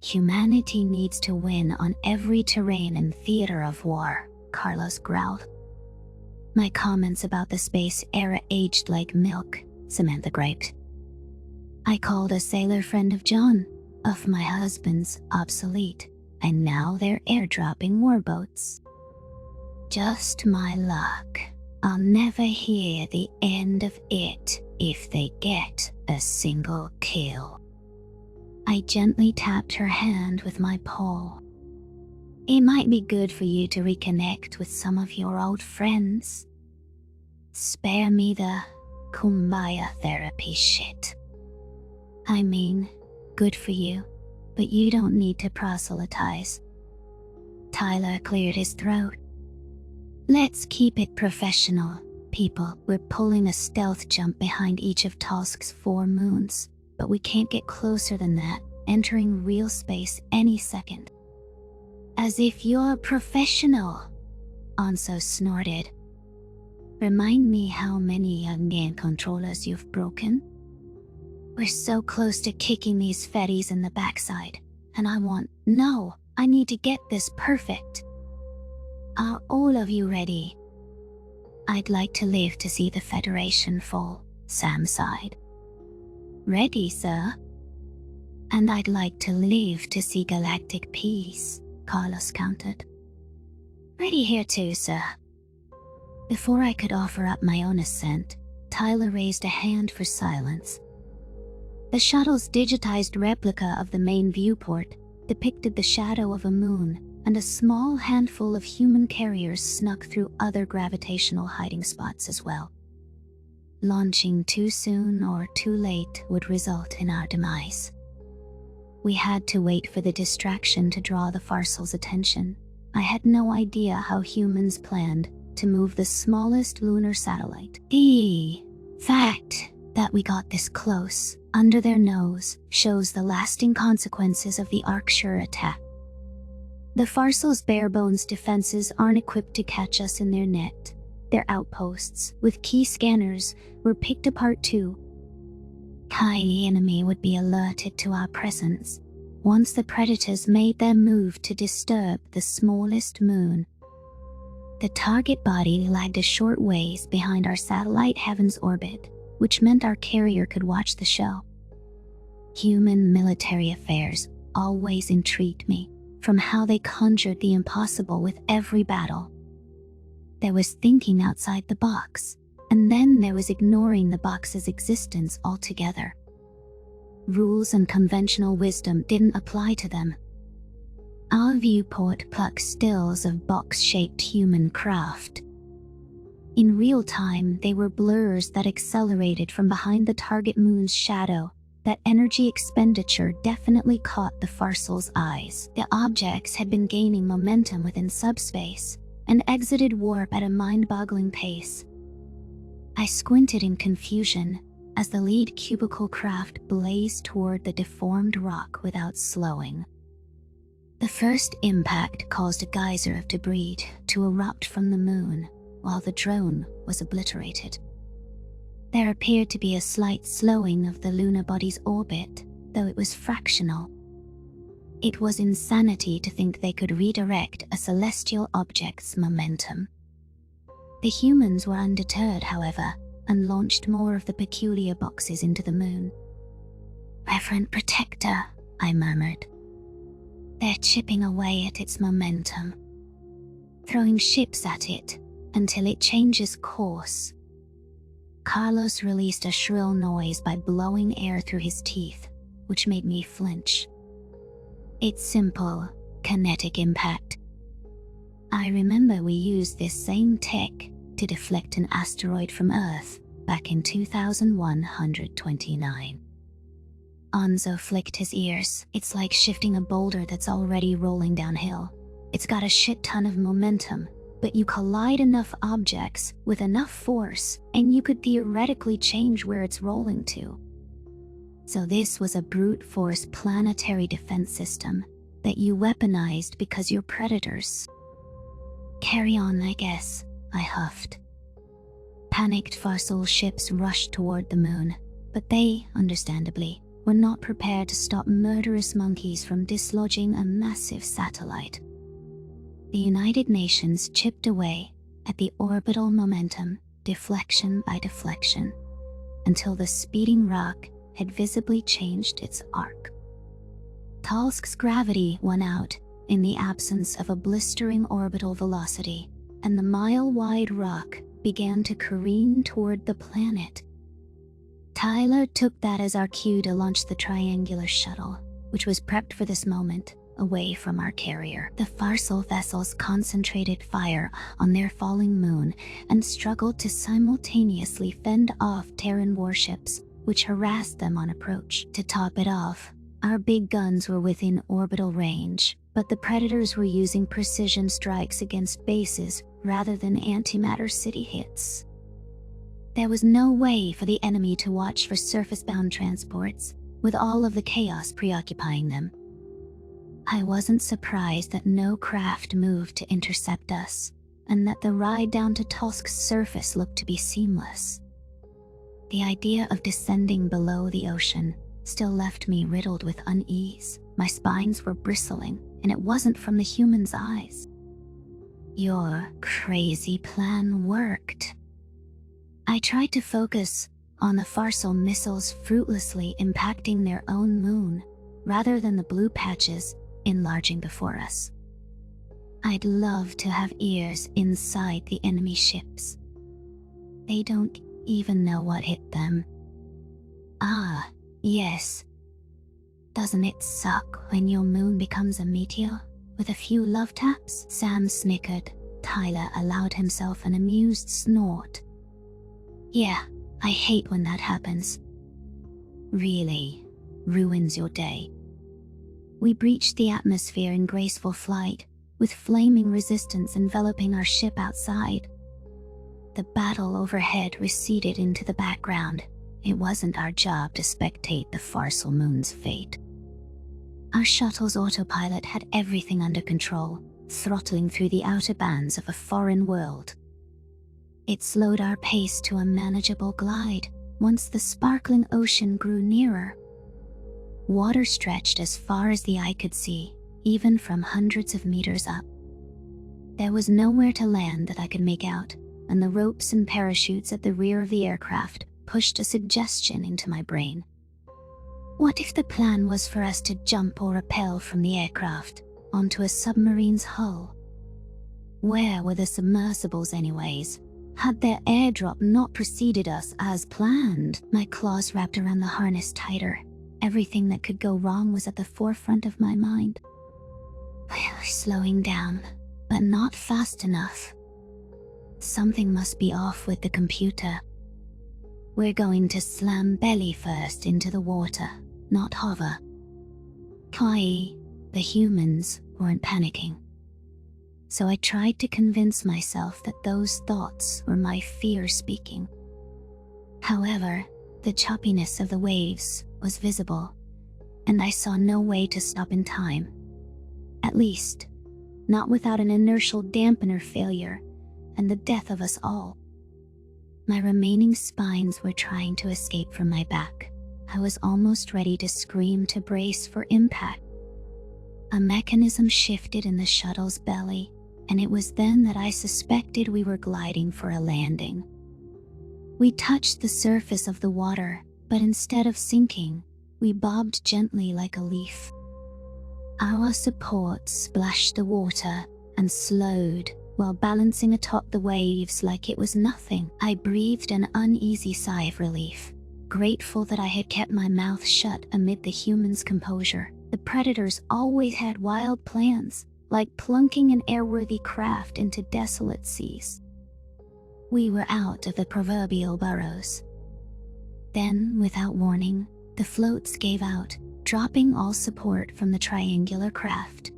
A: Humanity needs to win on every terrain and theater of war, Carlos growled. My comments about the space era aged like milk, Samantha griped. I called a sailor friend of John, of my husband's, obsolete, and now they're airdropping warboats. Just my luck. I'll never hear the end of it if they get a single kill. I gently tapped her hand with my paw. It might be good for you to reconnect with some of your old friends. Spare me the kumbaya therapy shit. I mean, good for you, but you don't need to proselytize. Tyler cleared his throat. Let's keep it professional, people. We're pulling a stealth jump behind each of Tosk's 4 moons, but we can't get closer than that, entering real space any second. As if you're a professional, Anso snorted. Remind me how many young game controllers you've broken? We're so close to kicking these fetties in the backside, and I need to get this perfect. Are all of you ready? I'd like to live to see the Federation fall, Sam sighed. Ready, sir? And I'd like to live to see galactic peace, Carlos countered. Ready here too, sir. Before I could offer up my own assent, Tyler raised a hand for silence. The shuttle's digitized replica of the main viewport depicted the shadow of a moon, and a small handful of human carriers snuck through other gravitational hiding spots as well. Launching too soon or too late would result in our demise. We had to wait for the distraction to draw the Farsel's attention. I had no idea how humans planned to move the smallest lunar satellite. The fact that we got this close, under their nose, shows the lasting consequences of the Arcture attack. The Farsel's bare-bones defenses aren't equipped to catch us in their net. Their outposts, with key scanners, were picked apart too. The enemy would be alerted to our presence once the predators made their move to disturb the smallest moon. The target body lagged a short ways behind our satellite heaven's orbit, which meant our carrier could watch the show. Human military affairs always intrigued me, from how they conjured the impossible with every battle. There was thinking outside the box, and then there was ignoring the box's existence altogether. Rules and conventional wisdom didn't apply to them. Our viewport plucked stills of box-shaped human craft. In real time, they were blurs that accelerated from behind the target moon's shadow. That energy expenditure definitely caught the Farsel's eyes. The objects had been gaining momentum within subspace and exited warp at a mind-boggling pace. I squinted in confusion as the lead cubicle craft blazed toward the deformed rock without slowing. The first impact caused a geyser of debris to erupt from the moon, while the drone was obliterated. There appeared to be a slight slowing of the lunar body's orbit, though it was fractional. It was insanity to think they could redirect a celestial object's momentum. The humans were undeterred, however, and launched more of the peculiar boxes into the moon. "Reverend Protector," I murmured. "They're chipping away at its momentum, throwing ships at it until it changes course." Carlos released a shrill noise by blowing air through his teeth, which made me flinch. It's simple, kinetic impact. I remember we used this same tech to deflect an asteroid from Earth back in 2129. Anzo flicked his ears. It's like shifting a boulder that's already rolling downhill. It's got a shit ton of momentum, but you collide enough objects with enough force, and you could theoretically change where it's rolling to. So this was a brute force planetary defense system that you weaponized because you're predators. "Carry on, I guess," I huffed. Panicked Farsal ships rushed toward the moon, but they, understandably, were not prepared to stop murderous monkeys from dislodging a massive satellite. The United Nations chipped away at the orbital momentum, deflection by deflection, until the speeding rock had visibly changed its arc. Talsk's gravity won out in the absence of a blistering orbital velocity, and the mile-wide rock began to careen toward the planet. Tyler took that as our cue to launch the triangular shuttle, which was prepped for this moment, away from our carrier. The Farsal vessels concentrated fire on their falling moon and struggled to simultaneously fend off Terran warships, which harassed them on approach. To top it off, our big guns were within orbital range, but the Predators were using precision strikes against bases rather than antimatter city hits. There was no way for the enemy to watch for surface-bound transports, with all of the chaos preoccupying them. I wasn't surprised that no craft moved to intercept us, and that the ride down to Tosk's surface looked to be seamless. The idea of descending below the ocean still left me riddled with unease. My spines were bristling, and it wasn't from the humans' eyes. Your crazy plan worked. I tried to focus on the Farsal missiles fruitlessly impacting their own moon, rather than the blue patches enlarging before us. I'd love to have ears inside the enemy ships. They don't even know what hit them. Ah, yes. Doesn't it suck when your moon becomes a meteor with a few love taps? Sam snickered. Tyler allowed himself an amused snort. Yeah, I hate when that happens. Really ruins your day. We breached the atmosphere in graceful flight, with flaming resistance enveloping our ship outside. The battle overhead receded into the background. It wasn't our job to spectate the Farsal moon's fate. Our shuttle's autopilot had everything under control, throttling through the outer bands of a foreign world. It slowed our pace to a manageable glide once the sparkling ocean grew nearer. Water stretched as far as the eye could see, even from hundreds of meters up. There was nowhere to land that I could make out, and the ropes and parachutes at the rear of the aircraft pushed a suggestion into my brain. What if the plan was for us to jump or rappel from the aircraft onto a submarine's hull? Where were the submersibles anyways? Had their airdrop not preceded us as planned? My claws wrapped around the harness tighter. Everything that could go wrong was at the forefront of my mind. We're slowing down, but not fast enough. Something must be off with the computer. We're going to slam belly first into the water, not hover. Kai, the humans, weren't panicking. So I tried to convince myself that those thoughts were my fear speaking. However, the choppiness of the waves was visible, and I saw no way to stop in time. At least, not without an inertial dampener failure and the death of us all. My remaining spines were trying to escape from my back. I was almost ready to scream to brace for impact. A mechanism shifted in the shuttle's belly, and it was then that I suspected we were gliding for a landing. We touched the surface of the water, but instead of sinking, we bobbed gently like a leaf. Our support splashed the water and slowed while balancing atop the waves like it was nothing. I breathed an uneasy sigh of relief, grateful that I had kept my mouth shut amid the humans' composure. The Predators always had wild plans, like plunking an airworthy craft into desolate seas. We were out of the proverbial burrows. Then, without warning, the floats gave out, dropping all support from the triangular craft.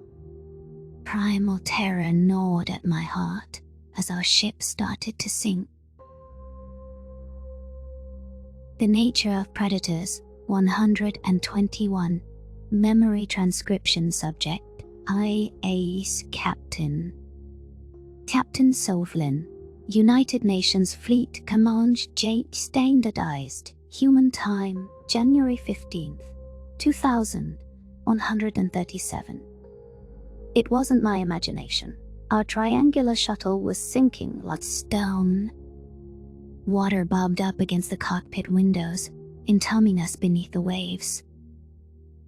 A: Primal terror gnawed at my heart as our ship started to sink. The nature of Predators, 121. Memory transcription subject, IA's Captain. Captain Sovlin, United Nations Fleet Command Jake Standardized, Human Time, January 15th, 2137. It wasn't my imagination. Our triangular shuttle was sinking like stone. Water bobbed up against the cockpit windows, entombing us beneath the waves.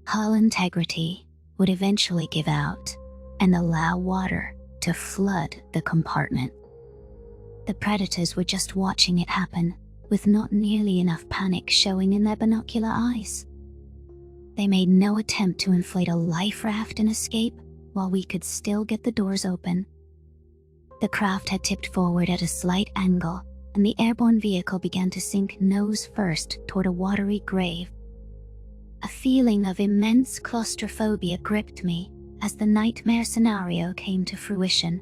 A: Hull integrity would eventually give out and allow water to flood the compartment. The Predators were just watching it happen, with not nearly enough panic showing in their binocular eyes. They made no attempt to inflate a life raft and escape, while we could still get the doors open. The craft had tipped forward at a slight angle, and the airborne vehicle began to sink nose first toward a watery grave. A feeling of immense claustrophobia gripped me as the nightmare scenario came to fruition.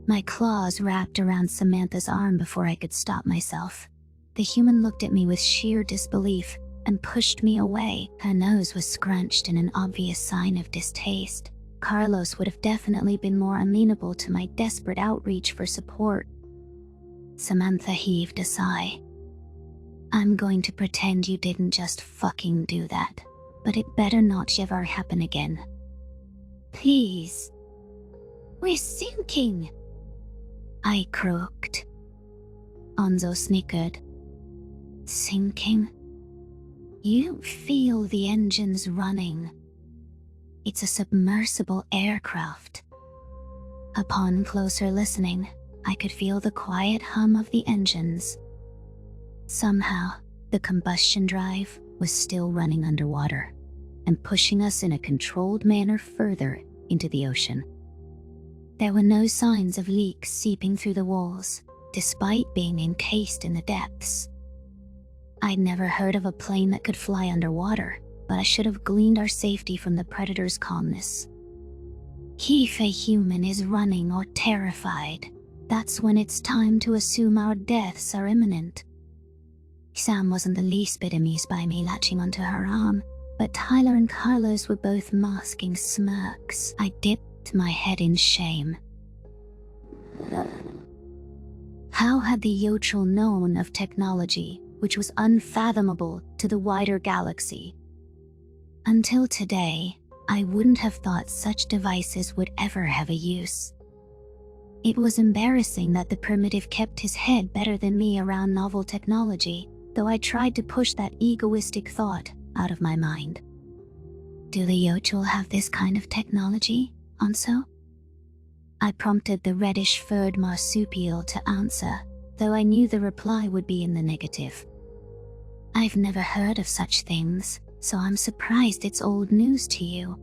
A: My claws wrapped around Samantha's arm before I could stop myself. The human looked at me with sheer disbelief and pushed me away. Her nose was scrunched in an obvious sign of distaste. Carlos would have definitely been more amenable to my desperate outreach for support. Samantha heaved a sigh. I'm going to pretend you didn't just fucking do that, but it better not ever happen again. Please. We're sinking, I croaked. Onzo snickered. Sinking? You feel the engines running. It's a submersible aircraft. Upon closer listening, I could feel the quiet hum of the engines. Somehow, the combustion drive was still running underwater and pushing us in a controlled manner further into the ocean. There were no signs of leaks seeping through the walls, despite being encased in the depths. I'd never heard of a plane that could fly underwater, but I should have gleaned our safety from the predator's calmness. If a human is running or terrified, that's when it's time to assume our deaths are imminent. Sam wasn't the least bit amused by me latching onto her arm, but Tyler and Carlos were both masking smirks. I dipped my head in shame. How had the Yotrel known of technology which was unfathomable to the wider galaxy? Until today, I wouldn't have thought such devices would ever have a use. It was embarrassing that the primitive kept his head better than me around novel technology, though I tried to push that egoistic thought out of my mind. Do the Yotrel have this kind of technology, Onso? I prompted the reddish-furred marsupial to answer, though I knew the reply would be in the negative. I've never heard of such things, so I'm surprised it's old news to you.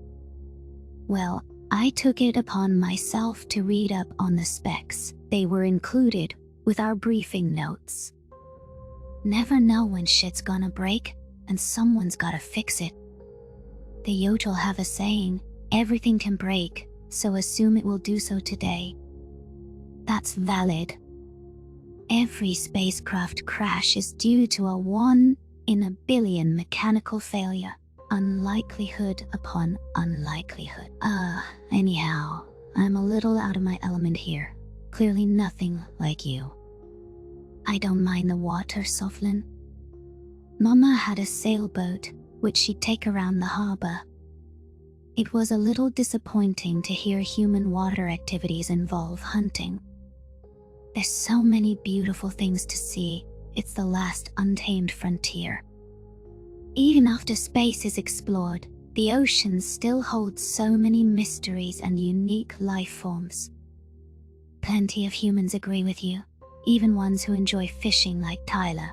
A: Well, I took it upon myself to read up on the specs. They were included with our briefing notes. Never know when shit's gonna break, and someone's gotta fix it. The Yotrel have a saying, everything can break, so assume it will do so today. That's valid. Every spacecraft crash is due to a 1 in a billion mechanical failure. Unlikelihood upon unlikelihood. Anyhow, I'm a little out of my element here. Clearly nothing like you. I don't mind the water, Soflin. Mama had a sailboat, which she'd take around the harbor. It was a little disappointing to hear human water activities involve hunting. There's so many beautiful things to see. It's the last untamed frontier. Even after space is explored, the oceans still hold so many mysteries and unique life forms. Plenty of humans agree with you, even ones who enjoy fishing like Tyler.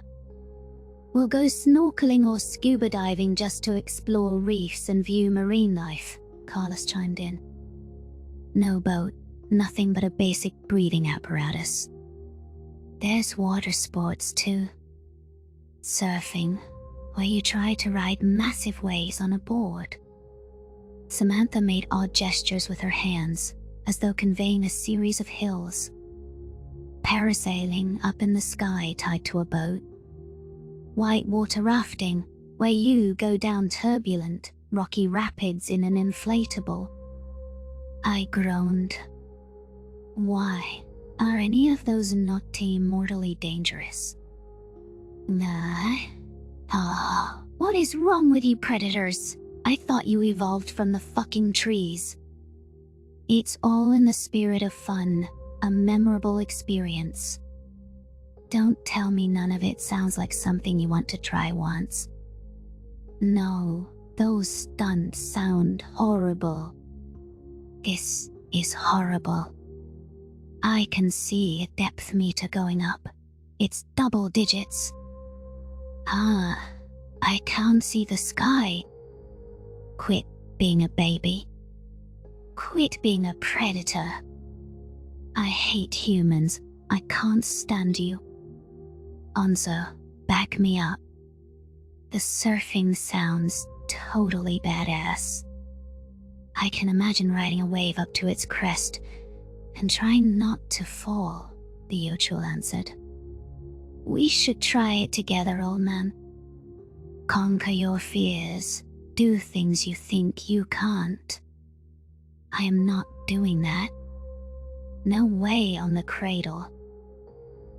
A: We'll go snorkeling or scuba diving just to explore reefs and view marine life, Carlos chimed in. No boat, nothing but a basic breathing apparatus. There's water sports too. Surfing, where you try to ride massive waves on a board. Samantha made odd gestures with her hands, as though conveying a series of hills. Parasailing up in the sky tied to a boat. Whitewater rafting, where you go down turbulent, rocky rapids in an inflatable. I groaned. Why are any of those not mortally dangerous? Nah. What is wrong with you predators? I thought you evolved from the fucking trees. It's all in the spirit of fun, a memorable experience. Don't tell me none of it sounds like something you want to try once. No, those stunts sound horrible. This is horrible. I can see a depth meter going up. It's double digits. I can't see the sky. Quit being a baby. Quit being a predator. I hate humans. I can't stand you. Anso, back me up. The surfing sounds totally badass. I can imagine riding a wave up to its crest and trying not to fall, the Yochul answered. We should try it together, old man. Conquer your fears. Do things you think you can't. I am not doing that. No way on the cradle.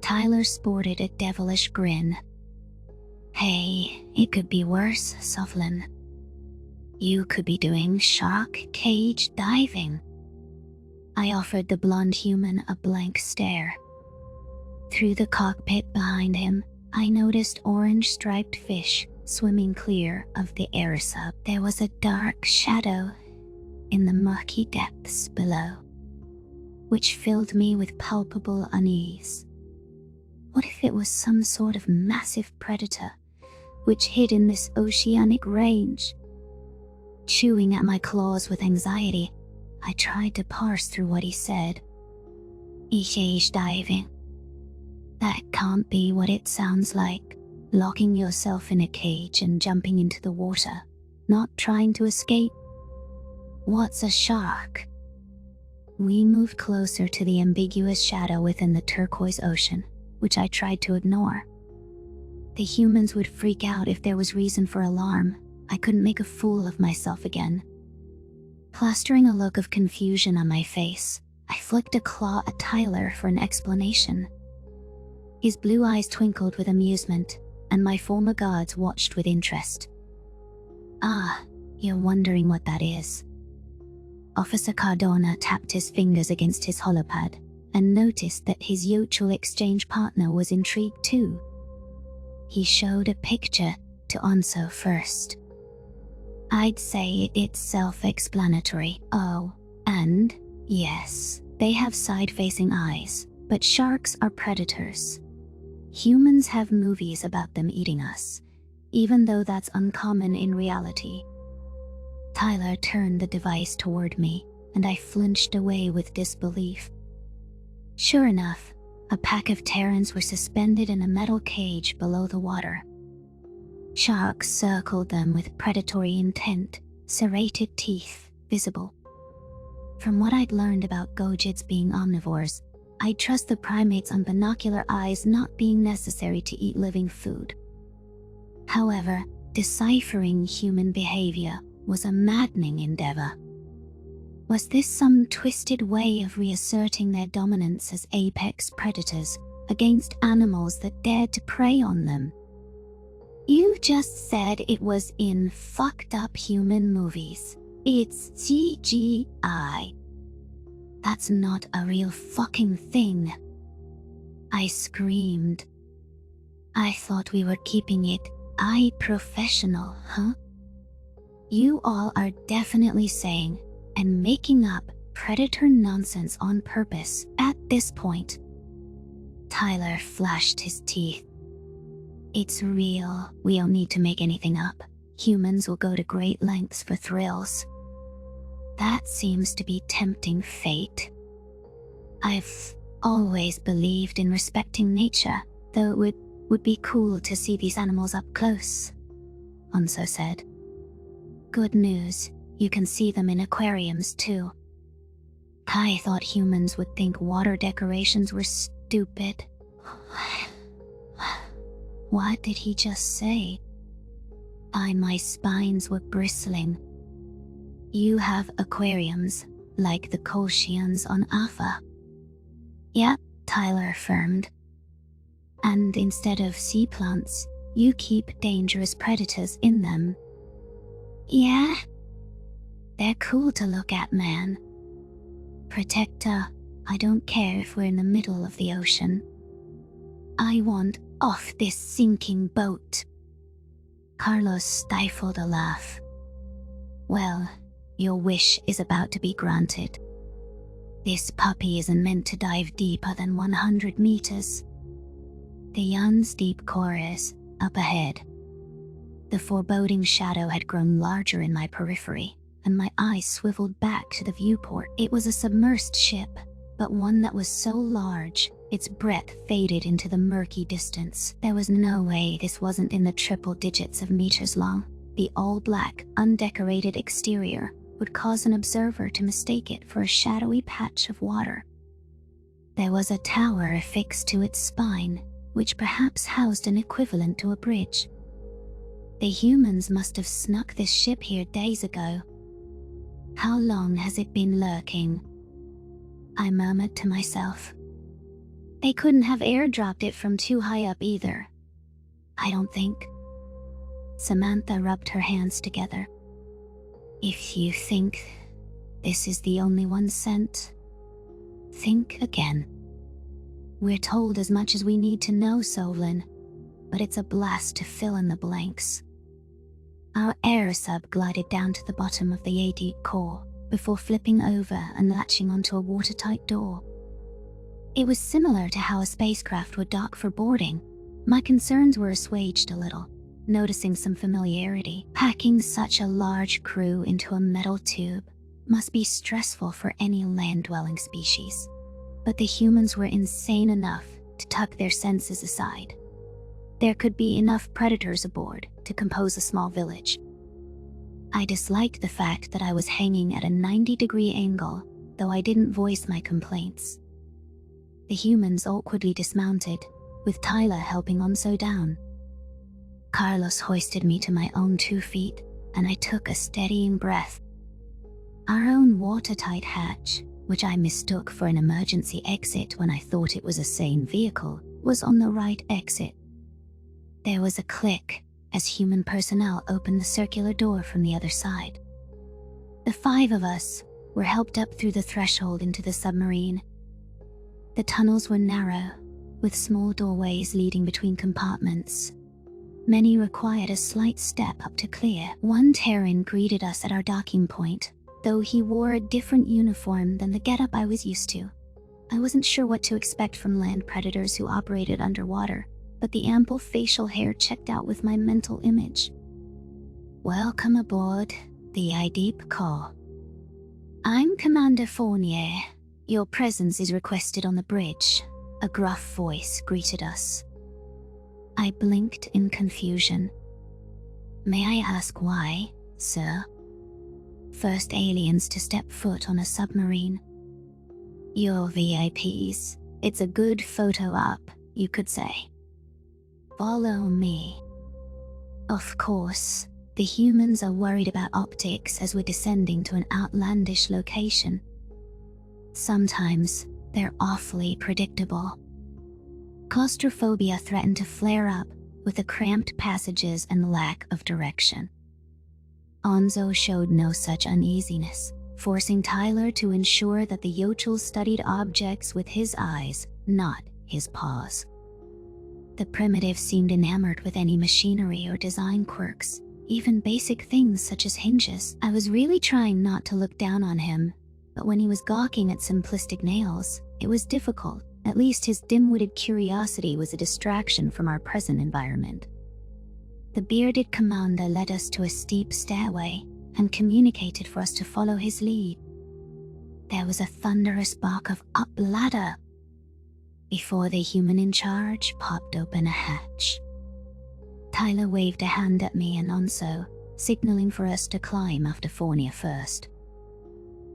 A: Tyler sported a devilish grin. Hey, it could be worse, Sovlin. You could be doing shark cage diving. I offered the blonde human a blank stare. Through the cockpit behind him, I noticed orange-striped fish swimming clear of the air sub. There was a dark shadow in the murky depths below, which filled me with palpable unease. What if it was some sort of massive predator which hid in this oceanic range? Chewing at my claws with anxiety, I tried to parse through what he said. Ish diving. That can't be what it sounds like. Locking yourself in a cage and jumping into the water, not trying to escape. What's a shark? We moved closer to the ambiguous shadow within the turquoise ocean, which I tried to ignore. The humans would freak out if there was reason for alarm. I couldn't make a fool of myself again. Plastering a look of confusion on my face, I flicked a claw at Tyler for an explanation. His blue eyes twinkled with amusement, and my former guards watched with interest. Ah, you're wondering what that is. Officer Cardona tapped his fingers against his holopad and noticed that his Yochul exchange partner was intrigued too. He showed a picture to Anso first. I'd say it's self-explanatory. Oh, and yes, they have side-facing eyes, but sharks are predators. Humans have movies about them eating us, even though that's uncommon in reality. Tyler turned the device toward me, and I flinched away with disbelief. Sure enough, a pack of Terrans were suspended in a metal cage below the water. Sharks circled them with predatory intent, serrated teeth visible. From what I'd learned about Gojids being omnivores, I'd trust the primates on binocular eyes not being necessary to eat living food. However, deciphering human behavior was a maddening endeavor. Was this some twisted way of reasserting their dominance as apex predators against animals that dared to prey on them? You just said it was in fucked up human movies. It's CGI. That's not a real fucking thing. I screamed. I thought we were keeping it professional, huh? You all are definitely saying and making up predator nonsense on purpose at this point. Tyler flashed his teeth. It's real. We don't need to make anything up. Humans will go to great lengths for thrills. That seems to be tempting fate. I've always believed in respecting nature, though it would be cool to see these animals up close, Anso said. Good news, you can see them in aquariums too. Kai thought humans would think water decorations were stupid. What did he just say? My spines were bristling. You have aquariums, like the Kolshians on Alpha. Yep, Tyler affirmed. And instead of sea plants, you keep dangerous predators in them. Yeah? They're cool to look at, man. Protector, I don't care if we're in the middle of the ocean. I want off this sinking boat. Carlos stifled a laugh. Well, your wish is about to be granted. This puppy isn't meant to dive deeper than 100 meters. The Yun's deep core is up ahead. The foreboding shadow had grown larger in my periphery, and my eyes swiveled back to the viewport. It was a submersed ship, but one that was so large, its breadth faded into the murky distance. There was no way this wasn't in the triple digits of meters long. The all-black, undecorated exterior would cause an observer to mistake it for a shadowy patch of water. There was a tower affixed to its spine, which perhaps housed an equivalent to a bridge. The humans must have snuck this ship here days ago. How long has it been lurking? I murmured to myself. They couldn't have airdropped it from too high up either. I don't think. Samantha rubbed her hands together. If you think this is the only one sent, think again. We're told as much as we need to know, Solon, but it's a blast to fill in the blanks. Our air sub glided down to the bottom of the AD core before flipping over and latching onto a watertight door. It was similar to how a spacecraft would dock for boarding. My concerns were assuaged a little, noticing some familiarity. Packing such a large crew into a metal tube must be stressful for any land-dwelling species. But the humans were insane enough to tuck their senses aside. There could be enough predators aboard to compose a small village. I disliked the fact that I was hanging at a 90-degree angle, though I didn't voice my complaints. The humans awkwardly dismounted, with Tyler helping Onso down. Carlos hoisted me to my own 2 feet, and I took a steadying breath. Our own watertight hatch, which I mistook for an emergency exit when I thought it was a sane vehicle, was on the right exit. There was a click as human personnel opened the circular door from the other side. The 5 of us were helped up through the threshold into the submarine. The tunnels were narrow, with small doorways leading between compartments. Many required a slight step up to clear. One Terran greeted us at our docking point, though he wore a different uniform than the getup I was used to. I wasn't sure what to expect from land predators who operated underwater, but the ample facial hair checked out with my mental image. Welcome aboard the IDEEP call. I'm Commander Fournier. Your presence is requested on the bridge. A gruff voice greeted us. I blinked in confusion. May I ask why, sir? First aliens to step foot on a submarine. You're VIPs. It's a good photo op, you could say. Follow me. Of course, the humans are worried about optics as we're descending to an outlandish location. Sometimes they're awfully predictable. Claustrophobia threatened to flare up with the cramped passages and lack of direction. Onso showed no such uneasiness, forcing Tyler to ensure that the Yochel studied objects with his eyes, not his paws. The primitive seemed enamored with any machinery or design quirks, even basic things such as hinges. I was really trying not to look down on him, but when he was gawking at simplistic nails, it was difficult. At least his dim-witted curiosity was a distraction from our present environment. The bearded commander led us to a steep stairway and communicated for us to follow his lead. There was a thunderous bark of "up ladder" before the human in charge popped open a hatch. Tyler waved a hand at me and Onso, signaling for us to climb after Fournier first.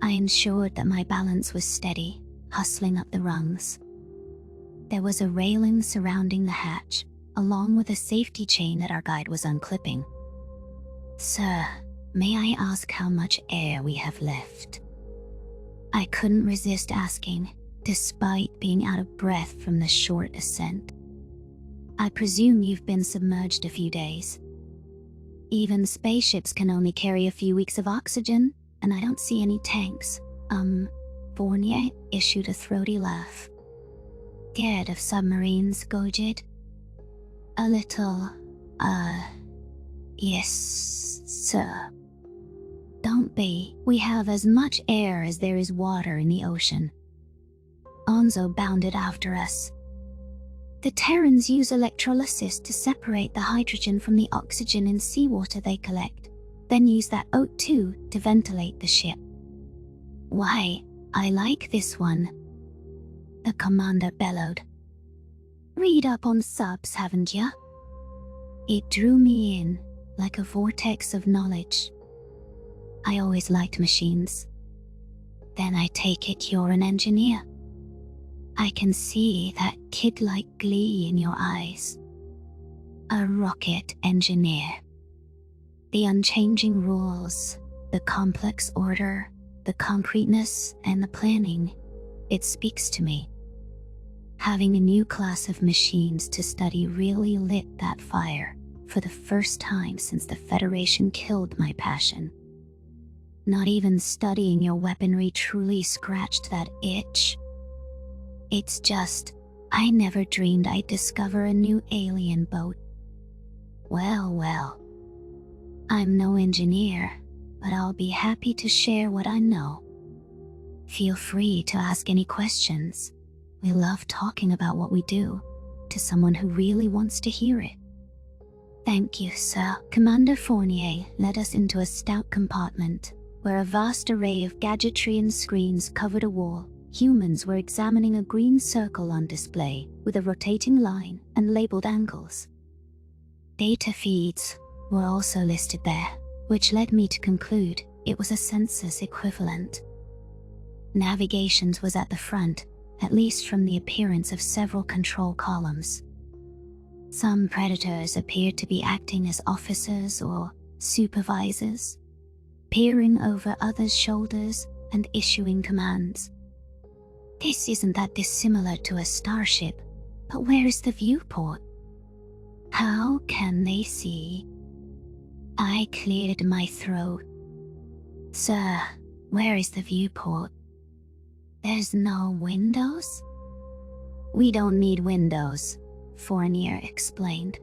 A: I ensured that my balance was steady, hustling up the rungs. There was a railing surrounding the hatch, along with a safety chain that our guide was unclipping. Sir, may I ask how much air we have left? I couldn't resist asking, despite being out of breath from the short ascent. I presume you've been submerged a few days. Even spaceships can only carry a few weeks of oxygen, and I don't see any tanks. Fournier issued a throaty laugh. Scared of submarines, Gojid? A little, yes, sir. Don't be. We have as much air as there is water in the ocean. Onso bounded after us. The Terrans use electrolysis to separate the hydrogen from the oxygen in seawater they collect, then use that O2 to ventilate the ship. Why, I like this one, the commander bellowed. Read up on subs, haven't ya? It drew me in like a vortex of knowledge. I always liked machines. Then I take it you're an engineer. I can see that kid-like glee in your eyes. A rocket engineer. The unchanging rules, the complex order, the concreteness, and the planning. It speaks to me. Having a new class of machines to study really lit that fire for the first time since the Federation killed my passion. Not even studying your weaponry truly scratched that itch. It's just, I never dreamed I'd discover a new alien boat. Well. I'm no engineer, but I'll be happy to share what I know. Feel free to ask any questions. We love talking about what we do to someone who really wants to hear it. Thank you, sir. Commander Fournier led us into a stout compartment where a vast array of gadgetry and screens covered a wall. Humans were examining a green circle on display with a rotating line and labeled angles. Data feeds were also listed there, which led me to conclude it was a census equivalent. Navigations was at the front, at least from the appearance of several control columns. Some predators appeared to be acting as officers or supervisors, peering over others' shoulders and issuing commands. This isn't that dissimilar to a starship, but where is the viewport? How can they see? I cleared my throat. Sir, where is the viewport? There's no windows? We don't need windows, Fournier explained.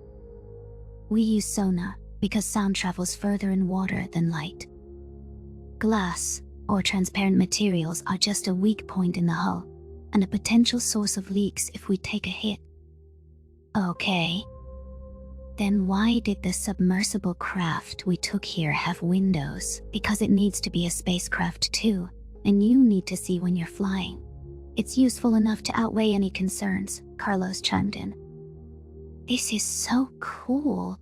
A: We use sonar because sound travels further in water than light. Glass or transparent materials are just a weak point in the hull and a potential source of leaks if we take a hit. Okay. Then why did the submersible craft we took here have windows? Because it needs to be a spacecraft too, and you need to see when you're flying. It's useful enough to outweigh any concerns, Carlos chimed in. This is so cool.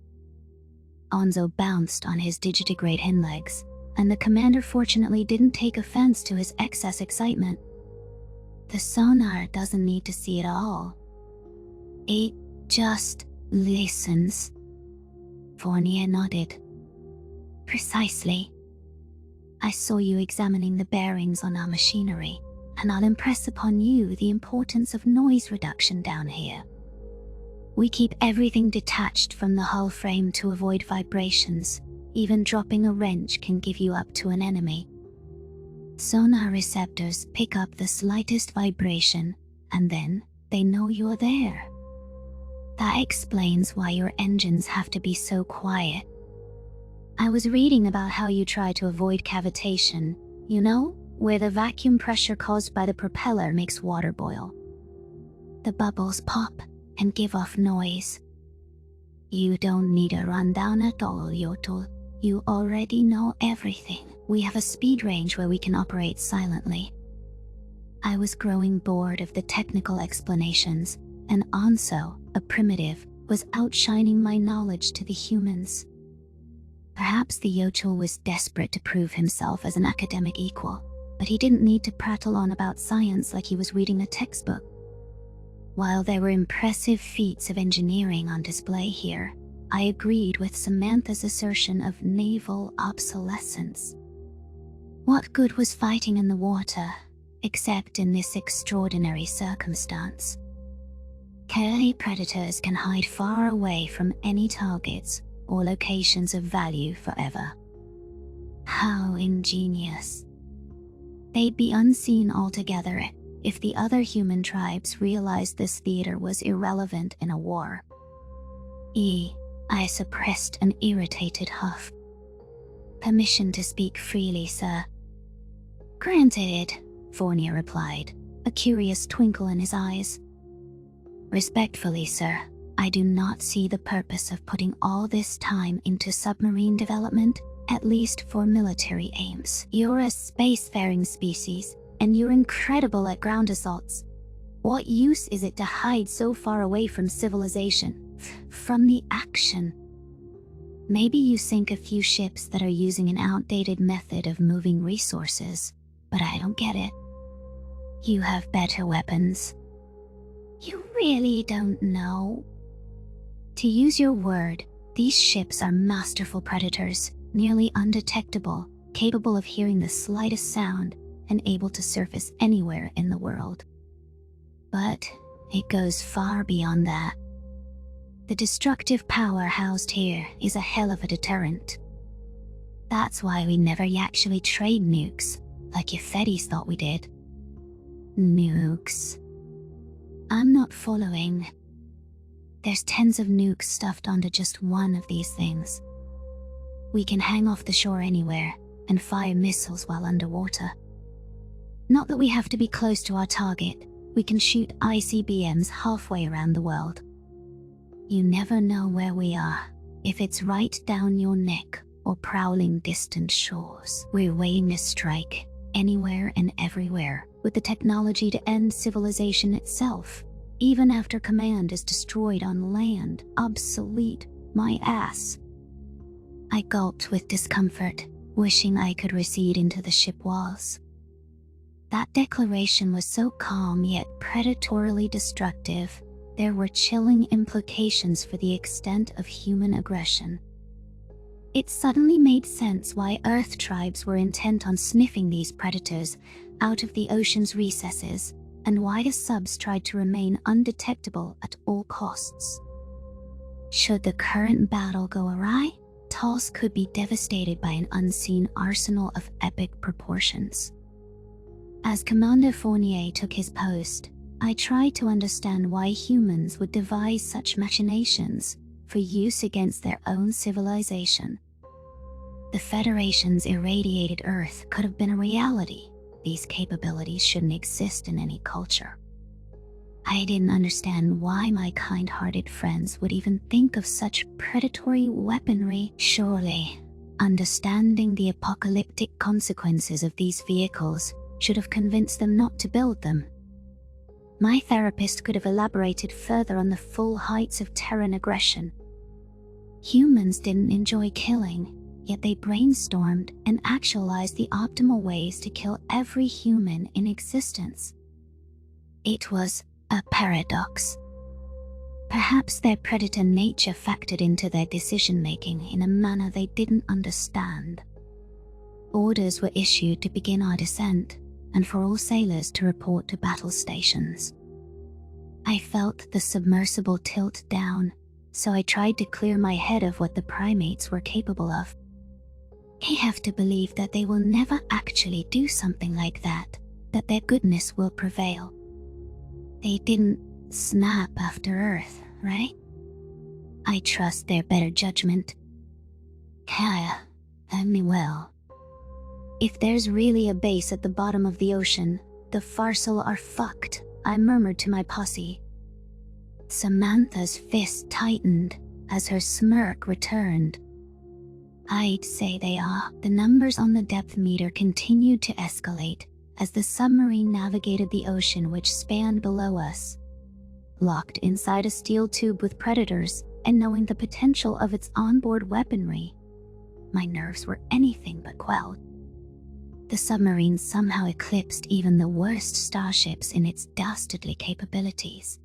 A: Onzo bounced on his digitigrade hind legs, and the commander fortunately didn't take offense to his excess excitement. The sonar doesn't need to see it all. It just listens. Fournier nodded. Precisely. I saw you examining the bearings on our machinery, and I'll impress upon you the importance of noise reduction down here. We keep everything detached from the hull frame to avoid vibrations. Even dropping a wrench can give you up to an enemy. Sonar receptors pick up the slightest vibration, and then they know you're there. That explains why your engines have to be so quiet. I was reading about how you try to avoid cavitation, you know, where the vacuum pressure caused by the propeller makes water boil. The bubbles pop and give off noise. You don't need a rundown at all, Yotul. You already know everything. We have a speed range where we can operate silently. I was growing bored of the technical explanations, and Anso, a primitive, was outshining my knowledge to the humans. Perhaps the Yotul was desperate to prove himself as an academic equal, but he didn't need to prattle on about science like he was reading a textbook. While there were impressive feats of engineering on display here, I agreed with Samantha's assertion of naval obsolescence. What good was fighting in the water, except in this extraordinary circumstance? Carely predators can hide far away from any targets or locations of value forever. How ingenious. They'd be unseen altogether if the other human tribes realized this theater was irrelevant in a war. I suppressed an irritated huff. Permission to speak freely, sir. Granted, Fournier replied, a curious twinkle in his eyes. Respectfully, sir, I do not see the purpose of putting all this time into submarine development, at least for military aims. You're a spacefaring species, and you're incredible at ground assaults. What use is it to hide so far away from civilization, from the action? Maybe you sink a few ships that are using an outdated method of moving resources, but I don't get it. You have better weapons. You really don't know. To use your word, these ships are masterful predators, nearly undetectable, capable of hearing the slightest sound, and able to surface anywhere in the world. But it goes far beyond that. The destructive power housed here is a hell of a deterrent. That's why we never actually trade nukes, like your Feddies thought we did. Nukes. I'm not following. There's tens of nukes stuffed onto just one of these things. We can hang off the shore anywhere and fire missiles while underwater. Not that we have to be close to our target. We can shoot ICBMs halfway around the world. You never know where we are, if it's right down your neck or prowling distant shores. We're waiting to strike anywhere and everywhere with the technology to end civilization itself, even after command is destroyed on land. Obsolete, my ass. I gulped with discomfort, wishing I could recede into the ship walls. That declaration was so calm yet predatorily destructive. There were chilling implications for the extent of human aggression. It suddenly made sense why Earth tribes were intent on sniffing these predators out of the ocean's recesses, and why the subs tried to remain undetectable at all costs. Should the current battle go awry, Tals could be devastated by an unseen arsenal of epic proportions. As Commander Fournier took his post, I tried to understand why humans would devise such machinations for use against their own civilization. The Federation's irradiated Earth could have been a reality. These capabilities shouldn't exist in any culture. I didn't understand why my kind-hearted friends would even think of such predatory weaponry. Surely, understanding the apocalyptic consequences of these vehicles should have convinced them not to build them. My therapist could have elaborated further on the full heights of Terran aggression. Humans didn't enjoy killing, yet they brainstormed and actualized the optimal ways to kill every human in existence. It was a paradox. Perhaps their predator nature factored into their decision-making in a manner they didn't understand. Orders were issued to begin our descent, and for all sailors to report to battle stations. I felt the submersible tilt down, so I tried to clear my head of what the primates were capable of. I have to believe that they will never actually do something like that their goodness will prevail. They didn't snap after Earth, right? I trust their better judgment. Kaya, only well. If there's really a base at the bottom of the ocean, the Farsal are fucked, I murmured to my posse. Samantha's fist tightened as her smirk returned. I'd say they are. The numbers on the depth meter continued to escalate as the submarine navigated the ocean which spanned below us. Locked inside a steel tube with predators and knowing the potential of its onboard weaponry, my nerves were anything but quelled. The submarine somehow eclipsed even the worst starships in its dastardly capabilities.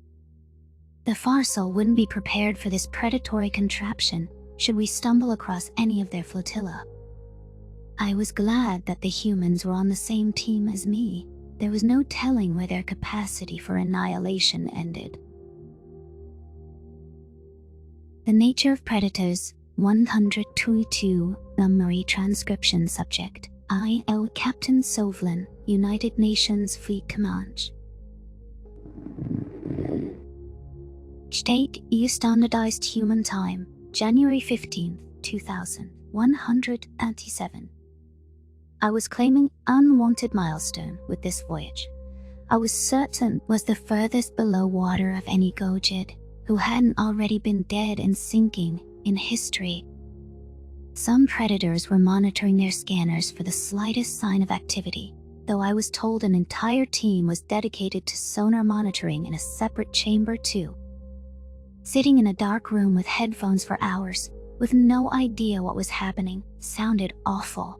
A: The Farsal wouldn't be prepared for this predatory contraption should we stumble across any of their flotilla. I was glad that the humans were on the same team as me. There was no telling where their capacity for annihilation ended. The Nature of Predators, 122, Summary Transcription Subject. I.L. Captain Sovlin, United Nations Fleet Command. State E Standardized Human Time, January 15th, 2187. I was claiming unwanted milestone with this voyage. I was certain was the furthest below water of any Gojid who hadn't already been dead and sinking in history. Some predators were monitoring their scanners for the slightest sign of activity, though I was told an entire team was dedicated to sonar monitoring in a separate chamber too. Sitting in a dark room with headphones for hours, with no idea what was happening, sounded awful.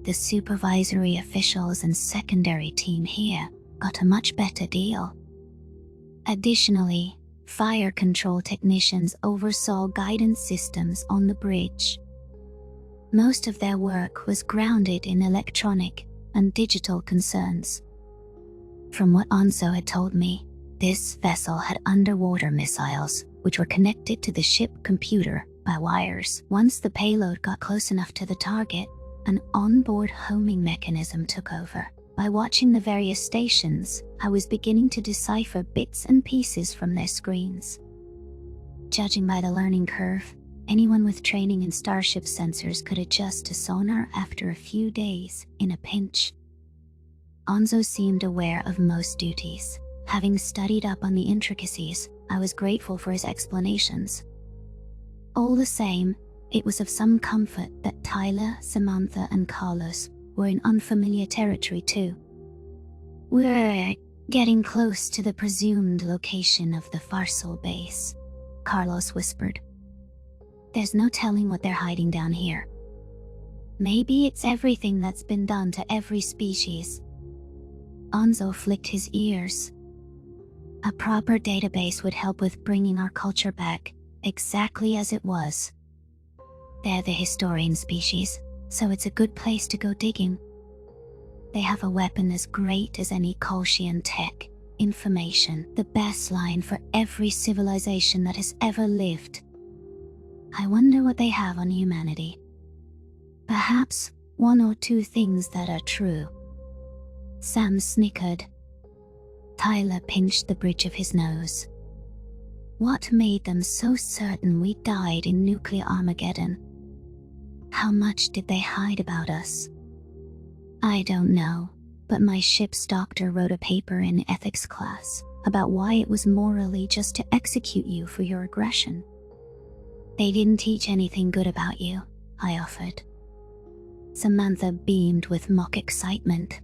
A: The supervisory officials and secondary team here got a much better deal. Additionally, fire control technicians oversaw guidance systems on the bridge. Most of their work was grounded in electronic and digital concerns. From what Anso had told me, this vessel had underwater missiles, which were connected to the ship computer by wires. Once the payload got close enough to the target, an onboard homing mechanism took over. By watching the various stations, I was beginning to decipher bits and pieces from their screens. Judging by the learning curve, anyone with training in starship sensors could adjust to sonar after a few days in a pinch. Anso seemed aware of most duties. Having studied up on the intricacies, I was grateful for his explanations. All the same, it was of some comfort that Tyler, Samantha, and Carlos were in unfamiliar territory too. "We're getting close to the presumed location of the Farsal base," Carlos whispered. "There's no telling what they're hiding down here. Maybe it's everything that's been done to every species." Anso flicked his ears. "A proper database would help with bringing our culture back exactly as it was. They're the historian species, so it's a good place to go digging. They have a weapon as great as any Kolshian tech, information, the best line for every civilization that has ever lived. I wonder what they have on humanity. Perhaps one or two things that are true." Sam snickered. Tyler pinched the bridge of his nose. "What made them so certain we died in nuclear Armageddon? How much did they hide about us?" "I don't know, but my ship's doctor wrote a paper in ethics class about why it was morally just to execute you for your aggression." "They didn't teach anything good about you," I offered. Samantha beamed with mock excitement.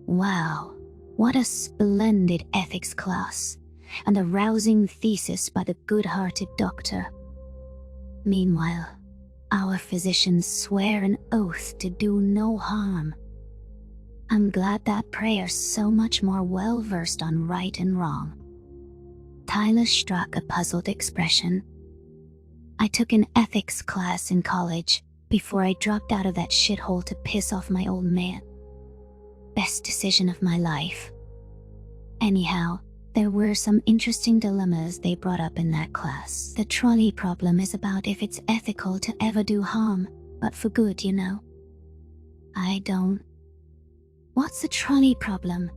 A: "Wow, what a splendid ethics class, and a rousing thesis by the good-hearted doctor. Meanwhile, our physicians swear an oath to do no harm. I'm glad that prayer's so much more well-versed on right and wrong." Tyler struck a puzzled expression. "I took an ethics class in college before I dropped out of that shithole to piss off my old man. Best decision of my life. Anyhow, there were some interesting dilemmas they brought up in that class. The trolley problem is about if it's ethical to ever do harm, but for good, you know." "I don't." "What's the trolley problem?"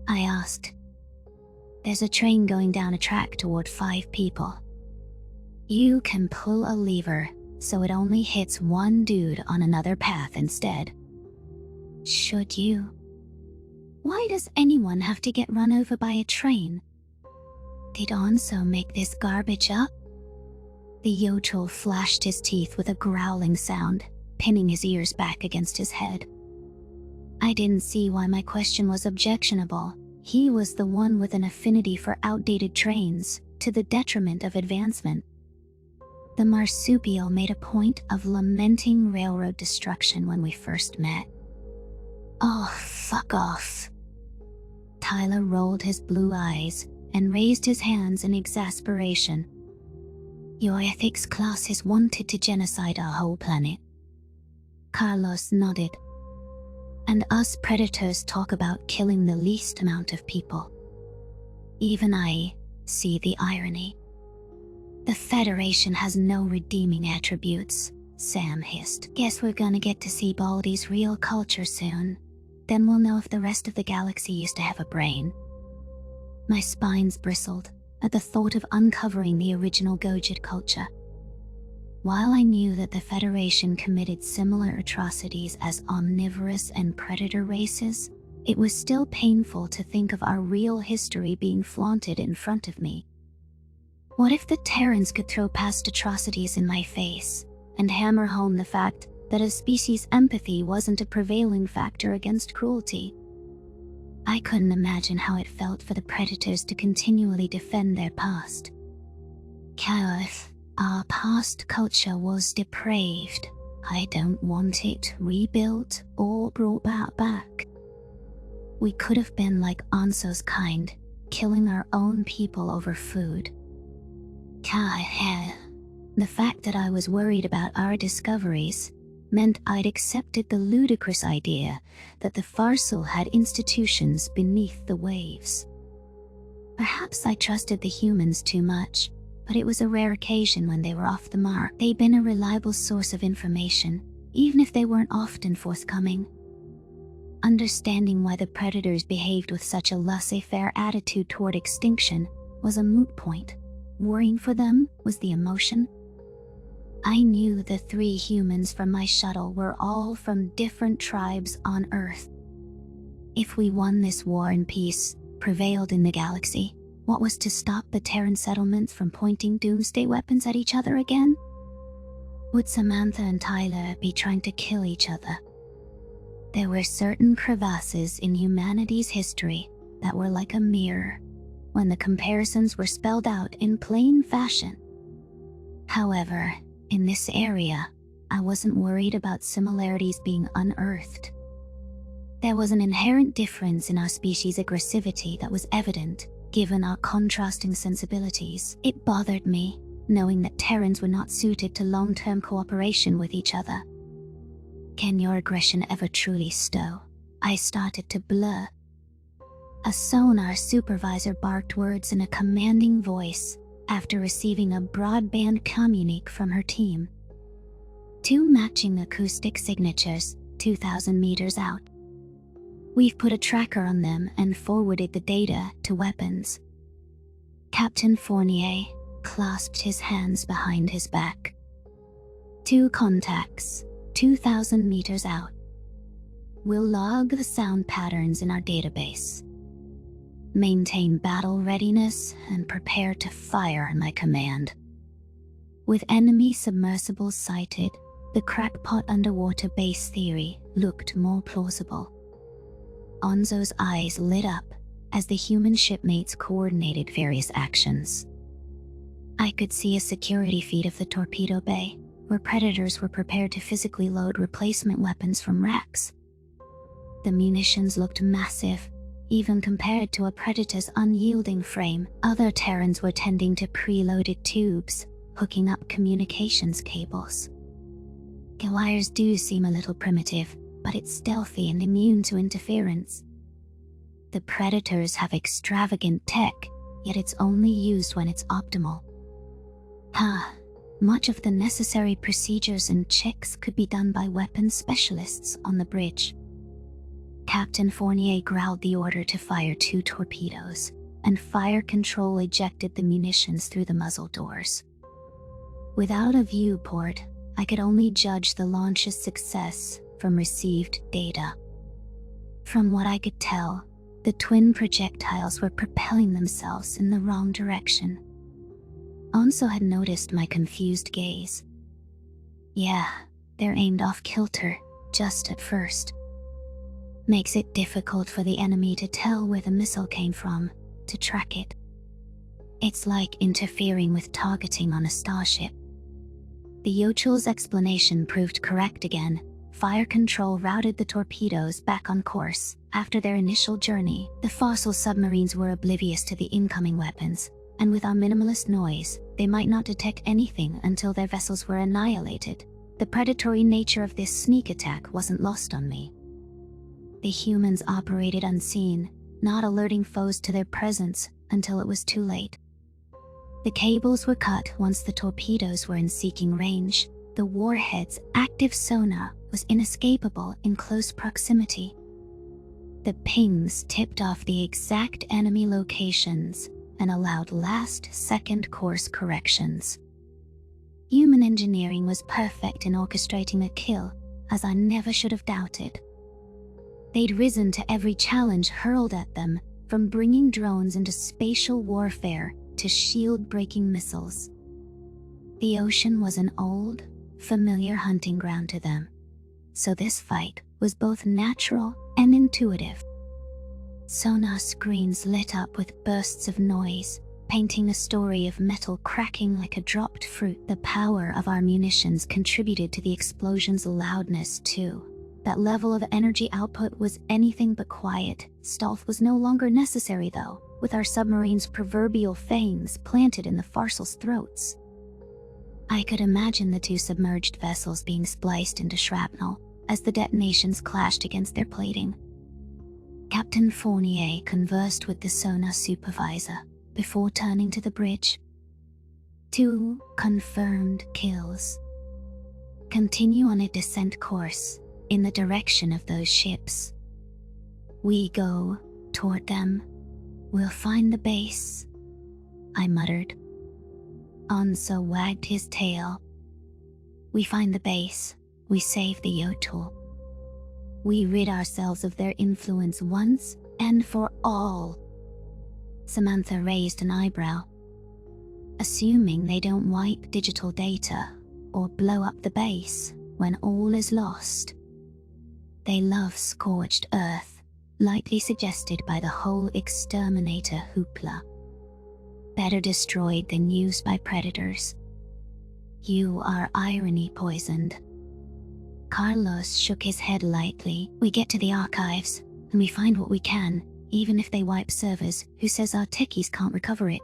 A: I asked. "There's a train going down a track toward 5 people. You can pull a lever so it only hits one dude on another path instead. Should you? Why does anyone have to get run over by a train? Did Anso make this garbage up?" The Yotel flashed his teeth with a growling sound, pinning his ears back against his head. I didn't see why my question was objectionable. He was the one with an affinity for outdated trains, to the detriment of advancement. The marsupial made a point of lamenting railroad destruction when we first met. "Oh, fuck off." Tyler rolled his blue eyes and raised his hands in exasperation. "Your ethics class is wanted to genocide our whole planet." Carlos nodded. "And us predators talk about killing the least amount of people. Even I see the irony." "The Federation has no redeeming attributes," Sam hissed. "Guess we're gonna get to see Baldy's real culture soon. Then we'll know if the rest of the galaxy used to have a brain." My spines bristled at the thought of uncovering the original Gojid culture. While I knew that the Federation committed similar atrocities as omnivorous and predator races, It was still painful to think of our real history being flaunted in front of me. What if the Terrans could throw past atrocities in my face and hammer home the fact that as species empathy wasn't a prevailing factor against cruelty? I couldn't imagine how it felt for the predators to continually defend their past. Chaos, our past culture was depraved. I don't want it rebuilt or brought back. We could have been like Anso's kind, killing our own people over food. The fact that I was worried about our discoveries meant I'd accepted the ludicrous idea that the Farsil had institutions beneath the waves. Perhaps I trusted the humans too much, but it was a rare occasion when they were off the mark. They'd been a reliable source of information, even if they weren't often forthcoming. Understanding why the predators behaved with such a laissez-faire attitude toward extinction was a moot point. Worrying for them was the emotion. I knew the 3 humans from my shuttle were all from different tribes on Earth. If we won this war in peace, prevailed in the galaxy, what was to stop the Terran settlements from pointing doomsday weapons at each other again? Would Samantha and Tyler be trying to kill each other? There were certain crevasses in humanity's history that were like a mirror, when the comparisons were spelled out in plain fashion. However, in this area, I wasn't worried about similarities being unearthed. There was an inherent difference in our species' aggressivity that was evident, given our contrasting sensibilities. It bothered me, knowing that Terrans were not suited to long-term cooperation with each other. Can your aggression ever truly stow? I started to blur. A sonar supervisor barked words in a commanding voice after receiving a broadband communique from her team. 2 matching acoustic signatures, 2,000 meters out. We've put a tracker on them and forwarded the data to weapons. Captain Fournier clasped his hands behind his back. 2 contacts, 2,000 meters out. We'll log the sound patterns in our database. Maintain battle readiness and prepare to fire on my command. With enemy submersibles sighted, the crackpot underwater base theory looked more plausible. Anso's eyes lit up as the human shipmates coordinated various actions. I could see a security feed of the torpedo bay, where predators were prepared to physically load replacement weapons from racks. The munitions looked massive, even compared to a predator's unyielding frame. Other Terrans were tending to preloaded tubes, hooking up communications cables. Goliars do seem a little primitive, but it's stealthy and immune to interference. The predators have extravagant tech, yet it's only used when it's optimal. Much of the necessary procedures and checks could be done by weapons specialists on the bridge. Captain Fournier growled the order to fire 2 torpedoes, and fire control ejected the munitions through the muzzle doors. Without a viewport, I could only judge the launch's success from received data. From what I could tell, the twin projectiles were propelling themselves in the wrong direction. Anso had noticed my confused gaze. Yeah, they're aimed off kilter, just at first. Makes it difficult for the enemy to tell where the missile came from, to track it. It's like interfering with targeting on a starship. The Yochel's explanation proved correct again. Fire control routed the torpedoes back on course. After their initial journey, the fossil submarines were oblivious to the incoming weapons, and with our minimalist noise, they might not detect anything until their vessels were annihilated. The predatory nature of this sneak attack wasn't lost on me. The humans operated unseen, not alerting foes to their presence until it was too late. The cables were cut once the torpedoes were in seeking range. The warhead's active sonar was inescapable in close proximity. The pings tipped off the exact enemy locations and allowed last-second course corrections. Human engineering was perfect in orchestrating a kill, as I never should have doubted. They'd risen to every challenge hurled at them, from bringing drones into spatial warfare to shield-breaking missiles. The ocean was an old, familiar hunting ground to them, so this fight was both natural and intuitive. Sonar screens lit up with bursts of noise, painting a story of metal cracking like a dropped fruit. The power of our munitions contributed to the explosion's loudness too. That level of energy output was anything but quiet. Stealth was no longer necessary though, with our submarine's proverbial fangs planted in the Farsel's throats. I could imagine the two submerged vessels being spliced into shrapnel as the detonations clashed against their plating. Captain Fournier conversed with the sonar supervisor before turning to the bridge. 2 confirmed kills. Continue on a descent course in the direction of those ships. We go toward them. We'll find the base, I muttered. Onso wagged his tail. We find the base. We save the Yotul. We rid ourselves of their influence once and for all. Samantha raised an eyebrow. Assuming they don't wipe digital data or blow up the base when all is lost. They love scorched earth, lightly suggested by the whole exterminator hoopla. Better destroyed than used by predators. You are irony poisoned. Carlos shook his head lightly. We get to the archives, and we find what we can, even if they wipe servers. Who says our techies can't recover it?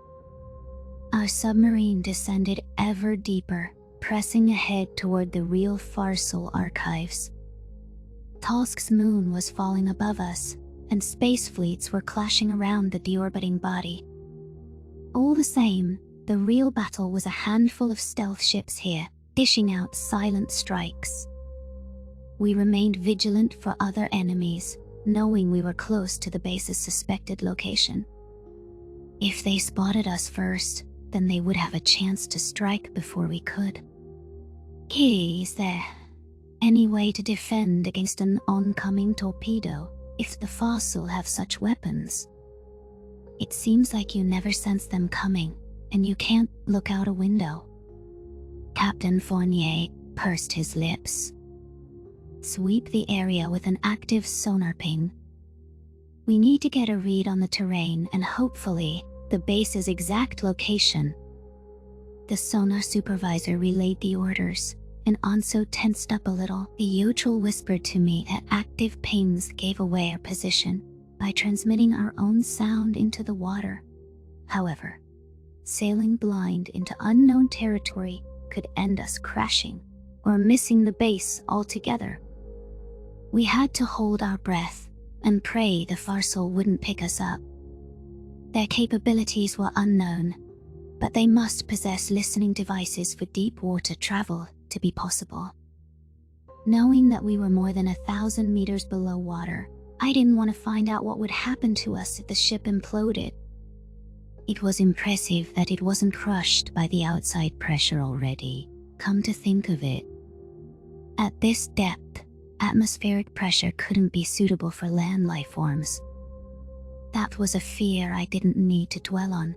A: Our submarine descended ever deeper, pressing ahead toward the real Farsal archives. Tosk's moon was falling above us, and space fleets were clashing around the deorbiting body. All the same, the real battle was a handful of stealth ships here, dishing out silent strikes. We remained vigilant for other enemies, knowing we were close to the base's suspected location. If they spotted us first, then they would have a chance to strike before we could. Is there any way to defend against an oncoming torpedo if the Farsal have such weapons? It seems like you never sense them coming, and you can't look out a window. Captain Fournier pursed his lips. Sweep the area with an active sonar ping. We need to get a read on the terrain and hopefully the base's exact location. The sonar supervisor relayed the orders, and Onso tensed up a little. The Yotul whispered to me that active pings gave away our position by transmitting our own sound into the water. However, sailing blind into unknown territory could end us crashing or missing the base altogether. We had to hold our breath and pray the Farsal wouldn't pick us up. Their capabilities were unknown, but they must possess listening devices for deep water travel to be possible. Knowing that we were more than 1,000 meters below water, I didn't want to find out what would happen to us if the ship imploded. It was impressive that it wasn't crushed by the outside pressure already. Come to think of it, at this depth, atmospheric pressure couldn't be suitable for land life forms. That was a fear I didn't need to dwell on.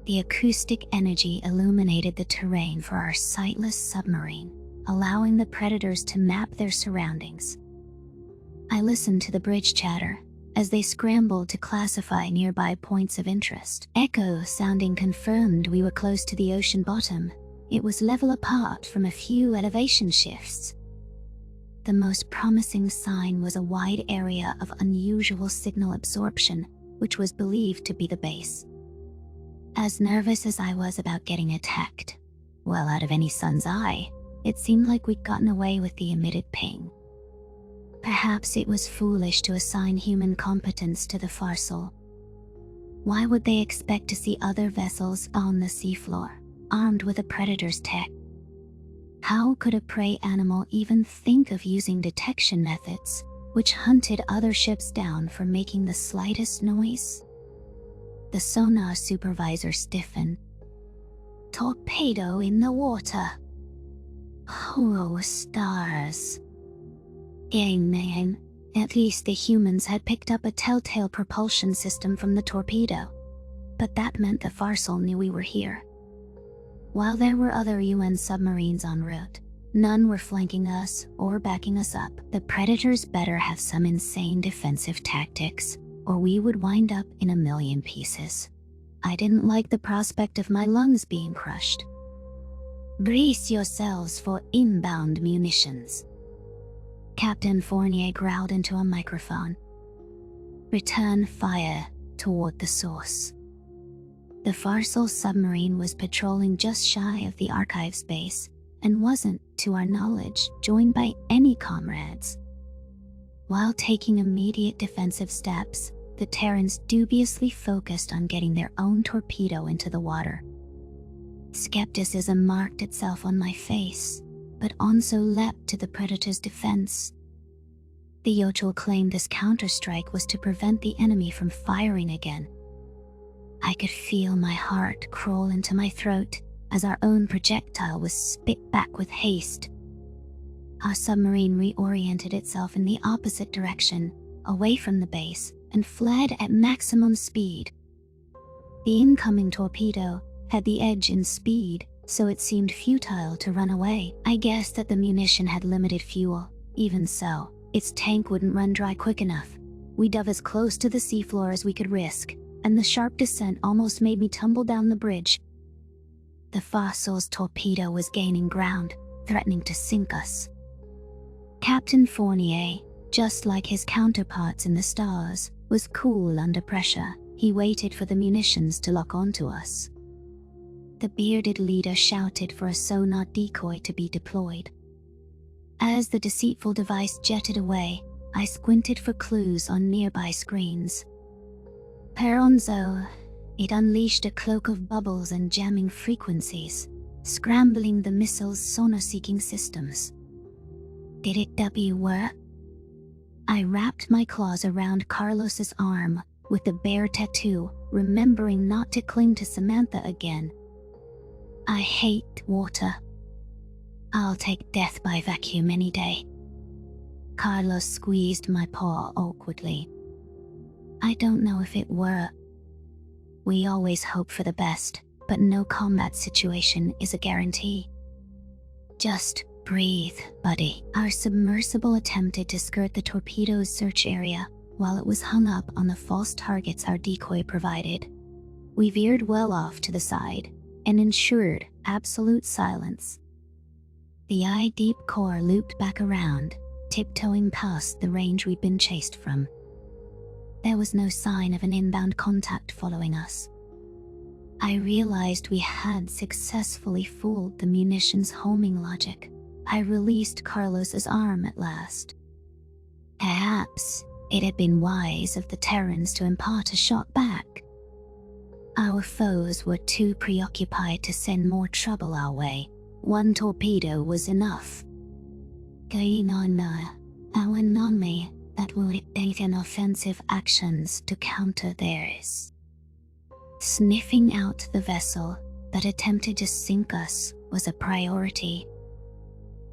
A: The acoustic energy illuminated the terrain for our sightless submarine, allowing the predators to map their surroundings. I listened to the bridge chatter as they scrambled to classify nearby points of interest. Echo sounding confirmed we were close to the ocean bottom. It was level apart from a few elevation shifts. The most promising sign was a wide area of unusual signal absorption, which was believed to be the base. As nervous as I was about getting attacked, well out of any sun's eye, it seemed like we'd gotten away with the emitted ping. Perhaps it was foolish to assign human competence to the Farsal. Why would they expect to see other vessels on the seafloor, armed with a predator's tech? How could a prey animal even think of using detection methods which hunted other ships down for making the slightest noise? The sonar supervisor stiffened. Torpedo in the water. Oh, stars. Amen. At least the humans had picked up a telltale propulsion system from the torpedo, but that meant the Farsal knew we were here. While there were other UN submarines en route, none were flanking us or backing us up. The Predators better have some insane defensive tactics, or we would wind up in a million pieces. I didn't like the prospect of my lungs being crushed. "Brace yourselves for inbound munitions," Captain Fournier growled into a microphone. "Return fire toward the source." The Farsal submarine was patrolling just shy of the archives base and wasn't, to our knowledge, joined by any comrades. While taking immediate defensive steps, the Terrans dubiously focused on getting their own torpedo into the water. Skepticism marked itself on my face, but also leapt to the Predator's defense. The Yotul claimed this counterstrike was to prevent the enemy from firing again. I could feel my heart crawl into my throat as our own projectile was spit back with haste. Our submarine reoriented itself in the opposite direction, away from the base, and fled at maximum speed. The incoming torpedo had the edge in speed, so it seemed futile to run away. I guessed that the munition had limited fuel. Even so, its tank wouldn't run dry quick enough. We dove as close to the seafloor as we could risk, and the sharp descent almost made me tumble down the bridge. The Farsal's torpedo was gaining ground, threatening to sink us. Captain Fournier, just like his counterparts in the stars, was cool under pressure. He waited for the munitions to lock onto us. The bearded leader shouted for a sonar decoy to be deployed. As the deceitful device jetted away, I squinted for clues on nearby screens. Peronzo, it unleashed a cloak of bubbles and jamming frequencies, scrambling the missile's sonar-seeking systems. Did it work? I wrapped my claws around Carlos's arm with the bear tattoo, remembering not to cling to Samantha again. I hate water. I'll take death by vacuum any day. Carlos squeezed my paw awkwardly. I don't know if it worked. We always hope for the best, but no combat situation is a guarantee. Just breathe, buddy. Our submersible attempted to skirt the torpedo's search area while it was hung up on the false targets our decoy provided. We veered well off to the side and ensured absolute silence. The eye-deep core looped back around, tiptoeing past the range we'd been chased from. There was no sign of an inbound contact following us. I realized we had successfully fooled the munitions homing logic. I released Carlos's arm at last. Perhaps it had been wise of the Terrans to impart a shot back. Our foes were too preoccupied to send more trouble our way. One torpedo was enough. Our enemy that will take an offensive actions to counter theirs. Sniffing out the vessel that attempted to sink us was a priority.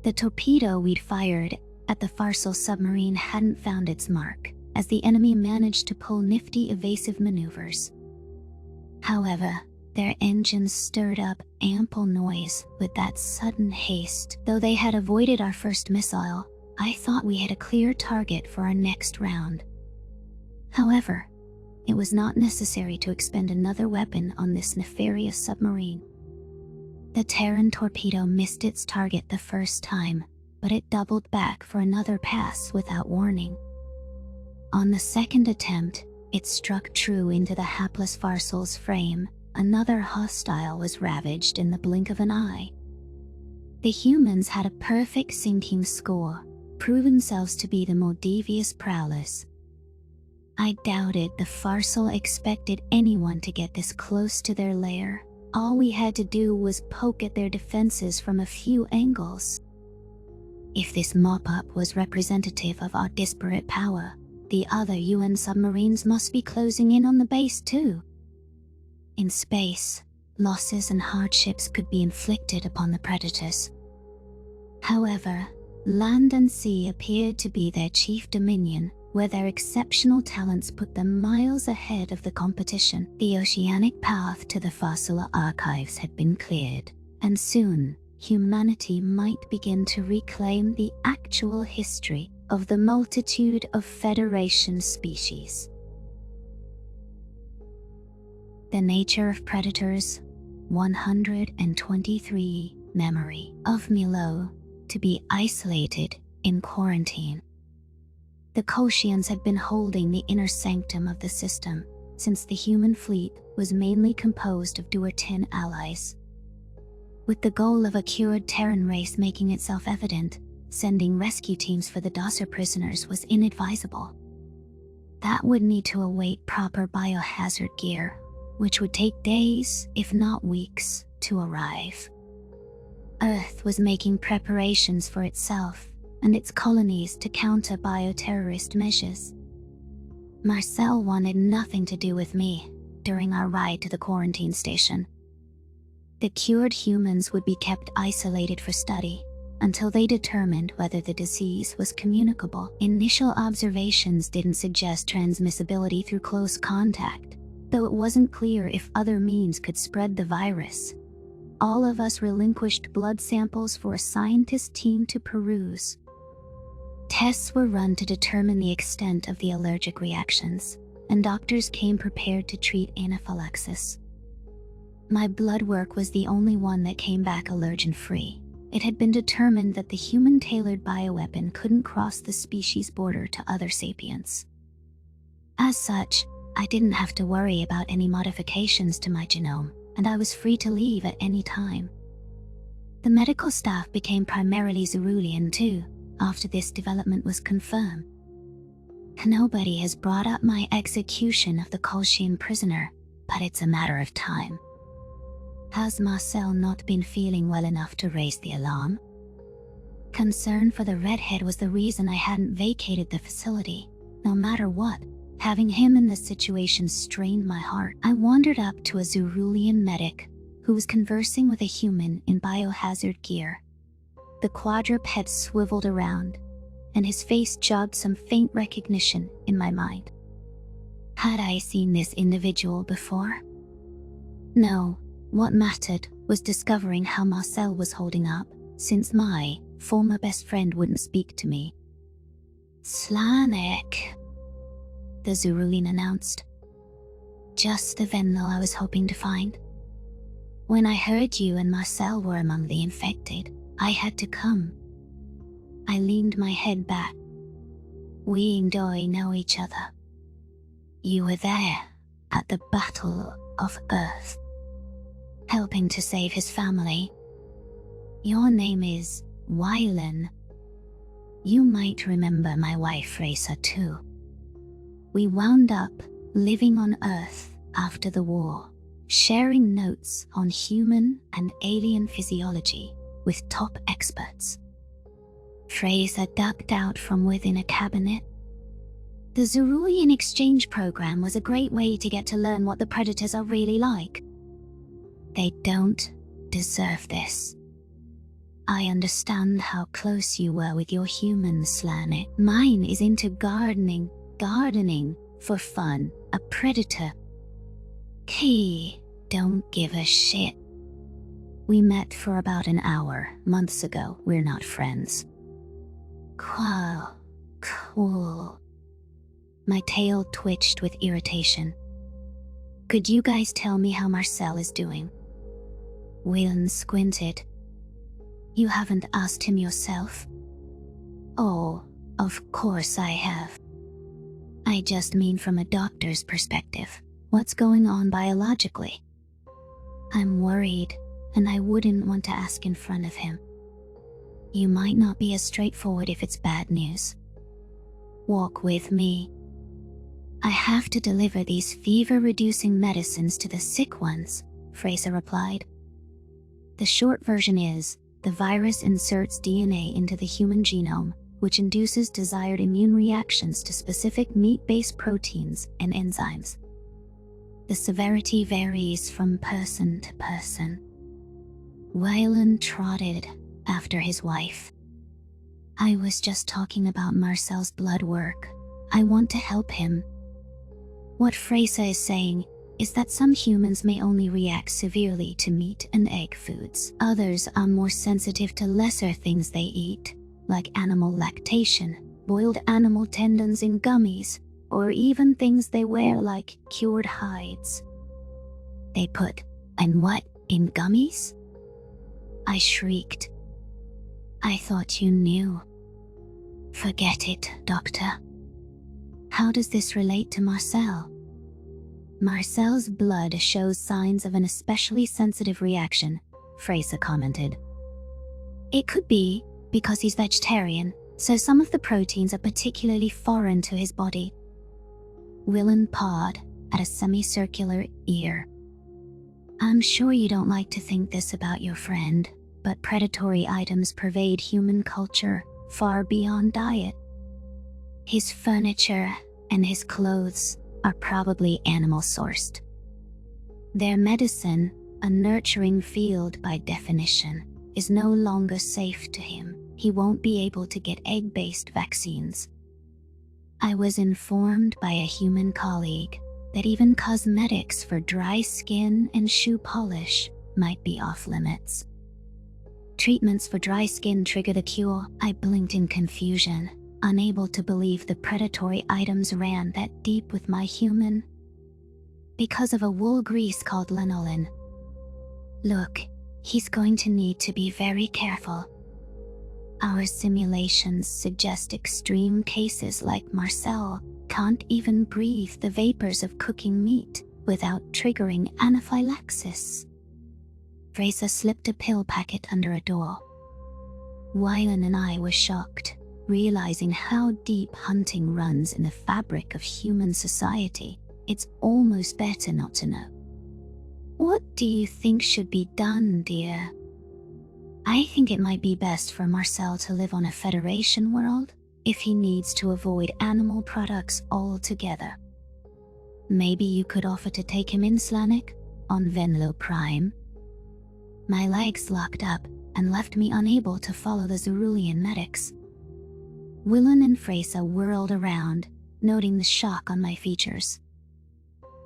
A: The torpedo we'd fired at the Farsal submarine hadn't found its mark, as the enemy managed to pull nifty evasive maneuvers. However, their engines stirred up ample noise with that sudden haste. Though they had avoided our first missile, I thought we had a clear target for our next round. However, it was not necessary to expend another weapon on this nefarious submarine. The Terran torpedo missed its target the first time, but it doubled back for another pass without warning. On the second attempt, it struck true into the hapless Farsal's frame. Another hostile was ravaged in the blink of an eye. The humans had a perfect sinking score, proved themselves to be the more devious prowlers. I doubted the Farsal expected anyone to get this close to their lair. All we had to do was poke at their defenses from a few angles. If this mop-up was representative of our disparate power, the other UN submarines must be closing in on the base too. In space, losses and hardships could be inflicted upon the Predators. However, land and sea appeared to be their chief dominion, where their exceptional talents put them miles ahead of the competition. The oceanic path to the fossil archives had been cleared, and soon humanity might begin to reclaim the actual history of the multitude of Federation species. The nature of predators. 123. Memory of Milo to be isolated in quarantine. The Koshians had been holding the inner sanctum of the system since the human fleet was mainly composed of Duertin allies. With the goal of a cured Terran race making itself evident, sending rescue teams for the Dosser prisoners was inadvisable. That would need to await proper biohazard gear, which would take days, if not weeks, to arrive. Earth was making preparations for itself and its colonies to counter bioterrorist measures. Marcel wanted nothing to do with me during our ride to the quarantine station. The cured humans would be kept isolated for study until they determined whether the disease was communicable. Initial observations didn't suggest transmissibility through close contact, though it wasn't clear if other means could spread the virus. All of us relinquished blood samples for a scientist team to peruse. Tests were run to determine the extent of the allergic reactions, and doctors came prepared to treat anaphylaxis. My blood work was the only one that came back allergen-free. It had been determined that the human-tailored bioweapon couldn't cross the species border to other sapients. As such, I didn't have to worry about any modifications to my genome, and I was free to leave at any time. The medical staff became primarily Zerulean too, after this development was confirmed. Nobody has brought up my execution of the Kolshian prisoner, but it's a matter of time. Has Marcel not been feeling well enough to raise the alarm? Concern for the redhead was the reason I hadn't vacated the facility. No matter what, having him in this situation strained my heart. I wandered up to a Zerulean medic who was conversing with a human in biohazard gear. The quadruped swiveled around, and his face jogged some faint recognition in my mind. Had I seen this individual before? No, what mattered was discovering how Marcel was holding up, since my former best friend wouldn't speak to me. Slanek, the Zerulean announced. Just the Venlo I was hoping to find. When I heard you and Marcel were among the infected, I had to come. I leaned my head back. We and I know each other. You were there at the Battle of Earth, helping to save his family. Your name is Wylan. You might remember my wife Raisa too. We wound up living on Earth after the war, sharing notes on human and alien physiology with top experts. Fraser ducked out from within a cabinet. The Zerulean exchange program was a great way to get to learn what the predators are really like. They don't deserve this. I understand how close you were with your humans, Slanek. Mine is into gardening for fun, a predator. Key, don't give a shit. We met for about an hour, months ago. We're not friends. Wow, cool. My tail twitched with irritation. Could you guys tell me how Marcel is doing? Whelan squinted. You haven't asked him yourself? Oh, of course I have. I just mean from a doctor's perspective. What's going on biologically? I'm worried, and I wouldn't want to ask in front of him. You might not be as straightforward if it's bad news. Walk with me. I have to deliver these fever-reducing medicines to the sick ones, Fraser replied. The short version is, the virus inserts DNA into the human genome, which induces desired immune reactions to specific meat-based proteins and enzymes. The severity varies from person to person. Wylan trotted after his wife. I was just talking about Marcel's blood work. I want to help him. What Fraser is saying is that some humans may only react severely to meat and egg foods. Others are more sensitive to lesser things they eat, like animal lactation, boiled animal tendons in gummies, or even things they wear like cured hides. They put, and what, in gummies? I shrieked. I thought you knew. Forget it, Doctor. How does this relate to Marcel? Marcel's blood shows signs of an especially sensitive reaction, Fraser commented. It could be because he's vegetarian, so some of the proteins are particularly foreign to his body. Willan pawed at a semicircular ear. I'm sure you don't like to think this about your friend, but predatory items pervade human culture far beyond diet. His furniture and his clothes are probably animal-sourced. Their medicine, a nurturing field by definition, is no longer safe to him. He won't be able to get egg-based vaccines. I was informed by a human colleague that even cosmetics for dry skin and shoe polish might be off-limits. Treatments for dry skin trigger the cure. I blinked in confusion, unable to believe the predatory items ran that deep with my human. Because of a wool grease called lanolin. Look, he's going to need to be very careful. Our simulations suggest extreme cases like Marcel can't even breathe the vapors of cooking meat without triggering anaphylaxis. Fraser slipped a pill packet under a door. Wylan and I were shocked, realizing how deep hunting runs in the fabric of human society. It's almost better not to know. What do you think should be done, dear? I think it might be best for Marcel to live on a Federation world if he needs to avoid animal products altogether. Maybe you could offer to take him in, Slanik, on Venlo Prime. My legs locked up and left me unable to follow the Zerulean medics. Willan and Fraser whirled around, noting the shock on my features.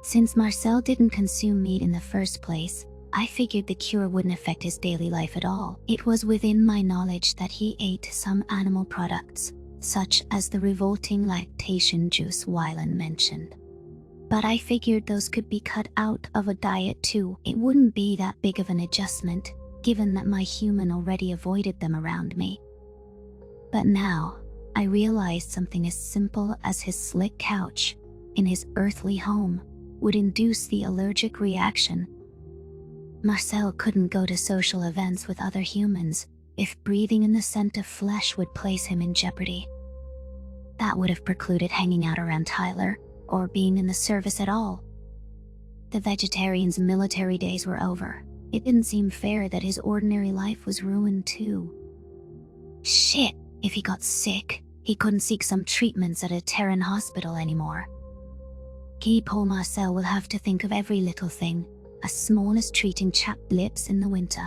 A: Since Marcel didn't consume meat in the first place, I figured the cure wouldn't affect his daily life at all. It was within my knowledge that he ate some animal products, such as the revolting lactation juice Wylan mentioned. But I figured those could be cut out of a diet too. It wouldn't be that big of an adjustment, given that my human already avoided them around me. But now, I realized something as simple as his slick couch in his earthly home would induce the allergic reaction. Marcel couldn't go to social events with other humans if breathing in the scent of flesh would place him in jeopardy. That would have precluded hanging out around Tyler or being in the service at all. The vegetarian's military days were over. It didn't seem fair that his ordinary life was ruined too. Shit, if he got sick, he couldn't seek some treatments at a Terran hospital anymore. Poor Marcel will have to think of every little thing, as small as treating chapped lips in the winter.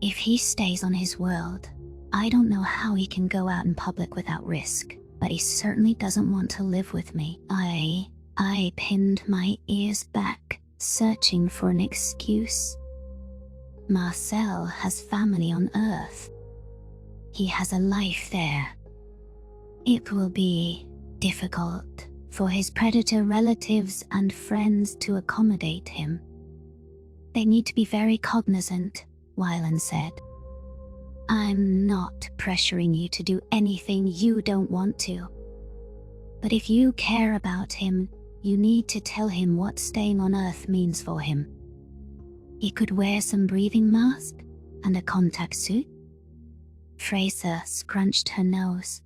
A: If he stays on his world, I don't know how he can go out in public without risk, but he certainly doesn't want to live with me. I pinned my ears back, searching for an excuse. Marcel has family on Earth. He has a life there. It will be difficult for his predator relatives and friends to accommodate him. They need to be very cognizant, Wylan said. I'm not pressuring you to do anything you don't want to. But if you care about him, you need to tell him what staying on Earth means for him. He could wear some breathing mask and a contact suit. Fraser scrunched her nose.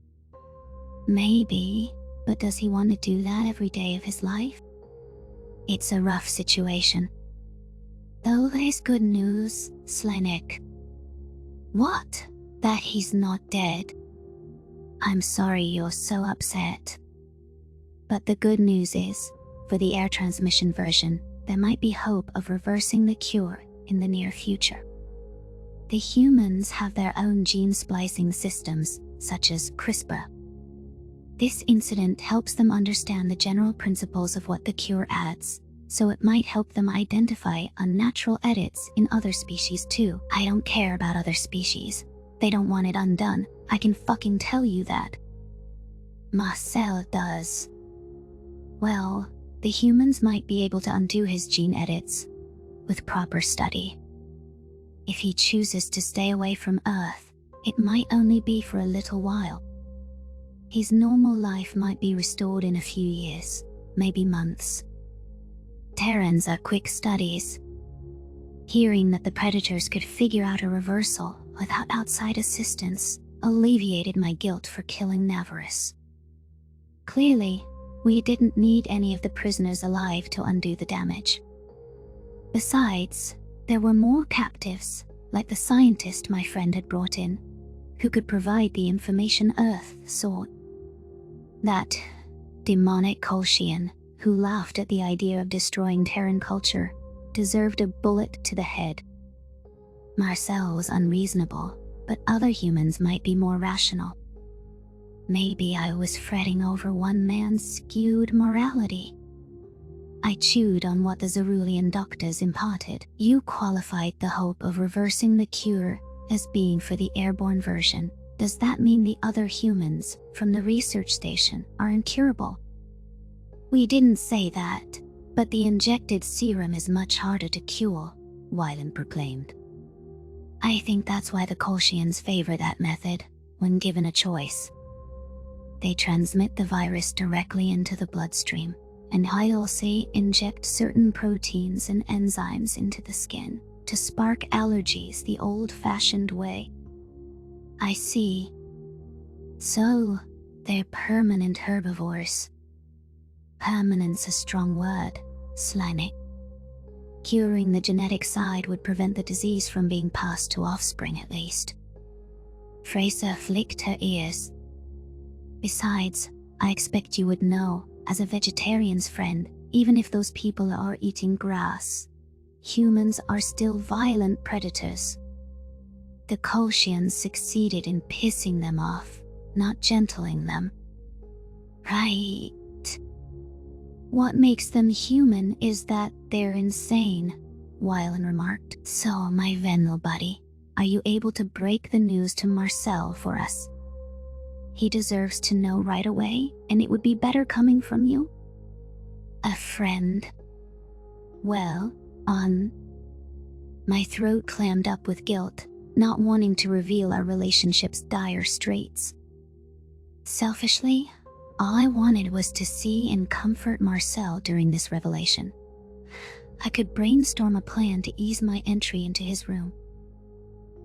A: Maybe, but does he want to do that every day of his life? It's a rough situation. Though there's good news, Slanik. What? That he's not dead? I'm sorry you're so upset. But the good news is, for the air transmission version, there might be hope of reversing the cure in the near future. The humans have their own gene splicing systems, such as CRISPR. This incident helps them understand the general principles of what the cure adds, so it might help them identify unnatural edits in other species too. I don't care about other species. They don't want it undone. I can fucking tell you that. Marcel does. Well, the humans might be able to undo his gene edits with proper study. If he chooses to stay away from Earth, it might only be for a little while. His normal life might be restored in a few years, maybe months. Terrans are quick studies. Hearing that the predators could figure out a reversal without outside assistance alleviated my guilt for killing Navarus. Clearly, we didn't need any of the prisoners alive to undo the damage. Besides, there were more captives, like the scientist my friend had brought in, who could provide the information Earth sought. That demonic Colchian, who laughed at the idea of destroying Terran culture, deserved a bullet to the head. Marcel was unreasonable, but other humans might be more rational. Maybe I was fretting over one man's skewed morality. I chewed on what the Zerulean doctors imparted. You qualified the hope of reversing the cure as being for the airborne version. Does that mean the other humans from the research station are incurable? We didn't say that, but the injected serum is much harder to cure, Wyland proclaimed. I think that's why the Colchians favor that method when given a choice. They transmit the virus directly into the bloodstream, and Hyalse inject certain proteins and enzymes into the skin to spark allergies the old-fashioned way. I see. So, they're permanent herbivores. Permanent's a strong word, Slanik. Curing the genetic side would prevent the disease from being passed to offspring at least. Fraser flicked her ears. Besides, I expect you would know, as a vegetarian's friend, even if those people are eating grass, humans are still violent predators. The Colchians succeeded in pissing them off, not gentling them. Right. What makes them human is that they're insane, Wyland remarked. So, my Venel buddy, are you able to break the news to Marcel for us? He deserves to know right away, and it would be better coming from you. A friend. Well, My throat clammed up with guilt, not wanting to reveal our relationship's dire straits. Selfishly, all I wanted was to see and comfort Marcel during this revelation. I could brainstorm a plan to ease my entry into his room.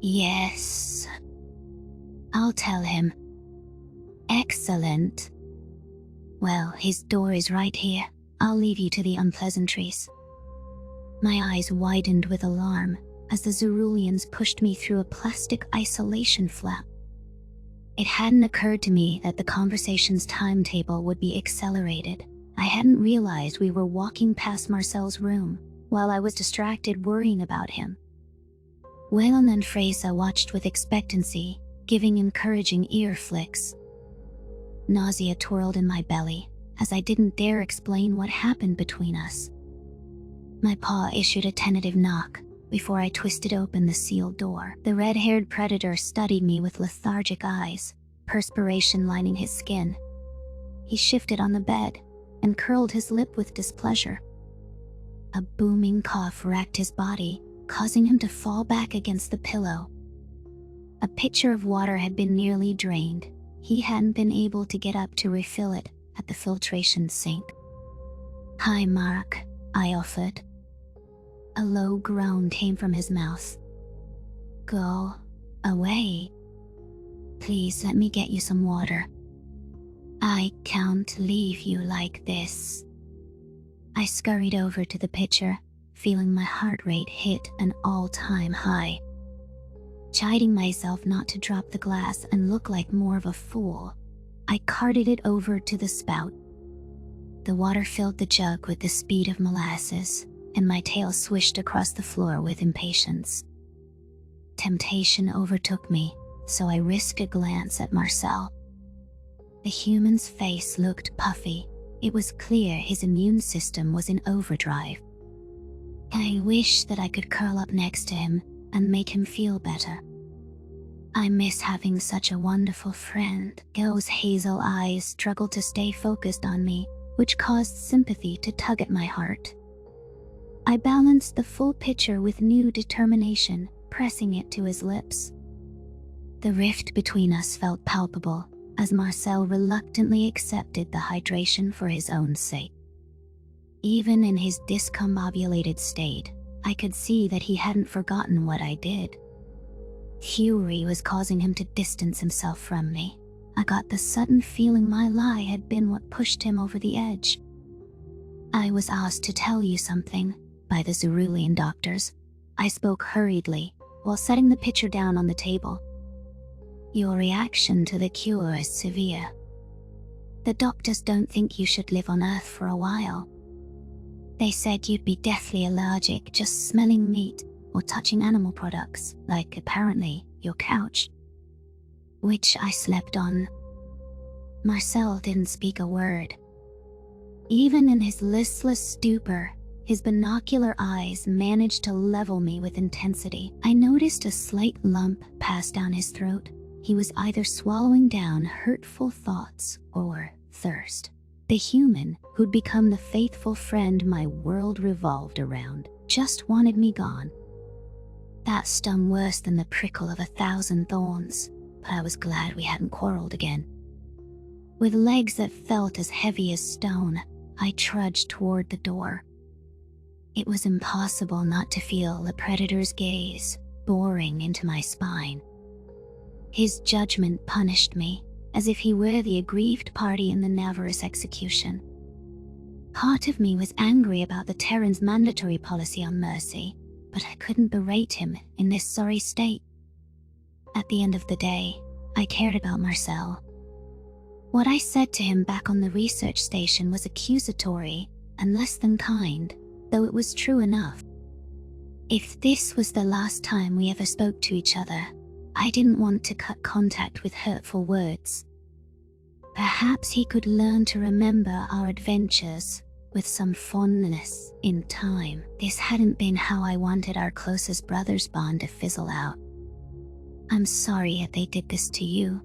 A: Yes. I'll tell him. Excellent. Well, his door is right here. I'll leave you to the unpleasantries. My eyes widened with alarm as the Zeruleans pushed me through a plastic isolation flap. It hadn't occurred to me that the conversation's timetable would be accelerated. I hadn't realized we were walking past Marcel's room while I was distracted worrying about him. Waylon and Fraser watched with expectancy, giving encouraging ear flicks. Nausea twirled in my belly as I didn't dare explain what happened between us. My paw issued a tentative knock before I twisted open the sealed door. The red-haired predator studied me with lethargic eyes, perspiration lining his skin. He shifted on the bed and curled his lip with displeasure. A booming cough racked his body, causing him to fall back against the pillow. A pitcher of water had been nearly drained. He hadn't been able to get up to refill it at the filtration sink. Hi, Mark, I offered. A low groan came from his mouth. Go away. Please let me get you some water. I can't leave you like this. I scurried over to the pitcher, feeling my heart rate hit an all-time high. Chiding myself not to drop the glass and look like more of a fool, I carted it over to the spout. The water filled the jug with the speed of molasses, and my tail swished across the floor with impatience. Temptation overtook me, so I risked a glance at Marcel. The human's face looked puffy. It was clear his immune system was in overdrive. I wish that I could curl up next to him and make him feel better. I miss having such a wonderful friend. Gil's hazel eyes struggled to stay focused on me, which caused sympathy to tug at my heart. I balanced the full picture with new determination, pressing it to his lips. The rift between us felt palpable, as Marcel reluctantly accepted the hydration for his own sake. Even in his discombobulated state, I could see that he hadn't forgotten what I did. Fury was causing him to distance himself from me. I got the sudden feeling my lie had been what pushed him over the edge. I was asked to tell you something by the Cerulean doctors. I spoke hurriedly while setting the pitcher down on the table. Your reaction to the cure is severe. The doctors don't think you should live on Earth for a while. They said you'd be deathly allergic just smelling meat or touching animal products, like apparently your couch, which I slept on. Marcel didn't speak a word. Even in his listless stupor, his binocular eyes managed to level me with intensity. I noticed a slight lump pass down his throat. He was either swallowing down hurtful thoughts or thirst. The human who'd become the faithful friend my world revolved around just wanted me gone. That stung worse than the prickle of 1,000 thorns, but I was glad we hadn't quarreled again. With legs that felt as heavy as stone, I trudged toward the door. It was impossible not to feel the predator's gaze boring into my spine. His judgment punished me, as if he were the aggrieved party in the Navarus execution. Part of me was angry about the Terran's mandatory policy on mercy, but I couldn't berate him in this sorry state. At the end of the day, I cared about Marcel. What I said to him back on the research station was accusatory and less than kind, though it was true enough. If this was the last time we ever spoke to each other, I didn't want to cut contact with hurtful words. Perhaps he could learn to remember our adventures with some fondness in time. This hadn't been how I wanted our closest brother's bond to fizzle out. I'm sorry if they did this to you.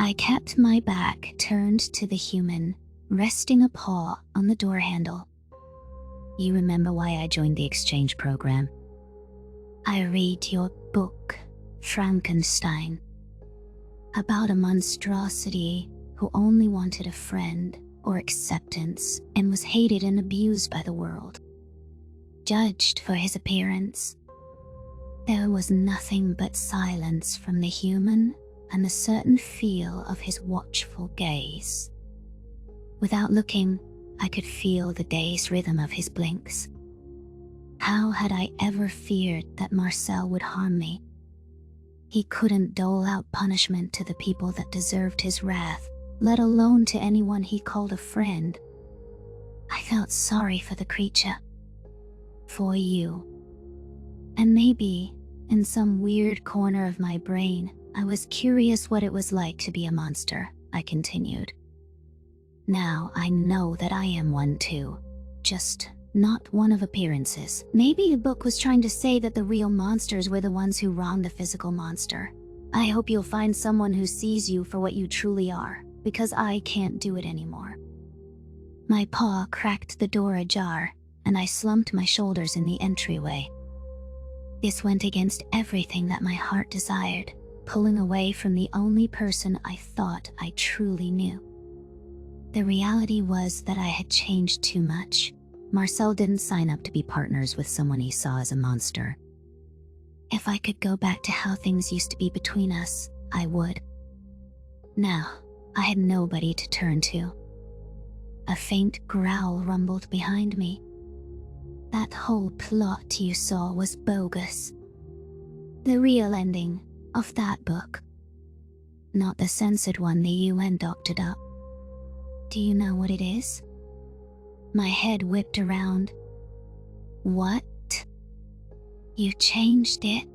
A: I kept my back turned to the human, resting a paw on the door handle. You remember why I joined the exchange program? I read your book, Frankenstein, about a monstrosity who only wanted a friend or acceptance and was hated and abused by the world, judged for his appearance. There was nothing but silence from the human and the certain feel of his watchful gaze. Without looking, I could feel the day's rhythm of his blinks. How had I ever feared that Marcel would harm me? He couldn't dole out punishment to the people that deserved his wrath, let alone to anyone he called a friend. I felt sorry for the creature. For you. And maybe, in some weird corner of my brain, I was curious what it was like to be a monster, I continued. Now I know that I am one too, just not one of appearances. Maybe the book was trying to say that the real monsters were the ones who wronged the physical monster. I hope you'll find someone who sees you for what you truly are, because I can't do it anymore. My paw cracked the door ajar, and I slumped my shoulders in the entryway. This went against everything that my heart desired, pulling away from the only person I thought I truly knew. The reality was that I had changed too much. Marcel didn't sign up to be partners with someone he saw as a monster. If I could go back to how things used to be between us, I would. Now, I had nobody to turn to. A faint growl rumbled behind me. That whole plot you saw was bogus. The real ending of that book. Not the censored one the UN doctored up. Do you know what it is? My head whipped around. What? You changed it?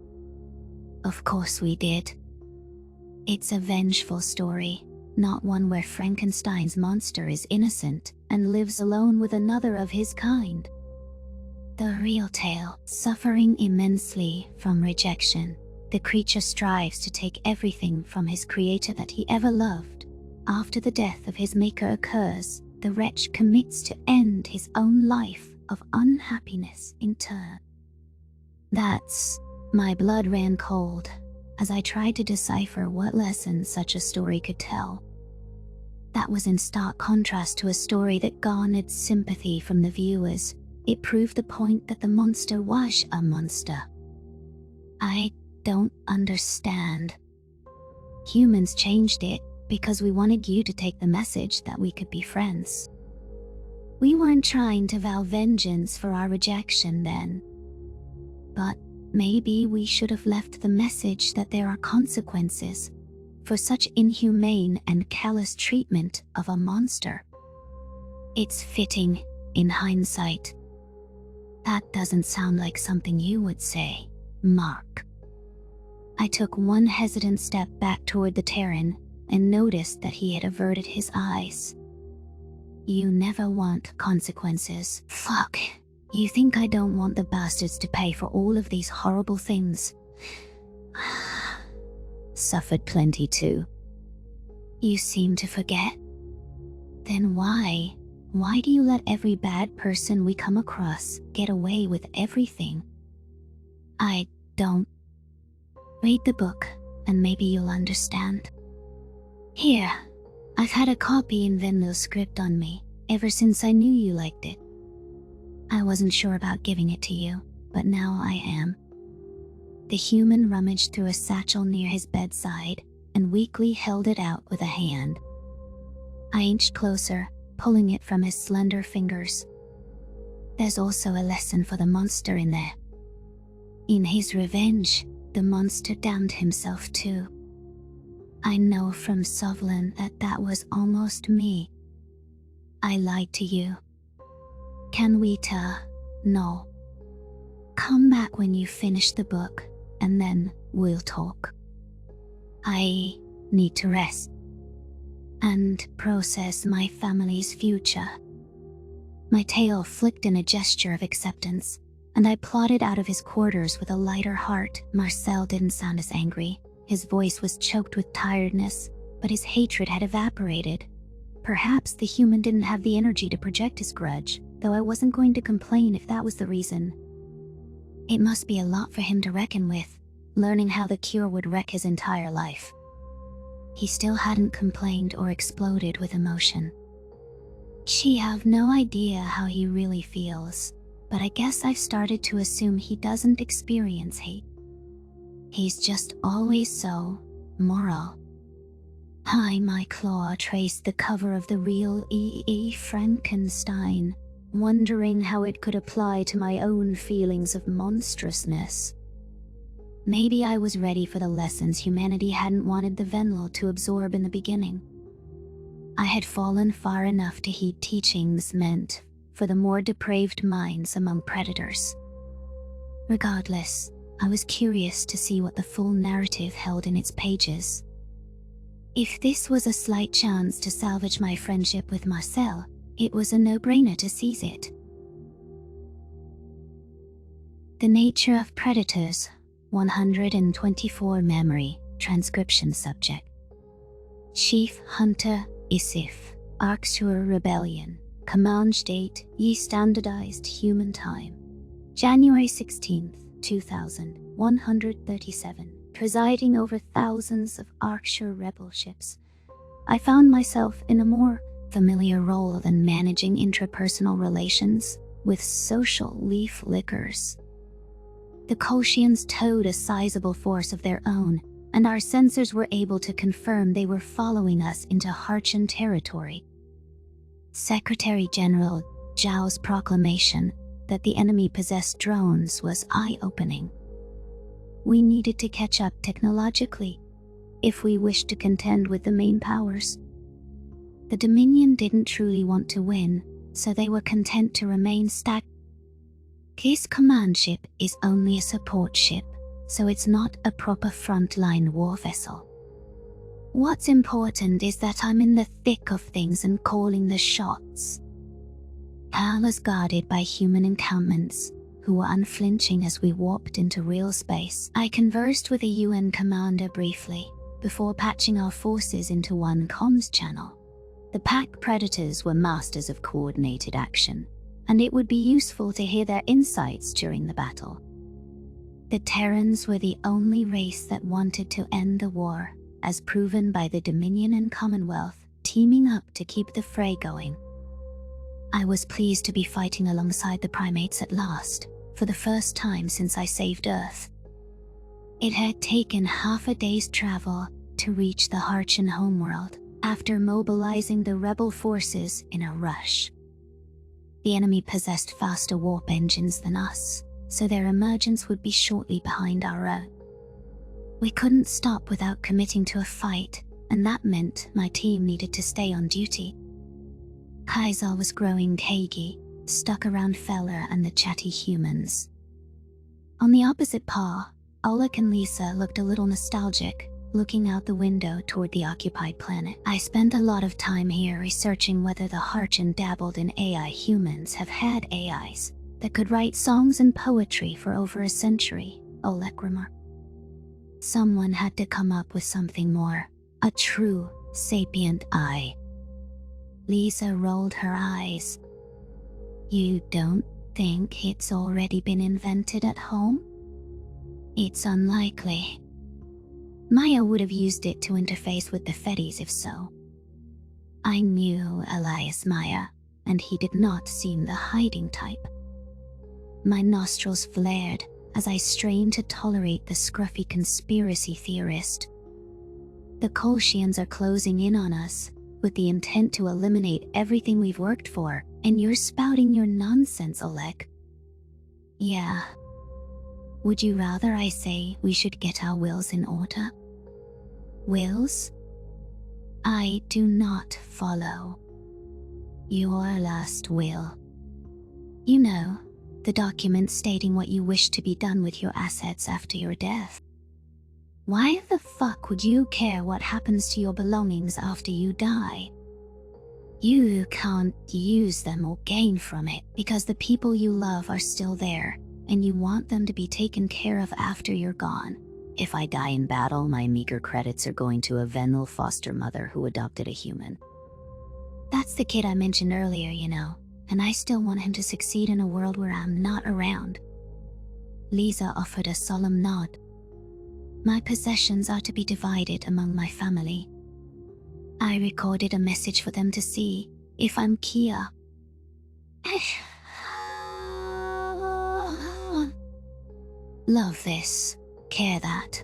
A: Of course we did. It's a vengeful story, not one where Frankenstein's monster is innocent and lives alone with another of his kind. The real tale, suffering immensely from rejection, the creature strives to take everything from his creator that he ever loved. After the death of his maker occurs, the wretch commits to end his own life of unhappiness in turn. My blood ran cold as I tried to decipher what lessons such a story could tell. That was in stark contrast to a story that garnered sympathy from the viewers. It proved the point that the monster was a monster. I don't understand. Humans changed it because we wanted you to take the message that we could be friends. We weren't trying to vow vengeance for our rejection then. But maybe we should have left the message that there are consequences for such inhumane and callous treatment of a monster. It's fitting, in hindsight. That doesn't sound like something you would say, Mark. I took one hesitant step back toward the Terran and noticed that he had averted his eyes. You never want consequences. Fuck. You think I don't want the bastards to pay for all of these horrible things? Suffered plenty too. You seem to forget. Then why? Why do you let every bad person we come across get away with everything? I don't. Read the book, and maybe you'll understand. Here, I've had a copy in Venlo's script on me, ever since I knew you liked it. I wasn't sure about giving it to you, but now I am. The human rummaged through a satchel near his bedside, and weakly held it out with a hand. I inched closer, pulling it from his slender fingers. There's also a lesson for the monster in there. In his revenge, the monster damned himself too. I know from Sovlin that was almost me. I lied to you. Can we No. Come back when you finish the book, and then we'll talk. I need to rest and process my family's future. My tail flicked in a gesture of acceptance, and I plodded out of his quarters with a lighter heart. Marcel didn't sound as angry. His voice was choked with tiredness, but his hatred had evaporated. Perhaps the human didn't have the energy to project his grudge, though I wasn't going to complain if that was the reason. It must be a lot for him to reckon with, learning how the cure would wreck his entire life. He still hadn't complained or exploded with emotion. She have no idea how he really feels, but I guess I've started to assume he doesn't experience hate. He's just always so moral. My claw traced the cover of the real Frankenstein, wondering how it could apply to my own feelings of monstrousness. Maybe I was ready for the lessons humanity hadn't wanted the Venlo to absorb in the beginning. I had fallen far enough to heed teachings meant for the more depraved minds among predators. Regardless, I was curious to see what the full narrative held in its pages. If this was a slight chance to salvage my friendship with Marcel, it was a no-brainer to seize it. The Nature of Predators, 124 Memory, Transcription Subject. Chief Hunter Isif, Arksur Rebellion, Command Date, Ye Standardized Human Time. January 16th, 2137. Presiding over thousands of Arksur rebel ships, I found myself in a more familiar role than managing intrapersonal relations with social leaf lickers. The Koshians towed a sizable force of their own, and our sensors were able to confirm they were following us into Harchan territory. Secretary General Zhao's proclamation that the enemy possessed drones was eye-opening. We needed to catch up technologically if we wished to contend with the main powers. The Dominion didn't truly want to win, so they were content to remain stagnant. This command ship is only a support ship, so it's not a proper frontline war vessel. What's important is that I'm in the thick of things and calling the shots. Hal was guarded by human encampments, who were unflinching as we warped into real space. I conversed with a UN commander briefly, before patching our forces into one comms channel. The pack predators were masters of coordinated action, and it would be useful to hear their insights during the battle. The Terrans were the only race that wanted to end the war, as proven by the Dominion and Commonwealth teaming up to keep the fray going. I was pleased to be fighting alongside the primates at last, for the first time since I saved Earth. It had taken half a day's travel to reach the Harchan homeworld, after mobilizing the rebel forces in a rush. The enemy possessed faster warp engines than us, so their emergence would be shortly behind our own. We couldn't stop without committing to a fight, and that meant my team needed to stay on duty. Kaiser was growing cagey, stuck around Feller and the chatty humans. On the opposite paw, Oleg and Lisa looked a little nostalgic, looking out the window toward the occupied planet. I spent a lot of time here researching whether the Harchan dabbled in AI. Humans have had AIs that could write songs and poetry for over a century, Oleg remarked. Someone had to come up with something more, a true, sapient I. Lisa rolled her eyes. You don't think it's already been invented at home? It's unlikely. Maya would have used it to interface with the Fetties if so. I knew Elias Maya, and he did not seem the hiding type. My nostrils flared as I strained to tolerate the scruffy conspiracy theorist. The Kolshians are closing in on us, with the intent to eliminate everything we've worked for, and you're spouting your nonsense, Oleg. Yeah. Would you rather I say we should get our wills in order? Wills? I do not follow. Your last will. You know, the document stating what you wish to be done with your assets after your death. Why the fuck would you care what happens to your belongings after you die? You can't use them or gain from it because the people you love are still there, and you want them to be taken care of after you're gone. If I die in battle, my meager credits are going to a Venel foster mother who adopted a human. That's the kid I mentioned earlier, you know, and I still want him to succeed in a world where I'm not around. Lisa offered a solemn nod. My possessions are to be divided among my family. I recorded a message for them to see if I'm Kia. Love this, care that.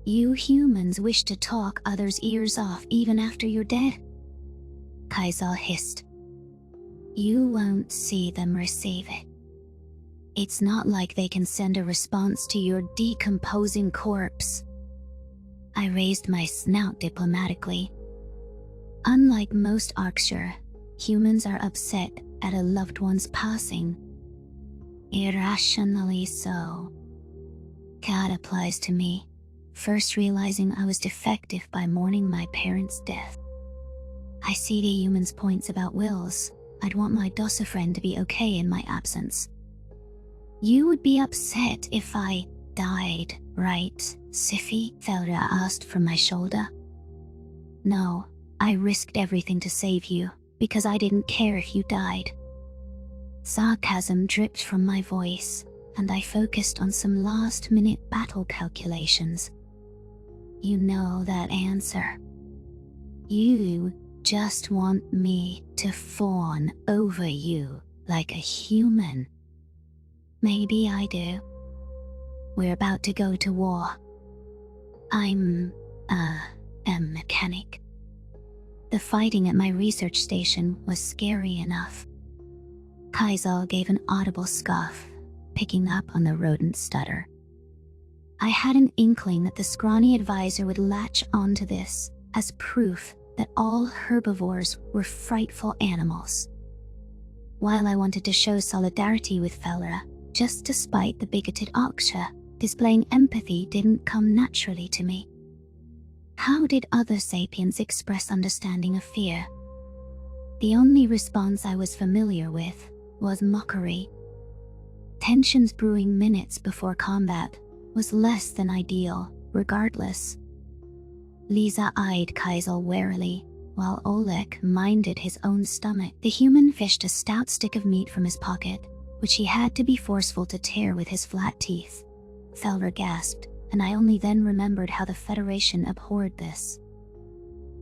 A: You humans wish to talk others' ears off even after you're dead. Kaisal hissed. You won't see them receive it. It's not like they can send a response to your decomposing corpse. I raised my snout diplomatically. Unlike most Arcshire, humans are upset at a loved one's passing. Irrationally so. That applies to me, first realizing I was defective by mourning my parents' death. I see the humans' points about wills. I'd want my Dossa friend to be okay in my absence. You would be upset if I died, right, Siffy? Thelra asked from my shoulder. No, I risked everything to save you, because I didn't care if you died. Sarcasm dripped from my voice, and I focused on some last-minute battle calculations. You know that answer. You just want me to fawn over you like a human. Maybe I do. We're about to go to war. I'm a mechanic. The fighting at my research station was scary enough. Kaisal gave an audible scoff, picking up on the rodent stutter. I had an inkling that the scrawny advisor would latch onto this as proof that all herbivores were frightful animals. While I wanted to show solidarity with Felra, just despite the bigoted Aksha, displaying empathy didn't come naturally to me. How did other sapiens express understanding of fear? The only response I was familiar with was mockery. Tensions brewing minutes before combat was less than ideal, regardless. Lisa eyed Kaisel warily, while Oleg minded his own stomach. The human fished a stout stick of meat from his pocket, which he had to be forceful to tear with his flat teeth. Felder gasped, and I only then remembered how the Federation abhorred this.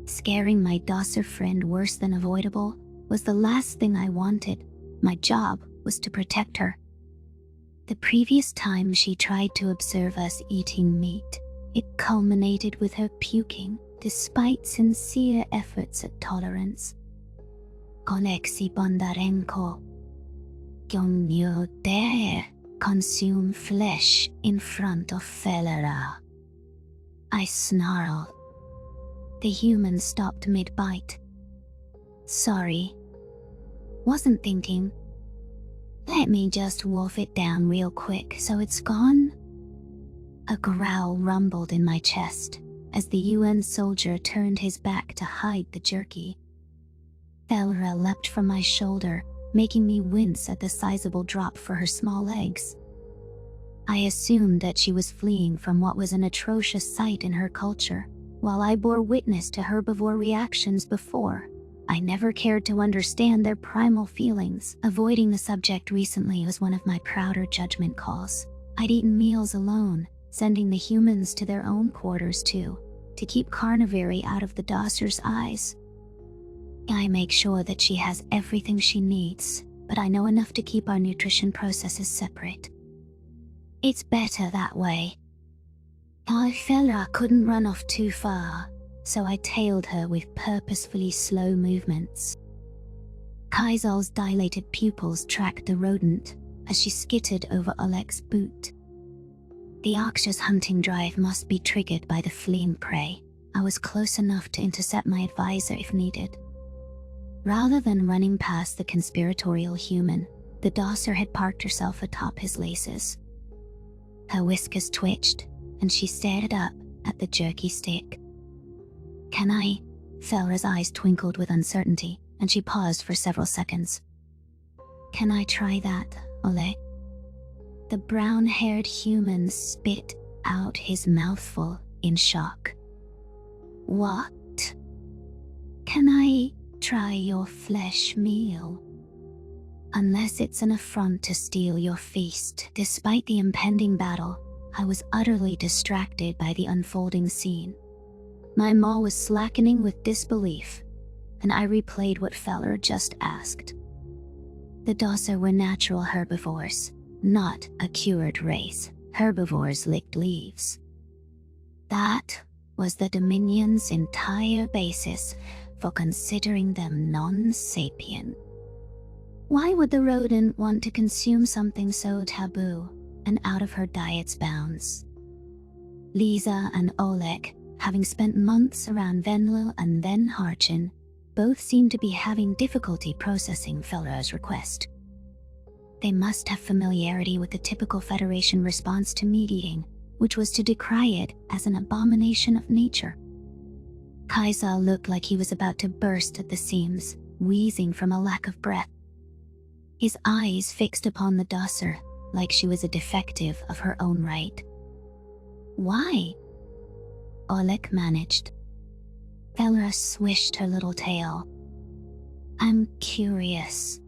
A: Scaring my Dosser friend worse than avoidable was the last thing I wanted. My job was to protect her. The previous time she tried to observe us eating meat, it culminated with her puking, despite sincere efforts at tolerance. Koneksi Bondarenko. Don't you dare consume flesh in front of Fellera. I snarled. The human stopped mid-bite. Sorry. Wasn't thinking. Let me just wolf it down real quick so it's gone. A growl rumbled in my chest as the UN soldier turned his back to hide the jerky. Fellera leapt from my shoulder, making me wince at the sizable drop for her small legs. I assumed that she was fleeing from what was an atrocious sight in her culture, while I bore witness to herbivore reactions before. I never cared to understand their primal feelings. Avoiding the subject recently was one of my prouder judgment calls. I'd eaten meals alone, sending the humans to their own quarters too, to keep carnivory out of the Dosser's eyes. I make sure that she has everything she needs, but I know enough to keep our nutrition processes separate. It's better that way. Fellera couldn't run off too far, so I tailed her with purposefully slow movements. Kaisel's dilated pupils tracked the rodent as she skittered over Oleg's boot. The Archer's hunting drive must be triggered by the fleeing prey. I was close enough to intercept my advisor if needed. Rather than running past the conspiratorial human, the Dosser had parked herself atop his laces. Her whiskers twitched, and she stared up at the jerky stick. Can I? Fellera's eyes twinkled with uncertainty, and she paused for several seconds. Can I try that, Oleg? The brown-haired human spit out his mouthful in shock. What? Can I try your flesh meal? Unless it's an affront to steal your feast. Despite the impending battle, I was utterly distracted by the unfolding scene. My maw was slackening with disbelief, and I replayed what Fellera just asked. The Dosser were natural herbivores, not a cured race. Herbivores licked leaves. That was the Dominion's entire basis for considering them non-sapient. Why would the rodent want to consume something so taboo and out of her diet's bounds? Lisa and Oleg, having spent months around Venlo and then Harchin, both seemed to be having difficulty processing Fellera's request. They must have familiarity with the typical Federation response to meat eating, which was to decry it as an abomination of nature. Kaisel looked like he was about to burst at the seams, wheezing from a lack of breath. His eyes fixed upon the Dosser, like she was a defective of her own right. Why? Oleg managed. Fellera swished her little tail. I'm curious.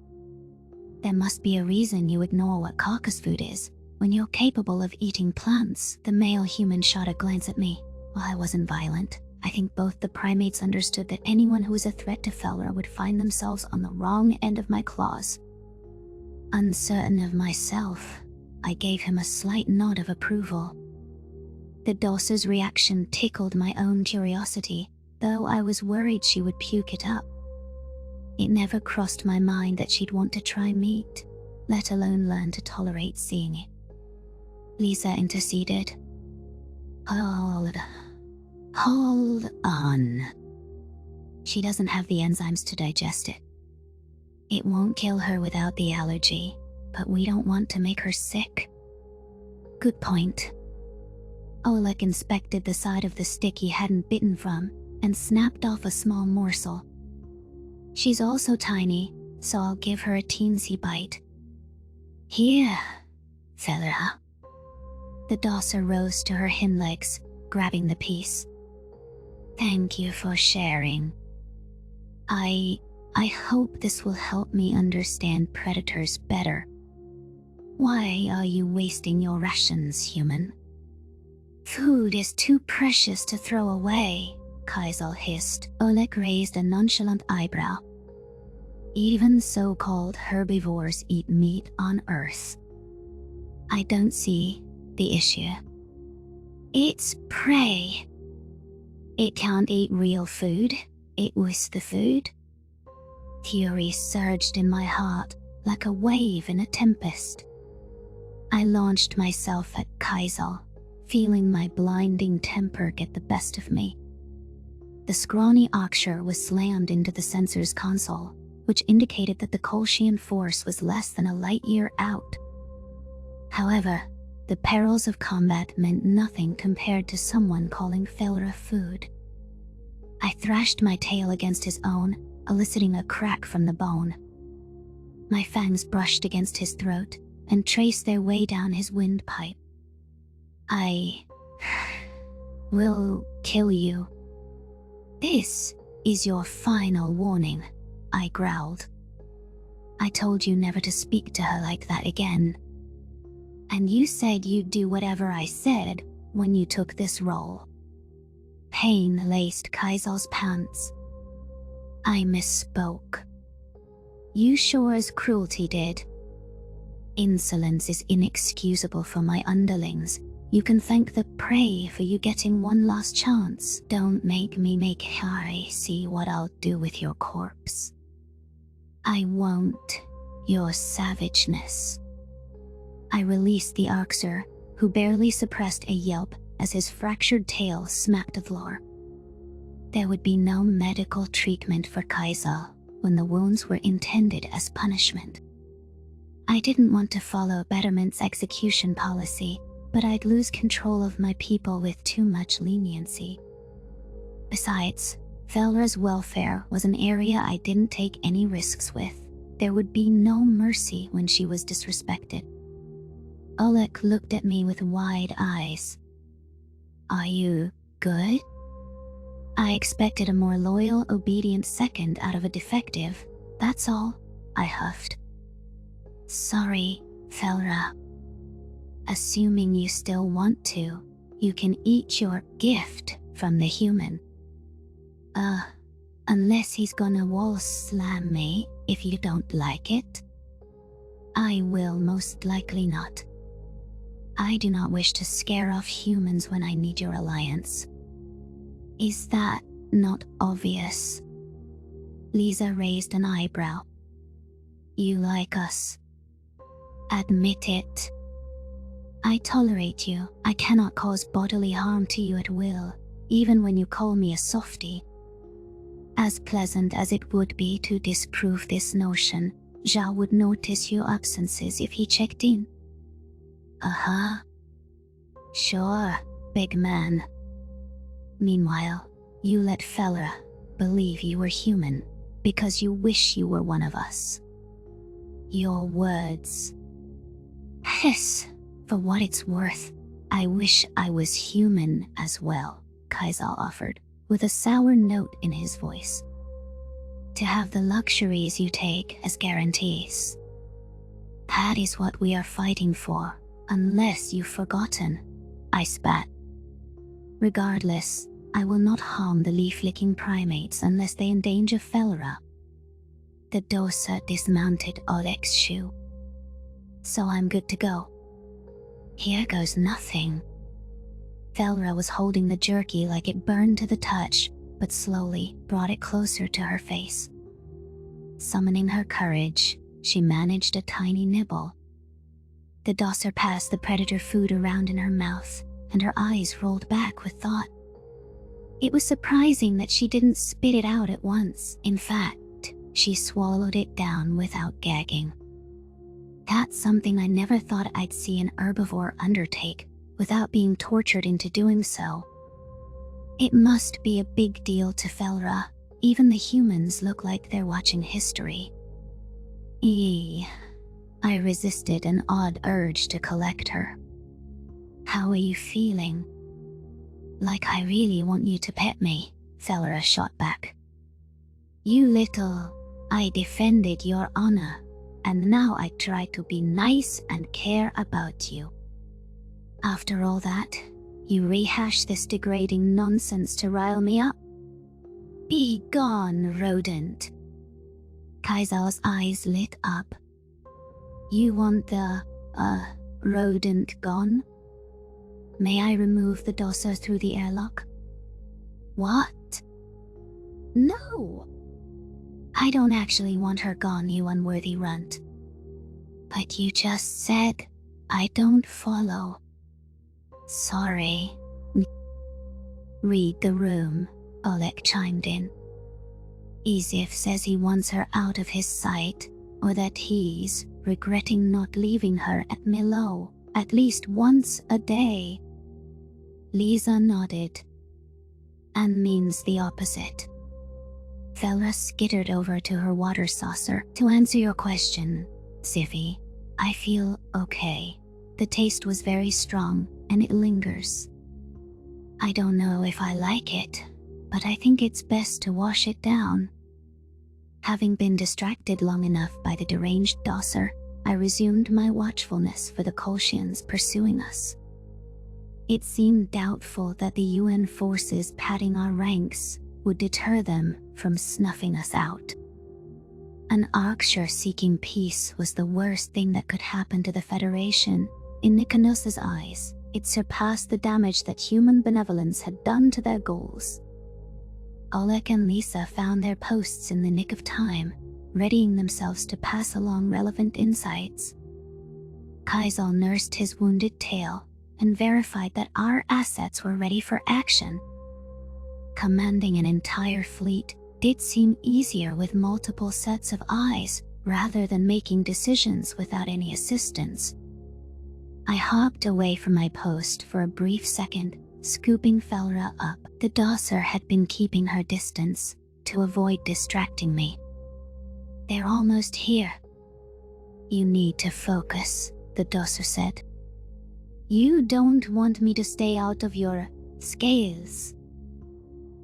A: There must be a reason you ignore what carcass food is when you're capable of eating plants. The male human shot a glance at me. While I wasn't violent, I think both the primates understood that anyone who was a threat to Fellera would find themselves on the wrong end of my claws. Uncertain of myself, I gave him a slight nod of approval. The Dosser's reaction tickled my own curiosity, though I was worried she would puke it up. It never crossed my mind that she'd want to try meat, let alone learn to tolerate seeing it. Lisa interceded. Hold on. She doesn't have the enzymes to digest it. It won't kill her without the allergy, but we don't want to make her sick. Good point. Oleg inspected the side of the stick he hadn't bitten from and snapped off a small morsel. She's also tiny, so I'll give her a teensy bite. Here, fella. The dosser rose to her hind legs, grabbing the piece. Thank you for sharing. I hope this will help me understand predators better. Why are you wasting your rations, human? Food is too precious to throw away, Kaisal hissed. Oleg raised a nonchalant eyebrow. Even so-called herbivores eat meat on Earth. I don't see the issue. It's prey. It can't eat real food. It was the food. Fury surged in my heart like a wave in a tempest. I launched myself at Kaisal, feeling my blinding temper get the best of me. The scrawny Akshar was slammed into the sensor's console, which indicated that the Kolshian force was less than a light year out. However, the perils of combat meant nothing compared to someone calling Felra food. I thrashed my tail against his own, eliciting a crack from the bone. My fangs brushed against his throat and traced their way down his windpipe. I will kill you. This is your final warning, I growled. I told you never to speak to her like that again. And you said you'd do whatever I said when you took this role. Pain laced Kaisal's pants. I misspoke. You sure as cruelty did. Insolence is inexcusable for my underlings. You can thank the prey for you getting one last chance. Don't make me make I see what I'll do with your corpse. I won't. Your savageness. I released the Arxer, who barely suppressed a yelp as his fractured tail smacked the floor. There would be no medical treatment for Kaisal when the wounds were intended as punishment. I didn't want to follow Betterment's execution policy, but I'd lose control of my people with too much leniency. Besides, Felra's welfare was an area I didn't take any risks with. There would be no mercy when she was disrespected. Oleg looked at me with wide eyes. Are you good? I expected a more loyal, obedient second out of a defective. That's all, I huffed. Sorry, Felra. Assuming you still want to, you can eat your gift from the human. Unless he's gonna wall slam me if you don't like it. I will most likely not. I do not wish to scare off humans when I need your alliance. Is that not obvious? Lisa raised an eyebrow. You like us. Admit it. I tolerate you. I cannot cause bodily harm to you at will, even when you call me a softie. As pleasant as it would be to disprove this notion, Zhao would notice your absences if he checked in. Sure, big man. Meanwhile, you let Felra believe you were human because you wish you were one of us. Your words. Hiss, for what it's worth, I wish I was human as well, Kaisal offered, with a sour note in his voice. To have the luxuries you take as guarantees. That is what we are fighting for, unless you've forgotten, I spat. Regardless, I will not harm the leaf-licking primates unless they endanger Felra. The dosa dismounted Oleg's shoe. So I'm good to go. Here goes nothing. Felra was holding the jerky like it burned to the touch, but slowly brought it closer to her face. Summoning her courage, she managed a tiny nibble. The dosser passed the predator food around in her mouth, and her eyes rolled back with thought. It was surprising that she didn't spit it out at once. In fact, she swallowed it down without gagging. That's something I never thought I'd see an herbivore undertake, without being tortured into doing so. It must be a big deal to Felra. Even the humans look like they're watching history. I resisted an odd urge to collect her. How are you feeling? Like I really want you to pet me, Felra shot back. You little, I defended your honor, and now I try to be nice and care about you. After all that, you rehash this degrading nonsense to rile me up? Be gone, rodent. Kaisal's eyes lit up. You want the, rodent gone? May I remove the dosser through the airlock? What? No! I don't actually want her gone, you unworthy runt. But you just said I don't follow. Sorry. Read the room, Oleg chimed in. Izif says he wants her out of his sight, or that he's regretting not leaving her at Milo at least once a day. Lisa nodded. And means the opposite. Felra skittered over to her water saucer. To answer your question, Siffy, I feel okay. The taste was very strong, and it lingers. I don't know if I like it, but I think it's best to wash it down. Having been distracted long enough by the deranged dosser, I resumed my watchfulness for the Kolshians pursuing us. It seemed doubtful that the UN forces padding our ranks would deter them from snuffing us out. An Arksher seeking peace was the worst thing that could happen to the Federation. In Nikonos's eyes, it surpassed the damage that human benevolence had done to their goals. Oleg and Lisa found their posts in the nick of time, readying themselves to pass along relevant insights. Kaisal nursed his wounded tail and verified that our assets were ready for action. Commanding an entire fleet did seem easier with multiple sets of eyes rather than making decisions without any assistance. I hopped away from my post for a brief second, scooping Felra up. The dosser had been keeping her distance to avoid distracting me. They're almost here. You need to focus, the dosser said. You don't want me to stay out of your scales.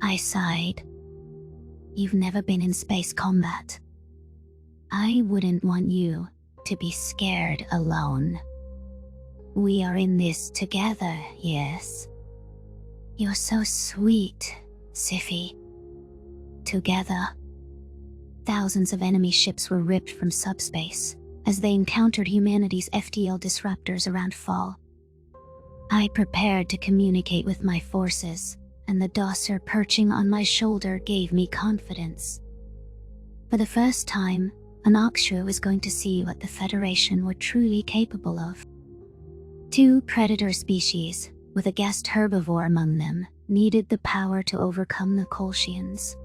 A: I sighed. You've never been in space combat. I wouldn't want you to be scared alone. We are in this together, yes? You're so sweet, Siffy. Together. Thousands of enemy ships were ripped from subspace as they encountered humanity's FTL disruptors around Fall. I prepared to communicate with my forces, and the dosser perching on my shoulder gave me confidence. For the first time, an Oxshrew was going to see what the Federation were truly capable of. Two predator species, with a guest herbivore among them, needed the power to overcome the Kolshians.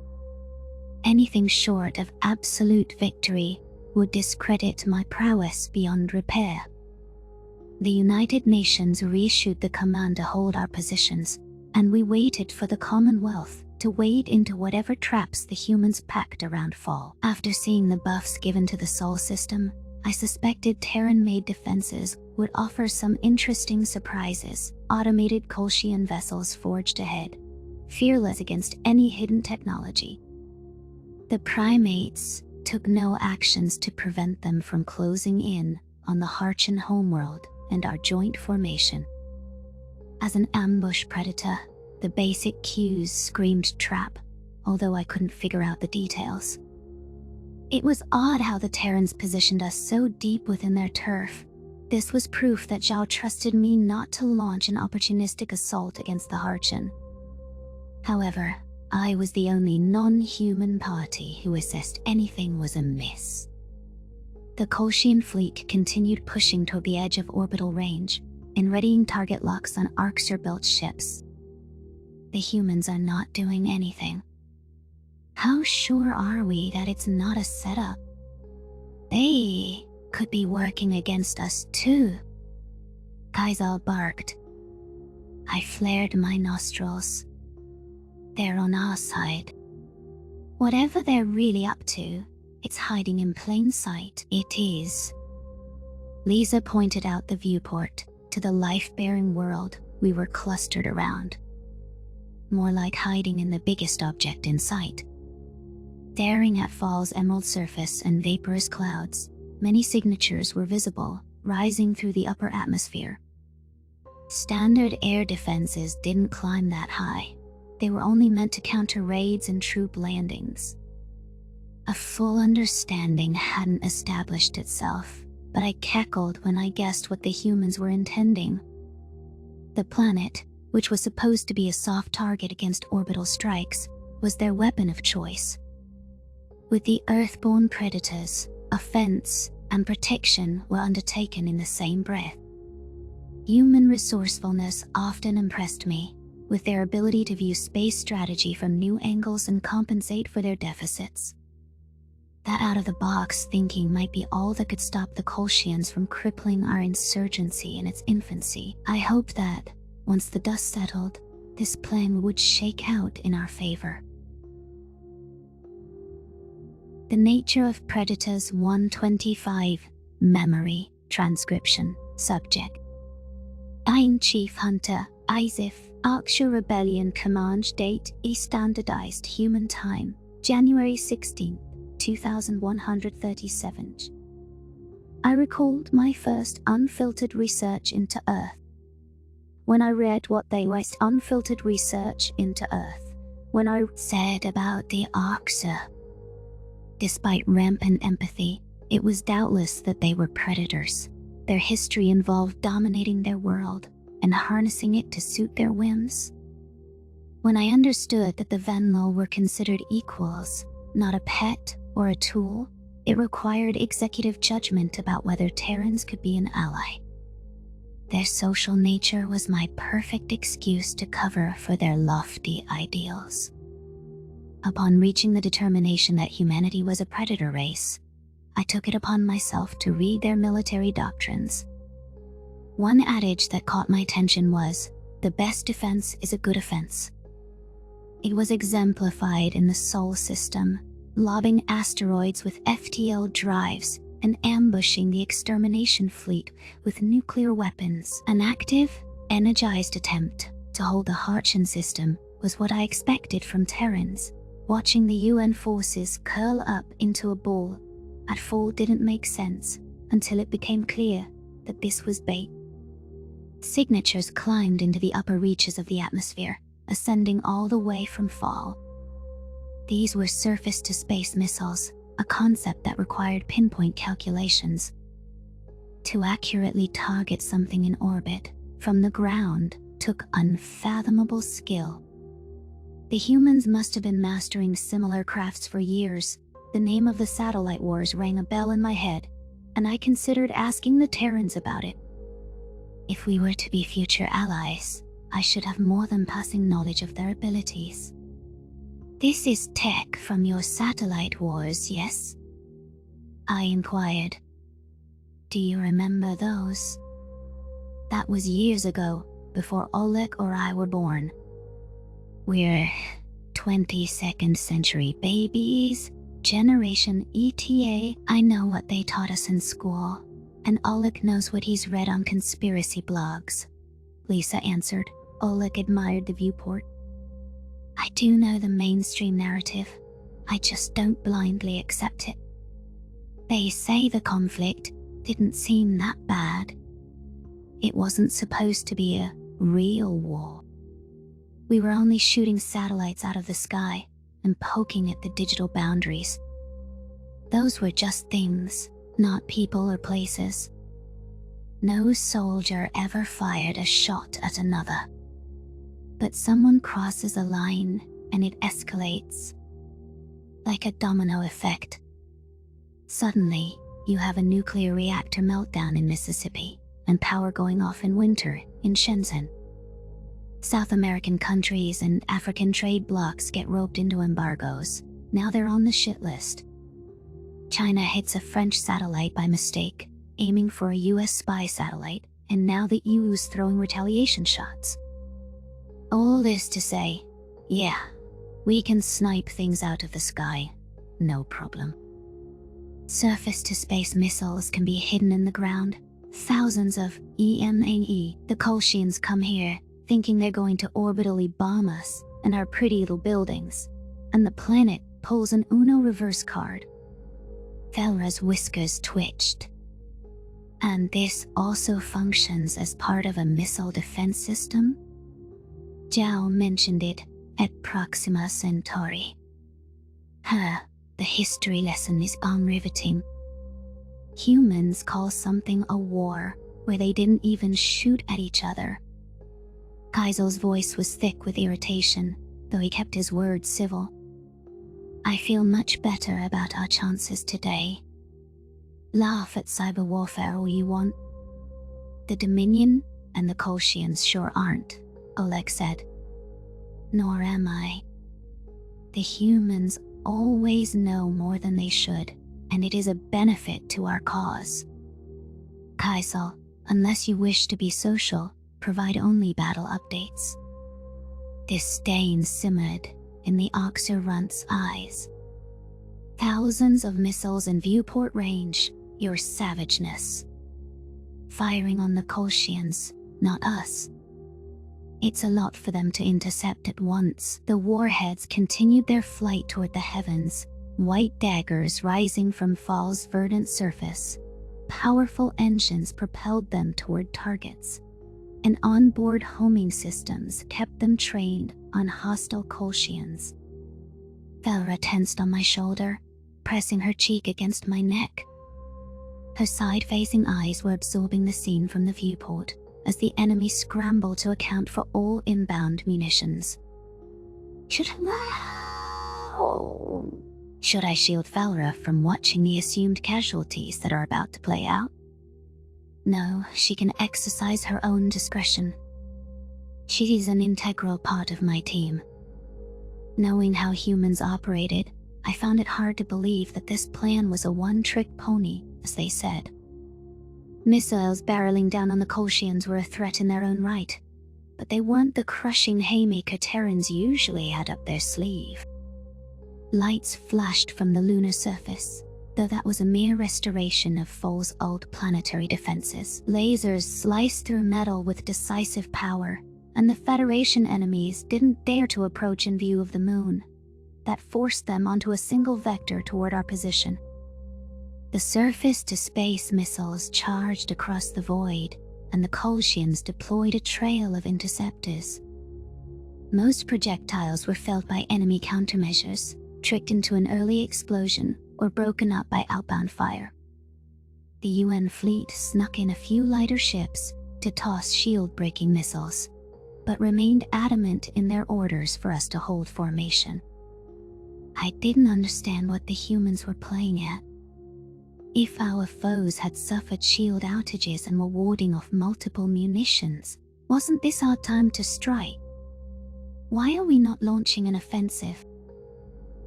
A: Anything short of absolute victory would discredit my prowess beyond repair. The United Nations reissued the command to hold our positions, and we waited for the Commonwealth to wade into whatever traps the humans packed around Fall. After seeing the buffs given to the Sol system, I suspected Terran-made defenses would offer some interesting surprises. Automated Kolshian vessels forged ahead, fearless against any hidden technology. The primates took no actions to prevent them from closing in on the Harchan homeworld and our joint formation. As an ambush predator, the basic cues screamed trap, although I couldn't figure out the details. It was odd how the Terrans positioned us so deep within their turf. This was proof that Zhao trusted me not to launch an opportunistic assault against the Harchan. However, I was the only non-human party who assessed anything was amiss. The Kolshian fleet continued pushing toward the edge of orbital range, and readying target locks on Arksur-built ships. The humans are not doing anything. How sure are we that it's not a setup? They could be working against us too. Kaisal barked. I flared my nostrils. They're on our side. Whatever they're really up to, it's hiding in plain sight. It is. Lisa pointed out the viewport to the life-bearing world we were clustered around. More like hiding in the biggest object in sight. Staring at Fall's emerald surface and vaporous clouds, many signatures were visible, rising through the upper atmosphere. Standard air defenses didn't climb that high. They were only meant to counter raids and troop landings. A full understanding hadn't established itself, but I cackled when I guessed what the humans were intending. The planet, which was supposed to be a soft target against orbital strikes, was their weapon of choice. With the Earthborn predators, offense and protection were undertaken in the same breath. Human resourcefulness often impressed me, with their ability to view space strategy from new angles and compensate for their deficits. That out-of-the-box thinking might be all that could stop the Kolshians from crippling our insurgency in its infancy. I hoped that, once the dust settled, this plan would shake out in our favor. The nature of Predators 125, Memory, Transcription, Subject. I'm Chief Hunter, ISIF, Arksha Rebellion Command Date, E-Standardized Human Time, January 16, 2137. I recalled my first unfiltered research into Earth. When I read what they were, unfiltered research into Earth, when I said about the Arksha. Despite rampant empathy, it was doubtless that they were predators. Their history involved dominating their world and harnessing it to suit their whims. When I understood that the Venlo were considered equals, not a pet or a tool, it required executive judgment about whether Terrans could be an ally. Their social nature was my perfect excuse to cover for their lofty ideals. Upon reaching the determination that humanity was a predator race, I took it upon myself to read their military doctrines. One adage that caught my attention was, "The best defense is a good offense." It was exemplified in the Sol system, lobbing asteroids with FTL drives and ambushing the extermination fleet with nuclear weapons. An active, energized attempt to hold the Harchan system was what I expected from Terrans. Watching the UN forces curl up into a ball at full didn't make sense until it became clear that this was bait. Signatures climbed into the upper reaches of the atmosphere, ascending all the way from Fall. These were surface-to-space missiles, a concept that required pinpoint calculations. To accurately target something in orbit from the ground took unfathomable skill. The humans must have been mastering similar crafts for years. The name of the satellite wars rang a bell in my head, and I considered asking the Terrans about it. If we were to be future allies, I should have more than passing knowledge of their abilities. "This is tech from your satellite wars, yes?" I inquired. "Do you remember those?" "That was years ago, before Oleg or I were born. We're 22nd century babies, Generation ETA. I know what they taught us in school, and Oleg knows what he's read on conspiracy blogs," Lisa answered. Oleg admired the viewport. "I do know the mainstream narrative. I just don't blindly accept it. They say the conflict didn't seem that bad. It wasn't supposed to be a real war. We were only shooting satellites out of the sky and poking at the digital boundaries. Those were just things, not people or places. No soldier ever fired a shot at another. But someone crosses a line and it escalates. Like a domino effect. Suddenly, you have a nuclear reactor meltdown in Mississippi and power going off in winter in Shenzhen. South American countries and African trade blocs get roped into embargoes. Now they're on the shit list. China hits a French satellite by mistake, aiming for a US spy satellite, and now the EU's throwing retaliation shots. All this to say, yeah, we can snipe things out of the sky, no problem. Surface-to-space missiles can be hidden in the ground. Thousands of EMAE, the Kolshians, come here, thinking they're going to orbitally bomb us and our pretty little buildings, and the planet pulls an Uno reverse card. Felra's whiskers twitched. And this also functions as part of a missile defense system? Zhao mentioned it at Proxima Centauri. The history lesson is unriveting. Humans call something a war where they didn't even shoot at each other. Kaizo's voice was thick with irritation, though he kept his words civil. I feel much better about our chances today. Laugh at cyber warfare all you want. The Dominion and the Kolshians sure aren't, Oleg said. Nor am I. The humans always know more than they should, and it is a benefit to our cause. Kaizo, unless you wish to be social, provide only battle updates. Disdain simmered in the Oxyrant's eyes. Thousands of missiles in viewport range, your savageness. Firing on the Kolshians, not us. It's a lot for them to intercept at once. The warheads continued their flight toward the heavens, white daggers rising from Fall's verdant surface. Powerful engines propelled them toward targets, and onboard homing systems kept them trained on hostile Kolshians. Felra tensed on my shoulder, pressing her cheek against my neck. Her side-facing eyes were absorbing the scene from the viewport as the enemy scrambled to account for all inbound munitions. Should I shield Felra from watching the assumed casualties that are about to play out? No, she can exercise her own discretion. She is an integral part of my team. Knowing how humans operated, I found it hard to believe that this plan was a one-trick pony, as they said. Missiles barreling down on the Kolshians were a threat in their own right, but they weren't the crushing haymaker Terrans usually had up their sleeve. Lights flashed from the lunar surface, though that was a mere restoration of Fall's old planetary defenses. Lasers sliced through metal with decisive power, and the Federation enemies didn't dare to approach in view of the moon. That forced them onto a single vector toward our position. The surface-to-space missiles charged across the void, and the Kolshians deployed a trail of interceptors. Most projectiles were felled by enemy countermeasures, tricked into an early explosion, or broken up by outbound fire. The UN fleet snuck in a few lighter ships to toss shield-breaking missiles, but remained adamant in their orders for us to hold formation. I didn't understand what the humans were playing at. If our foes had suffered shield outages and were warding off multiple munitions, wasn't this our time to strike? Why are we not launching an offensive?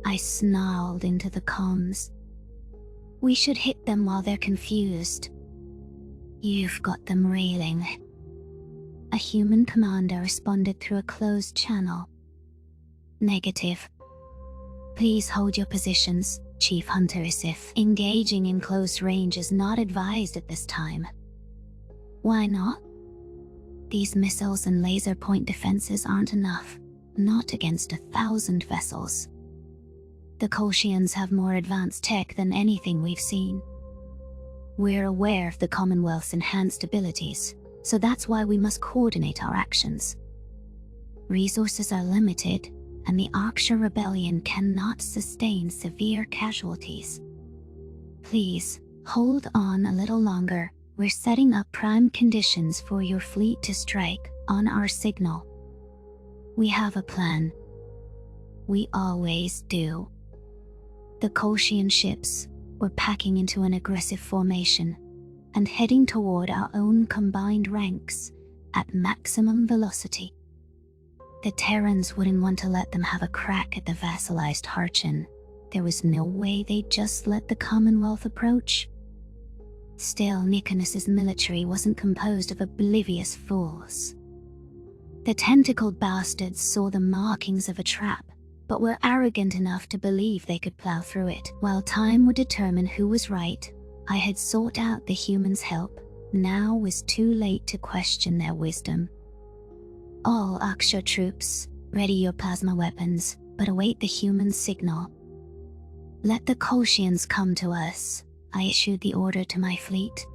A: I snarled into the comms. We should hit them while they're confused. You've got them reeling. A human commander responded through a closed channel. Negative. Please hold your positions, Chief Hunter Isif. Engaging in close range is not advised at this time. Why not? These missiles and laser point defenses aren't enough, not against 1,000 vessels. The Kolshians have more advanced tech than anything we've seen. We're aware of the Commonwealth's enhanced abilities, so that's why we must coordinate our actions. Resources are limited, and the Aksha Rebellion cannot sustain severe casualties. Please, hold on a little longer. We're setting up prime conditions for your fleet to strike on our signal. We have a plan. We always do. The Kolshian ships were packing into an aggressive formation and heading toward our own combined ranks at maximum velocity. The Terrans wouldn't want to let them have a crack at the vassalized Harchan. There was no way they'd just let the Commonwealth approach. Still, Nikonus's military wasn't composed of oblivious fools. The tentacled bastards saw the markings of a trap, but were arrogant enough to believe they could plow through it. While time would determine who was right, I had sought out the humans' help. Now was too late to question their wisdom. All Aksha troops, ready your plasma weapons, but await the human signal. Let the Kolshians come to us, I issued the order to my fleet.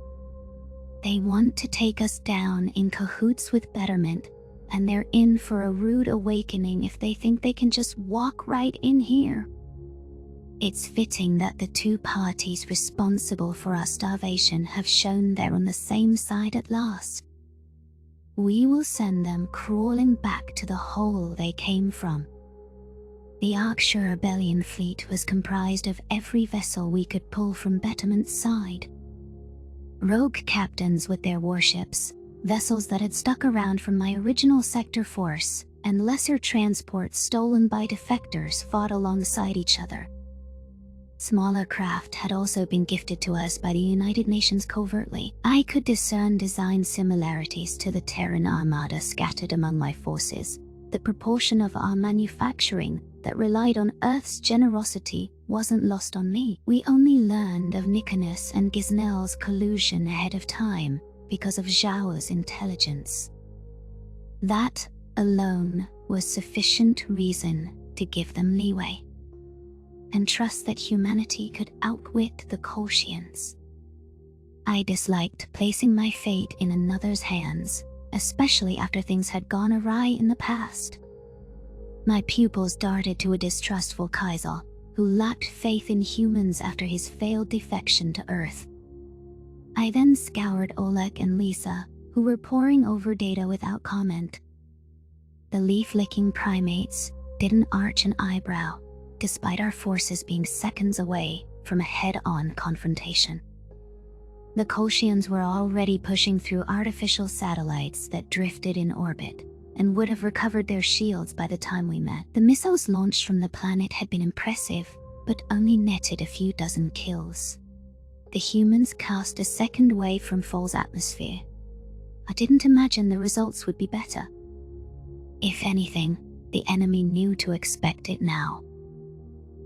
A: They want to take us down in cahoots with Betterment, and they're in for a rude awakening if they think they can just walk right in here. It's fitting that the two parties responsible for our starvation have shown they're on the same side at last. We will send them crawling back to the hole they came from. The Aksha Rebellion fleet was comprised of every vessel we could pull from Betterment's side. Rogue captains with their warships, vessels that had stuck around from my original sector force, and lesser transports stolen by defectors fought alongside each other. Smaller craft had also been gifted to us by the United Nations covertly. I could discern design similarities to the Terran Armada scattered among my forces. The proportion of our manufacturing that relied on Earth's generosity wasn't lost on me. We only learned of Nicanus and Gisnell's collusion ahead of time because of Zhao's intelligence. That alone was sufficient reason to give them leeway, and trust that humanity could outwit the Kolshians. I disliked placing my fate in another's hands, especially after things had gone awry in the past. My pupils darted to a distrustful Kaisel, who lacked faith in humans after his failed defection to Earth. I then scoured Oleg and Lisa, who were poring over data without comment. The leaf-licking primates didn't arch an eyebrow, despite our forces being seconds away from a head-on confrontation. The Kolshians were already pushing through artificial satellites that drifted in orbit, and would have recovered their shields by the time we met. The missiles launched from the planet had been impressive, but only netted a few dozen kills. The humans cast a second wave from Foal's atmosphere. I didn't imagine the results would be better. If anything, the enemy knew to expect it now.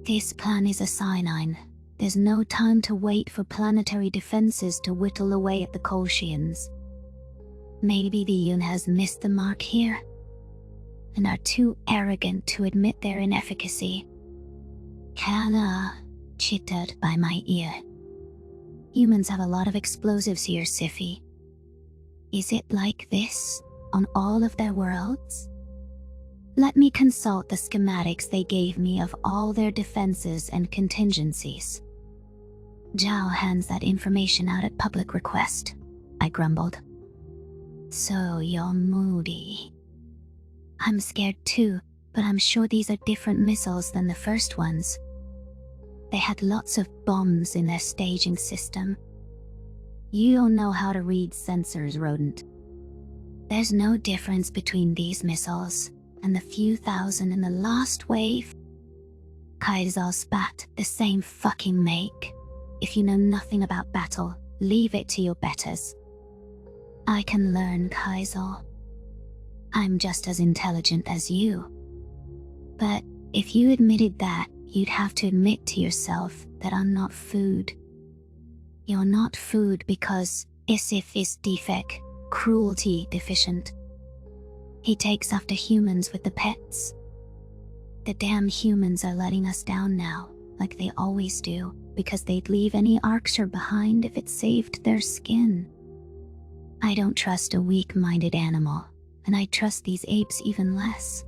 A: This plan is a cyanine. There's no time to wait for planetary defenses to whittle away at the Kolshians. Maybe the Yun has missed the mark here, and are too arrogant to admit their inefficacy. Kala chittered by my ear. Humans have a lot of explosives here, Siffy. Is it like this on all of their worlds? Let me consult the schematics they gave me of all their defenses and contingencies. Zhao hands that information out at public request, I grumbled. So you're moody. I'm scared too, but I'm sure these are different missiles than the first ones. They had lots of bombs in their staging system. You don't know how to read sensors, rodent. There's no difference between these missiles and the few thousand in the last wave. Kaisal spat, the same fucking make. If you know nothing about battle, leave it to your betters. I can learn, Kaisal. I'm just as intelligent as you. But if you admitted that, you'd have to admit to yourself that I'm not food. You're not food because Isif is defect, cruelty deficient. He takes after humans with the pets. The damn humans are letting us down now, like they always do, because they'd leave any Arksher behind if it saved their skin. I don't trust a weak-minded animal, and I trust these apes even less.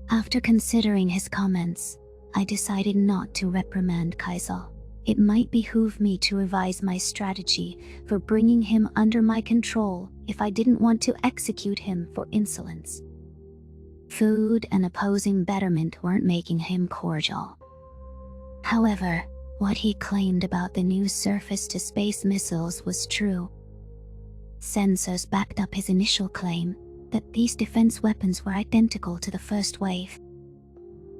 A: After considering his comments, I decided not to reprimand Kaisal. It might behoove me to revise my strategy for bringing him under my control if I didn't want to execute him for insolence. Food and opposing betterment weren't making him cordial. However, what he claimed about the new surface-to-space missiles was true. Sensors backed up his initial claim that these defense weapons were identical to the first wave.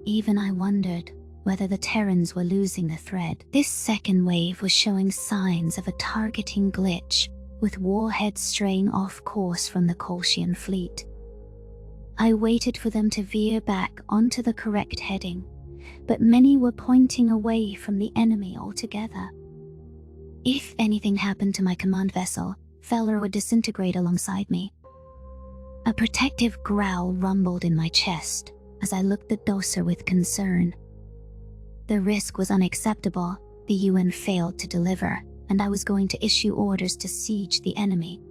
A: Even I wondered whether the Terrans were losing the thread. This second wave was showing signs of a targeting glitch, with warheads straying off course from the Kolshian fleet. I waited for them to veer back onto the correct heading, but many were pointing away from the enemy altogether. If anything happened to my command vessel, Feller would disintegrate alongside me. A protective growl rumbled in my chest as I looked at Dosser with concern. The risk was unacceptable. The UN failed to deliver, and I was going to issue orders to siege the enemy.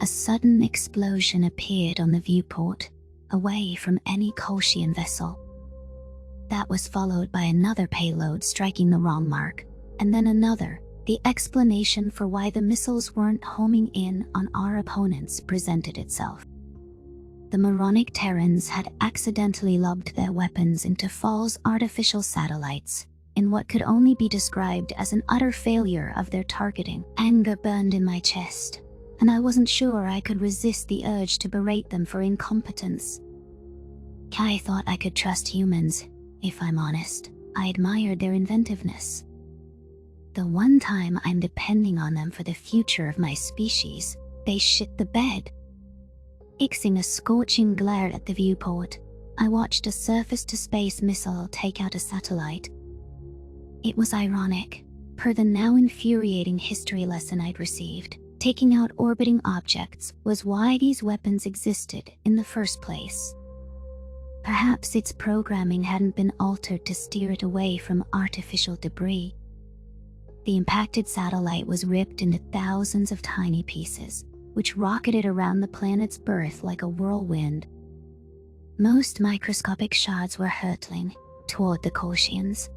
A: A sudden explosion appeared on the viewport, away from any Kolshian vessel. That was followed by another payload striking the wrong mark, and then another. The explanation for why the missiles weren't homing in on our opponents presented itself. The moronic Terrans had accidentally lobbed their weapons into false artificial satellites, in what could only be described as an utter failure of their targeting. Anger burned in my chest, and I wasn't sure I could resist the urge to berate them for incompetence. I thought I could trust humans. If I'm honest, I admired their inventiveness. The one time I'm depending on them for the future of my species, they shit the bed. Fixing a scorching glare at the viewport, I watched a surface-to-space missile take out a satellite. It was ironic, per the now infuriating history lesson I'd received. Taking out orbiting objects was why these weapons existed in the first place. Perhaps its programming hadn't been altered to steer it away from artificial debris. The impacted satellite was ripped into thousands of tiny pieces, which rocketed around the planet's birth like a whirlwind. Most microscopic shards were hurtling toward the Kolshians.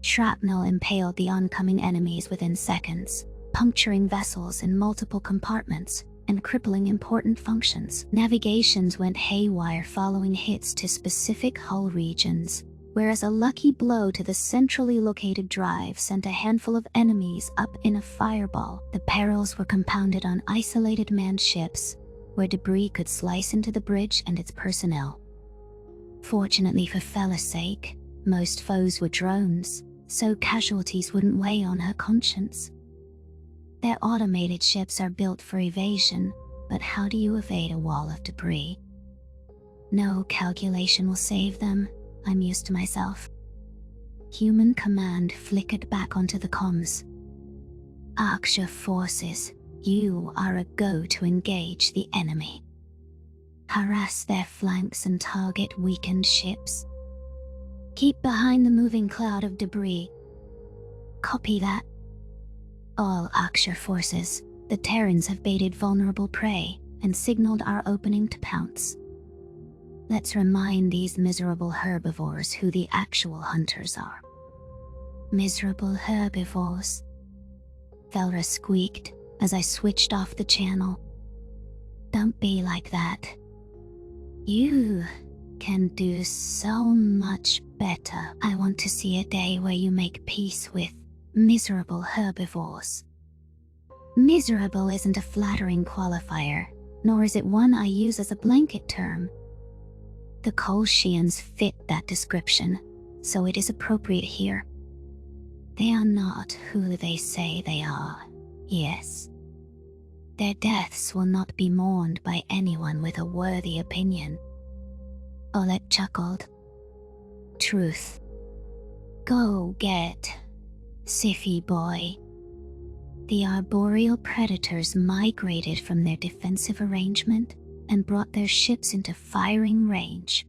A: Shrapnel impaled the oncoming enemies within seconds, puncturing vessels in multiple compartments and crippling important functions. Navigations went haywire following hits to specific hull regions, whereas a lucky blow to the centrally located drive sent a handful of enemies up in a fireball. The perils were compounded on isolated manned ships, where debris could slice into the bridge and its personnel. Fortunately for Fella's sake, most foes were drones, so casualties wouldn't weigh on her conscience. Their automated ships are built for evasion, but how do you evade a wall of debris? No calculation will save them, I mused to myself. Human command flickered back onto the comms. Aksha forces, you are a go to engage the enemy. Harass their flanks and target weakened ships. Keep behind the moving cloud of debris. Copy that. All Aksha forces, the Terrans have baited vulnerable prey and signaled our opening to pounce. Let's remind these miserable herbivores who the actual hunters are. Miserable herbivores. Velra squeaked as I switched off the channel. Don't be like that. You can do so much better. I want to see a day where you make peace with miserable herbivores. Miserable isn't a flattering qualifier, nor is it one I use as a blanket term. The Kolshians fit that description, so it is appropriate here. They are not who they say they are, yes. Their deaths will not be mourned by anyone with a worthy opinion. Oleg chuckled. Truth. Go get Siffy boy. The arboreal predators migrated from their defensive arrangement and brought their ships into firing range.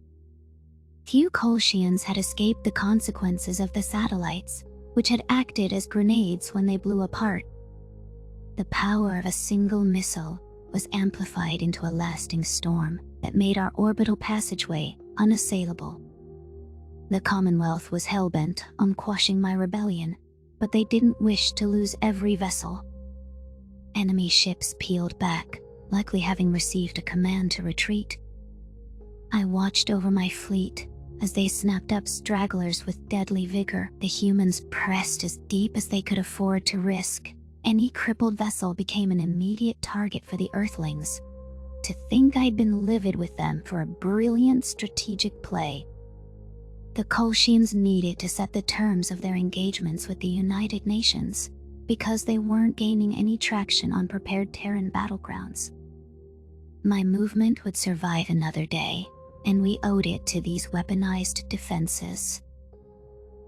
A: Few Kolshians had escaped the consequences of the satellites, which had acted as grenades when they blew apart. The power of a single missile was amplified into a lasting storm that made our orbital passageway unassailable. The Commonwealth was hell-bent on quashing my rebellion, but they didn't wish to lose every vessel. Enemy ships peeled back, likely having received a command to retreat. I watched over my fleet as they snapped up stragglers with deadly vigor. The humans pressed as deep as they could afford to risk. Any crippled vessel became an immediate target for the Earthlings. To think I'd been livid with them for a brilliant strategic play. The Kolshians needed to set the terms of their engagements with the United Nations, because they weren't gaining any traction on prepared Terran battlegrounds. My movement would survive another day, and we owed it to these weaponized defenses.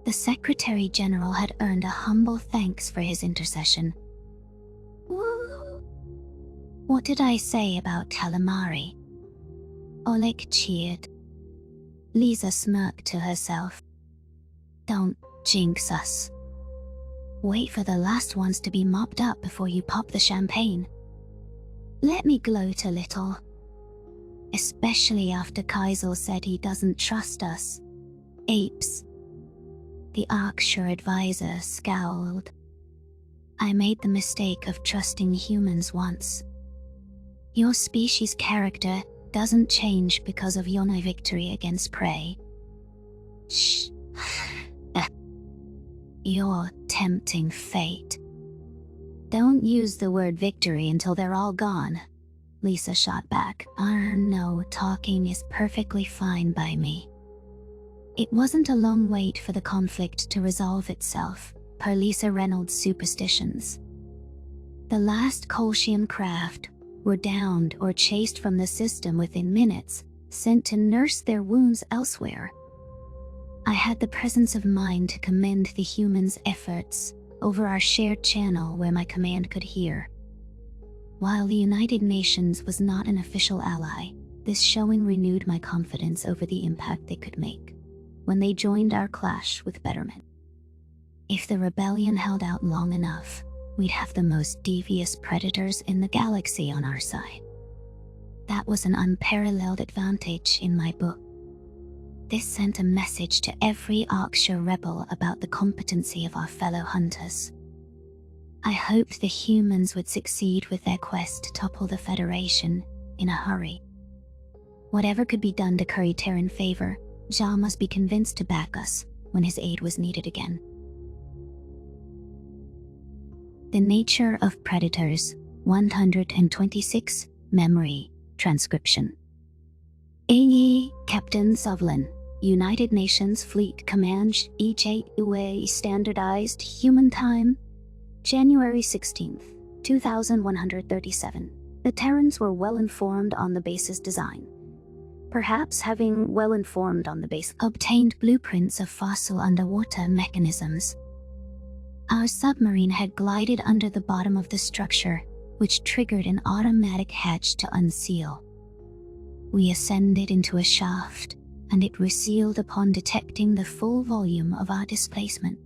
A: The Secretary General had earned a humble thanks for his intercession. Woo! What did I say about calamari? Oleg cheered. Lisa smirked to herself. Don't jinx us. Wait for the last ones to be mopped up before you pop the champagne. Let me gloat a little. Especially after Kaisel said he doesn't trust us. Apes. The Arksure advisor scowled. I made the mistake of trusting humans once. Your species' character doesn't change because of your victory against prey. Shh. You're tempting fate. Don't use the word victory until they're all gone, Lisa shot back. No, talking is perfectly fine by me. It wasn't a long wait for the conflict to resolve itself, per Lisa Reynolds' superstitions. The last Colchian craft were downed or chased from the system within minutes, sent to nurse their wounds elsewhere. I had the presence of mind to commend the humans' efforts over our shared channel where my command could hear. While the United Nations was not an official ally, this showing renewed my confidence over the impact they could make when they joined our clash with Betterment. If the rebellion held out long enough, we'd have the most devious predators in the galaxy on our side. That was an unparalleled advantage in my book. This sent a message to every Arksure rebel about the competency of our fellow hunters. I hoped the humans would succeed with their quest to topple the Federation in a hurry. Whatever could be done to curry Terran favor, Ja must be convinced to back us when his aid was needed again. The Nature of Predators, 126, Memory, Transcription. AE Captain Sovlin, United Nations Fleet Command EJUA Standardized Human Time, January 16th, 2137. The Terrans were well informed on the base's design. Perhaps having well informed on the base, obtained blueprints of fossil underwater mechanisms. Our submarine had glided under the bottom of the structure, which triggered an automatic hatch to unseal. We ascended into a shaft, and it resealed upon detecting the full volume of our displacement.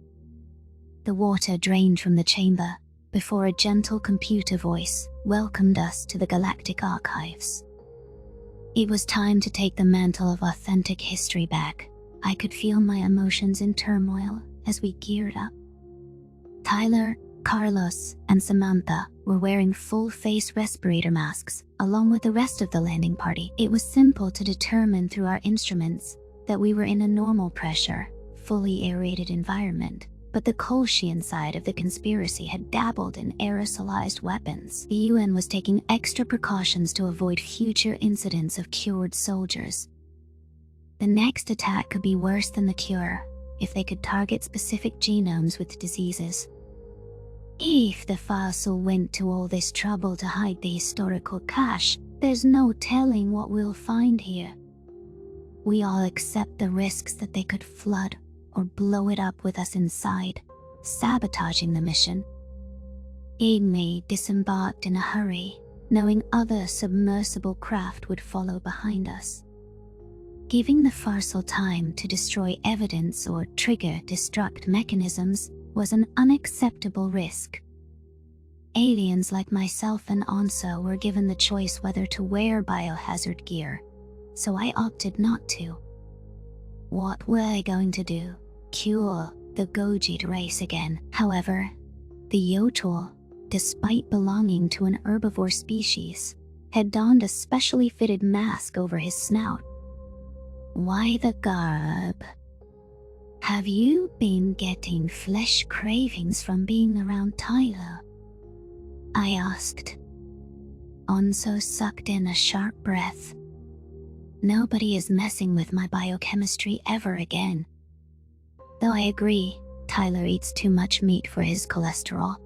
A: The water drained from the chamber before a gentle computer voice welcomed us to the Galactic Archives. It was time to take the mantle of authentic history back. I could feel my emotions in turmoil as we geared up. Tyler, Carlos, and Samantha were wearing full-face respirator masks, along with the rest of the landing party. It was simple to determine through our instruments that we were in a normal pressure, fully aerated environment. But the Colchian side of the conspiracy had dabbled in aerosolized weapons. The UN was taking extra precautions to avoid future incidents of cured soldiers. The next attack could be worse than the cure, if they could target specific genomes with diseases. If the fossil went to all this trouble to hide the historical cache, there's no telling what we'll find here. We all accept the risks that they could flood or blow it up with us inside, sabotaging the mission. Igme disembarked in a hurry, knowing other submersible craft would follow behind us. Giving the Farsal time to destroy evidence or trigger destruct mechanisms was an unacceptable risk. Aliens like myself and Anso were given the choice whether to wear biohazard gear, so I opted not to. What were I going to do? Cure the Gojid race again? However, the Yotul, despite belonging to an herbivore species, had donned a specially fitted mask over his snout. Why the garb? Have you been getting flesh cravings from being around Tyler? I asked. Onso sucked in a sharp breath. Nobody is messing with my biochemistry ever again. Though I agree, Tyler eats too much meat for his cholesterol.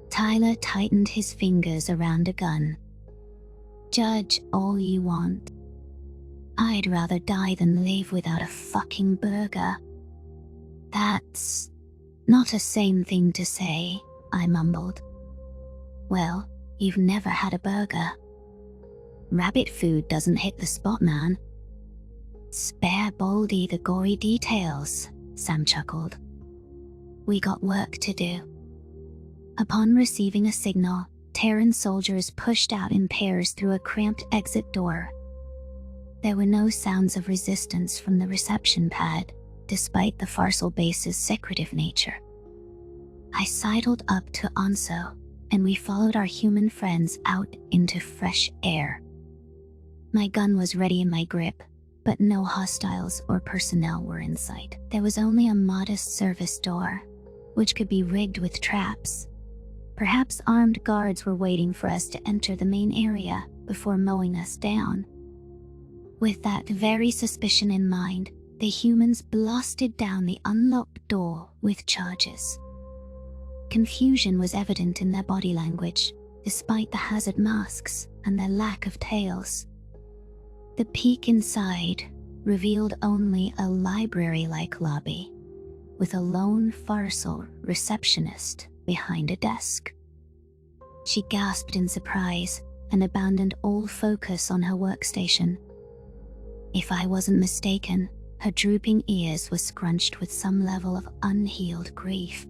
A: Tyler tightened his fingers around a gun. Judge all you want. I'd rather die than live without a fucking burger. That's not a sane thing to say, I mumbled. Well, you've never had a burger. Rabbit food doesn't hit the spot, man. Spare Baldy the gory details, Sam chuckled. We got work to do. Upon receiving a signal, Terran soldiers pushed out in pairs through a cramped exit door. There were no sounds of resistance from the reception pad, despite the Farsal base's secretive nature. I sidled up to Anso, and we followed our human friends out into fresh air. My gun was ready in my grip, but no hostiles or personnel were in sight. There was only a modest service door, which could be rigged with traps. Perhaps armed guards were waiting for us to enter the main area before mowing us down. With that very suspicion in mind, the humans blasted down the unlocked door with charges. Confusion was evident in their body language, despite the hazard masks and their lack of tails. The peek inside revealed only a library-like lobby, with a lone Farsal receptionist behind a desk. She gasped in surprise and abandoned all focus on her workstation. If I wasn't mistaken, her drooping ears were scrunched with some level of unhealed grief.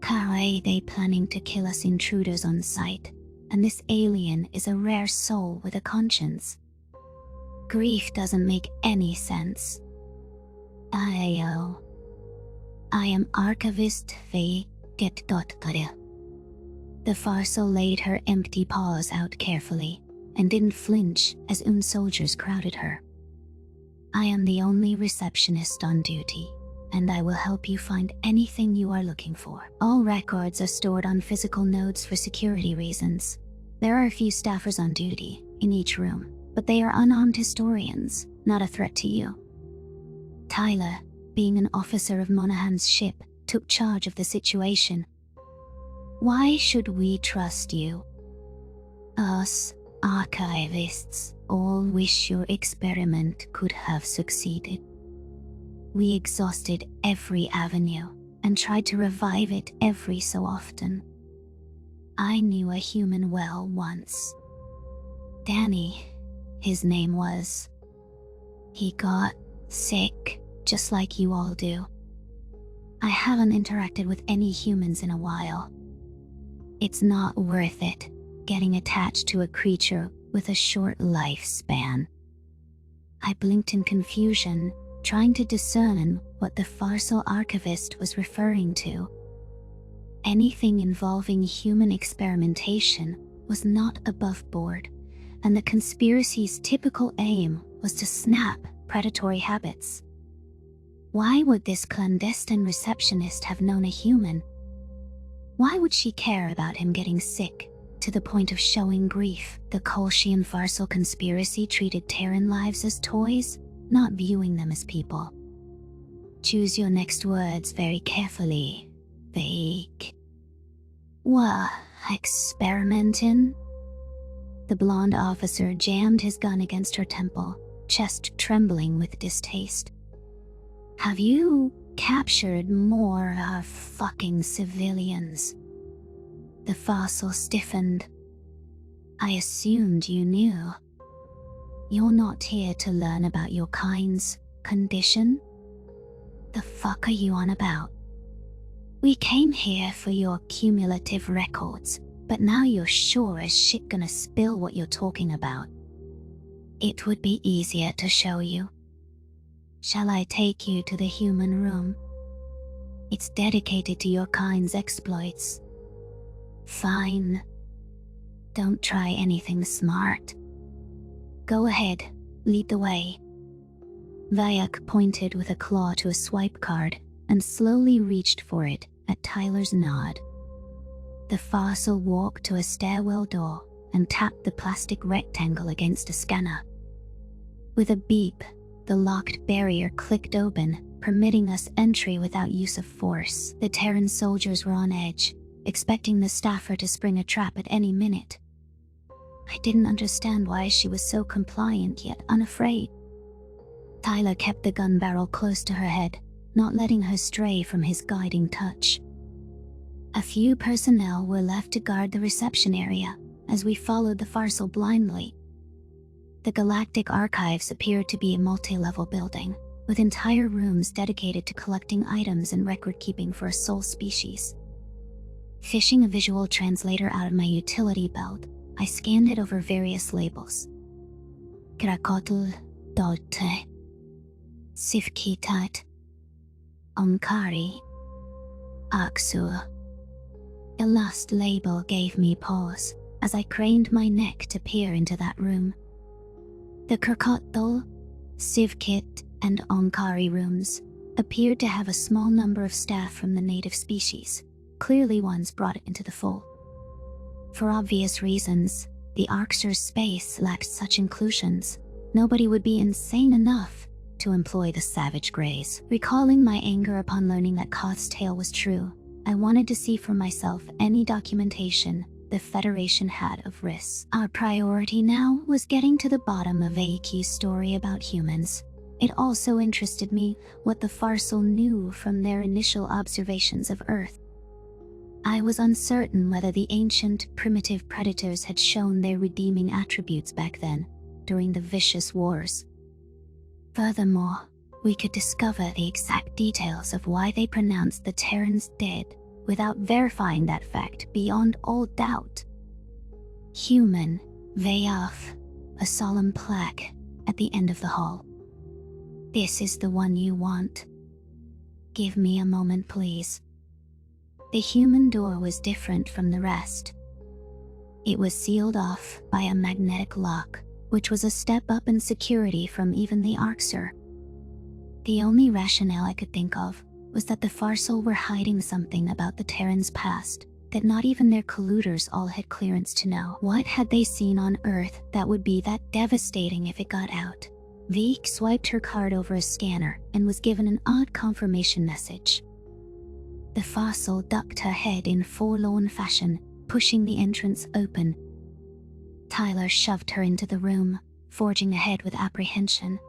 A: How are they planning to kill us intruders on sight, and this alien is a rare soul with a conscience? Grief doesn't make any sense. I am Archivist Faye Get.Tare. The Farsal laid her empty paws out carefully and didn't flinch as soldiers crowded her. I am the only receptionist on duty, and I will help you find anything you are looking for. All records are stored on physical nodes for security reasons. There are a few staffers on duty in each room, but they are unarmed historians, not a threat to you. Tyler, being an officer of Monahan's ship, took charge of the situation. Why should we trust you? Us, archivists, all wish your experiment could have succeeded. We exhausted every avenue and tried to revive it every so often. I knew a human well once. Danny, his name was. He got sick, just like you all do. I haven't interacted with any humans in a while. It's not worth it, getting attached to a creature with a short lifespan. I blinked in confusion, trying to discern what the Farsal archivist was referring to. Anything involving human experimentation was not above board, and the conspiracy's typical aim was to snap predatory habits. Why would this clandestine receptionist have known a human? Why would she care about him getting sick to the point of showing grief? The Kolshian Farsal conspiracy treated Terran lives as toys, not viewing them as people. Choose your next words very carefully, Vague. What, experimenting? The blonde officer jammed his gun against her temple, chest trembling with distaste. Have you captured more fucking civilians? The Farsal stiffened. I assumed you knew. You're not here to learn about your kind's condition? The fuck are you on about? We came here for your cumulative records, but now you're sure as shit gonna spill what you're talking about. It would be easier to show you. Shall I take you to the human room? It's dedicated to your kind's exploits. Fine. Don't try anything smart. Go ahead, lead the way. Vayak pointed with a claw to a swipe card and slowly reached for it at Tyler's nod. The Farsal walked to a stairwell door and tapped the plastic rectangle against a scanner. With a beep, the locked barrier clicked open, permitting us entry without use of force. The Terran soldiers were on edge, expecting the staffer to spring a trap at any minute. I didn't understand why she was so compliant yet unafraid. Tyler kept the gun barrel close to her head, not letting her stray from his guiding touch. A few personnel were left to guard the reception area as we followed the Farcel blindly. The Galactic Archives appeared to be a multi-level building, with entire rooms dedicated to collecting items and record-keeping for a sole species. Fishing a visual translator out of my utility belt, I scanned it over various labels. Krakotl, Dolte, Sifkitat, Omkari, Aksur. The last label gave me pause as I craned my neck to peer into that room. The Krakotl, Sivkit, and Omkari rooms appeared to have a small number of staff from the native species, clearly ones brought into the fold. For obvious reasons, the Arksur's space lacked such inclusions. Nobody would be insane enough to employ the savage greys. Recalling my anger upon learning that Koth's tale was true, I wanted to see for myself any documentation the Federation had of risks. Our priority now was getting to the bottom of AQ's story about humans. It also interested me what the Farcel knew from their initial observations of Earth. I was uncertain whether the ancient, primitive predators had shown their redeeming attributes back then, during the vicious wars. Furthermore, we could discover the exact details of why they pronounced the Terrans dead without verifying that fact beyond all doubt. Human, Veyaf, a solemn plaque at the end of the hall. This is the one you want. Give me a moment, please. The human door was different from the rest. It was sealed off by a magnetic lock, which was a step up in security from even the Arksur. The only rationale I could think of was that the Farcel were hiding something about the Terrans' past that not even their colluders all had clearance to know. What had they seen on Earth that would be that devastating if it got out? Veek swiped her card over a scanner and was given an odd confirmation message. The Farcel ducked her head in forlorn fashion, pushing the entrance open. Tyler shoved her into the room, forging ahead with apprehension.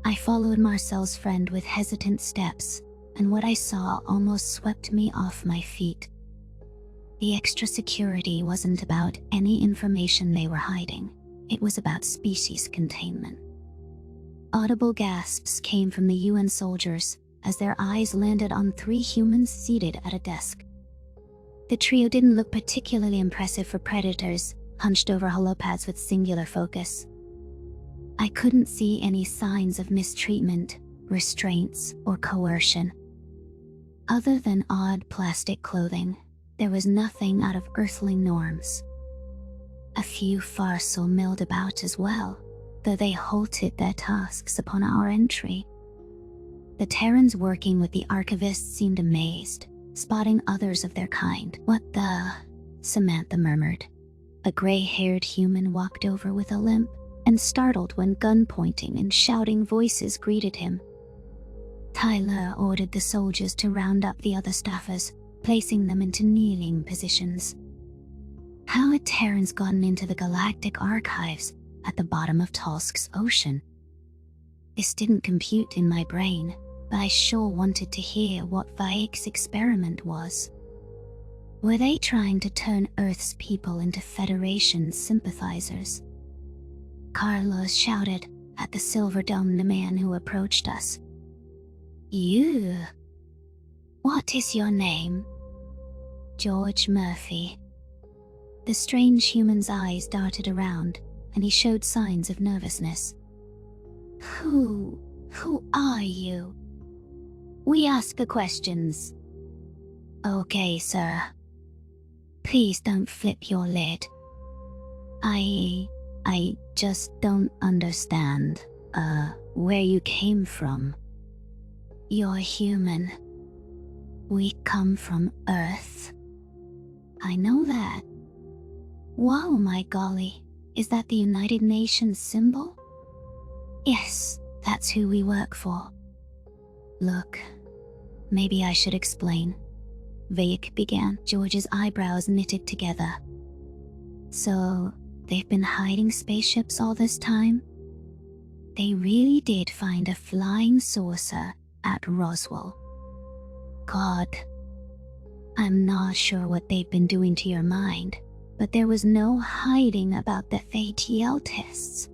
A: I followed Marcel's friend with hesitant steps, and what I saw almost swept me off my feet. The extra security wasn't about any information they were hiding. It was about species containment. Audible gasps came from the UN soldiers as their eyes landed on 3 humans seated at a desk. The trio didn't look particularly impressive for predators, hunched over holopads with singular focus. I couldn't see any signs of mistreatment, restraints, or coercion. Other than odd plastic clothing, there was nothing out of earthly norms. A few Farcel milled about as well, though they halted their tasks upon our entry. The Terrans working with the archivists seemed amazed, spotting others of their kind. "What the?" Samantha murmured. A gray-haired human walked over with a limp, and startled when gun-pointing and shouting voices greeted him. Tyler ordered the soldiers to round up the other staffers, placing them into kneeling positions. How had Terrans gotten into the Galactic Archives at the bottom of Tolsk's ocean? This didn't compute in my brain, but I sure wanted to hear what Vaek's experiment was. Were they trying to turn Earth's people into Federation sympathizers? Carlos shouted at the silver-domed man who approached us. "You? What is your name?" "George Murphy." The strange human's eyes darted around, and he showed signs of nervousness. Who are you?" "We ask the questions." "Okay, sir. Please don't flip your lid. I just don't understand, where you came from." "You're human. We come from Earth." "I know that." "Wow, my golly, is that the United Nations symbol?" "Yes, that's who we work for." "Look, maybe I should explain." Vaek began. George's eyebrows knitted together. "So, they've been hiding spaceships all this time? They really did find a flying saucer at Roswell. God, I'm not sure what they've been doing to your mind, but there was no hiding about the ATL tests.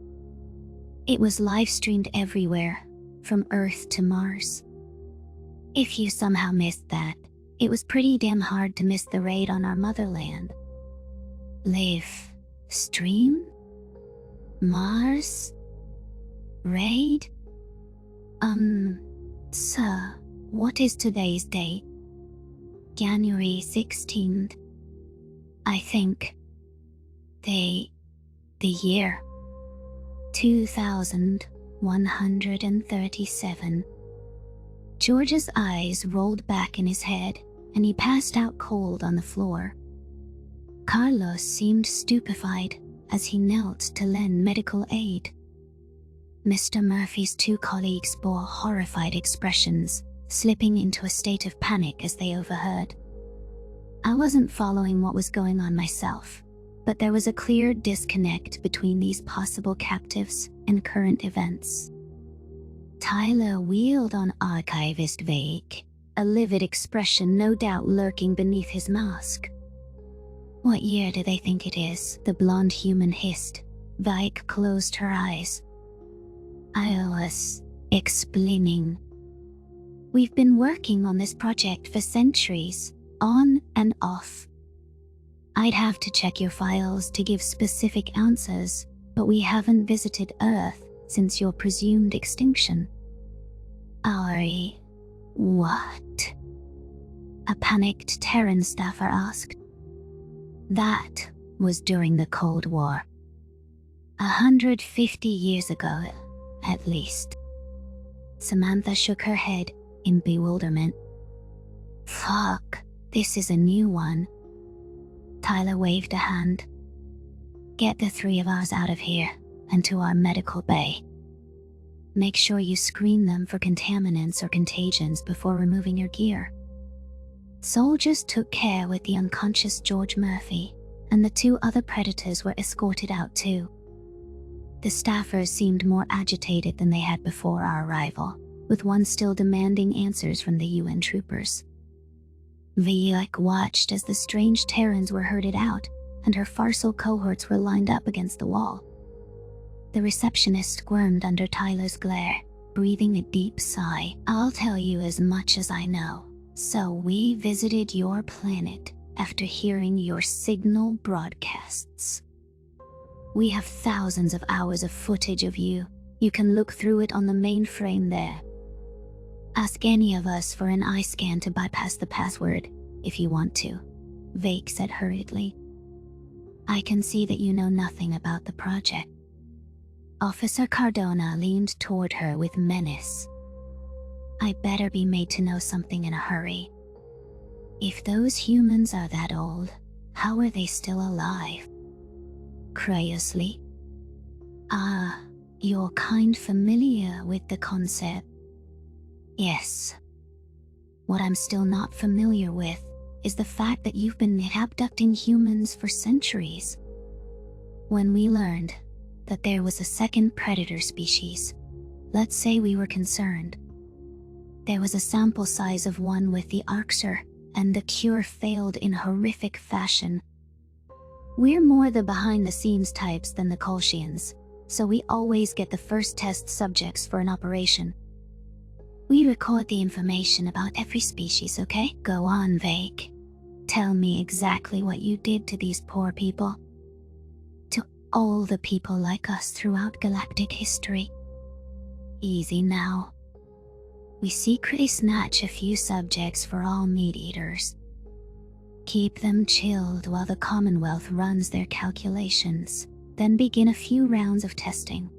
A: It was live-streamed everywhere, from Earth to Mars. If you somehow missed that, it was pretty damn hard to miss the raid on our motherland. Live stream? Mars? Raid? Sir, what is today's date? January 16th. I think. The year. 2137. George's eyes rolled back in his head, and he passed out cold on the floor. Carlos seemed stupefied as he knelt to lend medical aid. Mr. Murphy's two colleagues bore horrified expressions, slipping into a state of panic as they overheard. I wasn't following what was going on myself, but there was a clear disconnect between these possible captives and current events. Tyler wheeled on Archivist Vake, a livid expression no doubt lurking beneath his mask. What year do they think it is? The blonde human hissed. Vake closed her eyes. I was explaining. We've been working on this project for centuries, on and off. I'd have to check your files to give specific answers, but we haven't visited Earth since your presumed extinction. Ari, what? A panicked Terran staffer asked. That was during the Cold War. 150 years ago, at least. Samantha shook her head in bewilderment. Fuck, this is a new one. Tyler waved a hand. Get the three of us out of here and to our medical bay. Make sure you screen them for contaminants or contagions before removing your gear. Soldiers took care with the unconscious George Murphy, and the two other predators were escorted out too. The staffers seemed more agitated than they had before our arrival, with one still demanding answers from the UN troopers. Viyek watched as the strange Terrans were herded out, and her farcical cohorts were lined up against the wall. The receptionist squirmed under Tyler's glare, breathing a deep sigh. I'll tell you as much as I know. So we visited your planet after hearing your signal broadcasts. We have thousands of hours of footage of you. You can look through it on the mainframe there. Ask any of us for an eye scan to bypass the password, if you want to, Vake said hurriedly. I can see that you know nothing about the project. Officer Cardona leaned toward her with menace. I better be made to know something in a hurry. If those humans are that old, how are they still alive? Curiously. You're kind familiar with the concept. Yes. What I'm still not familiar with is the fact that you've been abducting humans for centuries. When we learned that there was a second predator species, let's say we were concerned. There was a sample size of one with the Arxer, and the cure failed in horrific fashion. We're more the behind-the-scenes types than the Kolshians, so we always get the first test subjects for an operation. We record the information about every species, okay? Go on, Vake. Tell me exactly what you did to these poor people. To all the people like us throughout galactic history. Easy now. We secretly snatch a few subjects for all meat-eaters. Keep them chilled while the Commonwealth runs their calculations, then begin a few rounds of testing.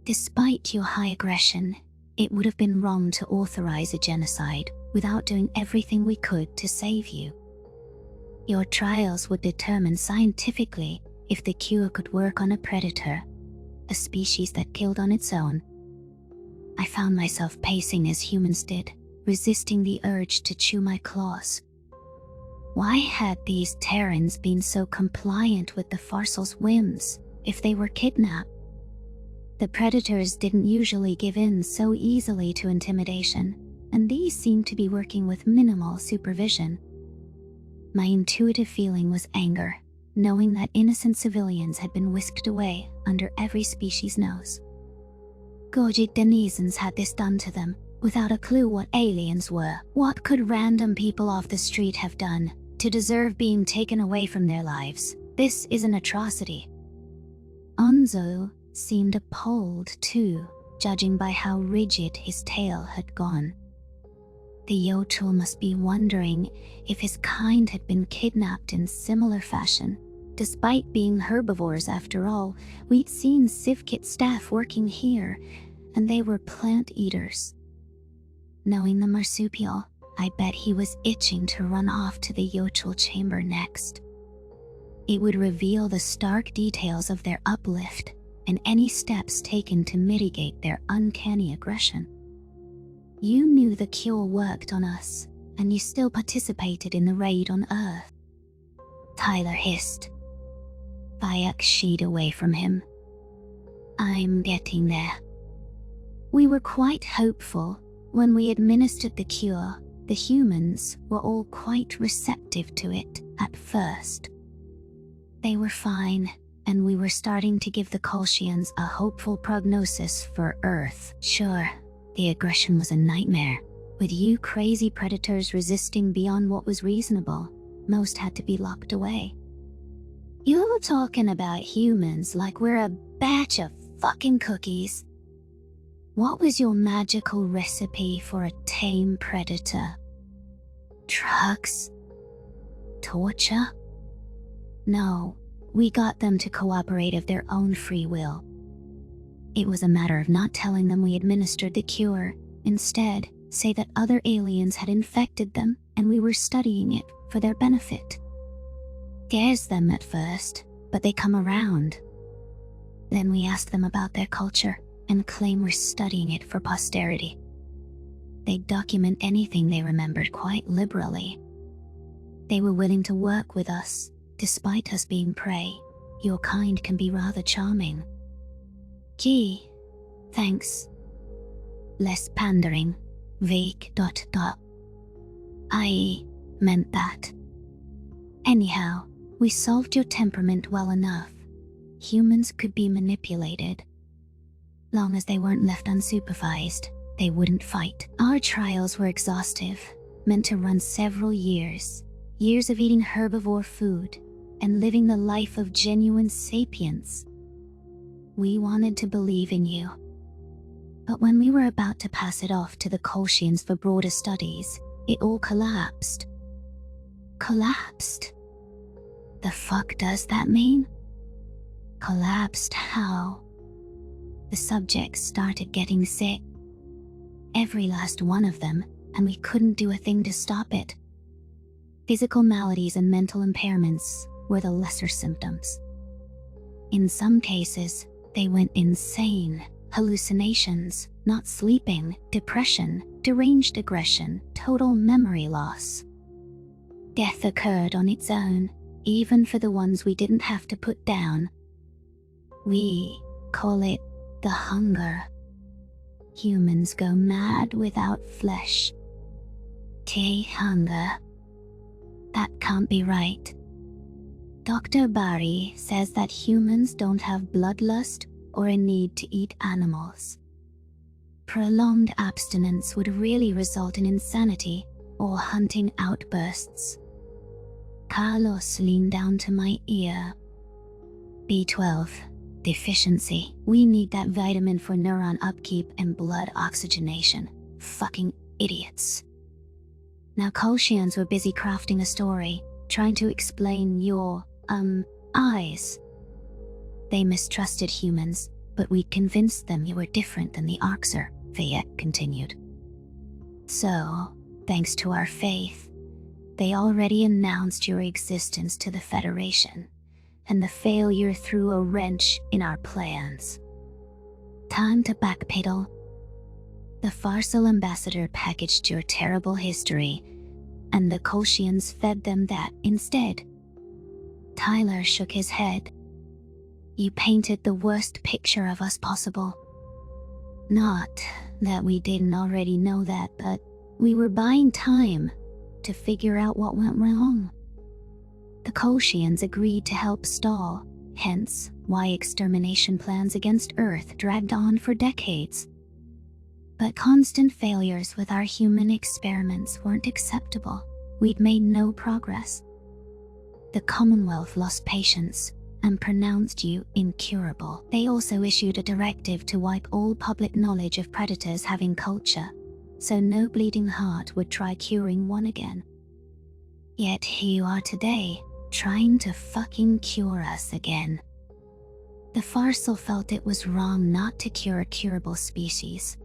A: Despite your high aggression, it would have been wrong to authorize a genocide without doing everything we could to save you. Your trials would determine scientifically if the cure could work on a predator, a species that killed on its own. I found myself pacing as humans did, resisting the urge to chew my claws. Why had these Terrans been so compliant with the Farsal's whims if they were kidnapped? The predators didn't usually give in so easily to intimidation, and these seemed to be working with minimal supervision. My intuitive feeling was anger, knowing that innocent civilians had been whisked away under every species' nose. Gorged denizens had this done to them, without a clue what aliens were. What could random people off the street have done to deserve being taken away from their lives? This is an atrocity. Onzo seemed appalled too, judging by how rigid his tail had gone. The Yotul must be wondering if his kind had been kidnapped in similar fashion. Despite being herbivores after all, we'd seen Sivkit staff working here, and they were plant eaters. Knowing the marsupial, I bet he was itching to run off to the Yotul chamber next. It would reveal the stark details of their uplift and any steps taken to mitigate their uncanny aggression. You knew the cure worked on us, and you still participated in the raid on Earth. Tyler hissed. Vayak sheed away from him. I'm getting there. We were quite hopeful. When we administered the cure, the humans were all quite receptive to it at first. They were fine, and we were starting to give the Kolshians a hopeful prognosis for Earth. Sure, the aggression was a nightmare. With you crazy predators resisting beyond what was reasonable, most had to be locked away. You're talking about humans like we're a batch of fucking cookies. What was your magical recipe for a tame predator? Drugs? Torture? No, we got them to cooperate of their own free will. It was a matter of not telling them we administered the cure. Instead, say that other aliens had infected them and we were studying it for their benefit. Scares them at first, but they come around. Then we ask them about their culture and claim we're studying it for posterity. They document anything they remembered quite liberally. They were willing to work with us, despite us being prey. Your kind can be rather charming. Gee, thanks. Less pandering. Vague ... I meant that. Anyhow, we solved your temperament well enough. Humans could be manipulated. Long as they weren't left unsupervised, they wouldn't fight. Our trials were exhaustive, meant to run several years. Years of eating herbivore food and living the life of genuine sapience. We wanted to believe in you. But when we were about to pass it off to the Kolshians for broader studies, it all collapsed. Collapsed? The fuck does that mean? Collapsed how? The subjects started getting sick. Every last one of them, and we couldn't do a thing to stop it. Physical maladies and mental impairments were the lesser symptoms. In some cases, they went insane. Hallucinations, not sleeping, depression, deranged aggression, total memory loss. Death occurred on its own, even for the ones we didn't have to put down. We call it the hunger. Humans go mad without flesh. Hunger. That can't be right. Dr. Bari says that humans don't have bloodlust or a need to eat animals. Prolonged abstinence would really result in insanity or hunting outbursts. Carlos leaned down to my ear. B12, deficiency. We need that vitamin for neuron upkeep and blood oxygenation. Fucking idiots. Now Kolshians were busy crafting a story, trying to explain your, eyes. They mistrusted humans, but we'd convinced them you were different than the Arxer, Fayette continued. So, thanks to our faith, they already announced your existence to the Federation, and the failure threw a wrench in our plans. Time to backpedal. The Farsal ambassador packaged your terrible history and the Kolshians fed them that instead. Tyler shook his head. You painted the worst picture of us possible. Not that we didn't already know that, but we were buying time to figure out what went wrong. The Kolshians agreed to help stall, hence why extermination plans against Earth dragged on for decades. But constant failures with our human experiments weren't acceptable. We'd made no progress. The Commonwealth lost patience and pronounced you incurable. They also issued a directive to wipe all public knowledge of predators having culture, so no bleeding heart would try curing one again. Yet here you are today, trying to fucking cure us again. The Farsal felt it was wrong not to cure a curable species.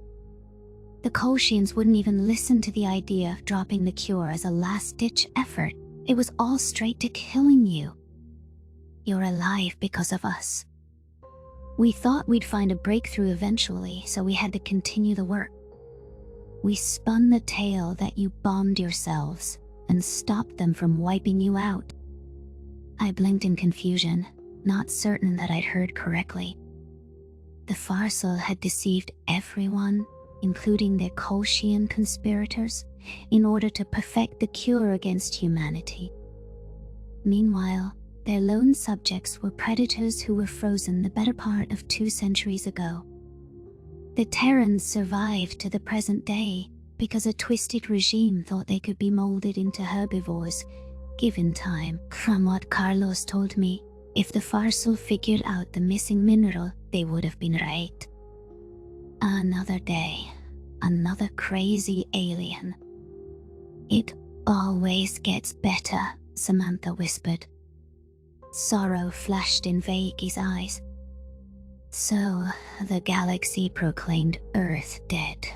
A: The Kolshians wouldn't even listen to the idea of dropping the cure as a last-ditch effort. It was all straight to killing you. You're alive because of us. We thought we'd find a breakthrough eventually, so we had to continue the work. We spun the tale that you bombed yourselves and stopped them from wiping you out. I blinked in confusion, not certain that I'd heard correctly. The Farsal had deceived everyone, including their Kolshian conspirators, in order to perfect the cure against humanity. Meanwhile, their lone subjects were predators who were frozen the better part of 2 centuries ago. The Terrans survived to the present day because a twisted regime thought they could be molded into herbivores, given time. From what Carlos told me, if the Farsal figured out the missing mineral, they would have been right. Another day, another crazy alien. It always gets better, Samantha whispered. Sorrow flashed in Vaigi's eyes. So, the galaxy proclaimed Earth dead.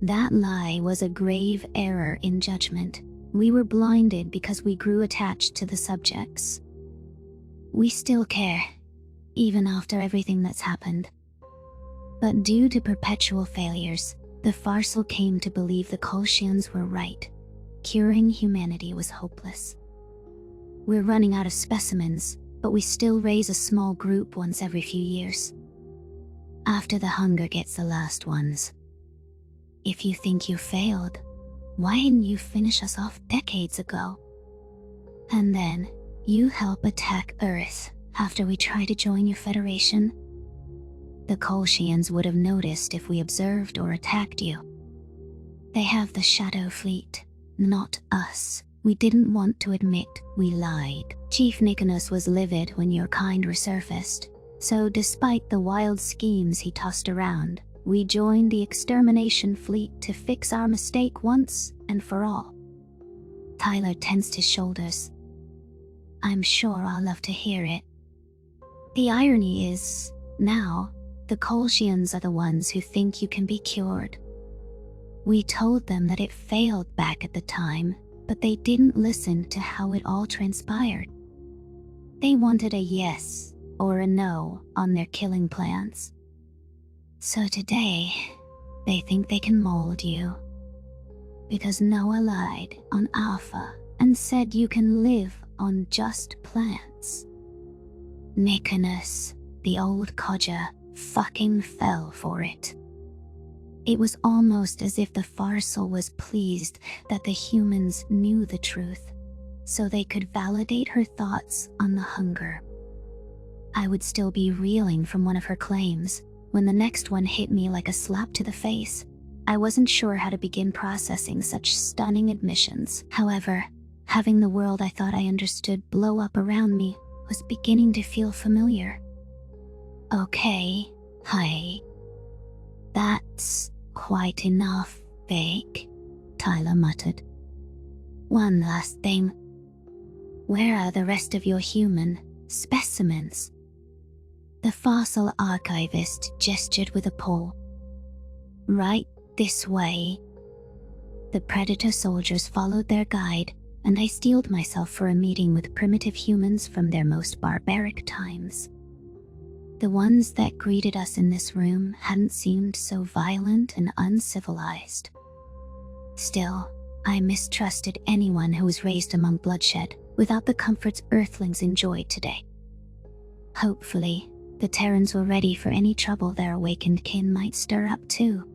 A: That lie was a grave error in judgment. We were blinded because we grew attached to the subjects. We still care, even after everything that's happened. But due to perpetual failures, the Farsal came to believe the Kolshians were right. Curing humanity was hopeless. We're running out of specimens, but we still raise a small group once every few years. After the hunger gets the last ones. If you think you failed, why didn't you finish us off decades ago? And then, you help attack Earth after we try to join your federation? The Kolshians would have noticed if we observed or attacked you. They have the Shadow Fleet, not us. We didn't want to admit we lied. Chief Nicholas was livid when your kind resurfaced, so despite the wild schemes he tossed around, we joined the extermination fleet to fix our mistake once and for all. Tyler tensed his shoulders. I'm sure I'll love to hear it. The irony is, now, the Kolshians are the ones who think you can be cured. We told them that it failed back at the time, but they didn't listen to how it all transpired. They wanted a yes or a no on their killing plans. So today, they think they can mold you. Because Noah lied on Alpha and said you can live on just plants. Nicholas, the old codger, fucking fell for it. It was almost as if the Farsal was pleased that the humans knew the truth, so they could validate her thoughts on the hunger. I would still be reeling from one of her claims when the next one hit me like a slap to the face. I wasn't sure how to begin processing such stunning admissions. However, having the world I thought I understood blow up around me was beginning to feel familiar. Okay, hi. That's quite enough, Vague, Tyler muttered. One last thing. Where are the rest of your human specimens? The fossil archivist gestured with a paw. Right this way. The predator soldiers followed their guide, and I steeled myself for a meeting with primitive humans from their most barbaric times. The ones that greeted us in this room hadn't seemed so violent and uncivilized. Still, I mistrusted anyone who was raised among bloodshed, without the comforts Earthlings enjoyed today. Hopefully, the Terrans were ready for any trouble their awakened kin might stir up too.